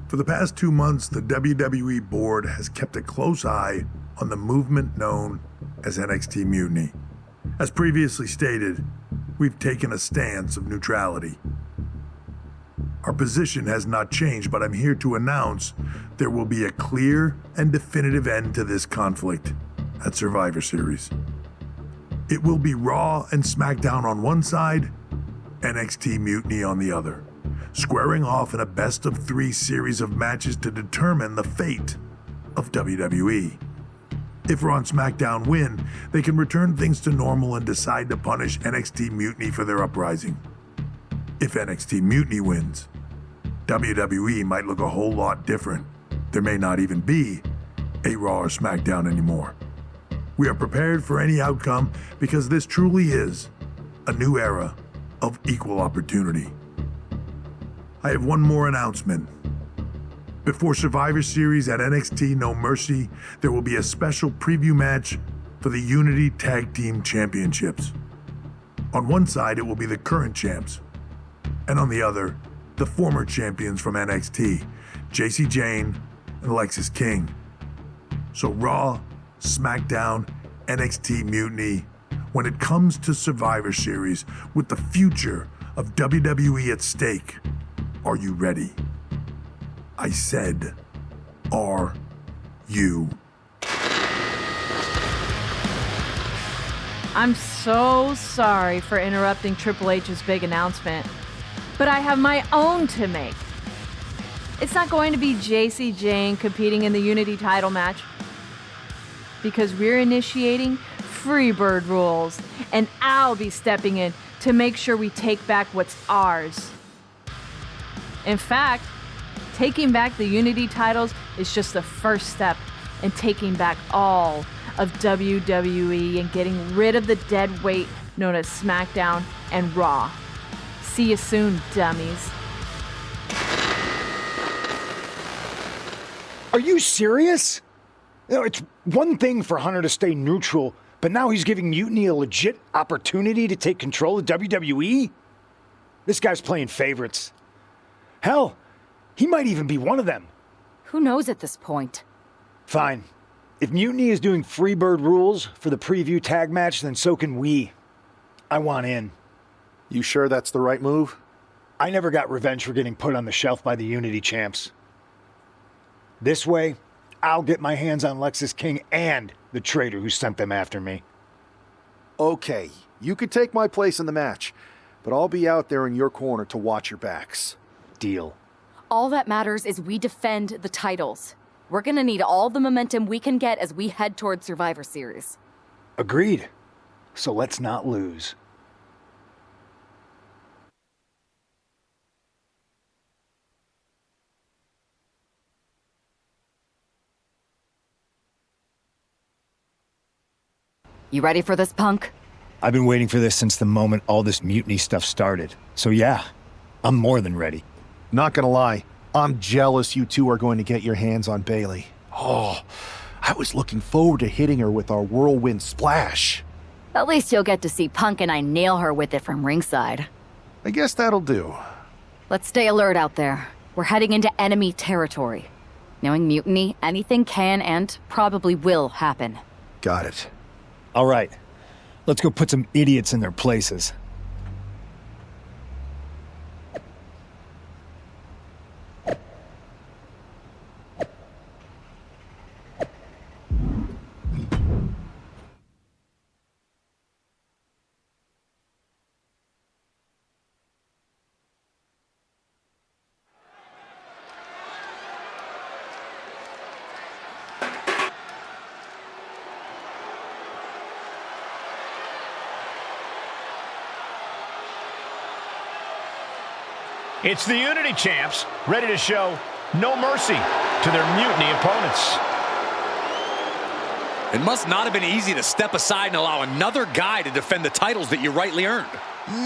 For the past 2 months, the WWE board has kept a close eye on the movement known as NXT Mutiny. As previously stated, we've taken a stance of neutrality. Our position has not changed, but I'm here to announce there will be a clear and definitive end to this conflict at Survivor Series. It will be Raw and SmackDown on one side, NXT Mutiny on the other, squaring off in a best-of-3 series of matches to determine the fate of WWE. If Raw and SmackDown win, they can return things to normal and decide to punish NXT Mutiny for their uprising. If NXT Mutiny wins, WWE might look a whole lot different. There may not even be a Raw or SmackDown anymore. We are prepared for any outcome because this truly is a new era of equal opportunity. I have one more announcement. Before Survivor Series at NXT No Mercy, there will be a special preview match for the Unity Tag Team Championships. On one side, it will be the current champs, and on the other, the former champions from NXT, Jacy Jayne and Lexis King. So Raw, SmackDown, NXT Mutiny, when it comes to Survivor Series with the future of WWE at stake, are you ready? I said, are you? I'm so sorry for interrupting Triple H's big announcement, but I have my own to make. It's not going to be Jacy Jayne competing in the Unity title match, because we're initiating Freebird rules, and I'll be stepping in to make sure we take back what's ours. In fact, taking back the Unity titles is just the first step in taking back all of WWE and getting rid of the dead weight known as SmackDown and Raw. See you soon, dummies. Are you serious? You know, it's one thing for Hunter to stay neutral, but now he's giving Mutiny a legit opportunity to take control of WWE? This guy's playing favorites. Hell, he might even be one of them. Who knows at this point? Fine. If Mutiny is doing Freebird rules for the preview tag match, then so can we. I want in. You sure that's the right move? I never got revenge for getting put on the shelf by the Unity champs. This way, I'll get my hands on Lexis King and the traitor who sent them after me. Okay, you could take my place in the match, but I'll be out there in your corner to watch your backs. Deal. All that matters is we defend the titles. We're gonna need all the momentum we can get as we head towards Survivor Series. Agreed. So let's not lose. You ready for this, Punk? I've been waiting for this since the moment all this Mutiny stuff started. So yeah, I'm more than ready. Not gonna lie, I'm jealous you two are going to get your hands on Bayley. Oh, I was looking forward to hitting her with our whirlwind splash. At least you'll get to see Punk and I nail her with it from ringside. I guess that'll do. Let's stay alert out there. We're heading into enemy territory. Knowing Mutiny, anything can and probably will happen. Got it. All right, let's go put some idiots in their places. It's the Unity champs, ready to show no mercy to their Mutiny opponents. It must not have been easy to step aside and allow another guy to defend the titles that you rightly earned.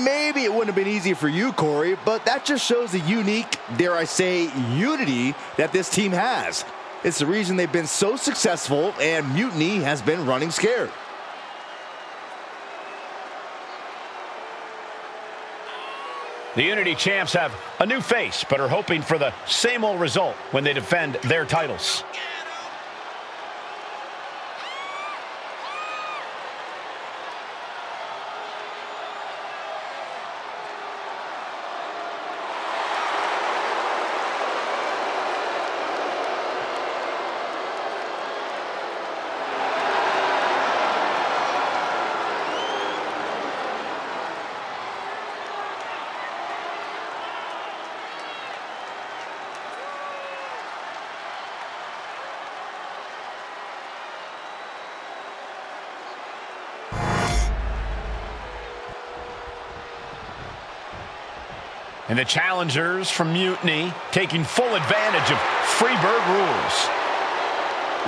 Maybe it wouldn't have been easy for you, Corey, but that just shows the unique, dare I say, unity that this team has. It's the reason they've been so successful, and Mutiny has been running scared. The Unity champs have a new face, but are hoping for the same old result when they defend their titles. And the challengers from Mutiny taking full advantage of Freebird rules.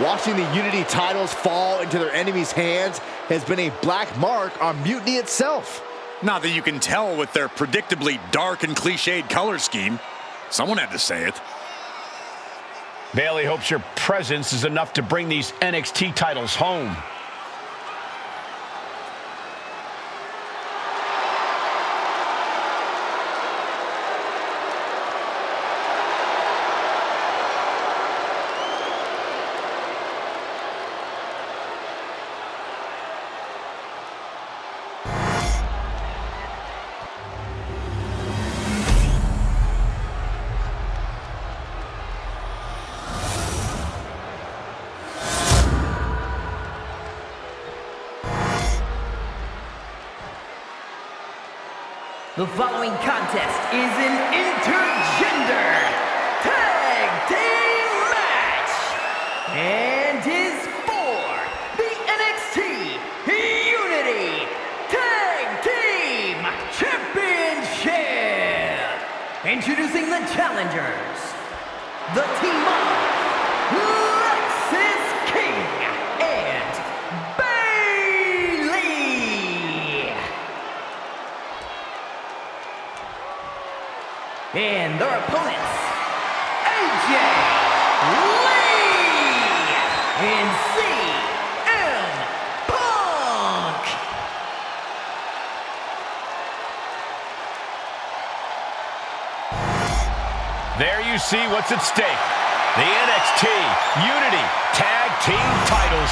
Watching the Unity titles fall into their enemies' hands has been a black mark on Mutiny itself. Not that you can tell with their predictably dark and cliched color scheme. Someone had to say it. Bayley hopes your presence is enough to bring these NXT titles home. The following contest is an intergender tag team match and is for the NXT Unity Tag Team Championship. Introducing the challengers, the team of Lexis King and and their opponents, AJ Lee and CM Punk. There you see what's at stake. The NXT Unity Tag Team titles.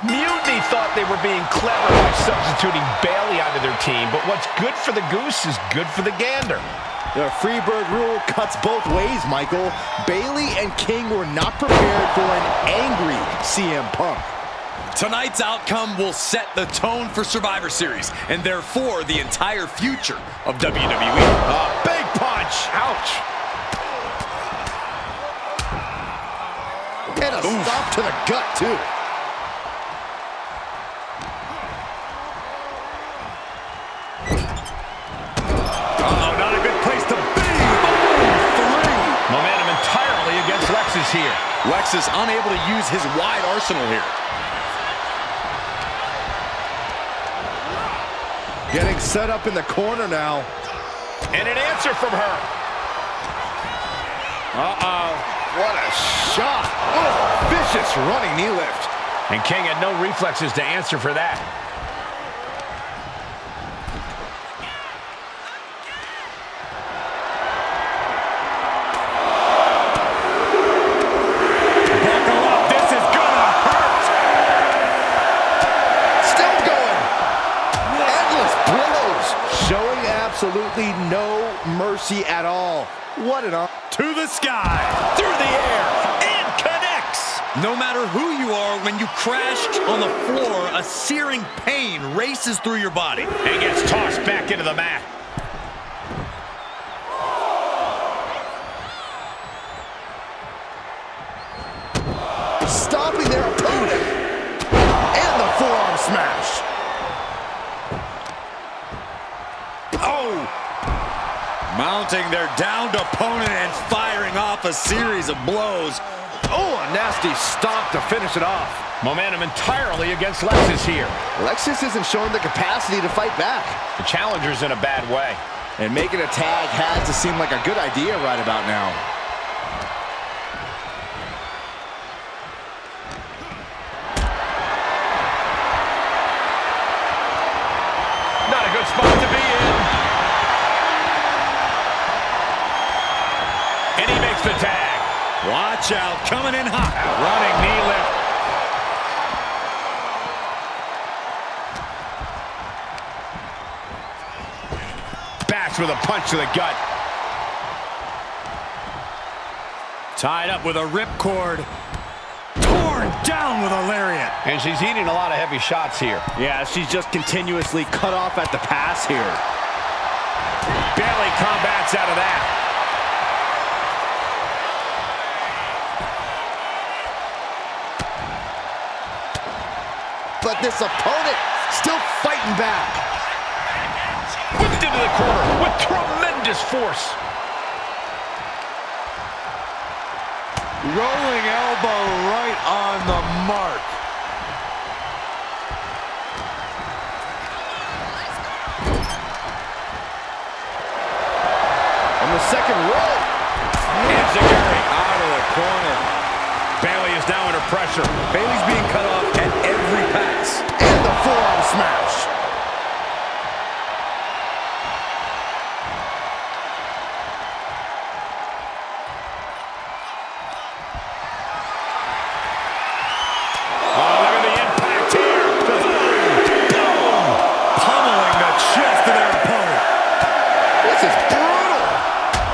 Mutiny thought they were being clever by substituting Bayley onto their team, but what's good for the goose is good for the gander. The Freebird rule cuts both ways, Michael. Bayley and King were not prepared for an angry CM Punk. Tonight's outcome will set the tone for Survivor Series, and therefore the entire future of WWE. Big punch! Ouch! And a stop to the gut, too. Lexis here. Lexis unable to use his wide arsenal here. Getting set up in the corner now. And an answer from her. Uh-oh. What a shot. Oh, vicious running knee lift. And King had no reflexes to answer for that. Absolutely no mercy at all. What an arm. To the sky, through the air, and connects. No matter who you are, when you crash on the floor, a searing pain races through your body. And gets tossed back into the mat. Stopping their opponent. And the forearm smash. Mounting their downed opponent and firing off a series of blows. Oh, a nasty stop to finish it off. Momentum entirely against Lexis here. Lexis isn't showing the capacity to fight back. The challenger's in a bad way. And making a tag has to seem like a good idea right about now. Not a good spot to be in. The tag. Watch out, coming in hot. Running knee lift. Bash with a punch to the gut. Tied up with a ripcord. Torn down with a lariat. And she's eating a lot of heavy shots here. Yeah, she's just continuously cut off at the pass here. Bayley combats out of that. But this opponent still fighting back. Whipped into the corner with tremendous force. Rolling elbow right on the mark. On the second rope. Enziguri out of the corner. Bayley is now under pressure. Bayley's being cut off at every pass. And the forearm smash. Oh, look at the impact here. Boom! Pummeling the chest of their opponent. This is brutal.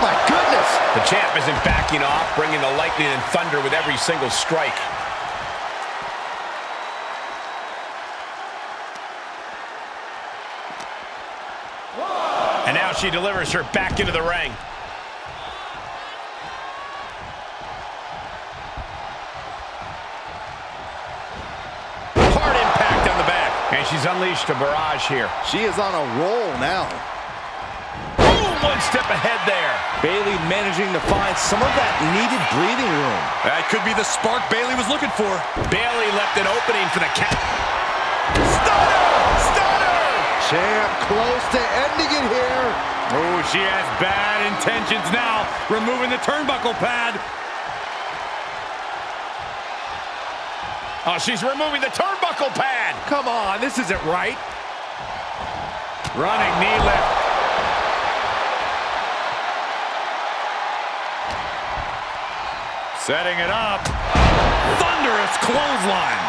My goodness. The champ isn't back backing off, bringing the lightning and thunder with every single strike. And now she delivers her back into the ring. Hard impact on the back. And she's unleashed a barrage here. She is on a roll now. Boom, one step ahead there. Bayley managing to find some of that needed breathing room. That could be the spark Bayley was looking for. Bayley left an opening for the count. Champ close to ending it here. Oh, she has bad intentions now. Removing the turnbuckle pad. Oh, she's removing the turnbuckle pad. Come on, this isn't right. Running knee lift. Setting it up. Thunderous clothesline.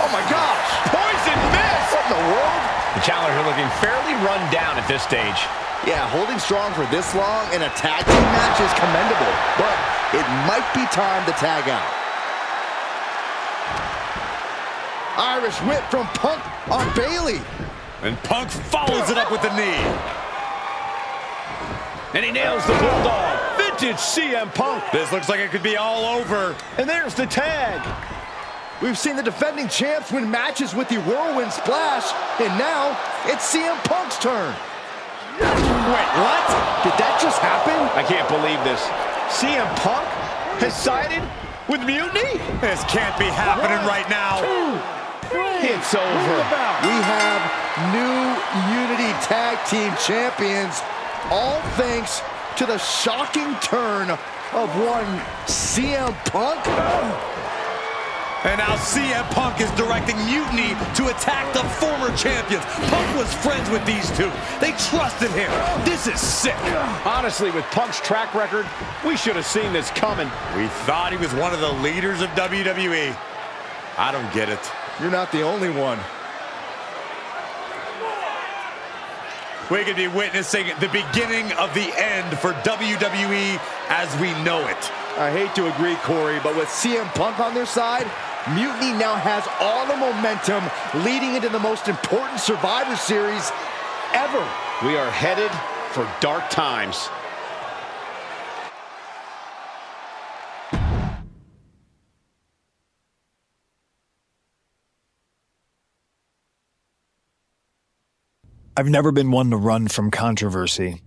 Oh my gosh! Poison mist! What in the world? The challenger looking fairly run down at this stage. Yeah, holding strong for this long in a tag team match is commendable, but it might be time to tag out. Irish whip from Punk on Bayley. And Punk follows it up with the knee. And he nails the bulldog. Vintage CM Punk. This looks like it could be all over. And there's the tag. We've seen the defending champs win matches with the whirlwind splash, and now it's CM Punk's turn. Wait, what? Did that just happen? I can't believe this. CM Punk has sided with Mutiny? This can't be happening right now. It's over. We have new Unity Tag Team Champions, all thanks to the shocking turn of one CM Punk. And now CM Punk is directing Mutiny to attack the former champions. Punk was friends with these two. They trusted him. This is sick. Honestly, with Punk's track record, we should have seen this coming. We thought he was one of the leaders of WWE. I don't get it. You're not the only one. We could be witnessing the beginning of the end for WWE as we know it. I hate to agree, Corey, but with CM Punk on their side, Mutiny now has all the momentum leading into the most important Survivor Series ever. We are headed for dark times. I've never been one to run from controversy.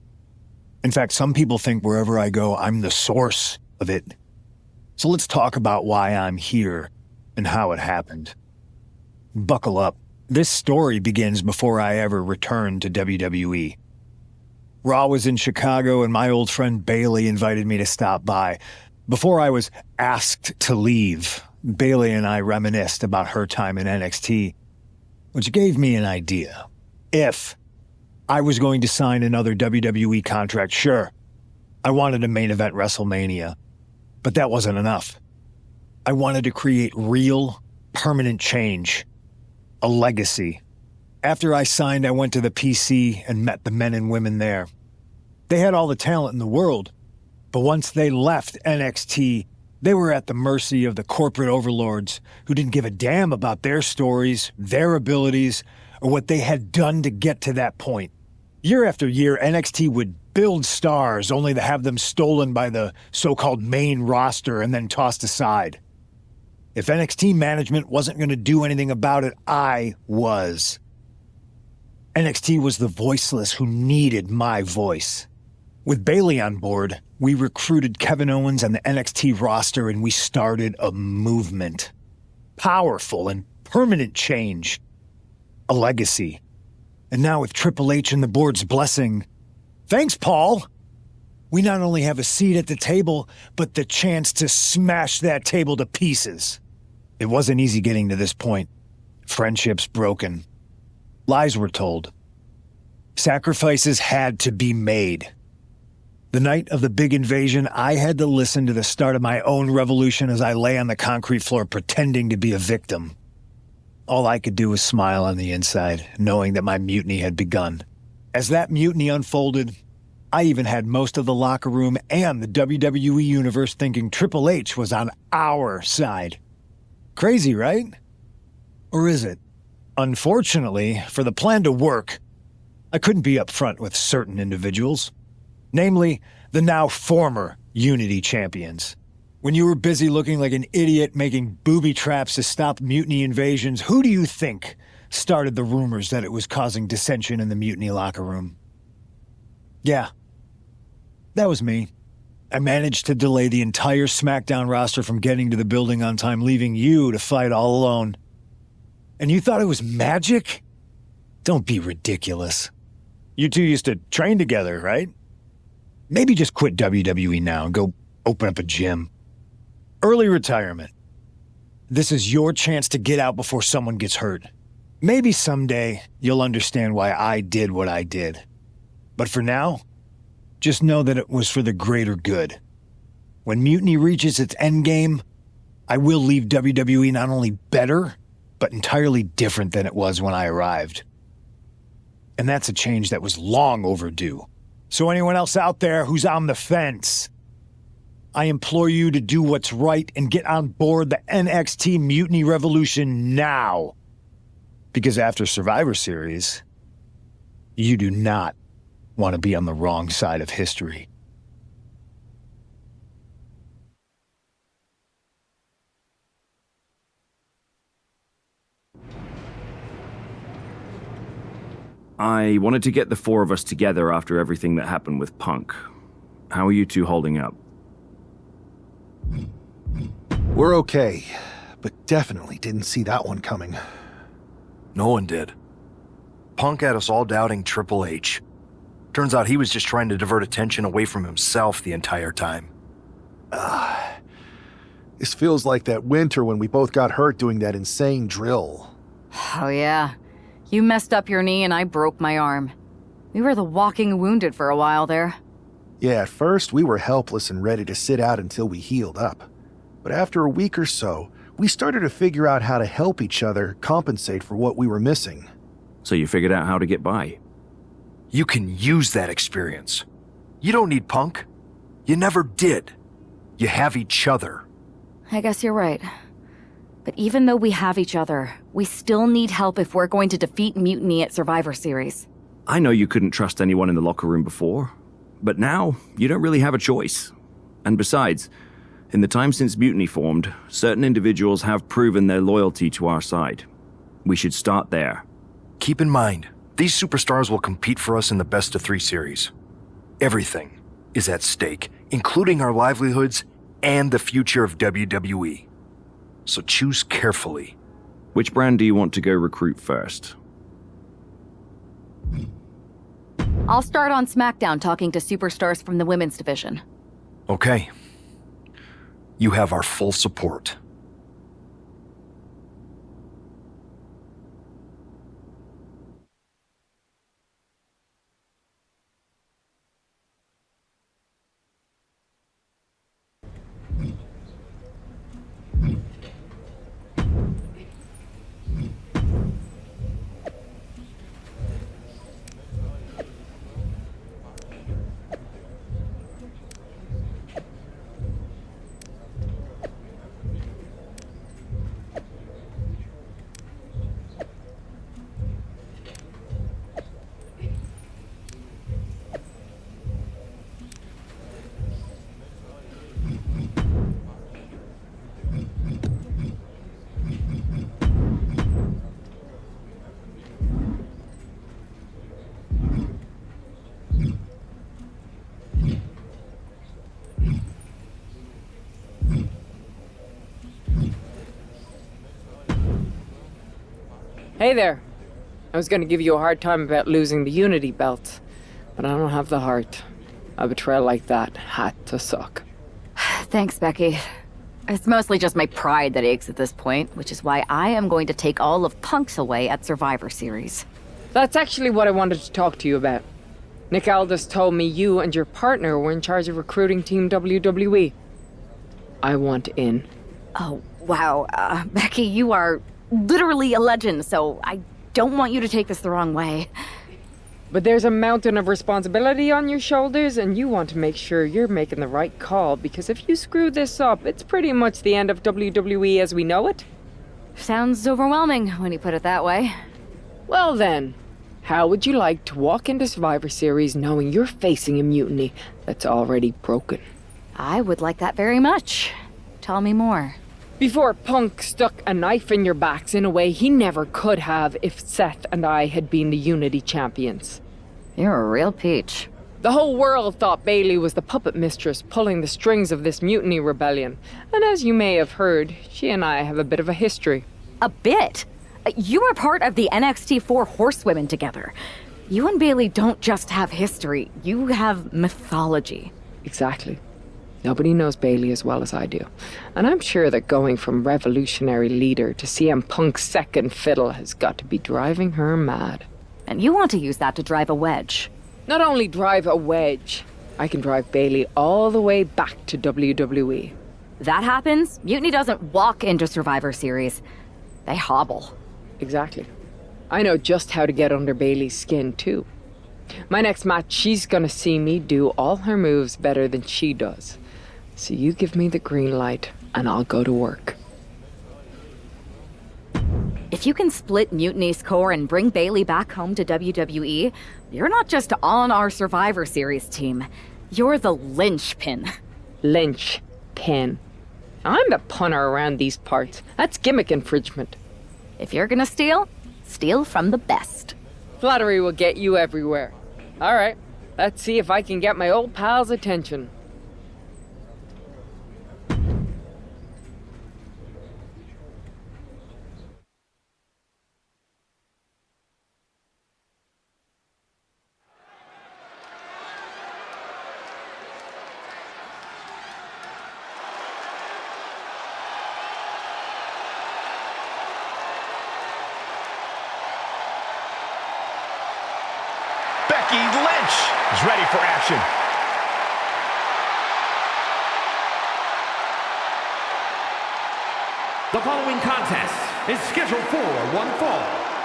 In fact, some people think wherever I go, I'm the source of it. So let's talk about why I'm here and how it happened. Buckle up. This story begins before I ever returned to WWE. Raw was in Chicago and my old friend Bayley invited me to stop by. Before I was asked to leave, Bayley and I reminisced about her time in NXT, which gave me an idea. If I was going to sign another WWE contract, sure, I wanted a main event WrestleMania, but that wasn't enough. I wanted to create real, permanent change, a legacy. After I signed, I went to the PC and met the men and women there. They had all the talent in the world, but once they left NXT, they were at the mercy of the corporate overlords who didn't give a damn about their stories, their abilities, or what they had done to get to that point. Year after year, NXT would build stars only to have them stolen by the so-called main roster and then tossed aside. If NXT management wasn't going to do anything about it, I was. NXT was the voiceless who needed my voice. With Bayley on board, we recruited Kevin Owens and the NXT roster and we started a movement. Powerful and permanent change. A legacy. And now with Triple H and the board's blessing, thanks, Paul! We not only have a seat at the table, but the chance to smash that table to pieces. It wasn't easy getting to this point. Friendships broken. Lies were told. Sacrifices had to be made. The night of the big invasion, I had to listen to the start of my own revolution as I lay on the concrete floor pretending to be a victim. All I could do was smile on the inside, knowing that my mutiny had begun. As that mutiny unfolded, I even had most of the locker room and the WWE Universe thinking Triple H was on our side. Crazy, right? Or is it? Unfortunately, for the plan to work, I couldn't be upfront with certain individuals. Namely, the now former Unity champions. When you were busy looking like an idiot making booby traps to stop mutiny invasions, who do you think started the rumors that it was causing dissension in the mutiny locker room? Yeah, that was me. I managed to delay the entire SmackDown roster from getting to the building on time, leaving you to fight all alone. And you thought it was magic? Don't be ridiculous. You two used to train together, right? Maybe just quit WWE now and go open up a gym. Early retirement. This is your chance to get out before someone gets hurt. Maybe someday you'll understand why I did what I did. But for now, just know that it was for the greater good. When Mutiny reaches its endgame, I will leave WWE not only better, but entirely different than it was when I arrived. And that's a change that was long overdue. So anyone else out there who's on the fence, I implore you to do what's right and get on board the NXT Mutiny Revolution now. Because after Survivor Series, you do not want to be on the wrong side of history. I wanted to get the four of us together after everything that happened with Punk. How are you two holding up? We're okay, but definitely didn't see that one coming. No one did. Punk had us all doubting Triple H. Turns out he was just trying to divert attention away from himself the entire time. This feels like that winter when we both got hurt doing that insane drill. Oh yeah. You messed up your knee and I broke my arm. We were the walking wounded for a while there. Yeah, at first we were helpless and ready to sit out until we healed up. But after a week or so, we started to figure out how to help each other compensate for what we were missing. So you figured out how to get by? You can use that experience. You don't need Punk. You never did. You have each other. I guess you're right. But even though we have each other, we still need help if we're going to defeat Mutiny at Survivor Series. I know you couldn't trust anyone in the locker room before, but now you don't really have a choice. And besides, in the time since Mutiny formed, certain individuals have proven their loyalty to our side. We should start there. Keep in mind, these superstars will compete for us in the best-of-3 series. Everything is at stake, including our livelihoods and the future of WWE. So choose carefully. Which brand do you want to go recruit first? I'll start on SmackDown talking to superstars from the women's division. Okay. You have our full support. Hey there. I was gonna give you a hard time about losing the Unity belt, but I don't have the heart. A betrayal like that had to suck. Thanks, Becky. It's mostly just my pride that aches at this point, which is why I am going to take all of Punk's away at Survivor Series. That's actually what I wanted to talk to you about. Nick Aldis told me you and your partner were in charge of recruiting Team WWE. I want in. Oh, wow. Becky, you are literally a legend, so I don't want you to take this the wrong way. But there's a mountain of responsibility on your shoulders, and you want to make sure you're making the right call, because if you screw this up, it's pretty much the end of WWE as we know it. Sounds overwhelming when you put it that way. Well then, how would you like to walk into Survivor Series knowing you're facing a mutiny that's already broken? I would like that very much. Tell me more. Before Punk stuck a knife in your backs in a way he never could have if Seth and I had been the Unity champions. You're a real peach. The whole world thought Bayley was the puppet mistress pulling the strings of this mutiny rebellion. And as you may have heard, she and I have a bit of a history. A bit? You were part of the NXT 4 Horsewomen together. You and Bayley don't just have history, you have mythology. Exactly. Nobody knows Bayley as well as I do. And I'm sure that going from revolutionary leader to CM Punk's second fiddle has got to be driving her mad. And you want to use that to drive a wedge. Not only drive a wedge, I can drive Bayley all the way back to WWE. That happens, Mutiny doesn't walk into Survivor Series. They hobble. Exactly. I know just how to get under Bayley's skin, too. My next match, she's gonna see me do all her moves better than she does. So you give me the green light, and I'll go to work. If you can split Mutiny's core and bring Bayley back home to WWE, you're not just on our Survivor Series team. You're the linchpin. Linchpin. I'm the punter around these parts. That's gimmick infringement. If you're gonna steal, steal from the best. Flattery will get you everywhere. All right, let's see if I can get my old pal's attention. Lynch is ready for action. The following contest is scheduled for one fall.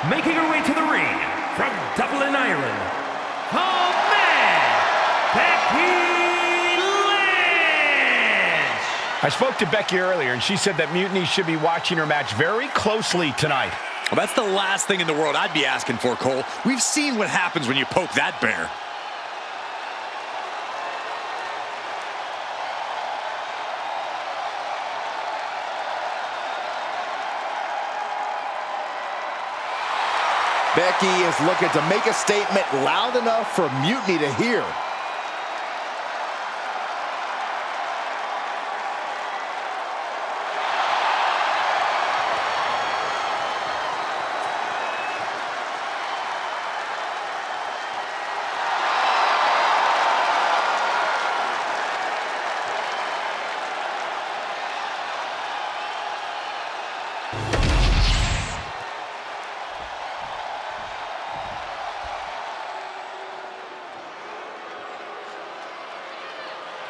Making her way to the ring from Dublin, Ireland, the man, Becky Lynch! I spoke to Becky earlier, and she said that Mutiny should be watching her match very closely tonight. Well, that's the last thing in the world I'd be asking for, Cole. We've seen what happens when you poke that bear. Becky is looking to make a statement loud enough for Mutiny to hear.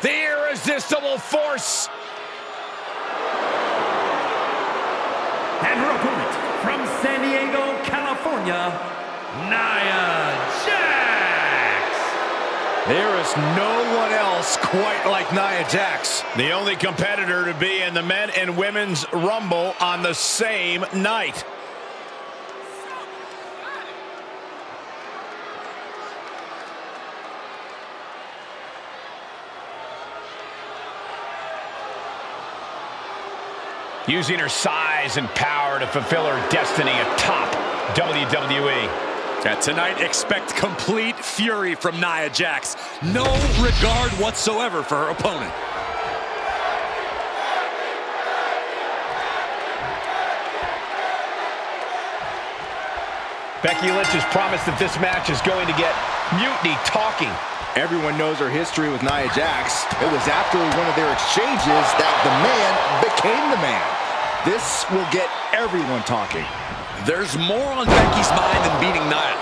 The irresistible force. And her opponent from San Diego, California, Nia Jax. There is no one else quite like Nia Jax. The only competitor to be in the men and women's Rumble on the same night. Using her size and power to fulfill her destiny atop WWE. Tonight, expect complete fury from Nia Jax. No regard whatsoever for her opponent. Becky Lynch has promised that this match is going to get Mutiny talking. Everyone knows her history with Nia Jax. It was after one of their exchanges that the man became the man. This will get everyone talking. There's more on Becky's mind than beating Nia.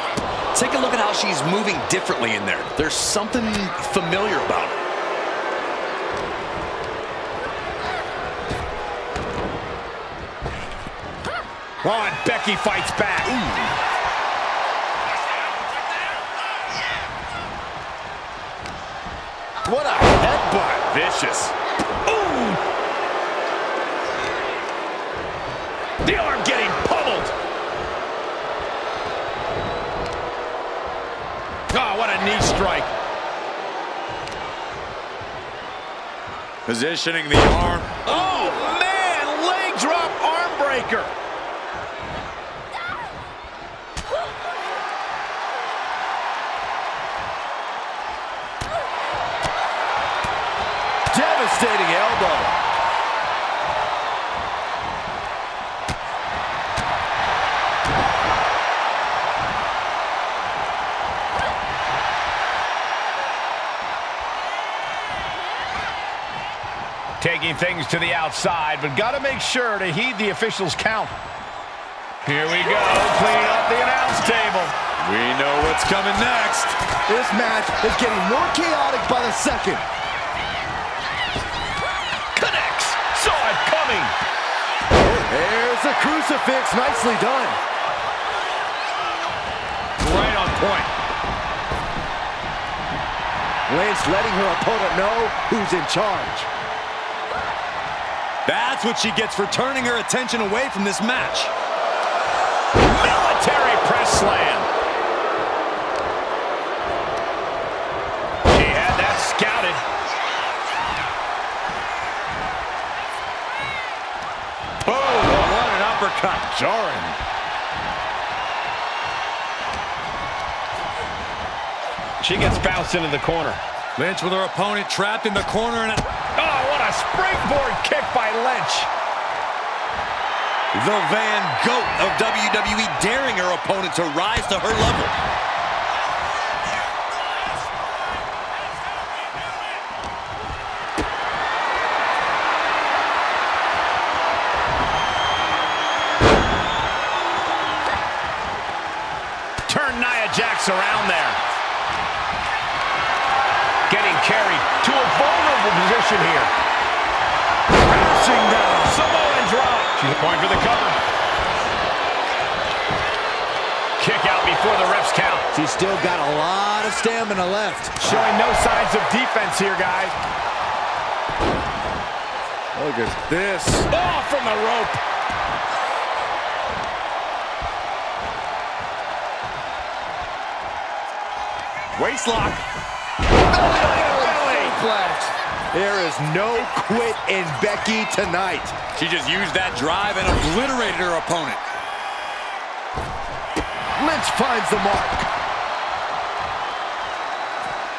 Take a look at how she's moving differently in there. There's something familiar about her. Oh, and Becky fights back. what a headbutt. Vicious. Ooh! The arm getting pummeled. Oh, what a knee strike. Positioning the arm. Oh, man! Leg drop arm breaker. Devastating elbow. Taking things to the outside, but got to make sure to heed the officials' count. Here we go, cleaning up the announce table. We know what's coming next. This match is getting more chaotic by the second. Connects. Saw it coming. There's the crucifix. Nicely done. Right on point. Lynch letting her opponent know who's in charge. That's what she gets for turning her attention away from this match. Military press slam. She had that scouted. Boom! What an uppercut. Jarring. She gets bounced into the corner. Lynch with her opponent trapped in the corner. And oh, what a springboard kick by Lynch. The Van Goat of WWE daring her opponent to rise to her level. Turn Nia Jax around there. Getting carried to a vulnerable position here. Crashing down. Samoan drop. She's going for the cover. Kick out before the refs count. She's still got a lot of stamina left. Showing no signs of defense here, guys. Look at this. Oh, from the rope. Waistlock. There is no quit in Becky tonight. She just used that drive and obliterated her opponent. Lynch finds the mark.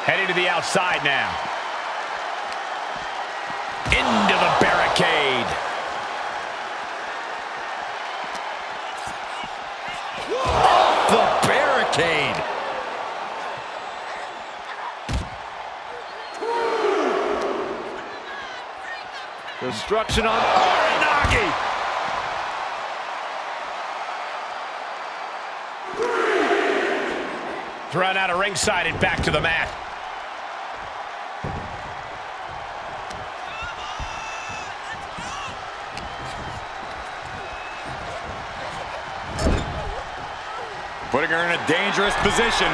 Heading to the outside now. Into the barricade. Off the barricade. Destruction on Uranagi. Thrown out of ringside and back to the mat. Putting her in a dangerous position.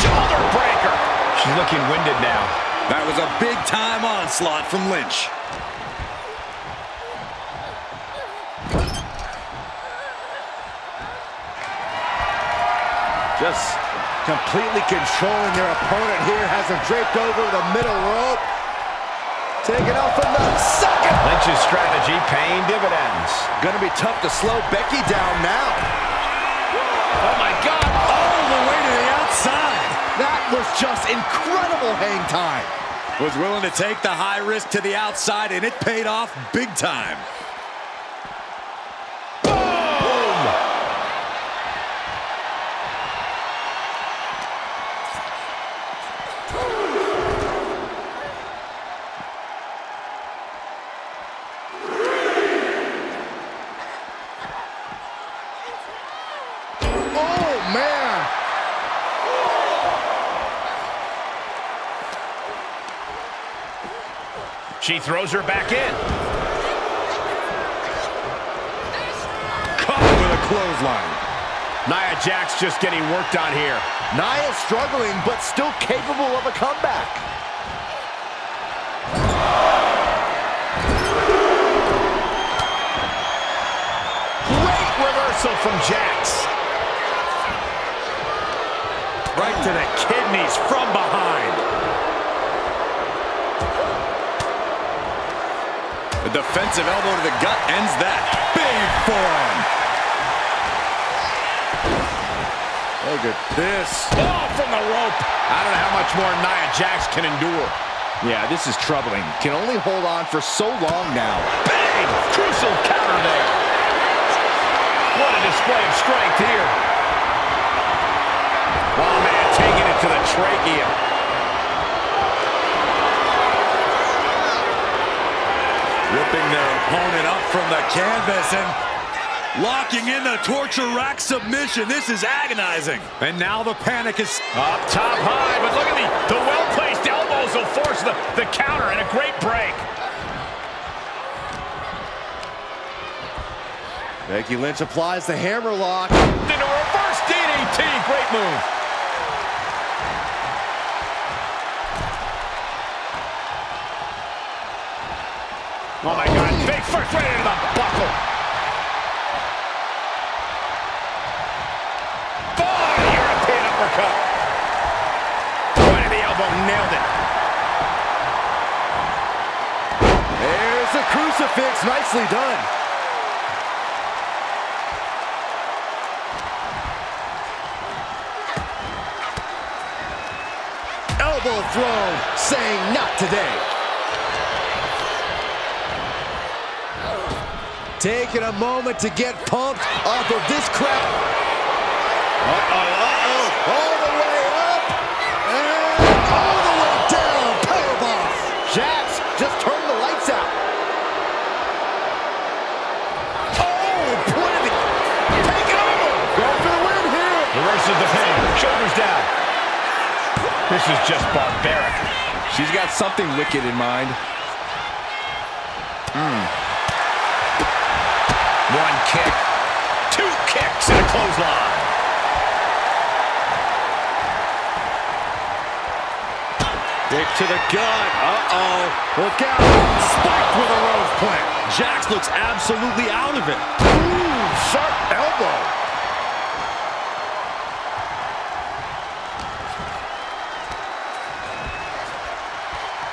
Shoulder breaker. She's looking winded now. That was a big-time onslaught from Lynch. Just completely controlling their opponent here. Has him draped over the middle rope. Taking out from the second. Lynch's strategy paying dividends. Gonna be tough to slow Becky down now. Oh my God, all the way to the outside. That was just incredible hang time. Was willing to take the high risk to the outside, and it paid off big time. Boom! Oh, man. She throws her back in. Caught with a clothesline. Nia Jax just getting worked on here. Nia's struggling, but still capable of a comeback. Great reversal from Jax. Right to the kidneys from behind. The defensive elbow to the gut ends that. Big forearm. Look at this. Oh, from the rope. I don't know how much more Nia Jax can endure. Yeah, this is troubling. Can only hold on for so long now. Bang! Crucial counter there. What a display of strength here. Oh, man, taking it to the trachea. Ripping their opponent up from the canvas and locking in the torture rack submission. This is agonizing. And now the panic is up top high, but look at the well-placed elbows will force the counter and a great break. Becky Lynch applies the hammerlock. Into a reverse DDT. Great move. Oh, my God. Big first right into the buckle. Oh, European uppercut. Right in the elbow. Nailed it. There's the crucifix. Nicely done. Elbow thrown, saying not today. Taking a moment to get pumped off of this crowd. All the way up and all the way down. Powerbomb. Jax just turned the lights out. Oh, point it. Take it over. Go for the win here. Reverses the pin. Shoulders down. This is just barbaric. She's got something wicked in mind. One kick. Two kicks and a clothesline. Kick to the gut. Uh-oh. Look out. Spiked with a rose plant. Jax looks absolutely out of it. Ooh, sharp elbow.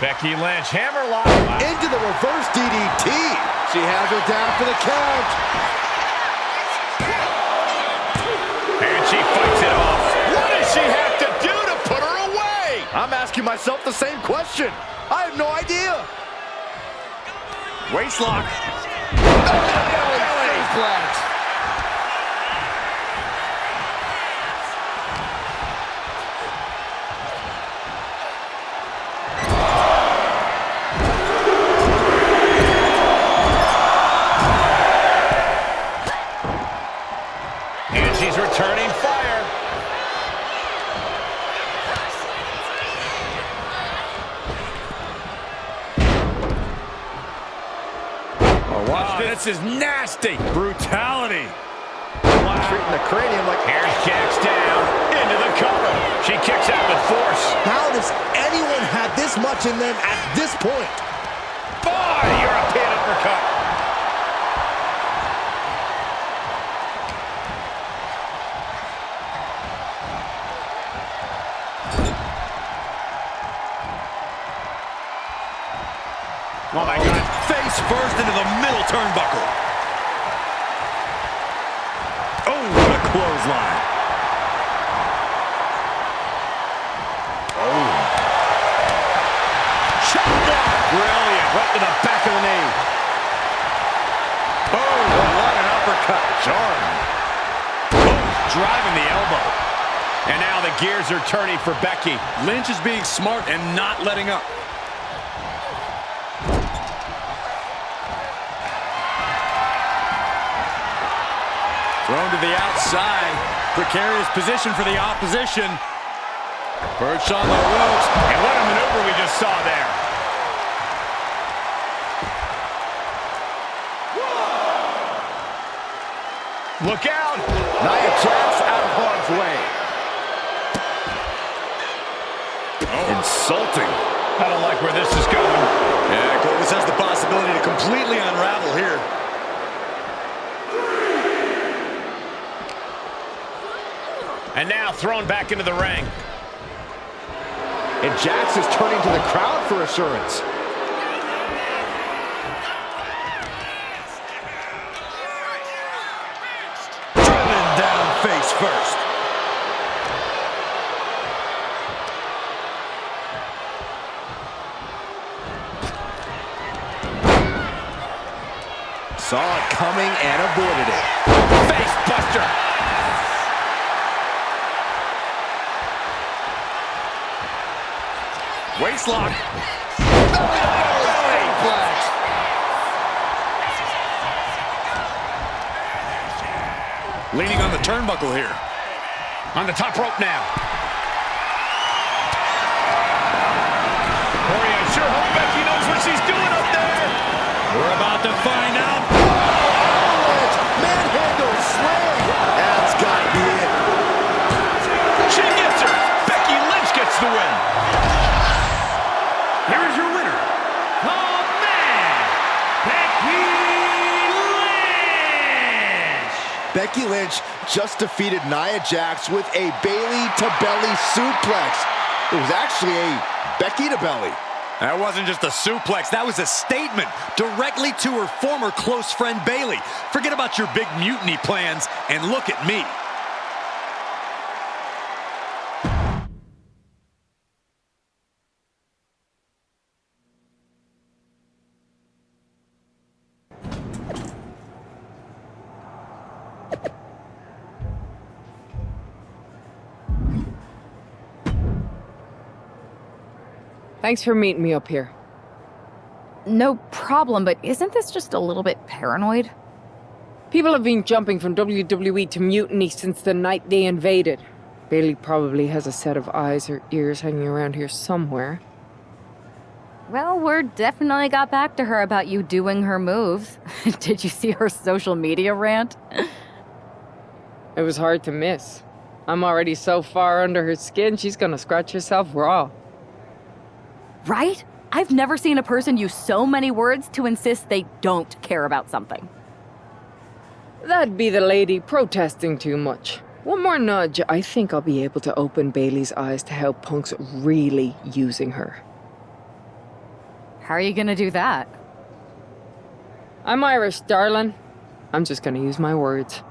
Becky Lynch, hammerlock. Into the reverse DDT. She has her down for the count. And she fights it off. What does she have to do to put her away? I'm asking myself the same question. I have no idea. Waistlock. Flags. Returning fire. Oh, watch this. This is nasty. Brutality. Treating the cranium like... Here's Jax down. Into the cover. She kicks out with force. How does anyone have this much in them at this point? Oh, European uppercut. Oh, my God. Face first into the middle turnbuckle. Oh, what a clothesline. Oh. Shot down. Brilliant. Right to the back of the knee. Oh, what an uppercut. Jarring. Oh, driving the elbow. And now the gears are turning for Becky. Lynch is being smart and not letting up. Thrown to the outside. Precarious position for the opposition. Perched on the ropes. And what a maneuver we just saw there. Look out. Nia Jax insulting. I don't like where this is going. Yeah, Cole, this has the possibility to completely unravel here. And now thrown back into the ring. And Jax is turning to the crowd for assurance. Driven down face first. Saw it coming and avoided it. Face buster. Waistlock. Leaning on the turnbuckle here. On the top rope now. Corey, I sure hope Becky knows what she's doing up there. We're about to find out. Manhandle slam. That's got to be it. She gets her. Becky Lynch gets the win. Here is your winner, the man, Becky Lynch. Becky Lynch just defeated Nia Jax with a Bayley-to-belly suplex. It was actually a Becky-to-belly. That wasn't just a suplex, that was a statement directly to her former close friend Bayley. Forget about your big mutiny plans and look at me. Thanks for meeting me up here. No problem, but isn't this just a little bit paranoid? People have been jumping from WWE to Mutiny since the night they invaded. Bayley probably has a set of eyes or ears hanging around here somewhere. Well, word definitely got back to her about you doing her moves. Did you see her social media rant? It was hard to miss. I'm already so far under her skin, she's gonna scratch herself raw. Right? I've never seen a person use so many words to insist they don't care about something. That'd be the lady protesting too much. One more nudge, I think I'll be able to open Bayley's eyes to how Punk's really using her. How are you gonna do that? I'm Irish, darling. I'm just gonna use my words.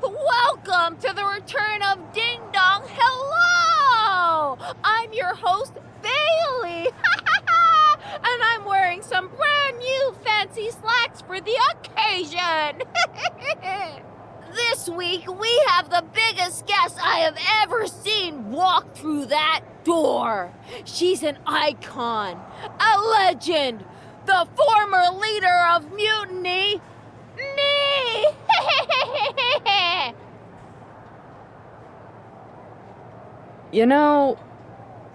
Welcome to the return of Ding Dong. Hello! I'm your host, Bayley. And I'm wearing some brand new fancy slacks for the occasion. This week, we have the biggest guest I have ever seen walk through that door. She's an icon, a legend, the former leader of Mutiny, me! You know,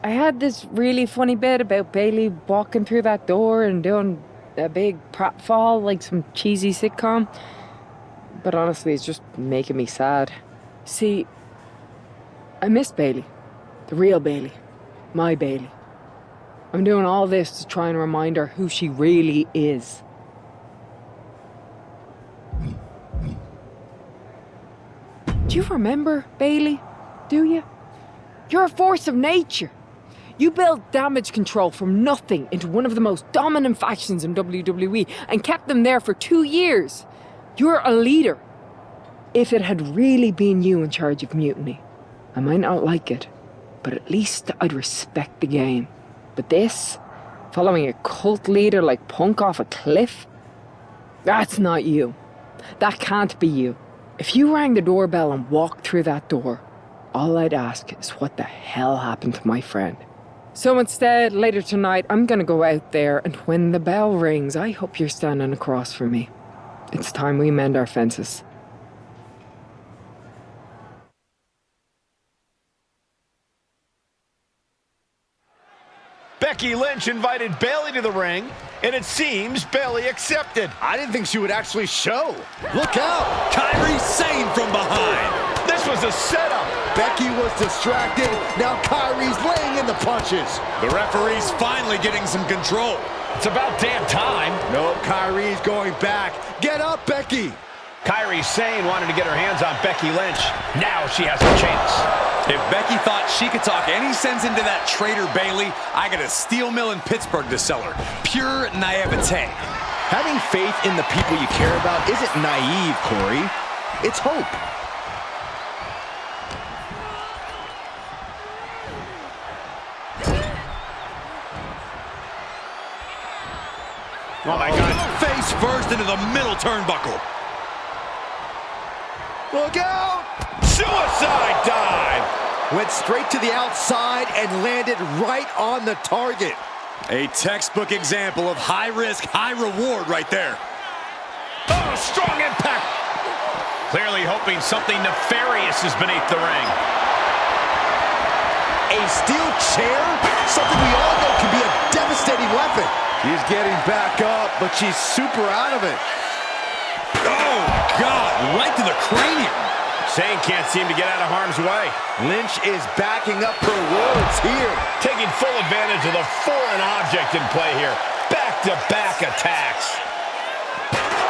I had this really funny bit about Bayley walking through that door and doing a big pratfall like some cheesy sitcom. But honestly, it's just making me sad. See, I miss Bayley. The real Bayley. My Bayley. I'm doing all this to try and remind her who she really is. Do you remember, Bayley? Do you? You're a force of nature. You built Damage Control from nothing into one of the most dominant factions in WWE and kept them there for 2 years. You're a leader. If it had really been you in charge of Mutiny, I might not like it, but at least I'd respect the game. But this, following a cult leader like Punk off a cliff, that's not you. That can't be you. If you rang the doorbell and walked through that door, all I'd ask is what the hell happened to my friend. So instead, later tonight, I'm gonna go out there, and when the bell rings, I hope you're standing across from me. It's time we mend our fences. Becky Lynch invited Bayley to the ring, and it seems Bayley accepted. I didn't think she would actually show. Look out! Kairi Sane from behind. This was a setup. Becky was distracted. Now Kairi's laying in the punches. The referee's finally getting some control. It's about damn time. No, Kairi's going back. Get up, Becky. Kairi Sane wanted to get her hands on Becky Lynch. Now she has a chance. If Becky thought she could talk any sense into that traitor Bayley, I got a steel mill in Pittsburgh to sell her. Pure naivete. Having faith in the people you care about isn't naive, Corey. It's hope. Oh my God. Face first into the middle turnbuckle. Look out! Suicide dive! Went straight to the outside and landed right on the target. A textbook example of high risk, high reward right there. Oh, strong impact! Clearly hoping something nefarious is beneath the ring. A steel chair? Something we all know can be a devastating weapon. She's getting back up, but she's super out of it. Oh, God, right to the cranium. Sane can't seem to get out of harm's way. Lynch is backing up her words here. Taking full advantage of the foreign object in play here. Back-to-back attacks.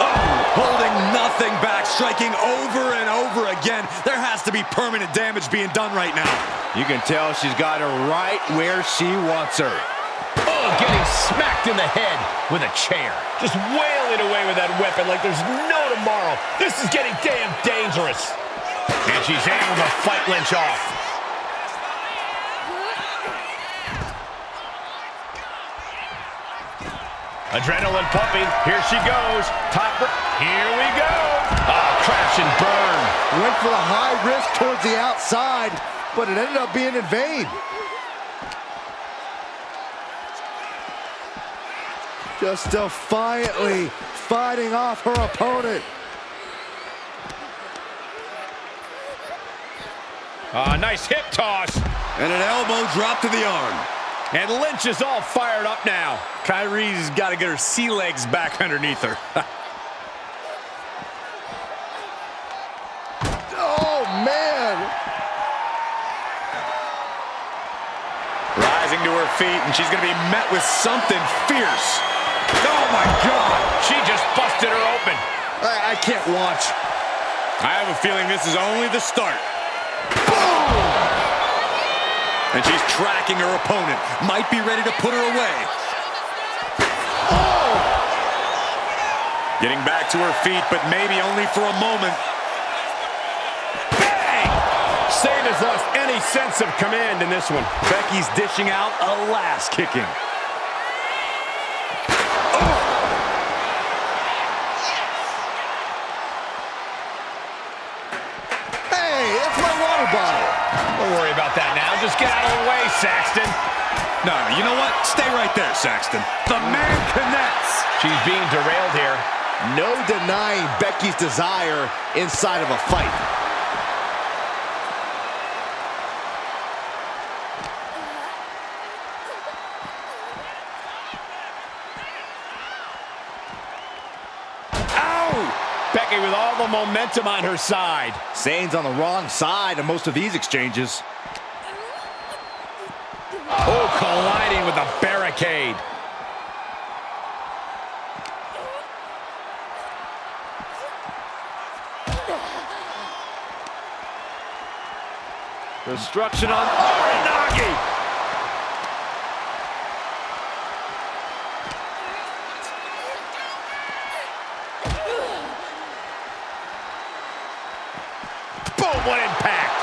Oh, holding nothing back, striking over and over again. There has to be permanent damage being done right now. You can tell she's got her right where she wants her. Oh, getting smacked in the head with a chair. Just wailing away with that weapon like there's no tomorrow. This is getting damn dangerous. And she's able to fight Lynch off. Adrenaline pumping. Here she goes. Top. Here we go. Crash and burn. Went for the high risk towards the outside, but it ended up being in vain. Just defiantly fighting off her opponent. Nice hip toss. And an elbow drop to the arm. And Lynch is all fired up now. Kairi's got to get her sea legs back underneath her. Oh, man. Rising to her feet, and she's going to be met with something fierce. Oh, my God. She just busted her open. I can't watch. I have a feeling this is only the start. Boom! And she's tracking her opponent. Might be ready to put her away. Oh! Getting back to her feet, but maybe only for a moment. Bang! Sane has lost any sense of command in this one. Becky's dishing out a last kicking. Don't worry about that now. Just get out of the way, Saxton. No, you know what? Stay right there, Saxton. The man connects. She's being derailed here. No denying Becky's desire inside of a fight. Becky with all the momentum on her side. Sane's on the wrong side of most of these exchanges. Oh, colliding with a barricade. Destruction on Uranagi. What impact!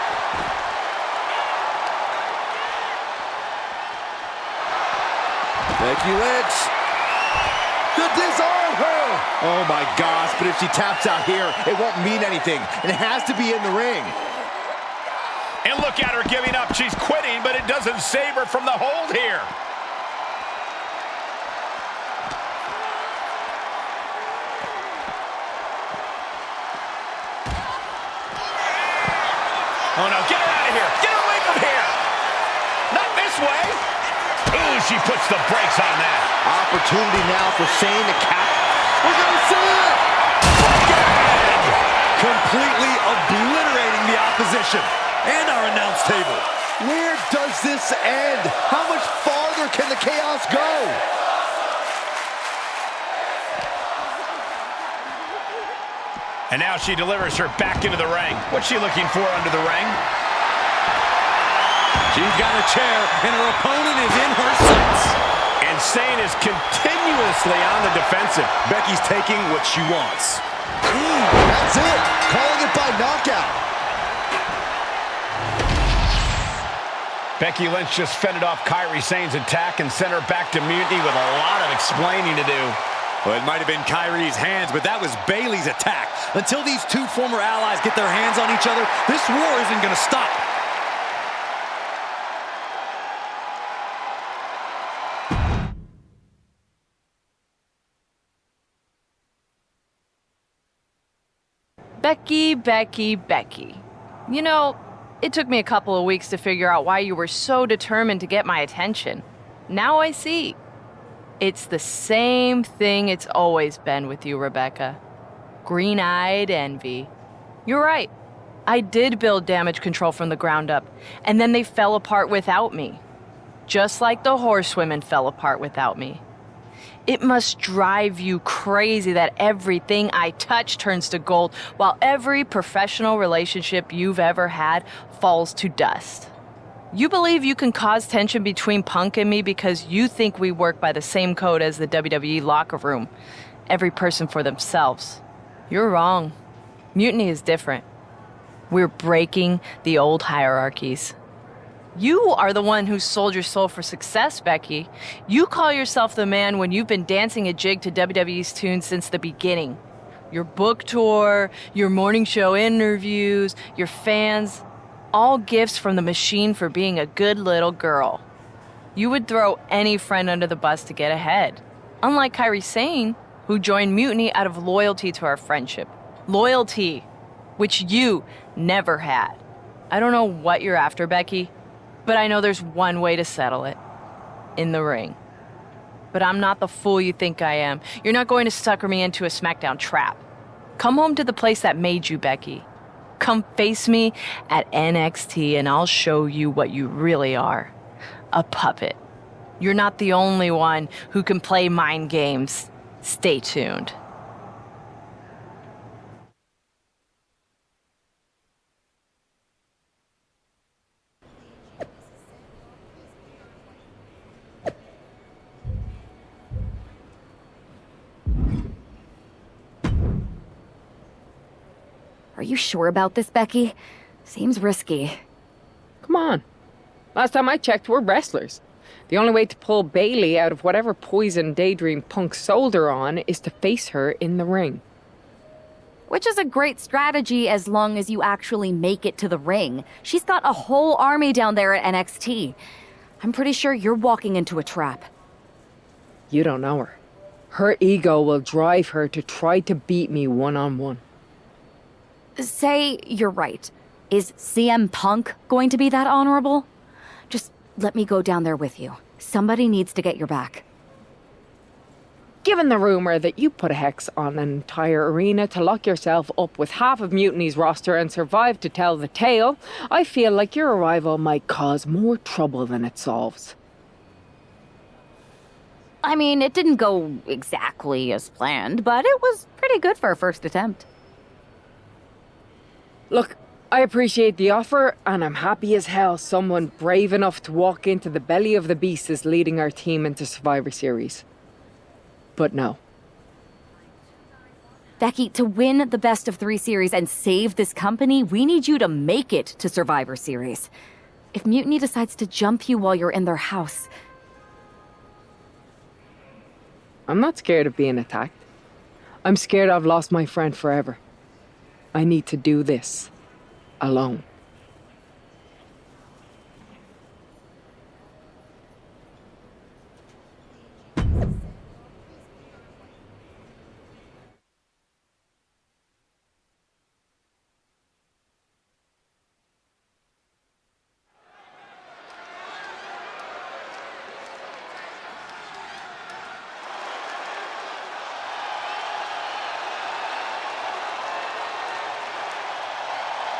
Becky Lynch. To disarm her. Oh my gosh, but if she taps out here, it won't mean anything. It has to be in the ring. And look at her giving up. She's quitting, but it doesn't save her from the hold here. Oh no, get her out of here. Get her away from here. Not this way. Ooh, she puts the brakes on that. Opportunity now for Shane to cap. We're going to see it. Completely obliterating the opposition and our announce table. Where does this end? How much farther can the chaos go? And now she delivers her back into the ring. What's she looking for under the ring? She's got a chair, and her opponent is in her sights. And Shane is continuously on the defensive. Becky's taking what she wants. That's it. Calling it by knockout. Becky Lynch just fended off Kairi Sane's attack and sent her back to Mutiny with a lot of explaining to do. Well, it might have been Kairi's hands, but that was Bayley's attack. Until these two former allies get their hands on each other, this war isn't going to stop. Becky, Becky, Becky. You know, it took me a couple of weeks to figure out why you were so determined to get my attention. Now I see. It's the same thing it's always been with you, Rebecca. Green-eyed envy. You're right. I did build Damage Control from the ground up, and then they fell apart without me. Just like the horsewomen fell apart without me. It must drive you crazy that everything I touch turns to gold, while every professional relationship you've ever had falls to dust. You believe you can cause tension between Punk and me because you think we work by the same code as the WWE locker room. Every person for themselves. You're wrong. Mutiny is different. We're breaking the old hierarchies. You are the one who sold your soul for success, Becky. You call yourself the man when you've been dancing a jig to WWE's tune since the beginning. Your book tour, your morning show interviews, your fans, all gifts from the machine for being a good little girl. You would throw any friend under the bus to get ahead. Unlike Kairi Sane, who joined Mutiny out of loyalty to our friendship. Loyalty, which you never had. I don't know what you're after, Becky, but I know there's one way to settle it. In the ring. But I'm not the fool you think I am. You're not going to sucker me into a SmackDown trap. Come home to the place that made you, Becky. Come face me at NXT and I'll show you what you really are. A puppet. You're not the only one who can play mind games. Stay tuned. Are you sure about this, Becky? Seems risky. Come on. Last time I checked, we're wrestlers. The only way to pull Bayley out of whatever poison daydream Punk sold her on is to face her in the ring. Which is a great strategy as long as you actually make it to the ring. She's got a whole army down there at NXT. I'm pretty sure you're walking into a trap. You don't know her. Her ego will drive her to try to beat me one-on-one. Say you're right. Is CM Punk going to be that honorable? Just let me go down there with you. Somebody needs to get your back. Given the rumor that you put a hex on an entire arena to lock yourself up with half of Mutiny's roster and survive to tell the tale, I feel like your arrival might cause more trouble than it solves. I mean, it didn't go exactly as planned, but it was pretty good for a first attempt. Look, I appreciate the offer, and I'm happy as hell someone brave enough to walk into the belly of the beast is leading our team into Survivor Series. But no. Becky, to win the best of 3 series and save this company, we need you to make it to Survivor Series. If Mutiny decides to jump you while you're in their house... I'm not scared of being attacked. I'm scared I've lost my friend forever. I need to do this alone.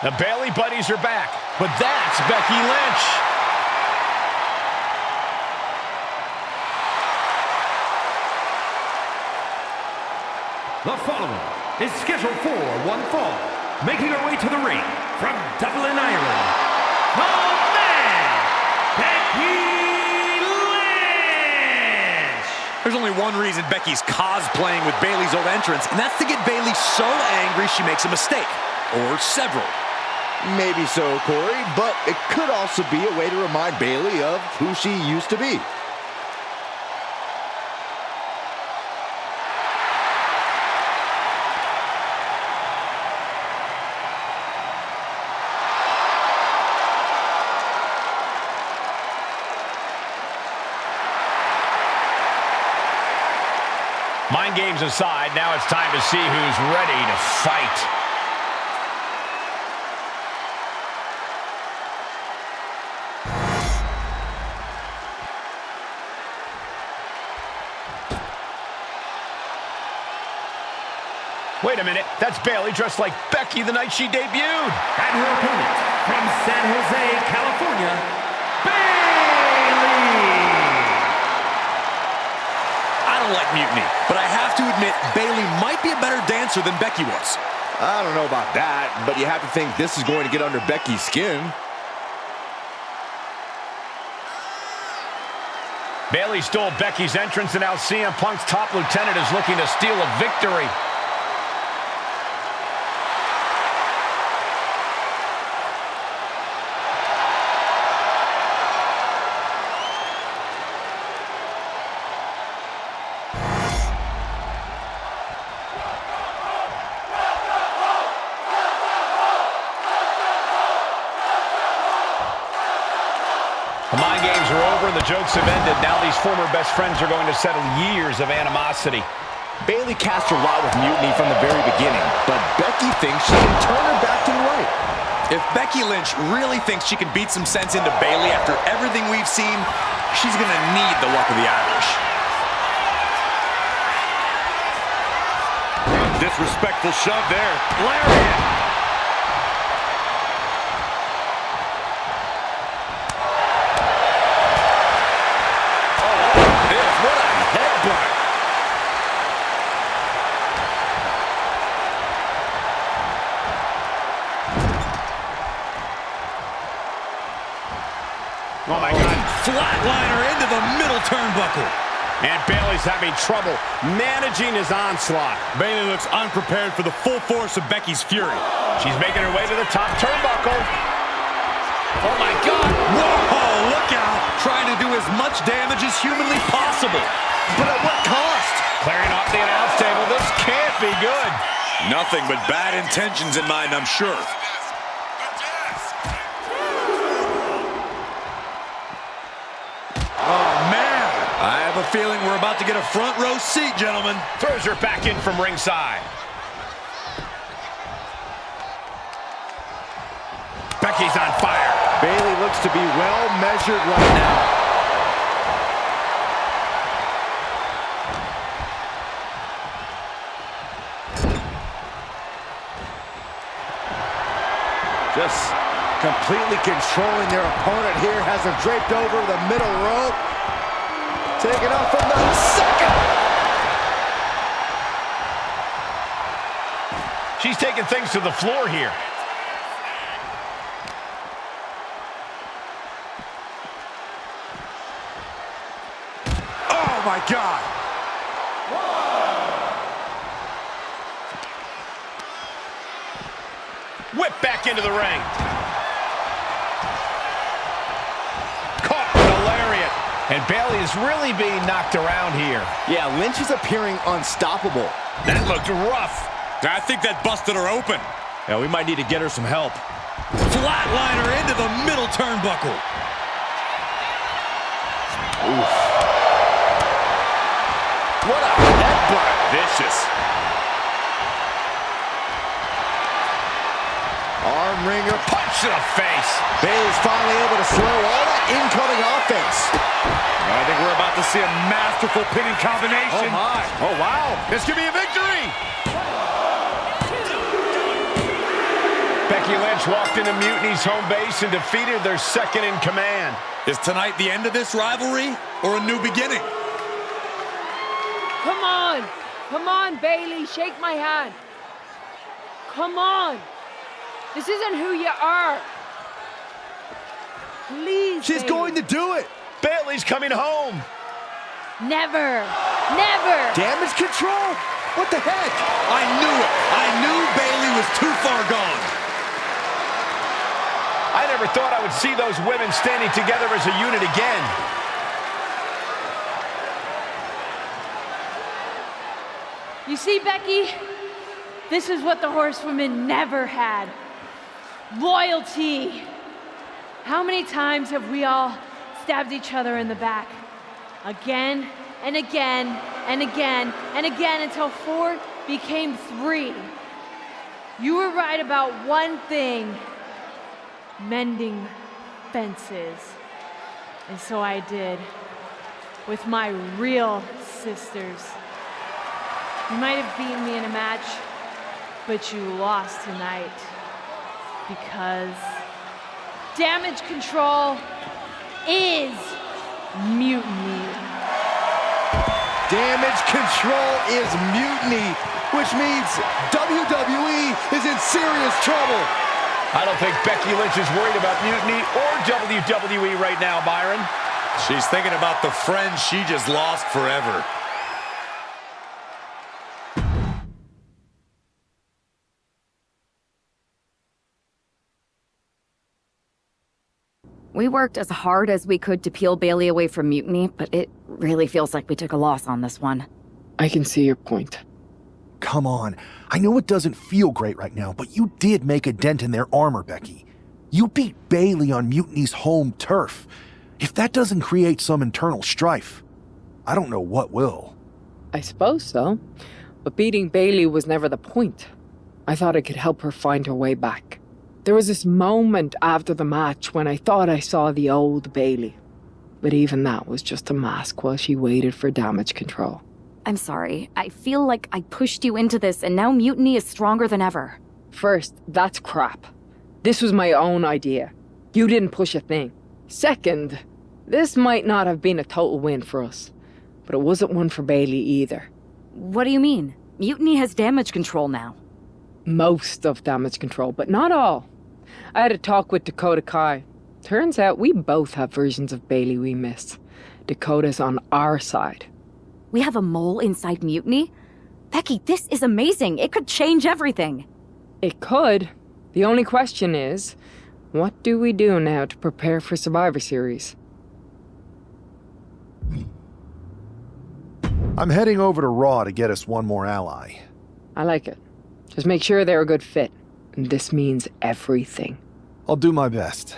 The Bayley buddies are back, but that's Becky Lynch. The following is scheduled for one fall. Making her way to the ring from Dublin, Ireland, the man, Becky Lynch! There's only one reason Becky's cosplaying with Bayley's old entrance, and that's to get Bayley so angry she makes a mistake. Or several. Maybe so, Corey, but it could also be a way to remind Bayley of who she used to be. Mind games aside, now it's time to see who's ready to fight. Wait a minute, that's Bayley dressed like Becky the night she debuted. And her opponent from San Jose, California, Bayley! I don't like Mutiny, but I have to admit Bayley might be a better dancer than Becky was. I don't know about that, but you have to think this is going to get under Becky's skin. Bayley stole Becky's entrance, and now CM Punk's top lieutenant is looking to steal a victory. The mind games are over and the jokes have ended. Now these former best friends are going to settle years of animosity. Bayley cast her lot with Mutiny from the very beginning, but Becky thinks she can turn her back to the right. If Becky Lynch really thinks she can beat some sense into Bayley after everything we've seen, she's going to need the luck of the Irish. Disrespectful shove there. Lariat. Oh my God. Flatliner into the middle turnbuckle. And Bayley's having trouble managing his onslaught. Bayley looks unprepared for the full force of Becky's fury. She's making her way to the top turnbuckle. Oh my God. Whoa, look out. Trying to do as much damage as humanly possible. But at what cost? Clearing off the announce table. This can't be good. Nothing but bad intentions in mind, I'm sure. I have a feeling we're about to get a front row seat, gentlemen. Throws her back in from ringside. Becky's on fire. Bayley looks to be well measured right now. Just completely controlling their opponent here. Has him draped over the middle rope. Taking off from the second. She's taking things to the floor here. Oh, my God. Whip back into the ring. Caught with a lariat. And Bayley is really being knocked around here. Yeah, Lynch is appearing unstoppable. That looked rough. I think that busted her open. Yeah, we might need to get her some help. Flatliner into the middle turnbuckle. Oof. What a headbutt. Vicious. Arm wringer, punch to the face. Bayley's finally able to slow all that incoming offense. I think we're about to see a masterful pinning combination. Oh, my. Oh, wow. This could be a victory. Becky Lynch walked into Mutiny's home base and defeated their second in command. Is tonight the end of this rivalry or a new beginning? Come on. Come on, Bayley. Shake my hand. Come on. This isn't who you are. Please, She's going to do it. Bayley's coming home. Never. Never. Damage control? What the heck? I knew it. I knew Bayley was too far gone. I never thought I would see those women standing together as a unit again. You see, Becky? This is what the horsewomen never had. Loyalty. How many times have we all stabbed each other in the back? Again and again and again and again until 4 became 3. You were right about one thing. Mending fences. And so I did. With my real sisters. You might have beaten me in a match, but you lost tonight. Because damage control is mutiny. Damage control is mutiny, which means WWE is in serious trouble. I don't think Becky Lynch is worried about mutiny or WWE right now, Byron. She's thinking about the friend she just lost forever. We worked as hard as we could to peel Bayley away from Mutiny, but it really feels like we took a loss on this one. I can see your point. Come on. I know it doesn't feel great right now, but you did make a dent in their armor, Becky. You beat Bayley on Mutiny's home turf. If that doesn't create some internal strife, I don't know what will. I suppose so. But beating Bayley was never the point. I thought I could help her find her way back. There was this moment after the match when I thought I saw the old Bayley. But even that was just a mask while she waited for damage control. I'm sorry. I feel like I pushed you into this and now Mutiny is stronger than ever. First, that's crap. This was my own idea. You didn't push a thing. Second, this might not have been a total win for us. But it wasn't one for Bayley either. What do you mean? Mutiny has damage control now. Most of damage control, but not all. I had a talk with Dakota Kai. Turns out we both have versions of Bayley we miss. Dakota's on our side. We have a mole inside Mutiny? Becky, this is amazing. It could change everything. It could. The only question is, what do we do now to prepare for Survivor Series? I'm heading over to Raw to get us one more ally. I like it. Just make sure they're a good fit. And this means everything. I'll do my best.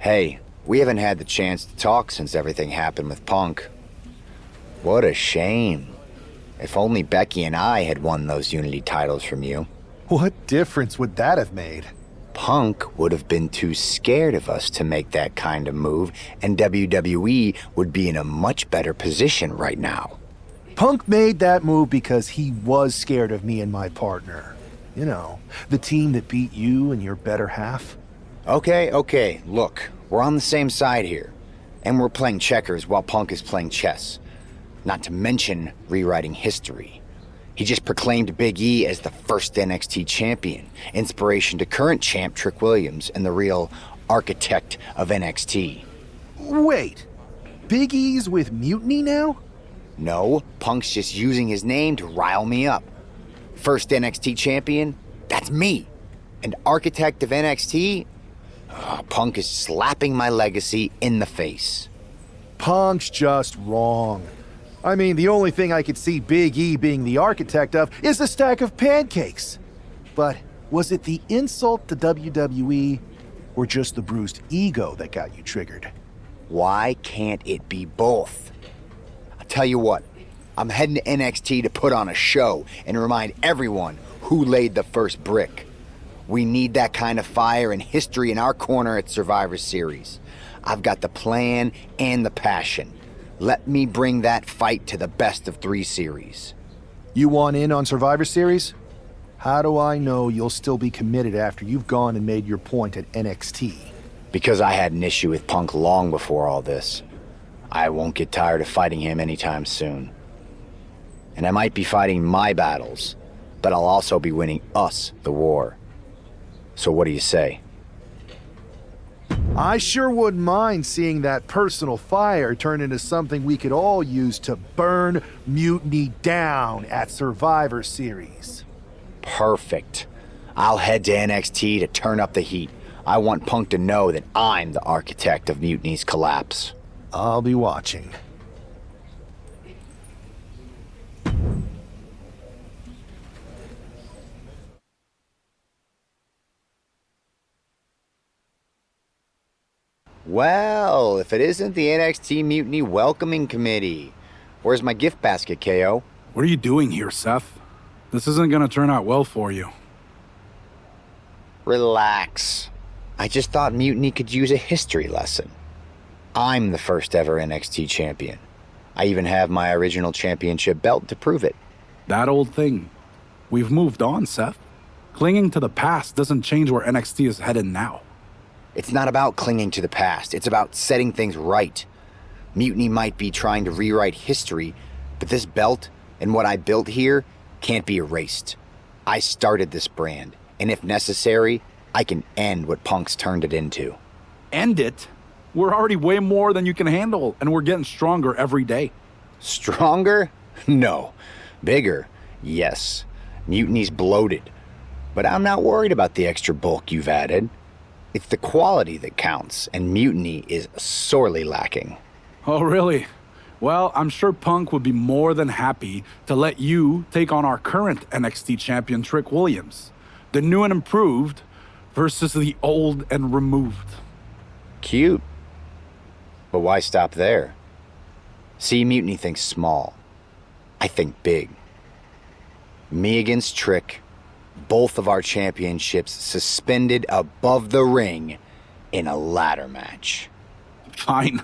Hey, we haven't had the chance to talk since everything happened with Punk. What a shame. If only Becky and I had won those Unity titles from you. What difference would that have made? Punk would have been too scared of us to make that kind of move, and WWE would be in a much better position right now. Punk made that move because he was scared of me and my partner. You know, the team that beat you and your better half. Okay, look, we're on the same side here. And we're playing checkers while Punk is playing chess. Not to mention rewriting history. He just proclaimed Big E as the first NXT champion, inspiration to current champ Trick Williams and the real architect of NXT. Wait, Big E's with Mutiny now? No, Punk's just using his name to rile me up. First NXT champion? That's me. And architect of NXT? Punk is slapping my legacy in the face. Punk's just wrong. I mean, the only thing I could see Big E being the architect of is a stack of pancakes. But was it the insult to WWE or just the bruised ego that got you triggered? Why can't it be both? I'll tell you what, I'm heading to NXT to put on a show and remind everyone who laid the first brick. We need that kind of fire and history in our corner at Survivor Series. I've got the plan and the passion. Let me bring that fight to the best of 3 series. You want in on Survivor Series? How do I know you'll still be committed after you've gone and made your point at NXT? Because I had an issue with Punk long before all this. I won't get tired of fighting him anytime soon. And I might be fighting my battles, but I'll also be winning us the war. So what do you say? I sure wouldn't mind seeing that personal fire turn into something we could all use to burn Mutiny down at Survivor Series. Perfect. I'll head to NXT to turn up the heat. I want Punk to know that I'm the architect of Mutiny's collapse. I'll be watching. Well, if it isn't the NXT Mutiny Welcoming Committee. Where's my gift basket, KO? What are you doing here, Seth? This isn't gonna turn out well for you. Relax. I just thought Mutiny could use a history lesson. I'm the first ever NXT champion. I even have my original championship belt to prove it. That old thing. We've moved on, Seth. Clinging to the past doesn't change where NXT is headed now. It's not about clinging to the past. It's about setting things right. Mutiny might be trying to rewrite history, but this belt and what I built here can't be erased. I started this brand, and if necessary, I can end what Punk's turned it into. End it? We're already way more than you can handle, and we're getting stronger every day. Stronger? No. Bigger? Yes. Mutiny's bloated. But I'm not worried about the extra bulk you've added. It's the quality that counts, and Mutiny is sorely lacking. Oh, really? Well, I'm sure Punk would be more than happy to let you take on our current NXT champion, Trick Williams. The new and improved versus the old and removed. Cute. But why stop there? See, Mutiny thinks small. I think big. Me against Trick, both of our championships suspended above the ring in a ladder match. Fine,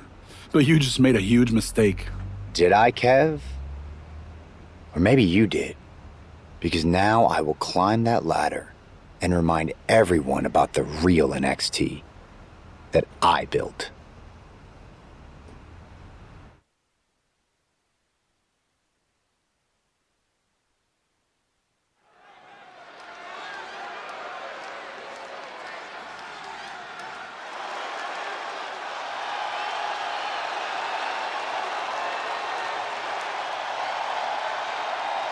but you just made a huge mistake. Did I, Kev? Or maybe you did. Because now I will climb that ladder and remind everyone about the real NXT that I built.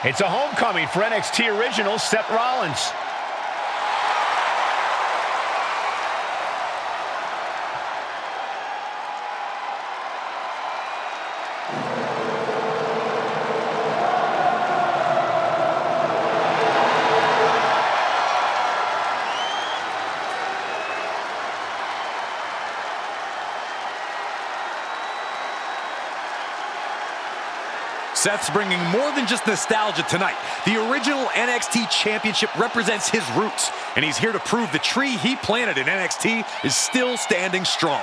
It's a homecoming for NXT original Seth Rollins. Seth's bringing more than just nostalgia tonight. The original NXT Championship represents his roots, and he's here to prove the tree he planted in NXT is still standing strong.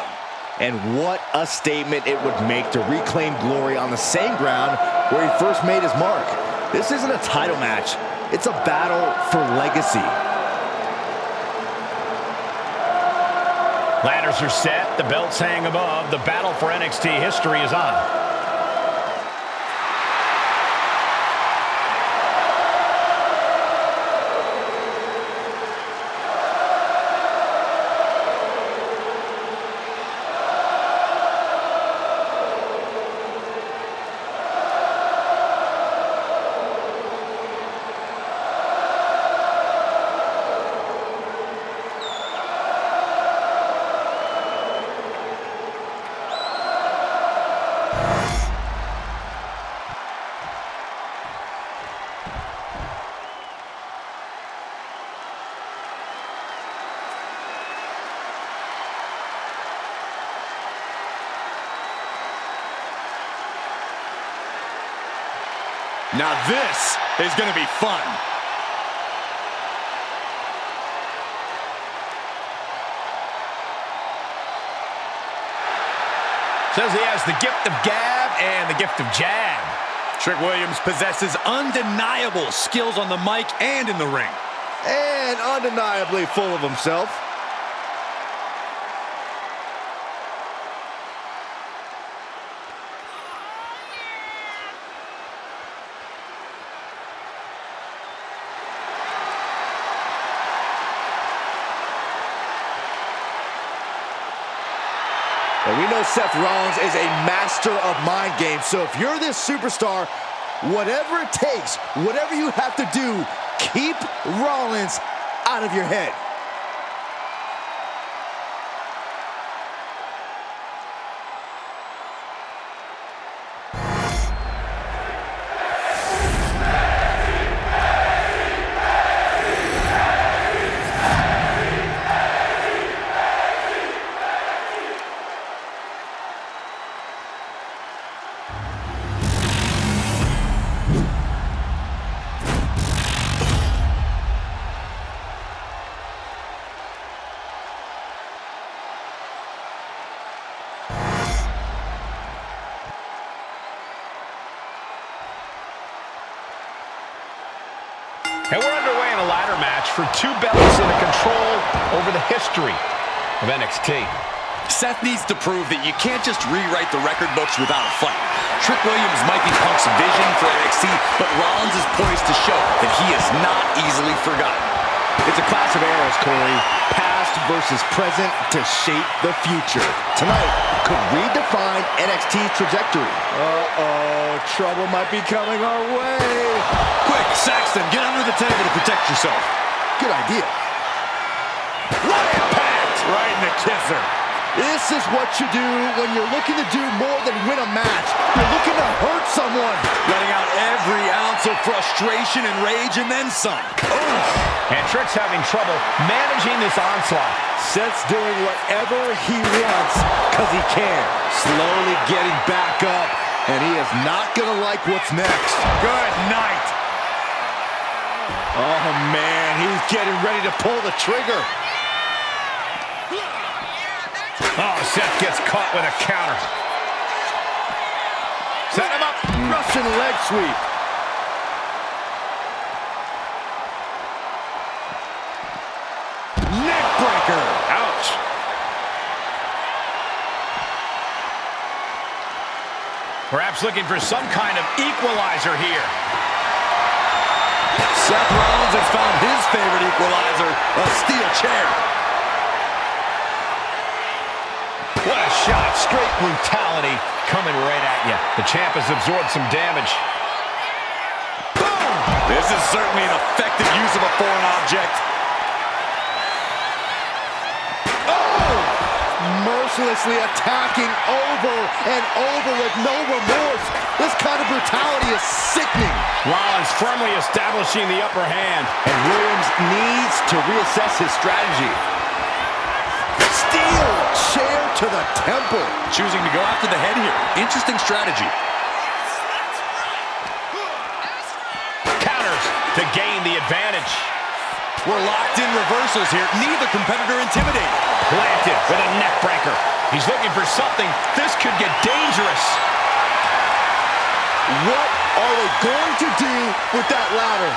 And what a statement it would make to reclaim glory on the same ground where he first made his mark. This isn't a title match. It's a battle for legacy. Ladders are set. The belts hang above. The battle for NXT history is on. Now this is going to be fun. Says he has the gift of gab and the gift of jab. Trick Williams possesses undeniable skills on the mic and in the ring. And undeniably full of himself. And we know Seth Rollins is a master of mind games. So if you're this superstar, whatever it takes, whatever you have to do, keep Rollins out of your head. And we're underway in a ladder match for 2 belts and a control over the history of NXT. Seth needs to prove that you can't just rewrite the record books without a fight. Trick Williams might be Punk's vision for NXT, but Rollins is poised to show that he is not easily forgotten. It's a clash of eras, Corey. Past versus present to shape the future. Tonight could redefine NXT's trajectory. Uh-oh, trouble might be coming our way. Quick, Saxton, get under the table to protect yourself. Good idea. What impact! Right in the kisser. This is what you do when you're looking to do more than win a match. You're looking to hurt someone. Letting out every ounce of frustration and rage and then some. Oh. And Trick's having trouble managing this onslaught. Seth's doing whatever he wants because he can. Slowly getting back up, and he is not going to like what's next. Good night. Oh, man, he's getting ready to pull the trigger. Oh, Seth gets caught with a counter. Set him up. Russian leg sweep. Neck breaker. Ouch. Perhaps looking for some kind of equalizer here. Seth Rollins has found his favorite equalizer, a steel chair. What a shot. Straight brutality coming right at you. The champ has absorbed some damage. Boom! This is certainly an effective use of a foreign object. Oh! Mercilessly attacking over and over with no remorse. This kind of brutality is sickening. Rollins firmly establishing the upper hand. And Williams needs to reassess his strategy. Steel chair to the temple. Choosing to go after the head here. Interesting strategy. Counters to gain the advantage. We're locked in reversals here. Neither competitor intimidated. Planted with a neck breaker. He's looking for something. This could get dangerous. What are they going to do with that ladder?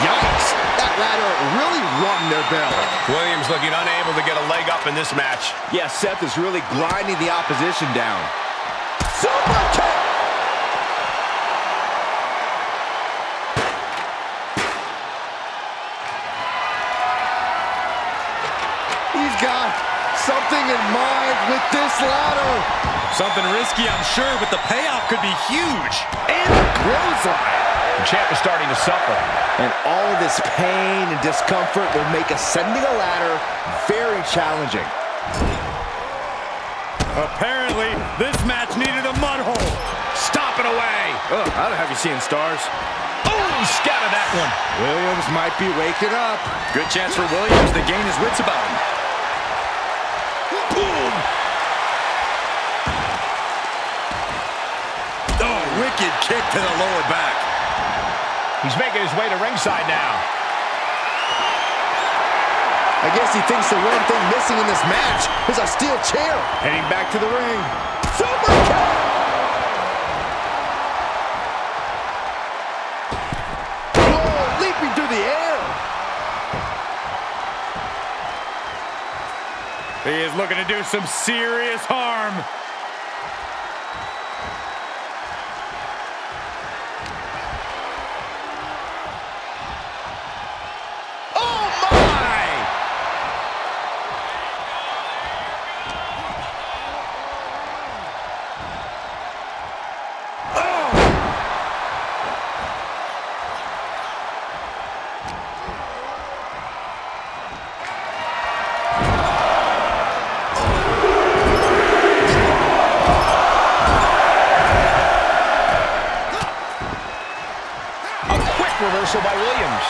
Yikes! That ladder really rung their bell. Williams looking unable to get a leg up in this match. Yeah, Seth is really grinding the opposition down. Super kick! He's got something in mind with this ladder. Something risky, I'm sure, but the payoff could be huge. And a clothesline. The champ is starting to suffer. And all of this pain and discomfort will make ascending a ladder very challenging. Apparently, this match needed a mud hole. Stomping away. Oh, I don't have you seeing stars. Oh, scattered that one. Williams might be waking up. Good chance for Williams to gain his wits about him. Boom! wicked kick to the lower back. He's making his way to ringside now. I guess he thinks the one thing missing in this match is a steel chair. Heading back to the ring. Super kick! Whoa, leaping through the air. He is looking to do some serious harm. Reversal by Williams.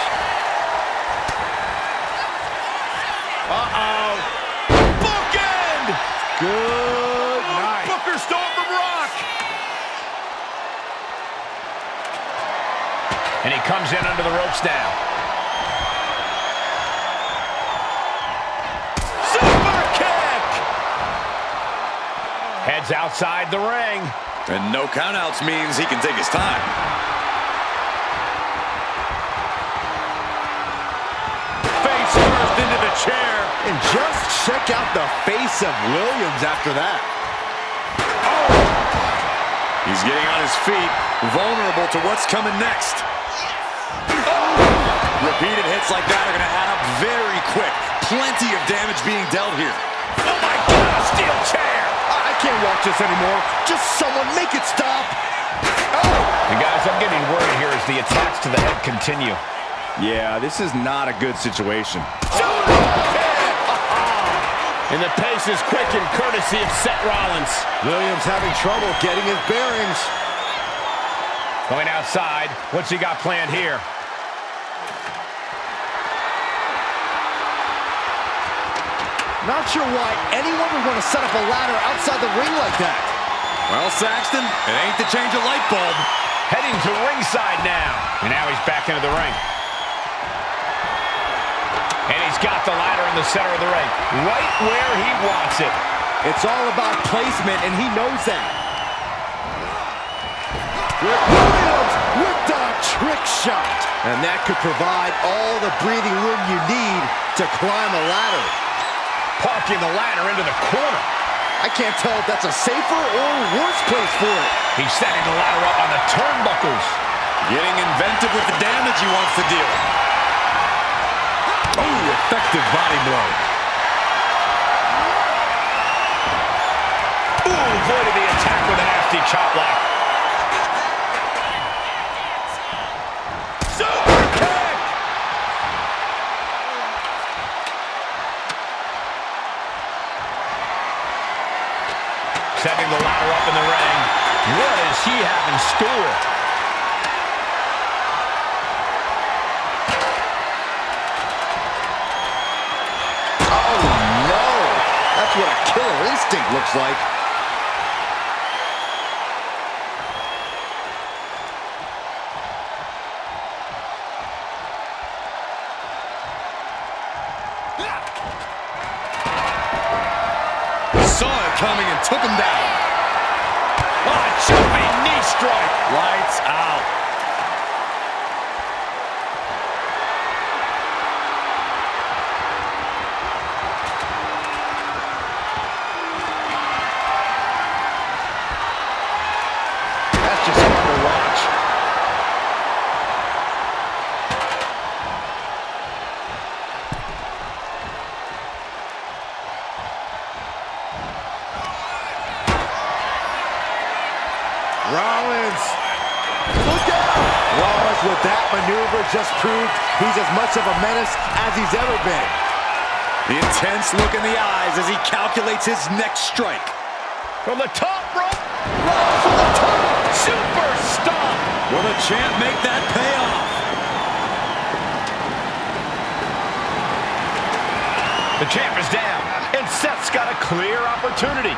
Uh-oh. Bookend! Good night. Booker Storm from Rock. And he comes in under the ropes now. Super kick! Heads outside the ring. And no countouts means he can take his time. Into the chair. And just check out the face of Williams after that. Oh! He's getting on his feet, vulnerable to what's coming next. Oh! Repeated hits like that are going to add up very quick. Plenty of damage being dealt here. Oh my God, a steel chair! I can't watch this anymore. Just someone make it stop. Oh! And guys, I'm getting worried here as the attacks to the head continue. Yeah, this is not a good situation. And the pace is quick and courtesy of Seth Rollins. Williams having trouble getting his bearings. Going outside. What's he got planned here? Not sure why anyone would want to set up a ladder outside the ring like that. Well, Saxton, it ain't to change a light bulb. Heading to ringside now. And now he's back into the ring. And he's got the ladder in the center of the ring, right where he wants it. It's all about placement, and he knows that. Williams with the trick shot. And that could provide all the breathing room you need to climb a ladder. Parking the ladder into the corner. I can't tell if that's a safer or worse place for it. He's setting the ladder up on the turnbuckles. Getting inventive with the damage he wants to deal. Oh, effective body blow. Ooh, avoided the attack with a nasty chop block. Super kick! Setting the ladder up in the ring. What does he have in store? That's what a killer instinct looks like. Saw it coming and took him down. Oh, jumping knee strike. Lights out. Rollins. Look out! Rollins with that maneuver just proved he's as much of a menace as he's ever been. The intense look in the eyes as he calculates his next strike. From the top rope. Rollins from the top. Super stomp. Will the champ make that pay off? The champ is down, and Seth's got a clear opportunity.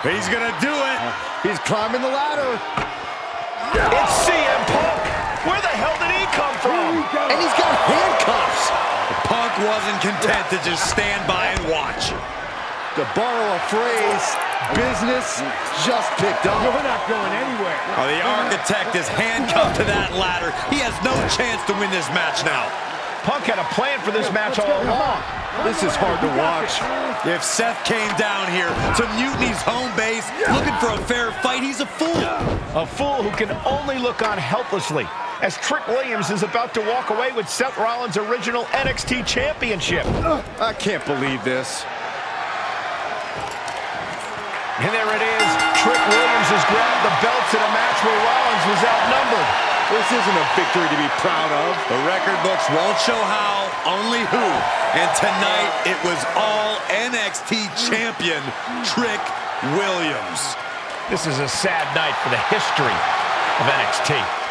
He's gonna do it. He's climbing the ladder. It's CM Punk. Where the hell did he come from? And he's got handcuffs. Punk wasn't content to just stand by and watch. To borrow a phrase, business just picked up. We're not going anywhere. Oh, the architect is handcuffed to that ladder. He has no chance to win this match now. Punk had a plan for this match all along. This is hard to watch. If Seth came down here to Mutiny's home base looking for a fair fight, he's a fool. A fool who can only look on helplessly as Trick Williams is about to walk away with Seth Rollins' original NXT Championship. I can't believe this. And there it is. Trick Williams has grabbed the belts in a match where Rollins was outnumbered. This isn't a victory to be proud of. The record books won't show how, only who. And tonight, it was all NXT champion Trick Williams. This is a sad night for the history of NXT.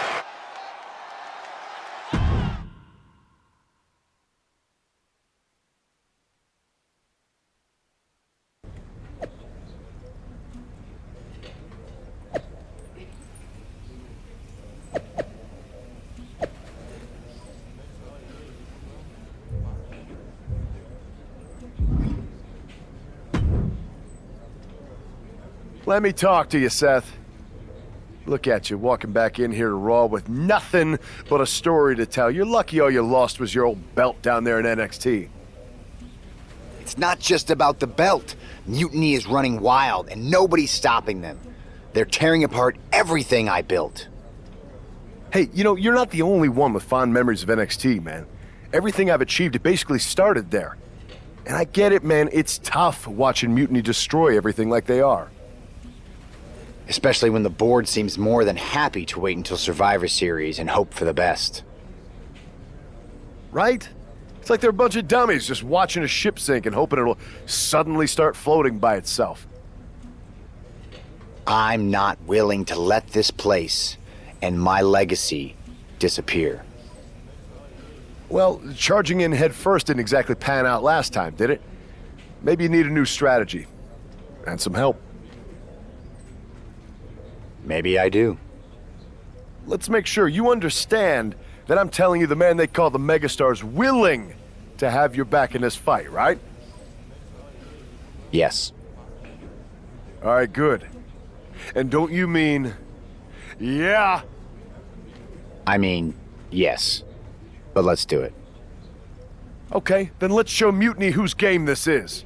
Let me talk to you, Seth. Look at you, walking back in here to Raw with nothing but a story to tell. You're lucky all you lost was your old belt down there in NXT. It's not just about the belt. Mutiny is running wild, and nobody's stopping them. They're tearing apart everything I built. Hey, you know, you're not the only one with fond memories of NXT, man. Everything I've achieved, it basically started there. And I get it, man. It's tough watching Mutiny destroy everything like they are. Especially when the board seems more than happy to wait until Survivor Series and hope for the best. Right? It's like they're a bunch of dummies just watching a ship sink and hoping it'll suddenly start floating by itself. I'm not willing to let this place and my legacy disappear. Well, charging in head first didn't exactly pan out last time, did it? Maybe you need a new strategy. And some help. Maybe I do. Let's make sure you understand that I'm telling you the man they call the megastar's willing to have your back in this fight, right? Yes. All right, good. And don't you mean, yeah? I mean, yes. But let's do it. Okay, then let's show Mutiny whose game this is.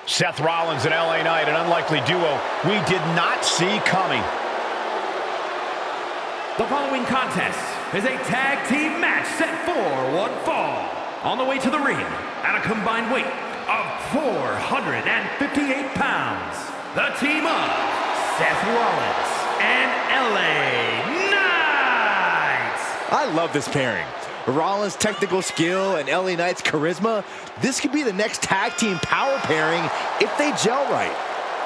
Seth Rollins and LA Knight, an unlikely duo we did not see coming. The following contest is a tag team match set for one fall. On the way to the ring, at a combined weight of 458 pounds, the team of Seth Rollins and LA Knight. I love this pairing. Rollins' technical skill and LA Knight's charisma. This could be the next tag team power pairing if they gel right.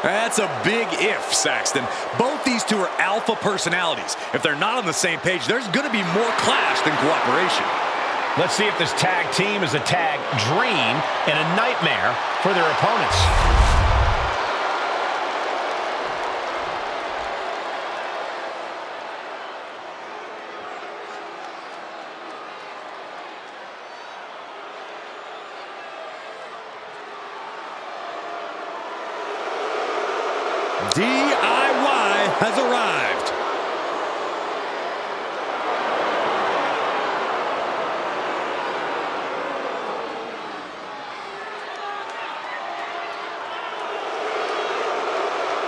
That's a big if, Saxton. Both these two are alpha personalities. If they're not on the same page, there's going to be more clash than cooperation. Let's see if this tag team is a tag dream and a nightmare for their opponents. DIY has arrived.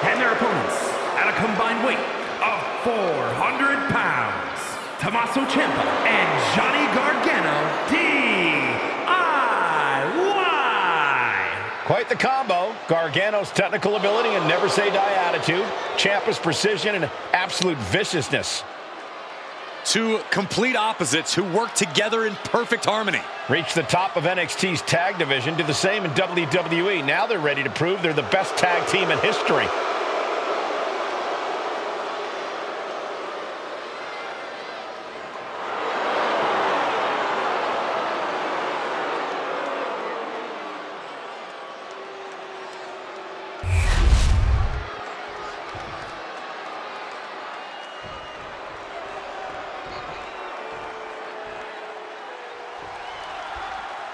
And their opponents, at a combined weight of 400 pounds, Tommaso Ciampa and Johnny Gargano, DIY. Quite the combo. Gargano's technical ability and never say die attitude. Ciampa's precision and absolute viciousness. Two complete opposites who work together in perfect harmony. Reached the top of NXT's tag division, did the same in WWE. Now they're ready to prove they're the best tag team in history.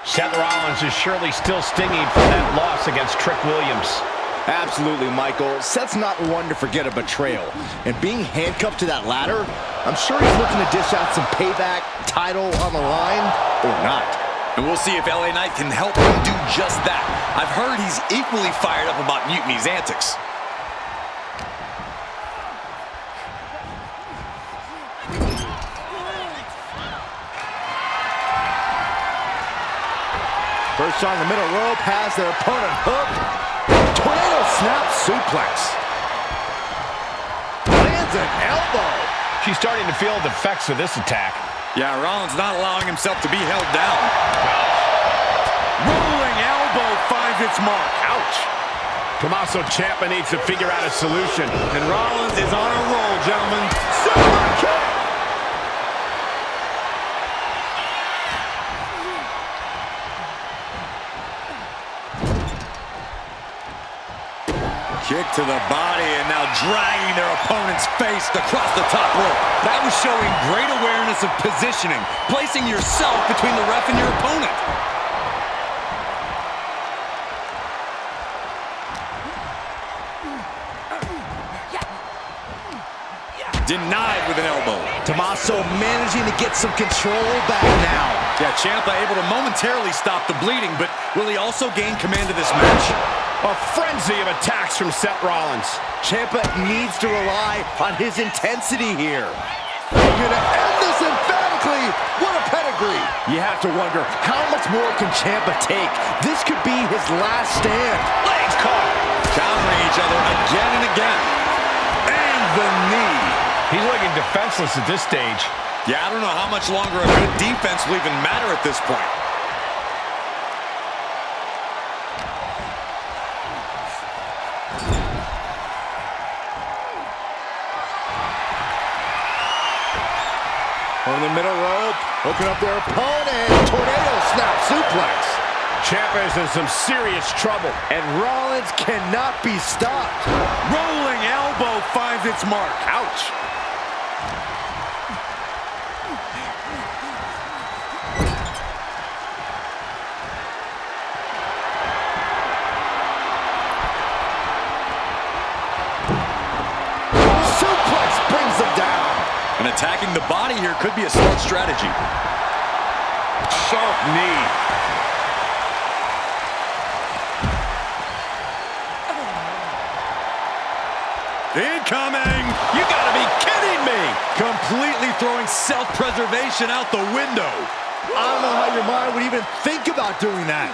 Seth Rollins is surely still stinging from that loss against Trick Williams. Absolutely, Michael. Seth's not one to forget a betrayal. And being handcuffed to that ladder, I'm sure he's looking to dish out some payback, title on the line, or not. And we'll see if LA Knight can help him do just that. I've heard he's equally fired up about Mutiny's antics. First shot in the middle rope, has their opponent hooked. Tornado snap suplex. Lands an elbow. She's starting to feel the effects of this attack. Yeah, Rollins not allowing himself to be held down. Rolling elbow finds its mark. Ouch. Tommaso Ciampa needs to figure out a solution. And Rollins is on a roll, gentlemen. Super kick. Kick to the body, and now dragging their opponent's face across the top rope. That was showing great awareness of positioning, placing yourself between the ref and your opponent. Denied with an elbow. Tommaso managing to get some control back now. Yeah, Ciampa able to momentarily stop the bleeding, but will he also gain command of this match? A frenzy of attacks from Seth Rollins. Ciampa needs to rely on his intensity here. We're going to end this emphatically. What a pedigree. You have to wonder, how much more can Ciampa take? This could be his last stand. Legs caught. Countering each other again and again. And the knee. He's looking defenseless at this stage. Yeah, I don't know how much longer a good defense will even matter at this point. On the middle rope, hooking up their opponent. Tornado snap suplex. Ciampa is in some serious trouble. And Rollins cannot be stopped. Rolling elbow finds its mark. Ouch. Suplex brings them down. And attacking the body here could be a smart strategy. Sharp knee. Incoming! You gotta be kidding me! Completely throwing self-preservation out the window. I don't know how your mind would even think about doing that.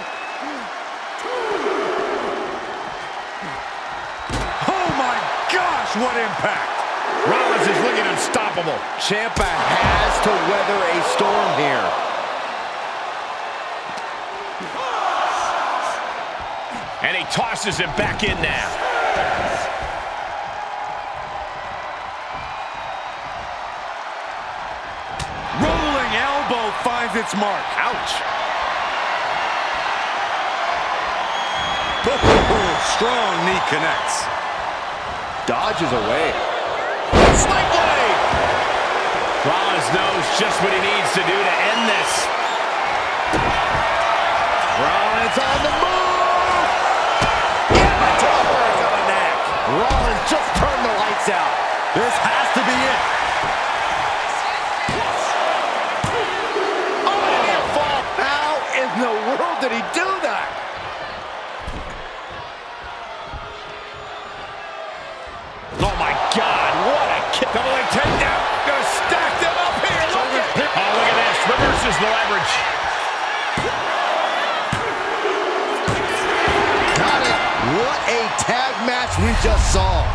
Oh my gosh, what impact! Rollins is looking unstoppable. Ciampa has to weather a storm here. And he tosses him back in now. Rolling elbow finds its mark. Ouch. Strong knee connects. Dodges away. Sling blade! Rollins knows just what he needs to do to end this. Rollins on the move! Infiltrating on the neck. Rollins just turned the lights out. This has to be it. Oh, how in the world did he do that? Oh my God, what a kick. Double leg takedown. Gonna stack them up here. Look at this. Reverses the leverage. Got it. What a tag match we just saw.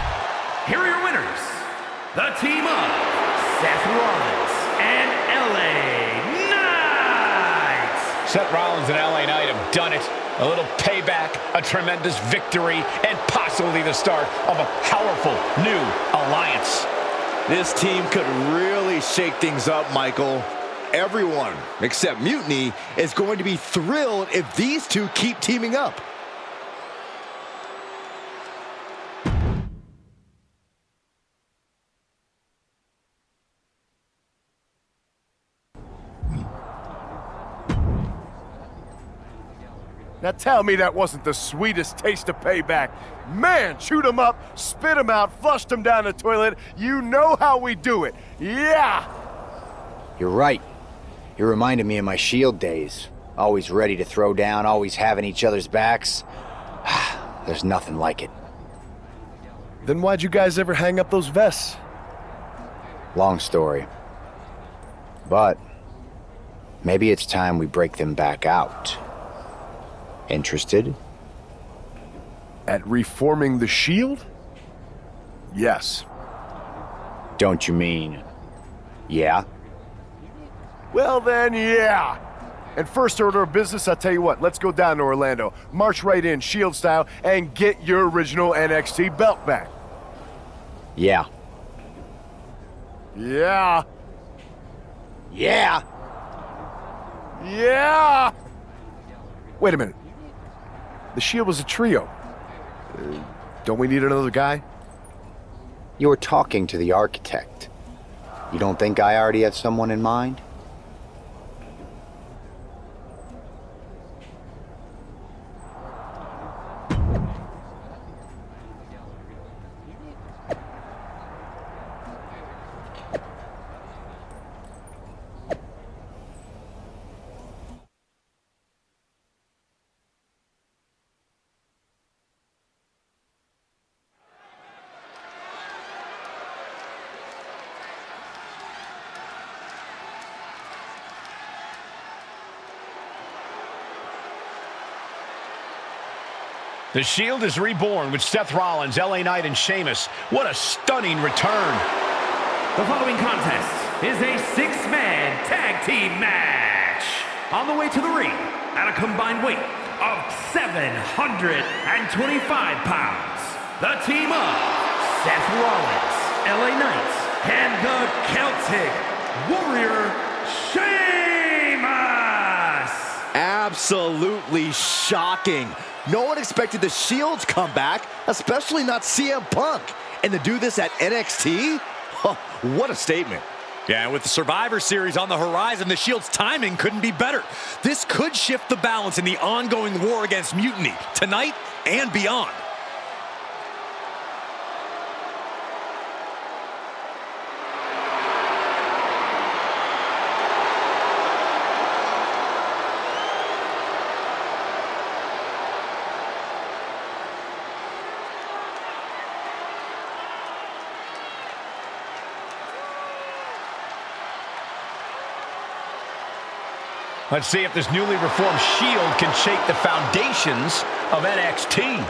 Here are your winners. The team of Seth Rollins LA Knight. Seth Rollins and LA Knight have done it. A little payback, a tremendous victory, and possibly the start of a powerful new alliance. This team could really shake things up, Michael. Everyone, except Mutiny, is going to be thrilled if these two keep teaming up. Now tell me that wasn't the sweetest taste of Payback. Man, chewed him up, spit him out, flushed him down the toilet. You know how we do it. Yeah! You're right. You reminded me of my Shield days. Always ready to throw down, always having each other's backs. There's nothing like it. Then why'd you guys ever hang up those vests? Long story. But maybe it's time we break them back out. Interested? At reforming the Shield? Yes. Don't you mean, yeah? Well then, yeah. And first order of business, I'll tell you what, let's go down to Orlando, march right in, Shield style, and get your original NXT belt back. Yeah. Yeah. Yeah. Yeah! Wait a minute. The Shield was a trio. Don't we need another guy? You're talking to the architect. You don't think I already have someone in mind? The Shield is reborn with Seth Rollins, LA Knight, and Sheamus. What a stunning return. The following contest is a six-man tag team match. On the way to the ring, at a combined weight of 725 pounds, the team of Seth Rollins, LA Knight, and the Celtic Warrior, Sheamus. Absolutely shocking. No one expected the Shield's comeback, especially not CM Punk. And to do this at NXT? What a statement. Yeah, and with the Survivor Series on the horizon, the Shield's timing couldn't be better. This could shift the balance in the ongoing war against Mutiny, tonight and beyond. Let's see if this newly reformed Shield can shake the foundations of NXT.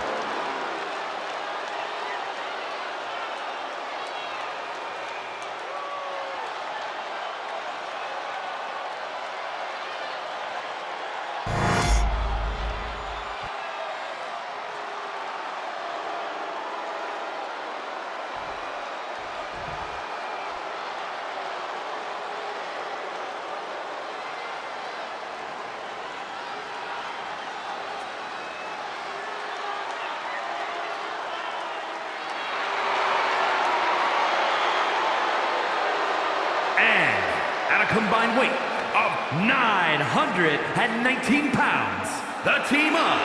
At a combined weight of 919 pounds, the team of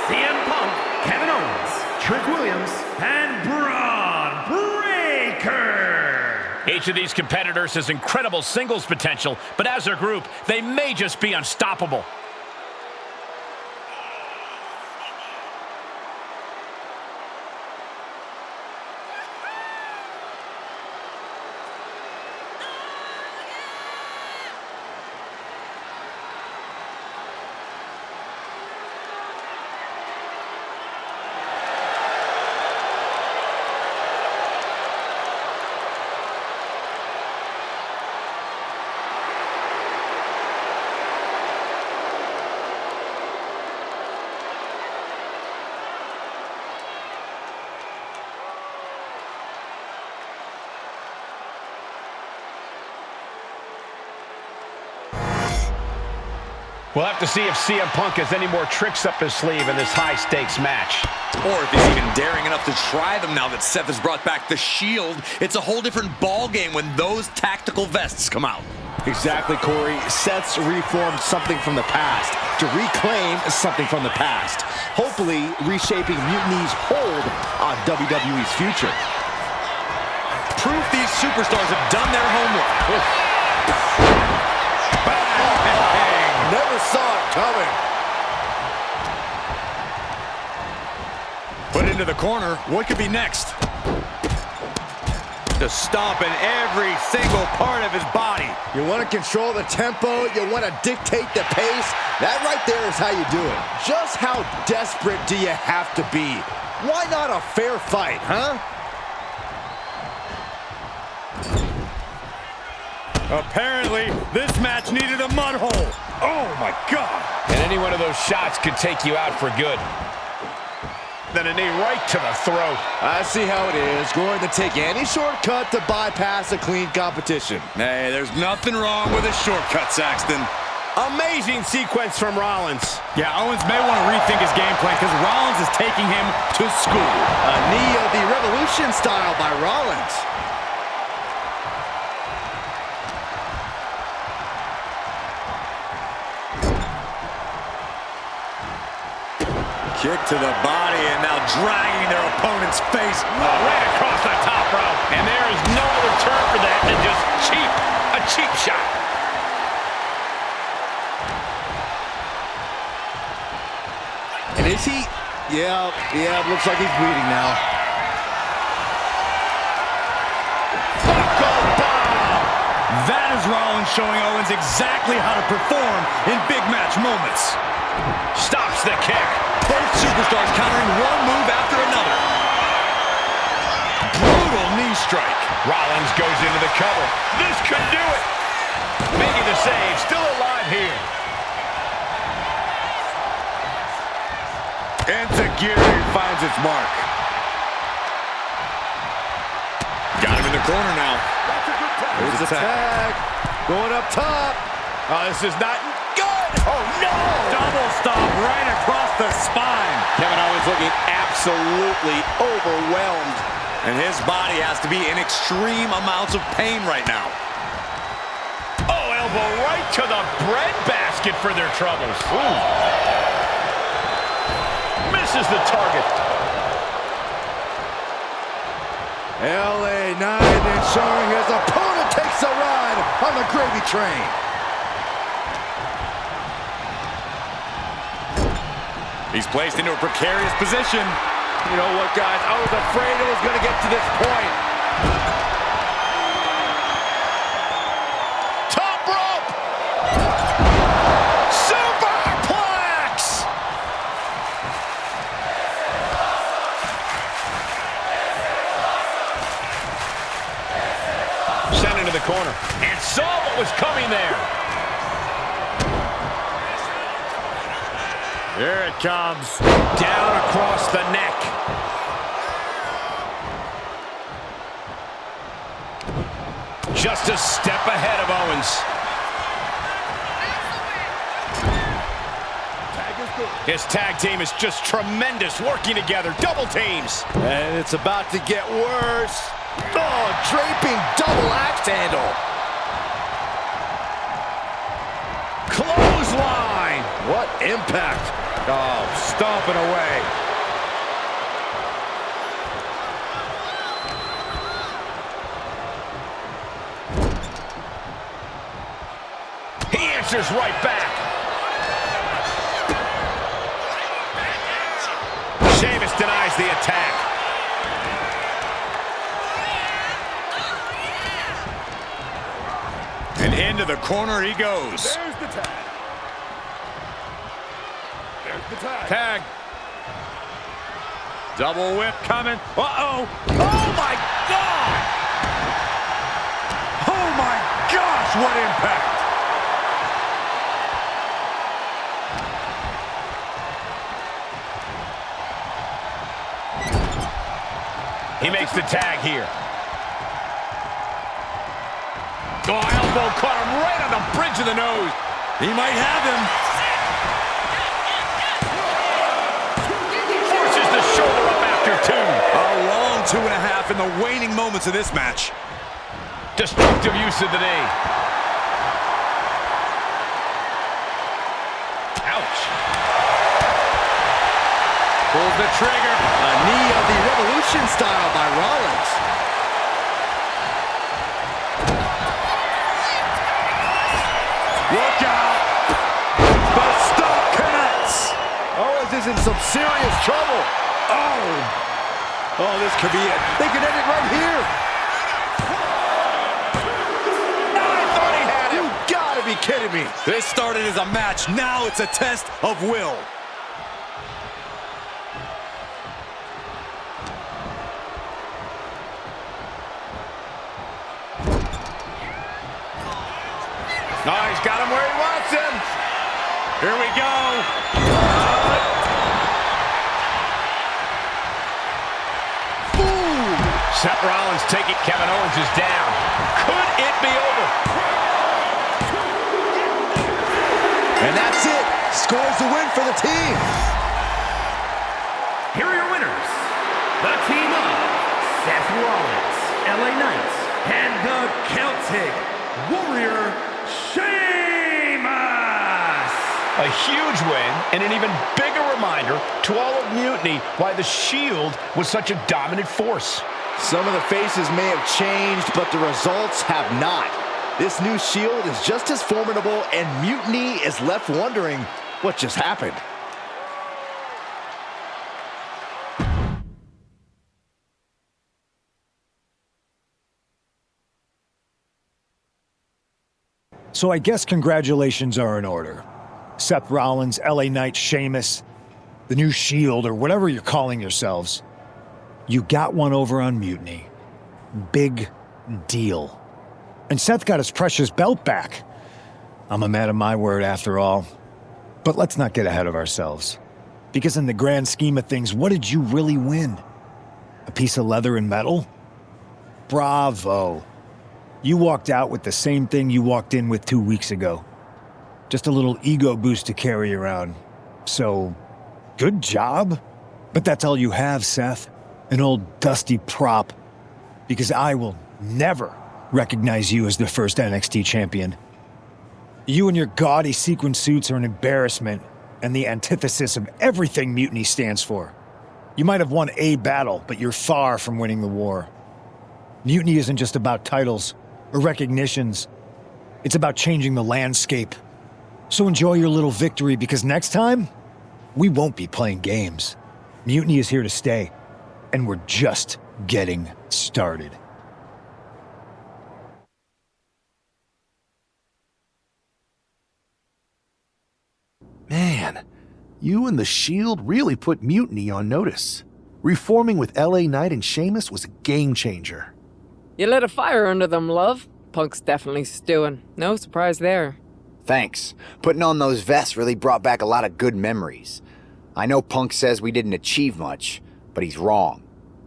CM Punk, Kevin Owens, Trick Williams, and Braun Breaker. Each of these competitors has incredible singles potential, but as a group, they may just be unstoppable. We'll have to see if CM Punk has any more tricks up his sleeve in this high-stakes match. Or if he's even daring enough to try them now that Seth has brought back the Shield. It's a whole different ball game when those tactical vests come out. Exactly, Corey. Seth's reformed something from the past to reclaim something from the past. Hopefully, reshaping Mutiny's hold on WWE's future. Proof these superstars have done their homework. Never saw it coming. Put into the corner. What could be next? Just stomping every single part of his body. You want to control the tempo. You want to dictate the pace. That right there is how you do it. Just how desperate do you have to be? Why not a fair fight, huh? Apparently, this match needed a mud hole. Oh, my God. And any one of those shots could take you out for good. Then a knee right to the throat. I see how it is. Going to take any shortcut to bypass a clean competition. Hey, there's nothing wrong with a shortcut, Saxton. Amazing sequence from Rollins. Yeah, Owens may want to rethink his game plan because Rollins is taking him to school. A knee of the Revolution style by Rollins. Kick to the body and now dragging their opponent's face. Right across the top rope. And there is no other term for that than just cheap. A cheap shot. And is he? Yeah, looks like he's bleeding now. That is Rollins showing Owens exactly how to perform in big match moments. Stops the kick. Both superstars countering one move after another. Brutal knee strike. Rollins goes into the cover. This could do it. Making the save. Still alive here. Enzuigiri finds its mark. Got him in the corner now. There's the tag. Going up top. Oh, this is not good. Oh, no. Double stop right across the spine. Kevin Owens looking absolutely overwhelmed. And his body has to be in extreme amounts of pain right now. Oh, elbow right to the breadbasket for their troubles. Ooh. Misses the target. LA Knight ensuring his opponent takes a ride on the gravy train. He's placed into a precarious position. You know what, guys? I was afraid it was going to get to this point. Top rope! Superplex! Sent into the corner and saw what was coming there. Here it comes. Down across the neck. Just a step ahead of Owens. His tag team is just tremendous, working together, double teams. And it's about to get worse. Oh, draping double axe handle. Clothesline. What impact. Oh, stomping away. He answers right back. Sheamus denies the attack. And into the corner he goes. There's the tag. There's the tag. Tag. Double whip coming. Uh-oh. Oh, my God! Oh, my gosh, what impact. He makes the tag here. Oh, elbow caught him right on the bridge of the nose. He might have him. ref in the waning moments of this match. Destructive use of the knee. Ouch. Pulls the trigger. A knee of the Revolution style by Rollins. Look out. The stomp connects. Owens is in some serious trouble. Oh, this could be it. They could end it right here. I thought he had him. You gotta be kidding me. This started as a match. Now it's a test of will. No, he's got him where he wants him. Here we go. Boom! Seth Rollins taking Kevin Owens is down. Could it be over? And that's it. Scores the win for the team. Here are your winners. The team of Seth Rollins, LA Knight, and the Celtic Warrior, Sheamus! A huge win and an even bigger reminder to all of Mutiny why the Shield was such a dominant force. Some of the faces may have changed, but the results have not. This new Shield is just as formidable, and Mutiny is left wondering what just happened. So I guess congratulations are in order. Seth Rollins, LA Knight, Sheamus, the new Shield, or whatever you're calling yourselves. You got one over on Mutiny. Big deal. And Seth got his precious belt back. I'm a man of my word after all. But let's not get ahead of ourselves. Because in the grand scheme of things, what did you really win? A piece of leather and metal? Bravo. You walked out with the same thing you walked in with 2 weeks ago. Just a little ego boost to carry around. So, good job. But that's all you have, Seth. An old dusty prop. Because I will never recognize you as the first NXT champion. You and your gaudy sequin suits are an embarrassment and the antithesis of everything Mutiny stands for. You might have won a battle, but you're far from winning the war. Mutiny isn't just about titles or recognitions. It's about changing the landscape. So enjoy your little victory, because next time, we won't be playing games. Mutiny is here to stay, and we're just getting started. Man, you and the Shield really put Mutiny on notice. Reforming with LA Knight and Sheamus was a game changer. You lit a fire under them, love. Punk's definitely stewing. No surprise there. Thanks. Putting on those vests really brought back a lot of good memories. I know Punk says we didn't achieve much, but he's wrong.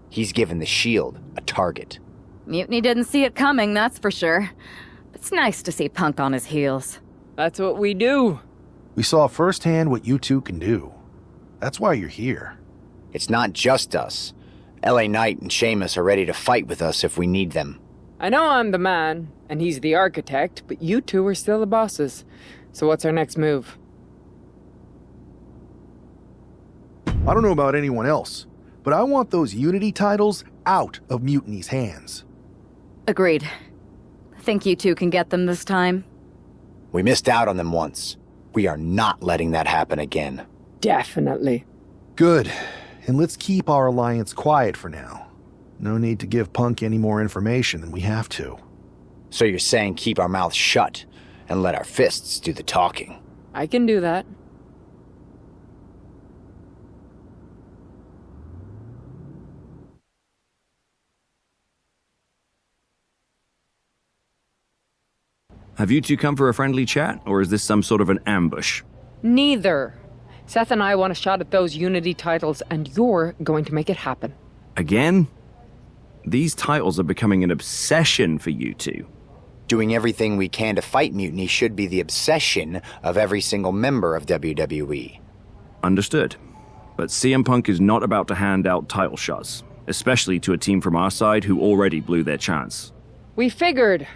He's given the Shield a target. Mutiny didn't see it coming, that's for sure. It's nice to see Punk on his heels. That's what we do. We saw firsthand what you two can do. That's why you're here. It's not just us. LA Knight and Sheamus are ready to fight with us if we need them. I know I'm the man, and he's the architect, but you two are still the bosses. So what's our next move? I don't know about anyone else, but I want those Unity titles out of Mutiny's hands. Agreed. Think you two can get them this time? We missed out on them once. We are not letting that happen again. Definitely. Good. And let's keep our alliance quiet for now. No need to give Punk any more information than we have to. So you're saying keep our mouths shut and let our fists do the talking? I can do that. Have you two come for a friendly chat, or is this some sort of an ambush? Neither. Seth and I want a shot at those Unity titles, and you're going to make it happen. Again? These titles are becoming an obsession for you two. Doing everything we can to fight Mutiny should be the obsession of every single member of WWE. Understood. But CM Punk is not about to hand out title shots. especially to a team from our side who already blew their chance. We figured.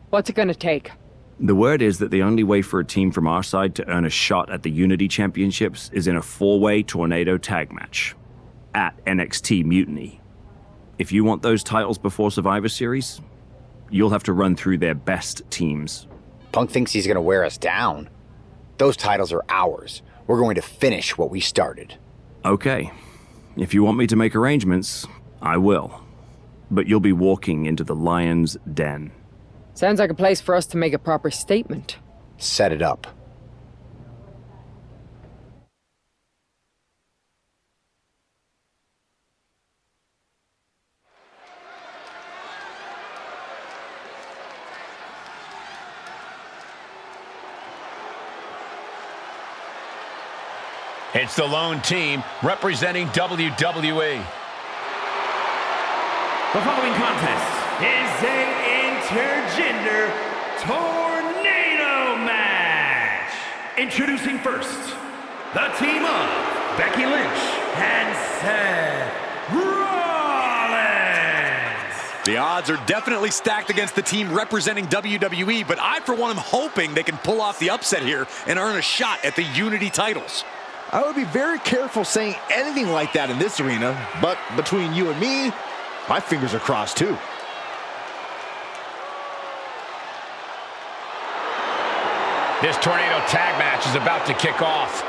What's it gonna take? The word is that the only way for a team from our side to earn a shot at the Unity Championships is in a 4-way tornado tag match at NXT Mutiny. If you want those titles before Survivor Series, you'll have to run through their best teams. Punk thinks he's gonna wear us down. Those titles are ours. We're going to finish what we started. Okay. If you want me to make arrangements, I will. But you'll be walking into the lion's den. Sounds like a place for us to make a proper statement. Set it up. It's the lone team representing WWE. The following contest is an intergender tornado match. Introducing first, the team of Becky Lynch and Seth Rollins. The odds are definitely stacked against the team representing WWE, but I, for one, am hoping they can pull off the upset here and earn a shot at the Unity titles. I would be very careful saying anything like that in this arena, but between you and me, my fingers are crossed too. This tornado tag match is about to kick off.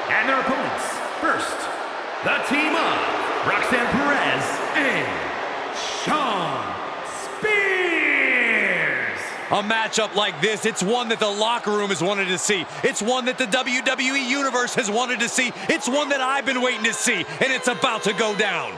And their opponents, first, the team of Roxanne Perez and Shawn Spears. A matchup like this, it's one that the locker room has wanted to see. It's one that the WWE Universe has wanted to see. It's one that I've been waiting to see, and it's about to go down.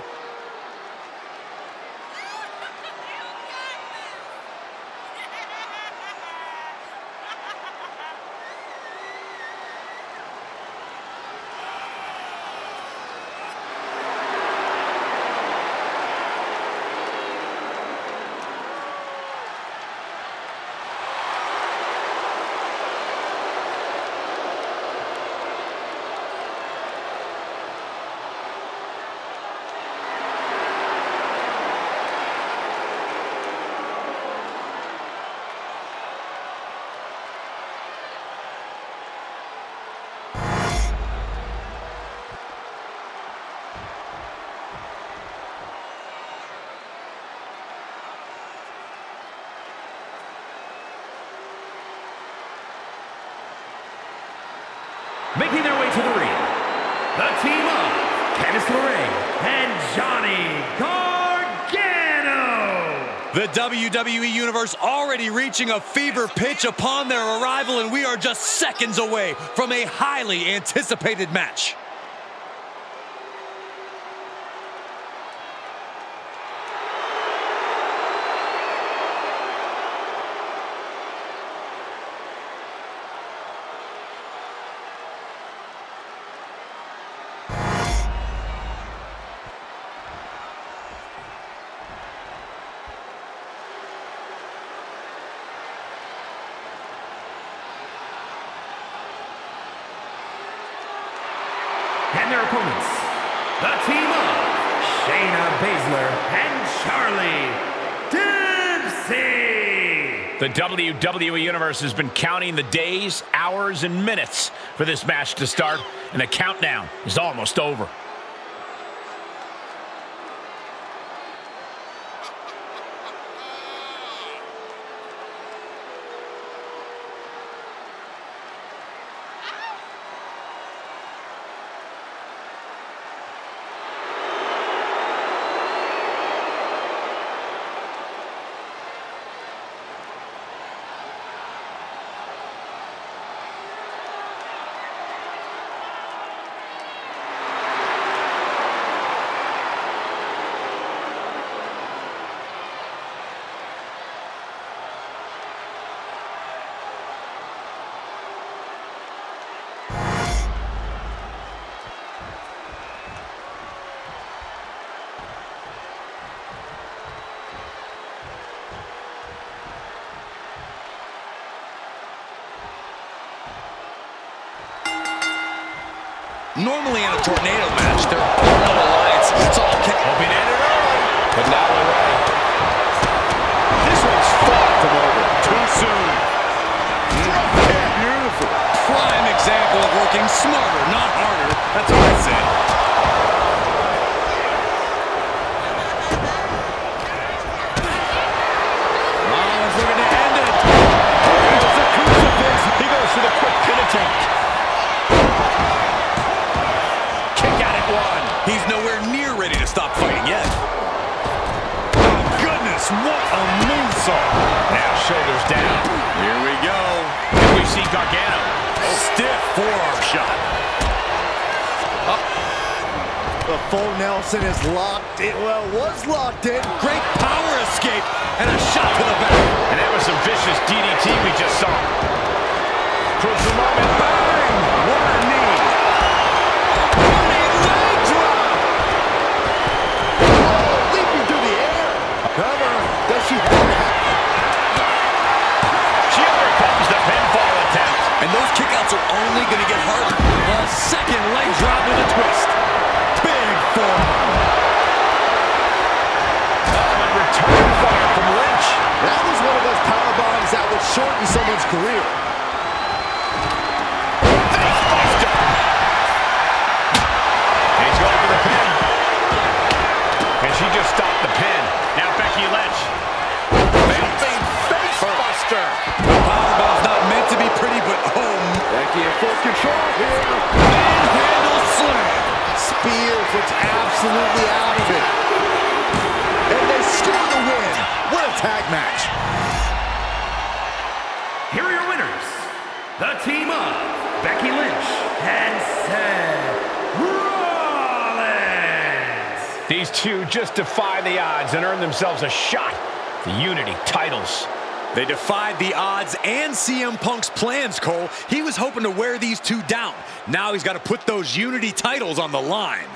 Making their way to the ring, the team of Candice LeRae and Johnny Gargano. The WWE Universe already reaching a fever pitch upon their arrival, and we are just seconds away from a highly anticipated match. And their opponents, the team of Shaina Basler and Charlie Dempsey. The WWE Universe has been counting the days, hours, and minutes for this match to start, and the countdown is almost over. Normally in a tornado match, there are no alliance. It's all hoping to end it early, but now we're ready. This one's far from over. Too soon. Beautiful. Prime example of working smarter, not harder. That's what I said. Rollins looking to end it. There's the crucifix. He goes for the quick pin attempt. Kick out at one. He's nowhere near ready to stop fighting yet. Oh, goodness, what a moonsault. Now shoulders down. Here we go. And we see Gargano. Stiff forearm shot. The full Nelson is locked in. Well, was locked in. Great power escape and a shot to the back. And that was some vicious DDT we just saw. Crucial moment. Bang! What a knee. Running leg drop. Oh, leaping through the air. Cover. Does she have it? She overcomes the pinfall attempt. And those kickouts are only going to get harder. A second leg drop with a twist. Big forearm. Oh, and return fire from Lynch. That was one of those power bombs that would shorten someone's career. Face buster. He's going for the pin. And she just stopped the pin. Now Becky Lynch. Jumping face buster. The powerbomb's not meant to be pretty, but Becky in full control here. manhandle slam. Spears looks absolutely out of it. And they score the win. What a tag match. Here are your winners, the team of Becky Lynch and Seth Rollins. These two just defy the odds and earn themselves a shot at the Unity titles. They defied the odds and CM Punk's plans, Cole. He was hoping to wear these two down. Now he's got to put those Unity titles on the line.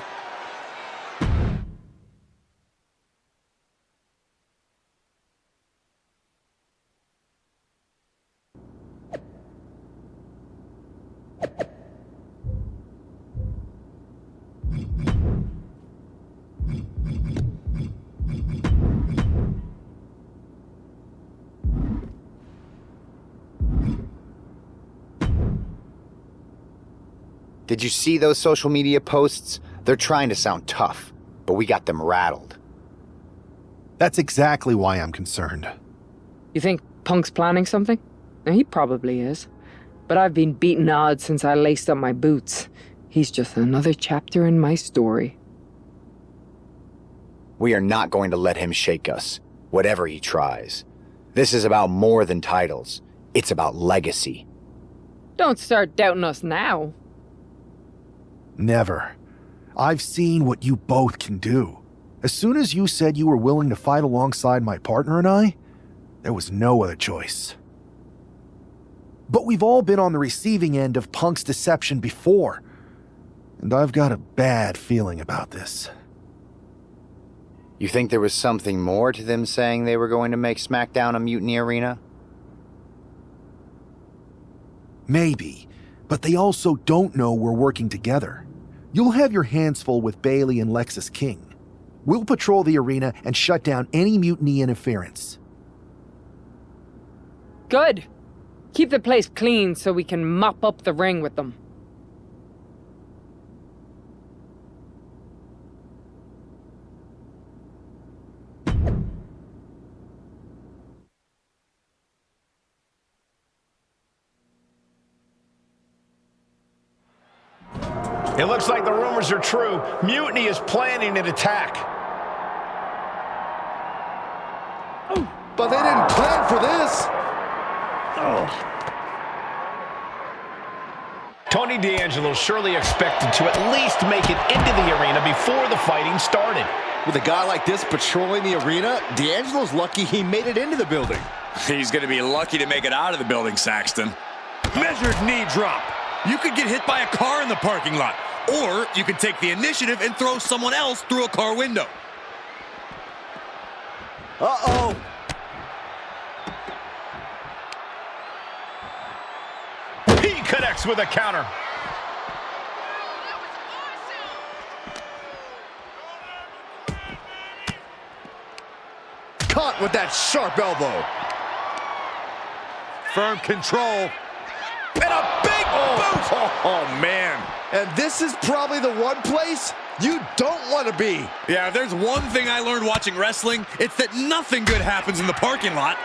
Did you see those social media posts? They're trying to sound tough, but we got them rattled. That's exactly why I'm concerned. You think Punk's planning something? He probably is. But I've been beating odds since I laced up my boots. He's just another chapter in my story. We are not going to let him shake us, whatever he tries. This is about more than titles. It's about legacy. Don't start doubting us now. Never. I've seen what you both can do. As soon as you said you were willing to fight alongside my partner and I, there was no other choice. But we've all been on the receiving end of Punk's deception before, and I've got a bad feeling about this. You think there was something more to them saying they were going to make SmackDown a mutiny arena? Maybe, but they also don't know we're working together. You'll have your hands full with Bayley and Lexis King. We'll patrol the arena and shut down any mutiny interference. Good. Keep the place clean so we can mop up the ring with them. It looks like the rumors are true. Mutiny is planning an attack. But they didn't plan for this. Tony D'Angelo surely expected to at least make it into the arena before the fighting started. With a guy like this patrolling the arena, D'Angelo's lucky he made it into the building. He's going to be lucky to make it out of the building, Saxton. Measured knee drop. You could get hit by a car in the parking lot. Or you could take the initiative and throw someone else through a car window. Uh-oh. He connects with a counter. caught with that sharp elbow. Firm control. And a big boot! Oh, man. And this is probably the one place you don't want to be. Yeah, if there's one thing I learned watching wrestling, it's that nothing good happens in the parking lot.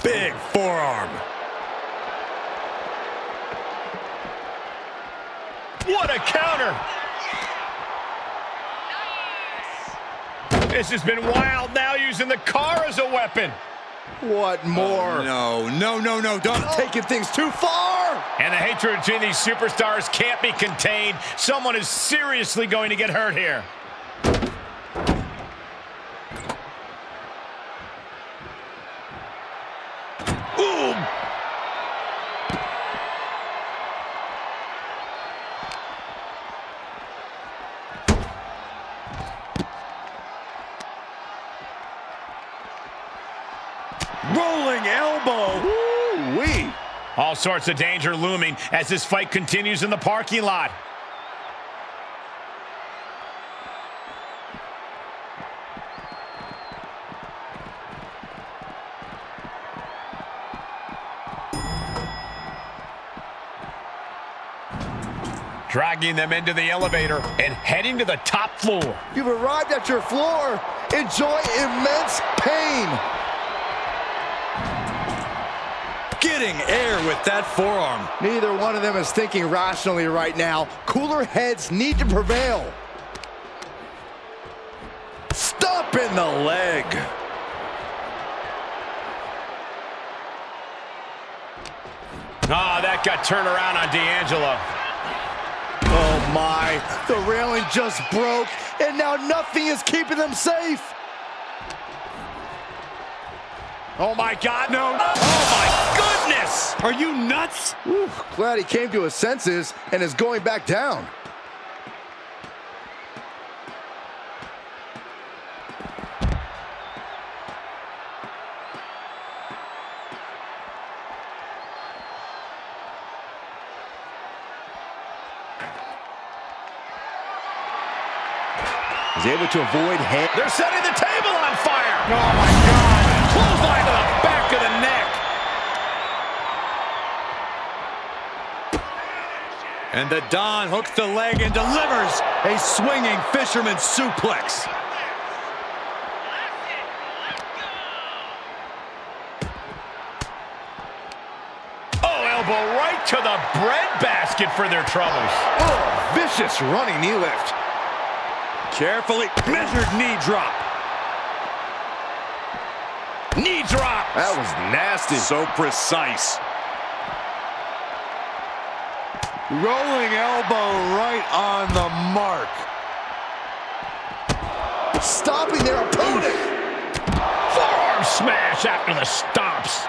Big forearm. What a counter! This has been wild, now using the car as a weapon. What more? Oh, no, don't. Taking things too far. And the hatred between these superstars can't be contained. Someone is seriously going to get hurt here. Ooh. Rolling elbow. Woo-wee. All sorts of danger looming as this fight continues in the parking lot. Dragging them into the elevator and heading to the top floor. You've arrived at your floor. Enjoy immense pain. Getting air with that forearm. Neither one of them is thinking rationally right now. Cooler heads need to prevail. Stop in the leg. Ah, that got turned around on D'Angelo. Oh my, the railing just broke, and now nothing is keeping them safe. Oh my God, no. Oh my goodness. Are you nuts? Whew, glad he came to his senses and is going back down. He's able to avoid head. They're setting the table on fire. Oh my God. Clothesline to the back of the neck. And the Don hooks the leg and delivers a swinging fisherman suplex. Oh, elbow right to the breadbasket for their troubles. Oh, vicious running knee lift. Carefully measured knee drop. Knee drop. That was nasty. So precise. Rolling elbow right on the mark. Stopping their opponent. Forearm smash after the stomps.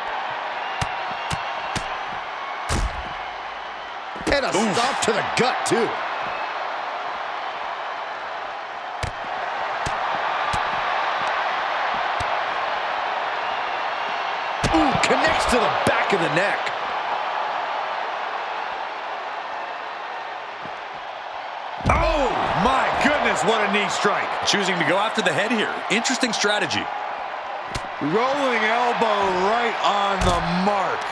And a stomp to the gut, too. Ooh, connects to the back of the neck. Oh, my goodness, what a knee strike. Choosing to go after the head here. Interesting strategy. Rolling elbow right on the mark.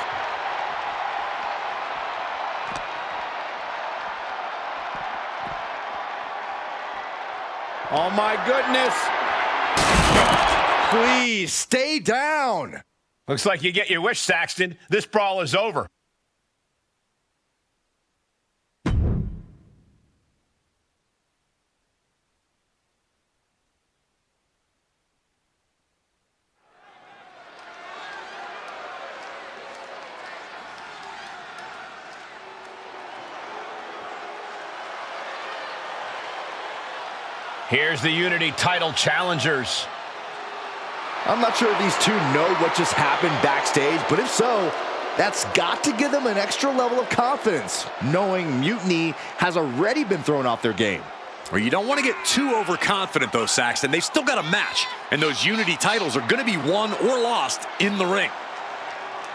Oh, my goodness. Please, stay down. Looks like you get your wish, Saxton. This brawl is over. Here's the Unity title challengers. I'm not sure if these two know what just happened backstage, but if so, that's got to give them an extra level of confidence, knowing Mutiny has already been thrown off their game. Well, you don't want to get too overconfident, though, Saxton. They've still got a match, and those Unity titles are going to be won or lost in the ring.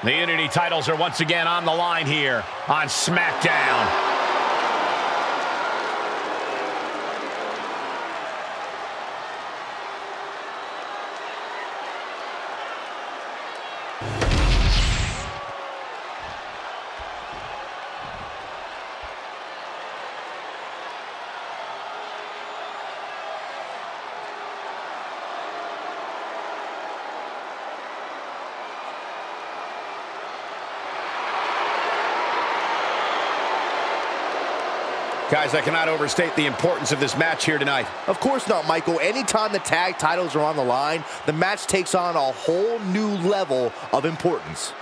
The Unity titles are once again on the line here on SmackDown. Guys, I cannot overstate the importance of this match here tonight. Of course not, Michael. Anytime the tag titles are on the line, the match takes on a whole new level of importance.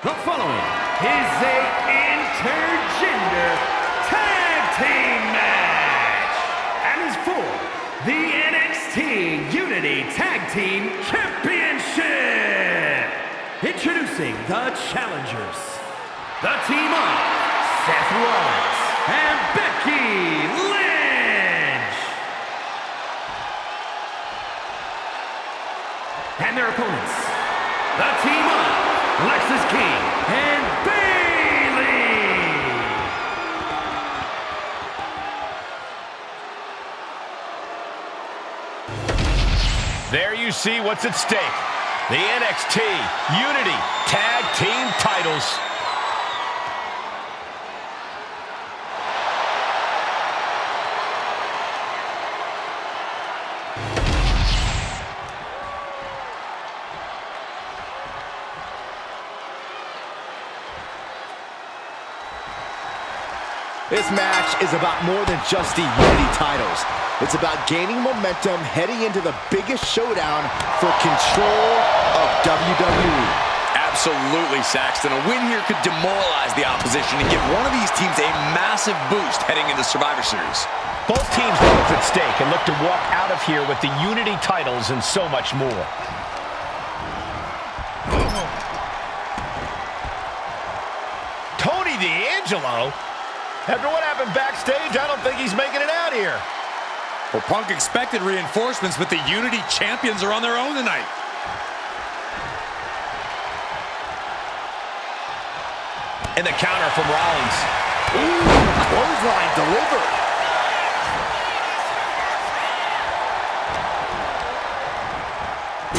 The following is a intergender tag team match and is for the NXT Unity Tag Team Championship. Introducing the challengers, the team of Seth Rollins and Becky Lynch. And their opponents, the team of Lexis King and Bayley. There you see what's at stake. The NXT Unity Tag Team titles. This match is about more than just the Unity titles. It's about gaining momentum heading into the biggest showdown for control of WWE. Absolutely, Saxton. A win here could demoralize the opposition and give one of these teams a massive boost heading into Survivor Series. Both teams know what's at stake and look to walk out of here with the Unity titles and so much more. Tony D'Angelo? After what happened backstage, I don't think he's making it out here. Well, Punk expected reinforcements, but the Unity champions are on their own tonight. And the counter from Rollins. Ooh, clothesline delivered.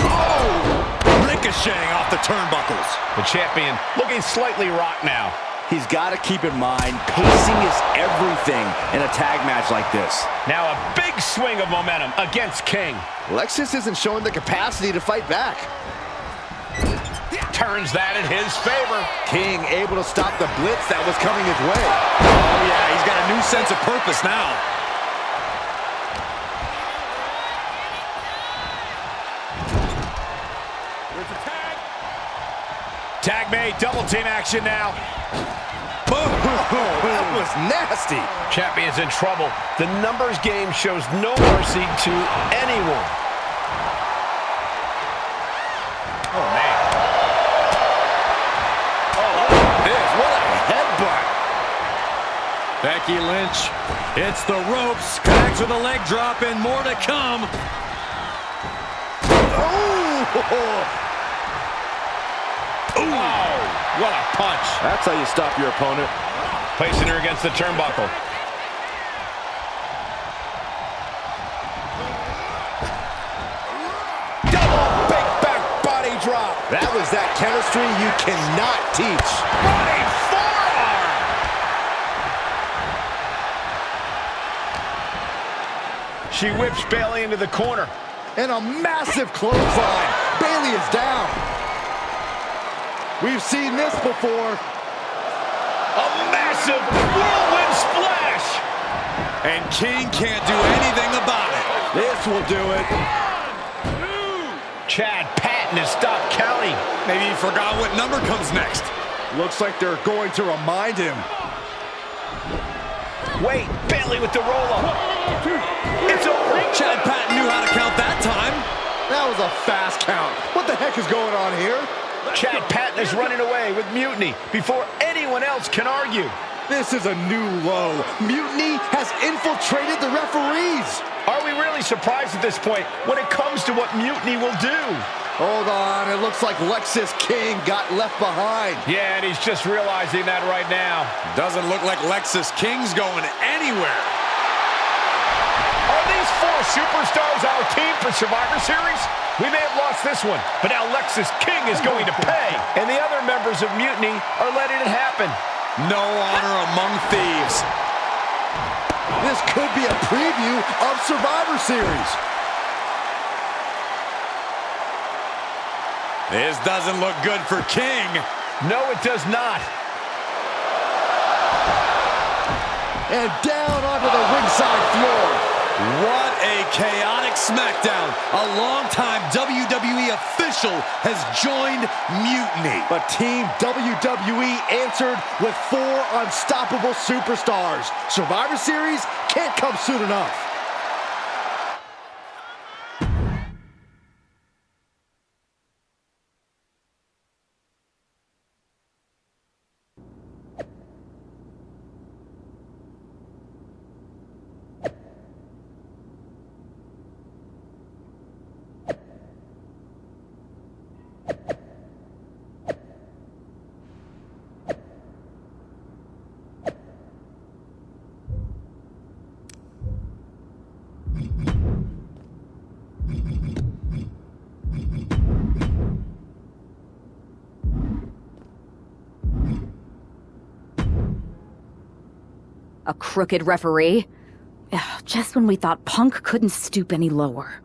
Oh! Ricocheting off the turnbuckles. The champion looking slightly rocked now. He's got to keep in mind, pacing is everything in a tag match like this. Now a big swing of momentum against King. Lexis isn't showing the capacity to fight back. Turns that in his favor. King able to stop the blitz that was coming his way. Oh yeah, he's got a new sense of purpose now. Here's the tag. Tag made, double team action now. That was nasty. Champion's in trouble. The numbers game shows no mercy to anyone. Oh, man. Oh, look at this. What a headbutt. Becky Lynch hits the ropes, connects with a leg drop, and more to come. Oh, what a punch. That's how you stop your opponent. Placing her against the turnbuckle. Double big back body drop. That was that chemistry you cannot teach. Running forearm. She whips Bayley into the corner. And a massive clothesline. Bayley is down. We've seen this before. A massive whirlwind splash. And King can't do anything about it. This will do it. Chad Patton has stopped counting. Maybe he forgot what number comes next. Looks like they're going to remind him. Wait, Bayley with the roll-up. It's over. Chad Patton knew how to count that time. That was a fast count. What the heck is going on here? Chad Patton is running away with Mutiny before anyone else can argue. This is a new low. Mutiny has infiltrated the referees. Are we really surprised at this point when it comes to what Mutiny will do? Hold on, it looks like Lexis King got left behind. Yeah, and he's just realizing that right now. Doesn't look like Lexis King's going anywhere. Are these 4 superstars our team for Survivor Series? We may have lost this one, but now Lexis King is going to pay. And the other members of Mutiny are letting it happen. No honor among thieves. This could be a preview of Survivor Series. This doesn't look good for King. No, it does not. And down onto the ringside floor. What a chaotic SmackDown. A longtime WWE official has joined Mutiny. But Team WWE answered with 4 unstoppable superstars. Survivor Series can't come soon enough. A crooked referee? Ugh, just when we thought Punk couldn't stoop any lower.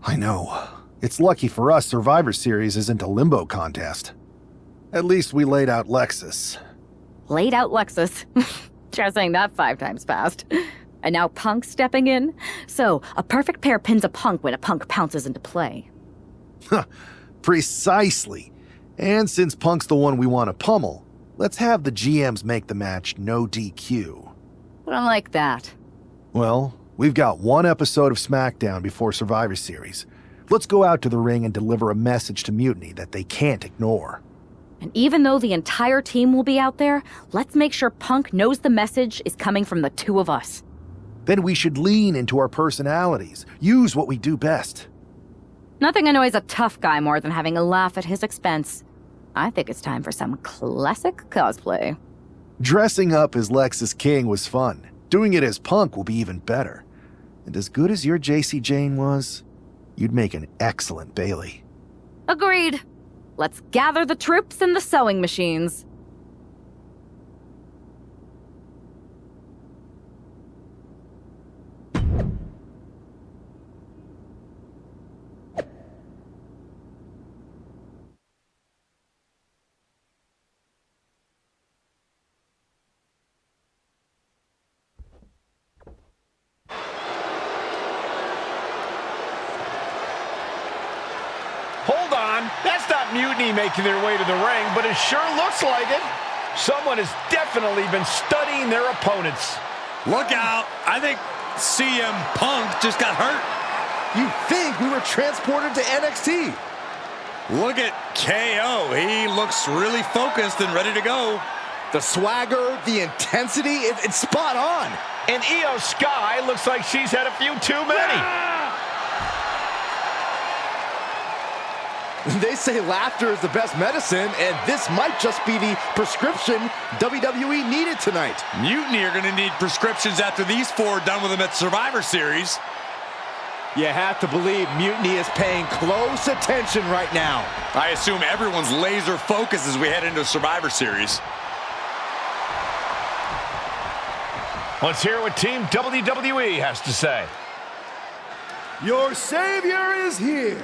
I know. It's lucky for us Survivor Series isn't a limbo contest. At least we laid out Lexus. Laid out Lexus. Try saying that 5 times fast. And now Punk's stepping in? So, a perfect pair pins a Punk when a Punk pounces into play. Precisely. And since Punk's the one we want to pummel, let's have the GMs make the match no DQ. I don't like that. Well, we've got 1 episode of SmackDown before Survivor Series. Let's go out to the ring and deliver a message to Mutiny that they can't ignore. And even though the entire team will be out there, let's make sure Punk knows the message is coming from the 2 of us. Then we should lean into our personalities, use what we do best. Nothing annoys a tough guy more than having a laugh at his expense. I think it's time for some classic cosplay. Dressing up as Lexis King was fun. Doing it as Punk will be even better. And as good as your JC Jane was, you'd make an excellent Bayley. Agreed. Let's gather the troops and the sewing machines. Hold on, that's not Mutiny making their way to the ring, but it sure looks like it. Someone has definitely been studying their opponents. Look out, I think CM Punk just got hurt. You think we were transported to NXT? Look at KO, he looks really focused and ready to go. The swagger, the intensity, it's spot on. And Io Sky looks like she's had a few too many. They say laughter is the best medicine, and this might just be the prescription WWE needed tonight. Mutiny are going to need prescriptions after these 4 are done with them at Survivor Series. You have to believe Mutiny is paying close attention right now. I assume everyone's laser focused as we head into Survivor Series. Let's hear what Team WWE has to say. Your savior is here.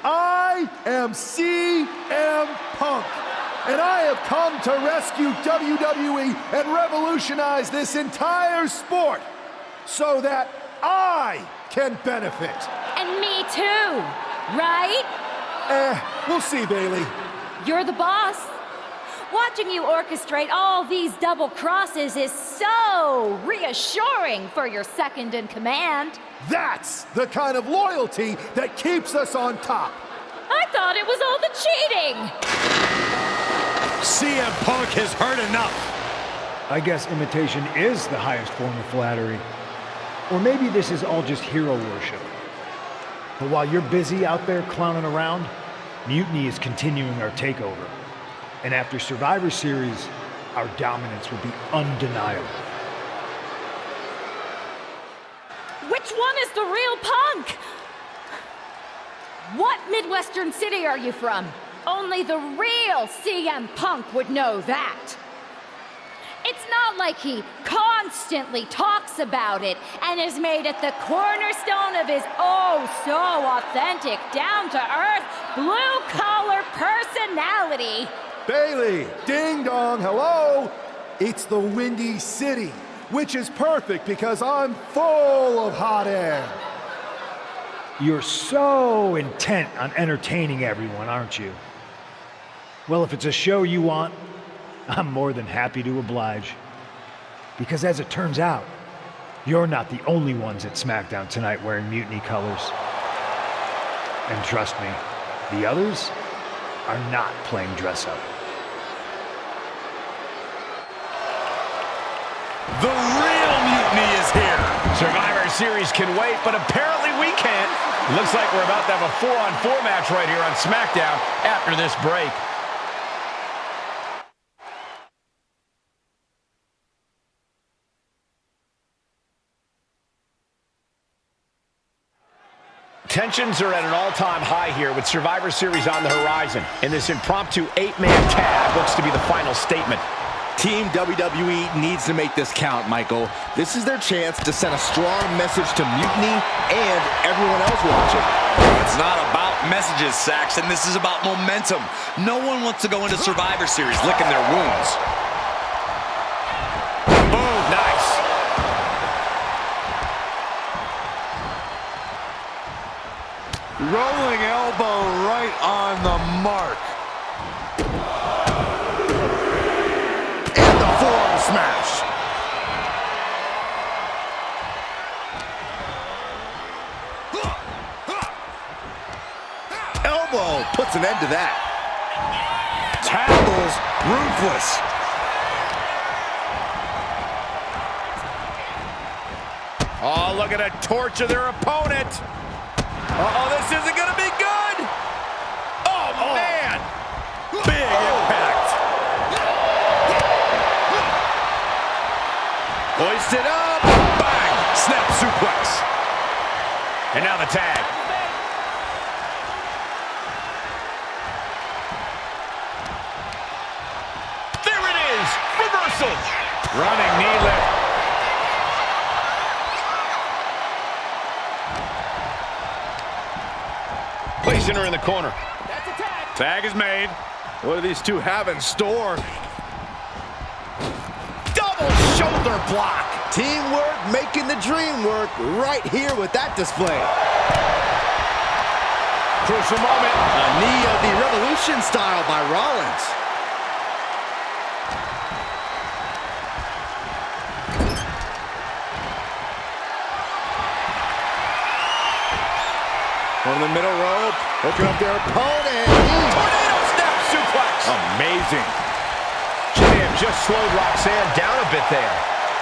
I am CM Punk, and I have come to rescue WWE and revolutionize this entire sport so that I can benefit. And me too, right? We'll see, Bailey. You're the boss. Watching you orchestrate all these double crosses is so reassuring for your second in command. That's the kind of loyalty that keeps us on top. I thought it was all the cheating. CM Punk has heard enough. I guess imitation is the highest form of flattery. Or maybe this is all just hero worship. But while you're busy out there clowning around, Mutiny is continuing our takeover. And after Survivor Series, our dominance will be undeniable. Which one is the real Punk? What Midwestern city are you from? Only the real CM Punk would know that. It's not like he constantly talks about it and has made it the cornerstone of his oh-so-authentic, down-to-earth, blue-collar personality. Bailey, ding dong, hello. It's the Windy City, which is perfect because I'm full of hot air. You're so intent on entertaining everyone, aren't you? Well, if it's a show you want, I'm more than happy to oblige. Because as it turns out, you're not the only ones at SmackDown tonight wearing Mutiny colors. And trust me, the others are not playing dress up. The real Mutiny is here. Survivor Series can wait, but apparently we can't. Looks like we're about to have a 4-on-4 match right here on SmackDown after this break. Tensions are at an all-time high here with Survivor Series on the horizon. And this impromptu 8-man tag looks to be the final statement. Team WWE needs to make this count, Michael. This is their chance to send a strong message to Mutiny and everyone else watching. It's not about messages, Saxon. This is about momentum. No one wants to go into Survivor Series licking their wounds. Boom, nice. Rolling elbow right on the mark. And the forearm smash. Elbow puts an end to that. Tackles ruthless. Oh, look at a torch of their opponent. Uh-oh, this isn't going to be good. Oh, man. Big impact. Hoisted up. Bang. Snap suplex. And now the tag. There it is. Reversal. Running knee lift. Placing her in the corner. Tag is made. What do these two have in store? Double shoulder block. Teamwork making the dream work right here with that display. Crucial moment. A knee of the Revolution style by Rollins. On the middle rope, hooking up their opponent. Tornado snap suplex. Amazing. Jam just slowed Roxanne down a bit there.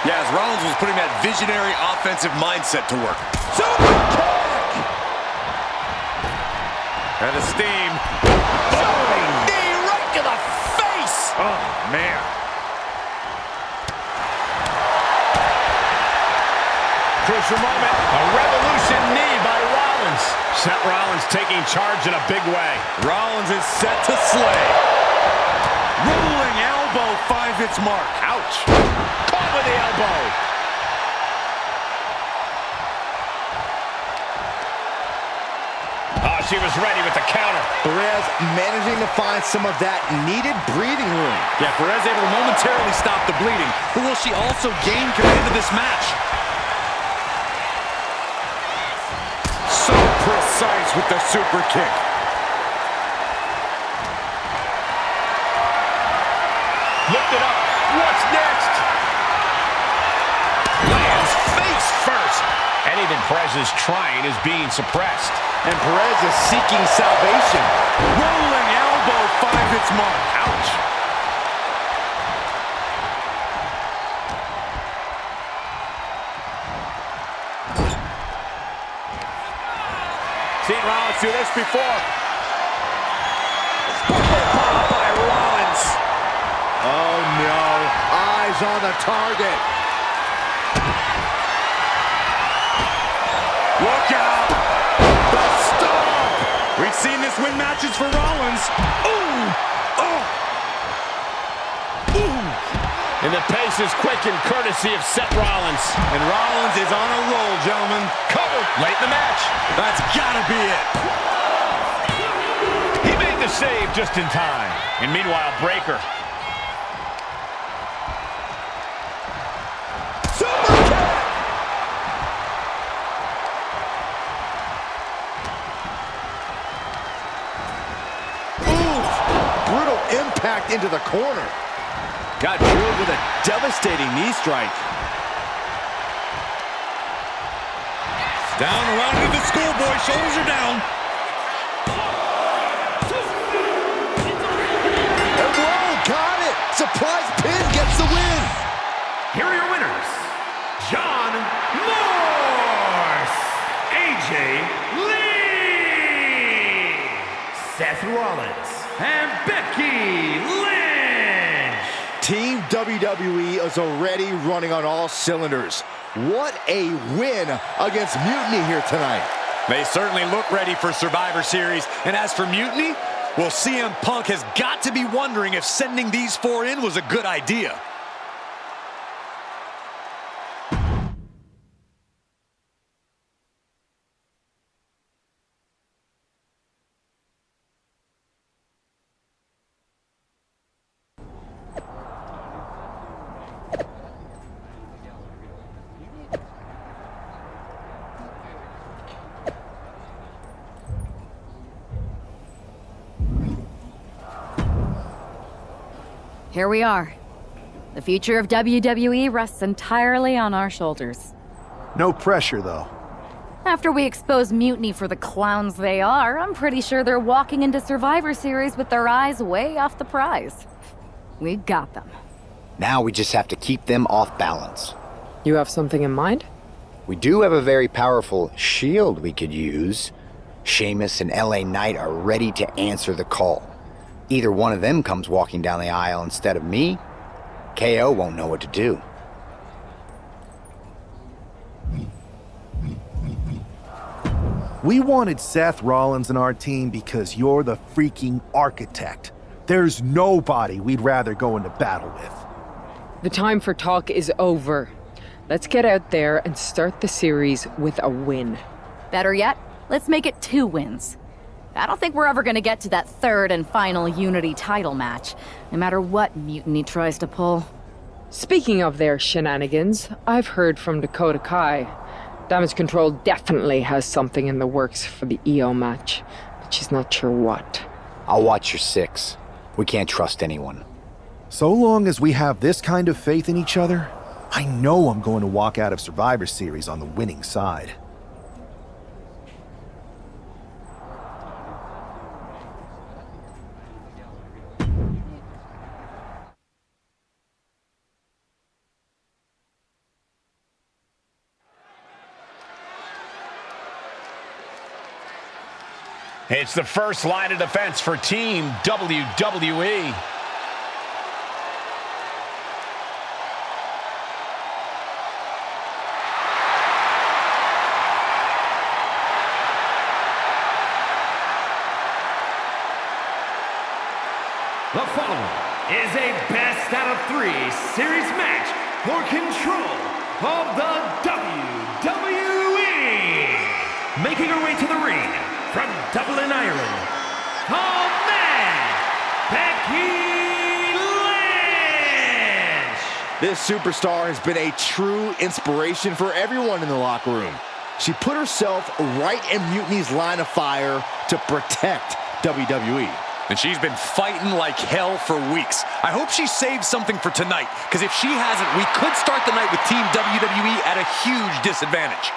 Yeah, as Rollins was putting that visionary offensive mindset to work. Super kick. And the steam. Boom. Knee right to the face. Oh, man. Crucial moment. A revolution knee by Rollins. Seth Rollins taking charge in a big way. Rollins is set to slay. Rolling elbow finds its mark. Ouch. Caught with the elbow. Oh, she was ready with the counter. Perez managing to find some of that needed breathing room. Yeah, Perez able to momentarily stop the bleeding. But will she also gain command of this match? So precise with the super kick. Lifted up. What's next? Lands face first. And even Perez's trying is being suppressed. And Perez is seeking salvation. Rolling elbow finds its mark. Ouch. Seen Rollins do this before. Pop by Rollins. Oh no, eyes on the target. Look out! The stomp! We've seen this win matches for Rollins. Ooh! Oh! Ooh! And the pace is quick and courtesy of Seth Rollins. And Rollins is on a roll, gentlemen. Covered late in the match. That's gotta be it. He made the save just in time. And meanwhile, Breaker. Brutal impact into the corner. Got drilled with a devastating knee strike. Down around to the schoolboy. Shoulders are down. And Roll got it. Surprise pin gets the win. Here are your winners. John Morse, AJ Lee, Seth Rollins, and Becky Lynch. Team WWE is already running on all cylinders. What a win against Mutiny here tonight. They certainly look ready for Survivor Series. And as for Mutiny, well, CM Punk has got to be wondering if sending these four in was a good idea. Here we are. The future of WWE rests entirely on our shoulders. No pressure, though. After we expose Mutiny for the clowns they are, I'm pretty sure they're walking into Survivor Series with their eyes way off the prize. We got them. Now we just have to keep them off balance. You have something in mind? We do have a very powerful shield we could use. Sheamus and LA Knight are ready to answer the call. Either one of them comes walking down the aisle instead of me, KO won't know what to do. We wanted Seth Rollins in our team because you're the freaking architect. There's nobody we'd rather go into battle with. The time for talk is over. Let's get out there and start the series with a win. Better yet, let's make it 2 wins. I don't think we're ever gonna get to that third and final Unity title match, no matter what Mutiny tries to pull. Speaking of their shenanigans, I've heard from Dakota Kai. Damage Control definitely has something in the works for the EO match, but she's not sure what. I'll watch your 6. We can't trust anyone. So long as we have this kind of faith in each other, I know I'm going to walk out of Survivor Series on the winning side. It's the first line of defense for Team WWE. The following is a best out of 3 series match for control of the WWE. Making her way to the ring from Dublin, Ireland, the man, Becky Lynch. This superstar has been a true inspiration for everyone in the locker room. She put herself right in Mutiny's line of fire to protect WWE. And she's been fighting like hell for weeks. I hope she saved something for tonight, because if she hasn't, we could start the night with Team WWE at a huge disadvantage.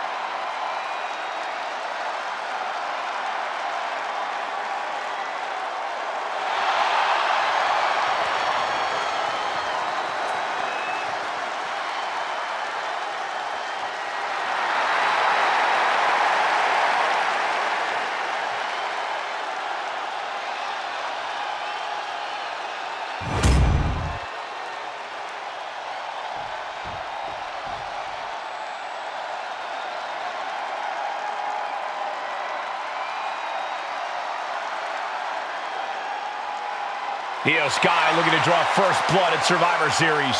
Io Sky looking to draw first blood at Survivor Series.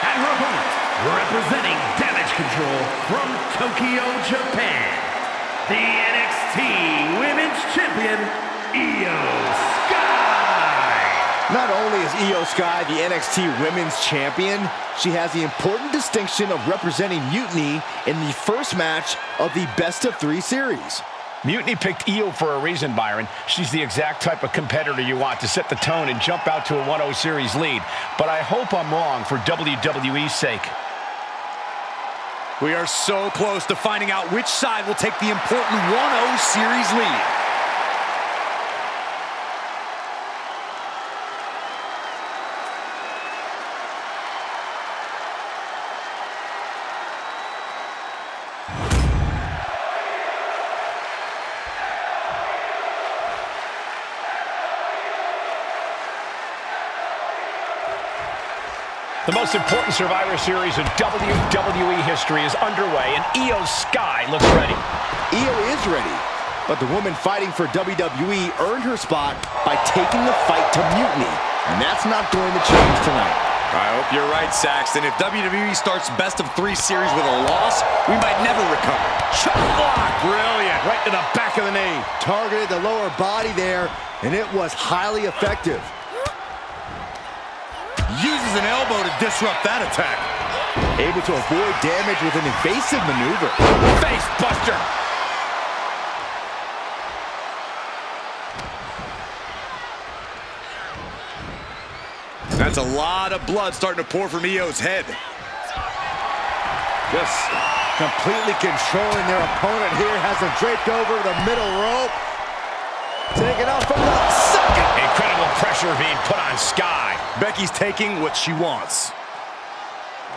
And her opponent, representing Damage Control from Tokyo, Japan, the NXT Women's Champion, Io Sky. Not only is Io Sky the NXT Women's Champion, she has the important distinction of representing Mutiny in the first match of the best-of-3 series. Mutiny picked Io for a reason, Byron. She's the exact type of competitor you want to set the tone and jump out to a 1-0 series lead. But I hope I'm wrong for WWE's sake. We are so close to finding out which side will take the important 1-0 series lead. The most important Survivor Series in WWE history is underway, and Io Sky looks ready. Io is ready, but the woman fighting for WWE earned her spot by taking the fight to Mutiny, and that's not going to change tonight. I hope you're right, Saxton. If WWE starts best-of-3 series with a loss, we might never recover. Shot block! Brilliant! Right to the back of the knee. Targeted the lower body there, and it was highly effective. Uses an elbow to disrupt that attack. Able to avoid damage with an evasive maneuver. Face buster. That's a lot of blood starting to pour from Io's head. Just completely controlling their opponent here. Has him draped over the middle rope. Taking off from the second. Incredible pressure being put on Sky. Becky's taking what she wants.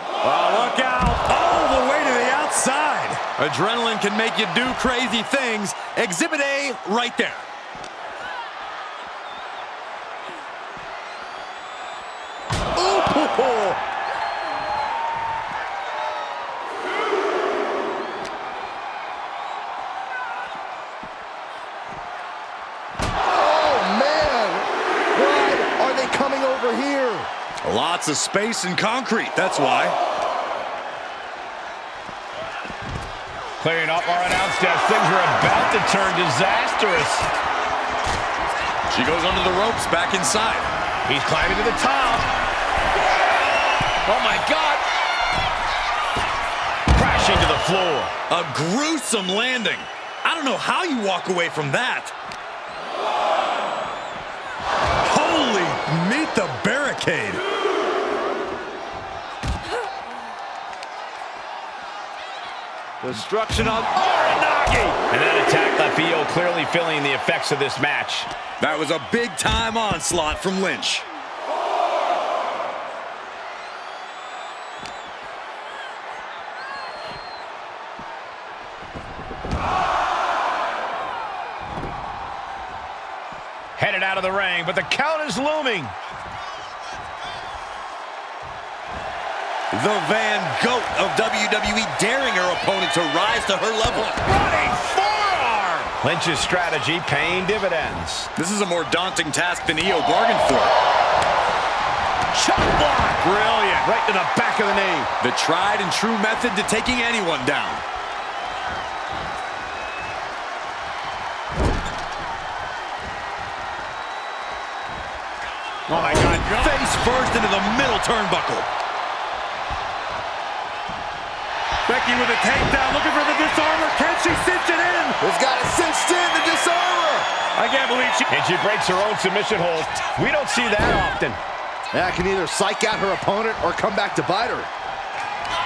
Oh, look out. All the way to the outside. Adrenaline can make you do crazy things. Exhibit A right there. Ooh. Over here. Lots of space and concrete, that's why. Clearing up our announce desk. Things are about to turn disastrous. She goes under the ropes, back inside. He's climbing to the top. Oh, my God. Crashing to the floor. A gruesome landing. I don't know how you walk away from that. Meet the barricade. Destruction on Uranagi. And that attack left Io clearly feeling the effects of this match. That was a big-time onslaught from Lynch. Headed out of the ring, but the count is looming. The Van Goat of WWE daring her opponent to rise to her level. Running forearm! Lynch's strategy paying dividends. This is a more daunting task than Io bargained for. Shot block! Brilliant! Right to the back of the knee. The tried and true method to taking anyone down. Oh, my God. Face first into the middle turnbuckle. Becky with a takedown, looking for the disarmer. Can she cinch it in? Has got it cinched in, the disarmer. I can't believe And she breaks her own submission hold. We don't see that often. That can either psych out her opponent or come back to bite her.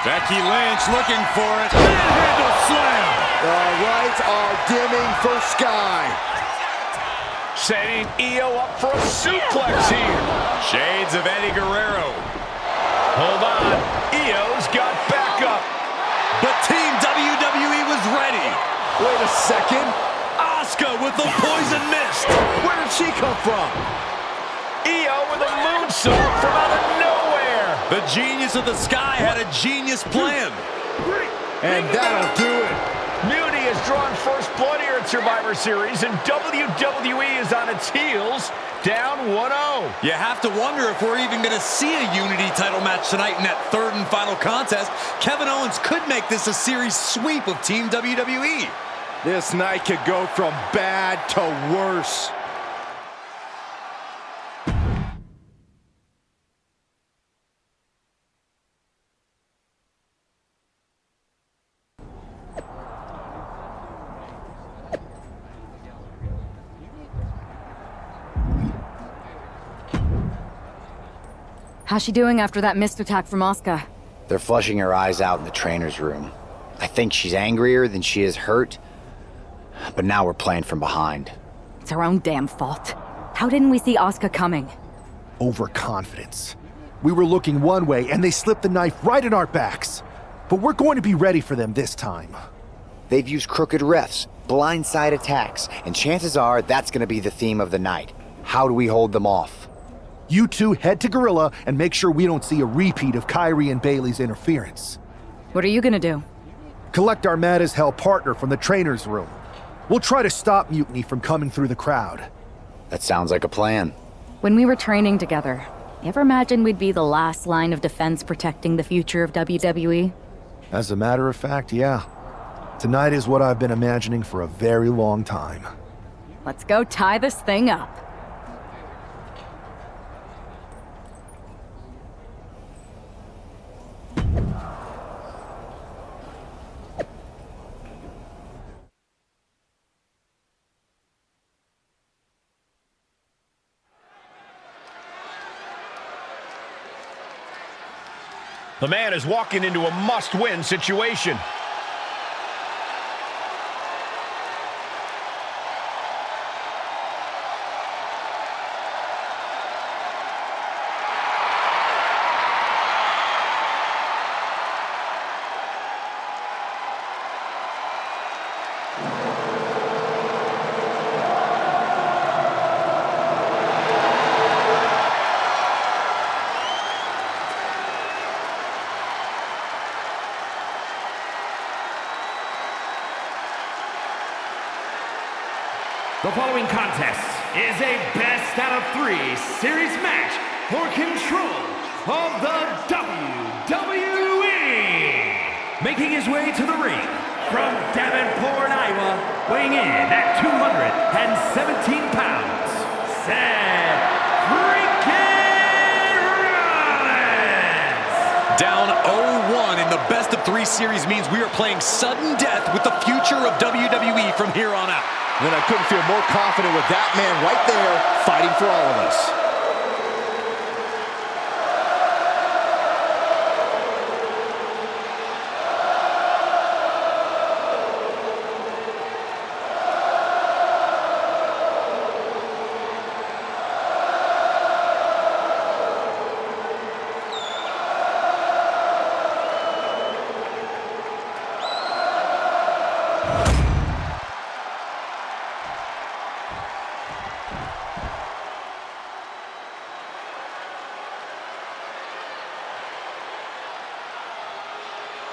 Becky Lynch looking for it. Manhandle slam. The lights are dimming for Sky. Setting Io up for a suplex here. Shades of Eddie Guerrero. Hold on. Io's got backup. But Team WWE was ready. Wait a second. Asuka with the poison mist. Where did she come from? Io with a moonsault from out of nowhere. The genius of the Sky had a genius plan. And that'll do it. Mutiny has drawn first blood here at Survivor Series, and WWE is on its heels, down 1-0. You have to wonder if we're even going to see a Unity title match tonight in that third and final contest. Kevin Owens could make this a series sweep of Team WWE. This night could go from bad to worse. How's she doing after that missed attack from Asuka? They're flushing her eyes out in the trainer's room. I think she's angrier than she is hurt, but now we're playing from behind. It's her own damn fault. How didn't we see Asuka coming? Overconfidence. We were looking one way and they slipped the knife right in our backs. But we're going to be ready for them this time. They've used crooked refs, blindside attacks, and chances are that's going to be the theme of the night. How do we hold them off? You two head to Gorilla and make sure we don't see a repeat of Kyrie and Bailey's interference. What are you gonna do? Collect our mad-as-hell partner from the trainer's room. We'll try to stop Mutiny from coming through the crowd. That sounds like a plan. When we were training together, you ever imagine we'd be the last line of defense protecting the future of WWE? As a matter of fact, yeah. Tonight is what I've been imagining for a very long time. Let's go tie this thing up. The man is walking into a must-win situation. The following contest is a best-out-of-3 series match for control of the WWE. Making his way to the ring from Davenport, Iowa, weighing in at 217 pounds, Seth freaking Rollins! Down 0-1 in the best-of-3 series means we are playing sudden death with the future of WWE from here on out. And I couldn't feel more confident with that man right there fighting for all of us.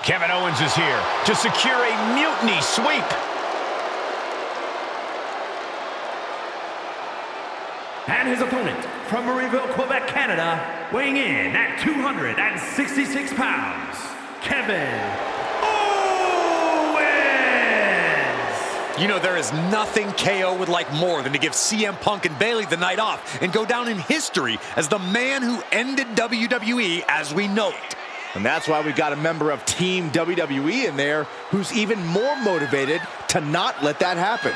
Kevin Owens is here to secure a Mutiny sweep. And his opponent from Marieville, Quebec, Canada, weighing in at 266 pounds, Kevin Owens! You know, there is nothing KO would like more than to give CM Punk and Bayley the night off and go down in history as the man who ended WWE as we know it. And that's why we've got a member of Team WWE in there who's even more motivated to not let that happen.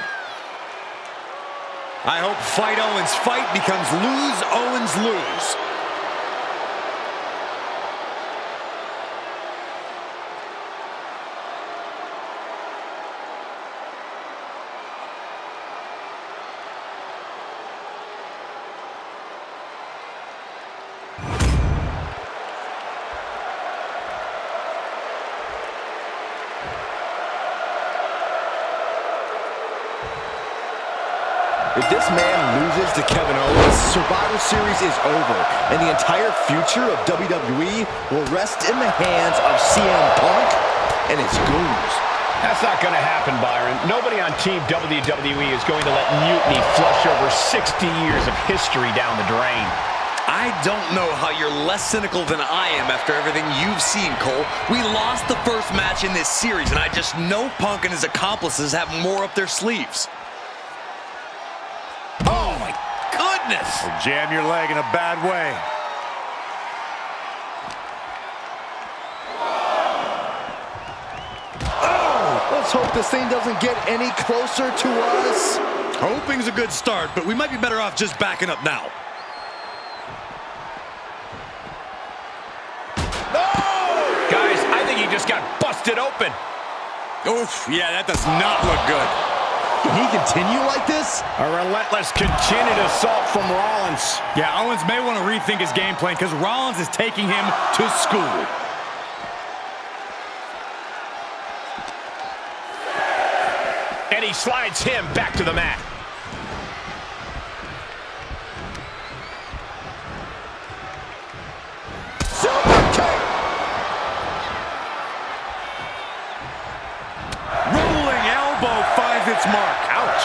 I hope Fight Owens fight becomes lose Owens lose. If this man loses to Kevin Owens, Survivor Series is over, and the entire future of WWE will rest in the hands of CM Punk and his goons. That's not going to happen, Byron. Nobody on Team WWE is going to let Mutiny flush over 60 years of history down the drain. I don't know how you're less cynical than I am after everything you've seen, Cole. We lost the first match in this series, and I just know Punk and his accomplices have more up their sleeves. Oh, my goodness! Well, jam your leg in a bad way. Oh! Let's hope this thing doesn't get any closer to us. Hoping's a good start, but we might be better off just backing up now. Guys, I think he just got busted open. Oof, yeah, that does not look good. Can he continue like this? A relentless continued assault from Rollins. Yeah, Owens may want to rethink his game plan because Rollins is taking him to school. And he slides him back to the mat. Its mark. Ouch.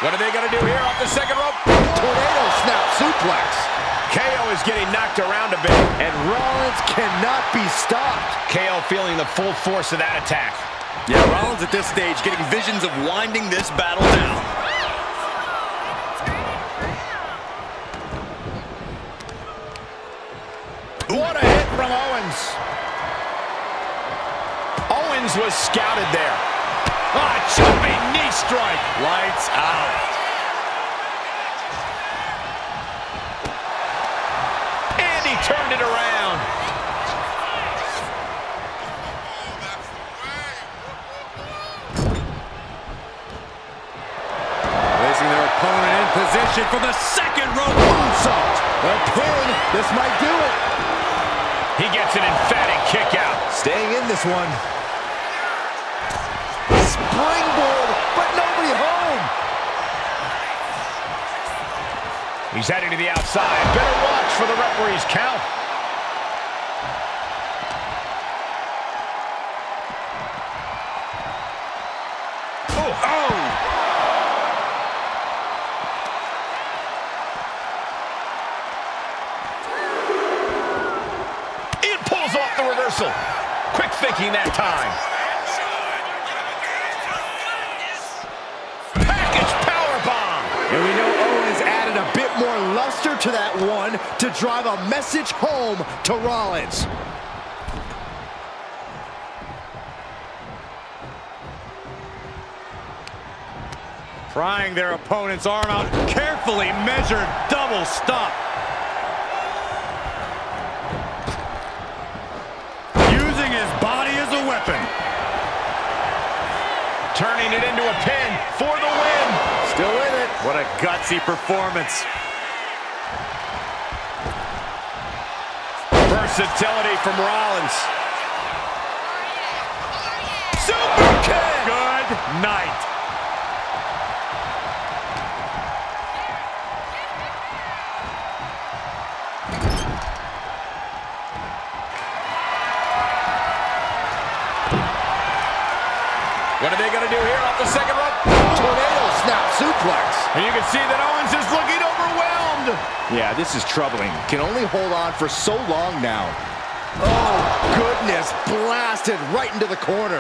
What are they going to do here off the second rope? Tornado snap suplex. KO is getting knocked around a bit. And Rollins cannot be stopped. KO feeling the full force of that attack. Yeah, Rollins at this stage getting visions of winding this battle down. What a hit from Owens. Owens was scouted there. Ah, jumping knee strike. Lights out. And he turned it around. Placing their opponent in position for the second rope moonsault. A pin. This might do it. He gets an emphatic kick out. Staying in this one. Springboard, but nobody home. He's heading to the outside. Better watch for the referee's count. Off the reversal. Quick thinking that time. Package powerbomb. And we know Owens added a bit more luster to that one to drive a message home to Rollins. Prying their opponent's arm out. Carefully measured double stop. His body as a weapon. Turning it into a pin for the win. Still in it. What a gutsy performance. Versatility from Rollins. Super kick. Good night. What are they going to do here off the second rope? Tornado snap suplex. And you can see that Owens is looking overwhelmed. Yeah, this is troubling. Can only hold on for so long now. Oh, goodness. Blasted right into the corner.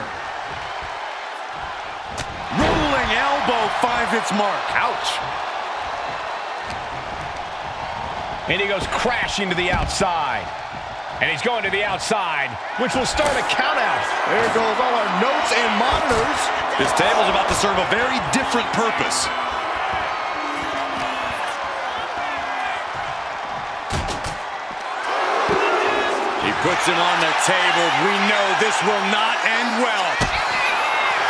Rolling elbow finds its mark. Ouch. And he goes crashing to the outside. And he's going to the outside, which will start a countout. There goes all our notes and monitors. This table's about to serve a very different purpose. He puts him on the table. We know this will not end well.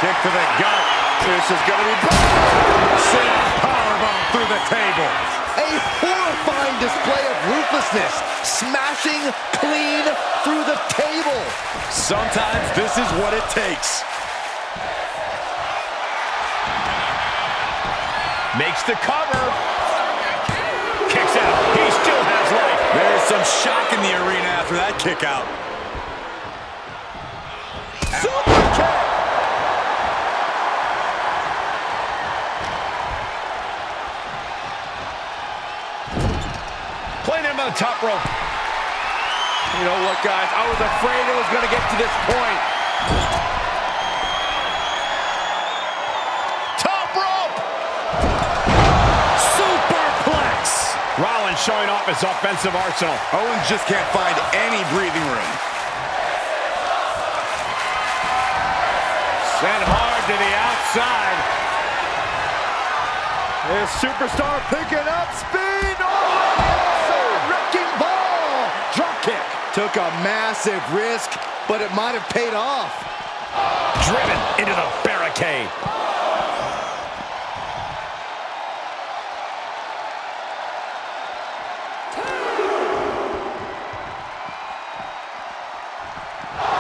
Kick to the gut. This is going to be bad. Sit-up powerbomb through the table. A horrifying display of ruthlessness. Smashing clean through the table. Sometimes this is what it takes. Makes the cover. Kicks out. He still has life. There's some shock in the arena after that kick out. Super kick. Playing him on the top rope. You know what, guys? I was afraid it was going to get to this point. Top rope! Superplex! Rollins showing off his offensive arsenal. Owens just can't find any breathing room. Sent hard to the outside. This superstar picking up speed. Oh, wrecking ball. Drop kick. Took a massive risk, but it might have paid off. Driven into the barricade.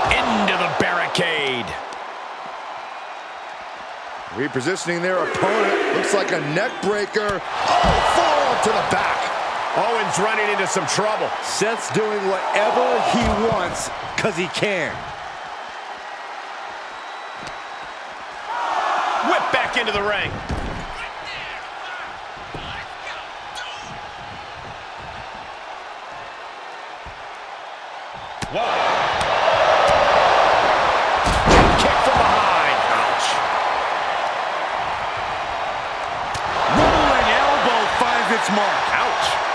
Into the barricade. Repositioning their opponent. Looks like a neck breaker. Oh, forearm to the back. Owens running into some trouble. Seth's doing whatever he wants because he can. Whip back into the ring. Whoa. Kick from behind. Ouch. Rolling elbow finds its mark. Ouch.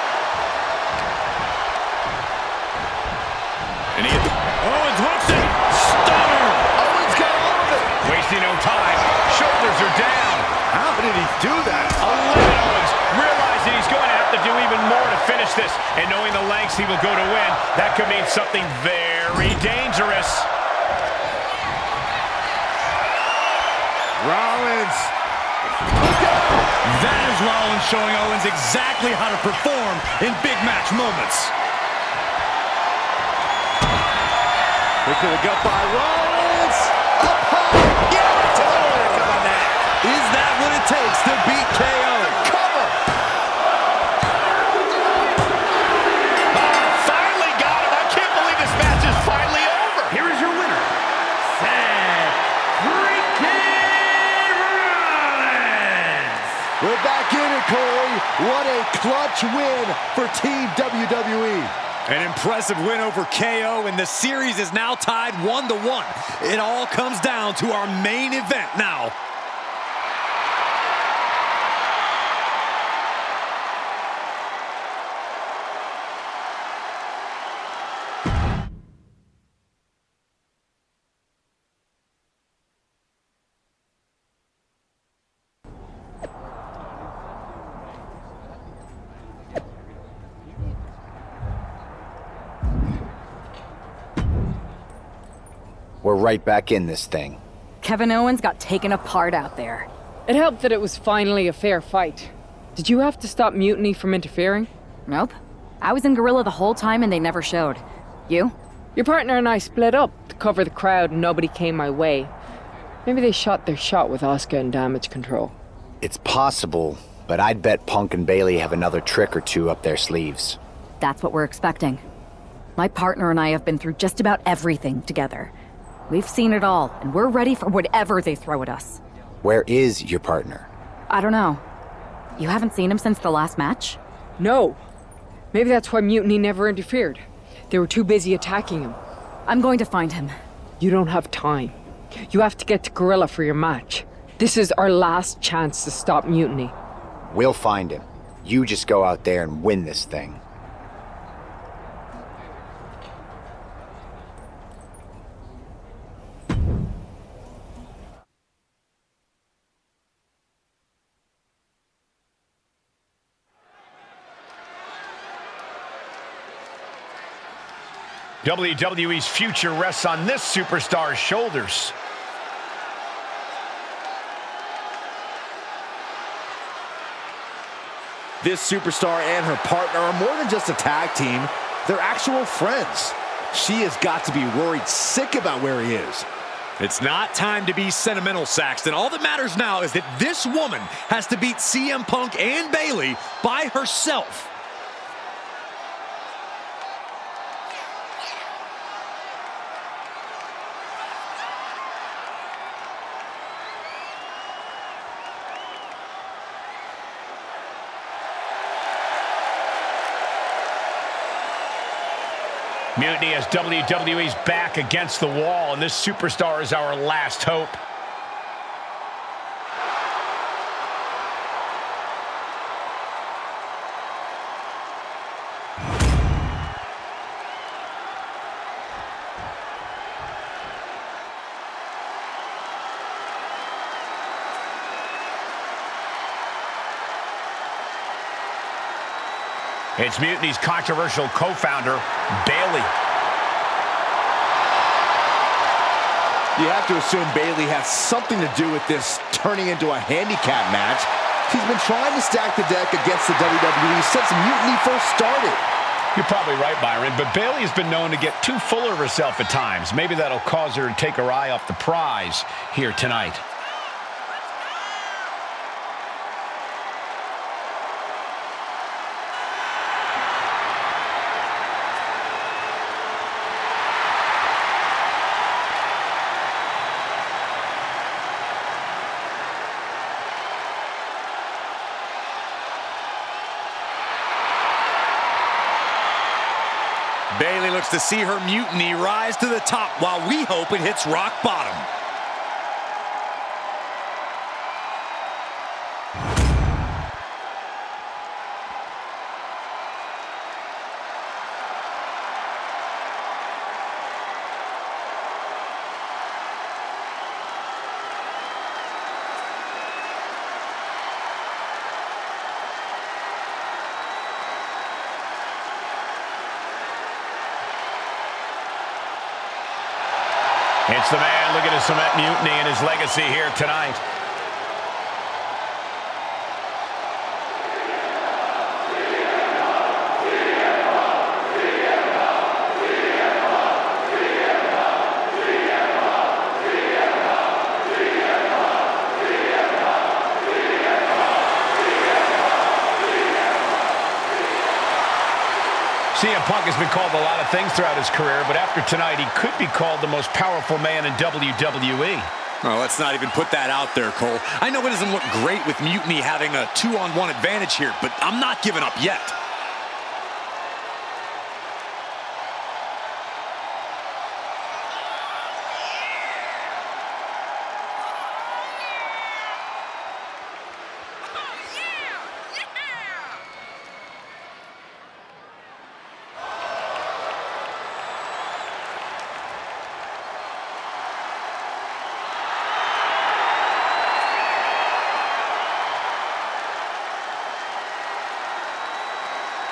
And Owens hooks it. Stunner. Owens got all of it. Wasting no time. Shoulders are down. How did he do that? Owens realizing he's going to have to do even more to finish this. And knowing the lengths he will go to win, that could mean something very dangerous. Rollins. That is Rollins showing Owens exactly how to perform in big match moments. Kick to the gut by Rollins. Up high. Yeah, to the work on that. Is that what it takes to beat KO? Cover. Finally got him. I can't believe this match is finally over. Here is your winner, Seth freaking Rollins. We're back in it, Corey. What a clutch win for Team WWE. An impressive win over KO, and the series is now tied 1-1. It all comes down to our main event now. We're right back in this thing. Kevin Owens got taken apart out there. It helped that it was finally a fair fight. Did you have to stop Mutiny from interfering? Nope. I was in Gorilla the whole time and they never showed. You? Your partner and I split up to cover the crowd and nobody came my way. Maybe they shot their shot with Asuka and Damage Control. It's possible, but I'd bet Punk and Bayley have another trick or two up their sleeves. That's what we're expecting. My partner and I have been through just about everything together. We've seen it all, and we're ready for whatever they throw at us. Where is your partner? I don't know. You haven't seen him since the last match? No. Maybe that's why Mutiny never interfered. They were too busy attacking him. I'm going to find him. You don't have time. You have to get to Gorilla for your match. This is our last chance to stop Mutiny. We'll find him. You just go out there and win this thing. WWE's future rests on this superstar's shoulders. This superstar and her partner are more than just a tag team. They're actual friends. She has got to be worried sick about where he is. It's not time to be sentimental, Saxton. All that matters now is that this woman has to beat CM Punk and Bayley by herself. Mutiny has WWE's back against the wall, and this superstar is our last hope. It's Mutiny's controversial co-founder, Bayley. You have to assume Bayley has something to do with this turning into a handicap match. She's been trying to stack the deck against the WWE since Mutiny first started. You're probably right, Byron, but Bayley has been known to get too full of herself at times. Maybe that'll cause her to take her eye off the prize here tonight. Bayley looks to see her Mutiny rise to the top while we hope it hits rock bottom. It's the man looking to cement Mutiny and his legacy here tonight. CM Punk has been called a lot of things throughout his career, but after tonight, he could be called the most powerful man in WWE. Oh, let's not even put that out there, Cole. I know it doesn't look great with Mutiny having a 2-on-1 advantage here, but I'm not giving up yet.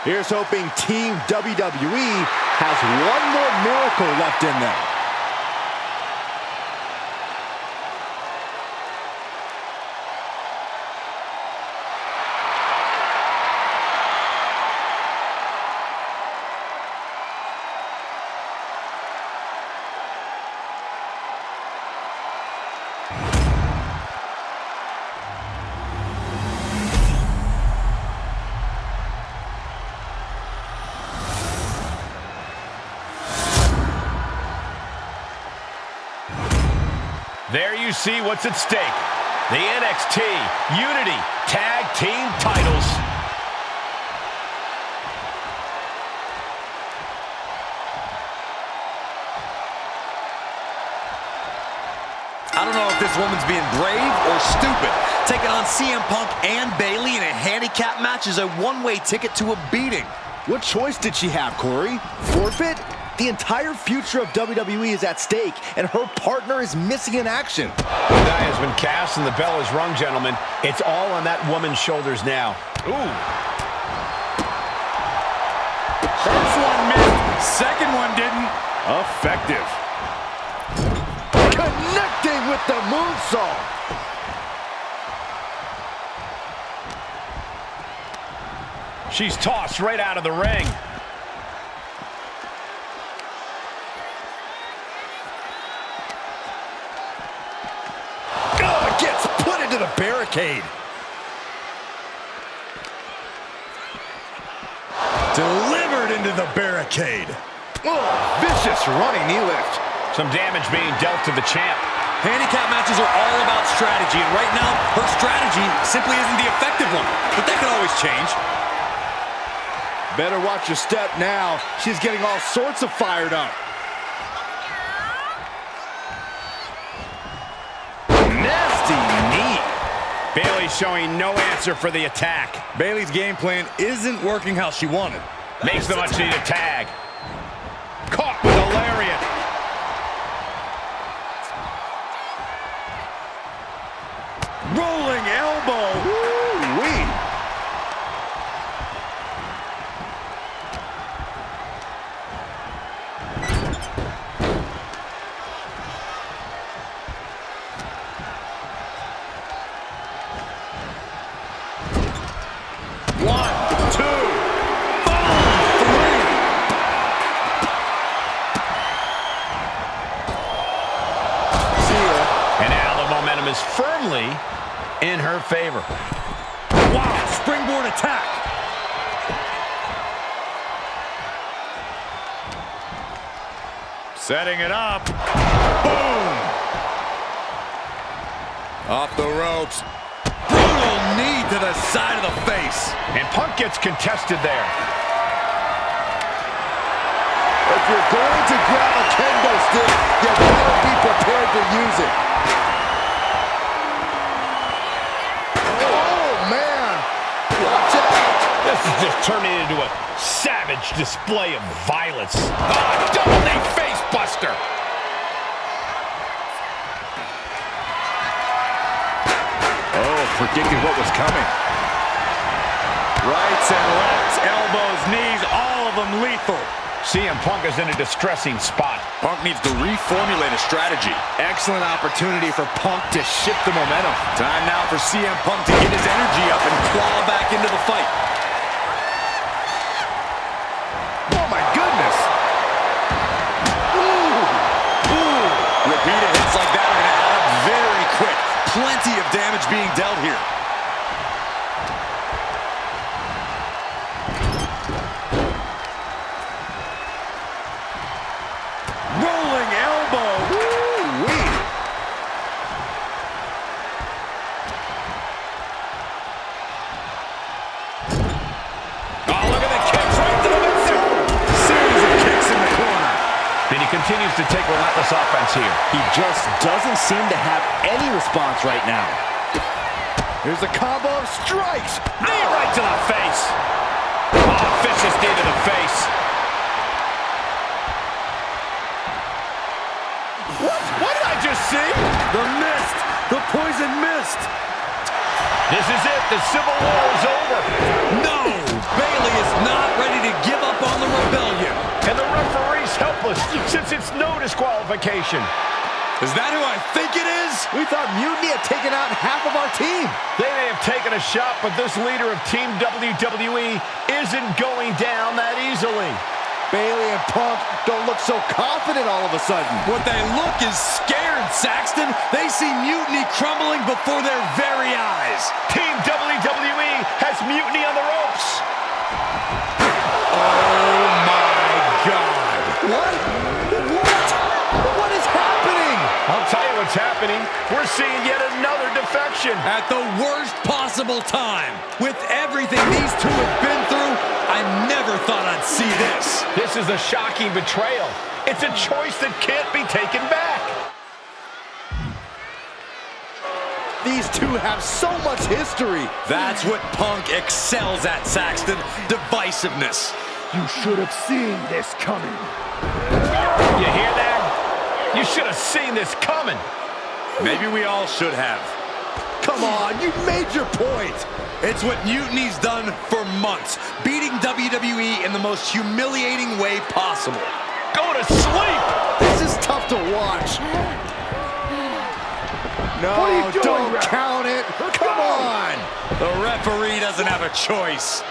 Here's hoping Team WWE has one more miracle left in them. There you see what's at stake. The NXT Unity Tag Team titles. I don't know if this woman's being brave or stupid. Taking on CM Punk and Bayley in a handicap match is a one-way ticket to a beating. What choice did she have, Corey? Forfeit? The entire future of WWE is at stake, and her partner is missing in action. The die has been cast and the bell is rung, gentlemen. It's all on that woman's shoulders now. Ooh. First one missed. second one didn't. Effective. Connecting with the moonsault. She's tossed right out of the ring. Oh, it gets put into the barricade. Delivered into the barricade. Oh, vicious running knee lift. Some damage being dealt to the champ. Handicap matches are all about strategy, and right now, her strategy simply isn't the effective one. But that can always change. Better watch your step now. She's getting all sorts of fired up. Nasty knee. Bayley showing no answer for the attack. Bayley's game plan isn't working how she wanted. Makes the much-needed tag. Caught with a lariat. Rolling elbow. Woo-wee. Is firmly in her favor. Wow, springboard attack. Setting it up. Boom. Off the ropes. Brutal knee to the side of the face. And Punk gets contested there. If you're going to grab a kendo stick, you better be prepared to use it. This is just turning into a savage display of violence. Oh, double knee face buster. Oh, predicted what was coming. Rights and lefts, elbows, knees, all of them lethal. CM Punk is in a distressing spot. Punk needs to reformulate a strategy. Excellent opportunity for Punk to shift the momentum. Time now for CM Punk to get his energy up and claw back into the fight. Oh my goodness! Ooh. Repeated hits like that are going to add up very quick. Plenty of damage being dealt here. Rolling elbow. Woo-wee. Oh, look at the kicks right to the midsection. Series of kicks in the corner. And he continues to take relentless offense here. He just doesn't seem to have any response right now. Here's the combo of strikes. Knee right to the face. Oh, vicious knee to the face. What did I just see? The mist. The poison mist. This is it. The Civil War is over. No! Bayley is not ready to give up on the rebellion. And the referee's helpless since it's no disqualification. Is that who I think it is? We thought Mutiny had taken out half of our team. They may have taken a shot, but this leader of Team WWE isn't going down that easily. Bayley and Punk don't look so confident all of a sudden. What they look is scared, Saxton. They see Mutiny crumbling before their very eyes. Team WWE has Mutiny on the ropes. Oh, my God. What? What is happening? I'll tell you what's happening. We're seeing yet another defection. At the worst possible time. With everything these two have been through, I never thought I'd see this. This is a shocking betrayal. It's a choice that can't be taken back. These two have so much history. That's what Punk excels at, Saxton. Divisiveness. You should have seen this coming. You hear that? You should have seen this coming. Maybe we all should have. Come on, you made your point. It's what Mutiny's done for months, beating WWE in the most humiliating way possible. Go to sleep! This is tough to watch. No, What are you doing, don't ref? count it. Come on. The referee doesn't have a choice.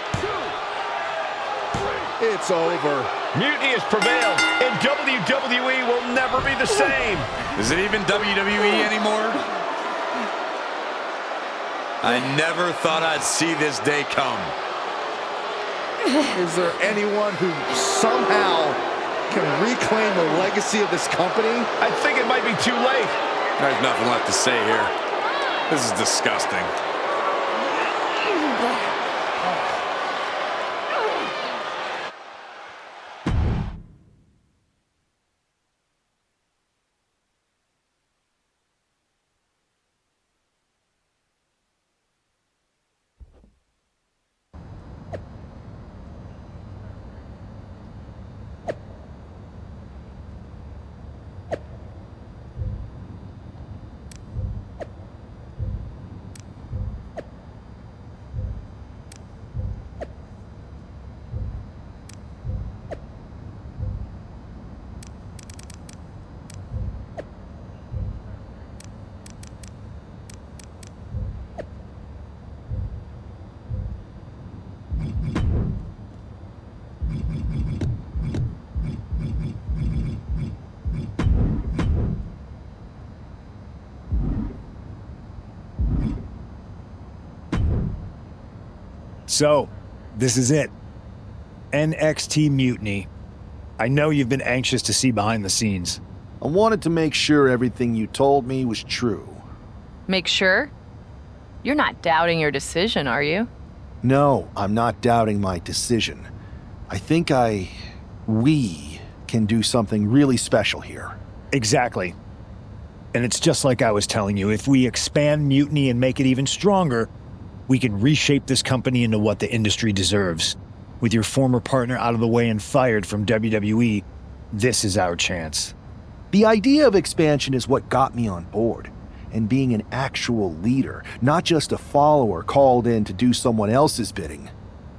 It's over. Mutiny has prevailed, and WWE will never be the same. Is it even WWE anymore? I never thought I'd see this day come. Is there anyone who somehow can reclaim the legacy of this company? I think it might be too late. There's nothing left to say here. This is disgusting. So, this is it. NXT Mutiny. I know you've been anxious to see behind the scenes. I wanted to make sure everything you told me was true. Make sure? You're not doubting your decision, are you? No, I'm not doubting my decision. I think we can do something really special here. Exactly. And it's just like I was telling you, if we expand Mutiny and make it even stronger, we can reshape this company into what the industry deserves. With your former partner out of the way and fired from WWE, this is our chance. The idea of expansion is what got me on board. And being an actual leader, not just a follower called in to do someone else's bidding.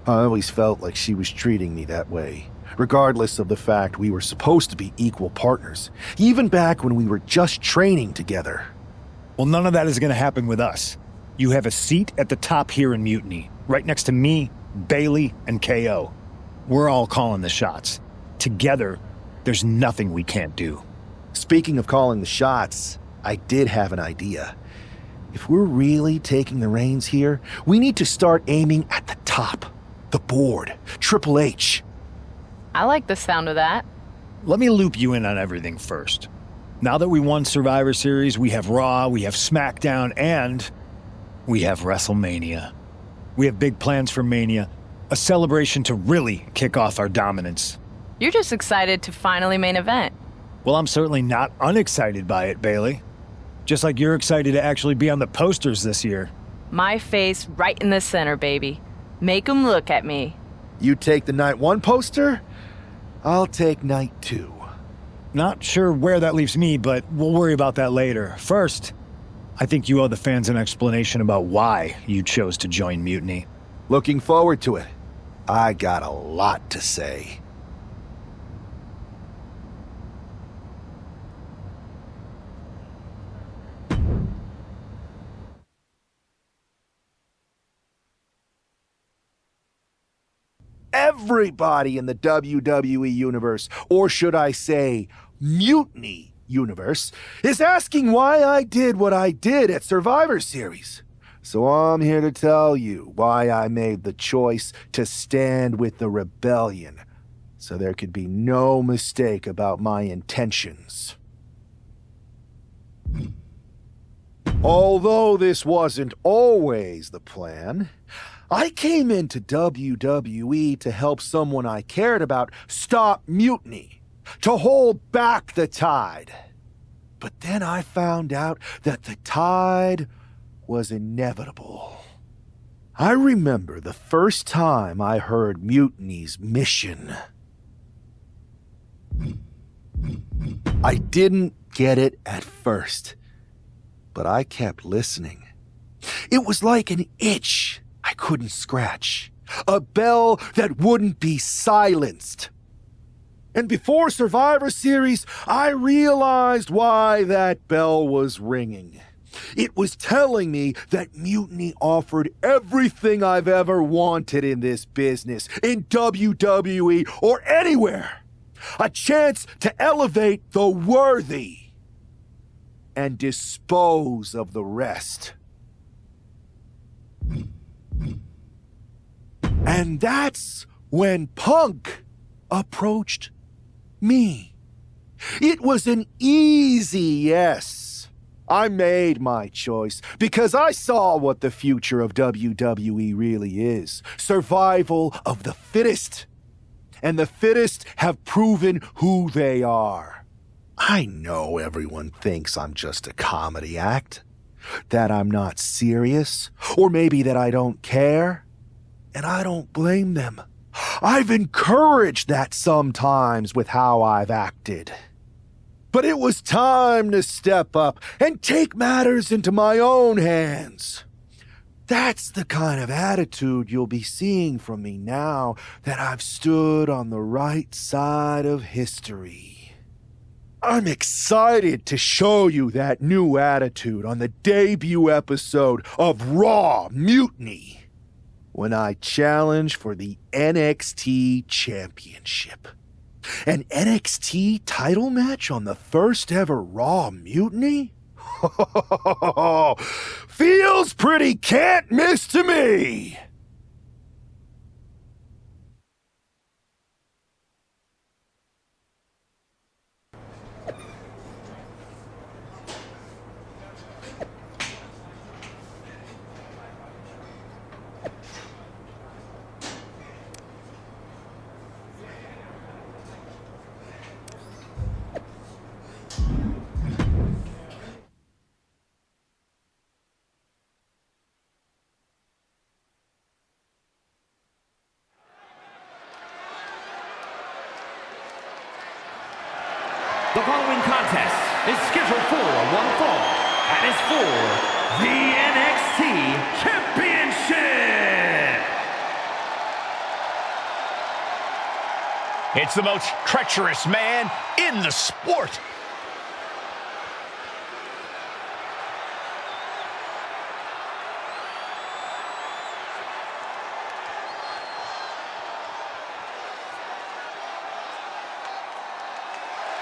I always felt like she was treating me that way, regardless of the fact we were supposed to be equal partners, even back when we were just training together. Well, none of that is going to happen with us. You have a seat at the top here in Mutiny, right next to me, Bayley, and KO. We're all calling the shots. Together, there's nothing we can't do. Speaking of calling the shots, I did have an idea. If we're really taking the reins here, we need to start aiming at the top. The board. Triple H. I like the sound of that. Let me loop you in on everything first. Now that we won Survivor Series, we have Raw, we have SmackDown, and we have WrestleMania. We have big plans for Mania, a celebration to really kick off our dominance. You're just excited to finally main event. Well, I'm certainly not unexcited by it, Bayley. Just like you're excited to actually be on the posters this year. My face right in the center, baby. Make 'em look at me. You take the Night 1 poster, I'll take Night 2. Not sure where that leaves me, but we'll worry about that later. First, I think you owe the fans an explanation about why you chose to join Mutiny. Looking forward to it. I got a lot to say. Everybody in the WWE Universe, or should I say, Mutiny Universe, is asking why I did what I did at Survivor Series. So I'm here to tell you why I made the choice to stand with the rebellion, so there could be no mistake about my intentions. Although this wasn't always the plan, I came into WWE to help someone I cared about stop mutiny, to hold back the tide. But then I found out that the tide was inevitable. I remember the first time I heard Mutiny's mission. I didn't get it at first, but I kept listening. It was like an itch I couldn't scratch, a bell that wouldn't be silenced. And before Survivor Series, I realized why that bell was ringing. It was telling me that Mutiny offered everything I've ever wanted in this business, in WWE or anywhere. A chance to elevate the worthy and dispose of the rest. And that's when Punk approached me. It was an easy yes. I made my choice because I saw what the future of WWE really is. Survival of the fittest. And the fittest have proven who they are. I know everyone thinks I'm just a comedy act, that I'm not serious, or maybe that I don't care. And I don't blame them. I've encouraged that sometimes with how I've acted. But it was time to step up and take matters into my own hands. That's the kind of attitude you'll be seeing from me now that I've stood on the right side of history. I'm excited to show you that new attitude on the debut episode of Raw Mutiny, when I challenge for the NXT Championship. An NXT title match on the first ever Raw Mutiny? Feels pretty can't miss to me! The following contest is scheduled for one fall and is for the NXT Championship. It's the most treacherous man in the sport.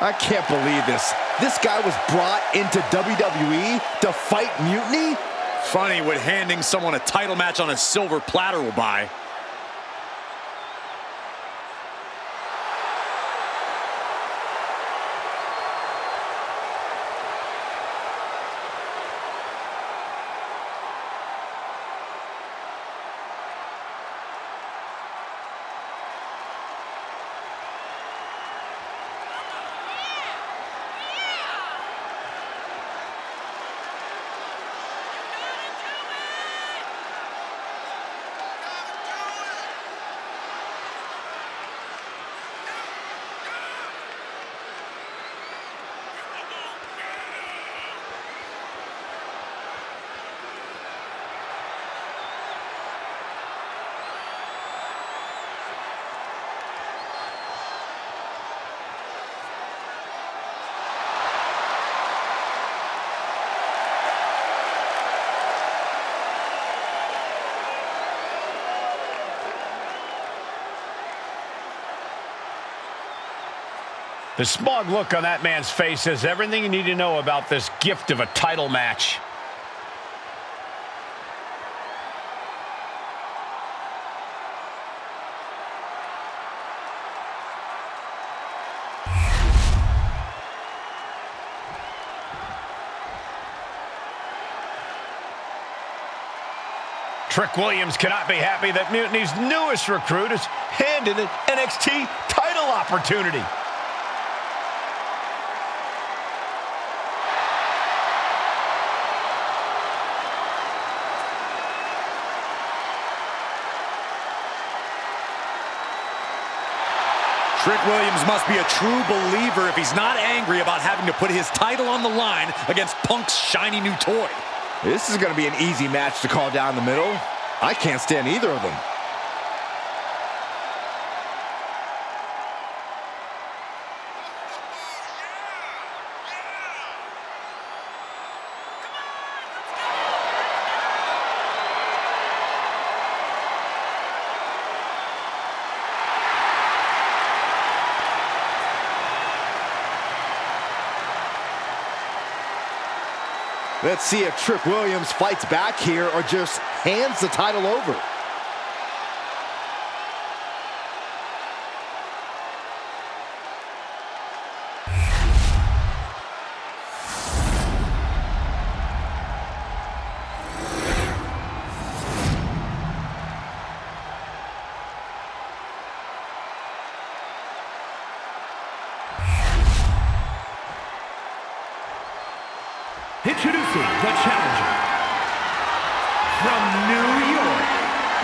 I can't believe this. This guy was brought into WWE to fight Mutiny? Funny what handing someone a title match on a silver platter will buy. The smug look on that man's face says everything you need to know about this gift of a title match. Trick Williams cannot be happy that Mutiny's newest recruit is handed an NXT title opportunity. Trick Williams must be a true believer if he's not angry about having to put his title on the line against Punk's shiny new toy. This is going to be an easy match to call down the middle. I can't stand either of them. Let's see if Trick Williams fights back here or just hands the title over. Introducing the challenger from New York,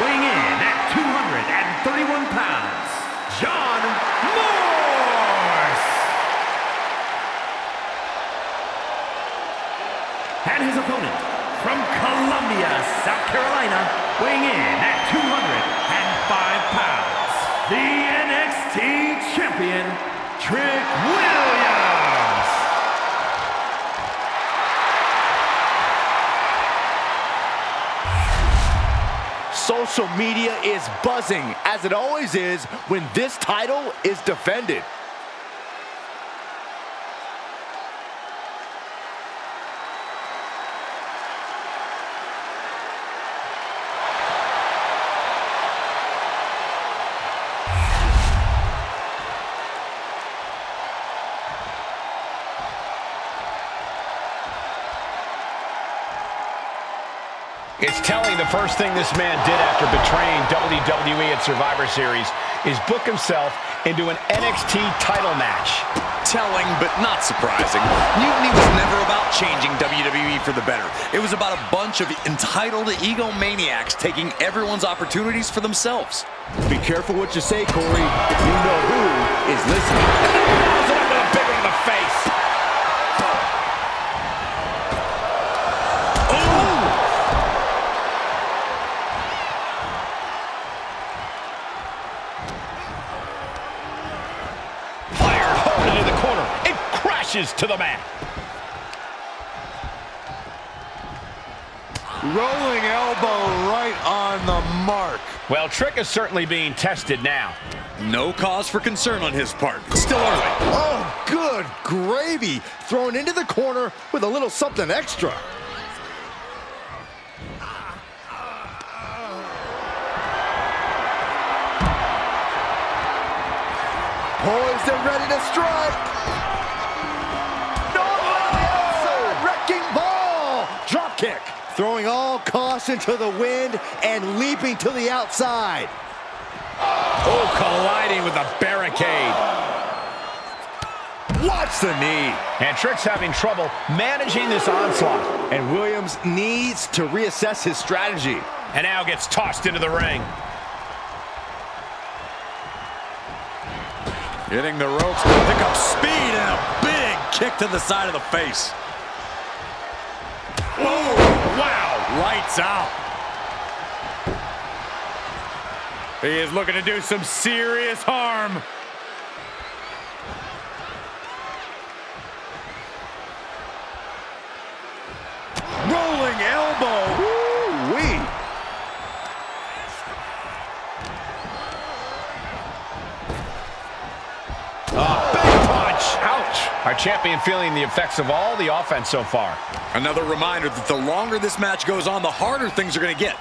weighing in at 231 pounds, John Morse. And his opponent from Columbia, South Carolina, weighing in at 205 pounds, the NXT champion, Trick Williams. Social media is buzzing, as it always is when this title is defended. It's telling the first thing this man did after betraying WWE at Survivor Series is book himself into an NXT title match. Telling, but not surprising. Mutiny was never about changing WWE for the better. It was about a bunch of entitled egomaniacs taking everyone's opportunities for themselves. Be careful what you say, Corey. You know who is listening. A big one in the face. To the mat. Rolling elbow right on the mark. Well, Trick is certainly being tested now. No cause for concern on his part. It's still early. Oh, good gravy. Thrown into the corner with a little something extra. Poised and ready to strike. Kick, throwing all caution to the wind and leaping to the outside. Oh, colliding with a barricade. Watch the knee. And Trick's having trouble managing this onslaught. And Williams needs to reassess his strategy. And now gets tossed into the ring. Hitting the ropes to pick up speed and a big kick to the side of the face. Oh, wow. Lights out. He is looking to do some serious harm. Rolling elbow. Woo-wee. Big punch. Ouch. Our champion feeling the effects of all the offense so far. Another reminder that the longer this match goes on, the harder things are going to get.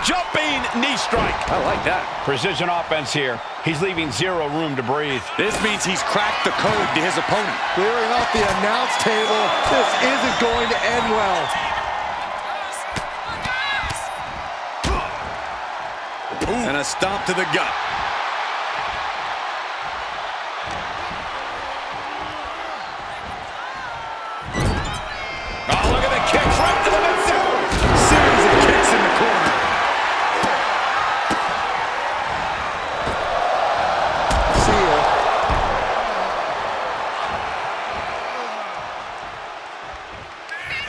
Jumping knee strike. I like that. Precision offense here. He's leaving zero room to breathe. This means he's cracked the code to his opponent. Clearing off the announce table. This isn't going to end well. And a stomp to the gut. Oh, look at the kicks right to the midsection. Series of kicks in the corner. See ya.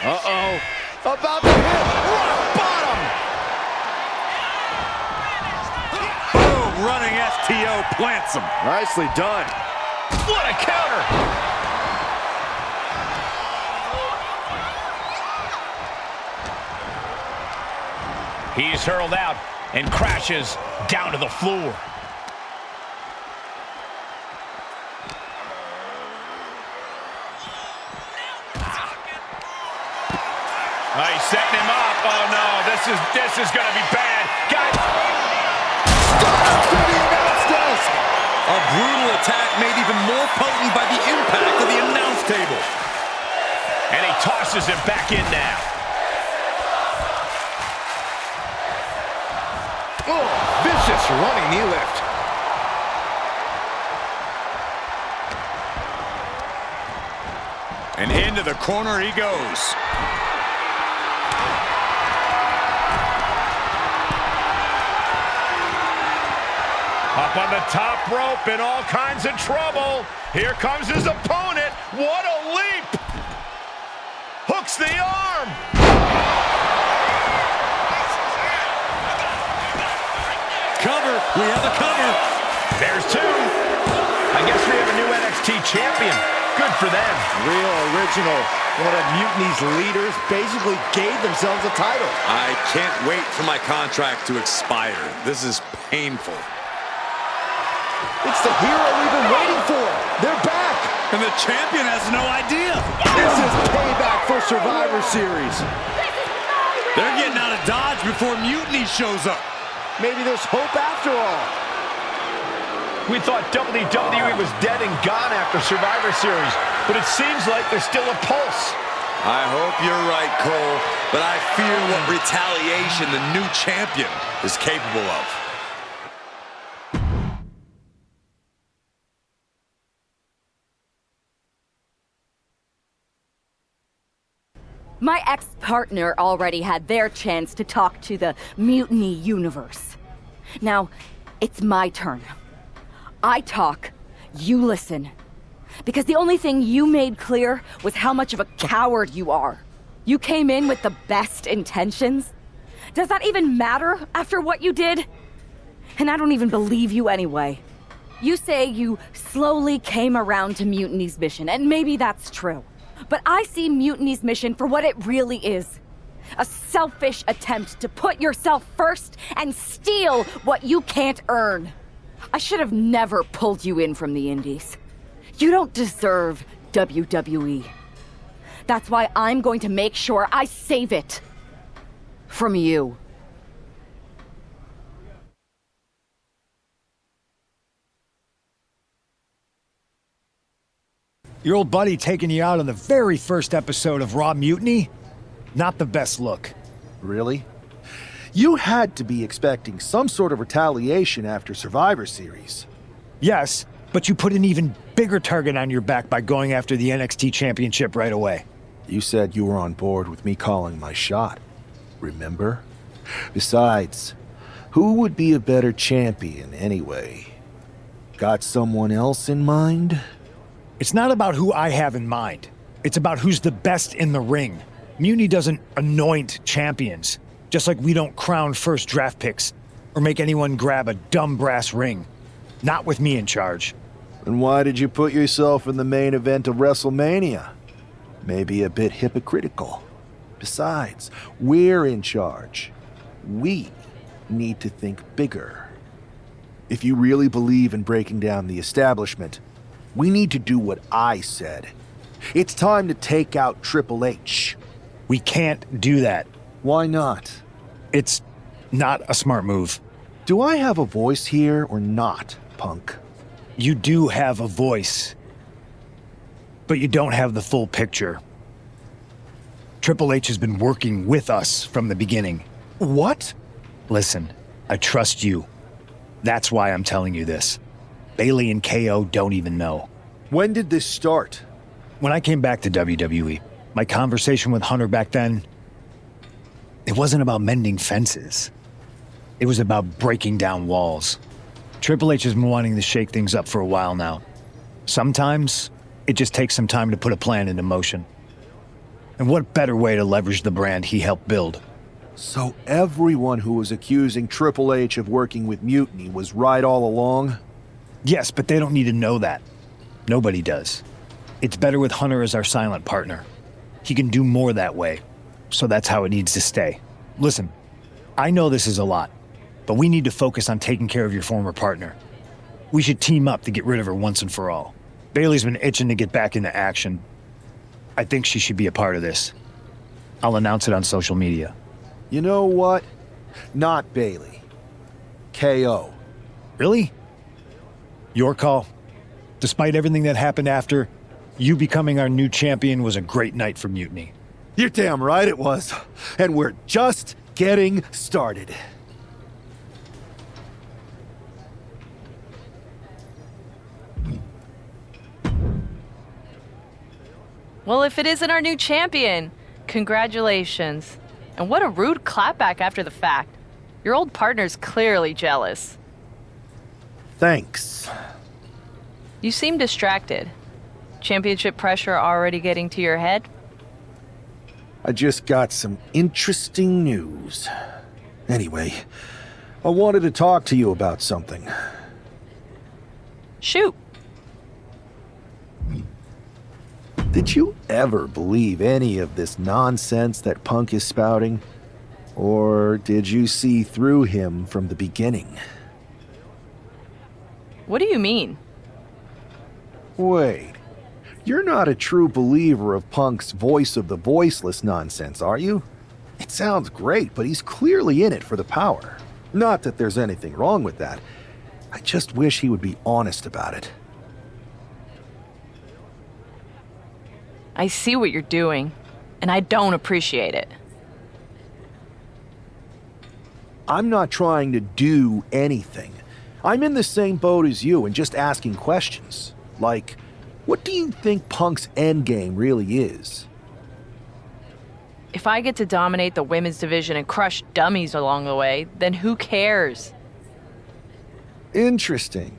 Uh-oh. About to plants him. Nicely done. What a counter! He's hurled out and crashes down to the floor. Oh, he's setting him up. Oh no, this is gonna be bad. Guys. A brutal attack made even more potent by the impact of the announce table. And he tosses him back in now. Oh, vicious running knee lift. And into the corner he goes. Up on the top rope in all kinds of trouble. Here comes his opponent. What a leap! Hooks the arm. Cover. We have a cover. There's two. I guess we have a new NXT champion. Good for them. Real original. One of Mutiny's leaders basically gave themselves a title. I can't wait for my contract to expire. This is painful. It's the hero we've been waiting for. They're back. And the champion has no idea. This is Payback for Survivor Series. They're getting out of Dodge before Mutiny shows up. Maybe there's hope after all. We thought WWE was dead and gone after Survivor Series, but it seems like there's still a pulse. I hope you're right, Cole, but I fear what retaliation the new champion is capable of. My ex-partner already had their chance to talk to the Mutiny universe. Now, it's my turn. I talk, you listen. Because the only thing you made clear was how much of a coward you are. You came in with the best intentions. Does that even matter after what you did? And I don't even believe you anyway. You say you slowly came around to Mutiny's mission, and maybe that's true. But I see Mutiny's mission for what it really is. A selfish attempt to put yourself first and steal what you can't earn. I should have never pulled you in from the Indies. You don't deserve WWE. That's why I'm going to make sure I save it. From you. Your old buddy taking you out on the very first episode of Raw Mutiny? Not the best look. Really? You had to be expecting some sort of retaliation after Survivor Series. Yes, but you put an even bigger target on your back by going after the NXT Championship right away. You said you were on board with me calling my shot. Remember? Besides, who would be a better champion anyway? Got someone else in mind? It's not about who I have in mind. It's about who's the best in the ring. Mutiny doesn't anoint champions, just like we don't crown first draft picks or make anyone grab a dumb brass ring. Not with me in charge. And why did you put yourself in the main event of Wrestlemania? Maybe a bit hypocritical. Besides, we're in charge. We need to think bigger. If you really believe in breaking down the establishment, we need to do what I said. It's time to take out Triple H. We can't do that. Why not? It's not a smart move. Do I have a voice here or not, Punk? You do have a voice, but you don't have the full picture. Triple H has been working with us from the beginning. What? Listen, I trust you. That's why I'm telling you this. Bayley and KO don't even know. When did this start? When I came back to WWE, my conversation with Hunter back then, it wasn't about mending fences. It was about breaking down walls. Triple H has been wanting to shake things up for a while now. Sometimes, it just takes some time to put a plan into motion. And what better way to leverage the brand he helped build? So everyone who was accusing Triple H of working with Mutiny was right all along? Yes, but they don't need to know that. Nobody does. It's better with Hunter as our silent partner. He can do more that way, so that's how it needs to stay. Listen, I know this is a lot, but we need to focus on taking care of your former partner. We should team up to get rid of her once and for all. Bayley's been itching to get back into action. I think she should be a part of this. I'll announce it on social media. You know what? Not Bayley. KO. Really? Your call. Despite everything that happened after, you becoming our new champion was a great night for Mutiny. You're damn right it was. And we're just getting started. Well, if it isn't our new champion, congratulations. And what a rude clapback after the fact. Your old partner's clearly jealous. Thanks. You seem distracted. Championship pressure already getting to your head? I just got some interesting news. Anyway, I wanted to talk to you about something. Shoot. Did you ever believe any of this nonsense that Punk is spouting? Or did you see through him from the beginning? What do you mean? Wait, you're not a true believer of Punk's voice of the voiceless nonsense, are you? It sounds great, but he's clearly in it for the power. Not that there's anything wrong with that. I just wish he would be honest about it. I see what you're doing, and I don't appreciate it. I'm not trying to do anything. I'm in the same boat as you and just asking questions. Like, what do you think Punk's endgame really is? If I get to dominate the women's division and crush dummies along the way, then who cares? Interesting.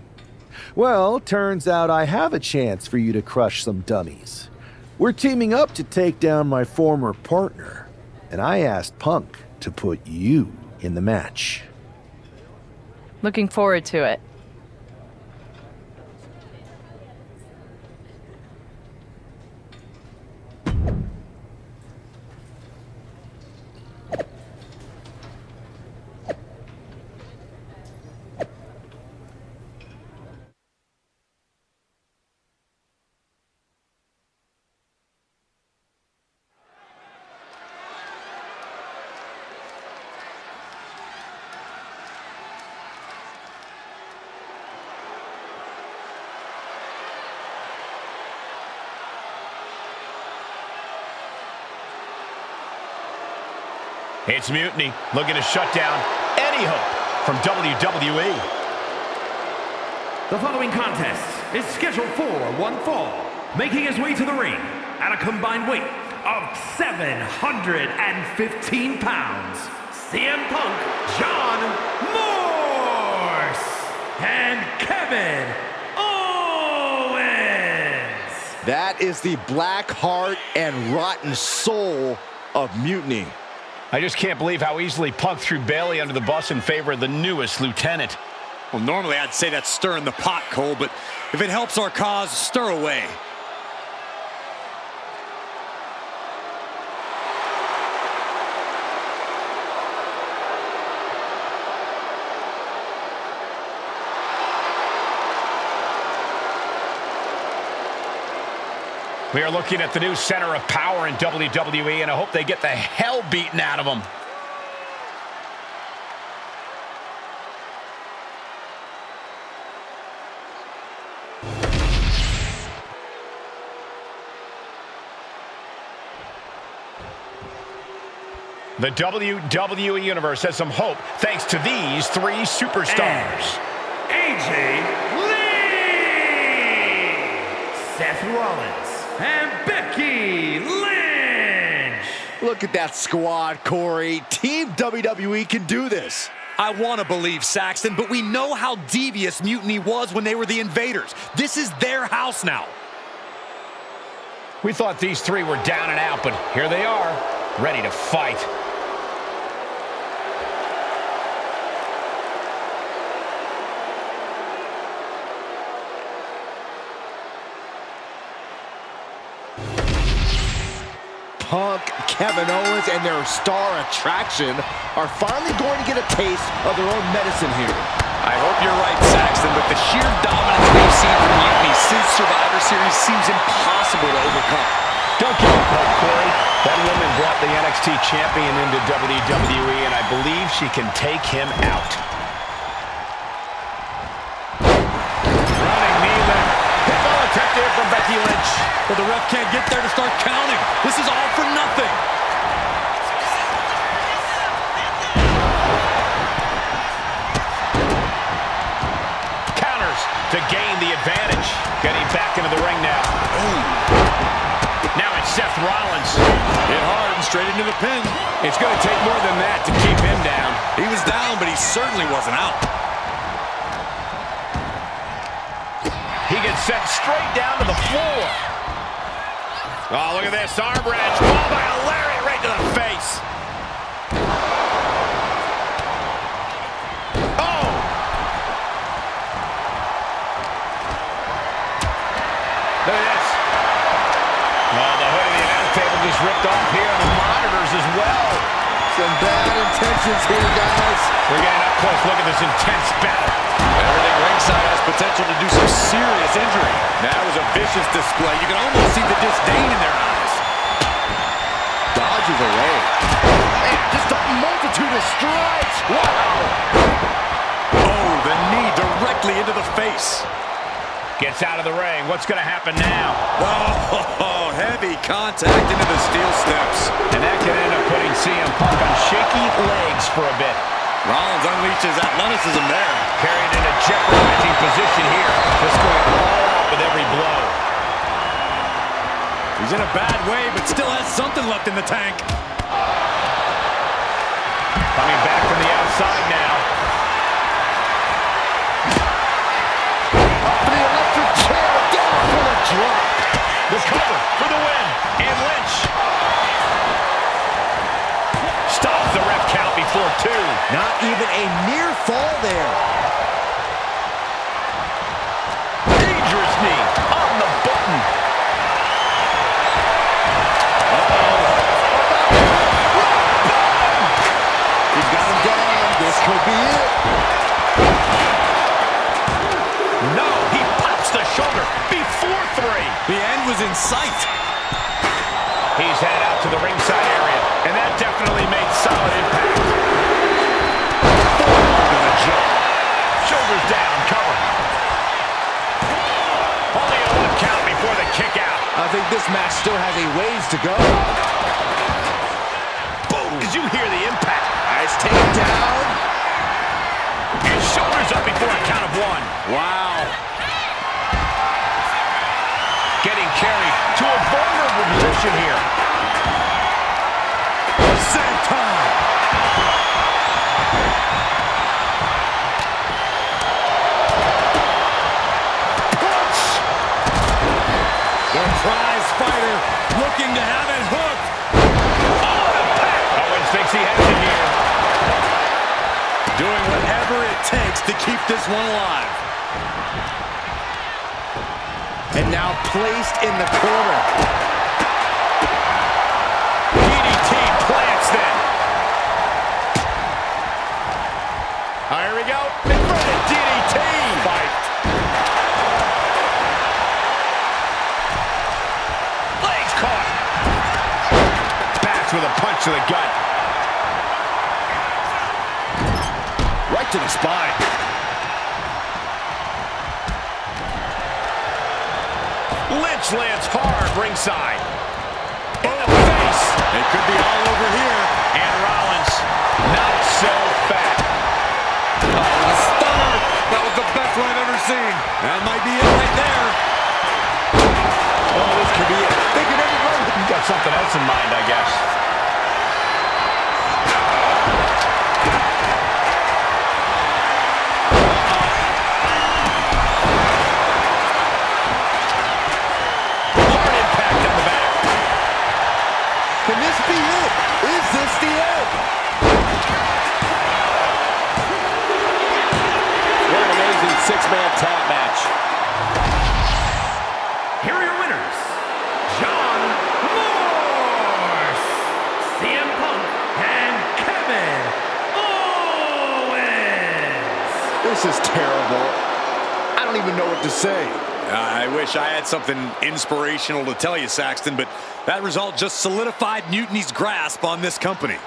Well, turns out I have a chance for you to crush some dummies. We're teaming up to take down my former partner, and I asked Punk to put you in the match. Looking forward to it. It's Mutiny, looking to shut down any hope from WWE. The following contest is scheduled for one fall, making his way to the ring at a combined weight of 715 pounds, CM Punk, John Morse, and Kevin Owens. That is the black heart and rotten soul of Mutiny. I just can't believe how easily Punk threw Bayley under the bus in favor of the newest lieutenant. Well, normally I'd say that's stirring the pot, Cole, but if it helps our cause, stir away. We are looking at the new center of power in WWE, and I hope they get the hell beaten out of them. The WWE Universe has some hope thanks to these three superstars. AJ Lee, Seth Rollins, and Becky Lynch. Look at that squad, Corey. Team WWE can do this. I want to believe Saxton, but we know how devious Mutiny was when they were the invaders. This is their house now. We thought these three were down and out, but here they are, ready to fight. Punk, Kevin Owens, and their star attraction are finally going to get a taste of their own medicine here. I hope you're right, Saxton, but the sheer dominance we've seen from Mutiny since Survivor Series seems impossible to overcome. Don't give up, Corey. That woman brought the NXT champion into WWE, and I believe she can take him out. Running knee lift. Pitbull attempt there from Becky Lynch. But the ref can't get there to start counting. This is all for nothing. Counters to gain the advantage. Getting back into the ring now. Ooh. Now it's Seth Rollins. Hit hard and straight into the pin. It's going to take more than that to keep him down. He was down, but he certainly wasn't out. He gets sent straight down to the floor. Oh, look at this. Arm wrench. Followed by a lariat right to the face. Oh! Look at this. Well, the hood of the announce table just ripped off here, and the monitors as well. Some bad intentions here, guys. We're getting up close. Look at this intense battle. Everything ringside has potential to do some serious injury. That was a vicious display. You can almost see the disdain in their eyes. Dodges away. And just a multitude of strikes. Wow. Oh, the knee directly into the face. Gets out of the ring. What's going to happen now? Oh, heavy contact into the steel steps. And that could end up putting CM Punk on shaky legs for a bit. Rollins unleashes athleticism there. Carried in a jeopardizing position here. Just going all out with every blow. He's in a bad way, but still has something left in the tank. Coming back from the outside now. Up the electric chair, down for the drop. The cover for the win. And Lynch stops the ref count before 2. Not even a near fall there. Dangerous knee on the button. He's got him down. This could be it. No, he pops the shoulder before 3. The end was in sight. He's headed out to the ringside area, and that definitely made solid impact. To the jump. Shoulders down, cover. Only a 1 count before the kick out. I think this match still has a ways to go. Boom! Did you hear the impact? Nice takedown. And shoulders up before a count of 1. Wow. Getting carried to a vulnerable position here. Senton. Punch. The prize fighter looking to have it hooked. Oh, impact! Owens thinks he has it here. Doing whatever it takes to keep this one alive. And now placed in the corner. DDT plants then. Here we go. Inverted DDT. Fight. Legs caught. Bats with a punch to the gut. Right to the spine. Lynch lands hard ringside. In the face. It could be all over here. And Rollins, not so fat. Oh, the stunner. That was the best one I've ever seen. That might be it right there. Oh, this could be it. They could end it right. You got something else in mind, I guess. Can this be it? Is this the end? What an amazing 6-man tag match. Here are your winners, John Morgan This is terrible. I don't even know what to say. I wish I had something inspirational to tell you, Saxton, but that result just solidified Mutiny's grasp on this company.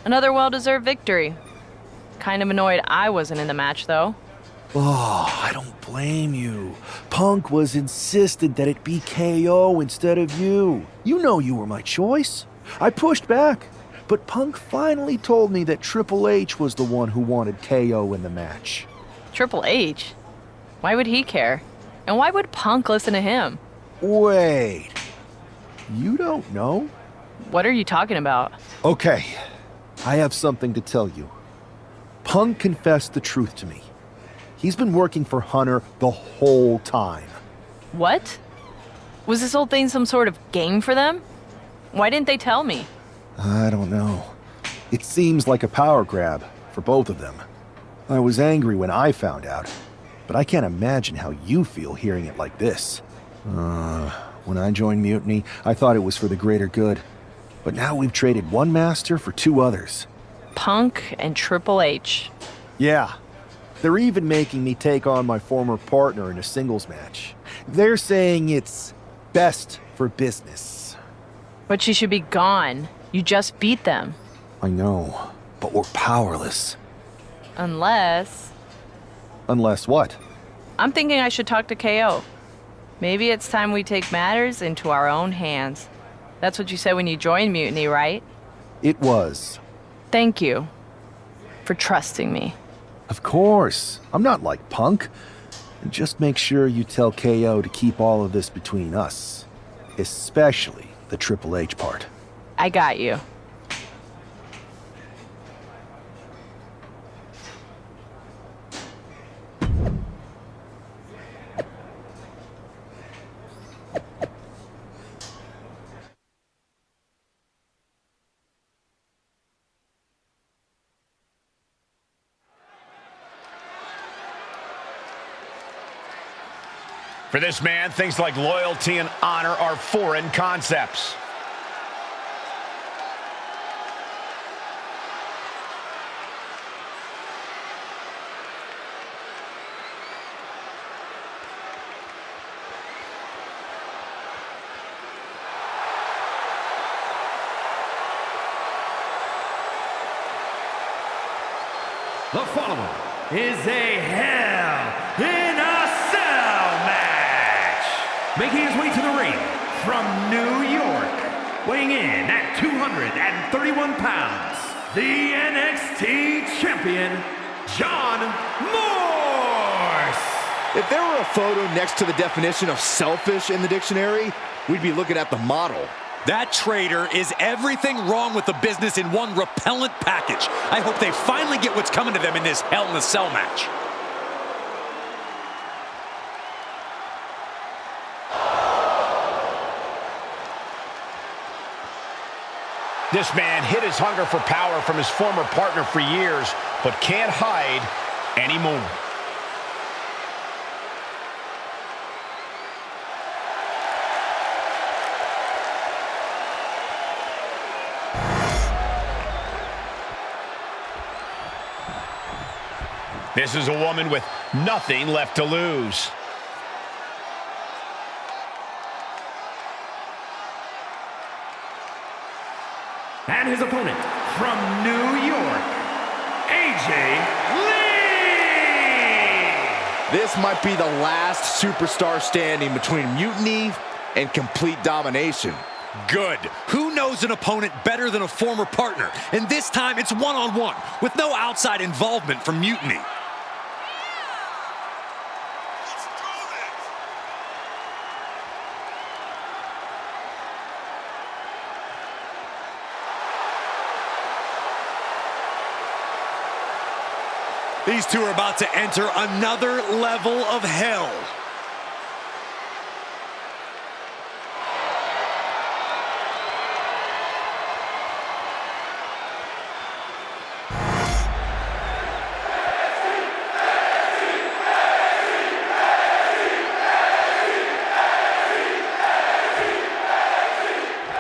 Another well-deserved victory. Kind of annoyed I wasn't in the match, though. Oh, I don't blame you. Punk was insistent that it be KO instead of you. You know you were my choice. I pushed back, but Punk finally told me that Triple H was the one who wanted KO in the match. Triple H? Why would he care? And why would Punk listen to him? Wait. You don't know? What are you talking about? Okay. I have something to tell you. Punk confessed the truth to me. He's been working for Hunter the whole time. What? Was this whole thing some sort of game for them? Why didn't they tell me? I don't know. It seems like a power grab for both of them. I was angry when I found out, but I can't imagine how you feel hearing it like this. When I joined Mutiny, I thought it was for the greater good. But now we've traded one master for two others. Punk and Triple H. Yeah. They're even making me take on my former partner in a singles match. They're saying it's best for business. But she should be gone. You just beat them. I know, but we're powerless. Unless... Unless what? I'm thinking I should talk to KO. Maybe it's time we take matters into our own hands. That's what you said when you joined Mutiny, right? It was. Thank you for trusting me. Of course. I'm not like Punk. And just make sure you tell KO to keep all of this between us. Especially the Triple H part. I got you. For this man, things like loyalty and honor are foreign concepts. The following is a Hell in a Cell match. Making his way to the ring from New York, weighing in at 231 pounds, the NXT champion, John Morse. If there were a photo next to the definition of selfish in the dictionary, we'd be looking at the model. That traitor is everything wrong with the business in one repellent package. I hope they finally get what's coming to them in this Hell in a Cell match. This man hid his hunger for power from his former partner for years, but can't hide anymore. This is a woman with nothing left to lose. And his opponent from New York, AJ Lee! This might be the last superstar standing between Mutiny and complete domination. Good. Who knows knows an opponent better than a former partner, and this time it's one-on-one, with no outside involvement from Mutiny. These two are about to enter another level of hell.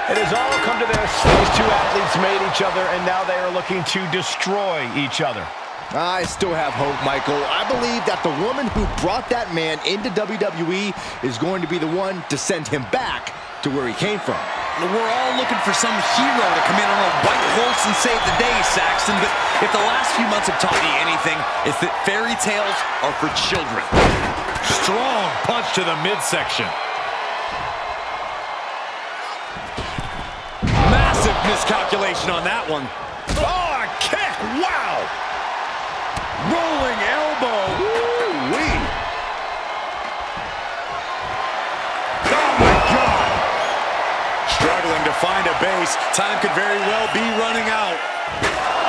It has all come to this. These two athletes made each other, and now they are looking to destroy each other. I still have hope, Michael. I believe that the woman who brought that man into WWE is going to be the one to send him back to where he came from. We're all looking for some hero to come in on a white horse and save the day, Saxton, but if the last few months have taught me anything, it's that fairy tales are for children. Strong punch to the midsection. Massive miscalculation on that one. Oh, a kick! Wow! Rolling elbow. Woo-wee. Oh, my God. Struggling to find a base. Time could very well be running out.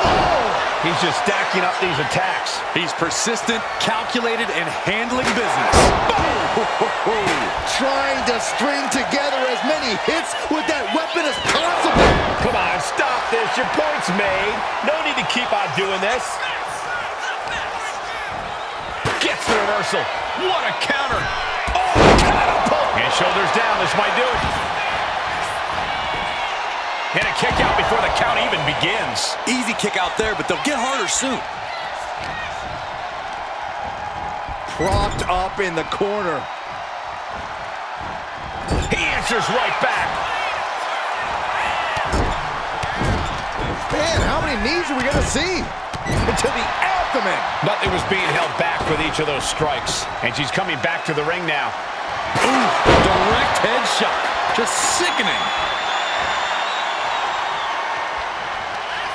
Oh! He's just stacking up these attacks. He's persistent, calculated, and handling business. Trying to string together as many hits with that weapon as possible. Come on, stop this. Your point's made. No need to keep on doing this. Gets the reversal. What a counter. Oh, catapult. And shoulders down. This might do it. And a kick out before the count even begins. Easy kick out there, but they'll get harder soon. Propped up in the corner. He answers right back. Man, how many knees are we going to see? To the abdomen. Nothing was being held back with each of those strikes. And she's coming back to the ring now. Ooh, direct headshot. Just sickening.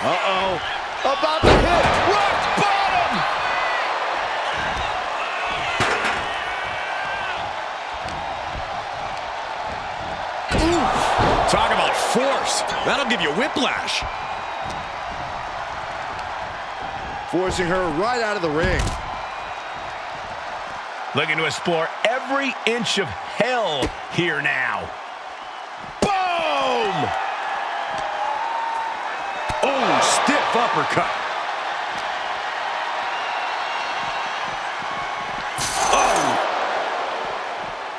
Uh-oh. About to hit. Rock bottom. Ooh. Talk about force. That'll give you whiplash. Forcing her right out of the ring. Looking to explore every inch of hell here now. Boom! Oh, stiff uppercut. Oh!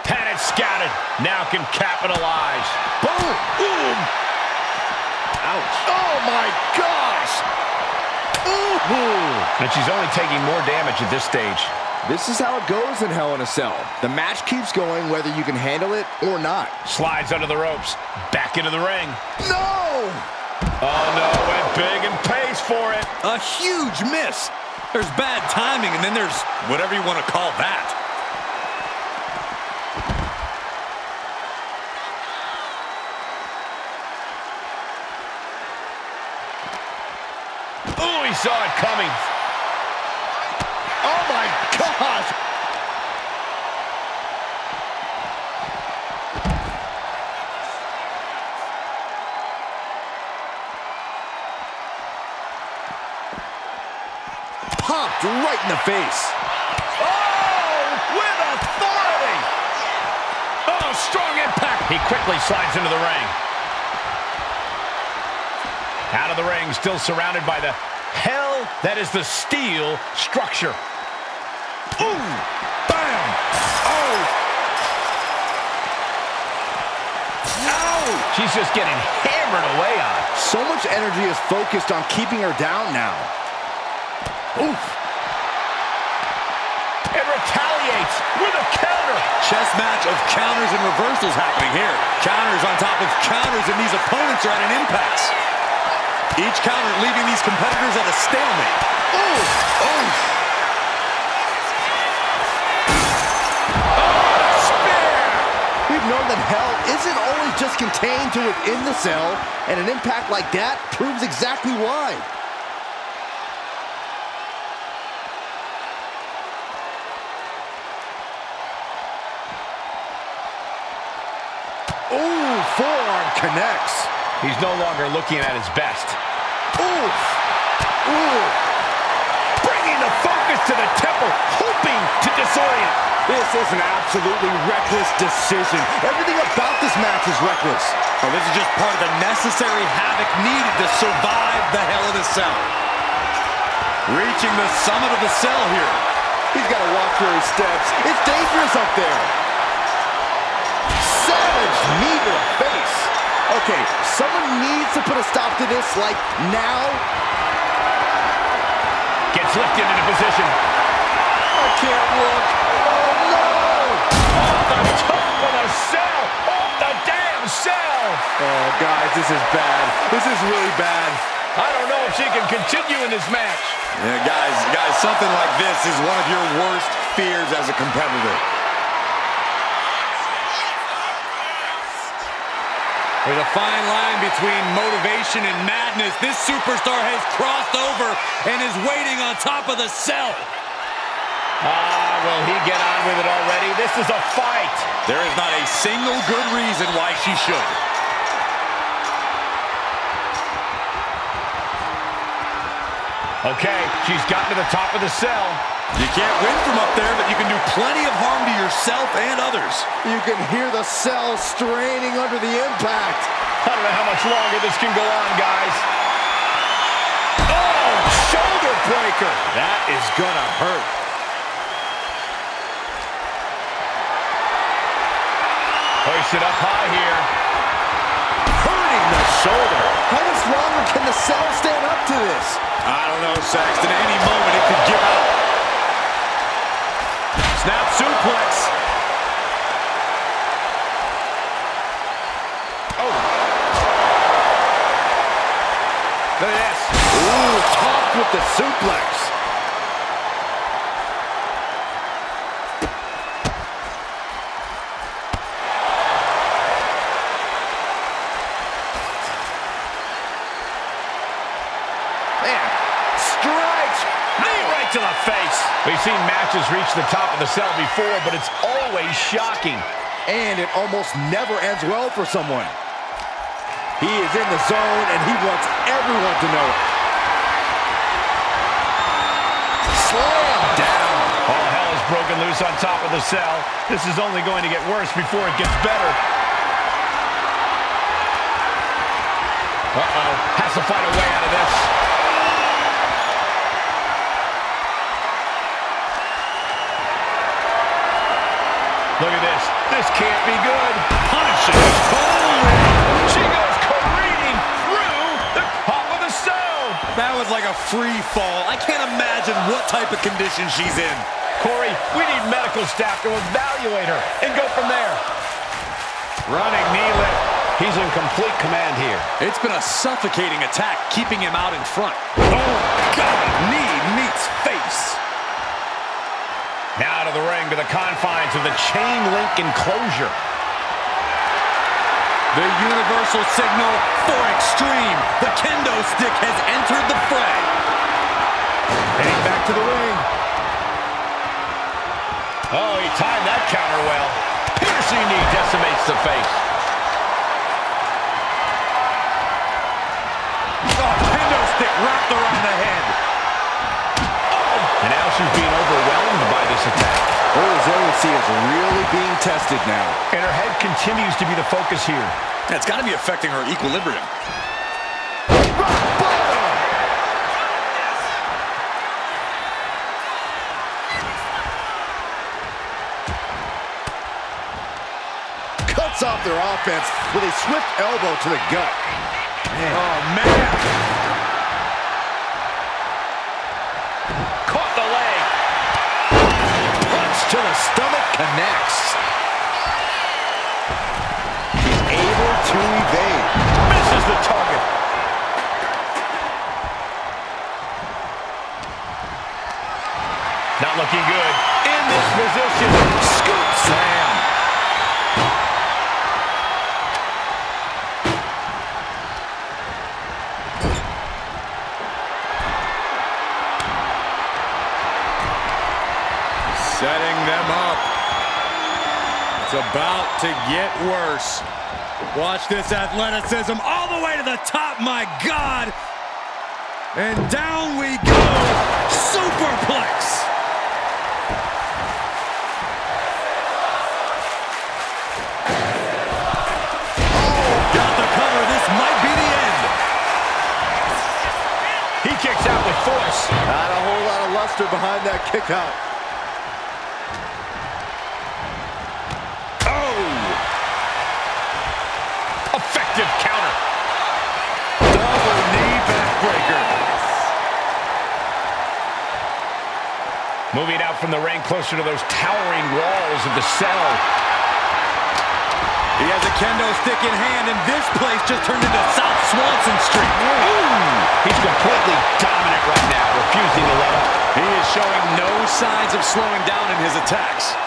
Had it scouted. Now can capitalize. Boom! Boom! Ouch. Oh, my gosh! Ooh! And she's only taking more damage at this stage. This is how it goes in Hell in a Cell. The match keeps going whether you can handle it or not. Slides under the ropes. Back into the ring. No! Oh, no. Went big and pays for it. A huge miss. There's bad timing, and then there's whatever you want to call that. Oh, he saw it coming. Oh, my gosh! Popped right in the face. Oh, with authority. Oh, strong impact. He quickly slides into the ring. Out of the ring, still surrounded by the hell that is the steel structure. Ooh! Bam! Oh! Ow! She's just getting hammered away on. So much energy is focused on keeping her down now. Oof! It retaliates with a counter. Chess match of counters and reversals happening here. Counters on top of counters, and these opponents are at an impasse. Each counter leaving these competitors at a stalemate. Ooh! Oh! We've known that hell isn't always just contained chained to within the cell, and an impact like that proves exactly why. Ooh, forearm connects. He's no longer looking at his best. Oof. Ooh. Bringing the focus to the temple, hoping to disorient. This is an absolutely reckless decision. Everything about this match is reckless. Oh, this is just part of the necessary havoc needed to survive the Hell in a Cell. Reaching the summit of the cell here. He's got to watch where he steps. It's dangerous up there. Savage knee to the face. Okay, someone needs to put a stop to this, like now. Gets lifted into position. I can't look. Oh, no! Off the top of the cell! Off the damn cell! Oh, guys, this is bad. This is really bad. I don't know if she can continue in this match. Yeah, guys, something like this is one of your worst fears as a competitor. There's a fine line between motivation and madness. This superstar has crossed over and is waiting on top of the cell. Will he get on with it already? This is a fight. There is not a single good reason why she should. Okay, she's gotten to the top of the cell. You can't win from up there, but you can do plenty of harm to yourself and others. You can hear the cell straining under the impact. I don't know how much longer this can go on, guys. Oh, shoulder breaker. That is gonna hurt. Hoist it up high here. Hurting the shoulder. How much longer can the cell stand up to this? I don't know, Saxton. At any moment, it could give out. Snap suplex. Oh. Look at this. Ooh, topped with the suplex. To the face. We've seen matches reach the top of the cell before, but it's always shocking. And it almost never ends well for someone. He is in the zone, and he wants everyone to know it. Slam down. All hell is broken loose on top of the cell. This is only going to get worse before it gets better. Uh-oh. Has to find a way out of this. Look at this. This can't be good. Punches. She goes careening through the top of the cell. That was like a free fall. I can't imagine what type of condition she's in. Corey, we need medical staff to evaluate her and go from there. Running knee lift. He's in complete command here. It's been a suffocating attack, keeping him out in front. Oh, God. Knee meets face. Now to the ring, to the confines of the chain link enclosure. The universal signal for extreme. The kendo stick has entered the fray. Heading back to the ring. Oh, he timed that counter well. Piercing knee decimates the face. Oh, kendo stick wrapped around the head. And now she's being overwhelmed by this attack. Her resiliency is really being tested now. And her head continues to be the focus here. It's got to be affecting her equilibrium. Cuts off their offense with a swift elbow to the gut. Man. Oh, man. To the stomach connects. He's able to evade. Misses the target. Not looking good. In this position. Scoop slam. Setting them up. It's about to get worse. Watch this athleticism all the way to the top, my God. And down we go. Superplex. Got the cover. This might be the end. He kicks out with force. Not a whole lot of luster behind that kick out. Effective counter. Double knee backbreaker. Moving out from the ring closer to those towering walls of the cell. He has a kendo stick in hand, and this place just turned into South Swanson Street. Ooh. He's completely dominant right now, refusing to let up. He is showing no signs of slowing down in his attacks.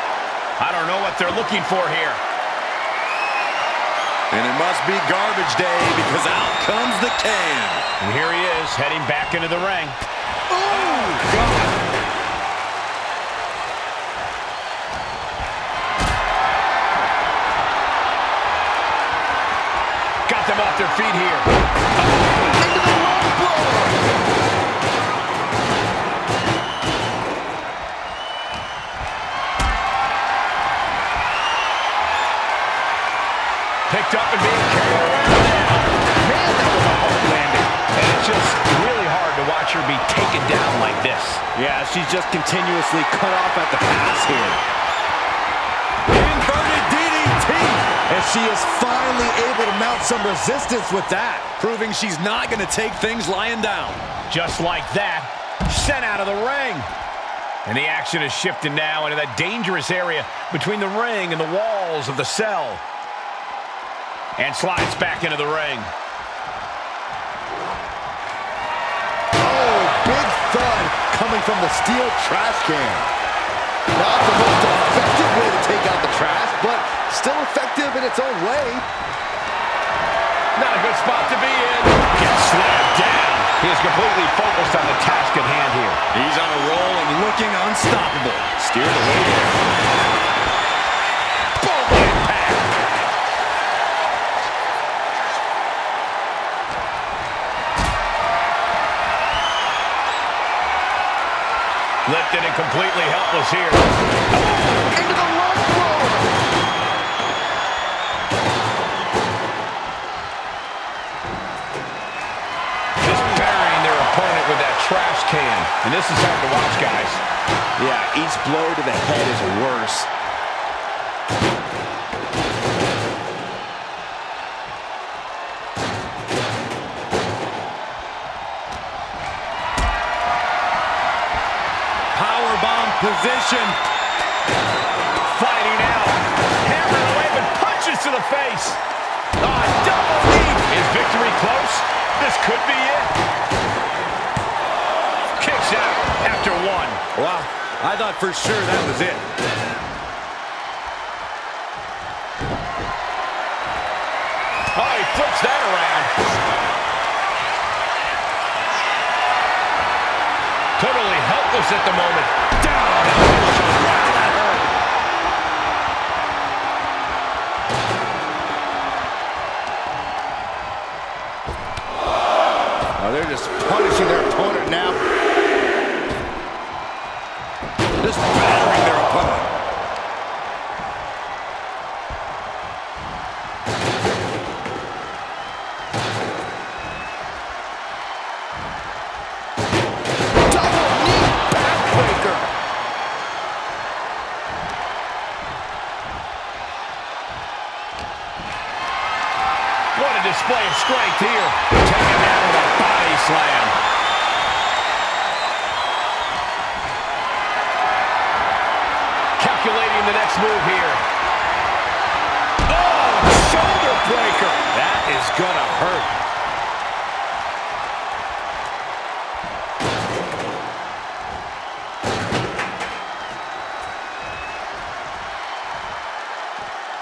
I don't know what they're looking for here. And it must be garbage day because out comes the can. And here he is, heading back into the ring. Oh, God. Got them off their feet here. Into the low blow. Picked up and being carried around now. Man, that was a hard landing. And it's just really hard to watch her be taken down like this. Yeah, she's just continuously cut off at the pass here. Inverted DDT. And she is finally able to mount some resistance with that. Proving she's not going to take things lying down. Just like that, sent out of the ring. And the action is shifted now into that dangerous area between the ring and the walls of the cell. And slides back into the ring. Oh, big thud coming from the steel trash can. Not the most effective way to take out the trash, but still effective in its own way. Not a good spot to be in. Gets slammed down. He is completely focused on the task at hand here. He's on a roll and looking unstoppable. Steered away there. Boom! Impact. Lifted and completely helpless here. Into the low blow. Just burying their opponent with that trash can. And this is hard to watch, guys. Yeah, each blow to the head is worse. Position. Fighting out. Hammering away, but punches to the face. Double knee. Is victory close? This could be it. Kicks out after one. Wow, I thought for sure that was it. Oh, he flips that around. Totally helpless at the moment. Down. Oh, they're just punishing their opponent now. Just battering their opponent. Display of strength here. Taken down with a body slam. Calculating the next move here. Oh, shoulder breaker. That is gonna hurt.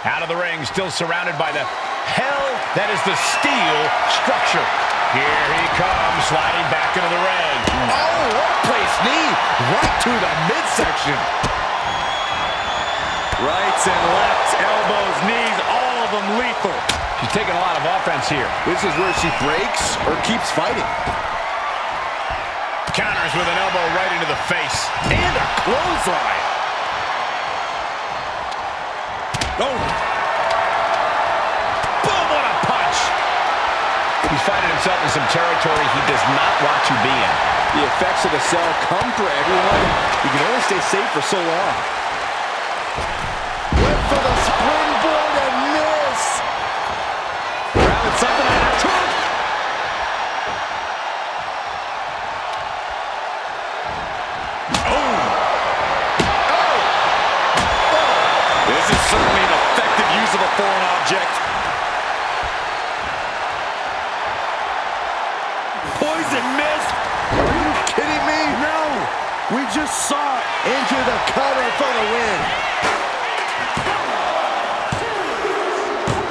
Out of the ring, still surrounded by the hell that is the steel structure. Here he comes, sliding back into the ring. Oh, what a place knee right to the midsection. Rights and lefts, elbows, knees, all of them lethal. She's taking a lot of offense here. This is where she breaks or keeps fighting. Counters with an elbow right into the face. And a clothesline. Oh. Boom, what a punch. He's finding himself in some territory he does not want to be in. The effects of the cell come for everyone. You can only stay safe for so long. Went for the springboard and miss. Grabbing something out of top. This is certainly an effective use of a foreign object. Poison mist. Are you kidding me? No. We just saw it. Into the cover for the win.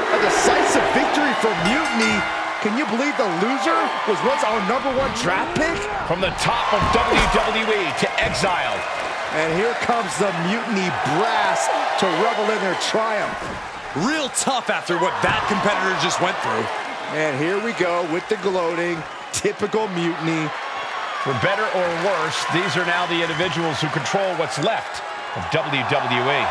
A decisive victory for Mutiny. Can you believe the loser was once our #1 draft pick? From the top of WWE to exiled. And here comes the Mutiny brass to revel in their triumph. Real tough after what that competitor just went through. And here we go with the gloating. Typical Mutiny. For better or worse, these are now the individuals who control what's left of WWE.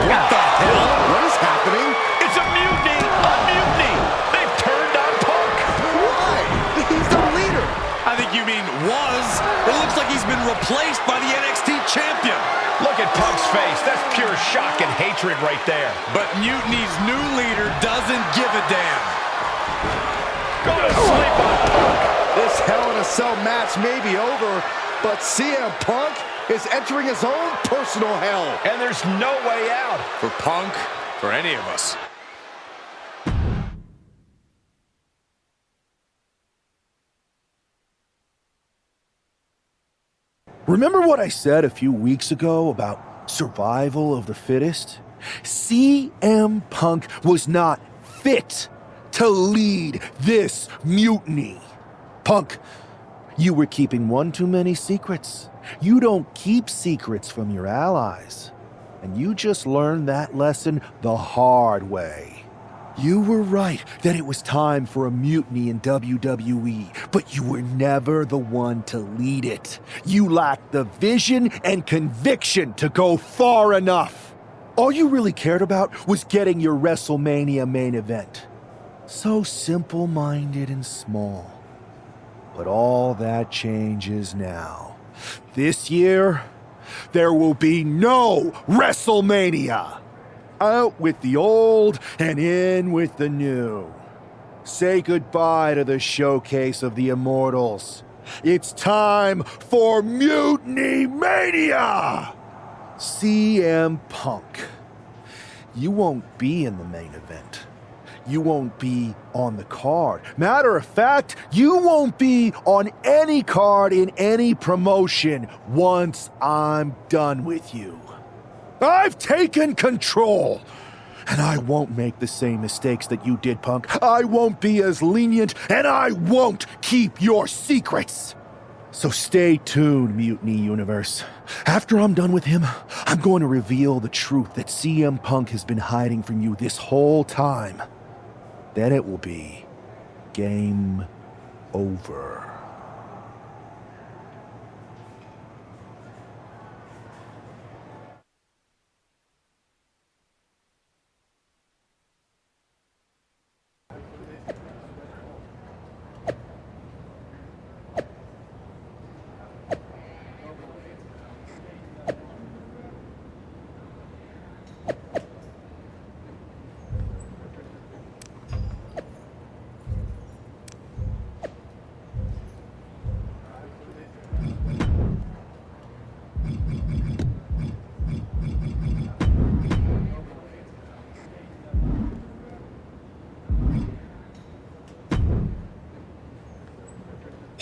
What the hell? What is happening? It's a mutiny! A mutiny! They've turned on Punk! Why? He's the leader. I think you mean was. It looks like he's been replaced by the NXT champion. Look at Punk's face. That's pure shock and hatred right there. But Mutiny's new leader doesn't give a damn. Go to sleep on Punk. This Hell in a Cell match may be over, but CM Punk is entering his own personal hell. And there's no way out. For Punk, for any of us. Remember what I said a few weeks ago about survival of the fittest? CM Punk was not fit to lead this mutiny. Punk, you were keeping one too many secrets. You don't keep secrets from your allies. And you just learned that lesson the hard way. You were right that it was time for a mutiny in WWE, but you were never the one to lead it. You lacked the vision and conviction to go far enough. All you really cared about was getting your WrestleMania main event. So simple-minded and small. But all that changes now. This year, there will be no WrestleMania. Out with the old and in with the new. Say goodbye to the showcase of the Immortals. It's time for Mutiny Mania! CM Punk. You won't be in the main event. You won't be on the card. Matter of fact, you won't be on any card in any promotion once I'm done with you. I've taken control, and I won't make the same mistakes that you did, Punk. I won't be as lenient, and I won't keep your secrets. So stay tuned, Mutiny Universe. After I'm done with him, I'm going to reveal the truth that CM Punk has been hiding from you this whole time. Then it will be game over.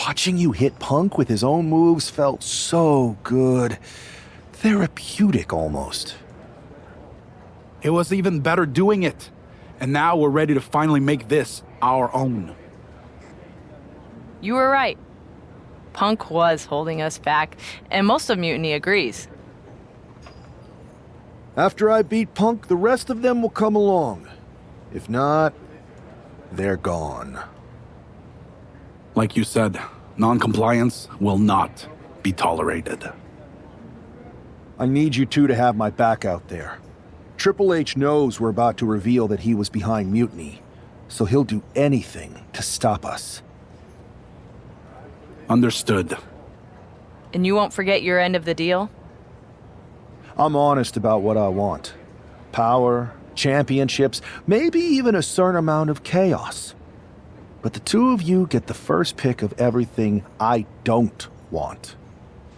Watching you hit Punk with his own moves felt so good. Therapeutic, almost. It was even better doing it. And now we're ready to finally make this our own. You were right. Punk was holding us back, and most of Mutiny agrees. After I beat Punk, the rest of them will come along. If not, they're gone. Like you said, non-compliance will not be tolerated. I need you two to have my back out there. Triple H knows we're about to reveal that he was behind Mutiny, so he'll do anything to stop us. Understood. And you won't forget your end of the deal? I'm honest about what I want. Power, championships, maybe even a certain amount of chaos. But the two of you get the first pick of everything I don't want.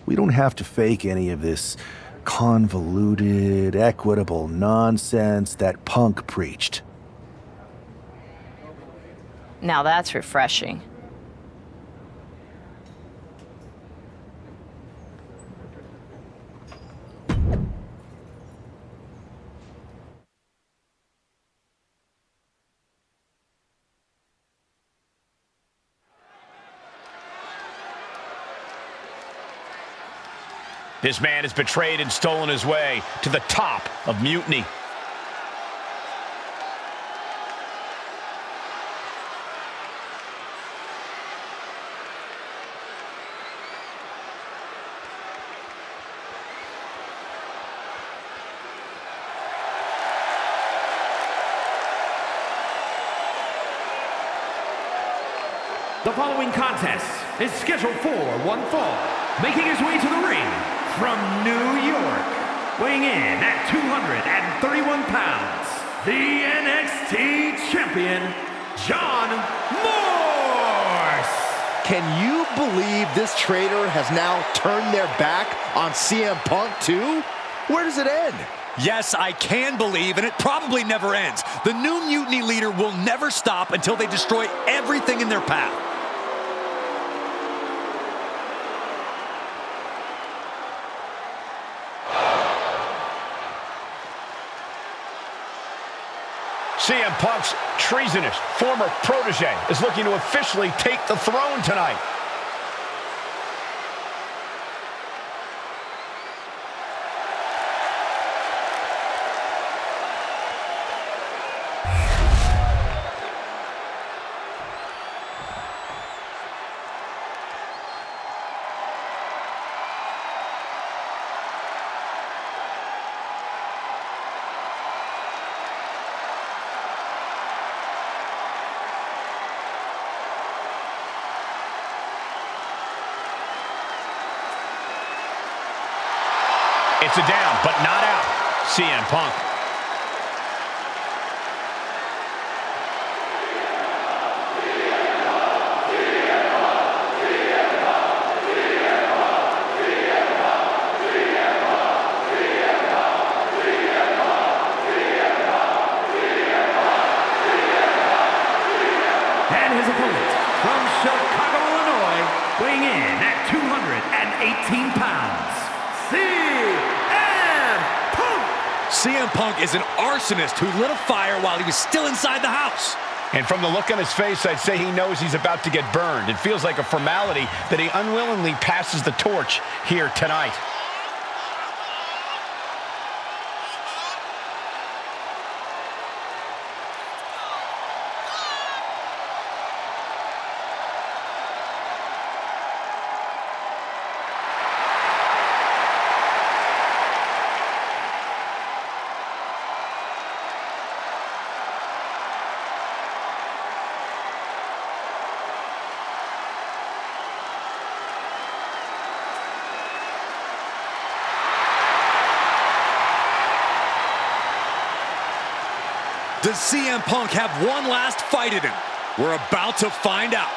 We don't have to fake any of this convoluted, equitable nonsense that Punk preached. Now that's refreshing. This man has betrayed and stolen his way to the top of Mutiny. The following contest is scheduled for one fall. Making his way to the ring from New York, weighing in at 231 pounds, the NXT champion, John Morse. Can you believe this traitor has now turned their back on CM Punk too? Where does it end? Yes, I can believe, and it probably never ends. The new Mutiny leader will never stop until they destroy everything in their path. CM Punk's treasonous former protege is looking to officially take the throne tonight. It's a down, but not out. CM Punk. And his opponent from Chicago, Illinois, weighing in at 218 pounds, CM Punk is an arsonist who lit a fire while he was still inside the house. And from the look on his face, I'd say he knows he's about to get burned. It feels like a formality that he unwillingly passes the torch here tonight. Does CM Punk have one last fight in him? We're about to find out.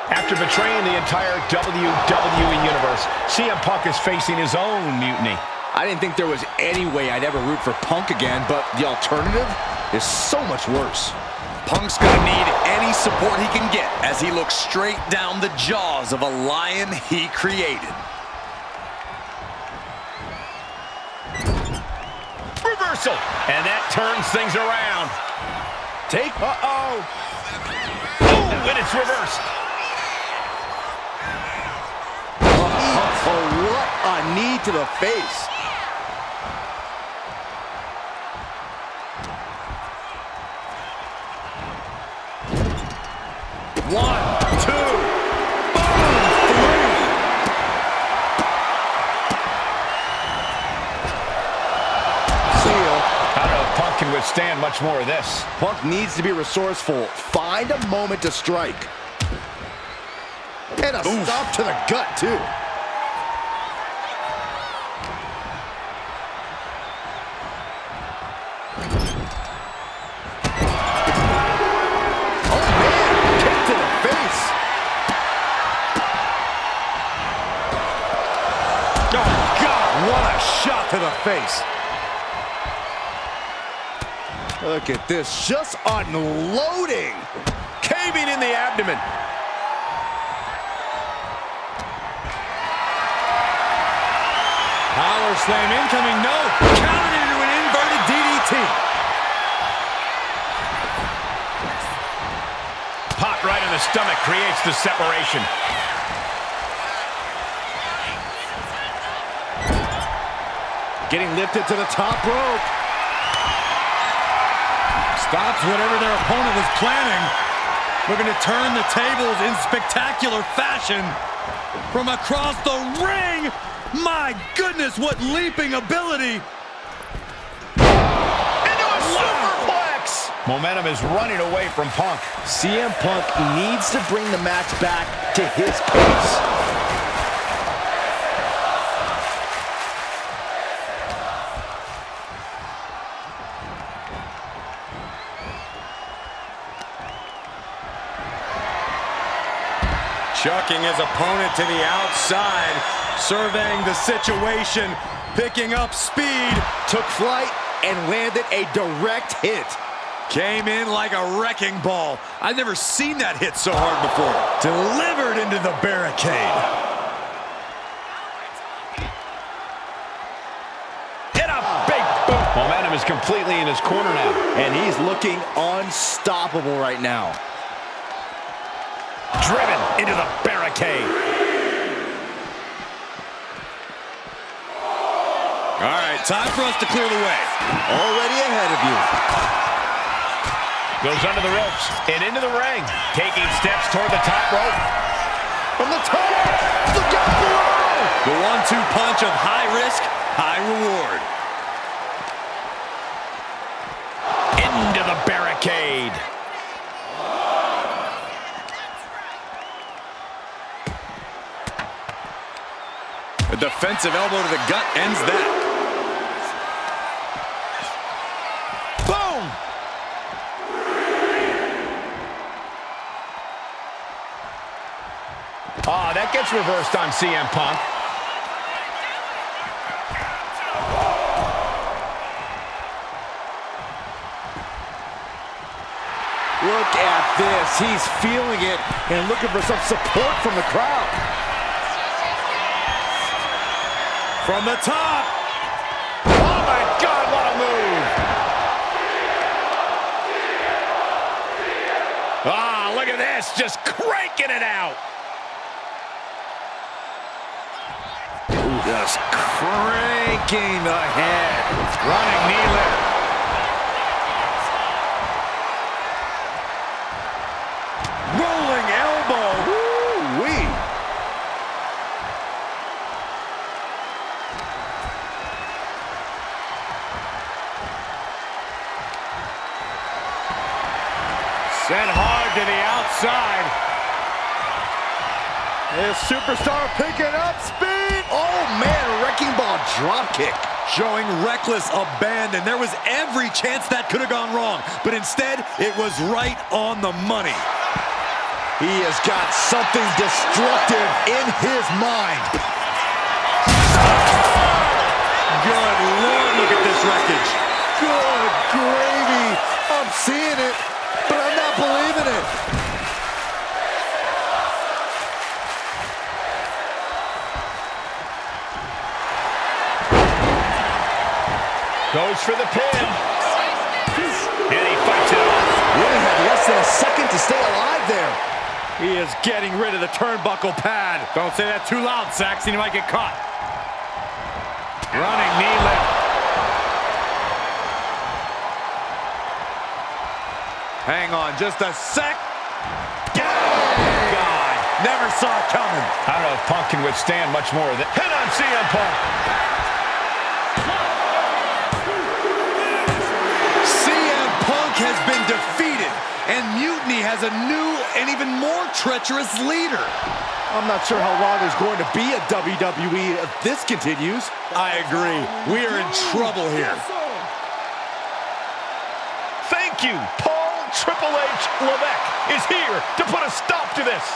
After betraying the entire WWE Universe, CM Punk is facing his own mutiny. I didn't think there was any way I'd ever root for Punk again, but the alternative is so much worse. Punk's gonna need any support he can get as he looks straight down the jaws of a lion he created. Reversal. And that turns things around. Take. Uh-oh. Oh, and it's reversed. Oh, what a knee to the face. One, two, I don't know if Punk can withstand much more of this. Punk needs to be resourceful. Find a moment to strike. And a stop to the gut, too. Oh, man. Kick to the face. Oh, God. What a shot to the face. Look at this, just unloading. Caving in the abdomen. Power slam incoming, no. Counted into an inverted DDT. Pop right in the stomach creates the separation. Getting lifted to the top rope. Stops whatever their opponent was planning. Looking to turn the tables in spectacular fashion from across the ring. My goodness, what leaping ability. Into a superplex. Momentum is running away from Punk. CM Punk needs to bring the match back to his pace. Chucking his opponent to the outside, surveying the situation, picking up speed. Took flight and landed a direct hit. Came in like a wrecking ball. I've never seen that hit so hard before. Delivered into the barricade. Hit a big boot. Momentum is completely in his corner now. And he's looking unstoppable right now. Driven into the barricade. All right, time for us to clear the way. Already ahead of you. Goes under the ropes and into the ring. Taking steps toward the top rope. From the top. Look out below. The 1-2 punch of high risk, high reward. Into the barricade. A defensive elbow to the gut ends that. Boom! Ah, that gets reversed on CM Punk. Look at this. He's feeling it and looking for some support from the crowd. From the top. Oh, my God, what a move. Ah, look at this. Just cranking it out. Just cranking the head. Running knee lift. Rolling elbow. Woo-wee. Sent hard to the outside. This superstar picking up speed. Oh, man, wrecking ball drop kick. Showing reckless abandon. There was every chance that could have gone wrong, but instead, it was right on the money. He has got something destructive in his mind. Good Lord, look at this wreckage. Good gravy. I'm seeing it, but I'm not believing it. Goes for the pin. And he fights it off. Really had less than a second to stay alive there. He is getting rid of the turnbuckle pad. Don't say that too loud, Saxon. You might get caught. Running knee lift. Hang on just a sec. God, never saw it coming. I don't know if Punk can withstand much more of that. Hit on CM Punk. CM Punk has been defeated, and Mutiny has a new and even more treacherous leader. I'm not sure how long there's going to be at WWE if this continues. I agree. We are in trouble here. Thank you, Paul. Triple H Levesque is here to put a stop to this.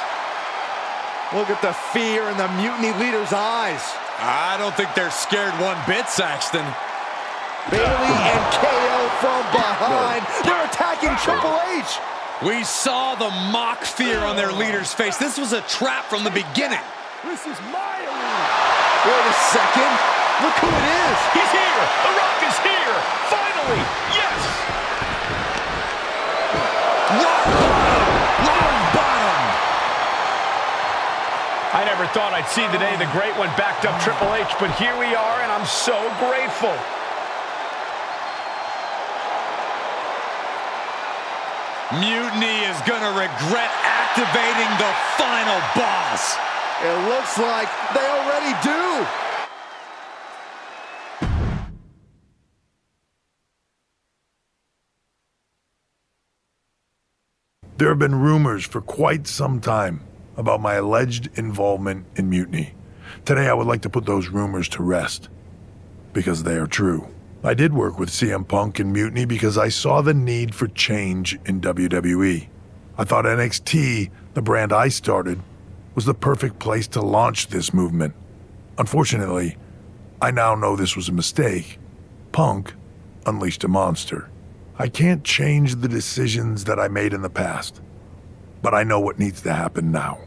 Look at the fear in the Mutiny leader's eyes. I don't think they're scared one bit, Saxton. Bailey and KO from behind. They're attacking Triple H. We saw the mock fear on their leader's face. This was a trap from the beginning. This is my arena. Wait a second. Look who it is. He's here. The Rock is here. Finally. Yes. Rock bottom. I never thought I'd see the day the Great One backed up Triple H, but here we are, and I'm so grateful. Mutiny is going to regret activating the final boss. It looks like they already do. There have been rumors for quite some time about my alleged involvement in Mutiny. Today I would like to put those rumors to rest, because they are true. I did work with CM Punk in Mutiny because I saw the need for change in WWE. I thought NXT, the brand I started, was the perfect place to launch this movement. Unfortunately, I now know this was a mistake. Punk unleashed a monster. I can't change the decisions that I made in the past, but I know what needs to happen now.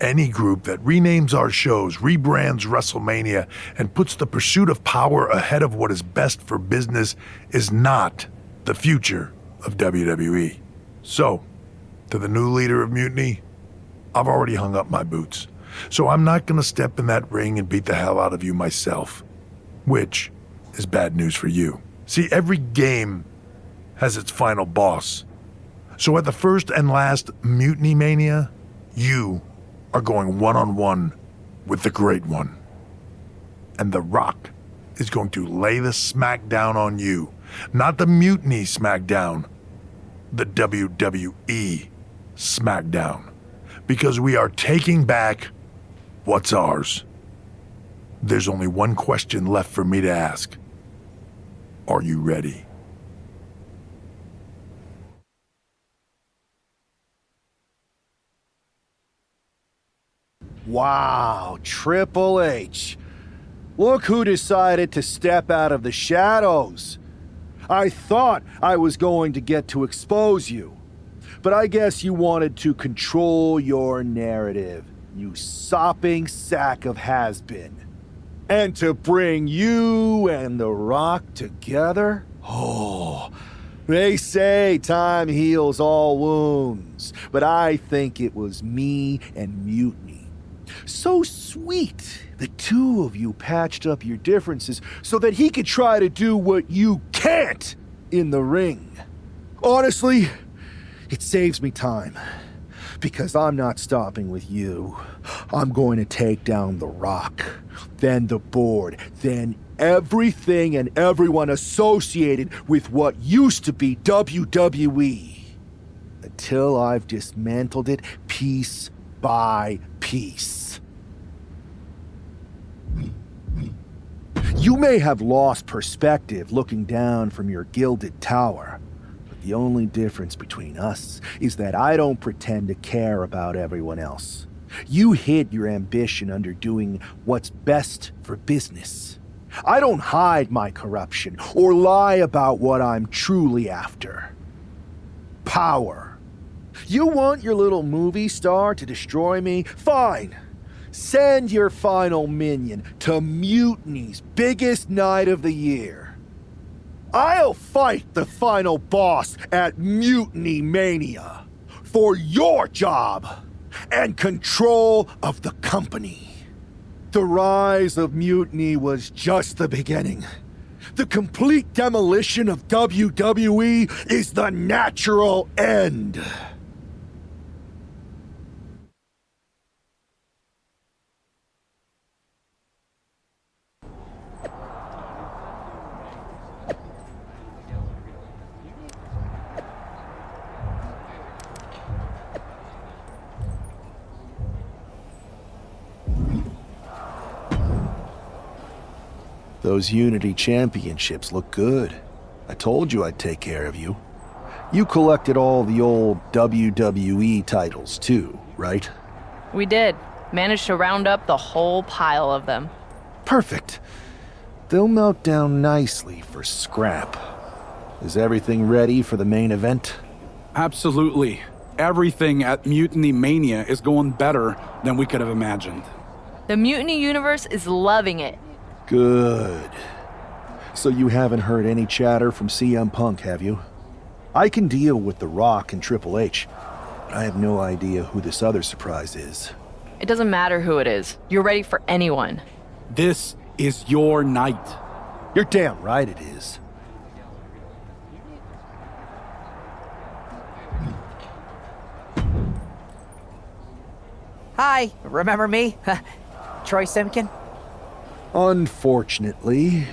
Any group that renames our shows, rebrands Wrestlemania, and puts the pursuit of power ahead of what is best for business is not the future of WWE. So, to the new leader of Mutiny, I've already hung up my boots. So I'm not gonna step in that ring and beat the hell out of you myself, which is bad news for you. See, every game has its final boss. So at the first and last Mutiny Mania, you are going one-on-one with the Great One. And The Rock is going to lay the smackdown on you. Not the Mutiny smackdown, the WWE smackdown. Because we are taking back what's ours. There's only one question left for me to ask. Are you ready? Wow, Triple H. Look who decided to step out of the shadows. I thought I was going to get to expose you, but I guess you wanted to control your narrative, you sopping sack of has-been. And to bring you and The Rock together? Oh, they say time heals all wounds, but I think it was me and Mutiny. So sweet, the two of you patched up your differences so that he could try to do what you can't in the ring. Honestly, it saves me time, because I'm not stopping with you. I'm going to take down The Rock, then the board, then everything and everyone associated with what used to be WWE, until I've dismantled it piece by piece. You may have lost perspective looking down from your gilded tower, but the only difference between us is that I don't pretend to care about everyone else. You hid your ambition under doing what's best for business. I don't hide my corruption or lie about what I'm truly after. Power. You want your little movie star to destroy me? Fine. Send your final minion to Mutiny's biggest night of the year. I'll fight the final boss at Mutiny Mania for your job and control of the company. The rise of Mutiny was just the beginning. The complete demolition of WWE is the natural end. Those Unity Championships look good. I told you I'd take care of you. You collected all the old WWE titles too, right? We did. Managed to round up the whole pile of them. Perfect. They'll melt down nicely for scrap. Is everything ready for the main event? Absolutely. Everything at Mutiny Mania is going better than we could have imagined. The Mutiny universe is loving it. Good. So you haven't heard any chatter from CM Punk, have you? I can deal with The Rock and Triple H, but I have no idea who this other surprise is. It doesn't matter who it is. You're ready for anyone. This is your night. You're damn right it is. Hi, remember me? Troy Simkin? Unfortunately.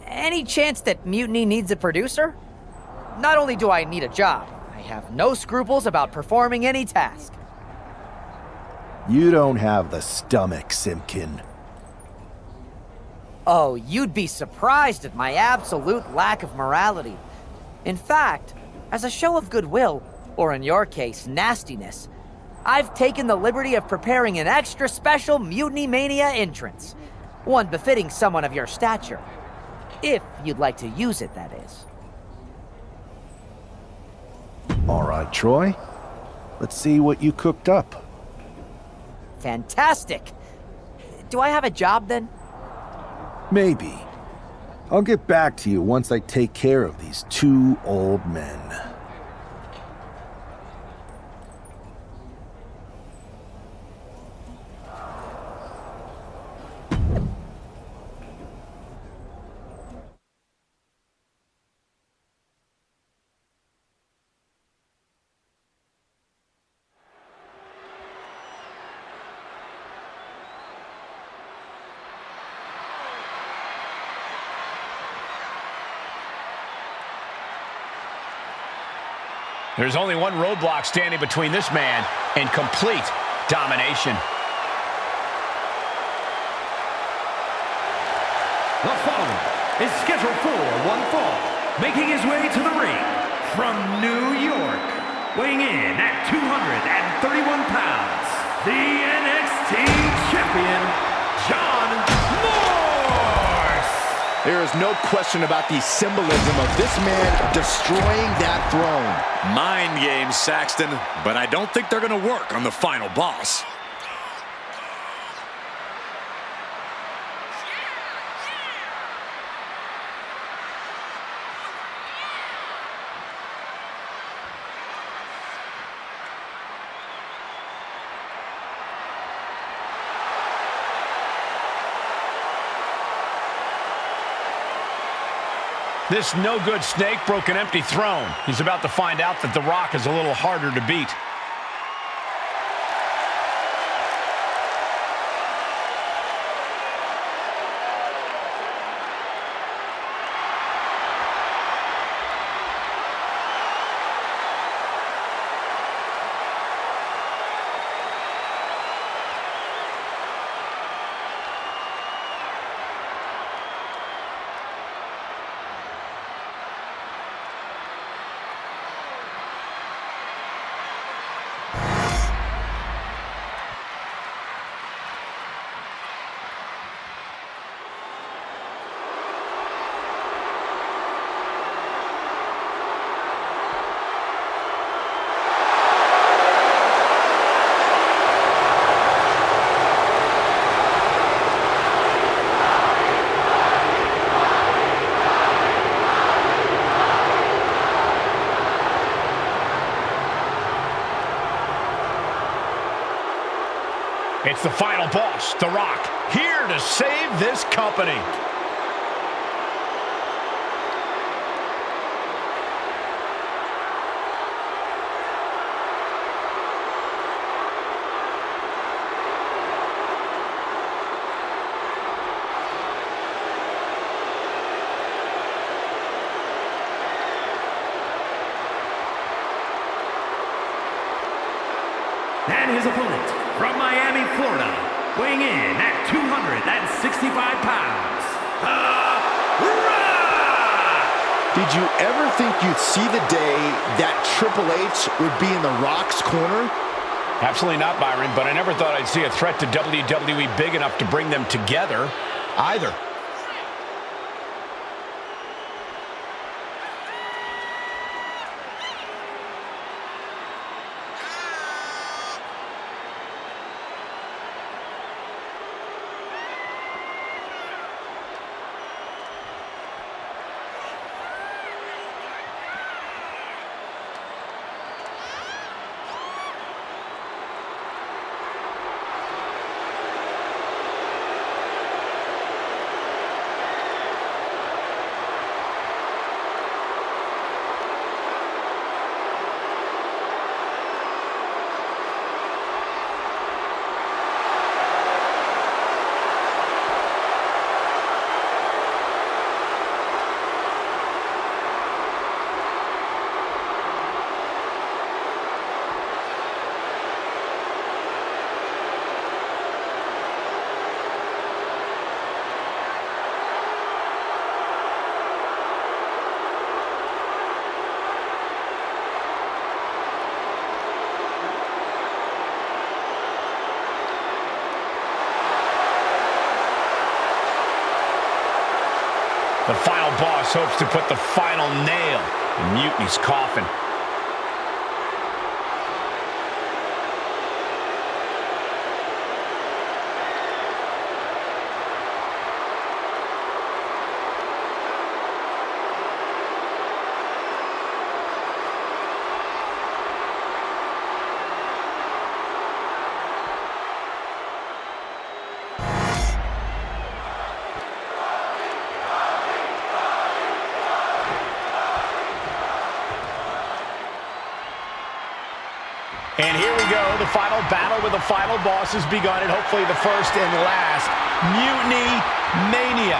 Any chance that Mutiny needs a producer? Not only do I need a job, I have no scruples about performing any task. You don't have the stomach, Simkin. Oh, you'd be surprised at my absolute lack of morality. In fact, as a show of goodwill, or in your case, nastiness, I've taken the liberty of preparing an extra special Mutiny Mania entrance. One befitting someone of your stature. If you'd like to use it, that is. All right, Troy. Let's see what you cooked up. Fantastic! Do I have a job then? Maybe. I'll get back to you once I take care of these two old men. There's only one roadblock standing between this man and complete domination. The following is scheduled for one fall, making his way to the ring from New York, weighing in at 231 pounds, the NXT champion, John Morse! There is no question about the symbolism of this man destroying that throne. Mind games, Saxton, but I don't think they're going to work on the final boss. This no-good snake broke an empty throne. He's about to find out that The Rock is a little harder to beat. It's the final boss, The Rock, here to save this company. And his opponent, from Miami, Florida, weighing in at 265 pounds, The Rock! Did you ever think you'd see the day that Triple H would be in The Rock's corner? Absolutely not, Byron, but I never thought I'd see a threat to WWE big enough to bring them together either. The final boss hopes to put the final nail in Mutiny's coffin. And here we go, the final battle with the final boss has begun, and hopefully the first and last, Mutiny Mania.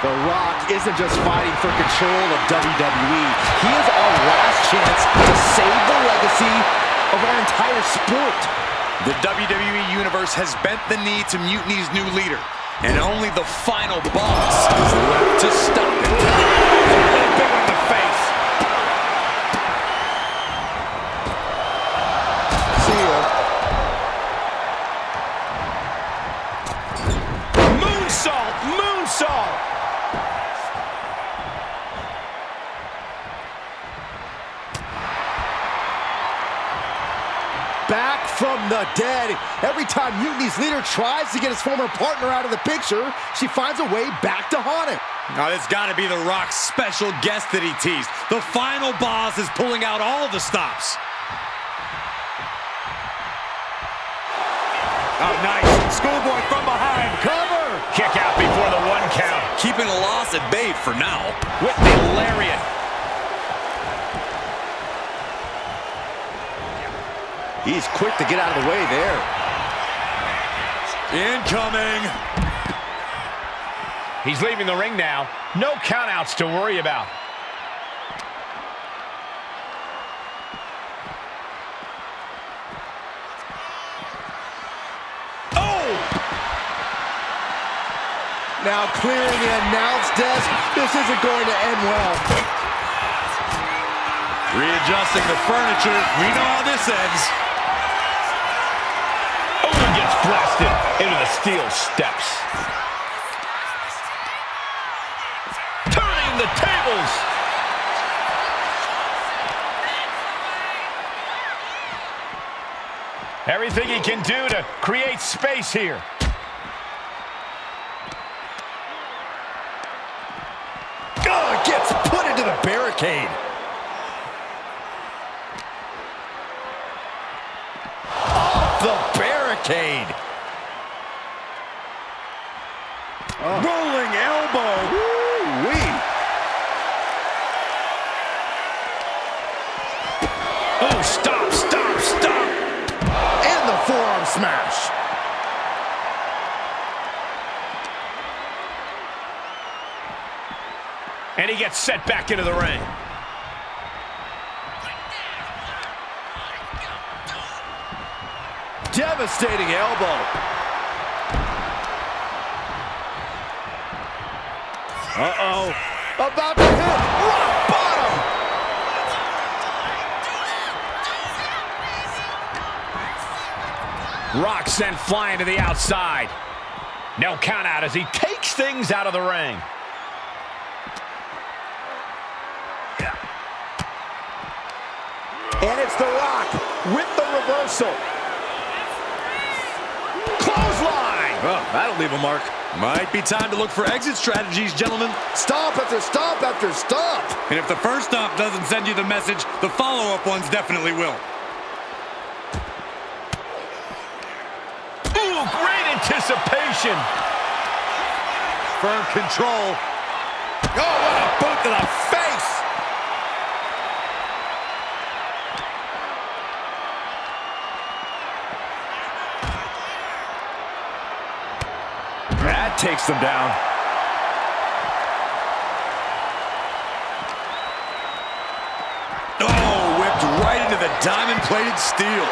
The Rock isn't just fighting for control of WWE. He is our last chance to save the legacy of our entire sport. The WWE Universe has bent the knee to Mutiny's new leader, and only the final boss is left to stop it. Big one in the face. Moonsault! Back from the dead. Every time Mutiny's leader tries to get his former partner out of the picture, she finds a way back to haunt him. Now, it's got to be The Rock's special guest that he teased. The final boss is pulling out all of the stops. Oh, nice. Schoolboy from behind. Cover. Kick out before the 1 count. Keeping a loss at bay for now. With the lariat. He's quick to get out of the way there. Incoming. He's leaving the ring now. No countouts to worry about. Now clearing the announce desk. This isn't going to end well. Readjusting the furniture. We know how this ends. Owens gets blasted into the steel steps. Turning the tables. Everything he can do to create space here. Oh, gets put into the barricade. Off the barricade. And he gets set back into the ring. Devastating elbow. Uh-oh. About to hit. Rock bottom. Rock sent flying to the outside. No count out as he takes things out of the ring. And it's The Rock with the reversal. Clothesline. Oh, that'll leave a mark. Might be time to look for exit strategies, gentlemen. Stomp after stomp after stomp. And if the first stomp doesn't send you the message, the follow-up ones definitely will. Ooh, great anticipation. Firm control. Oh, what a boot to the face. That takes them down. Oh, whipped right into the diamond-plated steel.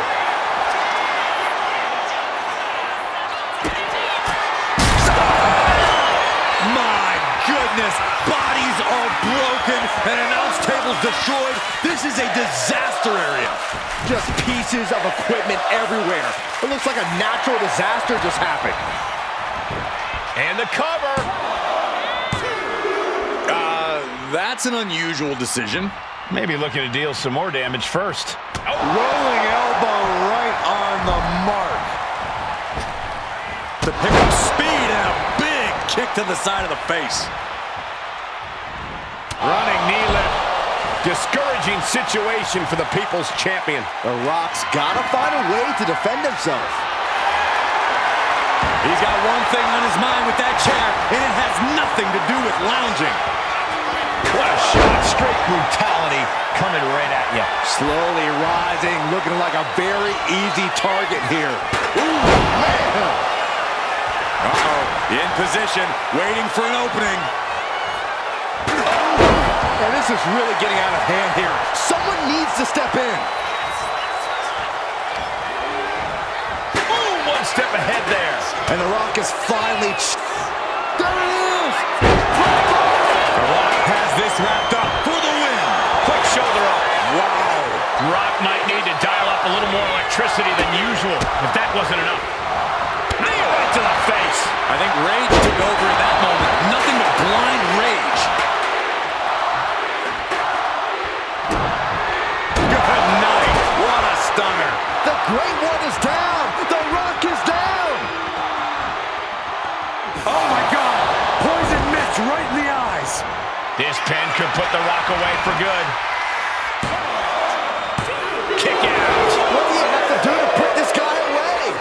My goodness, bodies are broken and announce tables destroyed. This is a disaster area. Just pieces of equipment everywhere. It looks like a natural disaster just happened. And the cover. That's an unusual decision. Maybe looking to deal some more damage first. Oh. Rolling elbow right on the mark. To pick up speed and a big kick to the side of the face. Running knee lift. Discouraging situation for the People's Champion. The Rock's got to find a way to defend himself. He's got one thing on his mind with that chair, and it has nothing to do with lounging. What a shot. Straight brutality coming right at you. Slowly rising, looking like a very easy target here. Ooh, man. Uh-oh. In position, waiting for an opening. And this is really getting out of hand here. Someone needs to step in. Ooh, one step ahead there. And The Rock is finally... There it is! The Rock has this wrapped up for the win. Quick shoulder up. Wow. Rock might need to dial up a little more electricity than usual if that wasn't enough. Knee right to the face. I think rage took over in that moment. Nothing but blind rage. Good night. What a stunner. The Great One is down. The Rock is down. Oh, my God. Poison mist right in the eyes. This pin could put The Rock away for good. Kick out. What do you have to do to put this guy away?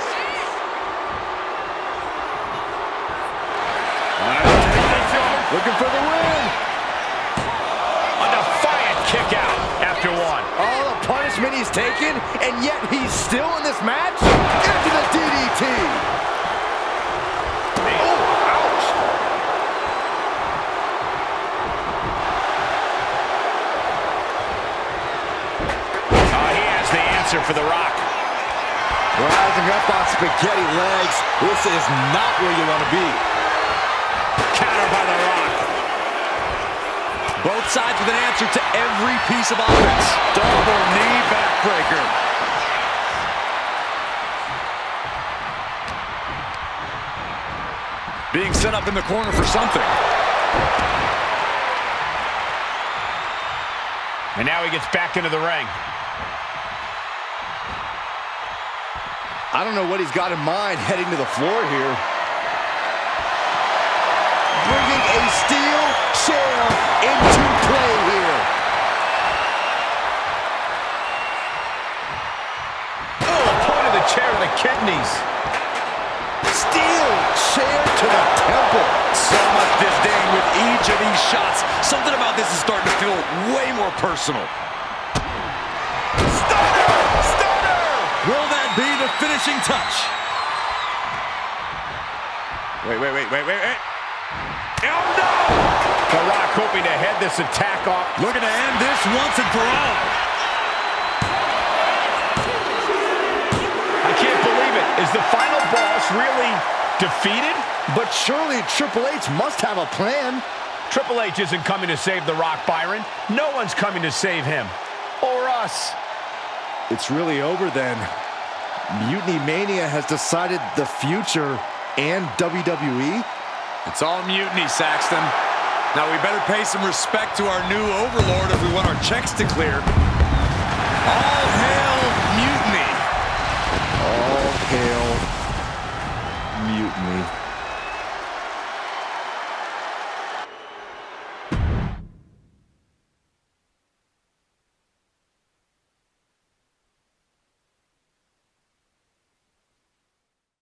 Looking for the win. A defiant kick out after one. All the punishment he's taken, and yet he's still in this match? Into the DDT. Oh, ouch. He has the answer for The Rock. Rising up on spaghetti legs. This is not where you want to be. Counter by The Rock. Both sides with an answer to every piece of offense. Double knee backbreaker. Being set up in the corner for something. And now he gets back into the ring. I don't know what he's got in mind heading to the floor here. Bringing a steel chair into play here. Oh, point of the chair to the kidneys. Steel chair to the temple. So much disdain with each of these shots. Something about this is starting to feel way more personal. Stunner! Stunner! Will that be the finishing touch? Wait. Oh, no! The Rock hoping to head this attack off. Looking to end this once and for all. I can't believe it. Is the final boss really defeated? But surely Triple H must have a plan. Triple H isn't coming to save The Rock, Byron. No one's coming to save him. Or us. It's really over then. Mutiny Mania has decided the future and WWE. It's all mutiny, Saxton. Now we better pay some respect to our new overlord if we want our checks to clear. All hail